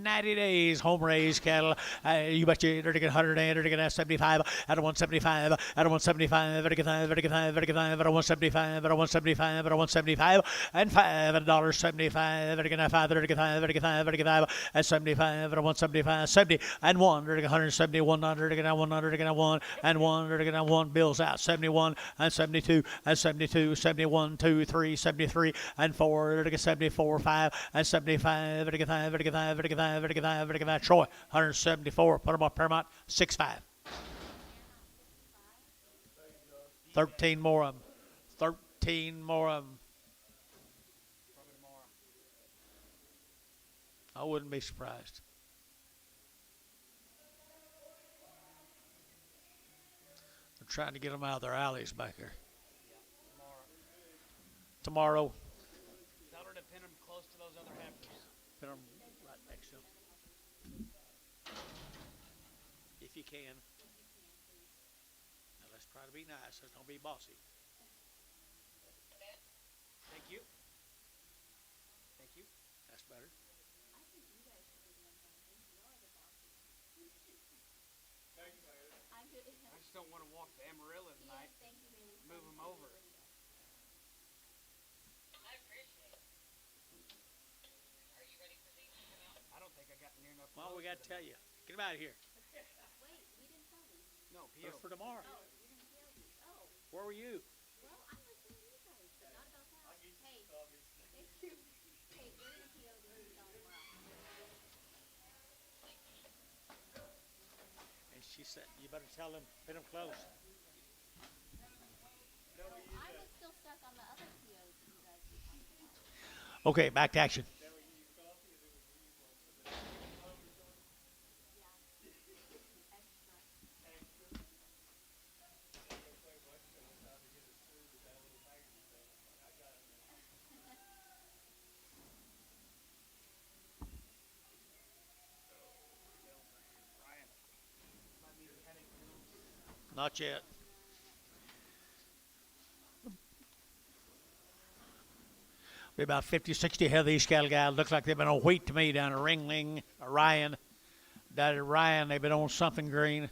90 days home raised cattle. You bet you they're to get 100 and they're to get 75 at a 175 at a 175 at a 175 at a 175 at a 175 at a 175 and five at $1.75 at a 5 at a 5 at a 5 at a 5 at 75 at a 175 70 and 1 at a 170 100 at a 100 at a 1 and 1 at a 1 bills out 71 and 72 and 72 71 2 3 73 and 4 at a 74 5 and 75 at a 5 at a 5 at a 5 at a 5 at a 5 Troy 174 put them up Paramount 6-5 13 more of them 13 more of them I wouldn't be surprised. They're trying to get them out of their alleys back here. Tomorrow. Tell her to pin them close to those other heifers. Put them right next to them. If you can. Now let's try to be nice. Let's don't be bossy. Thank you. Thank you. That's better. I just don't want to walk the Amarillo tonight. Move them over. I appreciate it. Are you ready for these to come out? I don't think I got near enough. Well, we got to tell you. Get them out of here. Wait, we didn't tell these. No, They're PO. for tomorrow. Oh, we didn't tell these. Oh, Where were you? well, I'm listening to you guys, but not about that. Hey, thank you. Hey, we're gonna PO these and sell them tomorrow. And she said, you better tell them, pin them close. I was still stuck on the other POs that you guys were talking about. Okay, back to action. Extra. Not yet. Be about 50, 60 head of these cattle guys. Looks like they've been on wheat to me down at Ringling, Ryan. Down at Ryan, they've been on something green.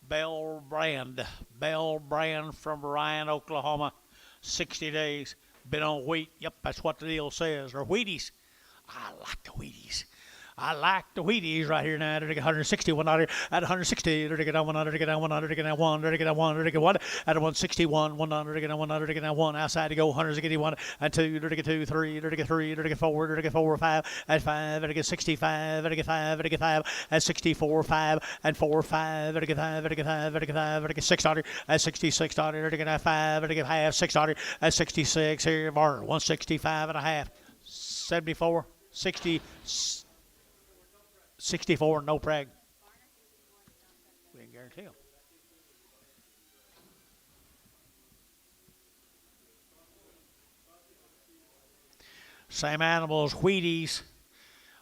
Bell Brand from Ryan, Oklahoma. 60 days. Been on wheat. Yep, that's what the deal says. Or Wheaties. I like the Wheaties. I like the Wheaties right here now. They're to get 160, one at 160. They're to get 100, to get 100, to get 1, to get 1, to get 1 at 161, 100, to get 100, to get 1 outside to go 100 to get 1 and 2, to get 2, 3, to get 3, to get 4, to get 4, 5 at 5, to get 65, to get 5, to get 5 at 64, 5 and 4, 5, to get 5, to get 5, to get 5, to get 600 at 66, to get 5, to get half 600 at 66. Here, Varner 165 and a half, 74, 60. 64, no preg. We can guarantee them. Same animals, Wheaties.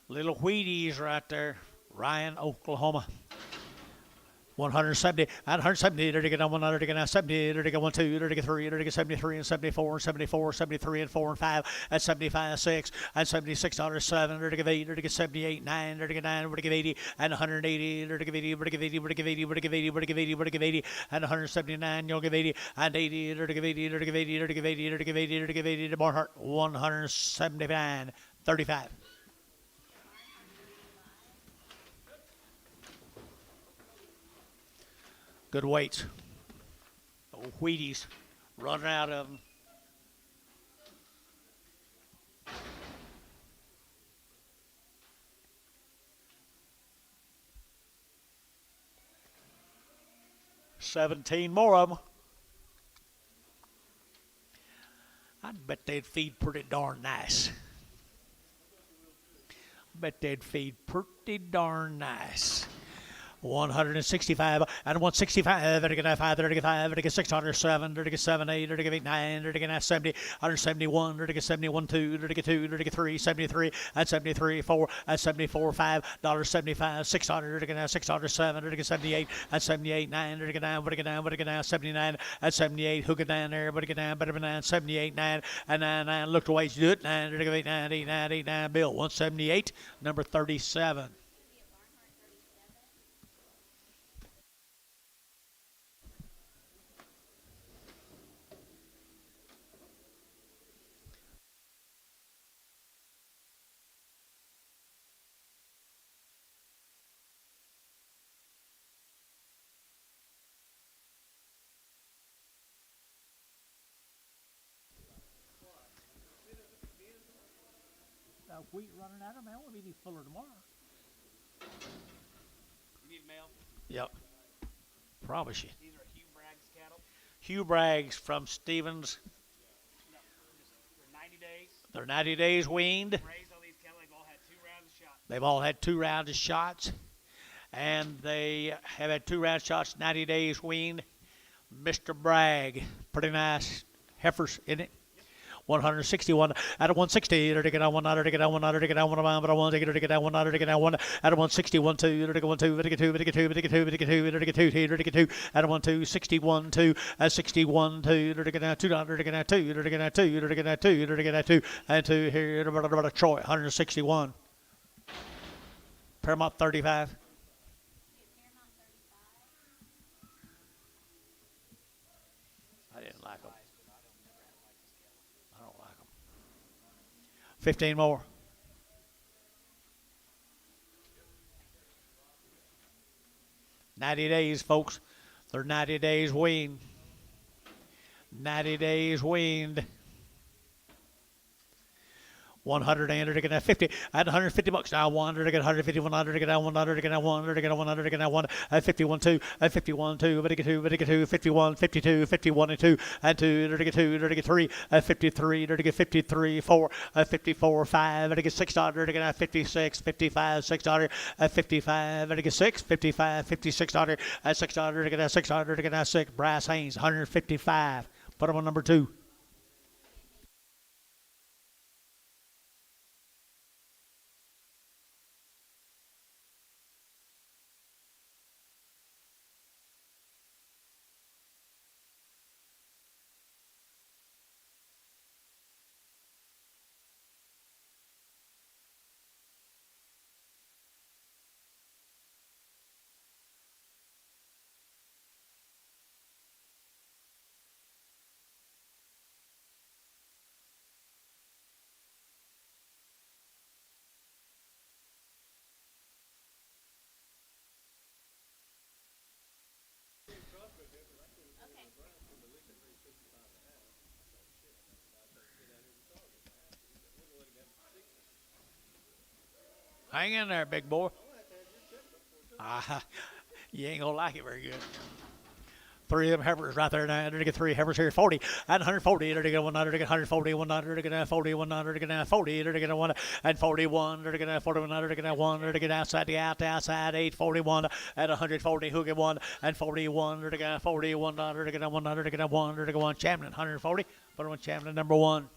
Little Wheaties right there. Ryan, Oklahoma. 170, at 170, to get 100, to get 70, to get 1, 2, to get 3, to get 73 and 74 and 74, 73 and 4 and 5 at 75, 6 and 76, 7, to get 8, to get 78, 9, to get 9, to get 80 and 180, to get 80, to get 80, to get 80, to get 80, to get 80, to get 80 and 179, you'll give 80 and 80, to get 80, to get 80, to get 80, to get 80, to get 80 to Barnhart 179, 35. Good weights. Old Wheaties running out of them. $17 more of them. I bet they'd feed pretty darn nice. Bet they'd feed pretty darn nice. 165 and 165, 5, 607, 7, 8, 9, 70, 171, 71, 2, 3, 73, and 73, 4, and 74, 5, $75, 600, 607, 78, and 78, 9, 79, and 78, hook it down there, but get down, better than 9, 78, 9, and 9, look the way you do it, 9, 8, 9, 8, 9, 8, 9, Bill, 178, number 37. Wheat running out of man. We'll be any fuller tomorrow. You need mail? Yep. Promise you. These are Hugh Bragg's cattle. Hugh Braggs from Stevens. No, they're 90 days. They're 90 days weaned. Raised all these cattle. They've all had 2 rounds of shots. They've all had 2 rounds of shots. And they have had 2 round shots, 90 days weaned. Mr. Bragg, pretty nice heifers in it. 161 out of 160. To get on one, to get on one, to get on one, but I want to get down one, to get down one out of 161, 2, to get 1, 2, to get 2, to get 2, to get 2, to get 2, to get 2, to get 2 out of 1, 2, 61, 2, 61, 2, to get down 2, to get down 2, to get down 2, to get down 2, to get down 2, and 2 here to Troy, 161. Paramount 35. I didn't like them. I don't like them. 15 more. $90, folks. They're 90 days weaned. 90 days weaned. 100 and to get 50 at $150 now. 100 to get 150, 100 to get 100 to get 100 to get 100 to get 1 at 51 2 at 51 2 but to get 2 51 52 51 and 2 and 2 to get 2 to get 3 at 53 to get 53 4 at 54 5 to get 600 to get 56 55 600 at 55 to get 6 55 5600 at 600 to get 600 to get 6. Brass Haynes 155. Put them on number 2. Hang in there, big boy. You ain't gonna like it very good. 3 of them heifers right there now. To get 3 heifers here, 40 and 140. To get 100 to get 140, 100 to get 40, 100 to get 40 to get 1 and 41 to get 41 to get 1 to get outside the outside 841 at 140. Who get 1 and 41 to get 40, 100 to get 100 to get 1 to get 1 champion 140. Put on champion number 1.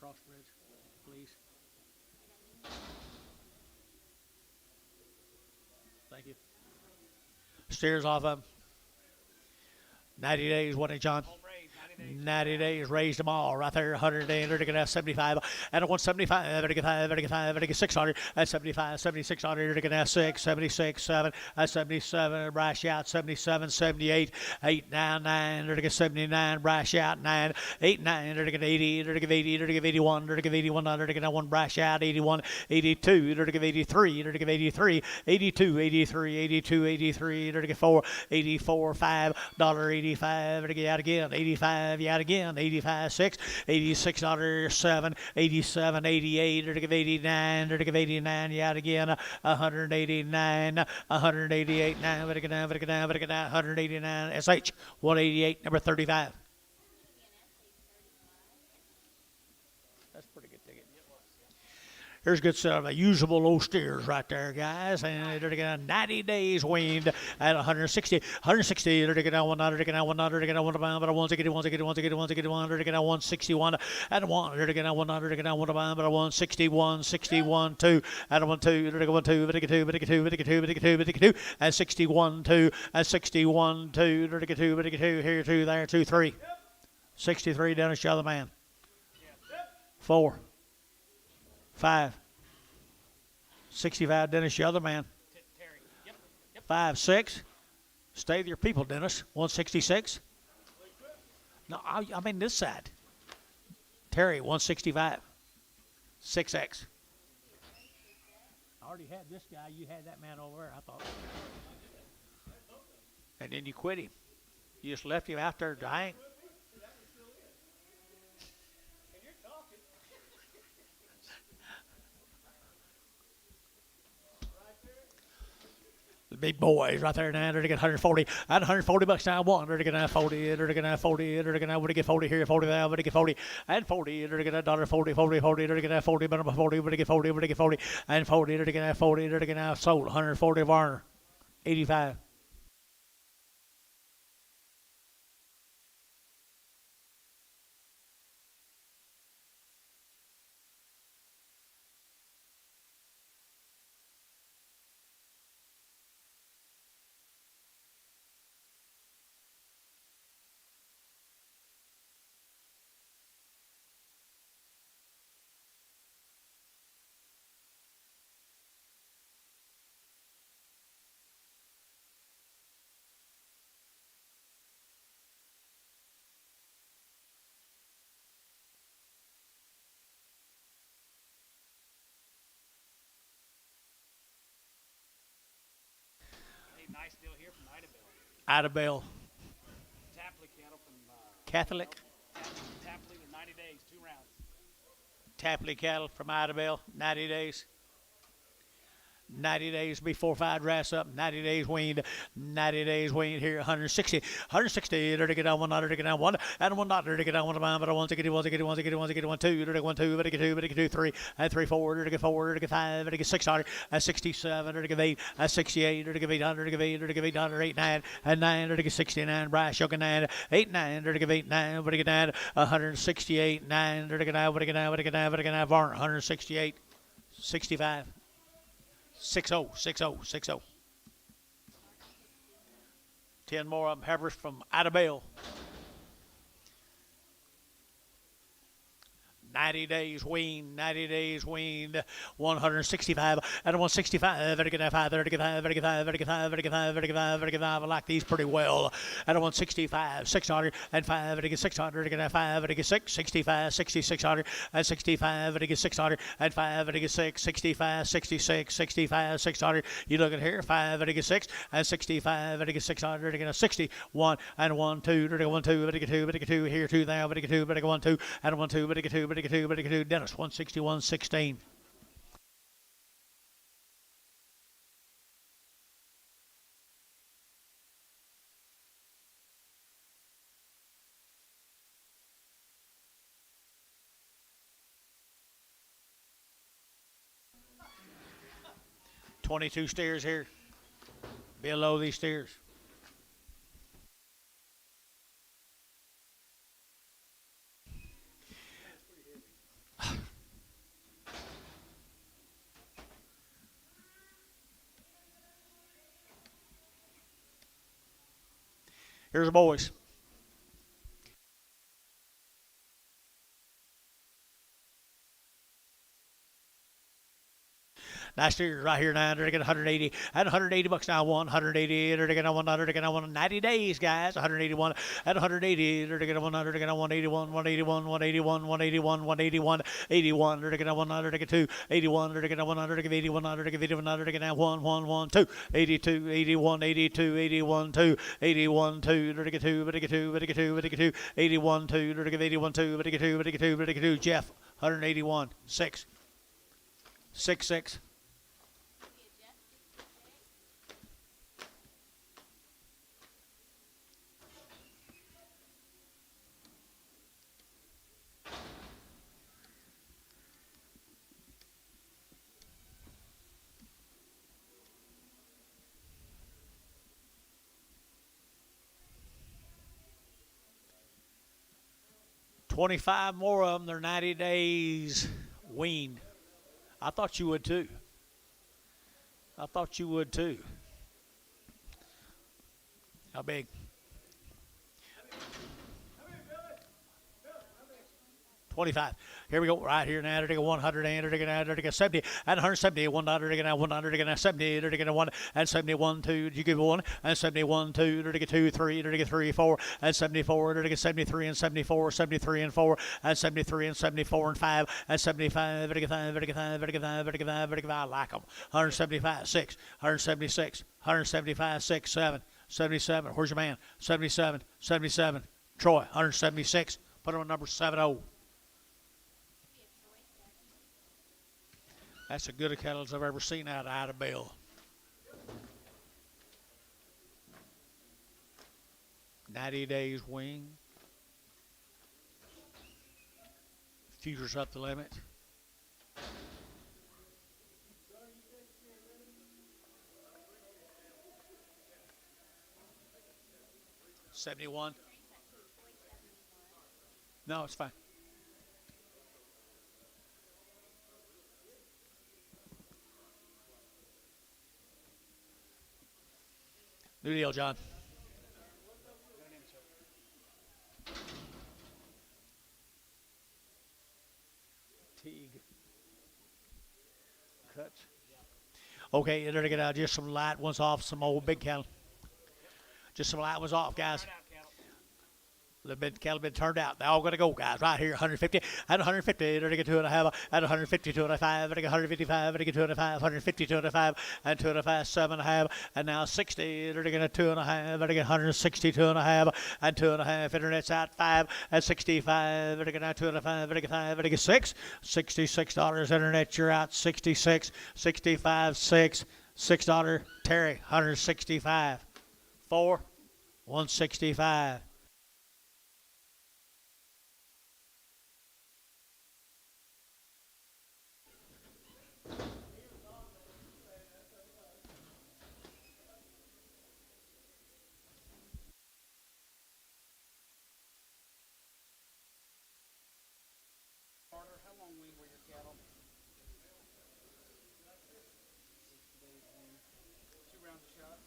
Crossbridge, please. Thank you. Steers off of 90 days, wasn't it, John? 90 days, raised them all right there. 100 days, they're going to have 75 and 175, they're going to get 600 at 75, 7600, they're going to have 6, 76, 7 at 77, brash out 77, 78, 8, 9, 9, they're going to get 79, brash out 9, 8, 9, they're going to get 80, they're going to give 80, they're going to give 81, they're going to give 81, they're going to have 1 brash out 81, 82, they're going to give 83, they're going to give 83, 82, 83, 82, 83, they're going to get 4, 84, $5, $85, they're going to get out again, 85. Yet again, 85, 6, 86, $7, 87, 88, to give 89, to give 89, yet again, 189, 188, 9, but down, 189, SH, 188, number 35. That's a pretty good ticket. Here's a good set of usable old steers right there, guys. And they're going to 90 days weaned at 160. 160. They're going to 100. They're going to 100. They're going to 1 but 161. They're going to 161 and 1. They're going to 100. They're going to 1 but 161. 61 2 and 1 2. They're going to 1 2. But 2. But 2. But 2. But 2. And 61 2 and 61 2. They're going to 2. But 2 here 2 there 2 3. 63 Dennis, the other man. 4. 5. 65, Dennis, the other man. 5, 6. Stay with your people, Dennis. 166. No, I mean this side. Terry, 165. 6X. I already had this guy. You had that man over there, I thought. And then you quit him. You just left him out there dying. The big boys right there now. They're to get 140. At 140 bucks now. One. They're to get 40. They're to get 40. They're to get 40 here. 40 there. They're to get 40 and 40. They're to get $1.40. 40. They're to get 40. But 40. They're to get 40. They're to get 40 and 40. They're to get 40. They're to get sold. 140 Varner. 85. A nice deal here from Idabel. Idabel. Tapley cattle from Catholic. Tapley with 90 days, 2 rounds. Tapley cattle from Idabel. 90 days. 90 days before 5 dress up, 90 days weaned, 90 days weaned here, 160, 160, they're to get on 1, they're to get on 1, and 1, they're to get on 1, but 1, to get 1, to get 1, to get 1, to get 1, 2, they're to get 1, 2, but to get 2, but to get 2, 3, and 3, 4, they're to get 4, they're to get 5, they're to get 600, and 67, they're to get 8, and 68, they're to get 800, they're to get 8, they're to get 800, 8, 9, and 9, they're to get 69, Bryce Young 9, 8, 9, they're to get 8, 9, but to get 9, 168, 9, they're to get 9, but to get 9, but to get 9, but to get 9, Varner, 168, 65. 60, 60, 60. 10 more of them heifers from Idabel. 90 days weaned, 90 days weaned, 165, and 165, very good, 5, very good, 5, very good, 5, very good, 5, very good, 5, very good, 5, very good, 5, I like these pretty well, and 165, 600, and 5, very good, 600, very good, 5, very good, 6, 65, 6600, and 65, very good, 600, and 5, very good, 6, 65, 66, 65, 600, you look at here, 5, very good, 6, and 65, very good, 600, very good, 61, and 1, 2, very good, 1, 2, very good, 2, very good, 2, here, 2 there, very good, 2, very good, 1, 2, and 1, 2, very good, 2, very good, 2, very good, 2, Dennis, 161, 16. $22 steers here, below these steers. Here's the boys. Nice steers right here now. They're getting 180 and 180 bucks now. 180. They're getting 100. They're getting 190 days, guys. 181 and 180. They're getting 100. They're getting 181, 181, 181, 181, 181, 81. They're getting 100. They're getting 2, 81. They're getting 100. They're getting 81. They're getting 81. They're getting 1, 1, 1, 2, 82, 81, 82, 81, 2, 81, 2. They're getting 2, but they get 2, but they get 2, but they get 2, 81, 2. They're getting 81, 2, but they get 2, but they get 2, but they get 2. Jeff, 181, 6, 6, 6. 25 more of them. They're 90 days weaned. I thought you would too. I thought you would too. How big? 25. Here we go. Right here now. They're taking 100 and they're taking 70 and 170. 100 again. 100 again. 70. They're taking 1 and 71. 2. Did you give 1 and 71? 2. They're taking 2. 3. They're taking 3. 4 and 74. They're taking 73 and 74. 73 and 4 and 73 and 74 and 5 and 75. They're taking 5. They're taking 5. They're taking 5. They're taking 5. They're taking 5. I like them. 175. 6. 176. 175. 6. 7. 77. Where's your man? 77. 77. Troy. 176. Put him on number 70. That's as good a cattle as I've ever seen out of Ida Bell. $90 days wing. Futures up the limit. $71. No, it's fine. New deal, John. Teague. Cut. Okay, they're going to get out just some light ones off some old big cattle. Just some light ones off, guys. The cattle been turned out. They're all going to go, guys. Right here, 150 and 150. They're going to get 2.5 and 150, 2.5. They're going to get 155. They're going to get 2.5, 150, 2.5 and 2.5, 7.5. And now 60. They're going to get 2.5. They're going to get 160, 2.5 and 2.5. Internet's out 5 and 65. They're going to get 2.5. They're going to get 5. They're going to get 6. $66. Internet, you're out 66, 65, 6. $6. Terry, 165. 4, 165. How long were your cattle? 2 rounds of shots.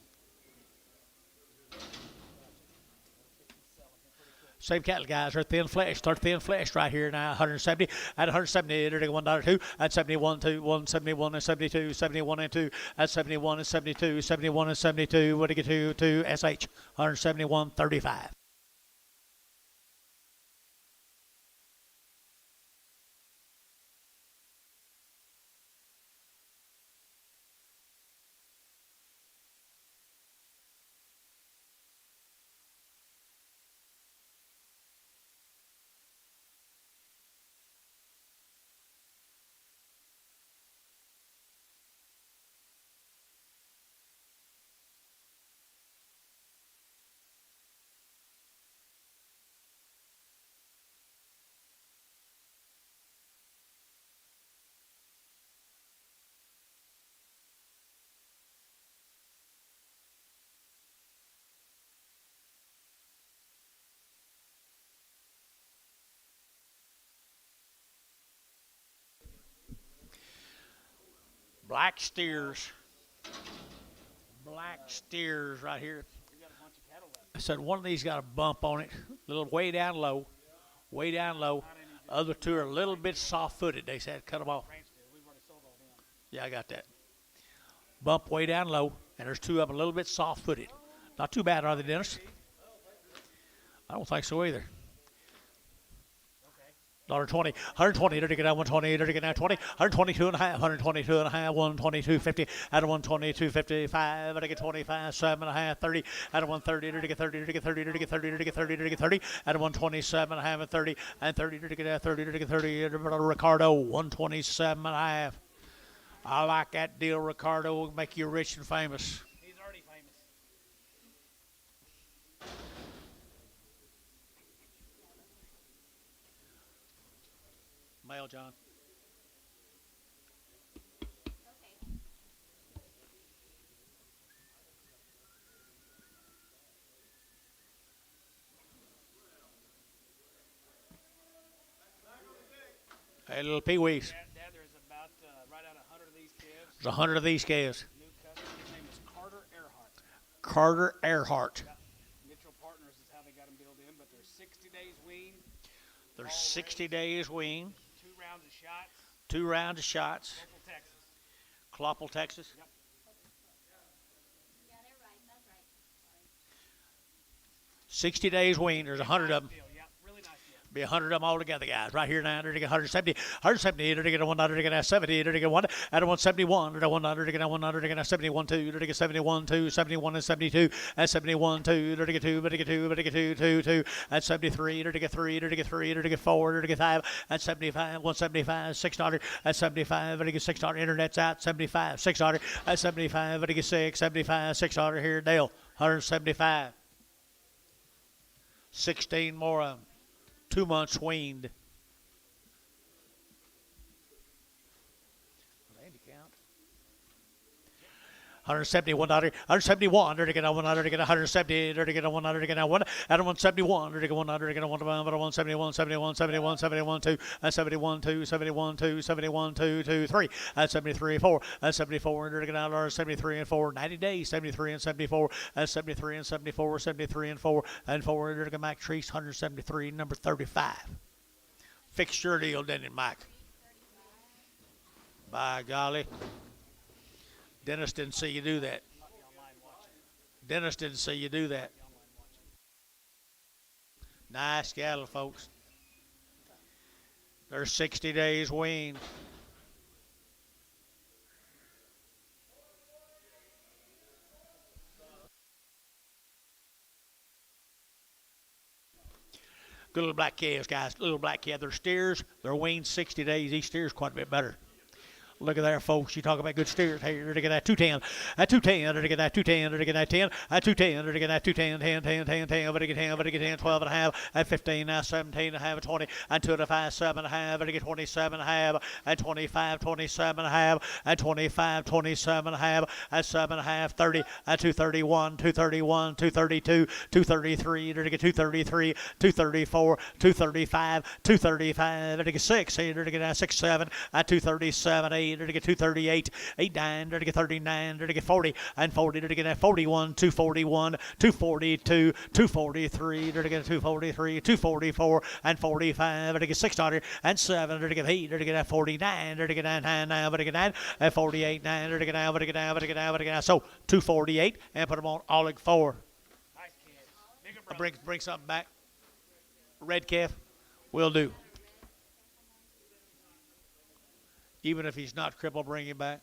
Same cattle, guys. They're thin flesh. They're thin flesh right here now. 170 and 170. They're taking $1.2 and 71, 2, 171 and 72, 71 and 2 and 71 and 72, 71 and 72. What do you get to SH? 171.35. Black steers. Black steers right here. I said one of these got a bump on it, a little way down low, way down low. Other two are a little bit soft-footed. They said cut them off. Yeah, I got that. Bump way down low, and there's two of them a little bit soft-footed. Not too bad, are they, Dennis? I don't think so either. $1.20, 120, they're taking out 120, they're taking out 20, 122 and a half, 122 and a half, 122.50, out of 122.55, I get 25, 7.5, 30, out of 130, they're taking 30, they're taking 30, they're taking 30, they're taking 30, they're taking 30, out of 127 and a half, and 30, and 30, they're taking 30, they're taking 30, Ricardo, 127 and a half. I like that deal, Ricardo, will make you rich and famous. He's already famous. Male, John. Hey, little peewees. Dad, there's about right out 100 of these calves. There's 100 of these calves. New customer, his name is Carter Earhart. Carter Earhart. Yep. Mitchell Partners is how they got them built in, but they're 60 days weaned, There's 60 days weaned. 2 rounds of shots, 2 rounds of shots. local Texas. Clopple, Texas. Yep. Yeah, they're right. That's right. Sorry. 60 days weaned. There's 100 of them. Deal, yep. Really nice deal. Be 100 of them all together, guys. Right here now, they're to get 170, 170, they're to get 100, they're to get 70, they're to get 1, at 171, they're to 100, they're to get 100, they're to get 71, 2, they're to get 71, 2, 71 and 72, at 71, 2, they're to get 2, but to get 2, but to get 2, 2, 2, at 73, they're to get 3, they're to get 3, they're to get 4, they're to get 5, at 75, 175, 600, at 75, they're to get 600, internet's out, 75, 600, at 75, they're to get 6, 75, 600, here, Dale, 175. 16 more of them. 2 months weaned. Andy count. 171, 171, they're to get 100, to get 170, they're to get 100, to get 1, at 171, they're to get 100, to get 171, 71, 71, 71, 2, at 71, 2, 71, 2, 71, 2, 2, 3, at 73, 4, at 74, they're to get out 73 and 4, 90 days, 73 and 74, at 73 and 74, 73 and 4, and 4, they're to get Mike Treese, 173, number 35. Fixed your deal, didn't it, Mike? By golly. Dennis didn't see you do that. Dennis didn't see you do that. Nice cattle, folks. They're 60 days weaned. Good little black calves, guys. Little black calves. They're steers. They're weaned 60 days. These steers quite a bit better. Look at there, folks. You talk about good steers. Hey, you're to get that 210. At 210, they're to get that 210. They're to get that 10. At 210, they're to get that 210, 10, 10, 10, 10. But to get 10, but to get 10, 12 and a half. At 15, now 17 and a half. At 20, at 25, 7 and a half. But to get 27 and a half. At 25, 27 and a half. At 25, 27 and a half. At 7 and a half, 30. At 231, 231, 232, 233. They're to get 233, 234, 235, 235. They're to get 6. They're to get that 6, 7. At 237, 8. They're to get 238, 8, 9, they're to get 39, they're to get 40, and 40, they're to get that 41, 241, 242, 243, they're to get 243, 244, and 45, they're to get 600, and 7, they're to get 8, they're to get that 49, they're to get 9, 9, they're to get 9, and 48, 9, they're to get 9, they're to get 9, they're to get 9, they're to get 9. So 248, and put them on all like 4. Nice kids. Bigger brother. Bring something back. Red calf, will do. Even if he's not crippled, bring him back.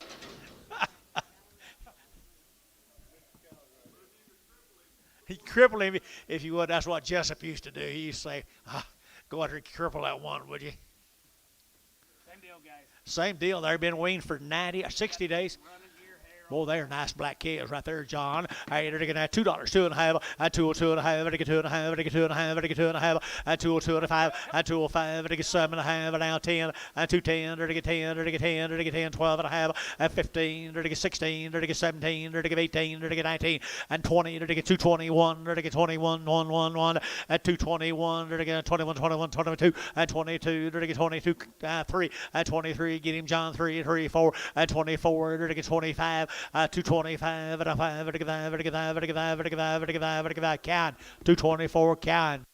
He'd cripple him if you would. That's what Jessup used to do. He used to say, go out here and cripple that one, would you? Same deal, guys. Same deal. They've been weaned for 90 or 60 days. Running ear hair. Boy, they're nice black calves right there, John. Hey, they're getting at $2, 2.5, at 202.5, they get 2.5, they get 2.5, they get 2.5, at 202.5, at 205, they get 7.5, now 10, at 210, they get 10, they get 10, they get 10, 12.5, at 15, they get 16, they get 17, they get 18, they get 19, and 20, they get 221, they get 21, 1, 1, 1, at 221, they get 21, 21, 22, at 22, they get 22, 3, at 23, get him John 3, 3, 4, at 24, they get 25, 225, at 5, at 5, at 5, at 5, at 5, at 5, at 5, at 5, can, 224, can.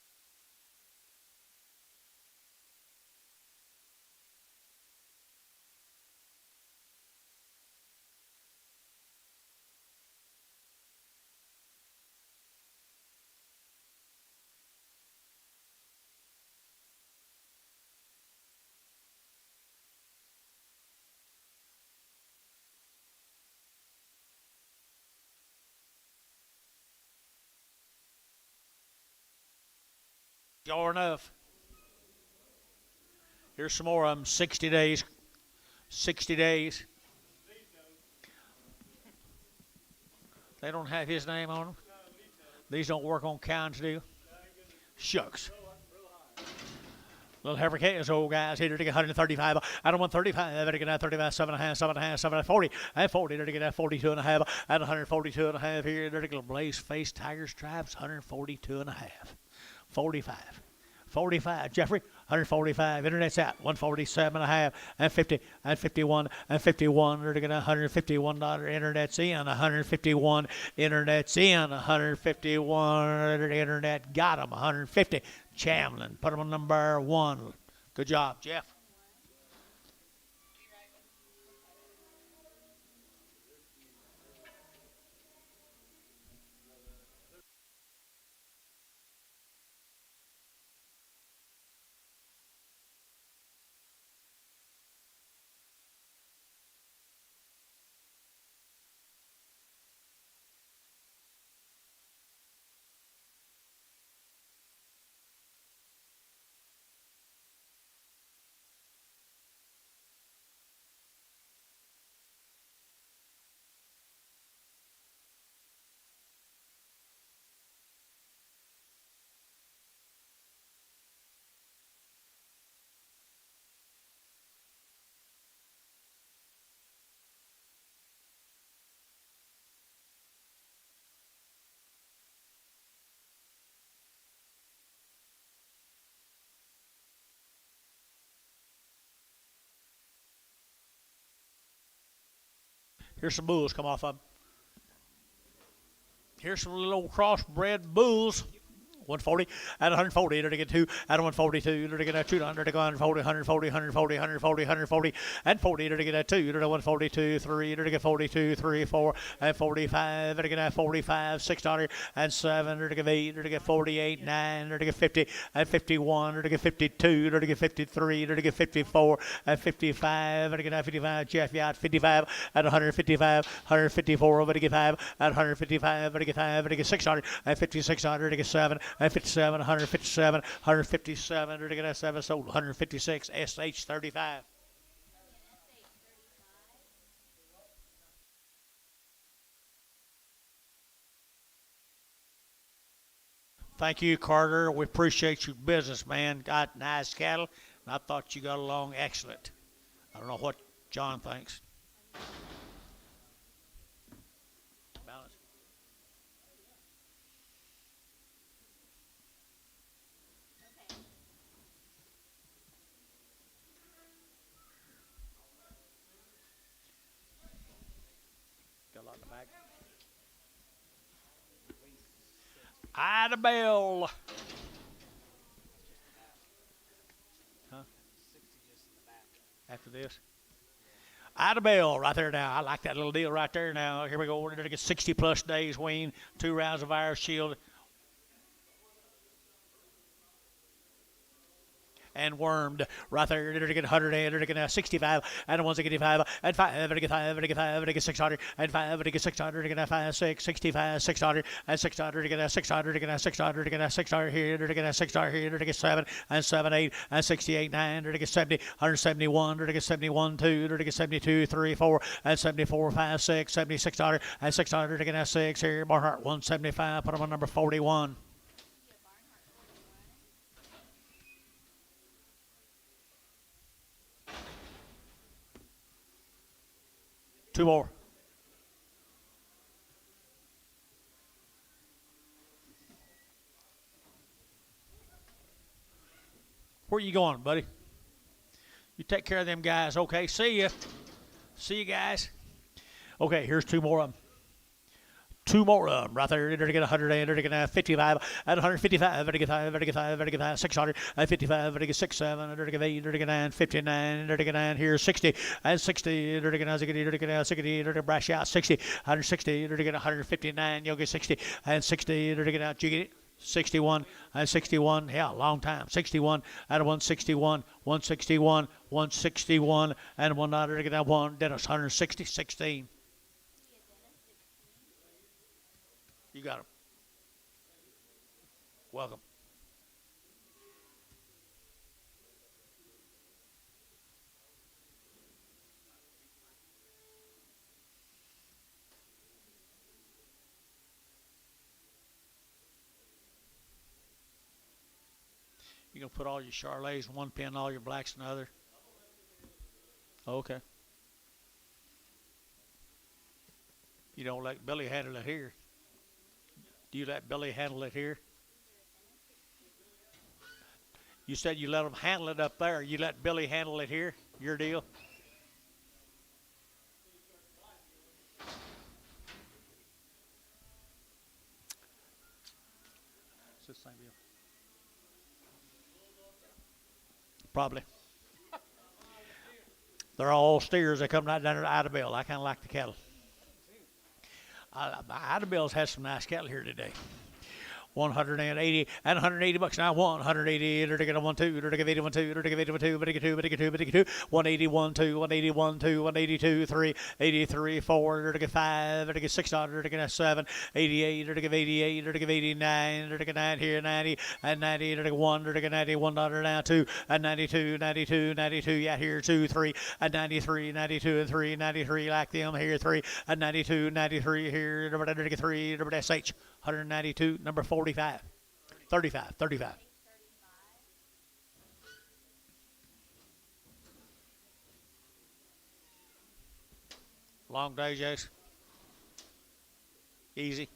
Sure enough. Here's some more of them. 60 days. 60 days. They don't have his name on them? These don't work on counts, do you? Shucks. Little heifer calves, old guys here to get 135. I don't want 35. Better get that 35, 7.5, 7.5, 7, 40. At 40, they're to get that 42.5. At 142.5 here, they're to get blaze face tiger stripes, 142.5. 45. 45. Jeffrey, 145. Internet's out. 147 and a half and 50 and 51 and 51. They're going to $151. Internet's in. 151. Internet's in. 151. The internet got them. 150. Chamlin. Put them on number 1. Good job, Jeff. Here's some bulls come off of 'em. Here's some little old crossbred bulls. 140 at 140, they're to get 2 at 142, they're to get a 200, to go 140, 140, 140, 140, 140, and 40, they're to get a 2, they're to 142, 3, they're to get 42, 3, 4, and 45, they're to get a 45, 600, and 7, they're to get 8, they're to get 48, 9, they're to get 50, and 51, they're to get 52, they're to get 53, they're to get 54, and 55, they're to get 55, Jeff Yacht, 55, at 155, 154, over to get 5, at 155, they're to get 5, they're to get 600, and 5600, to get 7, and 57, 157, 157, they're to get a 7, sold 156, SH 35. Thank you, Carter. We appreciate your business, man. Got nice cattle, and I thought you got along excellent. I don't know what John thinks. Balance. Got a lot in the back. Ida Bell. Huh? After this. Ida Bell right there now. I like that little deal right there now. Here we go. We're going to get 60 plus days wean, 2 rounds of Irish Shield. And wormed right there. They're to get 100, they're to get 65, and one's to get 5, and 5, they're to get 5, they're to get 5, they're to get 600, and 5, they're to get 600, they're to get 5, 6, 65, 600, and 600, to get 600, to get 600, to get 600 here, they're to get 600 here, they're to get 7, and 7, 8, and 68, 9, they're to get 70, 171, they're to get 71, 2, they're to get 72, 3, 4, and 74, 5, 6, 7600, and 600, to get 6 here, Barnhart 175, put them on number 41. Two more. Where you going, buddy? You take care of them guys. Okay, see ya. See you guys. Okay, here's 2 more of them. 2 more of them right there. They're to get 100, they're to get 55, at 155, they're to get 5, they're to get 5, they're to get 5, 600, and 55, they're to get 6, 7, they're to get 8, they're to get 9, 59, they're to get 9, here 60, and 60, they're to get 60, they're to get 60, they're to brash out 60, 160, they're to get 159, you'll get 60, and 60, they're to get out, you get it? 61 and 61, yeah, long time. 61 out of 161, 161, 161, and 1 out to get that 1, Dennis 160, 16. You got him. Welcome. You gonna put all your Charolais in one pen, all your blacks in the other? Okay. You don't let Billy handle it here. Do you let Billy handle it here? You said you let them handle it up there. You let Billy handle it here. Your deal. It's the same deal. Probably. They're all steers. They come right down to Idabel. I kind of like the cattle. Idabel's has some nice cattle here today. 180 and 180 bucks now. 180. They're taking a 1 2. They're taking 81 2. They're taking 81 2. But 2. But 2. But 2. 181 2. 181 2. 182 3. 83 4. They're taking 5. They're taking 6. They're taking a 7. 88. They're taking 88. They're taking 89. They're taking 9 here. 90 and 90. They're taking 1. They're taking 91 now 2 and 92. 92. 92. Yeah, here 2 3 and 93. 92 and 3. 93 like them here 3 and 92. 93 here. They're taking 3. They're SH. 192, number 45. 35, 35. Long day, Jace. Easy.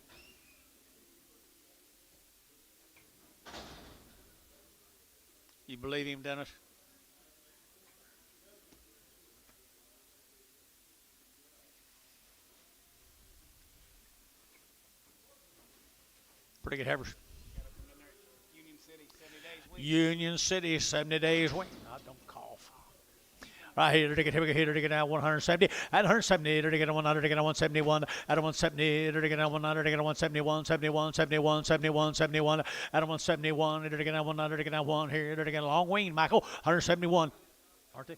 You believe him, Dennis? Pretty good heifers. Union City, 70 days week. Union City, 70 days wait. I don't cough. Right here, they're taking out 170. At 170, they're taking 100, they're taking 171. At 170, they're taking out 100, they're taking 171, 71, 71, 71, 71. At 171, they're taking out 100, they're taking out 1 here. They're taking a long wean, Michael. 171. Aren't they?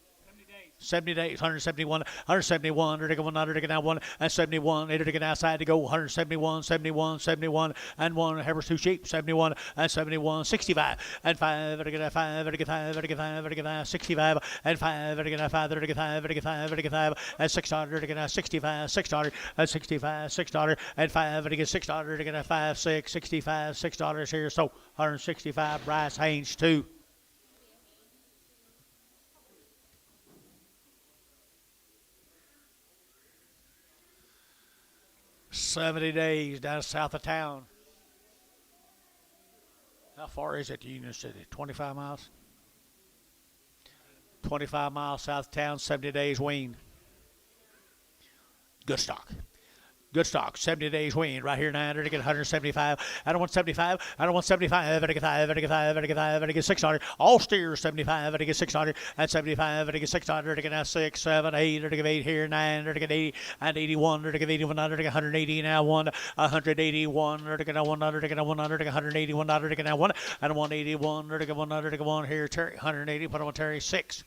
70 days, 171, 171, they're taking 100, they're taking out 1, and 71, they're taking outside to go, 171, 71, 71, and 1, heifers too cheap, 71, and 71, 65, and 5, they're taking 5, they're taking 5, they're taking 5, they're taking 5, 65, and 5, they're taking 5, they're taking 5, they're taking 5, they're taking 5, and 6, they're taking 65, 6, and 65, 6, and 5, they're taking 6, they're taking 5, 6, 65, $6 here, so 165, Bryce Haynes 2. 70 days down south of town. How far is it to Union City? 25 miles? 25 miles south of town, 70 days wean. Good stock. Good stock, 70 days wean. Right here now, they're to get 175. I don't want 75. I don't want 75. I get 5. I get 5. I get 5. I get 600. All steers 75. I get 600. And 75. I get 600. I get now 6, 7, 8. They're to get 8 here. 9. They're to get 80 and 81. They're to get 81. They're to get 180 now. 181. They're to get 100. They're to get 100. They're to get 181. They're to get now 1 and 181. They're to get 100. They're to get 1 here. Terry 180. Put on Terry 6.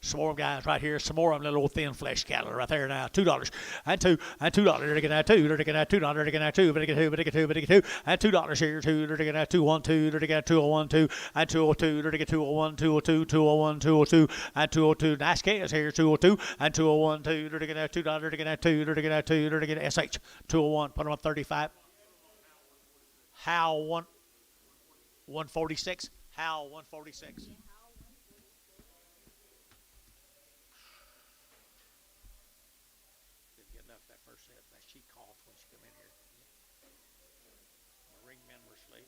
Some more guys right here. Some more of them little thin flesh cattle right there now. $2 and $2 and $2. They're taking out 2. They're taking out $2. They're taking out 2. But they get 2. But they get 2. But they get 2 and $2 here. 2. They're taking out 212. They're taking out 201 2 and 202. They're taking 201 202 201 202 and 202. Nice case here. 202 and 201 2. They're taking out $2. They're taking out 2. They're taking out 2. They're taking SH 201. Put them on 35. How 146. How 146. She coughed when she come in here. The ring men were asleep.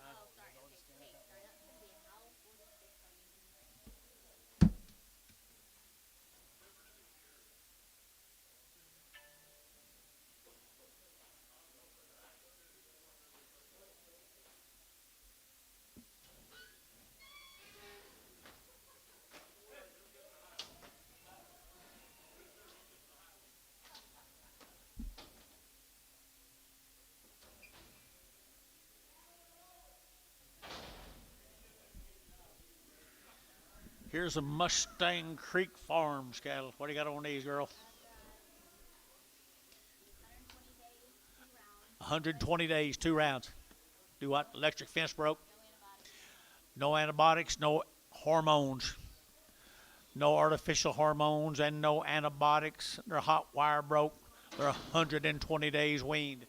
Huh? Oh, sorry. Okay. Hey, sorry. That's going to be a how 46 on you. Here's a Mustang Creek Farms cattle. What do you got on these, girl? 120 days, 2 rounds. Do what? Electric fence broke? No antibiotics, no hormones. No artificial hormones and no antibiotics. Their hot wire broke. They're 120 days weaned.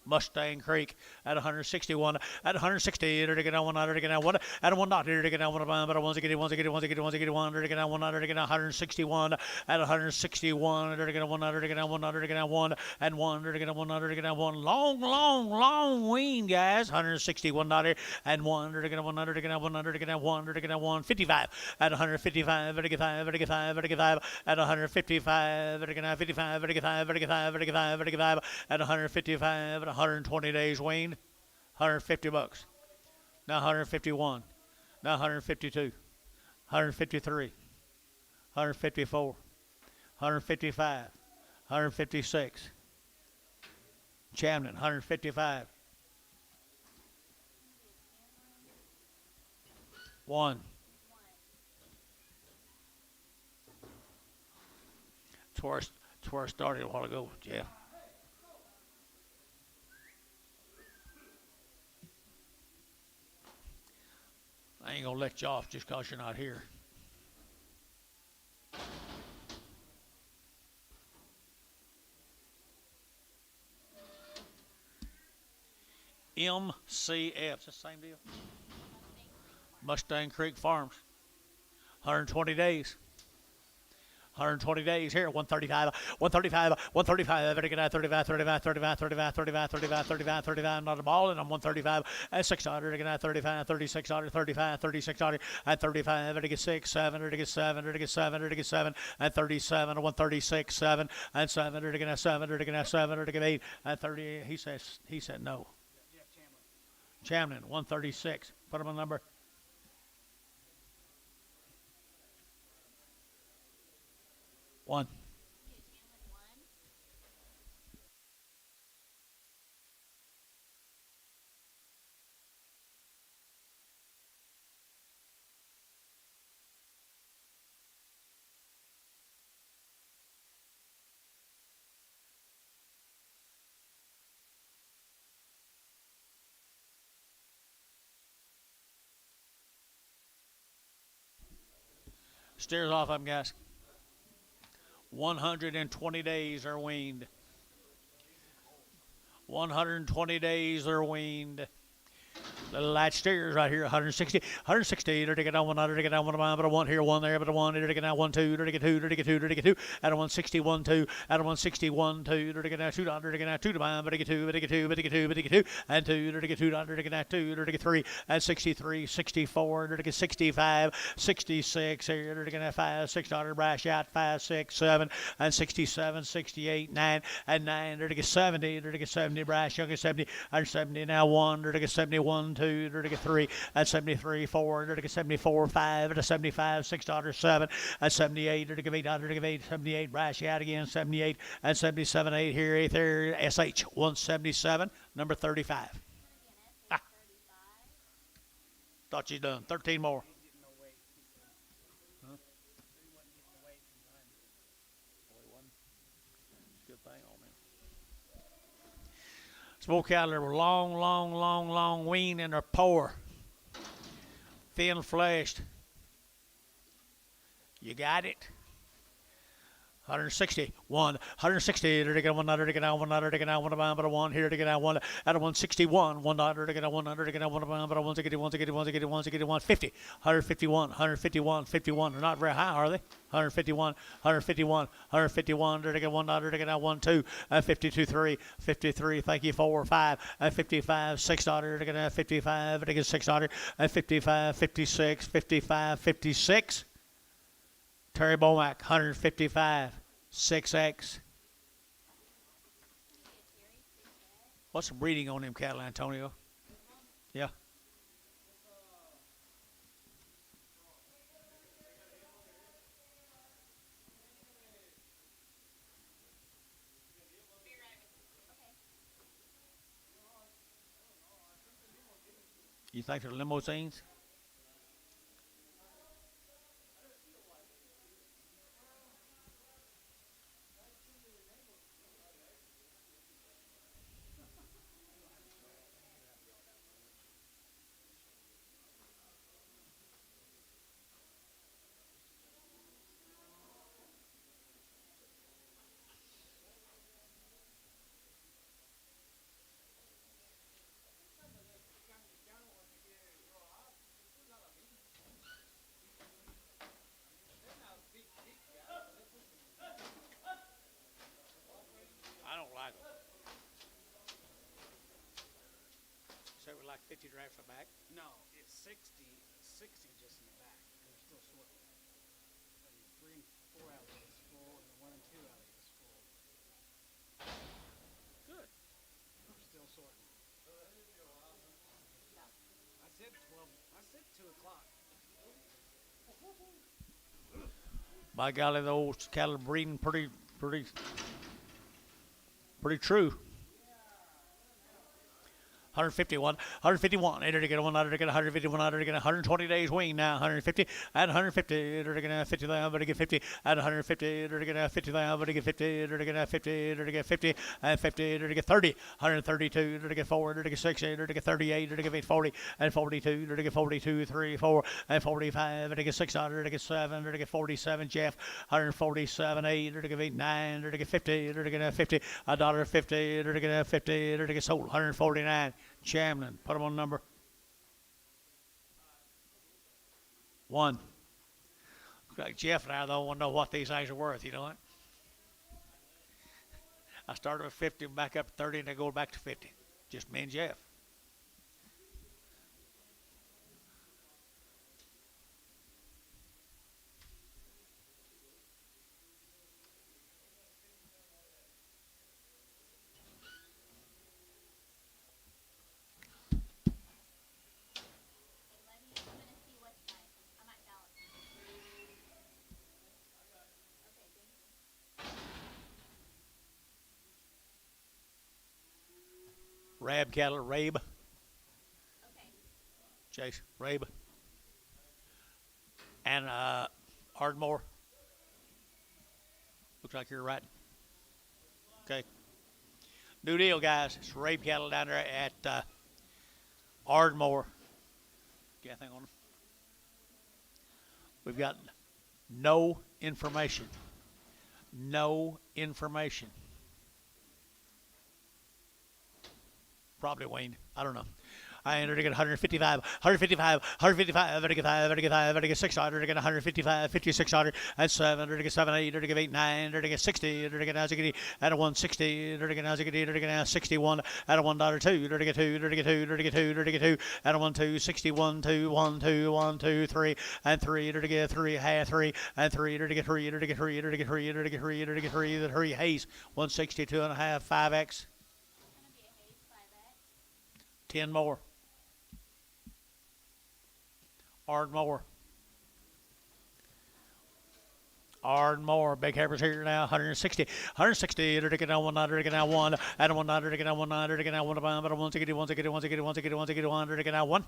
Mustang Creek at 161, at 160, to get on 100, to get on 1, at 1 not here to get on 1, but 1 to get 1 to get 1 to get 1 to get 1 to get on 100 to get 161, at 161, to get on 100 to get on 100 to get on 1, and 1 to get on 100 to get on 1. Long wean, guys. 161 not here, and 1 to get on 100 to get on 100 to get on 1 to get on 155, at 155, to get 5, to get 5, to get 5, at 155, to get 55, to get 5, to get 5, to get 5, to get 5, at 155, at 120 days weaned, 150 bucks. Now 151. Now 152. 153. 154. 155. 156. Chamden, 155. 1. That's where I started a while ago, Jeff. I ain't gonna let you off just 'cause you're not here. MCF, is that the same deal? Mustang Creek Farms. 120 days. 120 days here, 135, 135, 135, 35, 35, 35, 35, 35, 35, 35, 35, not a ball, and I'm 135, and 600, again, 35, 3600, 35, 3600, and 35, and 6, 7, and 7, and 7, and 7, and 37, 136, 7, and 7, and again, 7, and again, 7, and again, 8, and 30, he said no. Chamden, 136, put him on number. One. Steers off them, guys. 120 days are weaned. 120 days are weaned. Little latch steers right here, 160, 160, to get on 100, to get on 1, but I want here, 1 there, but I want to get out 1, 2, to get 2, to get 2, to get 2, at a 161, 2, at a 161, 2, to get out 2, to get out 2 to mine, but I get 2, but I get 2, but I get 2, but I get 2, and 2, to get 2, to get out 2, to get 3, and 63, 64, to get 65, 66, here, to get out 5, 600, brash out 5, 6, 7, and 67, 68, 9, and 9, to get 70, to get 70, brash, young 70, and 70, now 1, to get 71, 2, to get 3, and 73, 4, to get 74, 5, to 75, 6, 7, and 78, to get 8, to get 8, 78, brash out again, 78, and 77, 8 here, 8 there, SH, 177, number 35. Ah. Thought you done. 13 more. Huh? Good thing on me. Smoke cattle are long weaned, and they're poor. Thin fleshed. You got it? 160, 160, to get 100, to get out 100, to get out 1, but I want here to get out 1, at a 161, 100, to get out 100, to get out 1, but I want to get 1, to get 1, to get 1, to get 150, 151, 151, 51. They're not very high, are they? 151, 151, 151, to get 100, to get out 1, 2, 52, 3, 53, thank you, 4, 5, 55, 600, to get out 55, to get 600, 55, 56, 55, 56. Terry Bomack, 155, 6X. What's the breeding on them cattle, Antonio? Yeah. You think they're limousines? like 50 drafts are back. No, it's 60 just in the back. They're still sorting. And 3 and 4 alley is full, and the 1 and 2 alley is full. Good. We're still sorting. I said 12. I said 2 o'clock. By golly, the old cattle breeding pretty true. 151, 151. Enter to get one, enter to get 151, enter to get 120 days wing now. 150 and 150. Enter to get 50. But to get 50 and 150. Enter to get 50. But to get 50. Enter to get 50. Enter to get 50 and 50. Enter to get 30. 132. Enter to get 4. Enter to get 6. Enter to get 38. Enter to get 40 and 42. Enter to get 42, 3, 4 and 45. Enter to get 6. Enter to get 7. Enter to get 47. Jeff. 147, 8. Enter to get 8, 9. Enter to get 50. Enter to get 50. $1.50. Enter to get 50. Enter to get sold. 149. Chamlin, put him on number 1. Like Jeff and I don't want to know what these things are worth, you know what? I started with 50, back up to 30, and then go back to 50. Just me and Jeff. Hey, Lenny, I'm gonna see what side. I'm at Dallas. Okay, thank you. Rab cattle, Rabe. Okay. Chase, Rabe. And Ardmore. Looks like you're right. Okay. New deal, guys. It's Rabe cattle down there at Ardmore. Got anything on them? We've got no information. No information. Probably Wayne. I don't know. I entered to get 155, 155, 155, to get 5, to get 5, to get 600, to get 155, 5600, and 7, to get 7, 8, to get 8, 9, to get 60, to get Nazikity, at a 160, to get Nazikity, to get 61, at a $1.2, to get 2, to get 2, to get 2, to get 2, at a 1, 2, 61, 2, 1, 2, 1, 2, 3, and 3, to get 3, half 3, and 3, to get 3, to get 3, to get 3, to get 3, to get 3, the 3, Hayes, 162 and a half, 5X, It's gonna be a Hayes 5X. 10 more. Ardmore. Ardmore. Big Heifers here now. 160. 160. To get down 100. To get down 1. And 100. To get down 100. To get down 1. But 1 to get 1 to get 1 to get 1 to get 1 to get 100. To get down 1.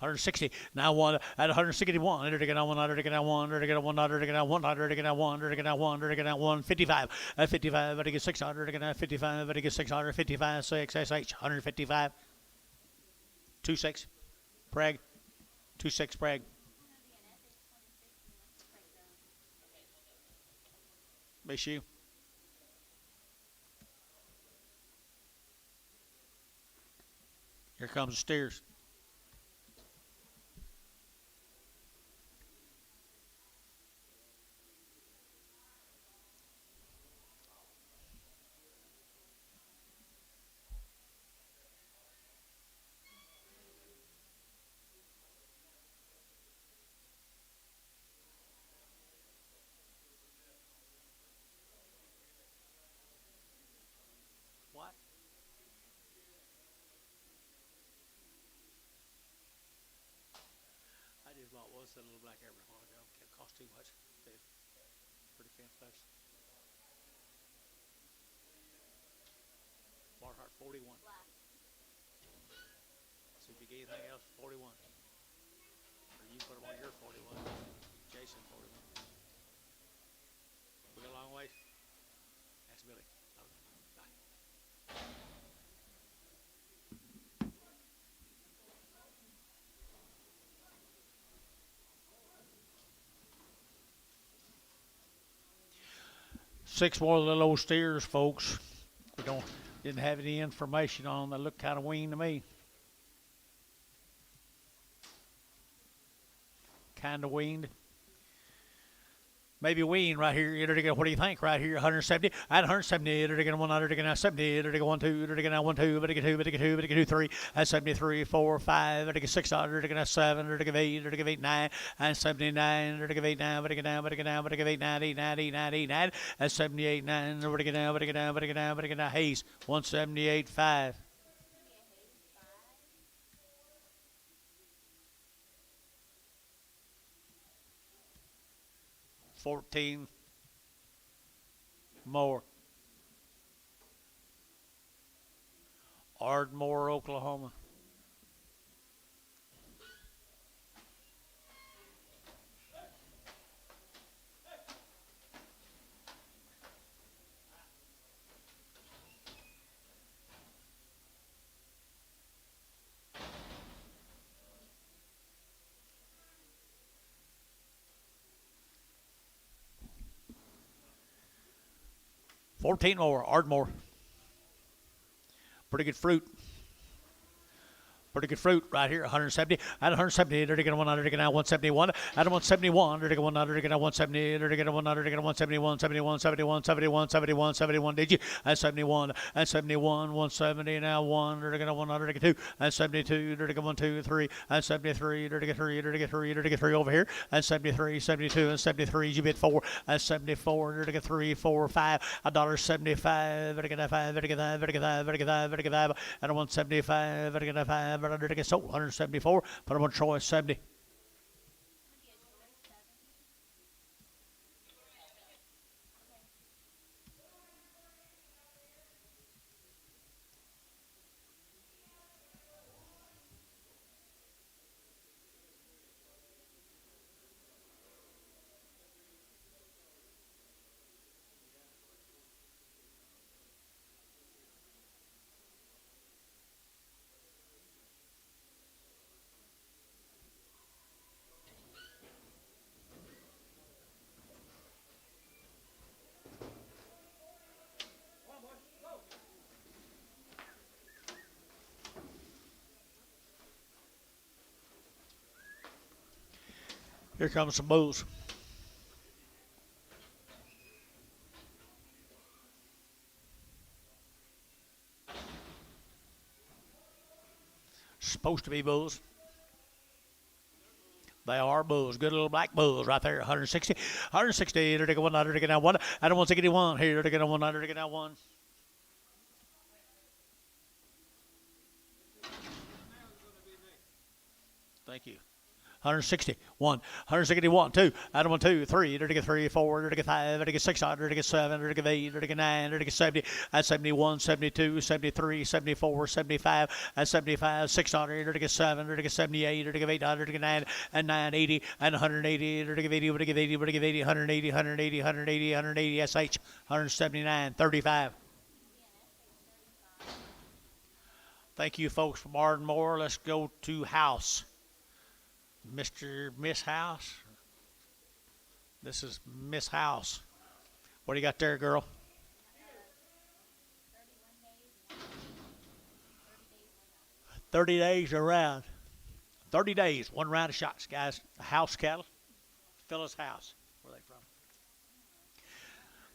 160. Now 1 at 161. Enter to get on 100 to get on 1 to get on 100 to get on 100 to get on 1 to get on 1 to get on 155. At 55 to get 600 to get on 55 to get 600 55 6 SH 155 26 Prague 26 Prague. Miss you. Here comes the steers. What? I just bought one set of little black every while ago. It cost too much. They're pretty fancy place. Barnhart 41. So if you get anything else, 41. Or you put them on your 41. Jason 41. We got a long ways. Ask Billy. Bye. Six more little old steers, folks. We didn't have any information on them. They look kind of weaned to me. Kind of weaned. Maybe wean right here. What do you think right here? 170. At 170, you're going to 170. You're going to 1 2. You're going to 1 2. But you 2. But you 2. But you 3. At 73, 4, 5. But you 6. You're going to 7. You're going to 8. You're going to 8 9. And 79. You're going to 8 9. But you down. But you down. But you 8 90 90 90 9. At 78 9. But you down. But you down. But you down. But you down. Hayes 178 5. 14 more. Ardmore, Oklahoma. $14 more, Ardmore. Pretty good fruit. Pretty good fruit right here, 170. At 170, they're going to 100, they're going to 171. At 171, they're going to 100, they're going to 170, they're going to 100, they're going to 171, 71, 71, 71, 71, 71. Did you? At 71, at 71, 170, now 1, they're going to 100, they're going to 2. At 72, they're going to 1, 2, 3. At 73, they're going to 3, they're going to 3, they're going to 3 over here. At 73, 72, and 73, you bid 4. At 74, they're going to 3, 4, 5. $1.75, they're going to 5, they're going to 5, they're going to 5, they're going to 5, they're going to 5. At 175, they're going to 5. Under to get sold 174. Put them on Troy 70. Here comes some bulls. Supposed to be bulls. They are bulls. Good little black bulls right there. 160. 160. They're going 100. They're going 1. I don't want to get 1 here. They're going 100. They're going 1. Thank you. 160, 1, 161, 2, Adam 1, 2, 3, they're to get 3, 4, they're to get 5, they're to get 6, they're to get 7, they're to get 8, they're to get 9, they're to get 70, at 71, 72, 73, 74, 75, at 75, 600, they're to get 7, they're to get 78, they're to get 8, they're to get 9, and 980, and 180, they're to get 80, we're to get 80, we're to get 80, 180, 180, 180, 180, SH, 179, 35. Thank you, folks, from Ardmore. Let's go to House. Miss House. This is Miss House. What do you got there, girl? 30 days around. 30 days, one round of shots, guys. House cattle. Phyllis House. Where are they from?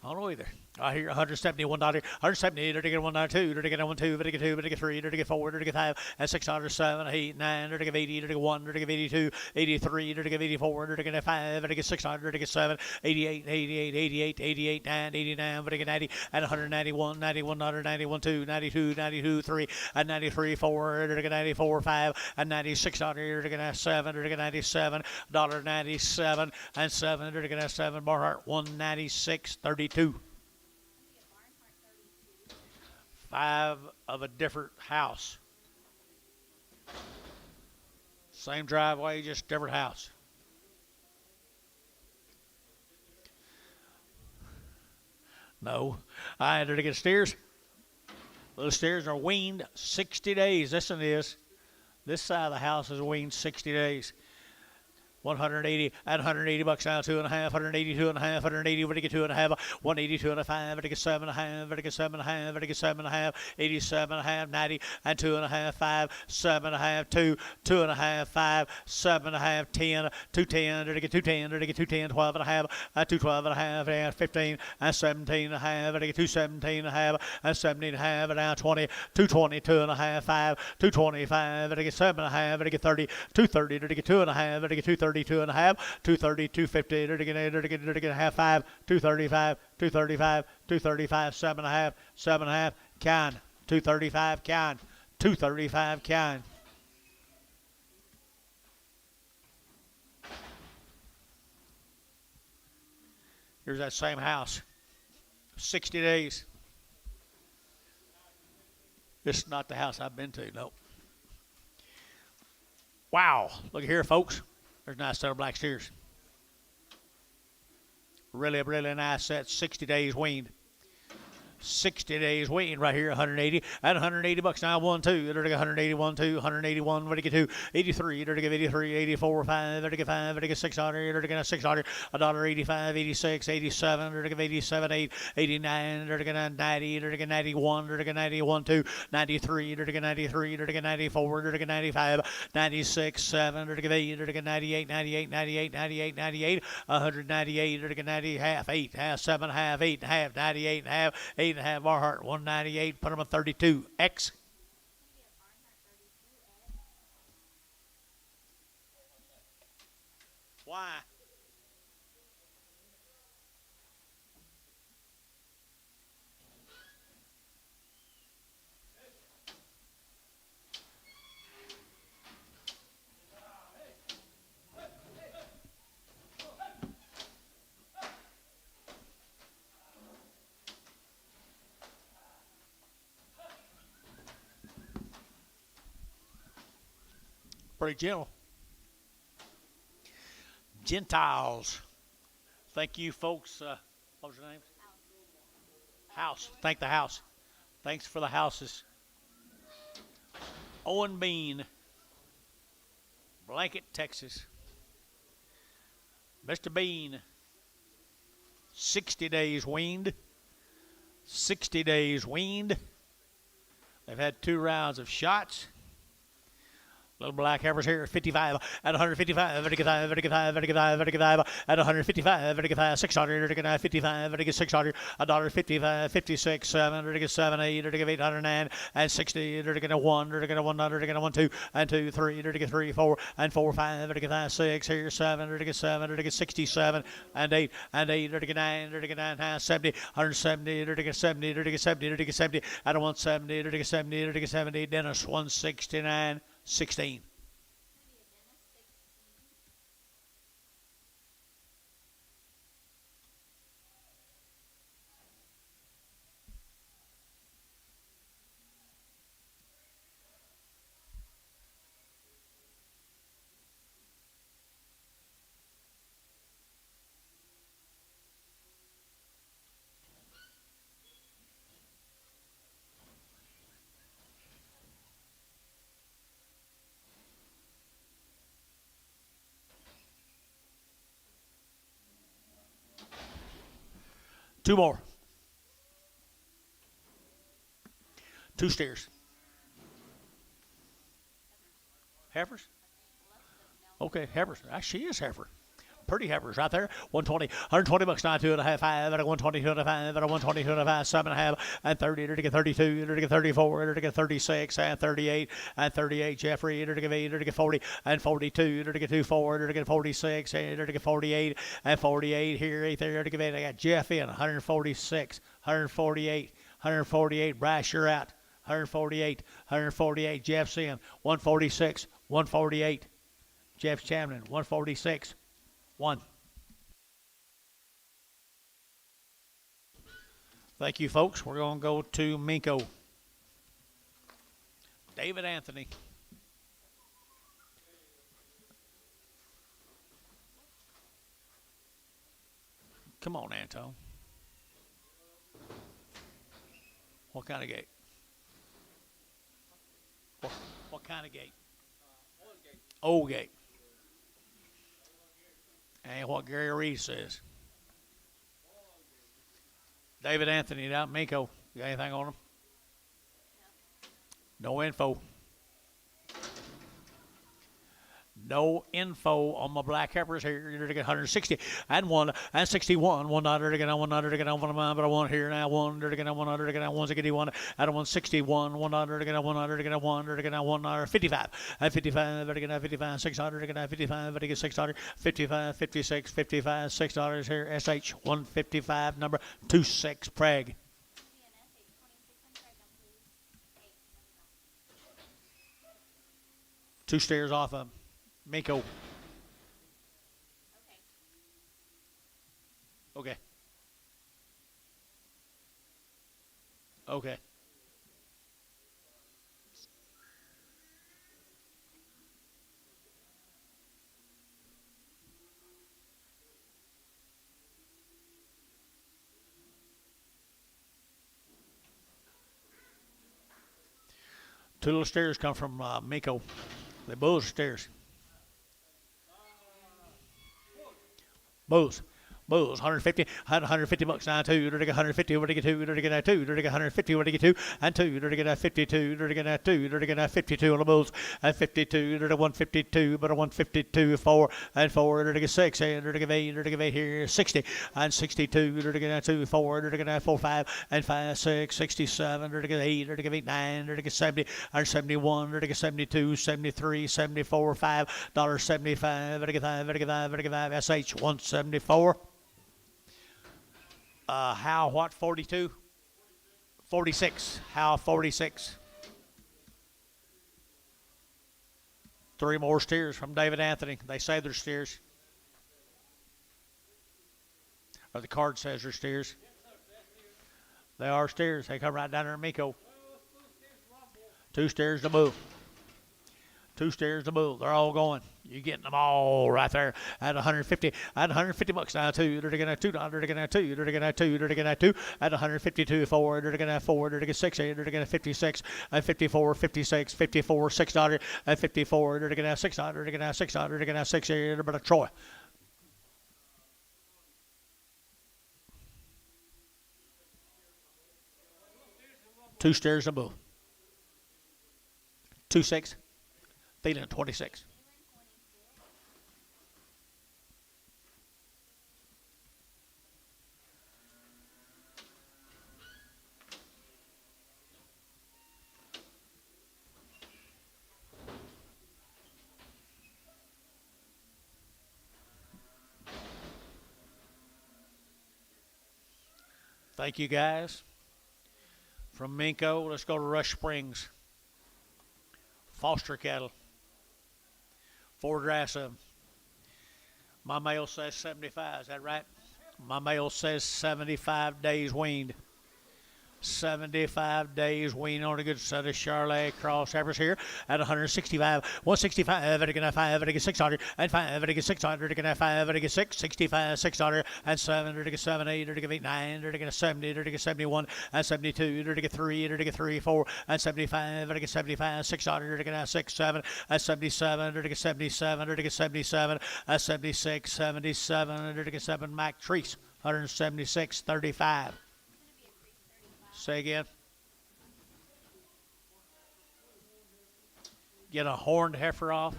I don't know either. I hear $171. 170. They're to get 192. They're to get 1 2. They're to get 2. They're to get 3. They're to get 4. They're to get 5. And 600. 7, 8, 9. They're to get 80. They're to get 1. They're to get 82. 83. They're to get 84. They're to get 5. They're to get 600. They're to get 7. 88. 88. 88. 88. 9. 89. They're to get 90. And 191. 91. 91. 2. 92. 92. 3. And 93. 4. They're to get 94. 5. And 96. They're to get 7. They're to get 97. $97. And 7. They're to get 7. Barnhart 196. 32. 5 of a different house. Same driveway, just different house. No. I had to get steers. Those steers are weaned 60 days. This one is. This side of the house is weaned 60 days. 180 and 180 bucks now, 2.5, 180, 2.5, 180, ready to get 2.5, 180, 2.5, ready to get 7.5, ready to get 7.5, ready to get 7.5, 87.5, 90 and 2.5, 5, 7.5, 2, 2.5, 5, 7.5, 10, 210, ready to get 210, ready to get 210, 12.5, 212.5, and 15 and 17.5, ready to get 217.5 and 70.5, and now 20, 220, 2.5, 5, 225, ready to get 7.5, ready to get 30, 230, ready to get 2.5, ready to get 230. 2.5, 230, 250, to get a half 5, 235, 235, 235, 7.5, 7.5, can, 235, can, 235, can. Here's that same house, 60 days. This is not the house I've been to, nope. Wow, look here, folks. There's a nice set of black steers. Really, really nice set, 60 days weaned. 60 days weaned right here, 180 and 180 bucks now, 1, 2, they're to get 181, 2, 181, ready to get 2, 83, they're to get 83, 84, 5, they're to get 5, they're to get 600, they're to get 600, $1.85, 86, 87, they're to get 87, 8, 89, they're to get 90, they're to get 91, they're to get 91, 2, 93, they're to get 93, they're to get 94, they're to get 95, 96, 7, they're to get 8, they're to get 98, 98, 98, 98, 98, 198, they're to get 90, half, 8, half, 7, half, 8, half, 98, half, 8, and a half, Barhart 198, put them at 32 X. Why? Pretty gentle. Gentiles. Thank you, folks. What was your name? House. Thank the house. Thanks for the houses. Owen Bean, Blanket, Texas. Mr. Bean, 60 days weaned. 60 days weaned. They've had 2 rounds of shots. Little black heifers here at 55 at 155, 55, 55, 55, 55 at 155, 55, 600, 55, 600, $1.55, 56, 7, 7, 8, 809, and 60, 1, 100, 1, 2, and 2, 3, 3, 4, and 4, 5, 6, here, 7, 7, 67, and 8, and 8, 9, 70, 170, 70, 70, 70, at 170, 70, 70, Dennis 169. 16. Two more. 2 steers. Heifers? Okay, heifers. She is heifer. Pretty heifers right there. 120, 120 bucks now, 2.5, 5, at a 120, 2.5, at a 120, 2.5, 7.5, and 30, to get 32, to get 34, to get 36, and 38, and 38, Jeffrey, to get 8, to get 40, and 42, to get 24, to get 46, and to get 48, and 48 here, right there, to get 8. I got Jeff in, 146, 148, 148, Brash, you're out. 148, 148, Jeff's in, 146, 148, Jeff Chamlin, 146, 1. Thank you, folks. We're going to go to Minko. David Anthony. Come on, Anton. What kind of gate? What kind of gate? Old gate. Ain't what Gary Reed says. David Anthony down at Minko. You got anything on him? No info. No info on my black heifers here. You're to get 160 and 1 and 61. 100 to get on 100 to get on 1 but I want here now 1 to get on 100 to get on 161 and 161. 100 to get on 100 to get on 100 to get on 155 and 55 to get on 55 600 to get on 55 to get 600 55 56 55 $6 here. SH 155 number 26 Prague. Two stairs off of Mako. Okay. Okay. Two little stairs come from Mako. They both stairs. Bulls. 150, 150 bucks now, 2, to get 150, to get 2, to get 2, to get 150, to get 2, and 2, to get 52, to get 2, to get 52 on the Bulls, and 52, to get 152, but a 152, 4, and 4, to get 6, and to get 8, to get 8 here, 60, and 62, to get 2, 4, to get 4, 5, and 5, 6, 67, to get 8, to get 8, 9, to get 70, and 71, to get 72, 73, 74, $5.75, to get 5, to get 5, to get 5, SH 174. How what 42? 46. How 46. 3 more steers from David Anthony. They say they're steers. Or the card says they're steers. They are steers. They come right down there in Miko. 2 steers to move. 2 steers to move. They're all going. You're getting them all right there at 150. At 150 bucks now, 2. They're going to $2. They're going to 2. They're going to 2. They're going to 2. At 152, 4. They're going to 4. They're going to 6. They're going to 56. At 54, 56, 54, $6. At 54, they're going to 6. They're going to 6. They're going to 6. They're about a Troy. Two stairs to move. 2-6. Feeling 26. Thank you, guys. From Minko, let's go to Rush Springs. Foster cattle. 4 drafts of them. My male says 75. Is that right? My male says 75 days weaned. 75 days weaned on a good set of Charlotte cross heifers here at 165. 165, at a 5, at a 600, and 5, at a 600, at a 5, at a 6, 65, 600, and 7, at a 7, 8, at a 8, 9, at a 70, at a 71, and 72, at a 3, at a 3, 4, and 75, at a 75, 600, at a 6, 7, and 77, at a 77, at a 77, and 76, 77, at a 7, Mac Treese, 176, 35. Say again. Get a horned heifer off.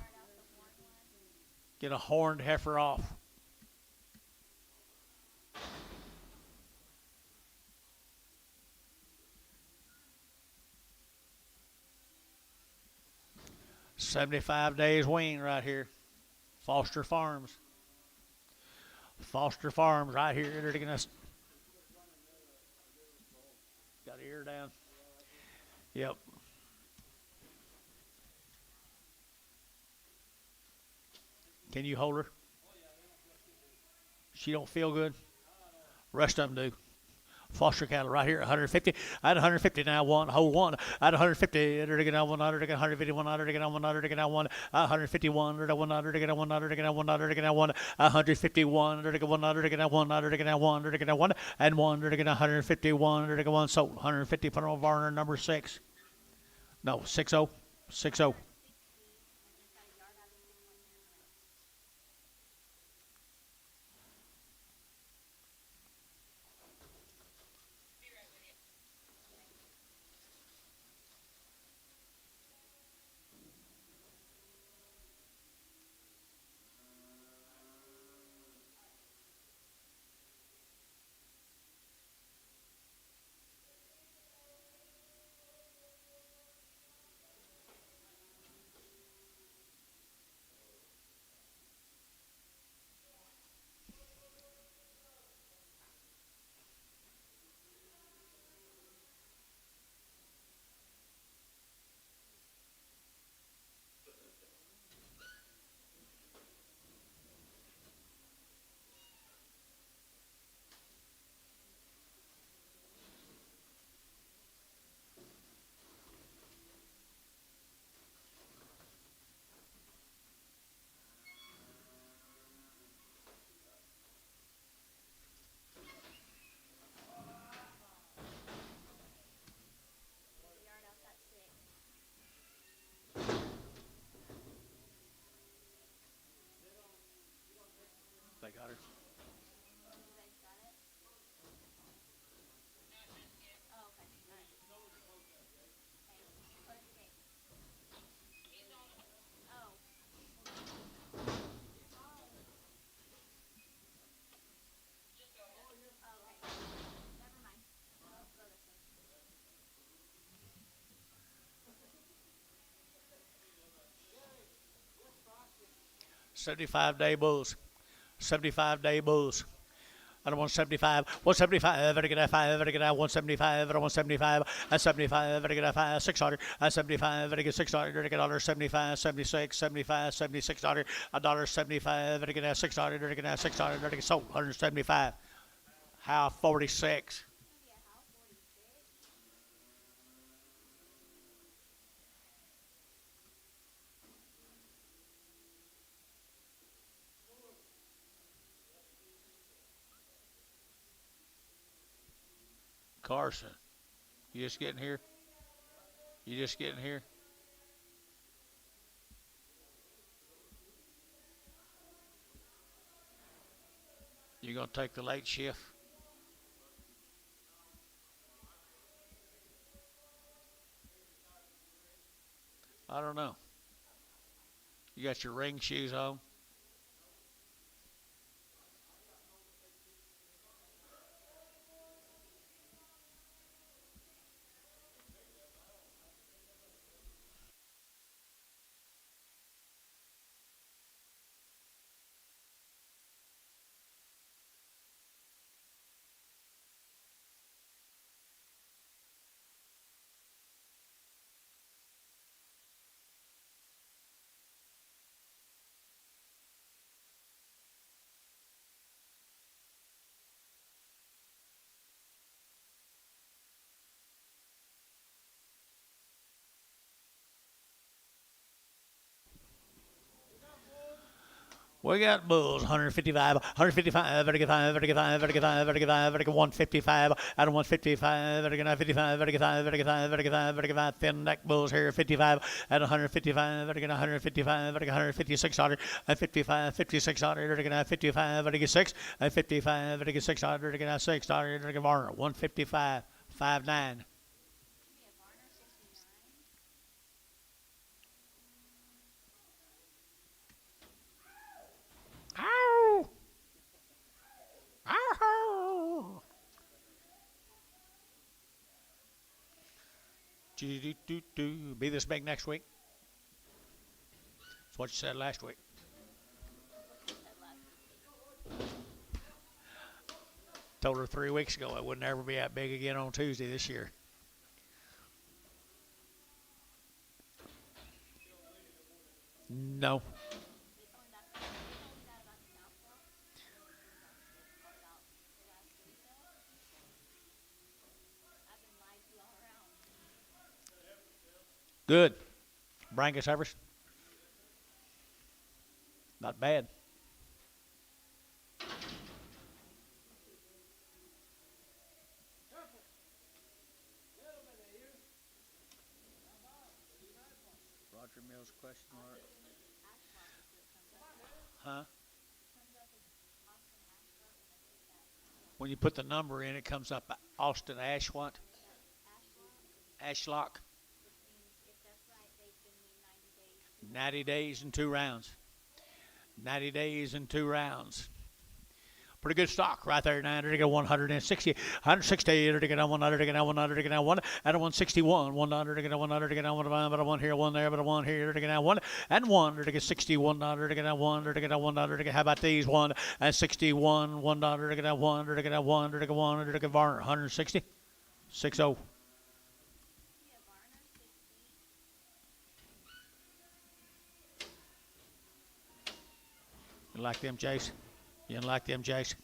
Get a horned heifer off. $75 days wean right here. Foster Farms. Foster Farms right here. They're gonna got her ear down. Yep. Can you hold her? She don't feel good. Rest of them do. Foster cattle right here, 150. At 150 now, one, hold 1. At 150, they're going on 100, they're going 151, they're going on 100, they're going on 1. 151, they're going 100, they're going on 100, they're going on 100, they're going on 1. 151, they're going 100, they're going on 100, they're going on 1, they're going on 1, and 1, they're going 151, they're going 1. So 150 put on Varner number 6. No, 60, 60. they got her. You guys got it? Oh, okay. All right. Hey, close the gate. Oh. Okay. Never mind. Go this way. 75-day bulls. 75-day bulls. I don't want 75. 175. I get a 5. I get a 175. I don't want 75. At 75. I get a 5. 600. At 75. I get 600. I get $75. 76. 75. 76. $1.75. I get a 600. I get a 600. I get sold. 175. How 46. Carson, you just getting here? You just getting here? You gonna take the late shift? I don't know. You got your ring shoes on? We got bulls, 155, 155, vertical 5, vertical 5, vertical 5, vertical 5, vertical 155, out of 155, vertical 55, vertical 5, vertical 5, vertical 5, vertical 5, thin neck bulls here, 55, at 155, vertical 155, vertical 156 hundred, at 55, 56 hundred, vertical 55, vertical 6, at 55, vertical 6 hundred, vertical 6 hundred, vertical Varner, 155, 59. Ow! Ow! Be this big next week. That's what you said last week. Told her 3 weeks ago it would never be that big again on Tuesday this year. No. Good. Brangus Evers. Not bad. Roger Mills question mark. Huh? When you put the number in, it comes up Austin Ash what? Ashlock. 90 days and 2 rounds. 90 days and 2 rounds. Pretty good stock right there. 160, 160, 100, 100, and 161, 100, 100, but a 1 here, 1 there, but a 1 here, 1 and 1, 61, 100, 100, how about these 1 and 61, 100, 1, 160, 60. You like them, Jace? You didn't like them, Jace?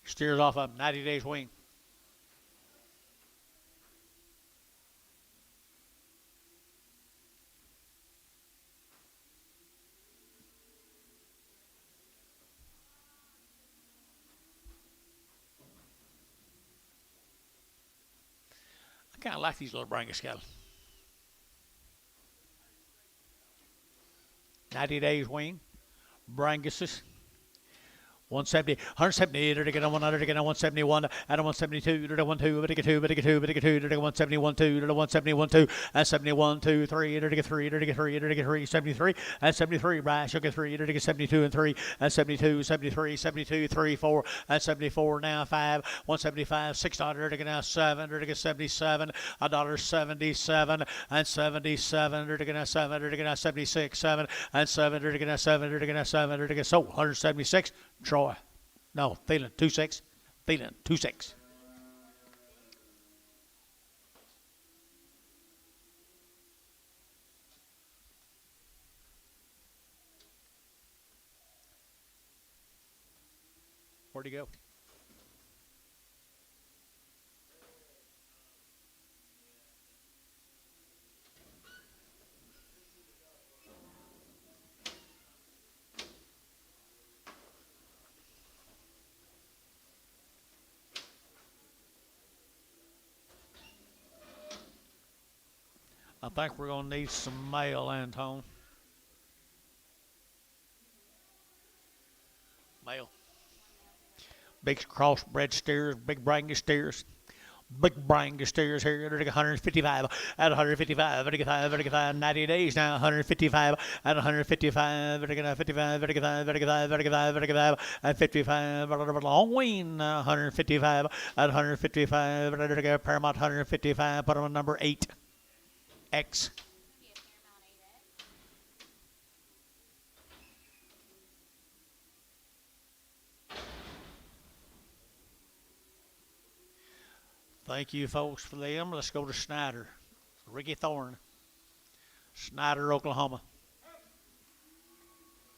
Steers off a 90 days wing. kind of like these little Brangus cattle. 90 days wean. Branguses. 170, 170, to get a 100, to get a 171, and a 172, to the 1 2, but to get 2, but to get 2, but to get 2, to the 171, 2, to the 171, 2, and 71, 2, 3, to get 3, to get 3, to get 3, 73, and 73, Brash, you'll get 3, to get 72, and 3, and 72, 73, 72, 3, 4, and 74, now 5, 175, 600, to get now 7, to get 77, $1.77, and 77, to get now 7, to get now 76, 7, and 7, to get now 7, to get now 7, to get so 176. Troy. No, Thielen, 2-6. Thielen, 2-6. Where'd he go? I think we're going to need some mail, Antone. Mail. Big crossbred steers, big Brangus steers. Big Brangus steers here. They're 155 at 155. 55, 90 days now. 155 at 155. 55, 55, 55, long wean. 155 at 155. Paramount 155. Put them on number 8. X. Thank you, folks, for them. Let's go to Snyder. Ricky Thorne. Snyder, Oklahoma.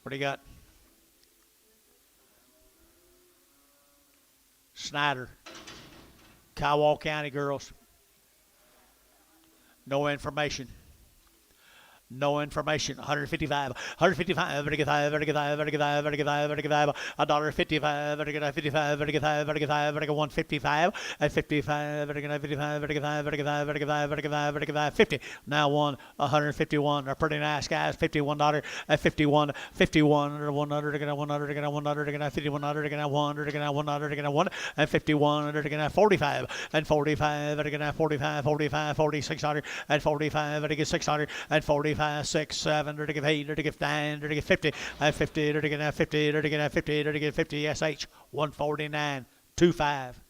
What do you got? Snyder. Kiowa County girls. No information. No information. 155. 155. $1.55. $1.55. 155. At 55. 50. Now 151. They're pretty nice guys. $51 at 51. 51. 100. 100. 100. 51. 100. And 51. 45. And 45. 45. 45. 4600. And 45. 600. And 45. 6, 7, to give 8, to give 9, to give 50, 50, to get 50, to get 50, to get 50, SH, 149, 25.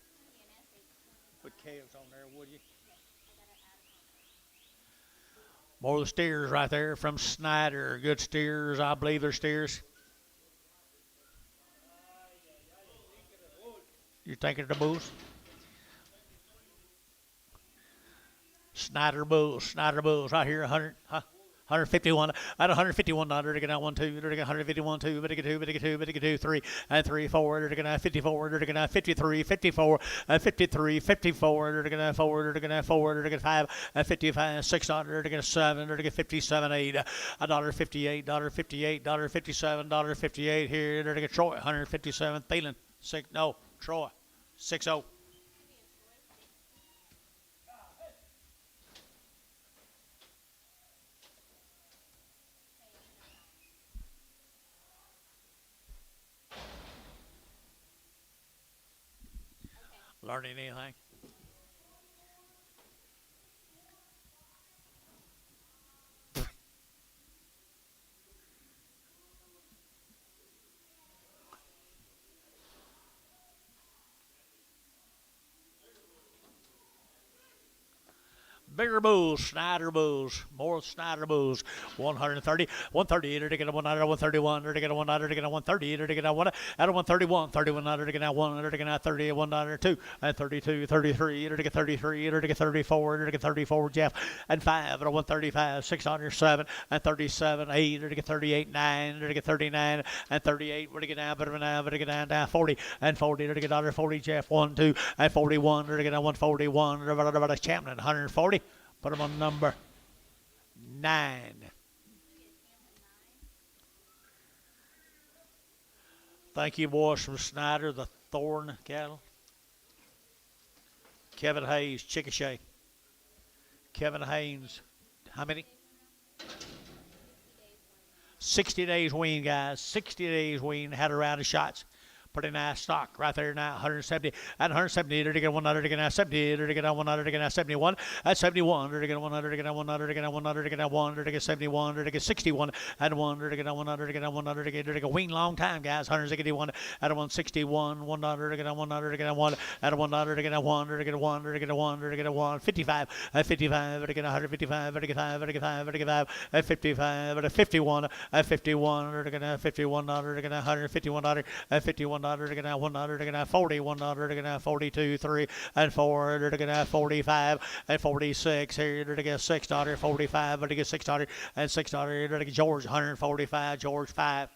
Put calves on there, would you? More of the steers right there from Snyder. Good steers, I believe they're steers. You're thinking of the bulls? Snyder bulls right here, 100, huh? 151 at 151 to get out 1 2 to get 151 2 but to get 2 but to get 2 but to get 2 3 and 3 4 to get out 54 to get out 53 54 and 53 54 to get out 4 to get out 4 to get 5 and 55 600 to get 7 to get 57 8 $1.58 $58 $57 $58 here to get Troy 157 Thielen 6 no Troy 6-0. Learning anything? Bigger bulls, Snyder bulls, more Snyder bulls. 130, 130 to get a 100, 131 to get a 100 to get a 130 to get a 1 at a 131, 31 to get a 1 to get a 30, 102 and 32, 33 to get 33 to get 34 to get 34 Jeff and 5 at a 135, 607 and 37, 8 to get 38, 9 to get 39 and 38 to get down, but to get down 40 and 40 to get under 40 Jeff 1 2 and 41 to get a 141 about a champion 140. Put them on number 9. Thank you, boys from Snyder, the Thorn cattle. Kevin Hayes, Chickasha. Kevin Haynes. How many? 60 days wean, guys. 60 days wean. Had a round of shots. Pretty nice stock right there now. 170 at 170. They're getting 100 again. 70. They're getting 100 again. 71 at 71. They're getting 100 again. 100 again. 100 again. 1. They're getting 71. They're getting 61 at 1. They're getting 100 again. 100 again. They're getting wean long time, guys. 161 at 161. 100 again. 100 again. 1 at 100 again. 1. They're getting 1. They're getting 1. They're getting 1. 55 at 55. They're getting 155. They're getting 5. They're getting 5. They're getting 5 at 55 at 51 at 51. They're getting 51. They're getting 151 at 51. They're getting 100. They're going to have 40, 100, they're going to have 42, 3, and 4, they're going to have 45, and 46, here, they're going to get $6, 45, they're going to get $6, and $6, they're going to get George, 145, George, 5,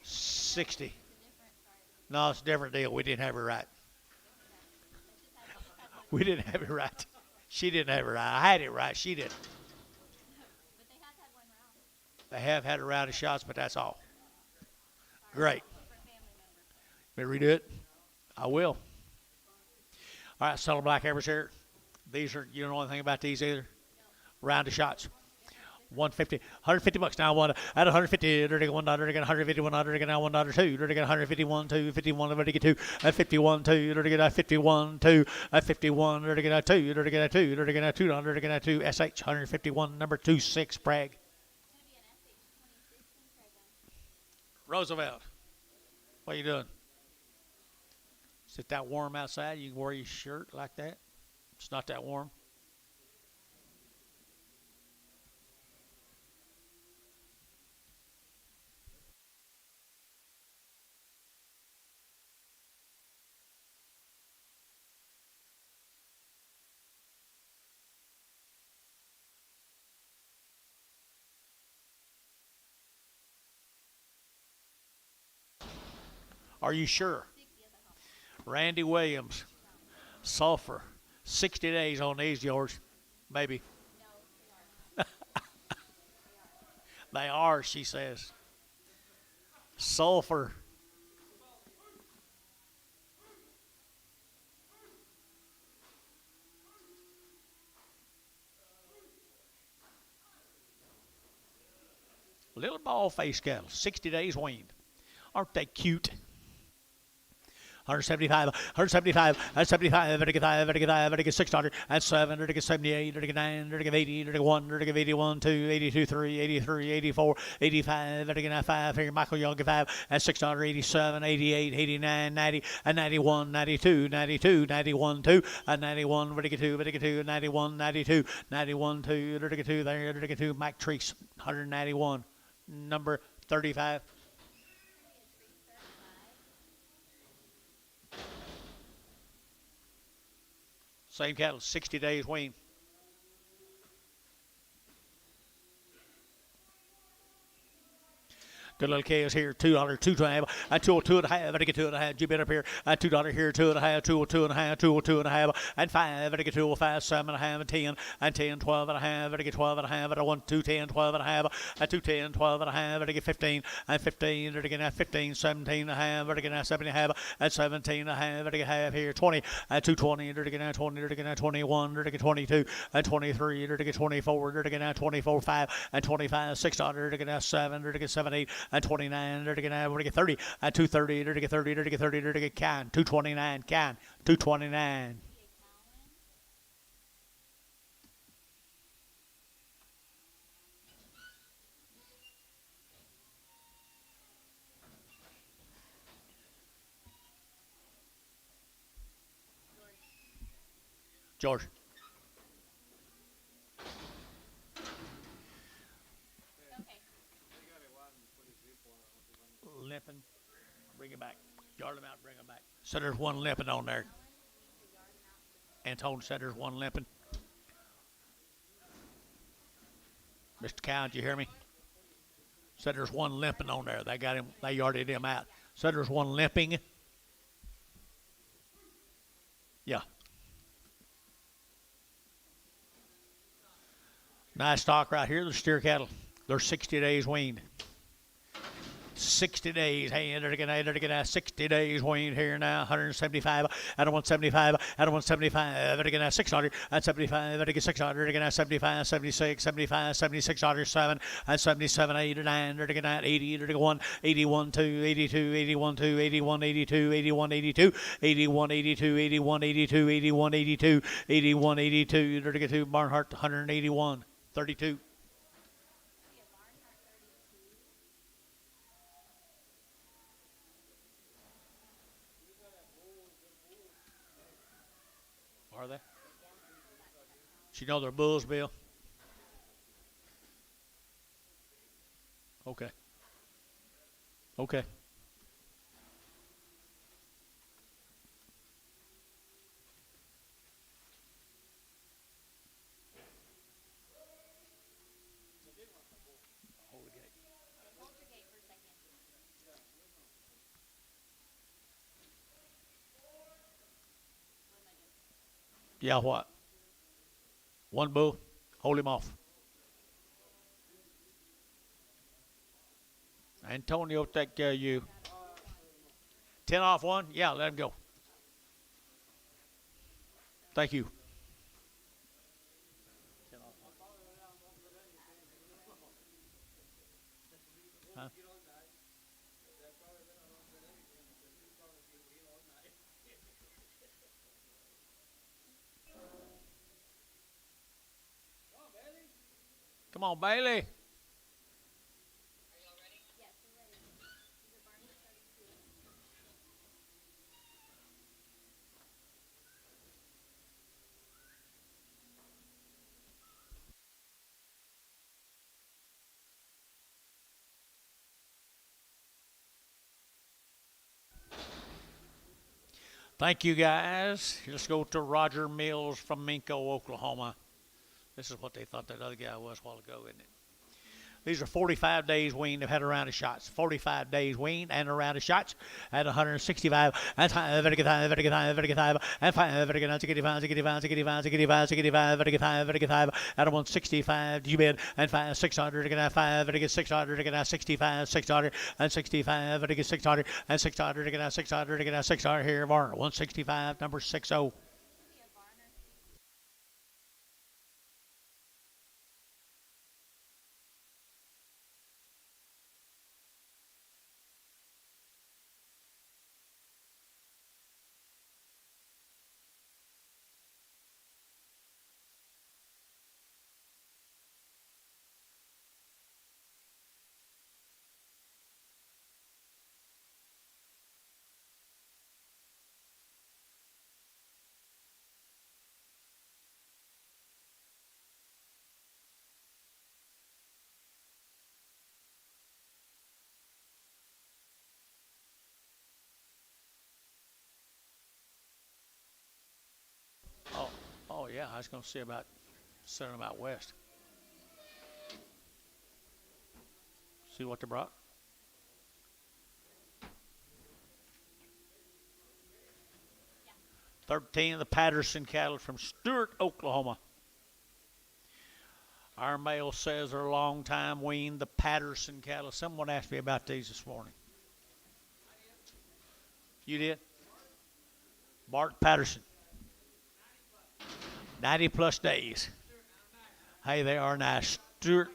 60. No, it's a different deal. We didn't have it right. We didn't have it right. She didn't have it right. I had it right. She didn't. But they have had one round. They have had a round of shots, but that's all. Great. May I redo it? I will. All right, Stellar Black Average here. These are, you don't know anything about these either? No. Round of shots. 150, 150 bucks now. One at 150. They're getting $1. They're getting 150, 100. They're getting $1, 2. They're getting 151, 2, 51. They're getting 2 at 51, 2. They're getting 51, 2 at 51. They're getting 2. They're getting 2. They're getting $2. They're getting 2. SH 151, number 26, Bragg. Roosevelt, what are you doing? Is it that warm outside? You can wear your shirt like that? It's not that warm. Are you sure? Randy Williams, sulfur, 60 days on these, George. Maybe. They are, she says. Sulfur. Little ball face cattle, 60 days weaned. Aren't they cute? 175, 175, and 75, and 5, and 5, and 600, and 7, and 78, and 9, and 80, and 1, and 81, 2, 82, 3, 83, 84, 85, and 5, here, Michael Young, 5, and 600, 87, 88, 89, 90, and 91, 92, 92, 91, 2, and 91, 2, 91, 92, 91, 2, 2, there, 2, Mike Treese, 191, number 35. Same cattle, 60 days wean. Good little cows here, $2, 2.5, and 2.5, and I get 2.5. You bet up here, and $2 here, 2.5, 2.5, 2.5, and 5, and I get 2.5, 7.5, and 10, and 10, 12.5, and I get 12.5, and I want 2, 10, 12.5, and 2, 10, 12.5, and I get 15, and 15, and I get 15, 17.5, and I get 7.5, and 17.5, and I get half here, 20, and 2.20, and I get 20, and I get 21, and I get 22, and 23, and I get 24, and I get 24, 5, and 25, $6, and I get 7, and I get 7, 8, and 29, they're going to get 30, and 230, they're going to get 30, they're going to get 30, they're going to get can, 229, can, 229. George. Limping, bring it back. Yard them out, bring them back. So there's one limping on there. Antone said there's one limping. Mr. Cow, did you hear me? Said there's one limping on there. They got him, they yarded him out. Said there's one limping. Yeah. Nice stock right here. The steer cattle. They're 60 days weaned. 60 days. Hey, they're gonna 60 days weaned here now. 175 at a 175 at a 175. They're gonna 600 at 75. They're gonna 600. They're gonna 75, 76, 75, 76 others 7 and 77, 8 and 9. They're gonna 80. They're gonna 1, 81, 2, 82, 81, 2, 81, 82, 81, 82, 81, 82, 81, 82, 81, 82, 81, 82. They're gonna 2 Barnhart 181, 32. Are they? You know they're bulls, Bill? Okay. Okay. Yeah, what? One bull. Hold him off. Antonio, take care of you. 10 off one? Yeah, let him go. Thank you. Huh? Come on, Bailey. Thank you, guys. Let's go to Roger Mills from Minko, Oklahoma. This is what they thought that other guy was a while ago, isn't it? These are 45 days weaned. They've had a round of shots. 45 days weaned and a round of shots at 165. And 5, and 5, at 165. You bid and 5, 600. Again, 5, and 600. Again, 65, 600 and 65. And 600 and 600. Again, 600. Again, 600 here. Varner 165, number 60. Oh yeah, I was going to say about sending them out west. See what they brought? Yeah. 13 of the Patterson cattle from Stewart, Oklahoma. Our mail says they're a long time weaned, the Patterson cattle. Someone asked me about these this morning. You did? Bart Patterson. 90 plus days. Hey, they are nice. Stewart,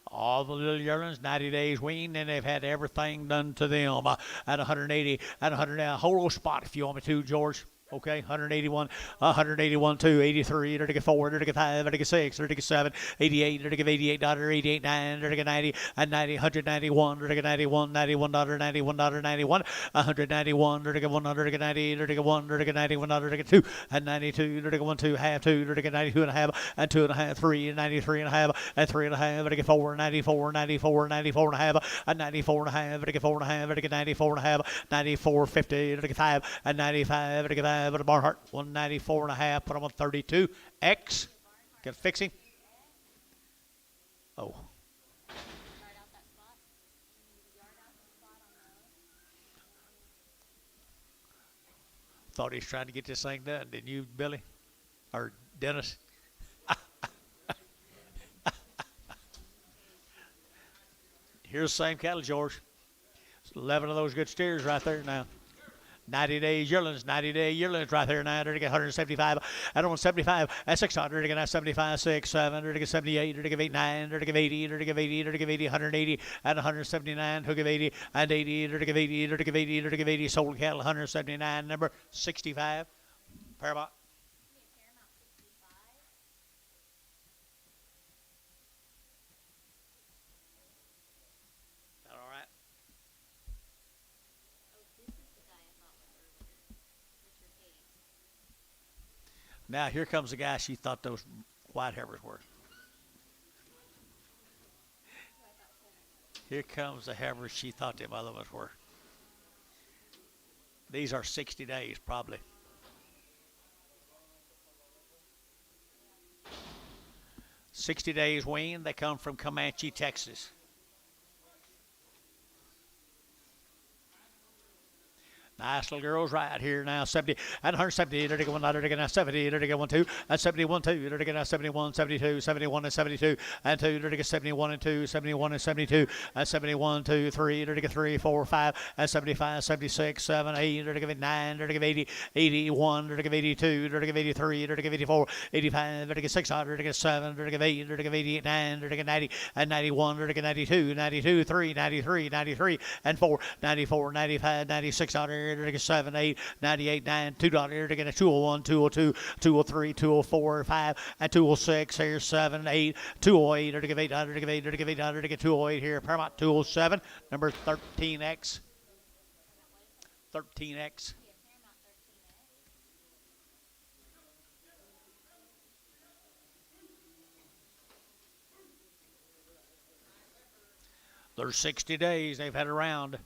all the little yearlings, 90 days weaned, and they've had everything done to them at 180, at 100. Hold on spot if you want me to, George. Okay, 181, 181, 2, 83, 34, 35, 36, 37, 88, 88, dollar, 88, 9, 90, and 90, 191, 91, 91, dollar, 91, dollar, 91, 191, 190, 91, 91, 2, and 92, 1, 2, half, 2, 92 and a half, and 2 and a half, 3, 93 and a half, and 3 and a half, 4, 94, 94, 94 and a half, and 94 and a half, 4 and a half, 94 and a half, 94, 50, 5, and 95, 95. But a Barnhart 194 and a half. Put him on 32. X. Got to fix him. Oh. Thought he was trying to get this thing done, didn't you, Billy? Or Dennis? Here's the same cattle, George. 11 of those good steers right there now. 90-day yearlings, 90-day yearlings right there now. They're to get 175. At 175, at 600, they're to get 75, 6, 7, they're to get 78, they're to give 8, 9, they're to give 80, they're to give 80, they're to give 80, 180, and 179, who give 80, and 80, they're to give 80, they're to give 80, they're to give 80, sold cattle, 179, number 65, Paramount. Paramount 65. That all right? Oh, this is the guy I thought was earlier. Richard Hayes. Now here comes the guy she thought those white heifers were. Here comes the heifers she thought them other ones were. These are 60 days probably. $60 wean. They come from Comanche, Texas. Nice little girls right here now. 70 and 170. They're going out. They're going to 70. They're going 1 2 and 71 2. They're going to 71, 72, 71 and 72 and 2. They're going 71 and 2, 71 and 72 and 71 2 3. They're going 3 4 5 and 75, 76, 7 8. They're going 9. They're going 80, 81. They're going 82. They're going 83. They're going 84, 85. They're going 600. They're going 7. They're going 8. They're going 88, 9. They're going 90 and 91. They're going 92, 92, 3, 93, 93 and 4, 94, 95, 96 hundred. They're going 7, 8, 98, 9, $2. They're going to 201, 202, 203, 204, 5, and 206. Here's 7, 8, 208. They're going to give 800. They're going to give 800. They're going to get 208 here. Paramount 207, number 13X. 13X. Yeah, Paramount 13X. They're 60 days they've had around.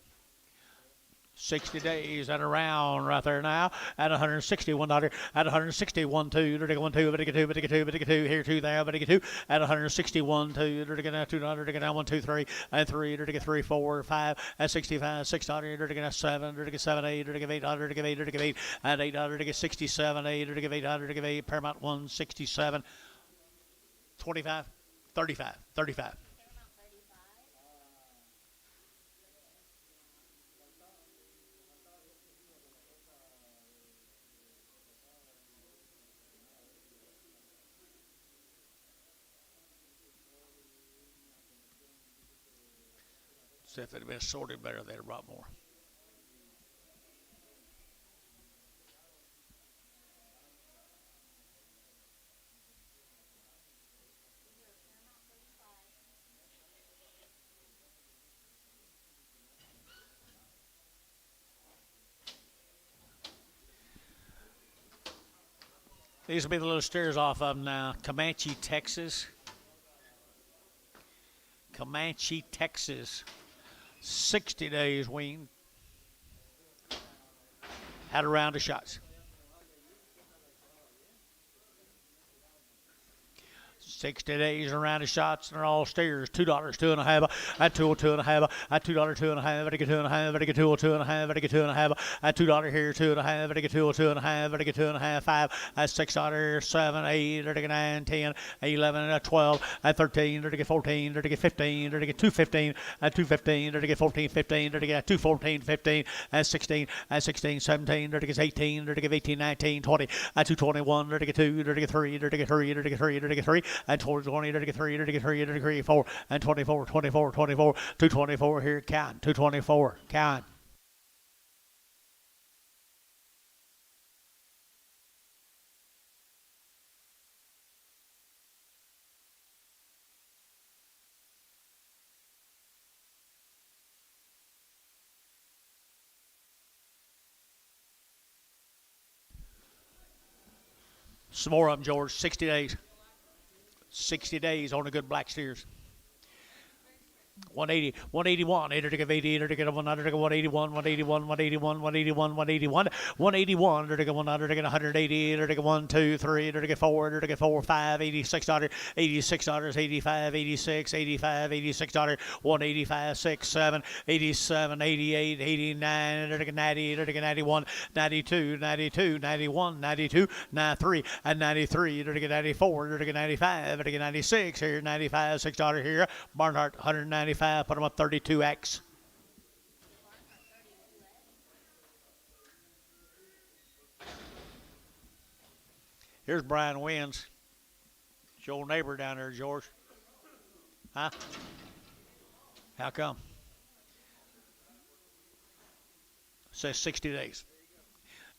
60 days and around right there now at $161 at 161 2 they're going 2 but they get 2 but they get 2 but they get 2 here 2 there but they get 2 at 161 2 they're going to $2 they're going 1 2 3 and 3 they're going 3 4 5 and 65 600 they're going 7 they're going 7 8 they're going 800 they're going 8 they're going 8 and 800 they get 67 8 they're going 800 they're going 8 Paramount 167 25 35 35 Paramount 35. So if it had been sorted better, they'd have brought more. These will be the little steers off of them now. Comanche, Texas. Comanche, Texas. 60 days wean. Had a round of shots. 60 days around the shots, and they're all steers. $2, 2.5, at 2.5, at $2, 2.5, at a $2.5, at a $2.5, at a $2.5, at $2 here, 2.5, at a $2.5, at a $2.5, 5, at $6, 7, 8, at a 9, 10, 11, at 12, at 13, at a 14, at a 15, at a 2.15, at 2.15, at a 14, 15, at a 2.14, 15, at 16, at 16, 17, at a 18, at a 18, 19, 20, at 2.21, at a 2, at a 3, at a 3, at a 3, at a 3, and 20, 3, 4, and 24, 24, 24, 224 here, count, 224, count. Some more of them, George, 60 days. 60 days on the good black steers. 180, 181, 8 to give 80, 8 to get 100 to get 181, 181, 181, 181, 181, 181, 8 to get 100 to get 180, 8 to get 1, 2, 3, 8 to get 4, 8 to get 4, 5, $86, $86, 85, 86, 85, $86, 185, 6, 7, 87, 88, 89, 8 to get 90, 8 to get 91, 92, 92, 91, 92, 93, and 93, 8 to get 94, 8 to get 95, 8 to get 96, here, 95, $6 here, Barnhart, 195, put them up 32X. Here's Brian Wins. It's your old neighbor down there, George. Huh? How come? Says 60 days.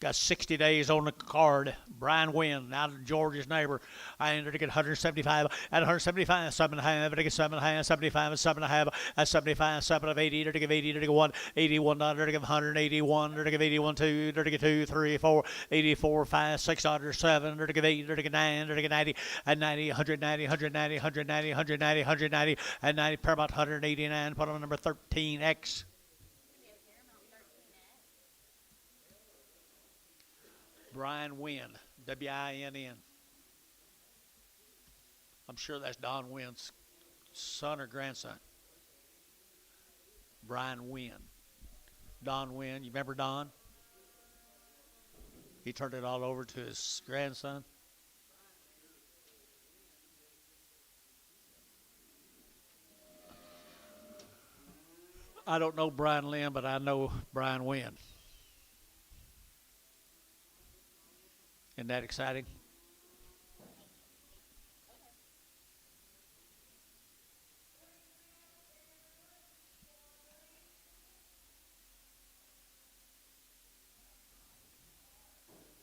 Got 60 days on the card. Brian Wynn, now George's neighbor. I entered to get 175 at 175, 7.5, to get 7.5, 75 and 7.5 at 75, 7 of 80, to give 80, to give 1, 81, to give 181, to give 81, 2, to give 2, 3, 4, 84, 5, 6, 7, to give 8, to give 9, to give 90, and 90, 190, 190, 190, 190, 190, and 90, Paramount 189, put on number 13X. Brian Wynn, W-I-N-N. I'm sure that's Don Wynn's son or grandson. Brian Wynn. Don Wynn, you remember Don? He turned it all over to his grandson. I don't know Brian Lynn, but I know Brian Wynn. Isn't that exciting?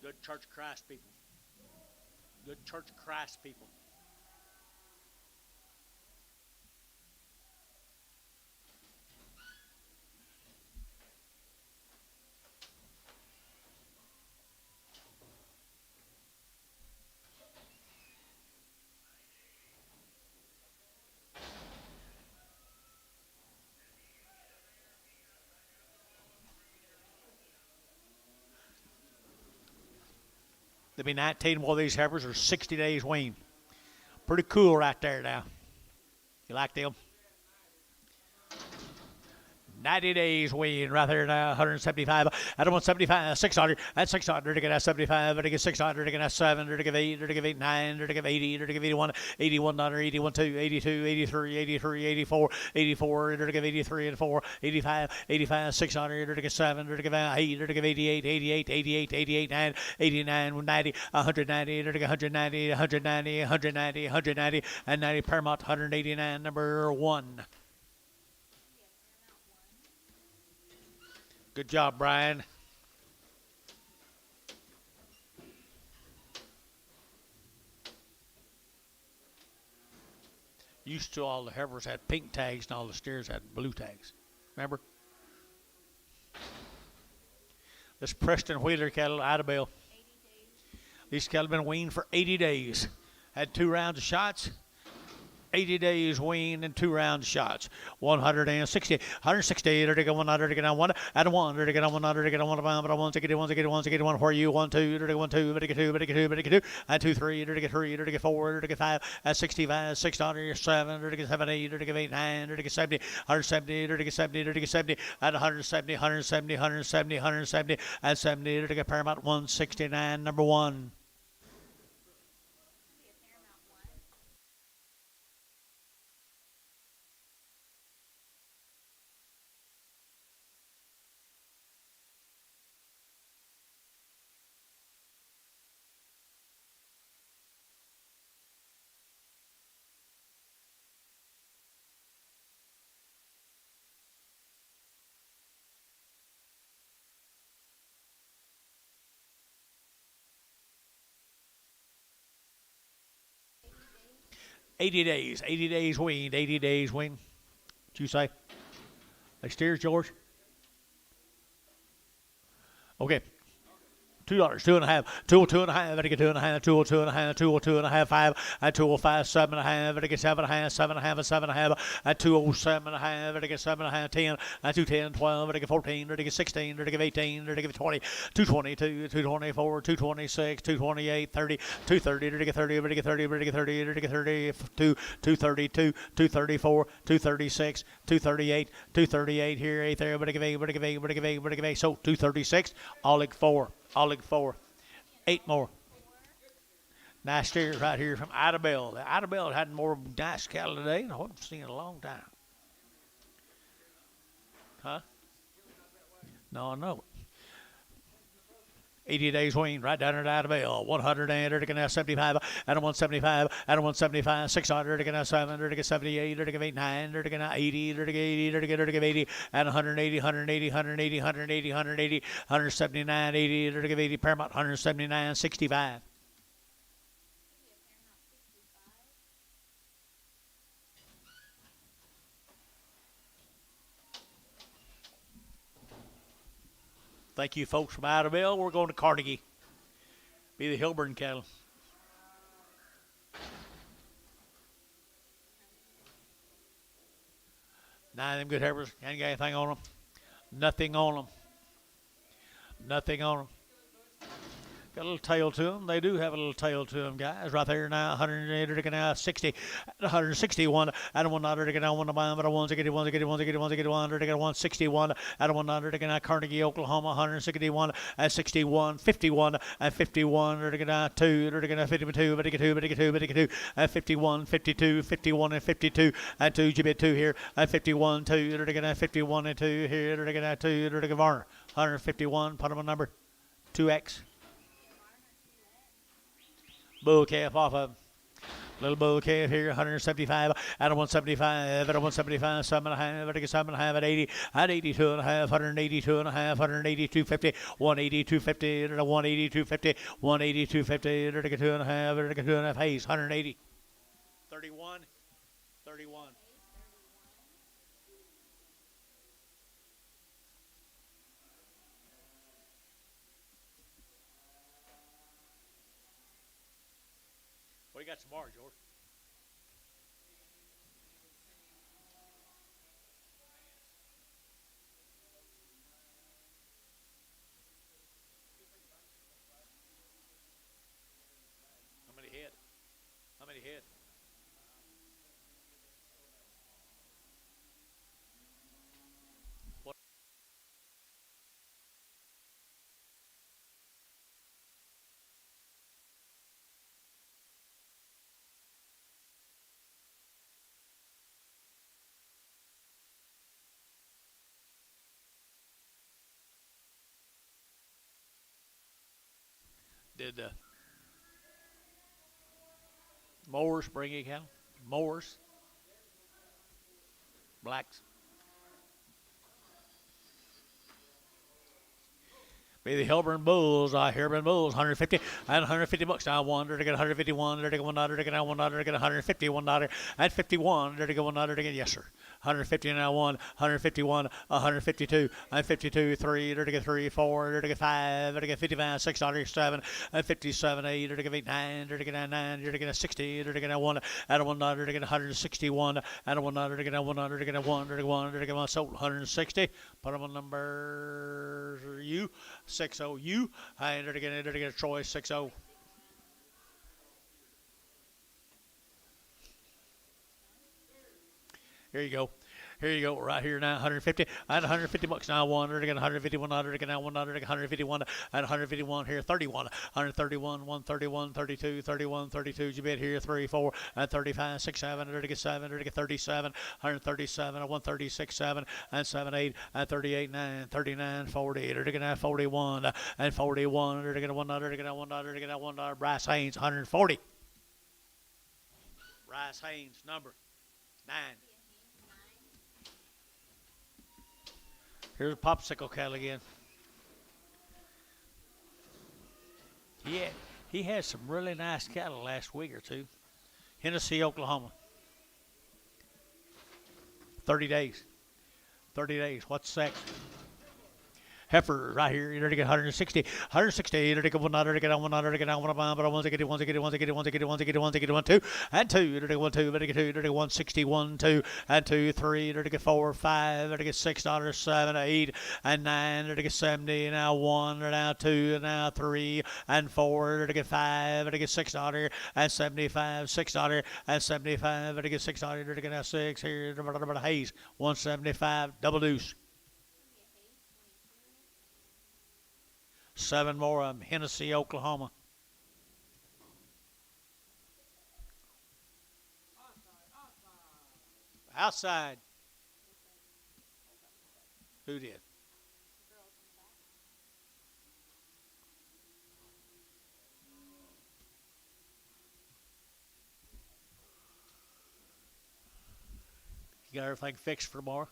Good Church of Christ people. Good Church of Christ people. There'll be 19 more of these heifers are 60 days wean. Pretty cool right there now. You like them? 90 days wean right there now, 175. At 175, 600. At 600, to get at 75. To get 600, to get at 7. To get 8. To get 8, 9. To get 80. To get 81. 81, 81, 2, 82, 83, 83, 84, 84. To get 83 and 4. 85, 85, 600. To get 7. To get 8. To get 88, 88, 88, 88, 9, 89, 90, 190. To get 190, 190, 190, 190, and 90. Paramount 189, number 1. Good job, Brian. Used to all the heifers had pink tags and all the steers had blue tags. Remember? This Preston Wheeler cattle, Idabelle. These cattle have been weaned for 80 days. Had 2 rounds of shots. 80 days weaned and 2 round shots. 160, 160, to get 100, to get on 1, at 1, to get on 100, to get on 1, but I want to get 1, to get 1, to get 1, where you 1, 2, to get 1, 2, but to get 2, but to get 2, but to get 2, and 2, 3, to get 3, to get 4, to get 5, at 65, 600, 7, to get 7, 8, to get 8, 9, to get 70, 170, to get 70, to get 70, at 170, 170, 170, 170, at 70, to get Paramount 169, number 1. 80 days. 80 days weaned. 80 days weaned. What you say? They steers, George? Okay. $2, 2.5, 2.5, I get 2.5, 2.5, 2.5, 5, at 205, 7.5, I get 7.5, 7.5, 7.5, at 207.5, I get 7.5, 10, at 210, 12, I get 14, I get 16, I get 18, I get 20, 222, 224, 226, 228, 30, 230, I get 30, I get 30, I get 30, I get 32, 232, 234, 236, 238, 238 here, 8 there, but I give 8, but I give 8, but I give 8, but I give 8, so 236, all like 4. I'll look 4. 8 more. Nice steers right here from Idabelle. Idabelle had more nice cattle today than I've seen in a long time. Huh? No, I know. 80 days wean, right down at the bell. 100 and they're gonna 75 and a 175 and a 175, 600 they're gonna 7, they're gonna 78, they're gonna 89, they're gonna 80, they're gonna 80, they're gonna 80, and 180, 180, 180, 180, 180, 179, 80, they're gonna 80 Paramount, 179, 65. Thank you, folks from Idabel. We're going to Carnegie. Be the Hilburn cattle. Nine of them good heifers. Ain't got anything on them. Nothing on them. Nothing on them. Got a little tail to them. They do have a little tail to them, guys. Right there now, 180, now 60, 161, and 100, now 1 mile, but a 161, 161, and 100, now Carnegie, Oklahoma, 161, and 61, 51, and 51, now 2, 52, 52, and 51, 52, 51, and 52, and 2, Jibit 2 here, and 51, 2, 51, and 2 here, now 2, Varner, 151, put them on number 2X. Bull calf off of little bull calf here, 175, at a 175, at a 175, 7.5, at 7.5, at 80, at 82.5, 182.5, 182.50, 182.50, at a 182.50, 182.50, at a 2.5, at a 2.5, Hayes, 180, 31, 31. What do you got tomorrow, George? How many head? How many head? What? Did mowers bring you cattle? Mowers? Blacks? Be the Hilburn Bulls, Hilburn Bulls, 150 and 150 bucks now. One, they're get 151, they're get $1, they're get $1, they're get $151 and 51, they're get $1, they're get yes sir. 150 now one, 151, 152, and 52, 3, they're get 3, 4, they're get 5, they're get 55, $6, 7, and 57, 8, they're get 9, they're get 9, they're get 60, they're get 1, and $1, they're get 161, and $1, they're get 1, they're get 1, they're get 1, they're get 1, sold 160. Put them on number U. 60U, and they're going to get Troy 60. Here you go. Here you go, right here now, 150 and 150 bucks now. One, they're getting 151, they're getting now 100, 151 and 151 here, 31, 131, 131, 32, 31, 32. You bet here, 3, 4 and 35, 6, 7, they're get 7, they're get 37, 137, 136, 7 and 7, 8 and 38, 9, 39, 40. They're getting 41 and 41. They're getting 1, they're getting 1, they're getting $1. Bryce Haynes, 140. Bryce Haynes, number 9. Here's a popsicle cattle again. He had some really nice cattle last week or two. Hennessy, Oklahoma. 30 days. 30 days. What's sex? Heifer right here, you're to get 160, 160, you're to get 1, you're to get 1, you're to get 1, but I want to get 1, get 1, get 1, get 1, get 1, get 1, 2, and 2, you're to get 1, 2, but get 2, you're to get 161, 2, and 2, 3, you're to get 4, 5, you're to get $6, 7, 8, and 9, you're to get 70, now 1, now 2, now 3, and 4, you're to get 5, you're to get $6, and 75, $6, and 75, you're to get $6, you're to get now 6, here, Hayes, 175, double deuce. 7 more of them, Hennessy, Oklahoma. Outside. Who did? You got everything fixed for tomorrow?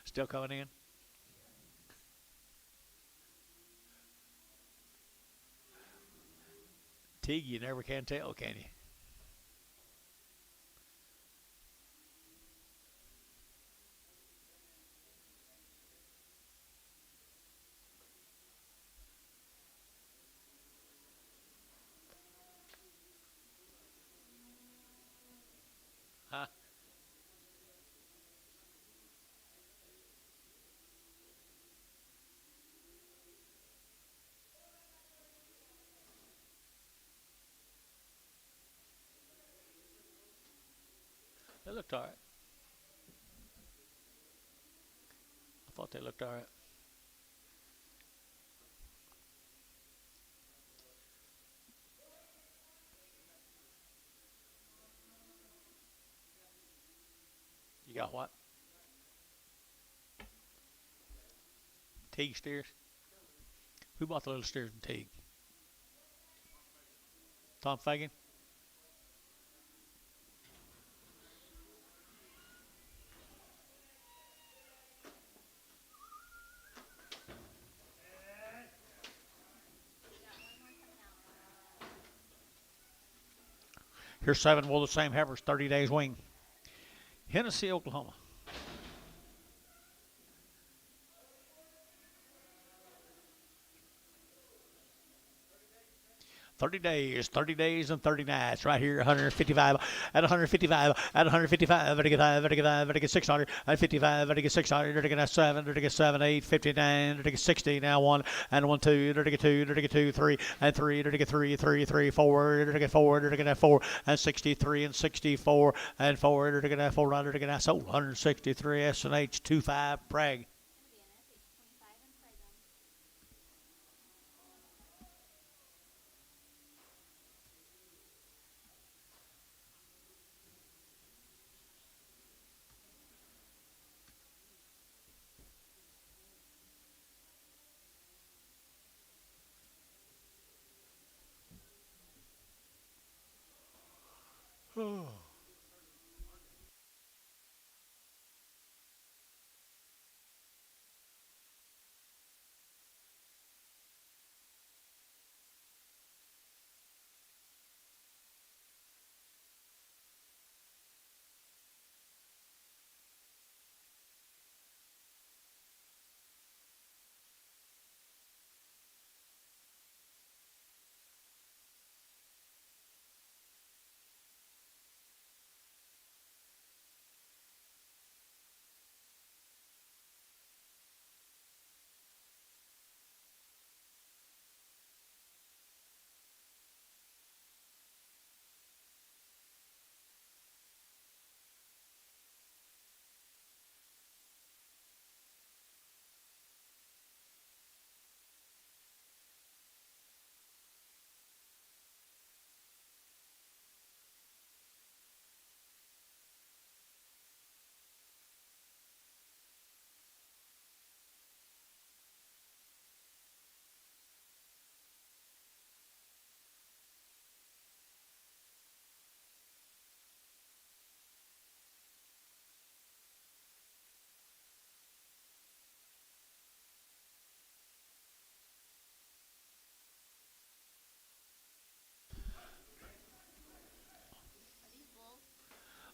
Still coming in? Teague, you never can tell, can you? Huh? They looked all right. I thought they looked all right. You got what? Teague steers? Who bought the little steers from Teague? Tom Fagan? Here's 7 more of the same heifers, 30 days wing. Hennessy, Oklahoma. 30 days and 30 nights. Right here, 155 at 155 at 155. Better get 600 at 55. Better get 600. Better get 7. Better get 7, 8, 59. Better get 60. Now 1 and 1, 2. Better get 2. Better get 2, 3 and 3. Better get 3, 3, 3, 4. Better get 4. Better get 4 and 63 and 64 and 4. Better get 4. Better get sold 163 S and H 25 Prague.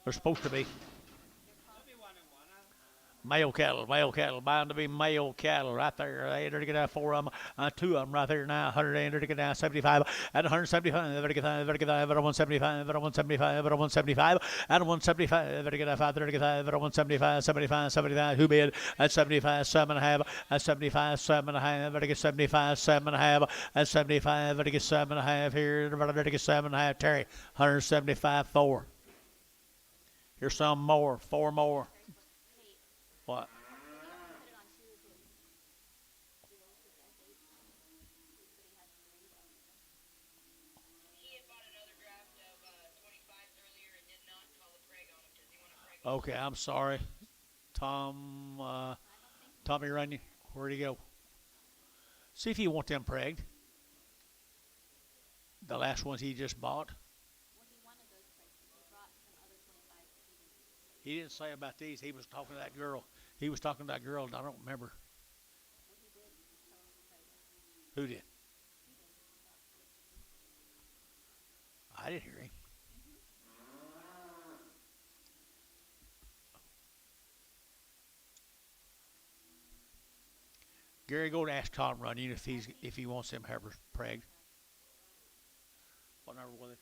They're supposed to be. Male cattle, bound to be male cattle right there. They to get 4 of them, 2 of them right there now. 100 to get down 75 at 175. Better get 175, better 175, better 175, at 175. Better get 5, better get 5, better 175, 75, 75. Who bid at 75, 7.5, at 75, 7.5. Better get 75, 7.5, at 75. Better get 7.5 here. Better get 7.5. Terry, 175, 4. Here's some more, 4 more. What? He had bought another draft of 25s earlier and did not call a preg on him because he wanted a preg. Okay, I'm sorry. Tommy Runyon, where'd he go? See if you want them pregged. The last ones he just bought. Well, he wanted those prices. He brought some other 25s that he didn't. He didn't say about these. He was talking to that girl. He was talking to that girl, and I don't remember Well, he did tell him the price. who did. He did. I didn't hear him. Gary, go and ask Tom Runyon if he wants them heifers pregged. What number was it?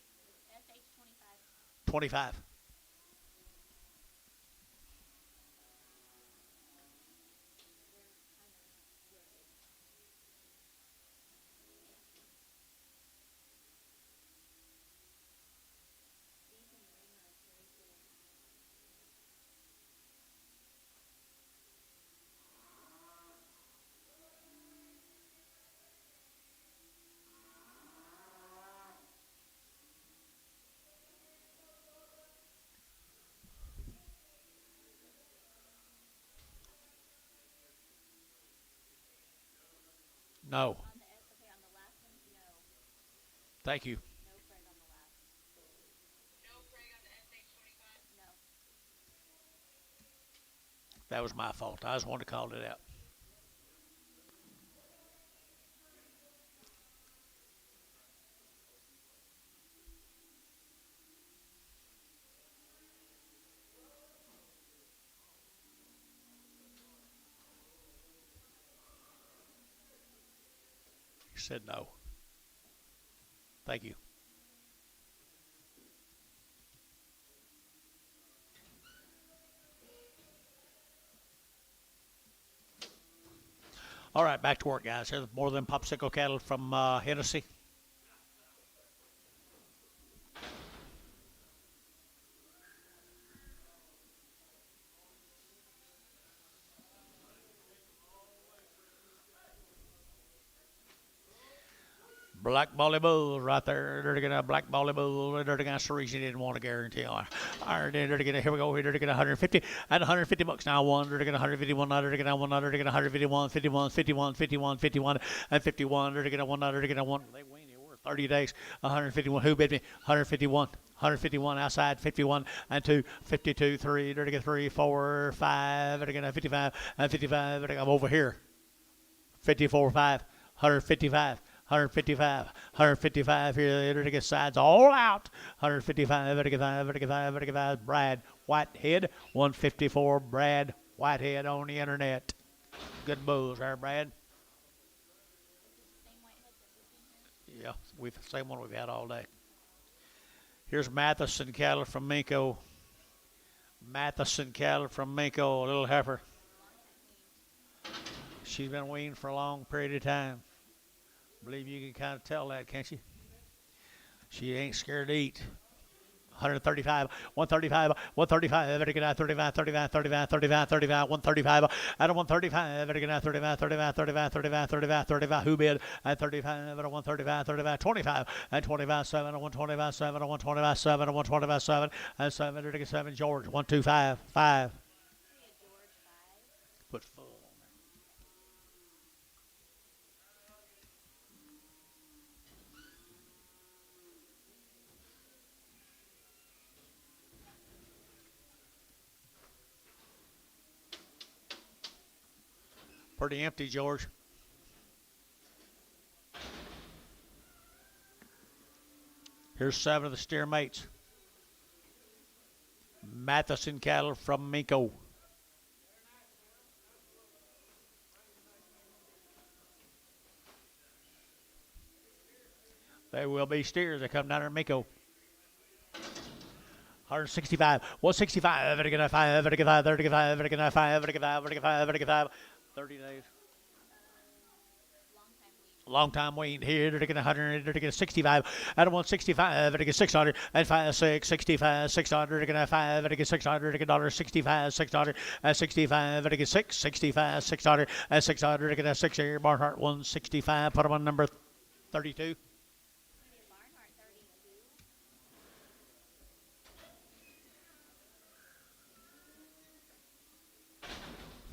SH25. 25. These in the ring are very good. No. On the okay, on the last one, no. Thank you. No Fred on the last. No Craig on the SH25? No. That was my fault. I just wanted to call it out. He said no. Thank you. All right, back to work, guys. Here's more than popsicle cattle from Hennessy. Black Bally Bull right there. They're going to Black Bally Bull. They're going to Cerise. Didn't want to guarantee on. All right, they're going to, here we go. They're going to 150 and 150 bucks now. One. They're going to 151. They're going to one. They're going to 151, 51, 51, 51, 51, and 51. They're going to one. They're going to one. They win. They were 30 days. 151. Who bid me? 151. 151 outside, 51 and 2, 52, 3. They're going to get 3, 4, 5. They're going to 55 and 55. They're going to come over here. 54, 5, 155. 155, 155 here. They're to get sides all out. 155, 155, 155, 155. Brad Whitehead, 154. Brad Whitehead on the internet. Good bulls there, Brad. Same whitehead that we've been here. Yeah, we've same one we've had all day. Here's Matheson cattle from Minko. Matheson cattle from Minko, a little heifer. She's been weaned for a long period of time. I believe you can kind of tell that, can't you? She ain't scared to eat. 135, 135, 135, better get out 35, 35, 35, 35, 35, 135, at a 135, better get out 35, 35, 35, 35, 35, 35, who bid at 35, at a 135, 35, 25, and 25, 7, a 125, 7, a 125, 7, a 125, 7, and 7, better get 7, George, 125, 5. Put full. Pretty empty, George. Here's 7 of the steer mates. Matheson cattle from Minko. They will be steers that come down there in Minko. 165, 165, 5, 35, 35, 35, 35, 35, 35, 30 days. Long time waiting here. They're going to 100. They're going to 65. At 165. They're going to 600 and 5, 6, 65, 600. They're going to 5. They're going to 600. They're going to 65, 600 and 65. They're going to 6, 65, 600 and 600. They're going to 6 here. Barnhart 165. Put them on number 32. Barnhart 32.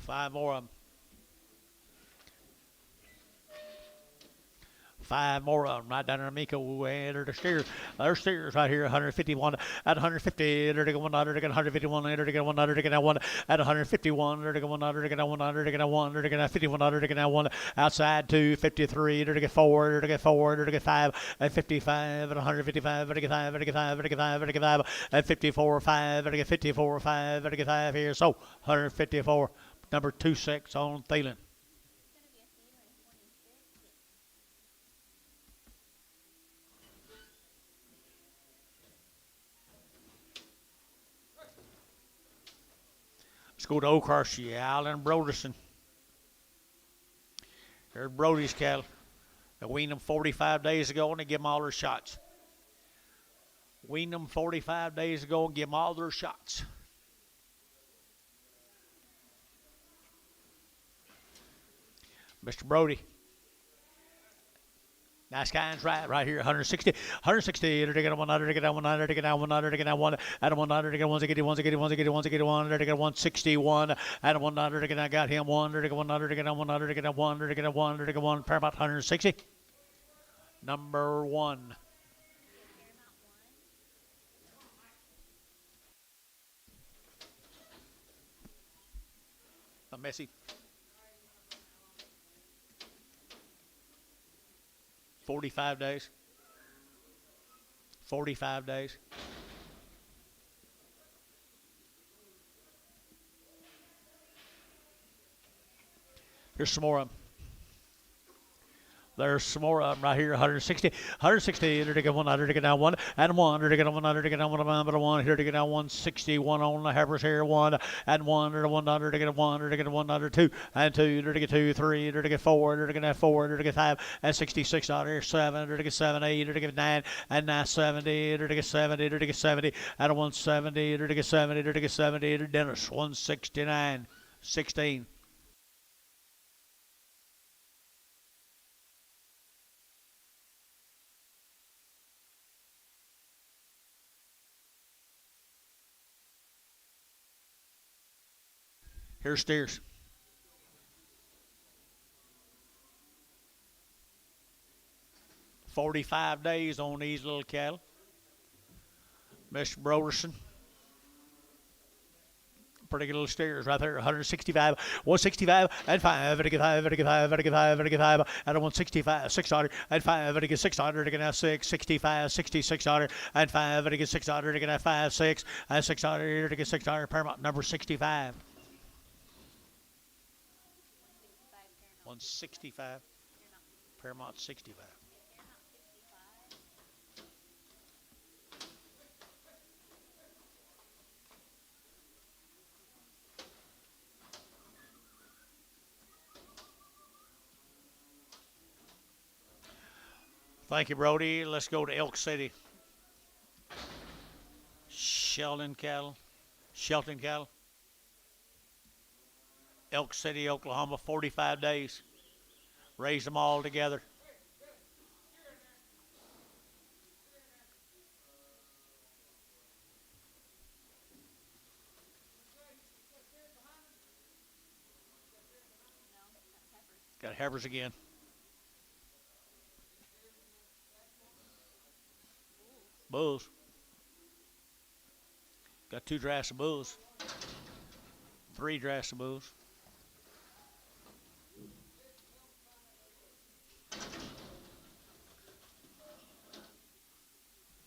5 more of them. 5 more of them right down there, Miko. And there's steers. There's steers right here, 151 at 150. They're going 151. They're going 1 at 151. They're going 1 they're going 1. They're going 51. They're going 1 outside 253. They're going 4. They're going 4. They're going 5 at 55 at 155. They're going 5. They're going 5. They're going 5. They're going 5 at 54 5. They're going 54 5. They're going 5 here. So 154. Number 26 on Thielen. Let's go to OKC, Allen Broderson. There's Brody's cattle. They weaned them 45 days ago and they give them all their shots. Weaned them 45 days ago and give them all their shots. Mr. Brody. Nice guys right here, 160. 160, they're taking 100, they're getting 100, they're getting 100, they're getting 1, at 100, they're getting 1, they're getting 1, they're getting 1, they're getting 1, they're getting 1, they're getting 161, at 100, they're getting, I got him 1, they're getting 100, they're getting 100, they're getting 1, they're getting 1, they're getting 1, Paramount 160. Number 1. A messy. 45 days. 45 days. Here's some more of them. There's some more of them right here, 160. 160, they're taking 100, they're getting 1, and 1, they're getting 100, they're getting 1, but 1, here, they're getting 161 on the heifers here, 1, and 1, they're 100, they're getting 1, they're getting 100, 2, and 2, they're getting 2, 3, they're getting 4, they're getting 4, they're getting 5, and 66 on here, 7, they're getting 7, 8, they're getting 9, and 9, 70, they're getting 70, they're getting 70, and 170, they're getting 70, they're getting 70, they're Dennis, 169, 16. Here's steers. $45 days on these little cattle. Mr. Broderson. Pretty good little steers right there. 165, 165, and 5, and 5, and 5, and 5, and 5, and 165, 600, and 5, and 600, and 6, 65, 6600, and 5, and 600, and 5, 6, and 600, and 600, Paramount number 65. 165, Paramount 65. Thank you, Brody. Let's go to Elk City. Shelton cattle. Elk City, Oklahoma, 45 days. Raised them all together. Got heifers again. Bulls. Got 2 drafts of bulls. 3 drafts of bulls.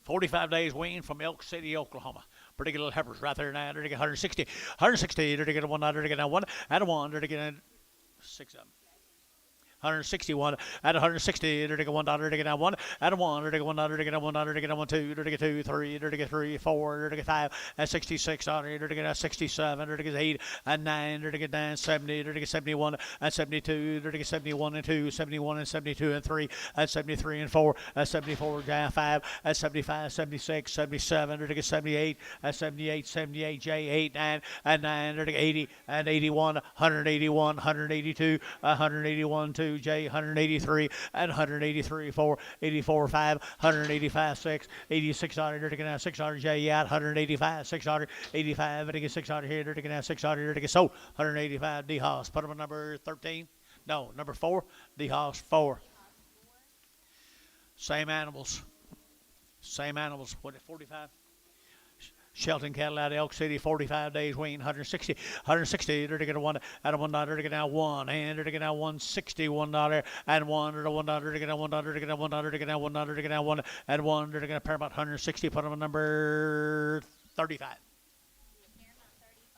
$45 days weaned from Elk City, Oklahoma. Pretty good little heifers right there now. They're to get 160. 160, they're to get 100, they're to get 1, and 1, they're to get 6 of them. 161 at 160, they're to get $1, they get 1, at 1, they're to get 100, they get 100, they get 1, 2, they're to get 2, 3, they're to get 3, 4, they're to get 5, and 66 on it, they're to get 67, they're to get 8, and 9, they're to get 9, 70, they're to get 71, and 72, they're to get 71 and 2, 71 and 72 and 3, and 73 and 4, and 74 down 5, and 75, 76, 77, they're to get 78, and 78, 78, J, 8, 9, and 9, they're to get 80, and 81, 181, 182, 181, 2, J, 183, and 183, 4, 84, 5, 185, 6, 86, they're to get 600, J, out, 185, 600, 85, they're to get 600 here, they're to get 600, they're to get sold, 185, D-Hoss, put them on number 13, no, number 4, D-Hoss, 4. Same animals. Same animals. What, 45? Shelton cattle out of Elk City, 45 days wean, 160, 160. They're going to one at a $1. They're going to one, and they're going to $160, $1 and one, or $1. They're going to $1. They're going to $1. They're going to $1. They're going to one and one. They're going to pair about 160. Put them on number 35. Paramount 35.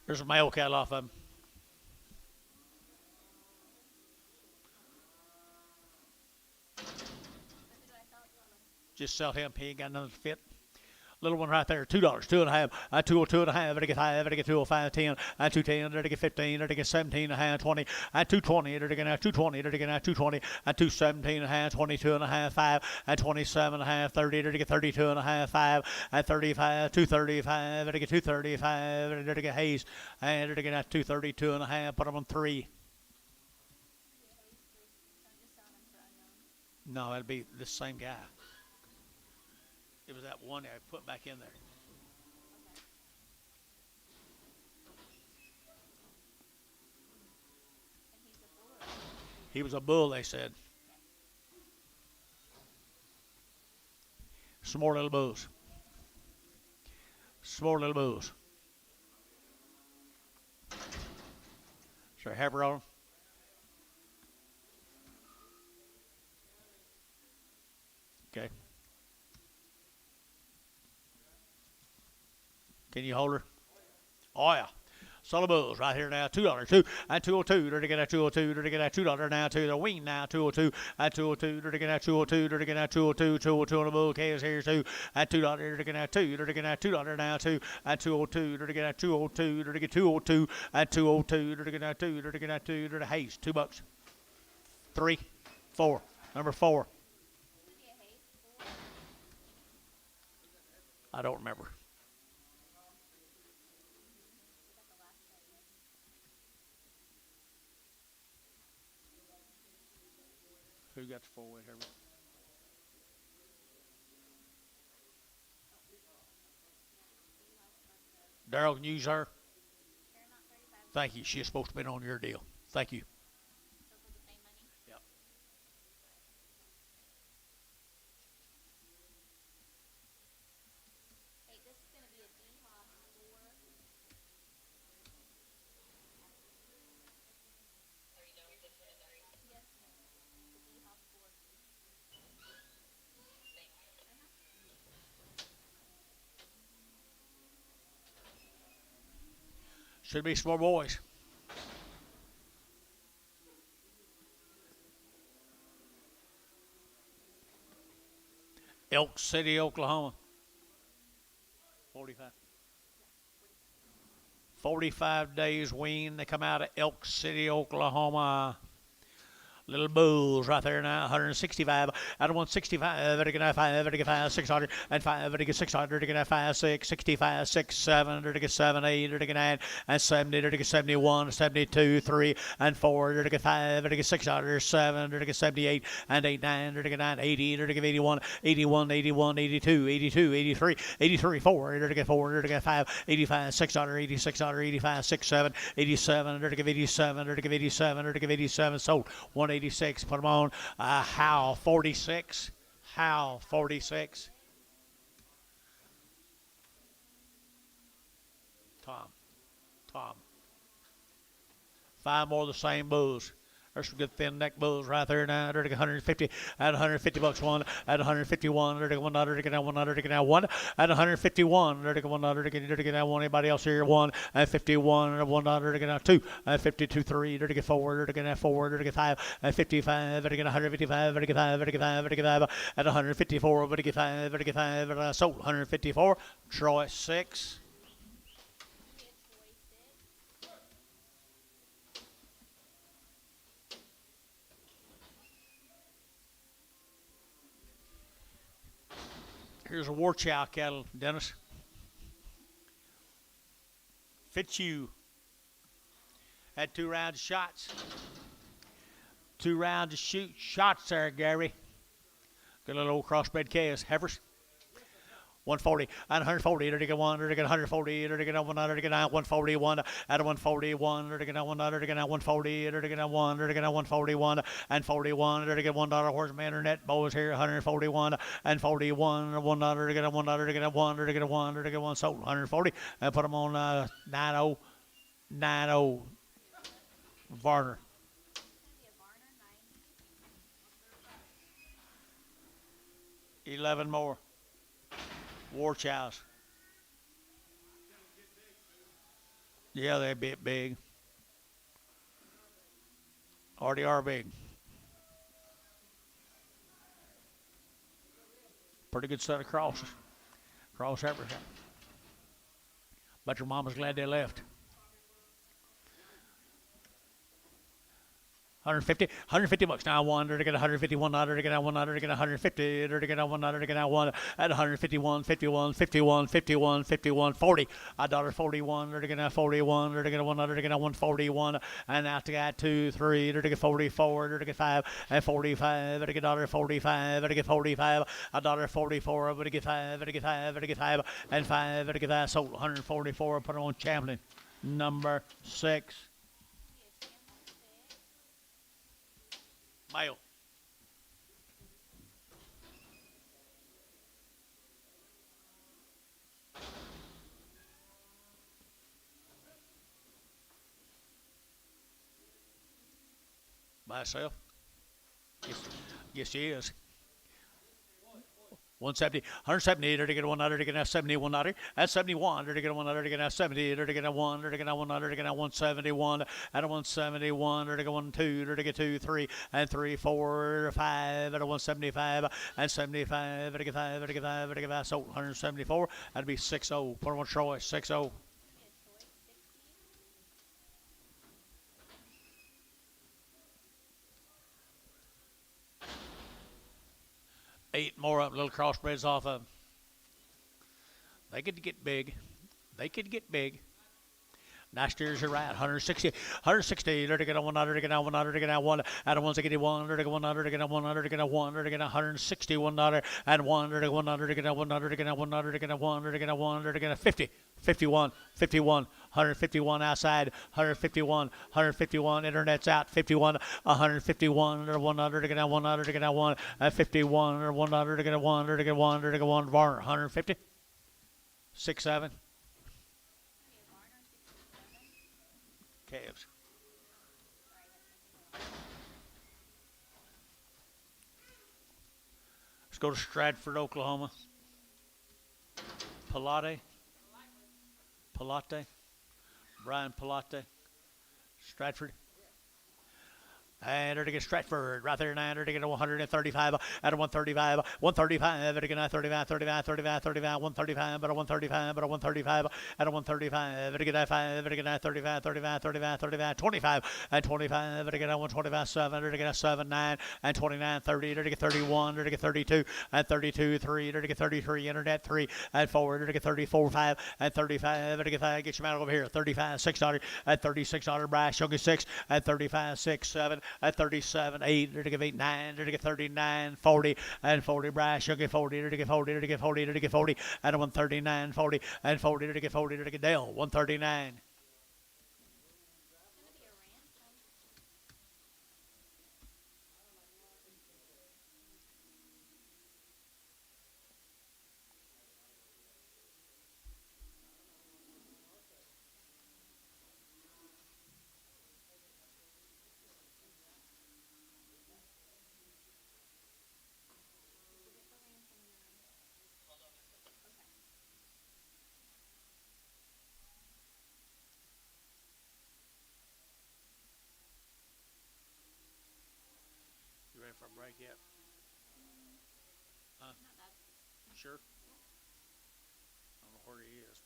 There's a male cattle off of them. Just sell him. He ain't got nothing to fit. Little one right there, $2, 2.5, 202 and a half, to get 5, to get 205, 10, 210, to get 15, to get 17 and a half, 20, 220, to get 220, to get 220, 217 and a half, 22 and a half, 5, 27 and a half, 30, to get 32 and a half, 5, 35, 235, to get 235, to get Hayes, and to get 232 and a half, put them on 3. No, that'd be the same guy. It was that one I put back in there. He was a bull, they said. Some more little bulls. Some more little bulls. Is there a heifer on them? Okay. Can you hold her? Oh, yeah. Solo bulls right here now, $2, 2 and 202. They're to get at 202. They're to get at $2 now, to the wing now, 202 and 202. They're to get at 202. They're to get at 202. 202 on the bull case here, 2 and $2. They're to get at 2. They're to get at $2 now, 2 and 202. They're to get at 202. They're to get 202 and 202. They're to get at 2. They're to get at 2. They're to Hayes, $2. 3, 4. Number 4. I don't remember. Who got the 4-way, Herbert? Daryl, can you use her? Thank you. She's supposed to be on your deal. Thank you. Yep. Hey, this is going to be a D-Hop 4. Yes, ma'am. The D-Hop 4. Should be some more boys. Elk City, Oklahoma. 45. 45 days wean. They come out of Elk City, Oklahoma. Little bulls right there now, 165. Out of 165, to get 5, to get 5, 600, and 5, to get 600, to get 5, 6, 65, 6, 7, to get 7, 8, to get 9, and 70, to get 71, 72, 3, and 4, to get 5, to get 600, 7, to get 78, and 8, 9, to get 9, 80, to get 81, 81, 81, 82, 82, 83, 83, 4, to get 4, to get 5, 85, 600, 8600, 85, 6, 7, 87, to get 87, to get 87, to get 87, sold. 186, put them on. How 46. How 46. Tom. 5 more of the same bulls. There's some good thin neck bulls right there now. They're 150 at $150 one at 151. They're $1 to get out 100 to get out 1 at 151. They're $1 to get out 1. Anybody else here? 1 at 51 at $1 to get out 2 at 52 3. They're to get 4. They're to get out 4. They're to get 5 at 55. They're to get 155. They're to get 5. They're to get 5. They're to get 5 at 154. They're to get 5. They're to get 5. Sold 154. Troy 6. Here's a Warchow cattle, Dennis. Fitzhugh, Had 2 rounds of shots. 2 rounds of shots there, Gary. Good little old crossbred calves. Heifers. 140 and 140, to get 1, to get 140, to get 100, to get 141, at 141, to get 100, to get 140, to get 1, to get 141, and 41, to get $1 horseman internet bows here, 141 and 41, 100, to get 100, to get 1, to get 1, to get 1, sold 140, and put them on 90, 90, Varner. 11 more. War chows. Yeah, they bit big. Already are big. Pretty good set of crosses. Cross everything. But your mama's glad they left. 150 bucks now. 1 to get 151 to get 100 to get 150 to get 100 to get 1 at 151, 51, 51, 51, 51, 40. $1.41 to get 41 to get 100 to get 141, and out to get 2, 3 to get 44 to get 5 and 45 to get $1.45 to get 45. $1.44 to get 5 to get 5 to get 5 and 5 to get 5. Sold 144. Put on Champlain number 6. Male. Myself. Yes, she is. 170, 170 to get 100 to get 71 at 71 to get 100 to get 70 to get 1 to get 100 to get 171 at 171 to get 1 2 to get 2 3 and 3 4 5 at 175 and 75 to get 5 to get 5 to get 5. So 174. That'd be 6-0. Put on Troy 6-0. Eight more up, little crossbreds off of them. They could get big. They could get big. Nice steers are right. 160 to get 100 to get 100 to get 1 out of 161 to get 100 to get 100 to get 1 to get 161 and 1 to get 100 to get 100 to get 100 to get 1 to get 1 to get 50 51 151 outside 151 internet's out 51 151 or 100 to get 100 to get 1 51 or 100 to get 1 to get 1 to get 1 Varner 150 6-7 calves. Let's go to Stratford, Oklahoma. Pilate. Brian Pilate. Stratford. And to get Stratford right there, 9 to get 135 at a 135, 135 to get 35, 35, 35, 35, 135, but a 135, but a 135 at a 135 to get 5 to get 35, 35, 35, 35, 25 and 25 to get 125, 7 to get 7, 9 and 29, 30 to get 31 to get 32 and 32, 3 to get 33, internet 3 and 4 to get 34, 5 and 35 to get 5. Get your man over here, 35, $6 at $36 brass, Yogi 6 at 35, 6, 7. At 37, 8, to give 8, 9, to get 39, 40, and 40 brass, you get 40, to get 40, to get 40, to get 40, and 139, 40, and 40, to get 40, to get Dale, 139. Ready for a break yet? Huh? Sure? I don't know where he is.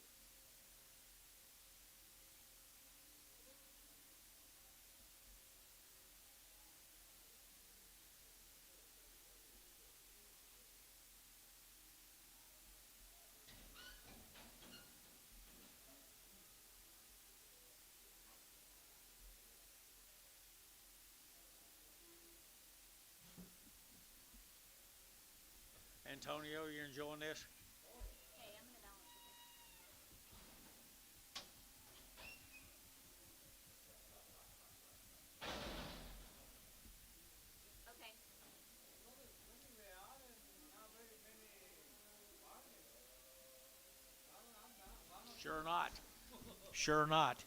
Antonio, you're enjoying this? Okay, I'm gonna balance it. Okay. Sure not. Sure not.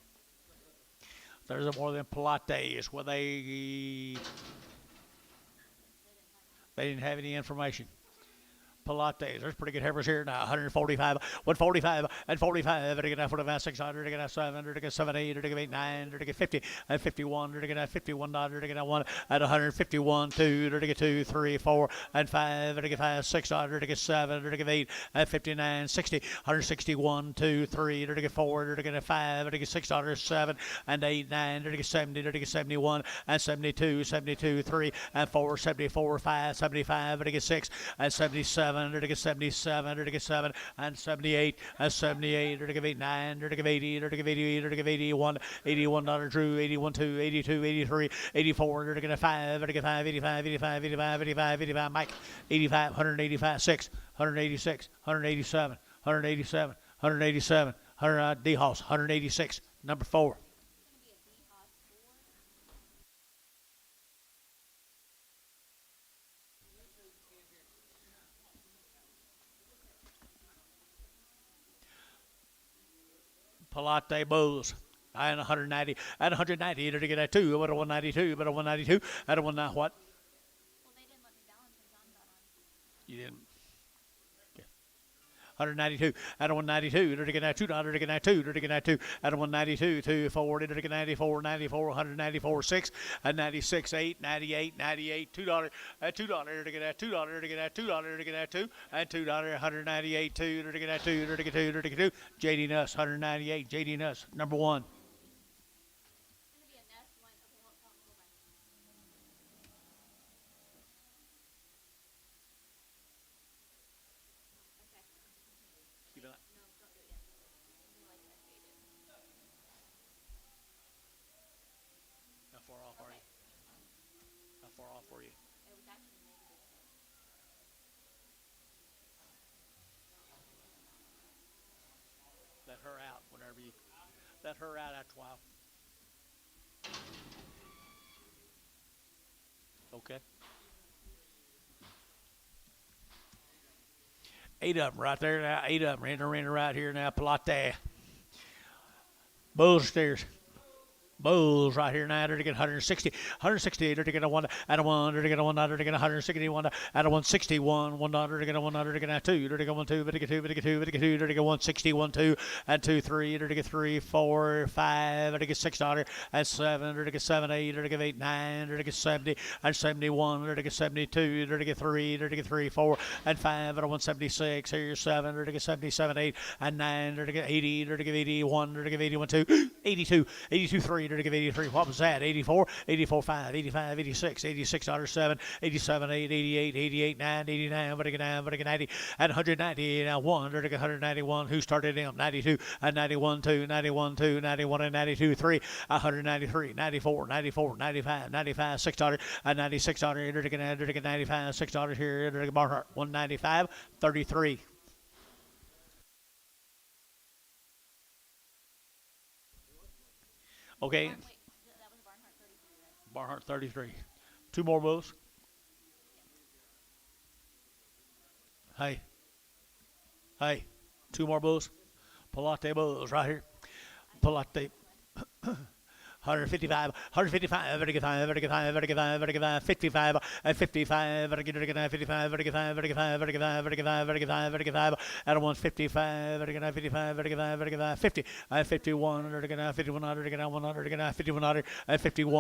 There's a more than Pilates where they didn't have any information. Pilates. There's pretty good heifers here now. 145, 145, and 45. To get 45, 600. To get 700. To get 78. To get 89. To get 50. And 51. To get 51. To get 1 at 151. 2. To get 2, 3, 4, and 5. To get 5, 600. To get 7. To get 8. And 59, 60. 161. 2, 3. To get 4. To get 5. To get 600. 7 and 8, 9. To get 70. To get 71 and 72. 72, 3 and 4. 74, 5. 75. To get 6 and 77. To get 77, to get 7, and 78, and 78, to get 89, to get 80, to get 88, to get 81, 81 true, 81 2, 82, 83, 84, to get 5, to get 5, 85, 85, 85, 85, 85, Mike, 85, 185, 6, 186, 187, 187, 187, 100 D-Hoss, 186, number 4. Palate Bulls. And 190, and 190, to get a 2, but a 192, but a 192, and a 1 what? Well, they didn't let me balance when John got on. You didn't. 192, at a 192, to get that $2, to get that 2, to get that 2, at a 192, 240, to get 94, 94, 194, 6, and 96, 8, 98, 98, $2, at $2, to get that $2, to get that $2, to get that 2, and $2, 198, 2, to get that 2, to get 2, to get 2, JD Nuss, 198, JD Nuss, number 1. It's gonna be a nest one. Okay, hold on. Okay. Keep it up. No, don't do it yet. You like that faded. How far off are you? How far off were you? It was actually negative. Let her out whenever you. Let her out after a while. Okay. 8 of them right there now. 8 of them in right here now. Pilate. Bull stairs. Bulls right here now, to get 160, 168, to get a 1, and a 1, to get a 1, to get 161, and a 161, 1, to get a 1, to get a 2, to get 1, 2, to get 2, to get 2, to get 2, to get 161, 2, and 2, 3, to get 3, 4, 5, to get 6, and 7, to get 7, 8, to get 8, 9, to get 70, and 71, to get 72, to get 3, to get 3, 4, and 5, and a 176, here's 7, to get 77, 8, and 9, to get 80, to get 81, to get 81, 2, 82, 82, 3, to give 83. What was that? 84, 84, 5, 85, 86, 86, 7, 87, 8, 88, 88, 9, 89, but again, 90, and 190, now 1, to get 191. Who started him? 92, and 91, 2, 91, 2, 91, and 92, 3, 193, 94, 94, 95, 95, 600, and 96, to get 95, 600 here, to get Barnhart, 195, 33. Okay. Wait, that was Barnhart 33, right? Barnhart 33. 2 more bulls. Hey. Hey. 2 more bulls. Pilate bulls right here. Pilate. 155, 155, 55, 55, 55, 55, 55, and 55, 55, 55, 55, 55, 55, 55, 55, and 155, 55, 55, 55, 50, and 51, 51, 100, 51, and 51, 100, 51, and 51,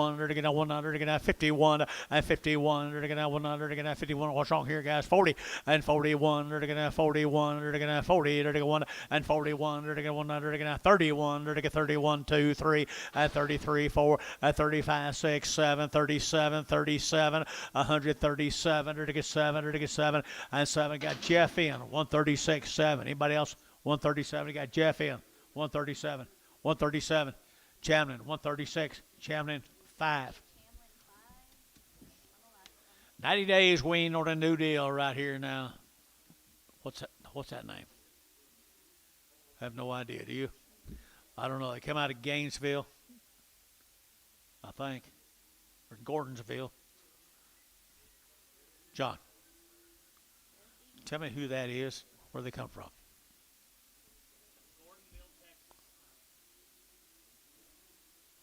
100, 51. What's wrong here, guys? 40, and 41, 41, 40, 1, and 41, 100, 31, 31, 2, 3, and 33. 4, 35, 6, 7, 37, 37, 137, to get 7, to get 7, and 7. Got Jeff in, 136, 7. Anybody else? 137. You got Jeff in, 137, 137. Chamlin, 136. Chamlin, 5. 90 days weaned on a new deal right here now. What's that name? I have no idea. Do you? I don't know. They come out of Gainesville, I think, or Gordonsville. John, tell me who that is. Where they come from? Gordonville, Texas.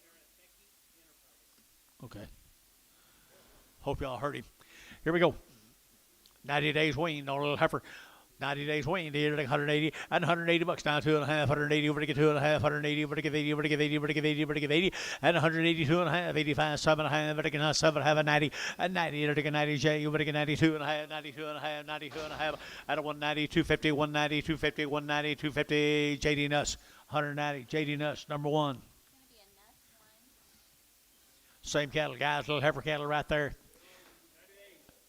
They're a techie enterprise. Okay. Hope y'all heard him. Here we go. 90 days wean, no little heifer. 90 days weaned here, like 180 and 180 bucks now, 2.5, 180 over to get 2.5, 180 over to give 80, over to give 80, over to give 80, over to give 80, and 182.5, 85, 7.5, over to get 7.5, and 90, and 90, over to get 90 J, over to get 92.5, 92.5, 92.5, and a 190, 250, 190, 250, 190, 250, JD Nuts, 190, JD Nuts, number one. It's gonna be a nuts one. Same cattle, guys, little heifer cattle right there.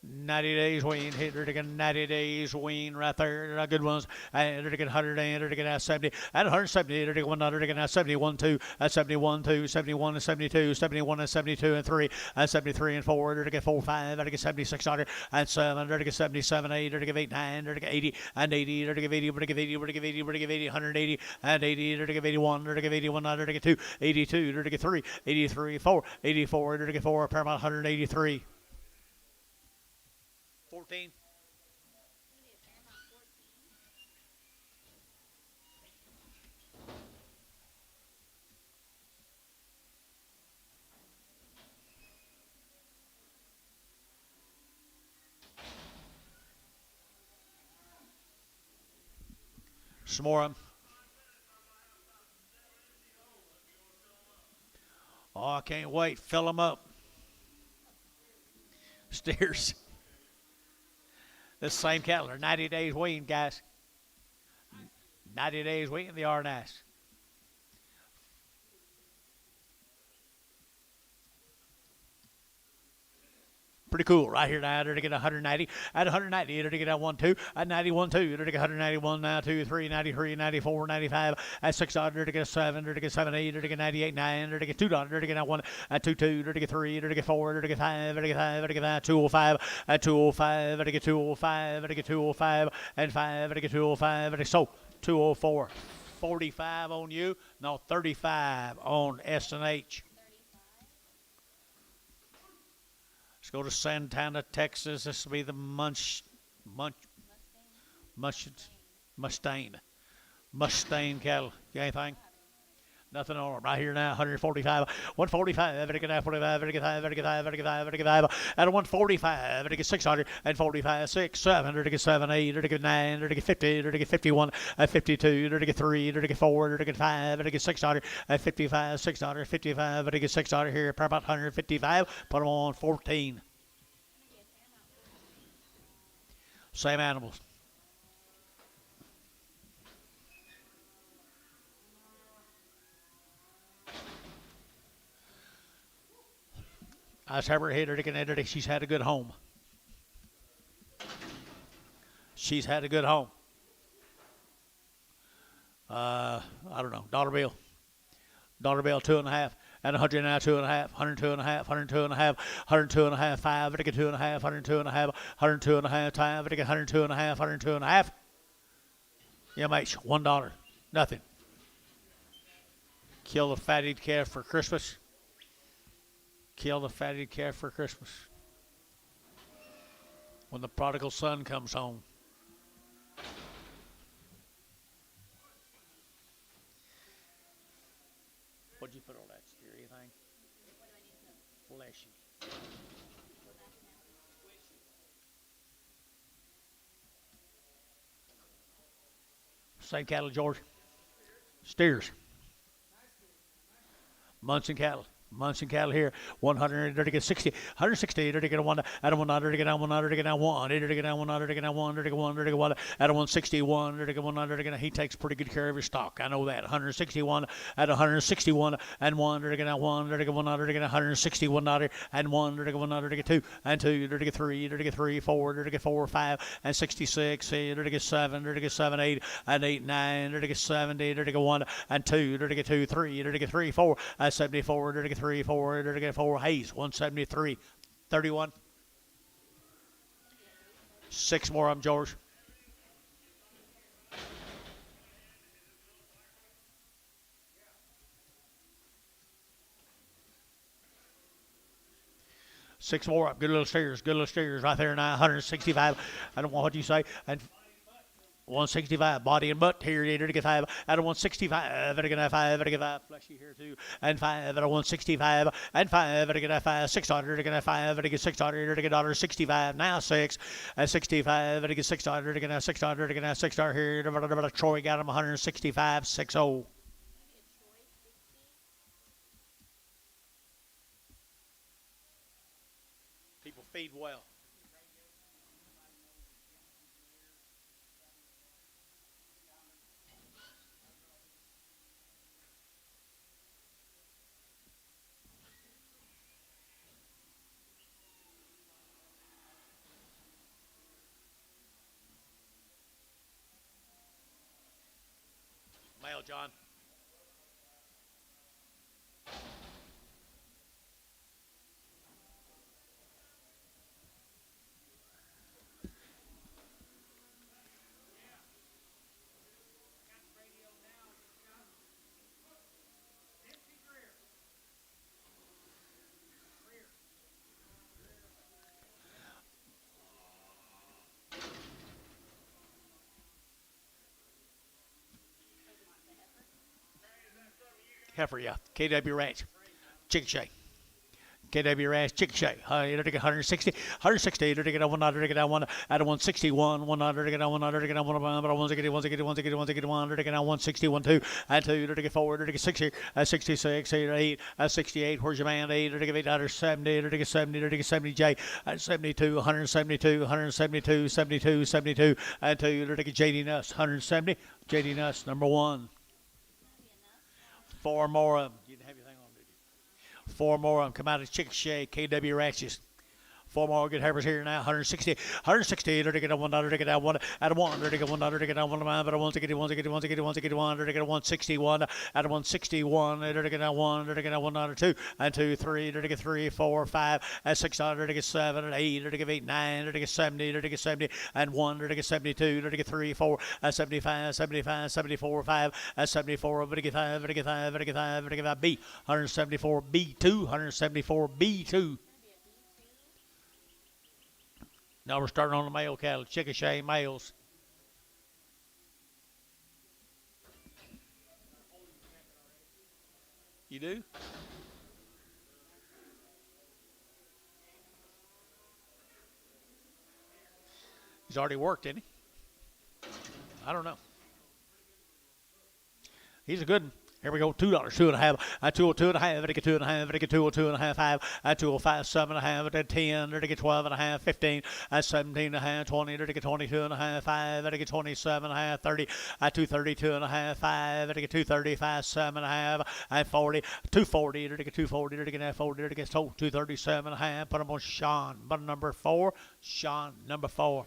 90 days wean, hit her to get 90 days wean right there. They're good ones. And her to get 100 and her to get 70 and 170. Her to get 100 to get 71, 2, 71, 2, 71 and 72, 71 and 72 and 3, and 73 and 4. Her to get 4, 5. Her to get 76 and 7. Her to get 77, 8. Her to get 8, 9. Her to get 80 and 80. Her to get 80. Her to get 80. Her to get 80. Her to get 80. 180 and 80. Her to get 81. Her to get 81. Her to get 2, 82. Her to get 3, 83, 4, 84. Her to get 4. Paramount 183. 14. Some more of them. Oh, I can't wait. Fill them up. Steers. This same cattle are 90 days weaned, guys. 90 days weaned, they are nice. Pretty cool right here now. They're to get 190 at 190. They're to get 1 2 at 91 2. They're to get 191 now 2 3 93 94 95 at 6 They're to get 7. They're to get 7 8. They're to get 98 9. They're to get 2 They're to get 1 at 2 2. They're to get 3. They're to get 4. They're to get 5. They're to get 5. They're to get 5. 205 at 205. They're to get 205. They're to get 205 and 5. They're to get 205 and so 204. 45 on you. No, 35 on S and H. Let's go to Santana, Texas. This will be the Mustang cattle. You got anything? Nothing on them. Right here now, 145. 145. Ever to get 45. Ever to get 5. Ever to get 5. Ever to get 5. Ever to get 5. At a 145. Ever to get 645. 6, 7. Ever to get 7, 8. Ever to get 9. Ever to get 50. Ever to get 51. At 52. Ever to get 3. Ever to get 4. Ever to get 5. Ever to get 6. At 55. 6. 55. Ever to get 6 here. Per about 155. Put them on 14. Same animals. I was ever hit her to get she's had a good home. She's had a good home. I don't know. Dollar bill 2.5. And 100 now, 2.5, 102 and a half, 102 and a half, 102 and a half, 5, I get 2.5, 102 and a half, 102 and a half, time, I get 102 and a half, 102 and a half. Yeah, mate, $1, nothing. Kill the fatted calf for Christmas. Kill the fatted calf for Christmas. When the prodigal son comes home. What'd you put on that steer? Anything? Fleshy. Same cattle, George. Steers. Munson cattle. Munson cattle here, 100, to get 60, 160, to get a 1, at a 100, to get a 100, to get a 1, to get a 100, to get a 1, to get 1, to get 1, at a 161, to get 100, to get a, he takes pretty good care of his stock. I know that. 161, at 161, and 1, to get a 1, to get 100, to get 161, and 1, to get 100, to get 2, and 2, to get 3, to get 3, 4, to get 4, 5, and 66, to get 7, to get 7, 8, and 8, 9, to get 70, to get 1, and 2, to get 2, 3, to get 3, 4, and 74, to get 3, 4, to get 4, Hayes, 173, 31. 6 more, I'm George. 6 more up. Good little steers right there now. 165. I don't know what you say. And 165, body and butt here, to get 5 out of 165, and get 5, and get 5, fleshy here too, and 5 out of 165, and 5, and get 5, 600, and get 5, and get 600, and get 65, now 6, and 65, and get 600, and get 600, and get 600 here, Troy got him 165, 6-0. People feed well. Male, John. Heifer, yeah. KW Ranch. Chicken Shay. KW Ranch, Chicken Shay. You're to get 160, 160, you're to get 100, to get 1 out of 161, 100, to get 100, to get 1, but 160, 160, 160, 160, 100, to get 160, 1, 2, and 2, to get 4, to get 60, 66, 8, 68, where's your man? 8, to get 870, to get 70, to get 70, J, 72, 172, 172, 72, 72, and 2, to get JD Nuss, 170, JD Nuss, number 1. 4 more of them. You didn't have your thing on, did you? 4 more of them come out of Chicken Shay, KW Ranches. 4 more good heifers here now. 160, 160. To get a $1, to get out 1 out of 1. To get $1, to get out 1 but I want to get 1, to get 1, to get 1, to get 1, to get 161 out of 161. To get out 1, to get out 1 2 and 2, 3. To get 3, 4, 5 and 600. To get 7 and 8. To get 8, 9. To get 70. To get 70 and 1. To get 72. To get 3, 4 and 75, 75, 74, 5 and 74. To get 5. To get 5. To get 5. To get 5 B. 174 B2. 174 B2. Now we're starting on the male cattle, Chicken Shay males. You do? He's already worked, didn't he? I don't know. He's a good one. Here we go, $2, 2.5, at 202.5, to get 2.5, to get 202.5, 5, at 205, 7.5, to 10, to get 12.5, 15, at 17.5, 20, to get 22.5, 5, to get 27.5, 30, at 232.5, 5, to get 235, 7.5, at 40, 240, to get 240, to get 40, to get 237.5. Put him on Sean, but number 4, Sean, number 4.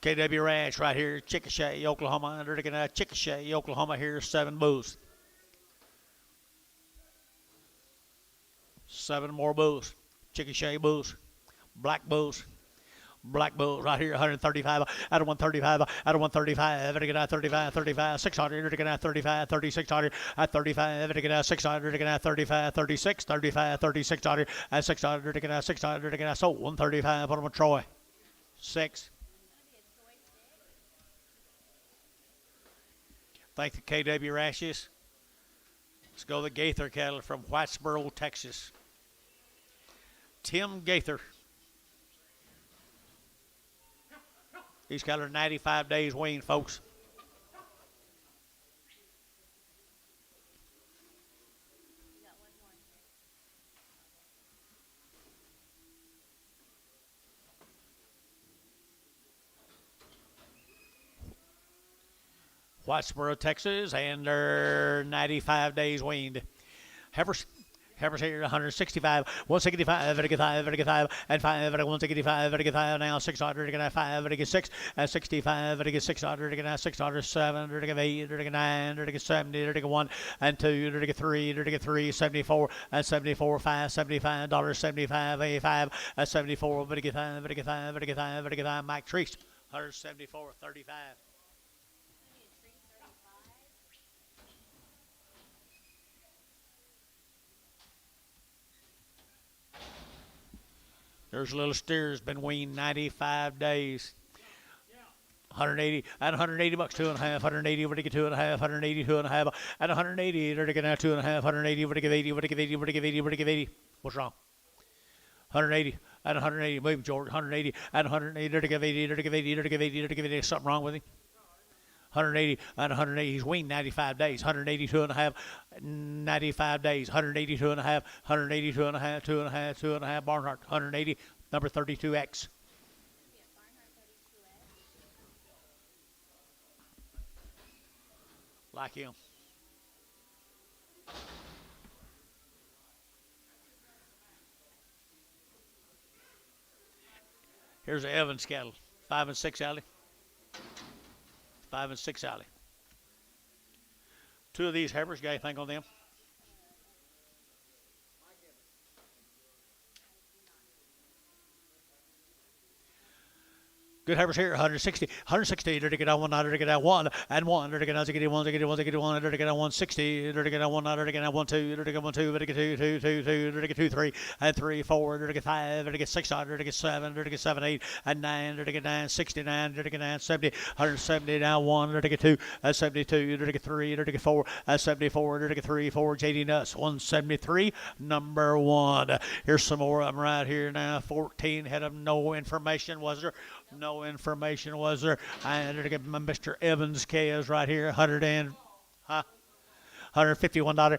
KW Ranch right here, Chicken Shay, Oklahoma. They're looking at Chicken Shay, Oklahoma here, 7 bulls. 7 more bulls. Chicken Shay bulls. Black bulls. Black bulls right here, 135 out of 135 out of 135. To get out 35, 35, 600. To get out 35, 3600 at 35. To get out 600. To get out 35, 36, 35, 3600 at 600. To get out 600. To get out sold 135. Put them on Troy. 6. Thank the KW Rashes. Let's go to the Gaither cattle from Whitesboro, Texas. Tim Gaither. These cattle are 95 days weaned, folks. Whitesboro, Texas, and they're 95 days weaned. Heifers. Heifers here, 165, 165, very good 5, very good 5, and 5, very 165, very good 5, now 600, very good 5, very good 6, and 65, very good 600, very good 600, 7, very good 8, very good 9, very good 70, very good 1, and 2, very good 3, very good 3, 74, and 74, 5, $75, 75, 85, and 74, very good 5, very good 5, very good 5, very good 5, Mike Treese, 174, 35. There's a little steer's been weaned 95 days. 180 at 180 bucks, 2.5, 180, what do you get 2.5, 180, 2.5, at 180, what do you get now 2.5, 180, what do you give 80, what do you give 80, what do you give 80, what do you give 80? What's wrong? 180 at 180, move George, 180 at 180, what do you give 80, what do you give 80, what do you give 80, what do you give 80, something wrong with him? 180 at 180, he's weaned 95 days, 182 and a half, 95 days, 182 and a half, 182 and a half, 2.5, 2.5, Barnhart, 180, number 32X. Like him. Here's the Evans cattle, 5 and 6 alley. 5 and 6 alley. 2 of these heifers, got anything on them? Good heifers here, 160, 160, to get on 1, to get on 1, and 1, to get on 1, to get on 1, to get on 1, to get on 160, to get on 1, to get on 1, 2, to get on 1, 2, to get 2, 2, 2, 2, to get 2, 3, and 3, 4, to get 5, to get 6, to get 7, to get 7, 8, and 9, to get 9, 69, to get 9, 70, 170, now 1, to get 2, 72, to get 3, to get 4, 74, to get 3, 4, JD Nuts, 173, number 1. Here's some more of them right here now, 14 had them, no information, was there? No information was there. I had to get my Mr. Evans K's right here, $151, $151,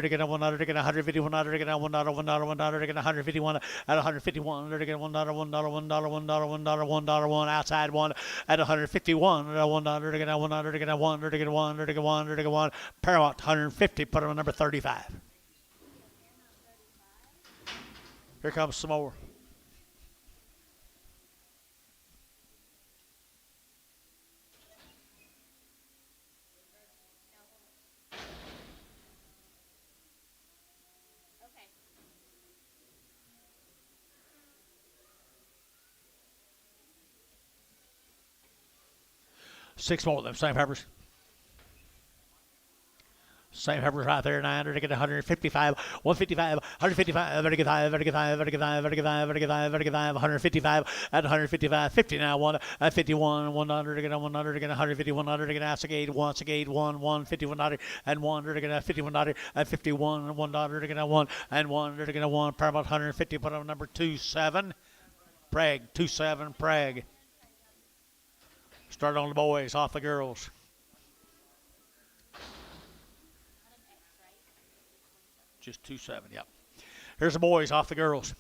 to get $1, to get $151, to get $1, $1, $1, to get $151, at $151, to get $1, $1, $1, $1, $1, $1, outside 1, at $151, $1, to get $1, to get $1, to get $1, to get $1, to get $1, Paramount, 150, put him on number 35. Here comes some more. Okay. 6 more of them, same heifers. Same heifers right there, 900 to get 155, 155, 155, very good 5, very good 5, very good 5, very good 5, very good 5, very good 5, 155, at 155, 50 now, 1, at 51, 100 to get 100 to get 151, 100 to get Assegate, 1, Assegate, 1, 1, 51, and 1 to get 51, at 51, 1 to get 1, and 1 to get 1, Paramount 150, put on number 27, Prague, 27, Prague. Start on the boys, off the girls. Just 27, yep. Here's the boys off the girls.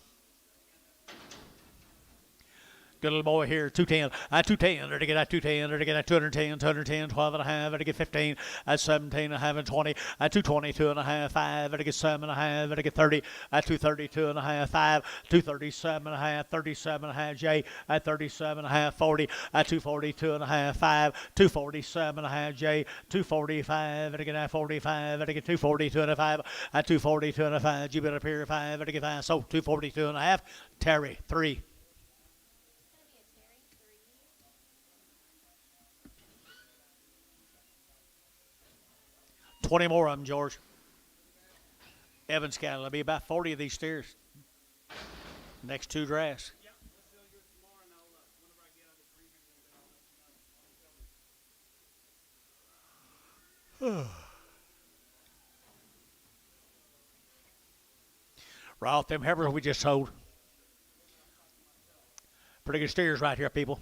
Good little boy here, 210, at 210, to get at 210, to get at 210, 210, 12 and a half, to get 15, at 17 and a half, and 20, at 220, 2 and a half, 5, to get 7 and a half, to get 30, at 230, 2 and a half, 5, 237 and a half, 37 and a half, J, at 37 and a half, 40, at 240, 2 and a half, 5, 247 and a half, J, 245, to get at 45, to get 240, 2 and a half, at 240, 2 and a half, G, up here, 5, to get 5, so 242 and a half, Terry, 3. 20 more of them, George. Evans cattle. There'll be about 40 of these steers. Next 2 drafts. Right off them heifers we just sold. Pretty good steers right here, people.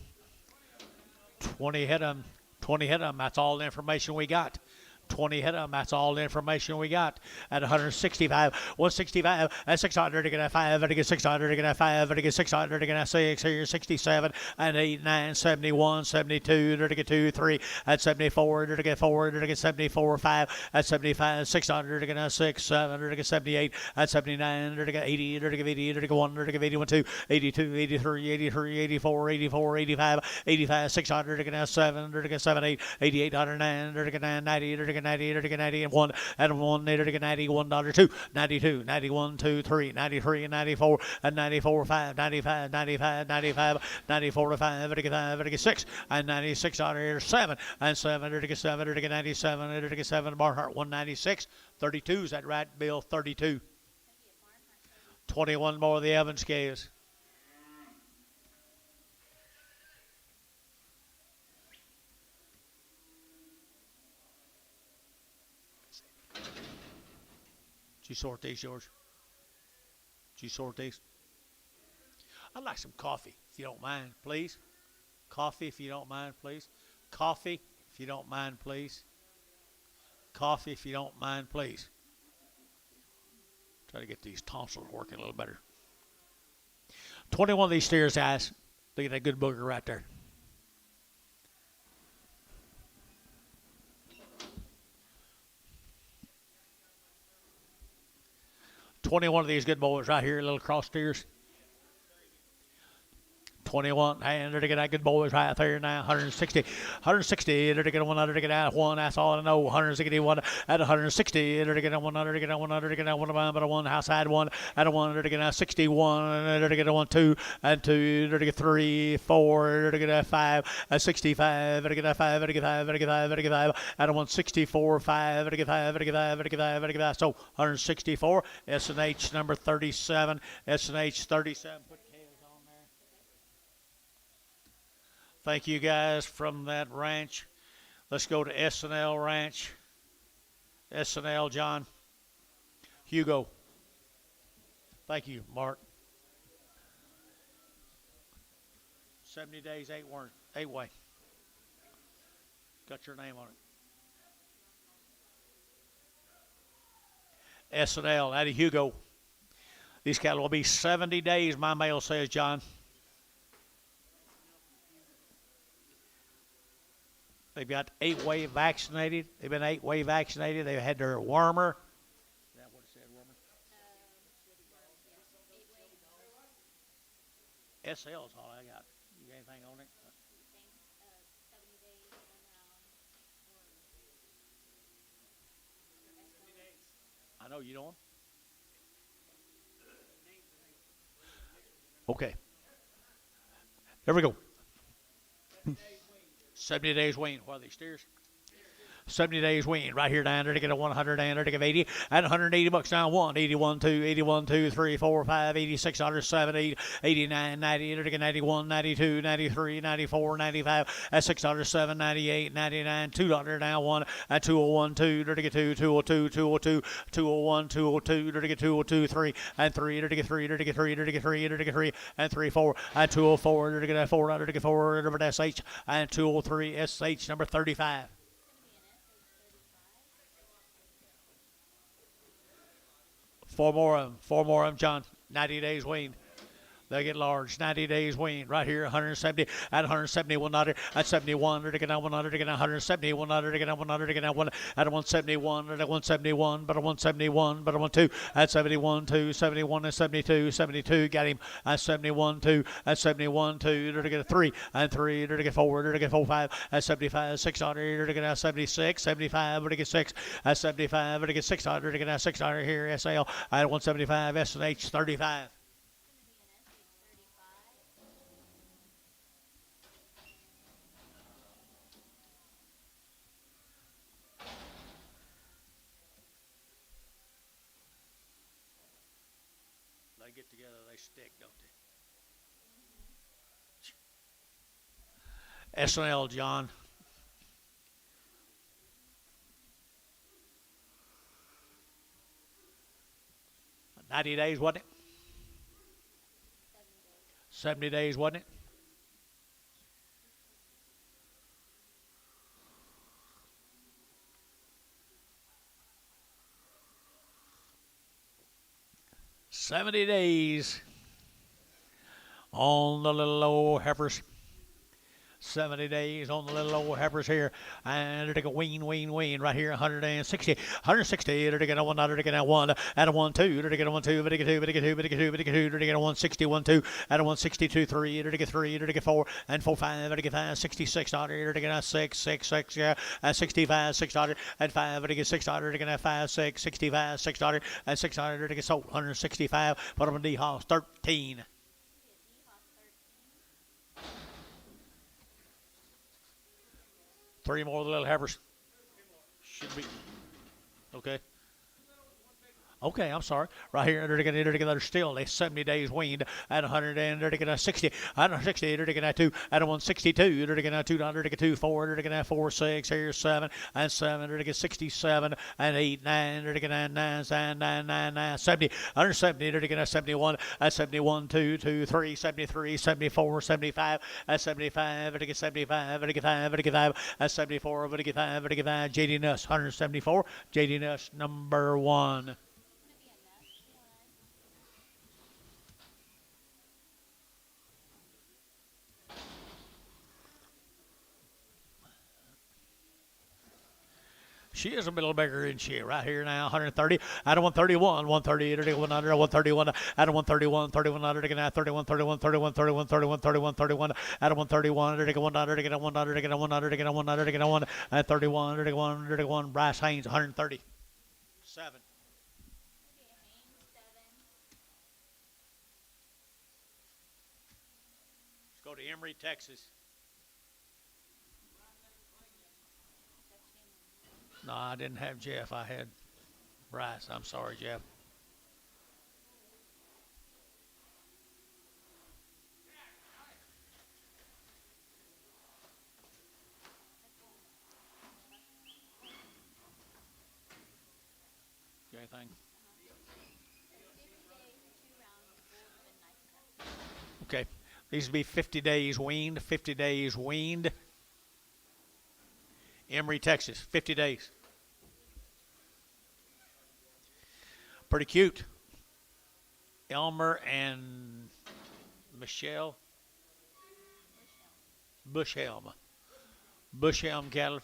20 head of them. 20 head of them. That's all the information we got. 20 hit them. That's all the information we got. At 165, 165, at 600, to get a 5, to get 600, to get a 5, to get 600, to get a 6, here 67, and 8, 9, 71, 72, to get 2, 3, at 74, to get 4, to get 74, 5, at 75, 600, to get a 6, 7, to get 78, at 79, to get 80, to get 80, to get 1, to get 81, 2, 82, 83, 83, 84, 84, 85, 85, 600, to get a 7, to get 7, 8, 88, 109, to get 9, 90, to get 90, to get 90, and 1, and 1, to get 90, $1, 2, 92, 91, 2, 3, 93, 94, and 94, 5, 95, 95, 95, 94 to 5, to get 5, to get 6, and 96, 7, and 7, to get 7, to get 97, to get 7, Barnhart, 196, 32, is that right, Bill? 32. 21 more of the Evans scales. Did you sort these, George? Did you sort these? I'd like some coffee, if you don't mind, please. Coffee, if you don't mind, please. Coffee, if you don't mind, please. Coffee, if you don't mind, please. Try to get these tonsils working a little better. 21 of these steers, guys. Look at that good booger right there. $21 of these good boys right here, little cross steers. 21, and they're to get that good boys right there now. 160, 160, they're to get a 100 to get out 1. That's all I know. 161 at 160, they're to get a 100 to get a 100 to get a 1, but a 1 outside 1 at a 1, they're to get a 61, they're to get a 1, 2, and 2, they're to get 3, 4, they're to get a 5, a 65, they're to get a 5, they're to get 5, they're to get 5, they're to get 5, at a 164, 5, they're to get 5, they're to get 5, they're to get 5, they're to get 5. So 164, S&H number 37, S&H 37. Thank you guys from that ranch. Let's go to S&L Ranch. S&L, John. Hugo. Thank you, Mark. 70 days, 8 way. Got your name on it. S&L, out of Hugo. These cattle will be 70 days, my mail says, John. They've got 8-way vaccinated. They've been 8-way vaccinated. They've had their wormer. Is that what it said, wormer? SL is all I got. You got anything on it? I know you don't. Okay. There we go. 70 days wean. What are these steers? 70 days wean. Right here down there to get a 100 down there to get 80. At 180 bucks down 1. 81, 2, 81, 2, 3, 4, 5, 86, 7, 8, 89, 90, to get 91, 92, 93, 94, 95. At 600, 7, 98, 99, $2 down 1. At 201, 2, to get 2, 202, 202, 201, 202, to get 202, 3, and 3, to get 3, to get 3, to get 3, to get 3, and 3, 4. At 204, to get 4, to get 4, number SH, and 203, SH number 35. Four more of them, John. 90 days wean. They get large. 90 days wean. Right here, 170. At 170, 100. At 71, to get 100, to get 170, 100, to get 100, to get 1. At 171, at 171, but a 171, but a 12. At 71, 2, 71, and 72, 72. Got him. At 71, 2, at 71, 2, to get a 3, and 3, to get 4, to get 4, 5. At 75, 600, to get 76, 75, to get 6. At 75, to get 600, to get 600 here, SL. At 175, S&H 35. They get together, they stick, don't they? S&L, John. $90 days, wasn't it? 70 days, wasn't it? 70 days on the little old heifers. 70 days on the little old heifers here. And they're going to wean right here. 160. 160. They're going to one. They're going to one. At a 1 2. They're going to 1 2. They're going to 2. They're going to 2. They're going to 2. They're going to 160. 1 2. At a 162. 3. They're going to 3. They're going to 4. And 4 5. They're going to 5. 66. They're going to 6 6 6. Yeah. 65. 600. And 5. They're going to 600. They're going to 5 6. 65. 600. And 600. They're going to sold. 165. Put them in D House. 13. Three more of the little heifers. Should be. Okay. Okay, I'm sorry. Right here, they're still 70 days weaned at 100 and they're going to 60. 160, they're going to 2 at 162. They're going to 2, they're going to 2, 4, they're going to 4, 6, here 7 and 7. They're going to 67 and 8, 9. They're going to 9, 70. 170, they're going to 71 at 71, 2, 2, 3, 73, 74, 75 at 75. They're going to 75, they're going to 5, they're going to 5 at 74. They're going to 5, they're going to 5. JD Nuss 174. JD Nuss number 1. She is a middle bigger, isn't she? Right here now, 130. Out of 131, 130, 100, 131, out of 131, 3100, 31, 31, 31, 31, 31, 31, 31, out of 131, 100, 100, 100, 100, 1, at 31, 31, 31, Bryce Haynes, 130. 7. Let's go to Emory, Texas. No, I didn't have Jeff. I had Bryce. I'm sorry, Jeff. Got anything? Okay. These will be 50 days weaned. 50 days weaned. Emory, Texas. 50 days. Pretty cute. Elmer and Michelle Bushhelm. Bushhelm cattle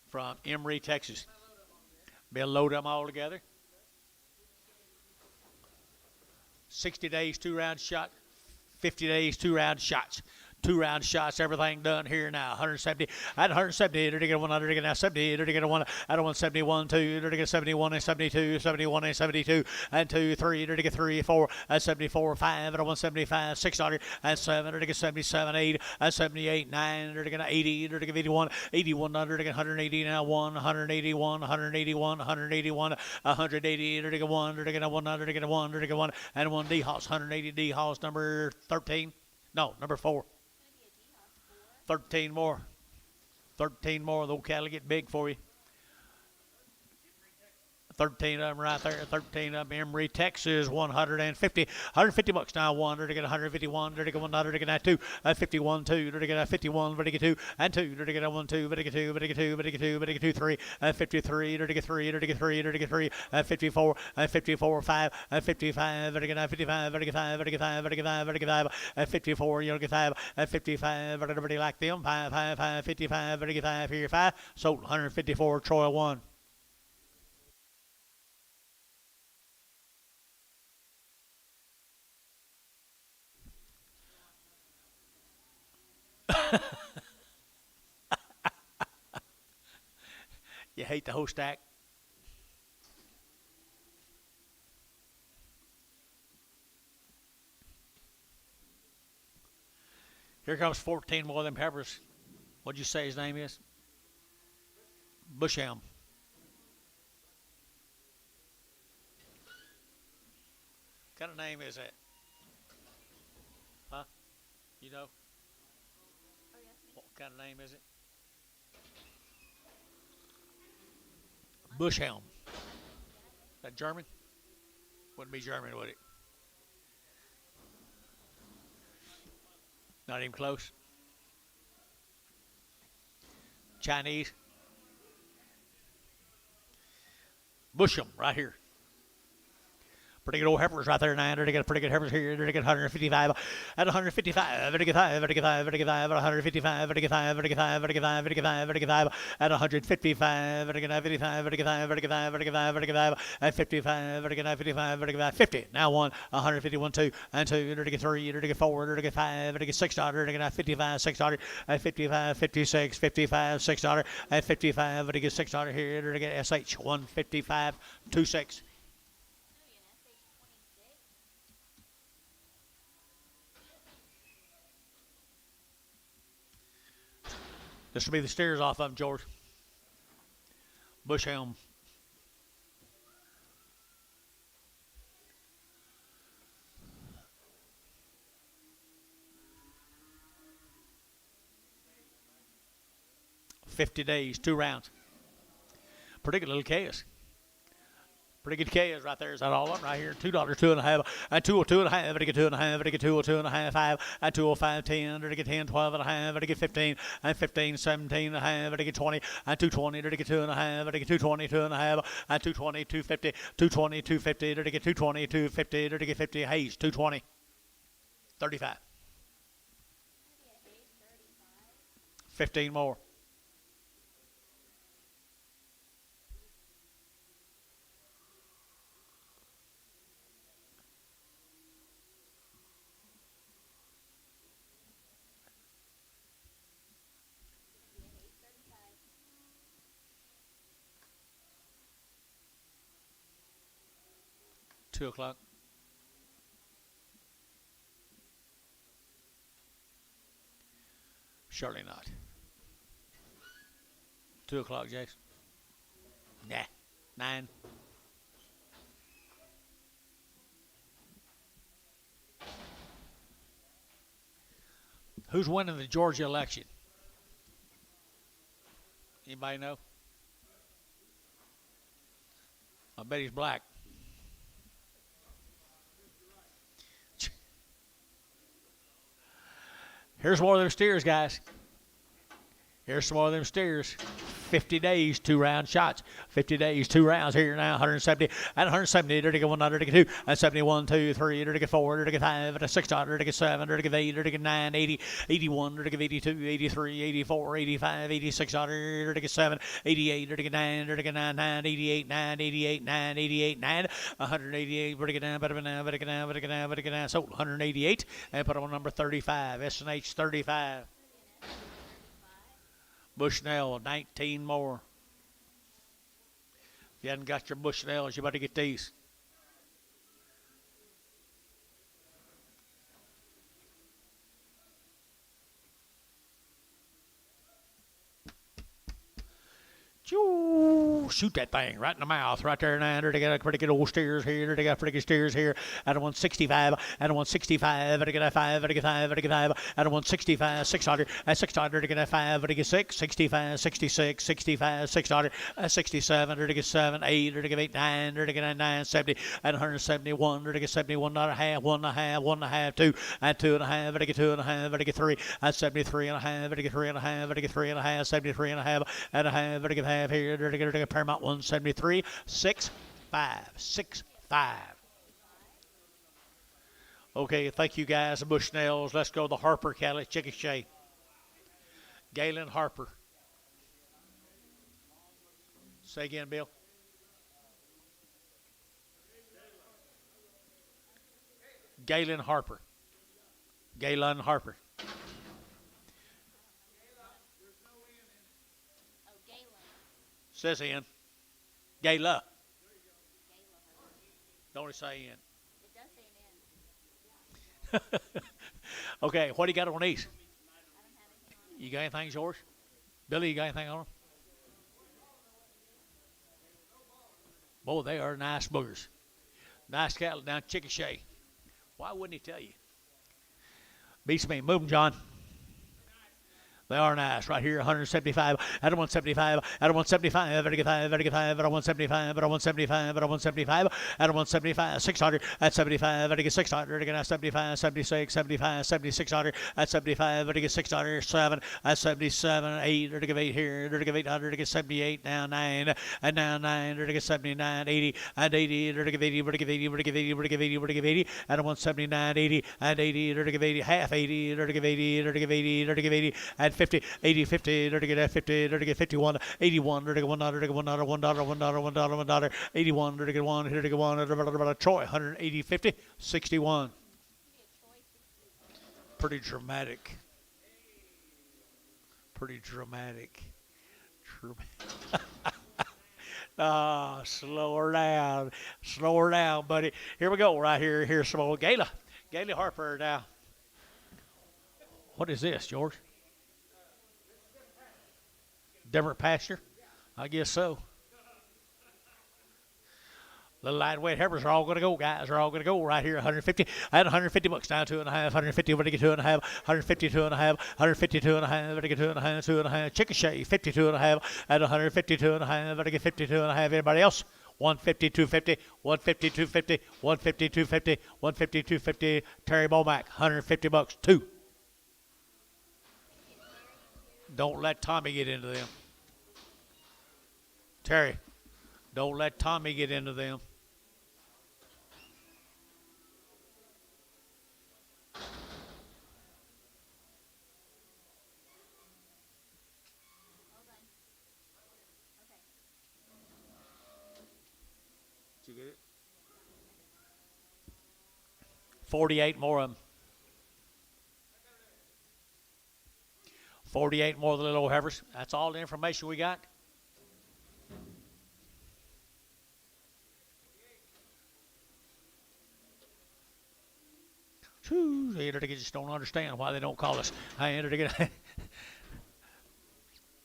from Emory, Texas. They'll load them all together. 60 days, 2-round shot. 50 days, 2-round shots. 2-round shots, everything done here now. 170, at 170, they're going to 100, they're going to 70, they're going to 1, at 171, 2, they're going to 71 and 72, 71 and 72, and 2, 3, they're going to 3, 4, at 74, 5, at 175, 600, and 7, they're going to 77, 8, at 78, 9, they're going to 80, they're going to 81, 81, they're going to 180, now 1, 181, 181, 181, 180, they're going to 1, they're going to 1, they're going to 1, they're going to 1, and 1 D-Hoss, 180 D-Hoss, number 13, no, number 4. 13 more. 13 more. Those cattle get big for you. 13 of them right there. 13 of them. Emory, Texas, 150. 150 bucks now. One. They're going to 151. They're going to 100. They're going to 2. 51. 2. They're going to 51. They're going to 2. And 2. They're going to 1, 2. They're going to 2. They're going to 2. They're going to 2. They're going to 2. 3. 53. They're going to 3. They're going to 3. They're going to 3. 54. 54. 5. 55. They're going to 55. They're going to 5. They're going to 5. They're going to 5. They're going to 5. 54. You're going to 5. 55. Everybody like them. 5. 5. 5. 55. They're going to 5. Here 5. Sold 154. Troy 1. You hate the whole stack? Here comes 14 more of them peppers. What'd you say his name is? Bushhelm. What kind of name is that? Huh? You know? What kind of name is it? Bushhelm. Is that German? Wouldn't be German, would it? Not even close. Chinese. Bushhelm, right here. Pretty good old heifers right there, 9. They get pretty good heifers here. They get 155 at 155. They get 5. They get 5. They get 5 at 155. They get 5. They get 5. They get 5. They get 5. They get 5 at 155. They get 55. They get 5. They get 5. They get 5. They get 5 at 55. They get 55. They get 50. Now 151, 2 and 2. They get 3. They get 4. They get 5. They get $6. They get 55, $6 at 55, 56, 55, $6 at 55. They get $6 here. They get SH 155, 26. This will be the steers off of them, George. Bush helm. $50 days, 2 rounds. Pretty good little chaos. Pretty good chaos right there. Is that all of them right here? $2, 2.5, and 202 and a half. They get 2.5. They get 202 and a half, 5, and 205, 10. They get 10, 12 and a half. They get 15, and 15, 17 and a half. They get 20, and 220. They get 2.5. They get 220, 2.5, and 220, 250, 220, 250. They get 220, 250. They get 50. Hayes, 220, 35. 15 more. $2. Surely not. $2, Jace. Nah. 9. Who's winning the Georgia election? Anybody know? I bet he's black. Here's more of them steers, guys. Here's some more of them steers. 50 days, 2 round shots. 50 days, 2 rounds here now. 170 and 170. There to get 1, there to get 2, and 71, 2, 3. There to get 4, there to get 5, and a 6, there to get 7, there to get 8, there to get 9, 80, 81, there to get 82, 83, 84, 85, 86, there to get 7, 88, there to get 9, there to get 9, 9, 88, 9, 88, 9, 88, 9, 188. Where to get down, better get down, better get down, better get down, better get down. So 188, and put on number 35. S&H 35. Bushnell, 19 more. If you hadn't got your Bushnells, you better get these. Shoot that thing right in the mouth, right there. And they got pretty good old steers here. They got pretty good steers here. At a 165, at a 165, they get a 5, they get 5, they get 5. At a 165, 600, at 600, they get a 5, they get 6, 65, 66, 65, 600, at 67, they get 7, 8, they get 8, 9, they get 9, 70, at 171, they get 71 and a half, 1 and a half, 1 and a half, 2, at 2 and a half, they get 2 and a half, they get 3, at 73 and a half, they get 3 and a half, they get 3 and a half, 73 and a half, at a half, they get half here, they get a Paramount 173, 6, 5, 6, 5. Okay, thank you guys, the Bushnells. Let's go to the Harper Cali Chickasha. Galen Harper. Say again, Bill. Galen Harper. Galen Harper. Says in. Gayla. Don't it say in? It does say an N. Okay, what do you got on these? I don't have anything on it. You got anything, George? Billy, you got anything on them? Boy, they are nice boogers. Nice cattle down Chickasha. Why wouldn't he tell you? Beats me. Move them, John. They are nice right here. 175 at a 175 at a 175 at a 5 at a 5 at a 175 at a 175 at a 175 at a 175 600 at 75 at a 600 again at 75 76 75 7600 at 75 at a 600 7 at 77 8 at a 8 here at a 800 at 78 now 9 and now 9 at a 79 80 and 80 at a 80 at a 80 at a 80 at a 80 at a 80 at a 179 80 and 80 at a 80 half 80 at a 80 at a 80 at a 80 and 50 80 50 at a 50 at a 51 81 at a $1 at a $1 $1 81 at a 1 here to 1 at a Troy 180 50 61 pretty dramatic slow her down, buddy. Here we go, right here. Here's some old Gayla Harper now. What is this, George? Different pasture? I guess so. The lightweight heifers are all going to go, guys. Are all going to go right here. 150. I had 150 bucks now. 2.5. 150. What did I get? 2.5. 152 and a half. 152 and a half. What did I get? 2.5. 2.5. Chicken shave. 52 and a half. At 152 and a half. What did I get? 52 and a half. Anybody else? 150, 250, 150, 250, 150, 250, 150, 250. Terry Bomack. 150 bucks. 2. Don't let Tommy get into them. Terry, don't let Tommy get into them. Did you get it? 48 more of them. 48 more of the little old heifers. That's all the information we got. They just don't understand why they don't call us. I entered again.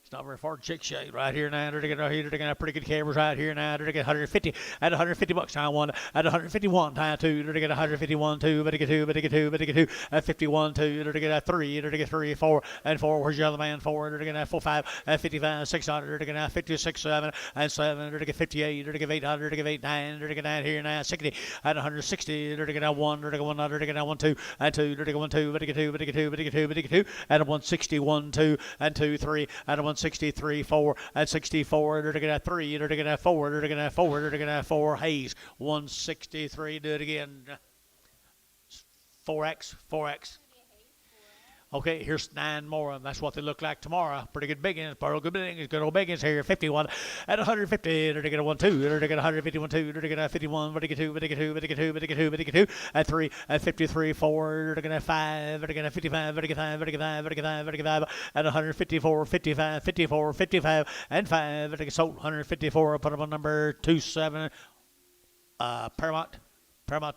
It's not very far. Chick shade right here now. They're going to have pretty good cameras right here now. They're going to get 150 at 150 bucks time one. At 151 time two. They're going to get 151 two. Better get two. At 51 two. They're going to get 3. They're going to get 3 4 and 4. Where's your other man? 4. They're going to have 4 5 at 55 600. They're going to have 56 7 and 7. They're going to get 58. They're going to get 800. They're going to get 8 9. They're going to get 9 here now. 60 at 160. They're going to have 1. They're going to get 1 under. They're going to have 1 2 and 2. They're going to get 1 2. Better get 2. Better get 2. Better get 2. Better get 2 at 161 2 and 2 3 at 163 4 at 64. They're going to have 3. They're going to have 4. They're going to have 4. They're going to have 4. Hayes 163. Do it again. 4X. Okay, here's 9 more of them. That's what they look like tomorrow. Pretty good big ones. Good old big ones here. 51 at 150. They're going to get a 1 2. They're going to get 151 2. They're going to have 51. But they get 2. But they get 2. But they get 2. But they get 2. But they get 2 at 3 at 53 4. They're going to have 5. They're going to have 55. But they get 5. But they get 5. But they get 5. But they get 5 at 154 55 54 55 and 5. But they get sold 154. Put them on number 27. Paramount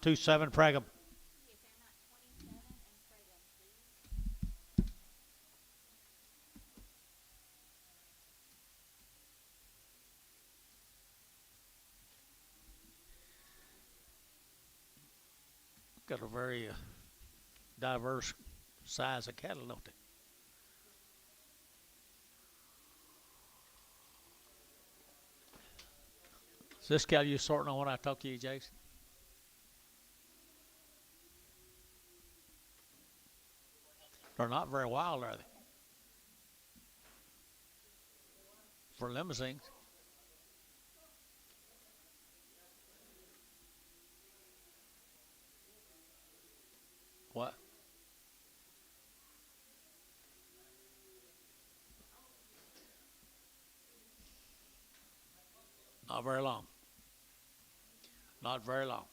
27 Pragum. Got a very diverse size of cattle, don't they? Is this cattle you sorting on when I talk to you, Jason? They're not very wild, are they? For limousines. What? Not very long. Not very long.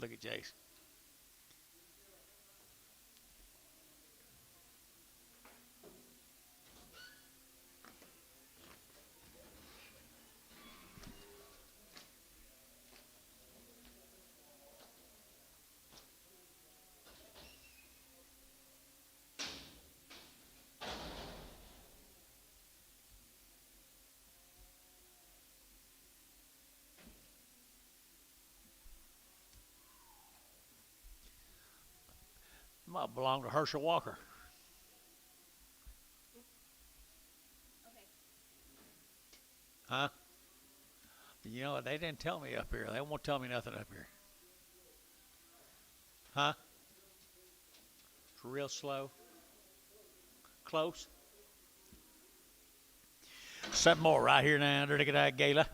Look at Jace. might belong to Herschel Walker. Okay. Huh? You know, they didn't tell me up here. They won't tell me nothing up here. Huh? It's real slow. Close. 7 more right here now. Look at that Gala.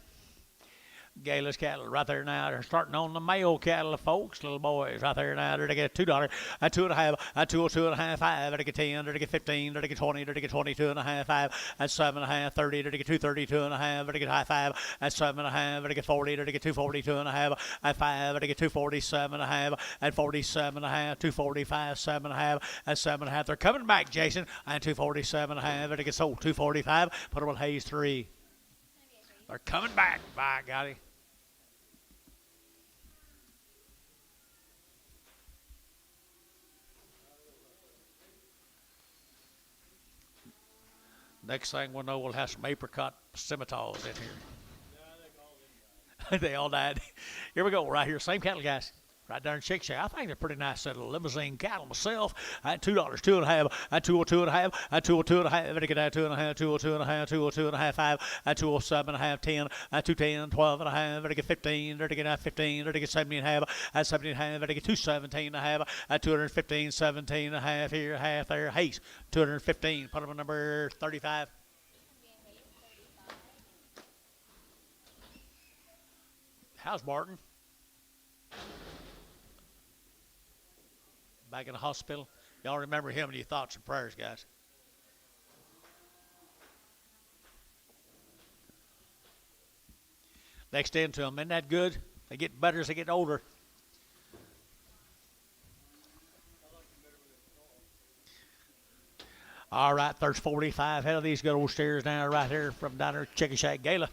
Gala's cattle right there now. They're starting on the male cattle, folks, little boys right there now. They're to get $2, a 2.5, a 2.5, 5, they're to get 10, they're to get 15, they're to get 20, they're to get 22.5, 5, and 7.5, 30, they're to get 232.5, they're to get high 5, and 7.5, they're to get 40, they're to get 242.5, and 5, they're to get 247.5, and 47.5, 245, 7.5, and 7.5. They're coming back, Jason, and 247.5, they're to get sold 245. Put them on Hayes 3. They're coming back. By golly. Next thing we'll know, we'll have some apricot scimitars in here. They all died. Here we go, right here. Same cattle, guys. Right there in Chick Shack. I think they're pretty nice set of limousine cattle myself. At $2, 2.5, at 202.5, at 202.5, to get that 2.5, 202.5, 202.5, 5, at 207.5, 10, at 210, 12.5, to get 15, to get 15, to get 70.5, at 70.5, to get 217.5, at 215, 17.5 here, half there. Hayes, 215. Put them on number 35. How's Martin? Back in the hospital. Y'all remember him in your thoughts and prayers, guys. Next into them. Isn't that good? They get better as they get older. All right, there's 45 head of these good old steers down right here from down there Chicken Shack Gala.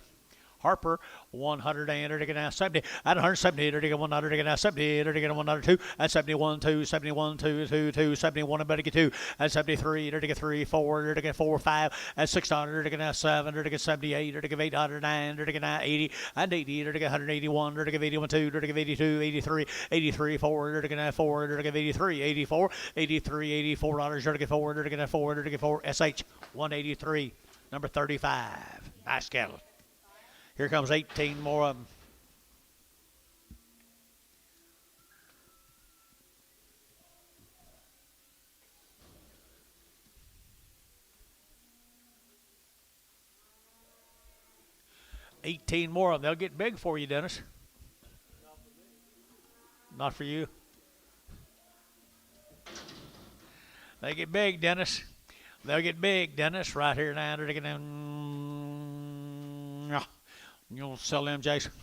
Harper, 100 and they're going 70, at 170, they're going 100, they're going 70, they're going 102, at 71, 2, 71, 2, 2, 2, 71, and better get 2, at 73, they're going 3, 4, they're going 4, 5, at 600, they're going 7, they're going 78, they're going 809, they're going 80, and 80, they're going 181, they're going 81, 2, they're going 82, 83, 83, 4, they're going 4, they're going 83, 84, 83, 84 dollars, they're going 4, they're going 4, they're going 4, SH 183, number 35. Nice cattle. Here comes 18 more of them. They'll get big for you, Dennis. Not for you. They get big, Dennis. They'll get big, Dennis. Right here now. They're going to... You'll sell them, Jason.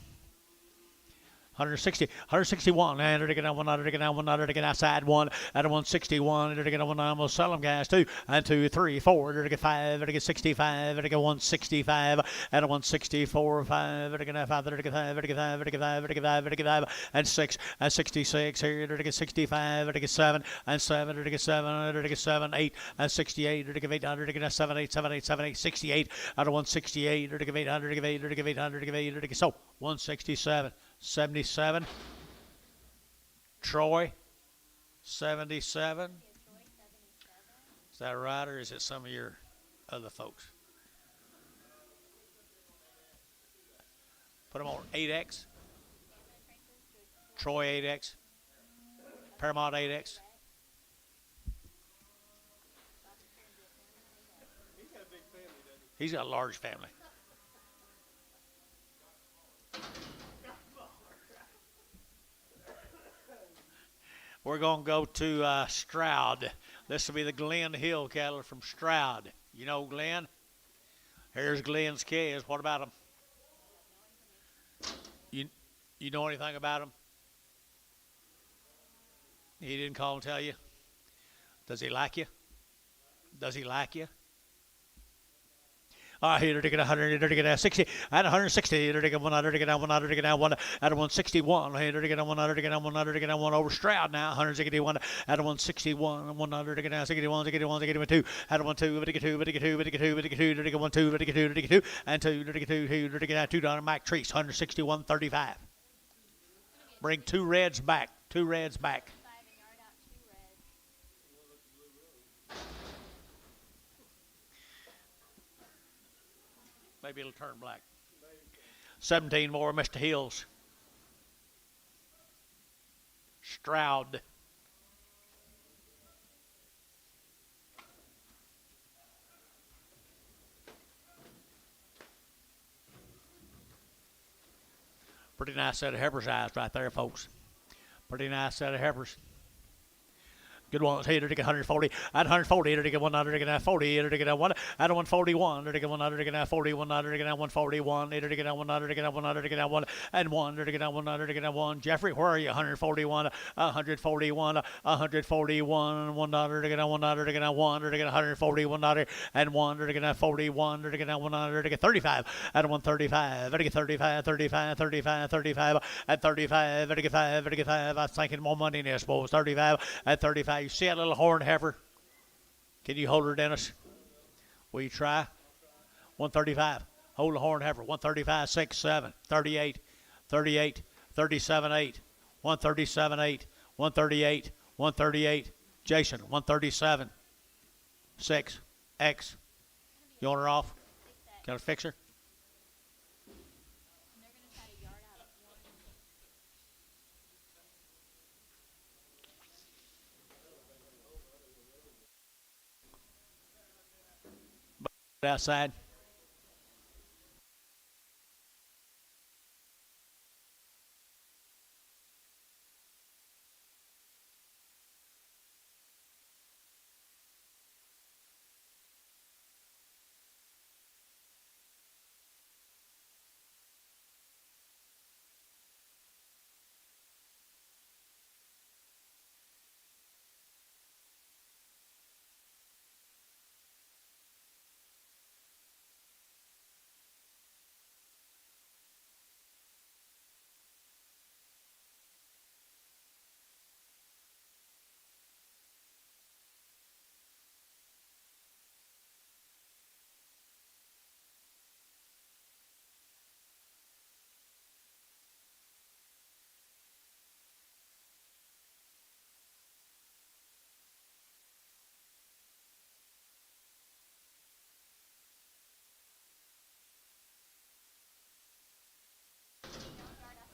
160, 161, and they're going 100, they're going 100, they're going outside 1, at a 161, they're going 1, I'm going to sell them, guys, 2, and 2, 3, 4, they're going 5, they're going 65, they're going 165, at a 164, 5, they're going 5, they're going 5, they're going 5, they're going 5, they're going 5, they're going 5, and 6, and 66, here, they're going 65, they're going 7, and 7, they're going 7, they're going 7, 8, and 68, they're going 800, they're going 7, 8, 7, 8, 7, 8, 68, at a 168, they're going 800, they're going 800, they're going 800, they're going 800, so 167. 77. Troy, 77. Is that right, or is it some of your other folks? Put them on 8X. Troy 8X. Paramount 8X. He's got a big family, doesn't he? He's got a large family. We're going to go to Stroud. This will be the Glen Hill cattle from Stroud. You know Glen? Here's Glen's kids. What about them? You know anything about them? He didn't call and tell you? Does he like you? Does he like you? Here to get 100, to get 60, and 160, to get 100, to get 100, to get 1 at 161, here to get 100, to get 100, to get 1 over Stroud now, 161 at 161, 100 to get 61, to get 1, to get 2, at 1 2, to get 2, to get 2, to get 2, to get 2, to get 1 2, to get 2, to get 2, and 2 to get 2, to get $2 Mike Treese, 161.35. Bring 2 reds back, 2 reds back. Maybe it'll turn black. 17 more, Mr. Hills. Stroud. Pretty nice set of heifers eyes right there, folks. Pretty nice set of heifers. Good ones here to get 140, at 140, to get 100, to get 40, to get 1, at 141, to get 100, to get 41, to get 141, to get 100, to get 100, to get 1, and 1, to get 100, to get 1. Jeffrey, where are you? 141, 141, 141, $1 to get 100, to get 1, to get 141, and 1, to get 41, to get 100, to get 35, at 135, to get 35, 35, 35, 35, at 35, to get 5, to get 5. I was thinking more money in this, boys. 35, at 35. You see that little horned heifer? Can you hold her, Dennis? Will you try? 135. Hold the horned heifer. 135, 6, 7, 38, 38, 37, 8, 137, 8, 138, 138. Jason, 137, 6, X. You want her off? Got to fix her? And they're gonna try to yard out at 1. Outside.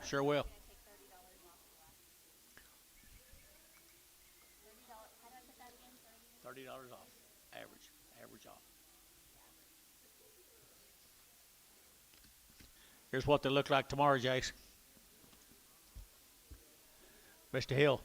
Sure will. Take $30 off the last. $30. How do I put that again? 30. $30 off. Average. Average off. Here's what they look like tomorrow, Jace. Mr. Hill.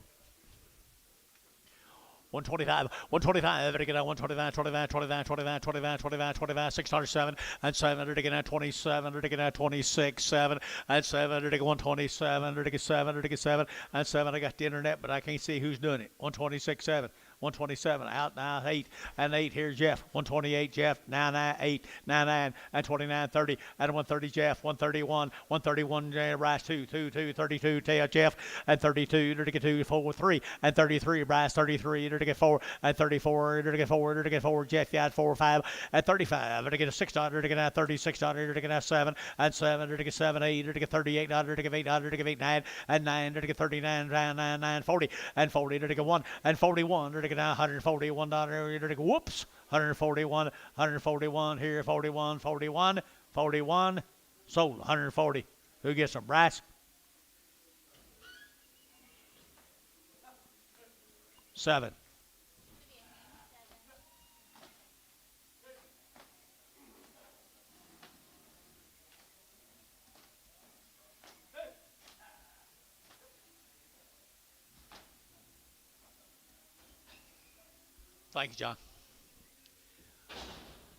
125, 125, to get out 125, 25, 25, 25, 25, 25, 25, 607, and 7 to get out 27, to get out 26, 7, and 7 to get 127, to get 7, to get 7, and 7. I got the internet, but I can't see who's doing it. 126, 7. 127 out now 8 and 8. Here's Jeff. 128 Jeff. 9 8 9 and 29 30 and 130 Jeff. 131 131 Bryce 2 2 2 32 Jeff and 32 to get 2 4 3 and 33 Bryce 33 to get 4 and 34 to get 4 to get 4 Jeff got 4 5 and 35 to get a 600 to get out 36 to get out 7 and 7 to get 7 8 to get 38 to get 800 to get 8 9 and 9 to get 39 9 9 40 and 40 to get 1 and 41 to get now $141 whoops 141 here 41 sold 140. Who gets them? Bryce? 7. Thank you, John.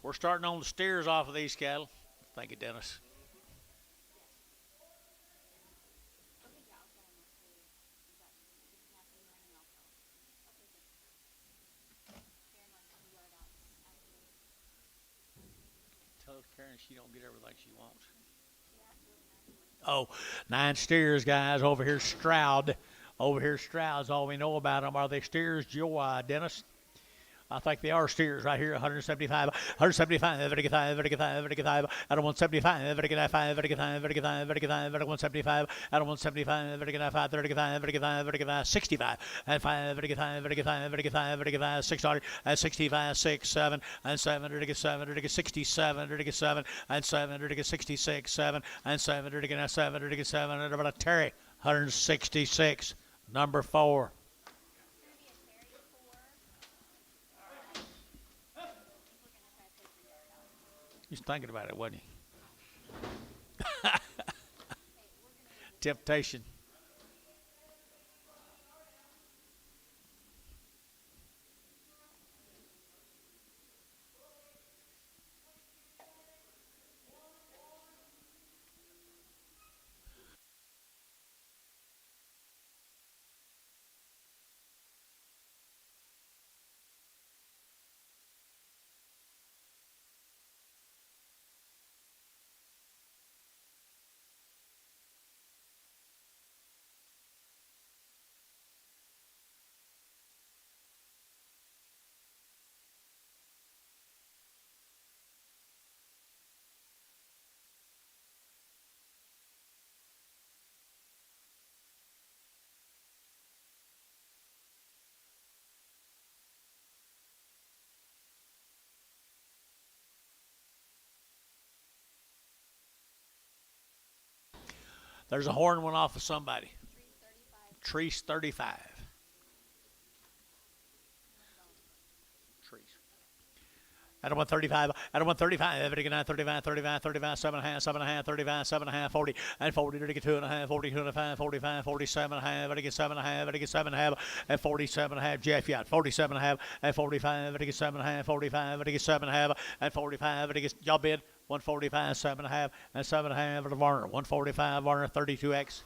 We're starting on the steers off of these cattle. Thank you, Dennis. Tell Karen she don't get everything she wants. Oh, 9 steers, guys. Over here, Stroud. Over here, Stroud's all we know about them. Are they steers, Joe, Dennis? I think they are steers right here. 175, 175, 55, 55, 55, out of 175, 55, 55, 55, 55, out of 175, out of 175, 55, 35, 55, 55, 65, and 5, 55, 55, 55, 55, 600, and 65, 6, 7, and 7, 7, 67, 7, and 7, 66, 7, and 7, 7, 7, and about a Terry, 166, number 4. He's thinking about it, wasn't he? Temptation. There's a horn went off of somebody. Trees 35. Trees. At 135, at 135, everything at 35, 35, 35, 7.5, 7.5, 35, 7.5, 40, and 40, to get 2.5, 40, 2.5, 45, 47.5, to get 7.5, to get 7.5, and 47.5, Jeff Yacht, 47.5, and 45, to get 7.5, 45, to get 7.5, and 45, to get, y'all bid, 145, 7.5, and 7.5 for the Varner, 145, Varner 32X.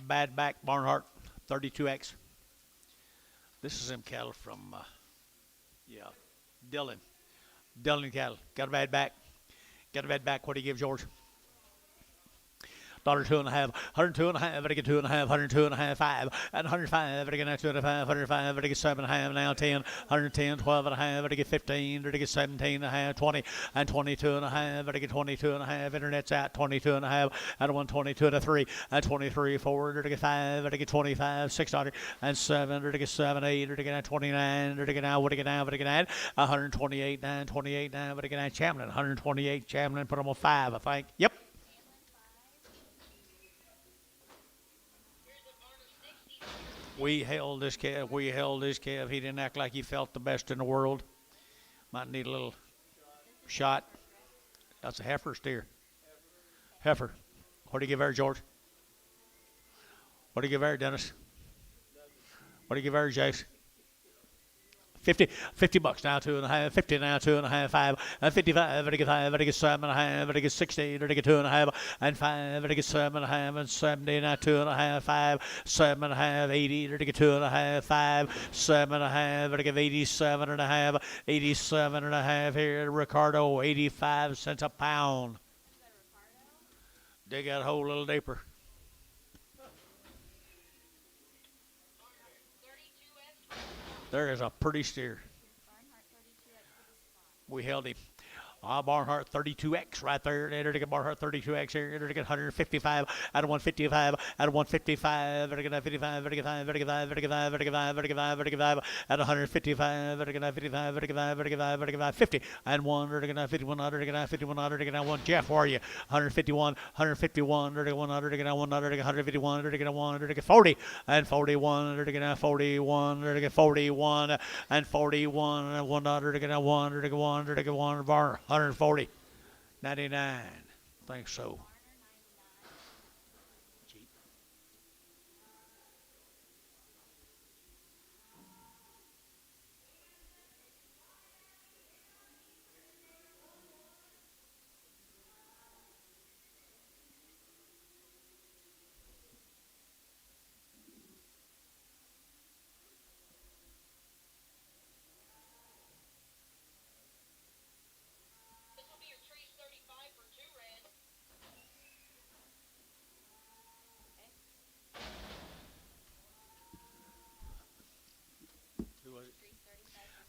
Bad back, Barnhart, 32X. This is them cattle from, Dillon. Dillon cattle. Got a bad back. Got a bad back. What do you give, George? $2.5, 102.5, but I get 2.5, 102.5, 5, and 105, but I get 2.5, 105, but I get 7.5, now 10, 110, 12.5, but I get 15, but I get 17.5, 20, and 22.5, but I get 22.5, internet's out, 22.5, out of 122 to 3, and 23, 4, but I get 5, but I get 25, 600, and 7, but I get 7, 8, but I get 29, but I get now, what I get now, but I get 9, 128, 9, 28, 9, but I get 9, Chamberlain, 128, Chamberlain, put them on 5, I think. Yep. We held this calf. We held this calf. He didn't act like he felt the best in the world. Might need a little shot. That's a heifer steer. Heifer. What do you give her, George? What do you give her, Dennis? What do you give her, Jace? 50 bucks now, 2.5, 50 now, 2.5, 5, and 55, I get 5, I get 7.5, I get 60, I get 2.5, and 5, I get 7.5, and 70, now 2.5, 5, 7.5, 80, I get 2.5, 5, 7.5, I get 87.5, 87.5 here, Ricardo, 85 cents a pound. Dig that hole a little deeper. There is a pretty steer. We held him. Barnhart 32X right there. Enter to get Barnhart 32X here. Enter to get 155 out of 155 out of 155. Enter to get 55. Enter to get 5. Enter to get 5. Enter to get 5. Enter to get 5. Enter to get 5. Enter to get 5 at 155. Enter to get 55. Enter to get 5. Enter to get 5. Enter to get 5. 50 and 1. Enter to get 51. Enter to get 51. Enter to get 1. Jeff, where are you? 151. 151. Enter to get 1. Enter to get 1. Enter to get 151. Enter to get 1. Enter to get 40 and 41. Enter to get 41. Enter to get 41 and 41 and 1. Enter to get 1. Enter to get 1. Enter to get 1. Bar 140. 99. I think so.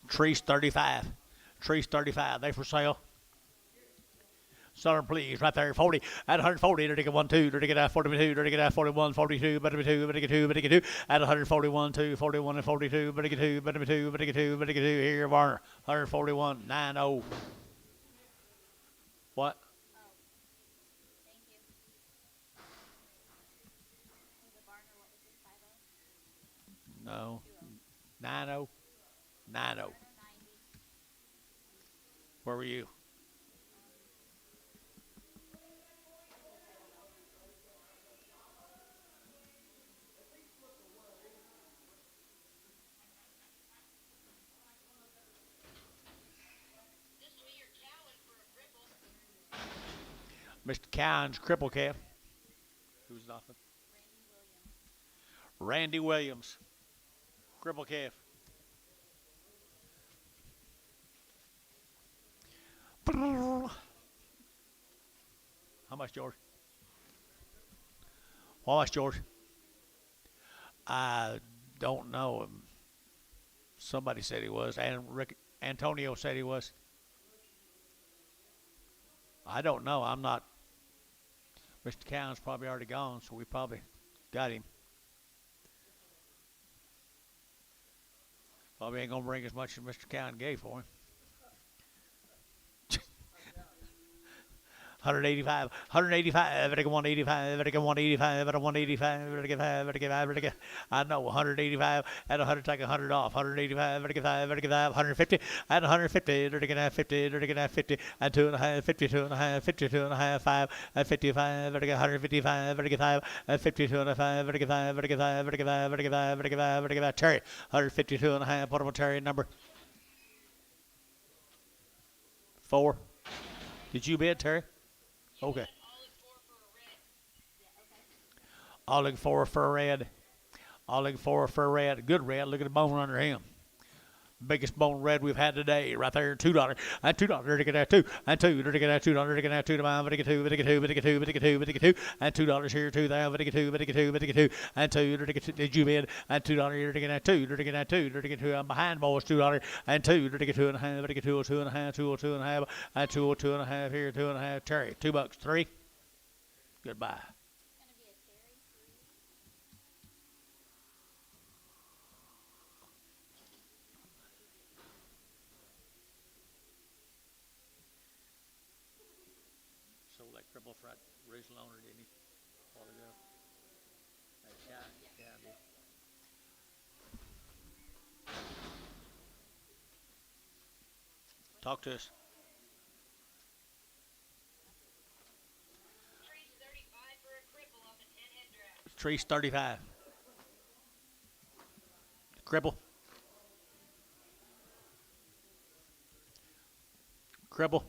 Trees 35. Trees 35. They for sale. Sir, please, right there, 40, at 140, they're taking 1, 2, they're taking at 42, they're taking at 41, 42, better be 2, better get 2, better get 2, at 141, 2, 41 and 42, better get 2, better be 2, better get 2, better get 2, here, Varner, 141, 90. What? Thank you. Was it Barner? What was it? 50? No. 90. 90. Barner 90. Where were you? This will be your Cowan for a cripple. Mr. Cowan's cripple calf. Who's nothing? Randy Williams. Cripple calf. How much, George? How much, George? I don't know. Somebody said he was. And Antonio said he was. I don't know. I'm not. Mr. Cowan's probably already gone, so we probably got him. Probably ain't going to bring as much as Mr. Cowan gave for him. 185, 185, better get 185, better get 185, better 185, better get 5, better get 5, better get, I know, 185, at 100, take 100 off, 185, better get 5, better get 5, 150, at 150, better get 50, better get 50, at 2.5, 52.5, 52.5, 5, at 55, better get 155, better get 5, at 52.5, better get 5, better get 5, better get 5, better get 5, better get 5, better get 5, Terry, 152.5, put him on Terry, number 4. Did you bid, Terry? Okay. All looking for a red. All looking for a red. Good red. Look at the bone under him. Biggest bone red we've had today, right there, $2. And $2, to get that 2. And 2, to get that $2, to get that 2 to mine, to get 2, to get 2, to get 2, to get 2, to get 2. And $2 here, 2 there, to get 2, to get 2, to get 2. And 2, to get 2. Did you bid? And $2 here, to get that 2, to get that 2, to get 2. I'm behind, boys, $2. And 2, to get 2.5, to get 2, 2.5, 2.5, and 2.5 here, 2.5. Terry, $2, 3. Goodbye. It's going to be a Terry 3. Sold that cripple front original owner, didn't he? A while ago. That shot. Yeah, I did. Talk to us. Trees 35 for a cripple off a 10-head draft. Trees 35. Cripple. Cripple.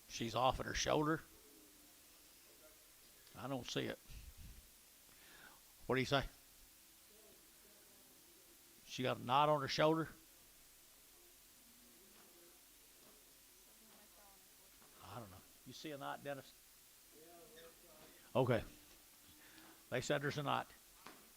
She's off at her shoulder. I don't see it. What do you say? She got a knot on her shoulder? I don't know. You see a knot, Dennis? Okay. They said there's a knot.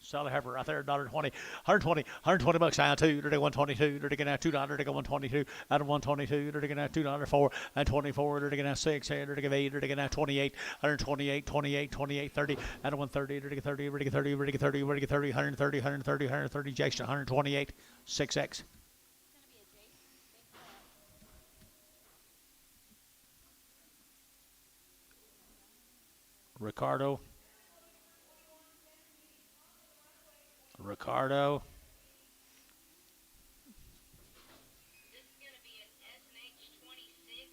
Sally Heifer right there, $1.20, 120, $120 down 2, they're $122, they're taking out $2, they're $122, out of 122, they're taking out $2, 4, and 24, they're taking out 6, they're taking 8, they're taking out 28, 128, 28, 28, 30, out of 130, they're taking 30, they're taking 30, they're taking 30, they're taking 30, 130, 130, 130, Jason, 128, 6X. It's going to be a Jason. Ricardo. Ricardo. This is going to be an SH26.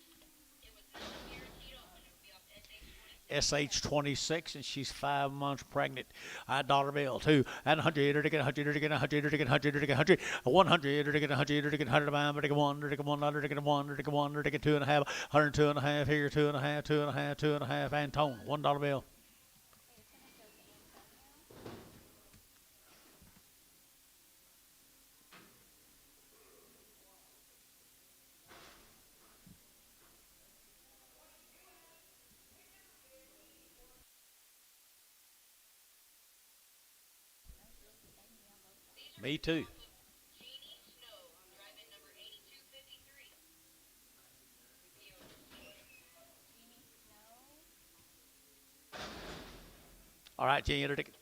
It was not guaranteed open. It will be off SH26. SH26, and she's 5 months pregnant. $1 bill, 2, and 100, or to get 100, or to get 100, or to get 100, or to get 100, 100, or to get 100, or to get 100 of mine, or to get 1, or to get 1, or to get 1, or to get 1, or to get 2.5, 102.5 here, 2.5, 2.5, 2.5, and tone, $1 bill. Me too. Jeannie Snow on drive-in number 8253. All right, Jeannie, enter ticket.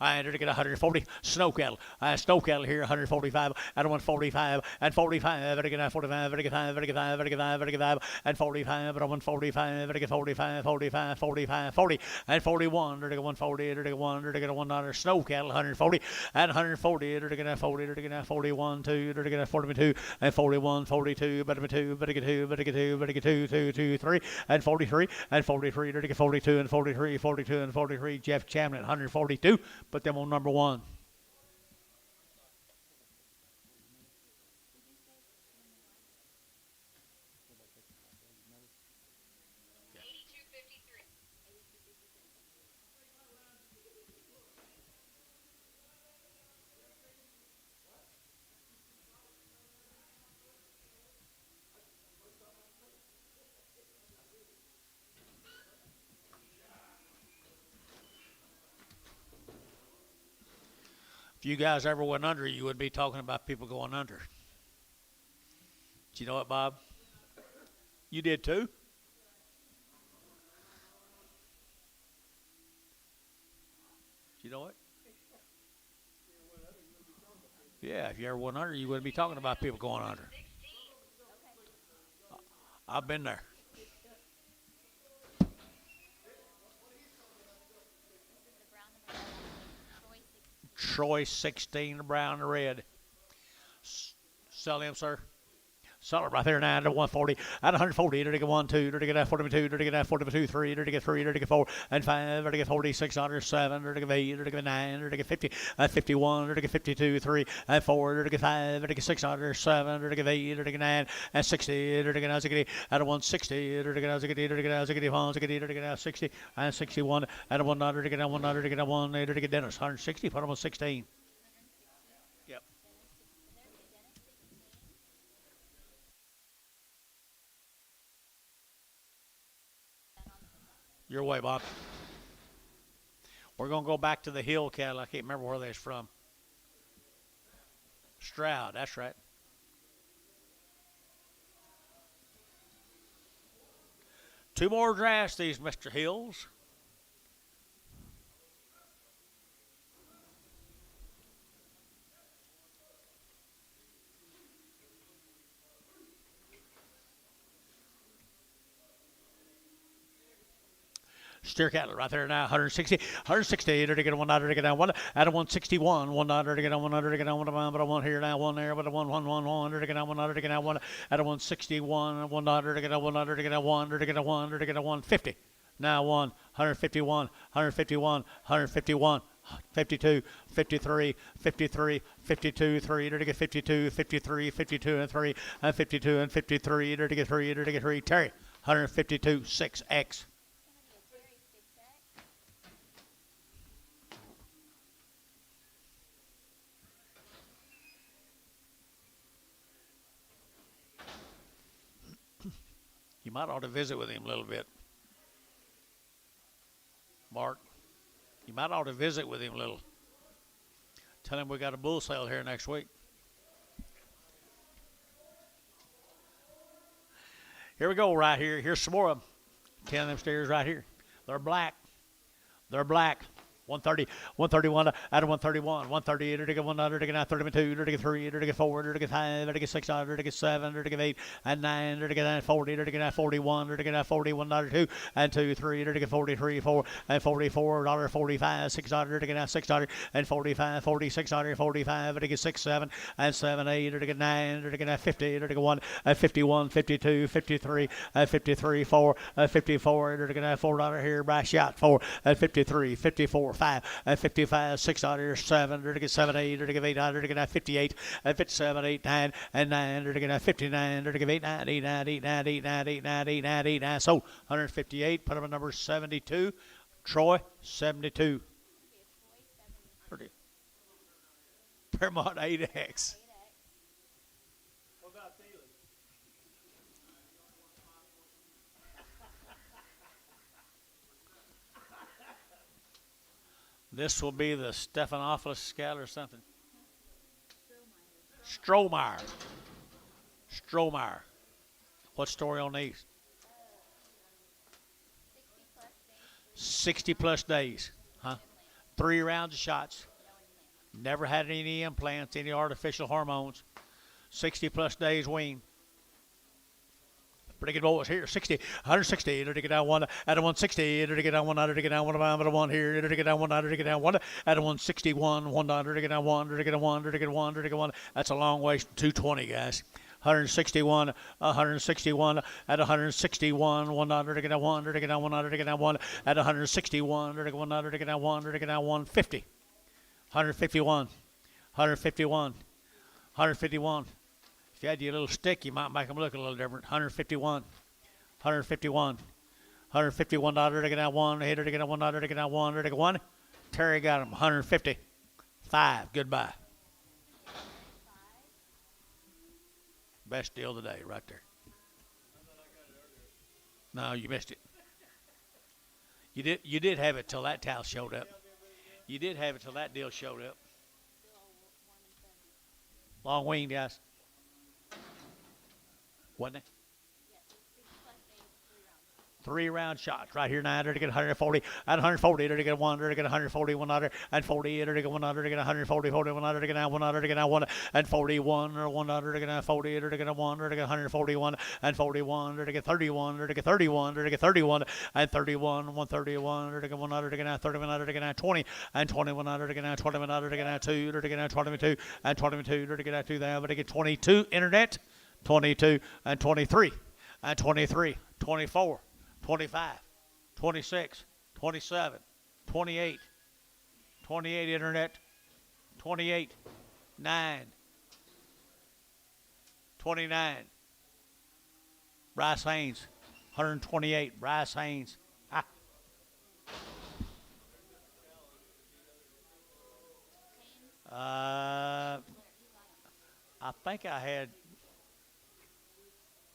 I entered to get 140 snow cattle. Snow cattle here, 145 and 145 and 45. Better get 45. Better get 5. Better get 5. Better get 5. Better get 5 and 45. But 145. Better get 45. 45. 45. 40 and 41. Better get 140. Better get 1. Better get $1. Snow cattle, 140 and 140. Better get 40. Better get 41. 2. Better get 42 and 41. 42. Better get 2. Better get 2. Better get 2. Better get 2. 2. 2. 3 and 43 and 43. Better get 42 and 43. 42 and 43. Jeff Chamlin, 142. Put them on number 1. If you guys ever went under, you would be talking about people going under. Do you know what, Bob? You did too? Do you know it? Yeah, if you ever went under, you wouldn't be talking about people going under. I've been there. Troy 16, the brown and the red. Sell him, sir. Sell it right there now at 140. At 140, to get 1, 2, to get 42, to get 42, 3, to get 3, to get 4, and 5, to get 46, 7, to get 8, to get 9, to get 50, 51, to get 52, 3, and 4, to get 5, to get 6, 7, to get 8, to get 9, and 60, to get at 160, to get 60, to get 60, and 61, and 100, to get 100, to get 1, to get Dennis, 160, put him on 16. Yep. Your way, Bob. We're going to go back to the Hill cattle. I can't remember where they're from. Stroud, that's right. Two more drafts, these Mr. Hills. Steer cattle right there now, 160, 160, to get 100, to get down 1, at 161, 100, to get on 100, to get on 1, but I want here now, 1 there, but a 1, to get on 100, to get on 1, at 161, 100, to get on 100, to get on 1, to get on 1, to get on 150. Now 151, 151, 151. 52, 53, 53, 52, 3, to get 52, 53, 52, and 3, and 52, and 53, to get 3, to get 3. Terry, 152, 6X. You might ought to visit with him a little bit. Mark, you might ought to visit with him a little. Tell him we got a bull sale here next week. Here we go right here. Here's some more of them. 10 of them steers right here. They're black. They're black. 130, 131, out of 131, 138, to get 100, to get 32, to get 3, to get 4, to get 5, to get 6, to get 7, to get 8, and 9, to get 40, to get 41, to get 41, 2, and 2, 3, to get 43, 4, and 44, 45, 6, to get 6, and 45, 46, 45, to get 6, 7, and 7, 8, to get 9, to get 50, to get 1, and 51, 52, 53, and 53, 4, and 54, to get $4 here by shot, 4, and 53, 54, 5, and 55, 6, 7, to get 7, 8, to get 8, to get 58, and 57, 8, 9, and 9, to get 59, to get 8, 9, 8, 9, 8, 9, 8, 9, 8, 9, 8, 9, 8, 9. So 158, put him at number 72. Troy, 72. Paramount 8X. What about Thielen? This will be the Stephanopoulos scout or something. Strohmeyer. Strohmeyer. What story on these? 60 plus days. Huh? 3 rounds of shots. Never had any implants, any artificial hormones. 60 plus days wean. Pretty good boys here. 60, 160. To get down one at a 160. To get down one. To get down one. At a one here. To get down one. To get down one at a 161. One to get down one. To get one. To get one. To get one. That's a long way from 220, guys. 161, 161 at 161, 1 to get down 1 to get down 1 to get down 1 at 161 to get 1 to get down 1 to get down 150, 151, 151, 151. If you had your little stick, you might make them look a little different. 151, 151, 151 to get down 1, here to get down 1 to get down 1 to get 1. Terry got him 150, 5. Goodbye. Best deal of the day, right there. No, you missed it. You did have it till that towel showed up. You did have it till that deal showed up. Long wing, guys. Wasn't it? 3-round shots right here now to get 140 at 140 to get 1 to get 140 1 and 40 to get 1 to get 140 41 to get down 1 to get down 1 and 41 or 1 to get 40 to get 1 to get 141 and 41 to get 31 to get 31 to get 31 and 31 131 to get 1 to get 31 to get 20 and 21 to get 21 to get 2 to get 22 and 22 to get 2 there to get 22 internet 22 and 23 and 23 24 25, 26, 27, 28, 28 internet, 28, 9, 29. Bryce Haynes, 128. Bryce Haynes. Ah. I think I had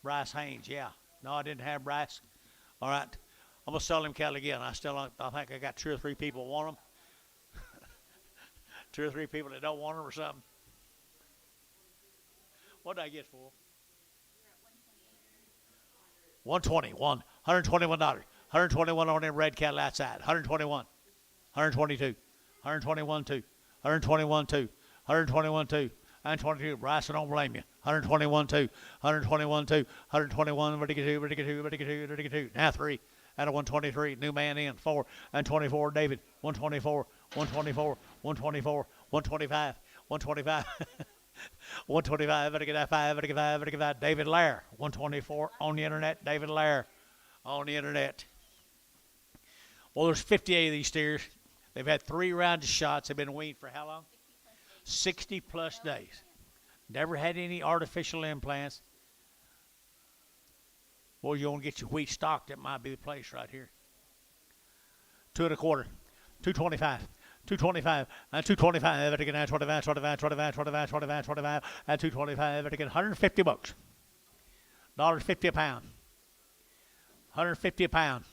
Bryce Haynes, yeah. No, I didn't have Bryce. All right, I'm gonna sell him cattle again. I think I got 2 or 3 people want them. 2 or 3 people that don't want them or something. What did I get for? 121, $121, 121 on them red cattle outside. 121, 122, 121 2, 121 2, 121 2. 122. Bryce, I don't blame you. 121 2, 121 2, 121. Ready to get 2, ready to get 2, ready to get 2, ready to get 2. Now 3 out of 123. New man in 4 and 24. David 124, 124, 124, 125, 125. 125, ready to get 5, ready to get 5, ready to get 5. David Lair 124 on the internet. David Lair on the internet. Well, there's 58 of these steers. They've had 3 rounds of shots. They've been weaned for how long? 60 plus days. Never had any artificial implants. Well, you want to get your wheat stocked, that might be the place right here. 2 1/4, 225, 225, and 225. At again, 25, 25, 25, 25, 25, 25, and 225. At again, $150. $1.50 a pound. $150 a pound.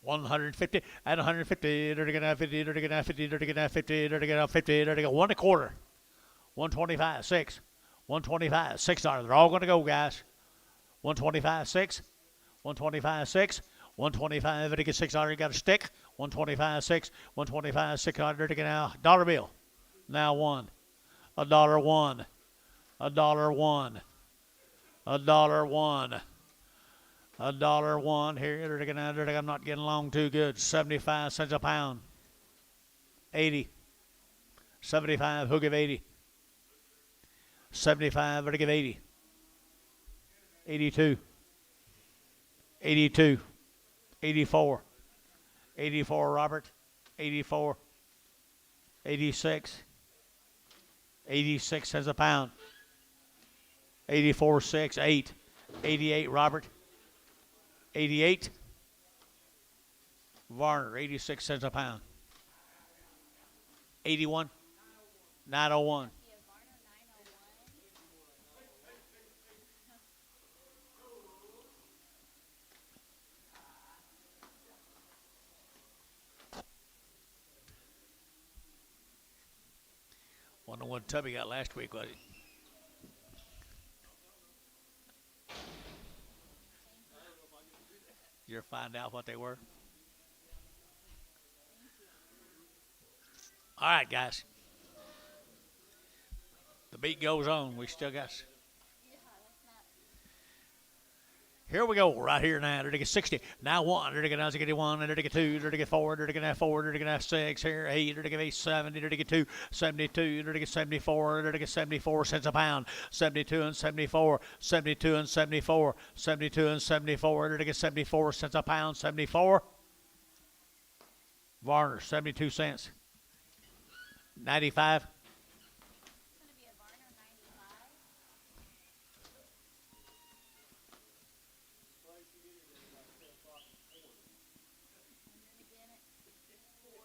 150 at 150, they're going to 50, they're going to 50, they're going to 50, they're going to 50, they're going to 1 1/4, 125, 6, 125, $6. They're all going to go, guys. 125, 6, 125, 6, 125, they get $6. You got a stick. 125, 6, 125, 600. They get now dollar bill. Now $1, $1, $1, $1, $1. $1 here. I'm not getting along too good. 75 cents a pound. 80. 75. Who'll give 80? 75. Better give 80. 82. 82. 84. 84. Robert. 84. 86. 86 cents a pound. 84. 6. 8. 88. Robert. 88. Varner, 86 cents a pound. 81. 901. one Tubby got last week, was it? You ever find out what they were? All right, guys. The beat goes on. We still got. Here we go, right here now. They're to get 60. Now 1. They're to get 1. They're to get 2. They're to get 4. They're to get 4. They're to get 6. Here, 8. They're to get 8, 70. They're to get 2, 72. They're to get 74. They're to get 74 cents a pound. 72 and 74. 72 and 74. 72 and 74. They're to get 74 cents a pound. 74. Varner, 72 cents. 95. It's gonna be a Varner 95. And then again at 4.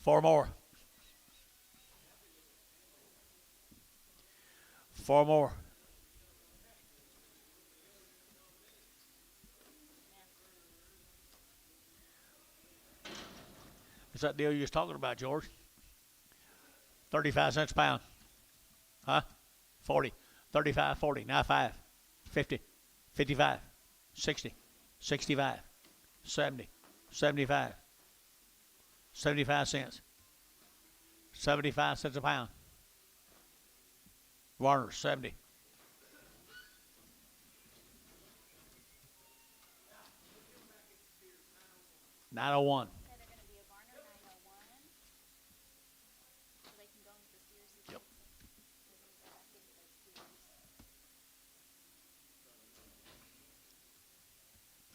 4 more. 4 more. What's that deal you was talking about, George? 35 cents a pound. Huh? 40. 35, 40. Now 5. 50. 55. 60. 65. 70. 75. 75 cents. 75 cents a pound. Warner, 70. $9.01. Said they're gonna be a Varner 901. So they can go into the Sears. Yep. They're gonna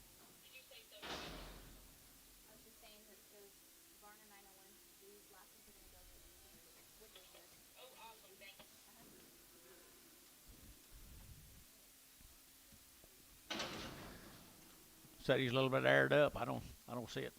go back into their Sears. I was just saying that those Varner 901s, these last ones are gonna go to Sears. Oh, awesome. Thank you. Said he's a little bit aired up. I don't see it.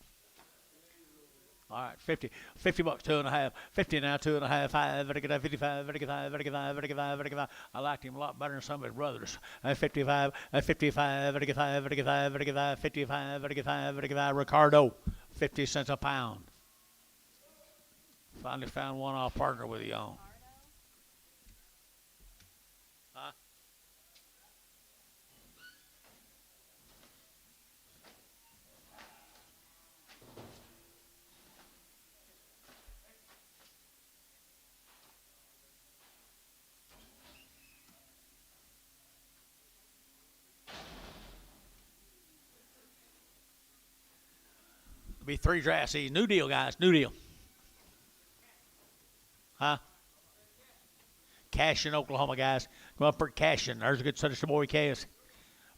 All right, 50. 50 bucks, 2.5. 50 now, 2.5. 5. 55. 55. 55. 55. 55. I liked him a lot better than some of his brothers. 55. 55. 55. 55. 55. 55. 55. 55. Ricardo, 50 cents a pound. Finally found one I'll partner with you on. Huh? Be 3 draft season. New deal, guys. New deal. Huh? Cash in Oklahoma, guys. Come up for cash in. There's a good set of boy calves.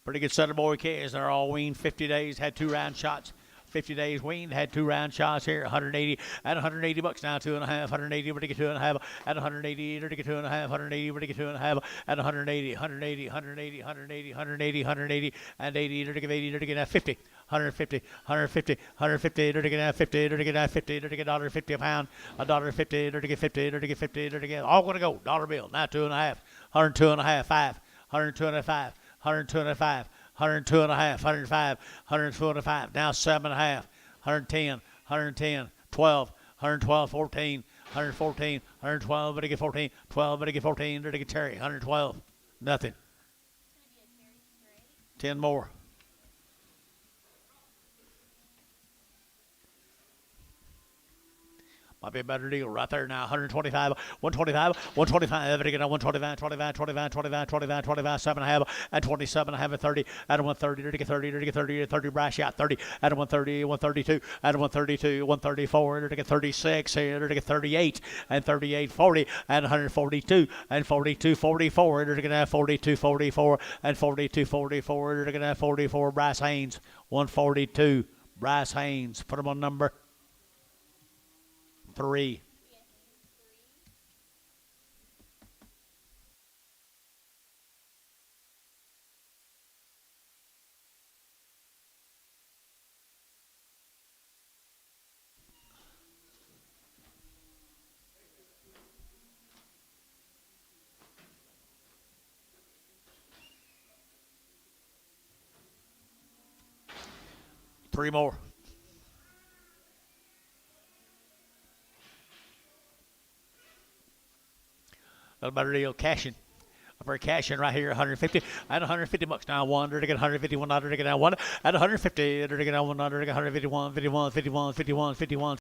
Pretty good set of boy calves. They're all weaned 50 days, had 2 round shots. 50 days weaned, had 2 round shots here. 180 at 180 bucks now, 2.5. 180, we're to get 2.5 at 180, we're to get 2.5. 180, we're to get 2.5 at 180, 180, 180, 180, 180, 180, and 80, we're to get 80, we're to get 50. 150, 150, 150, they're to get 50, they're to get 50, they're to get $1.50 a pound, $1.50, they're to get 50, they're to get 50, they're to get all gonna go dollar bill. Now 2.5, 102.5, 5, 102.5, 102.5, 102.5, 105, 102.5, now 7.5, 110, 110, 12, 112, 14, 114, 112, but to get 14, 12, but to get 14, they're to get Terry, 112, nothing. 10 more. Might be a better deal right there now. 125, 125, 125. Again, 125, 25, 25, 25, 25, 25, 7.5, and 27.5, and 30, and 130, to get 30, to get 30, 30, brass shot, 30, and 130, 132, and 132, 134, to get 36, to get 38, and 38, 40, and 142, and 42, 44, to get 42, 44, and 42, 44, to get 44, Bryce Haynes, 142, Bryce Haynes. Put him on number 3. 3 more. Not a better deal. Cashing. We're cashing right here, 150 at 150 bucks now. One, they're to get 151, they're to get now one at 150, they're to get now 1, they're to get 151, 51, 51, 51, 51.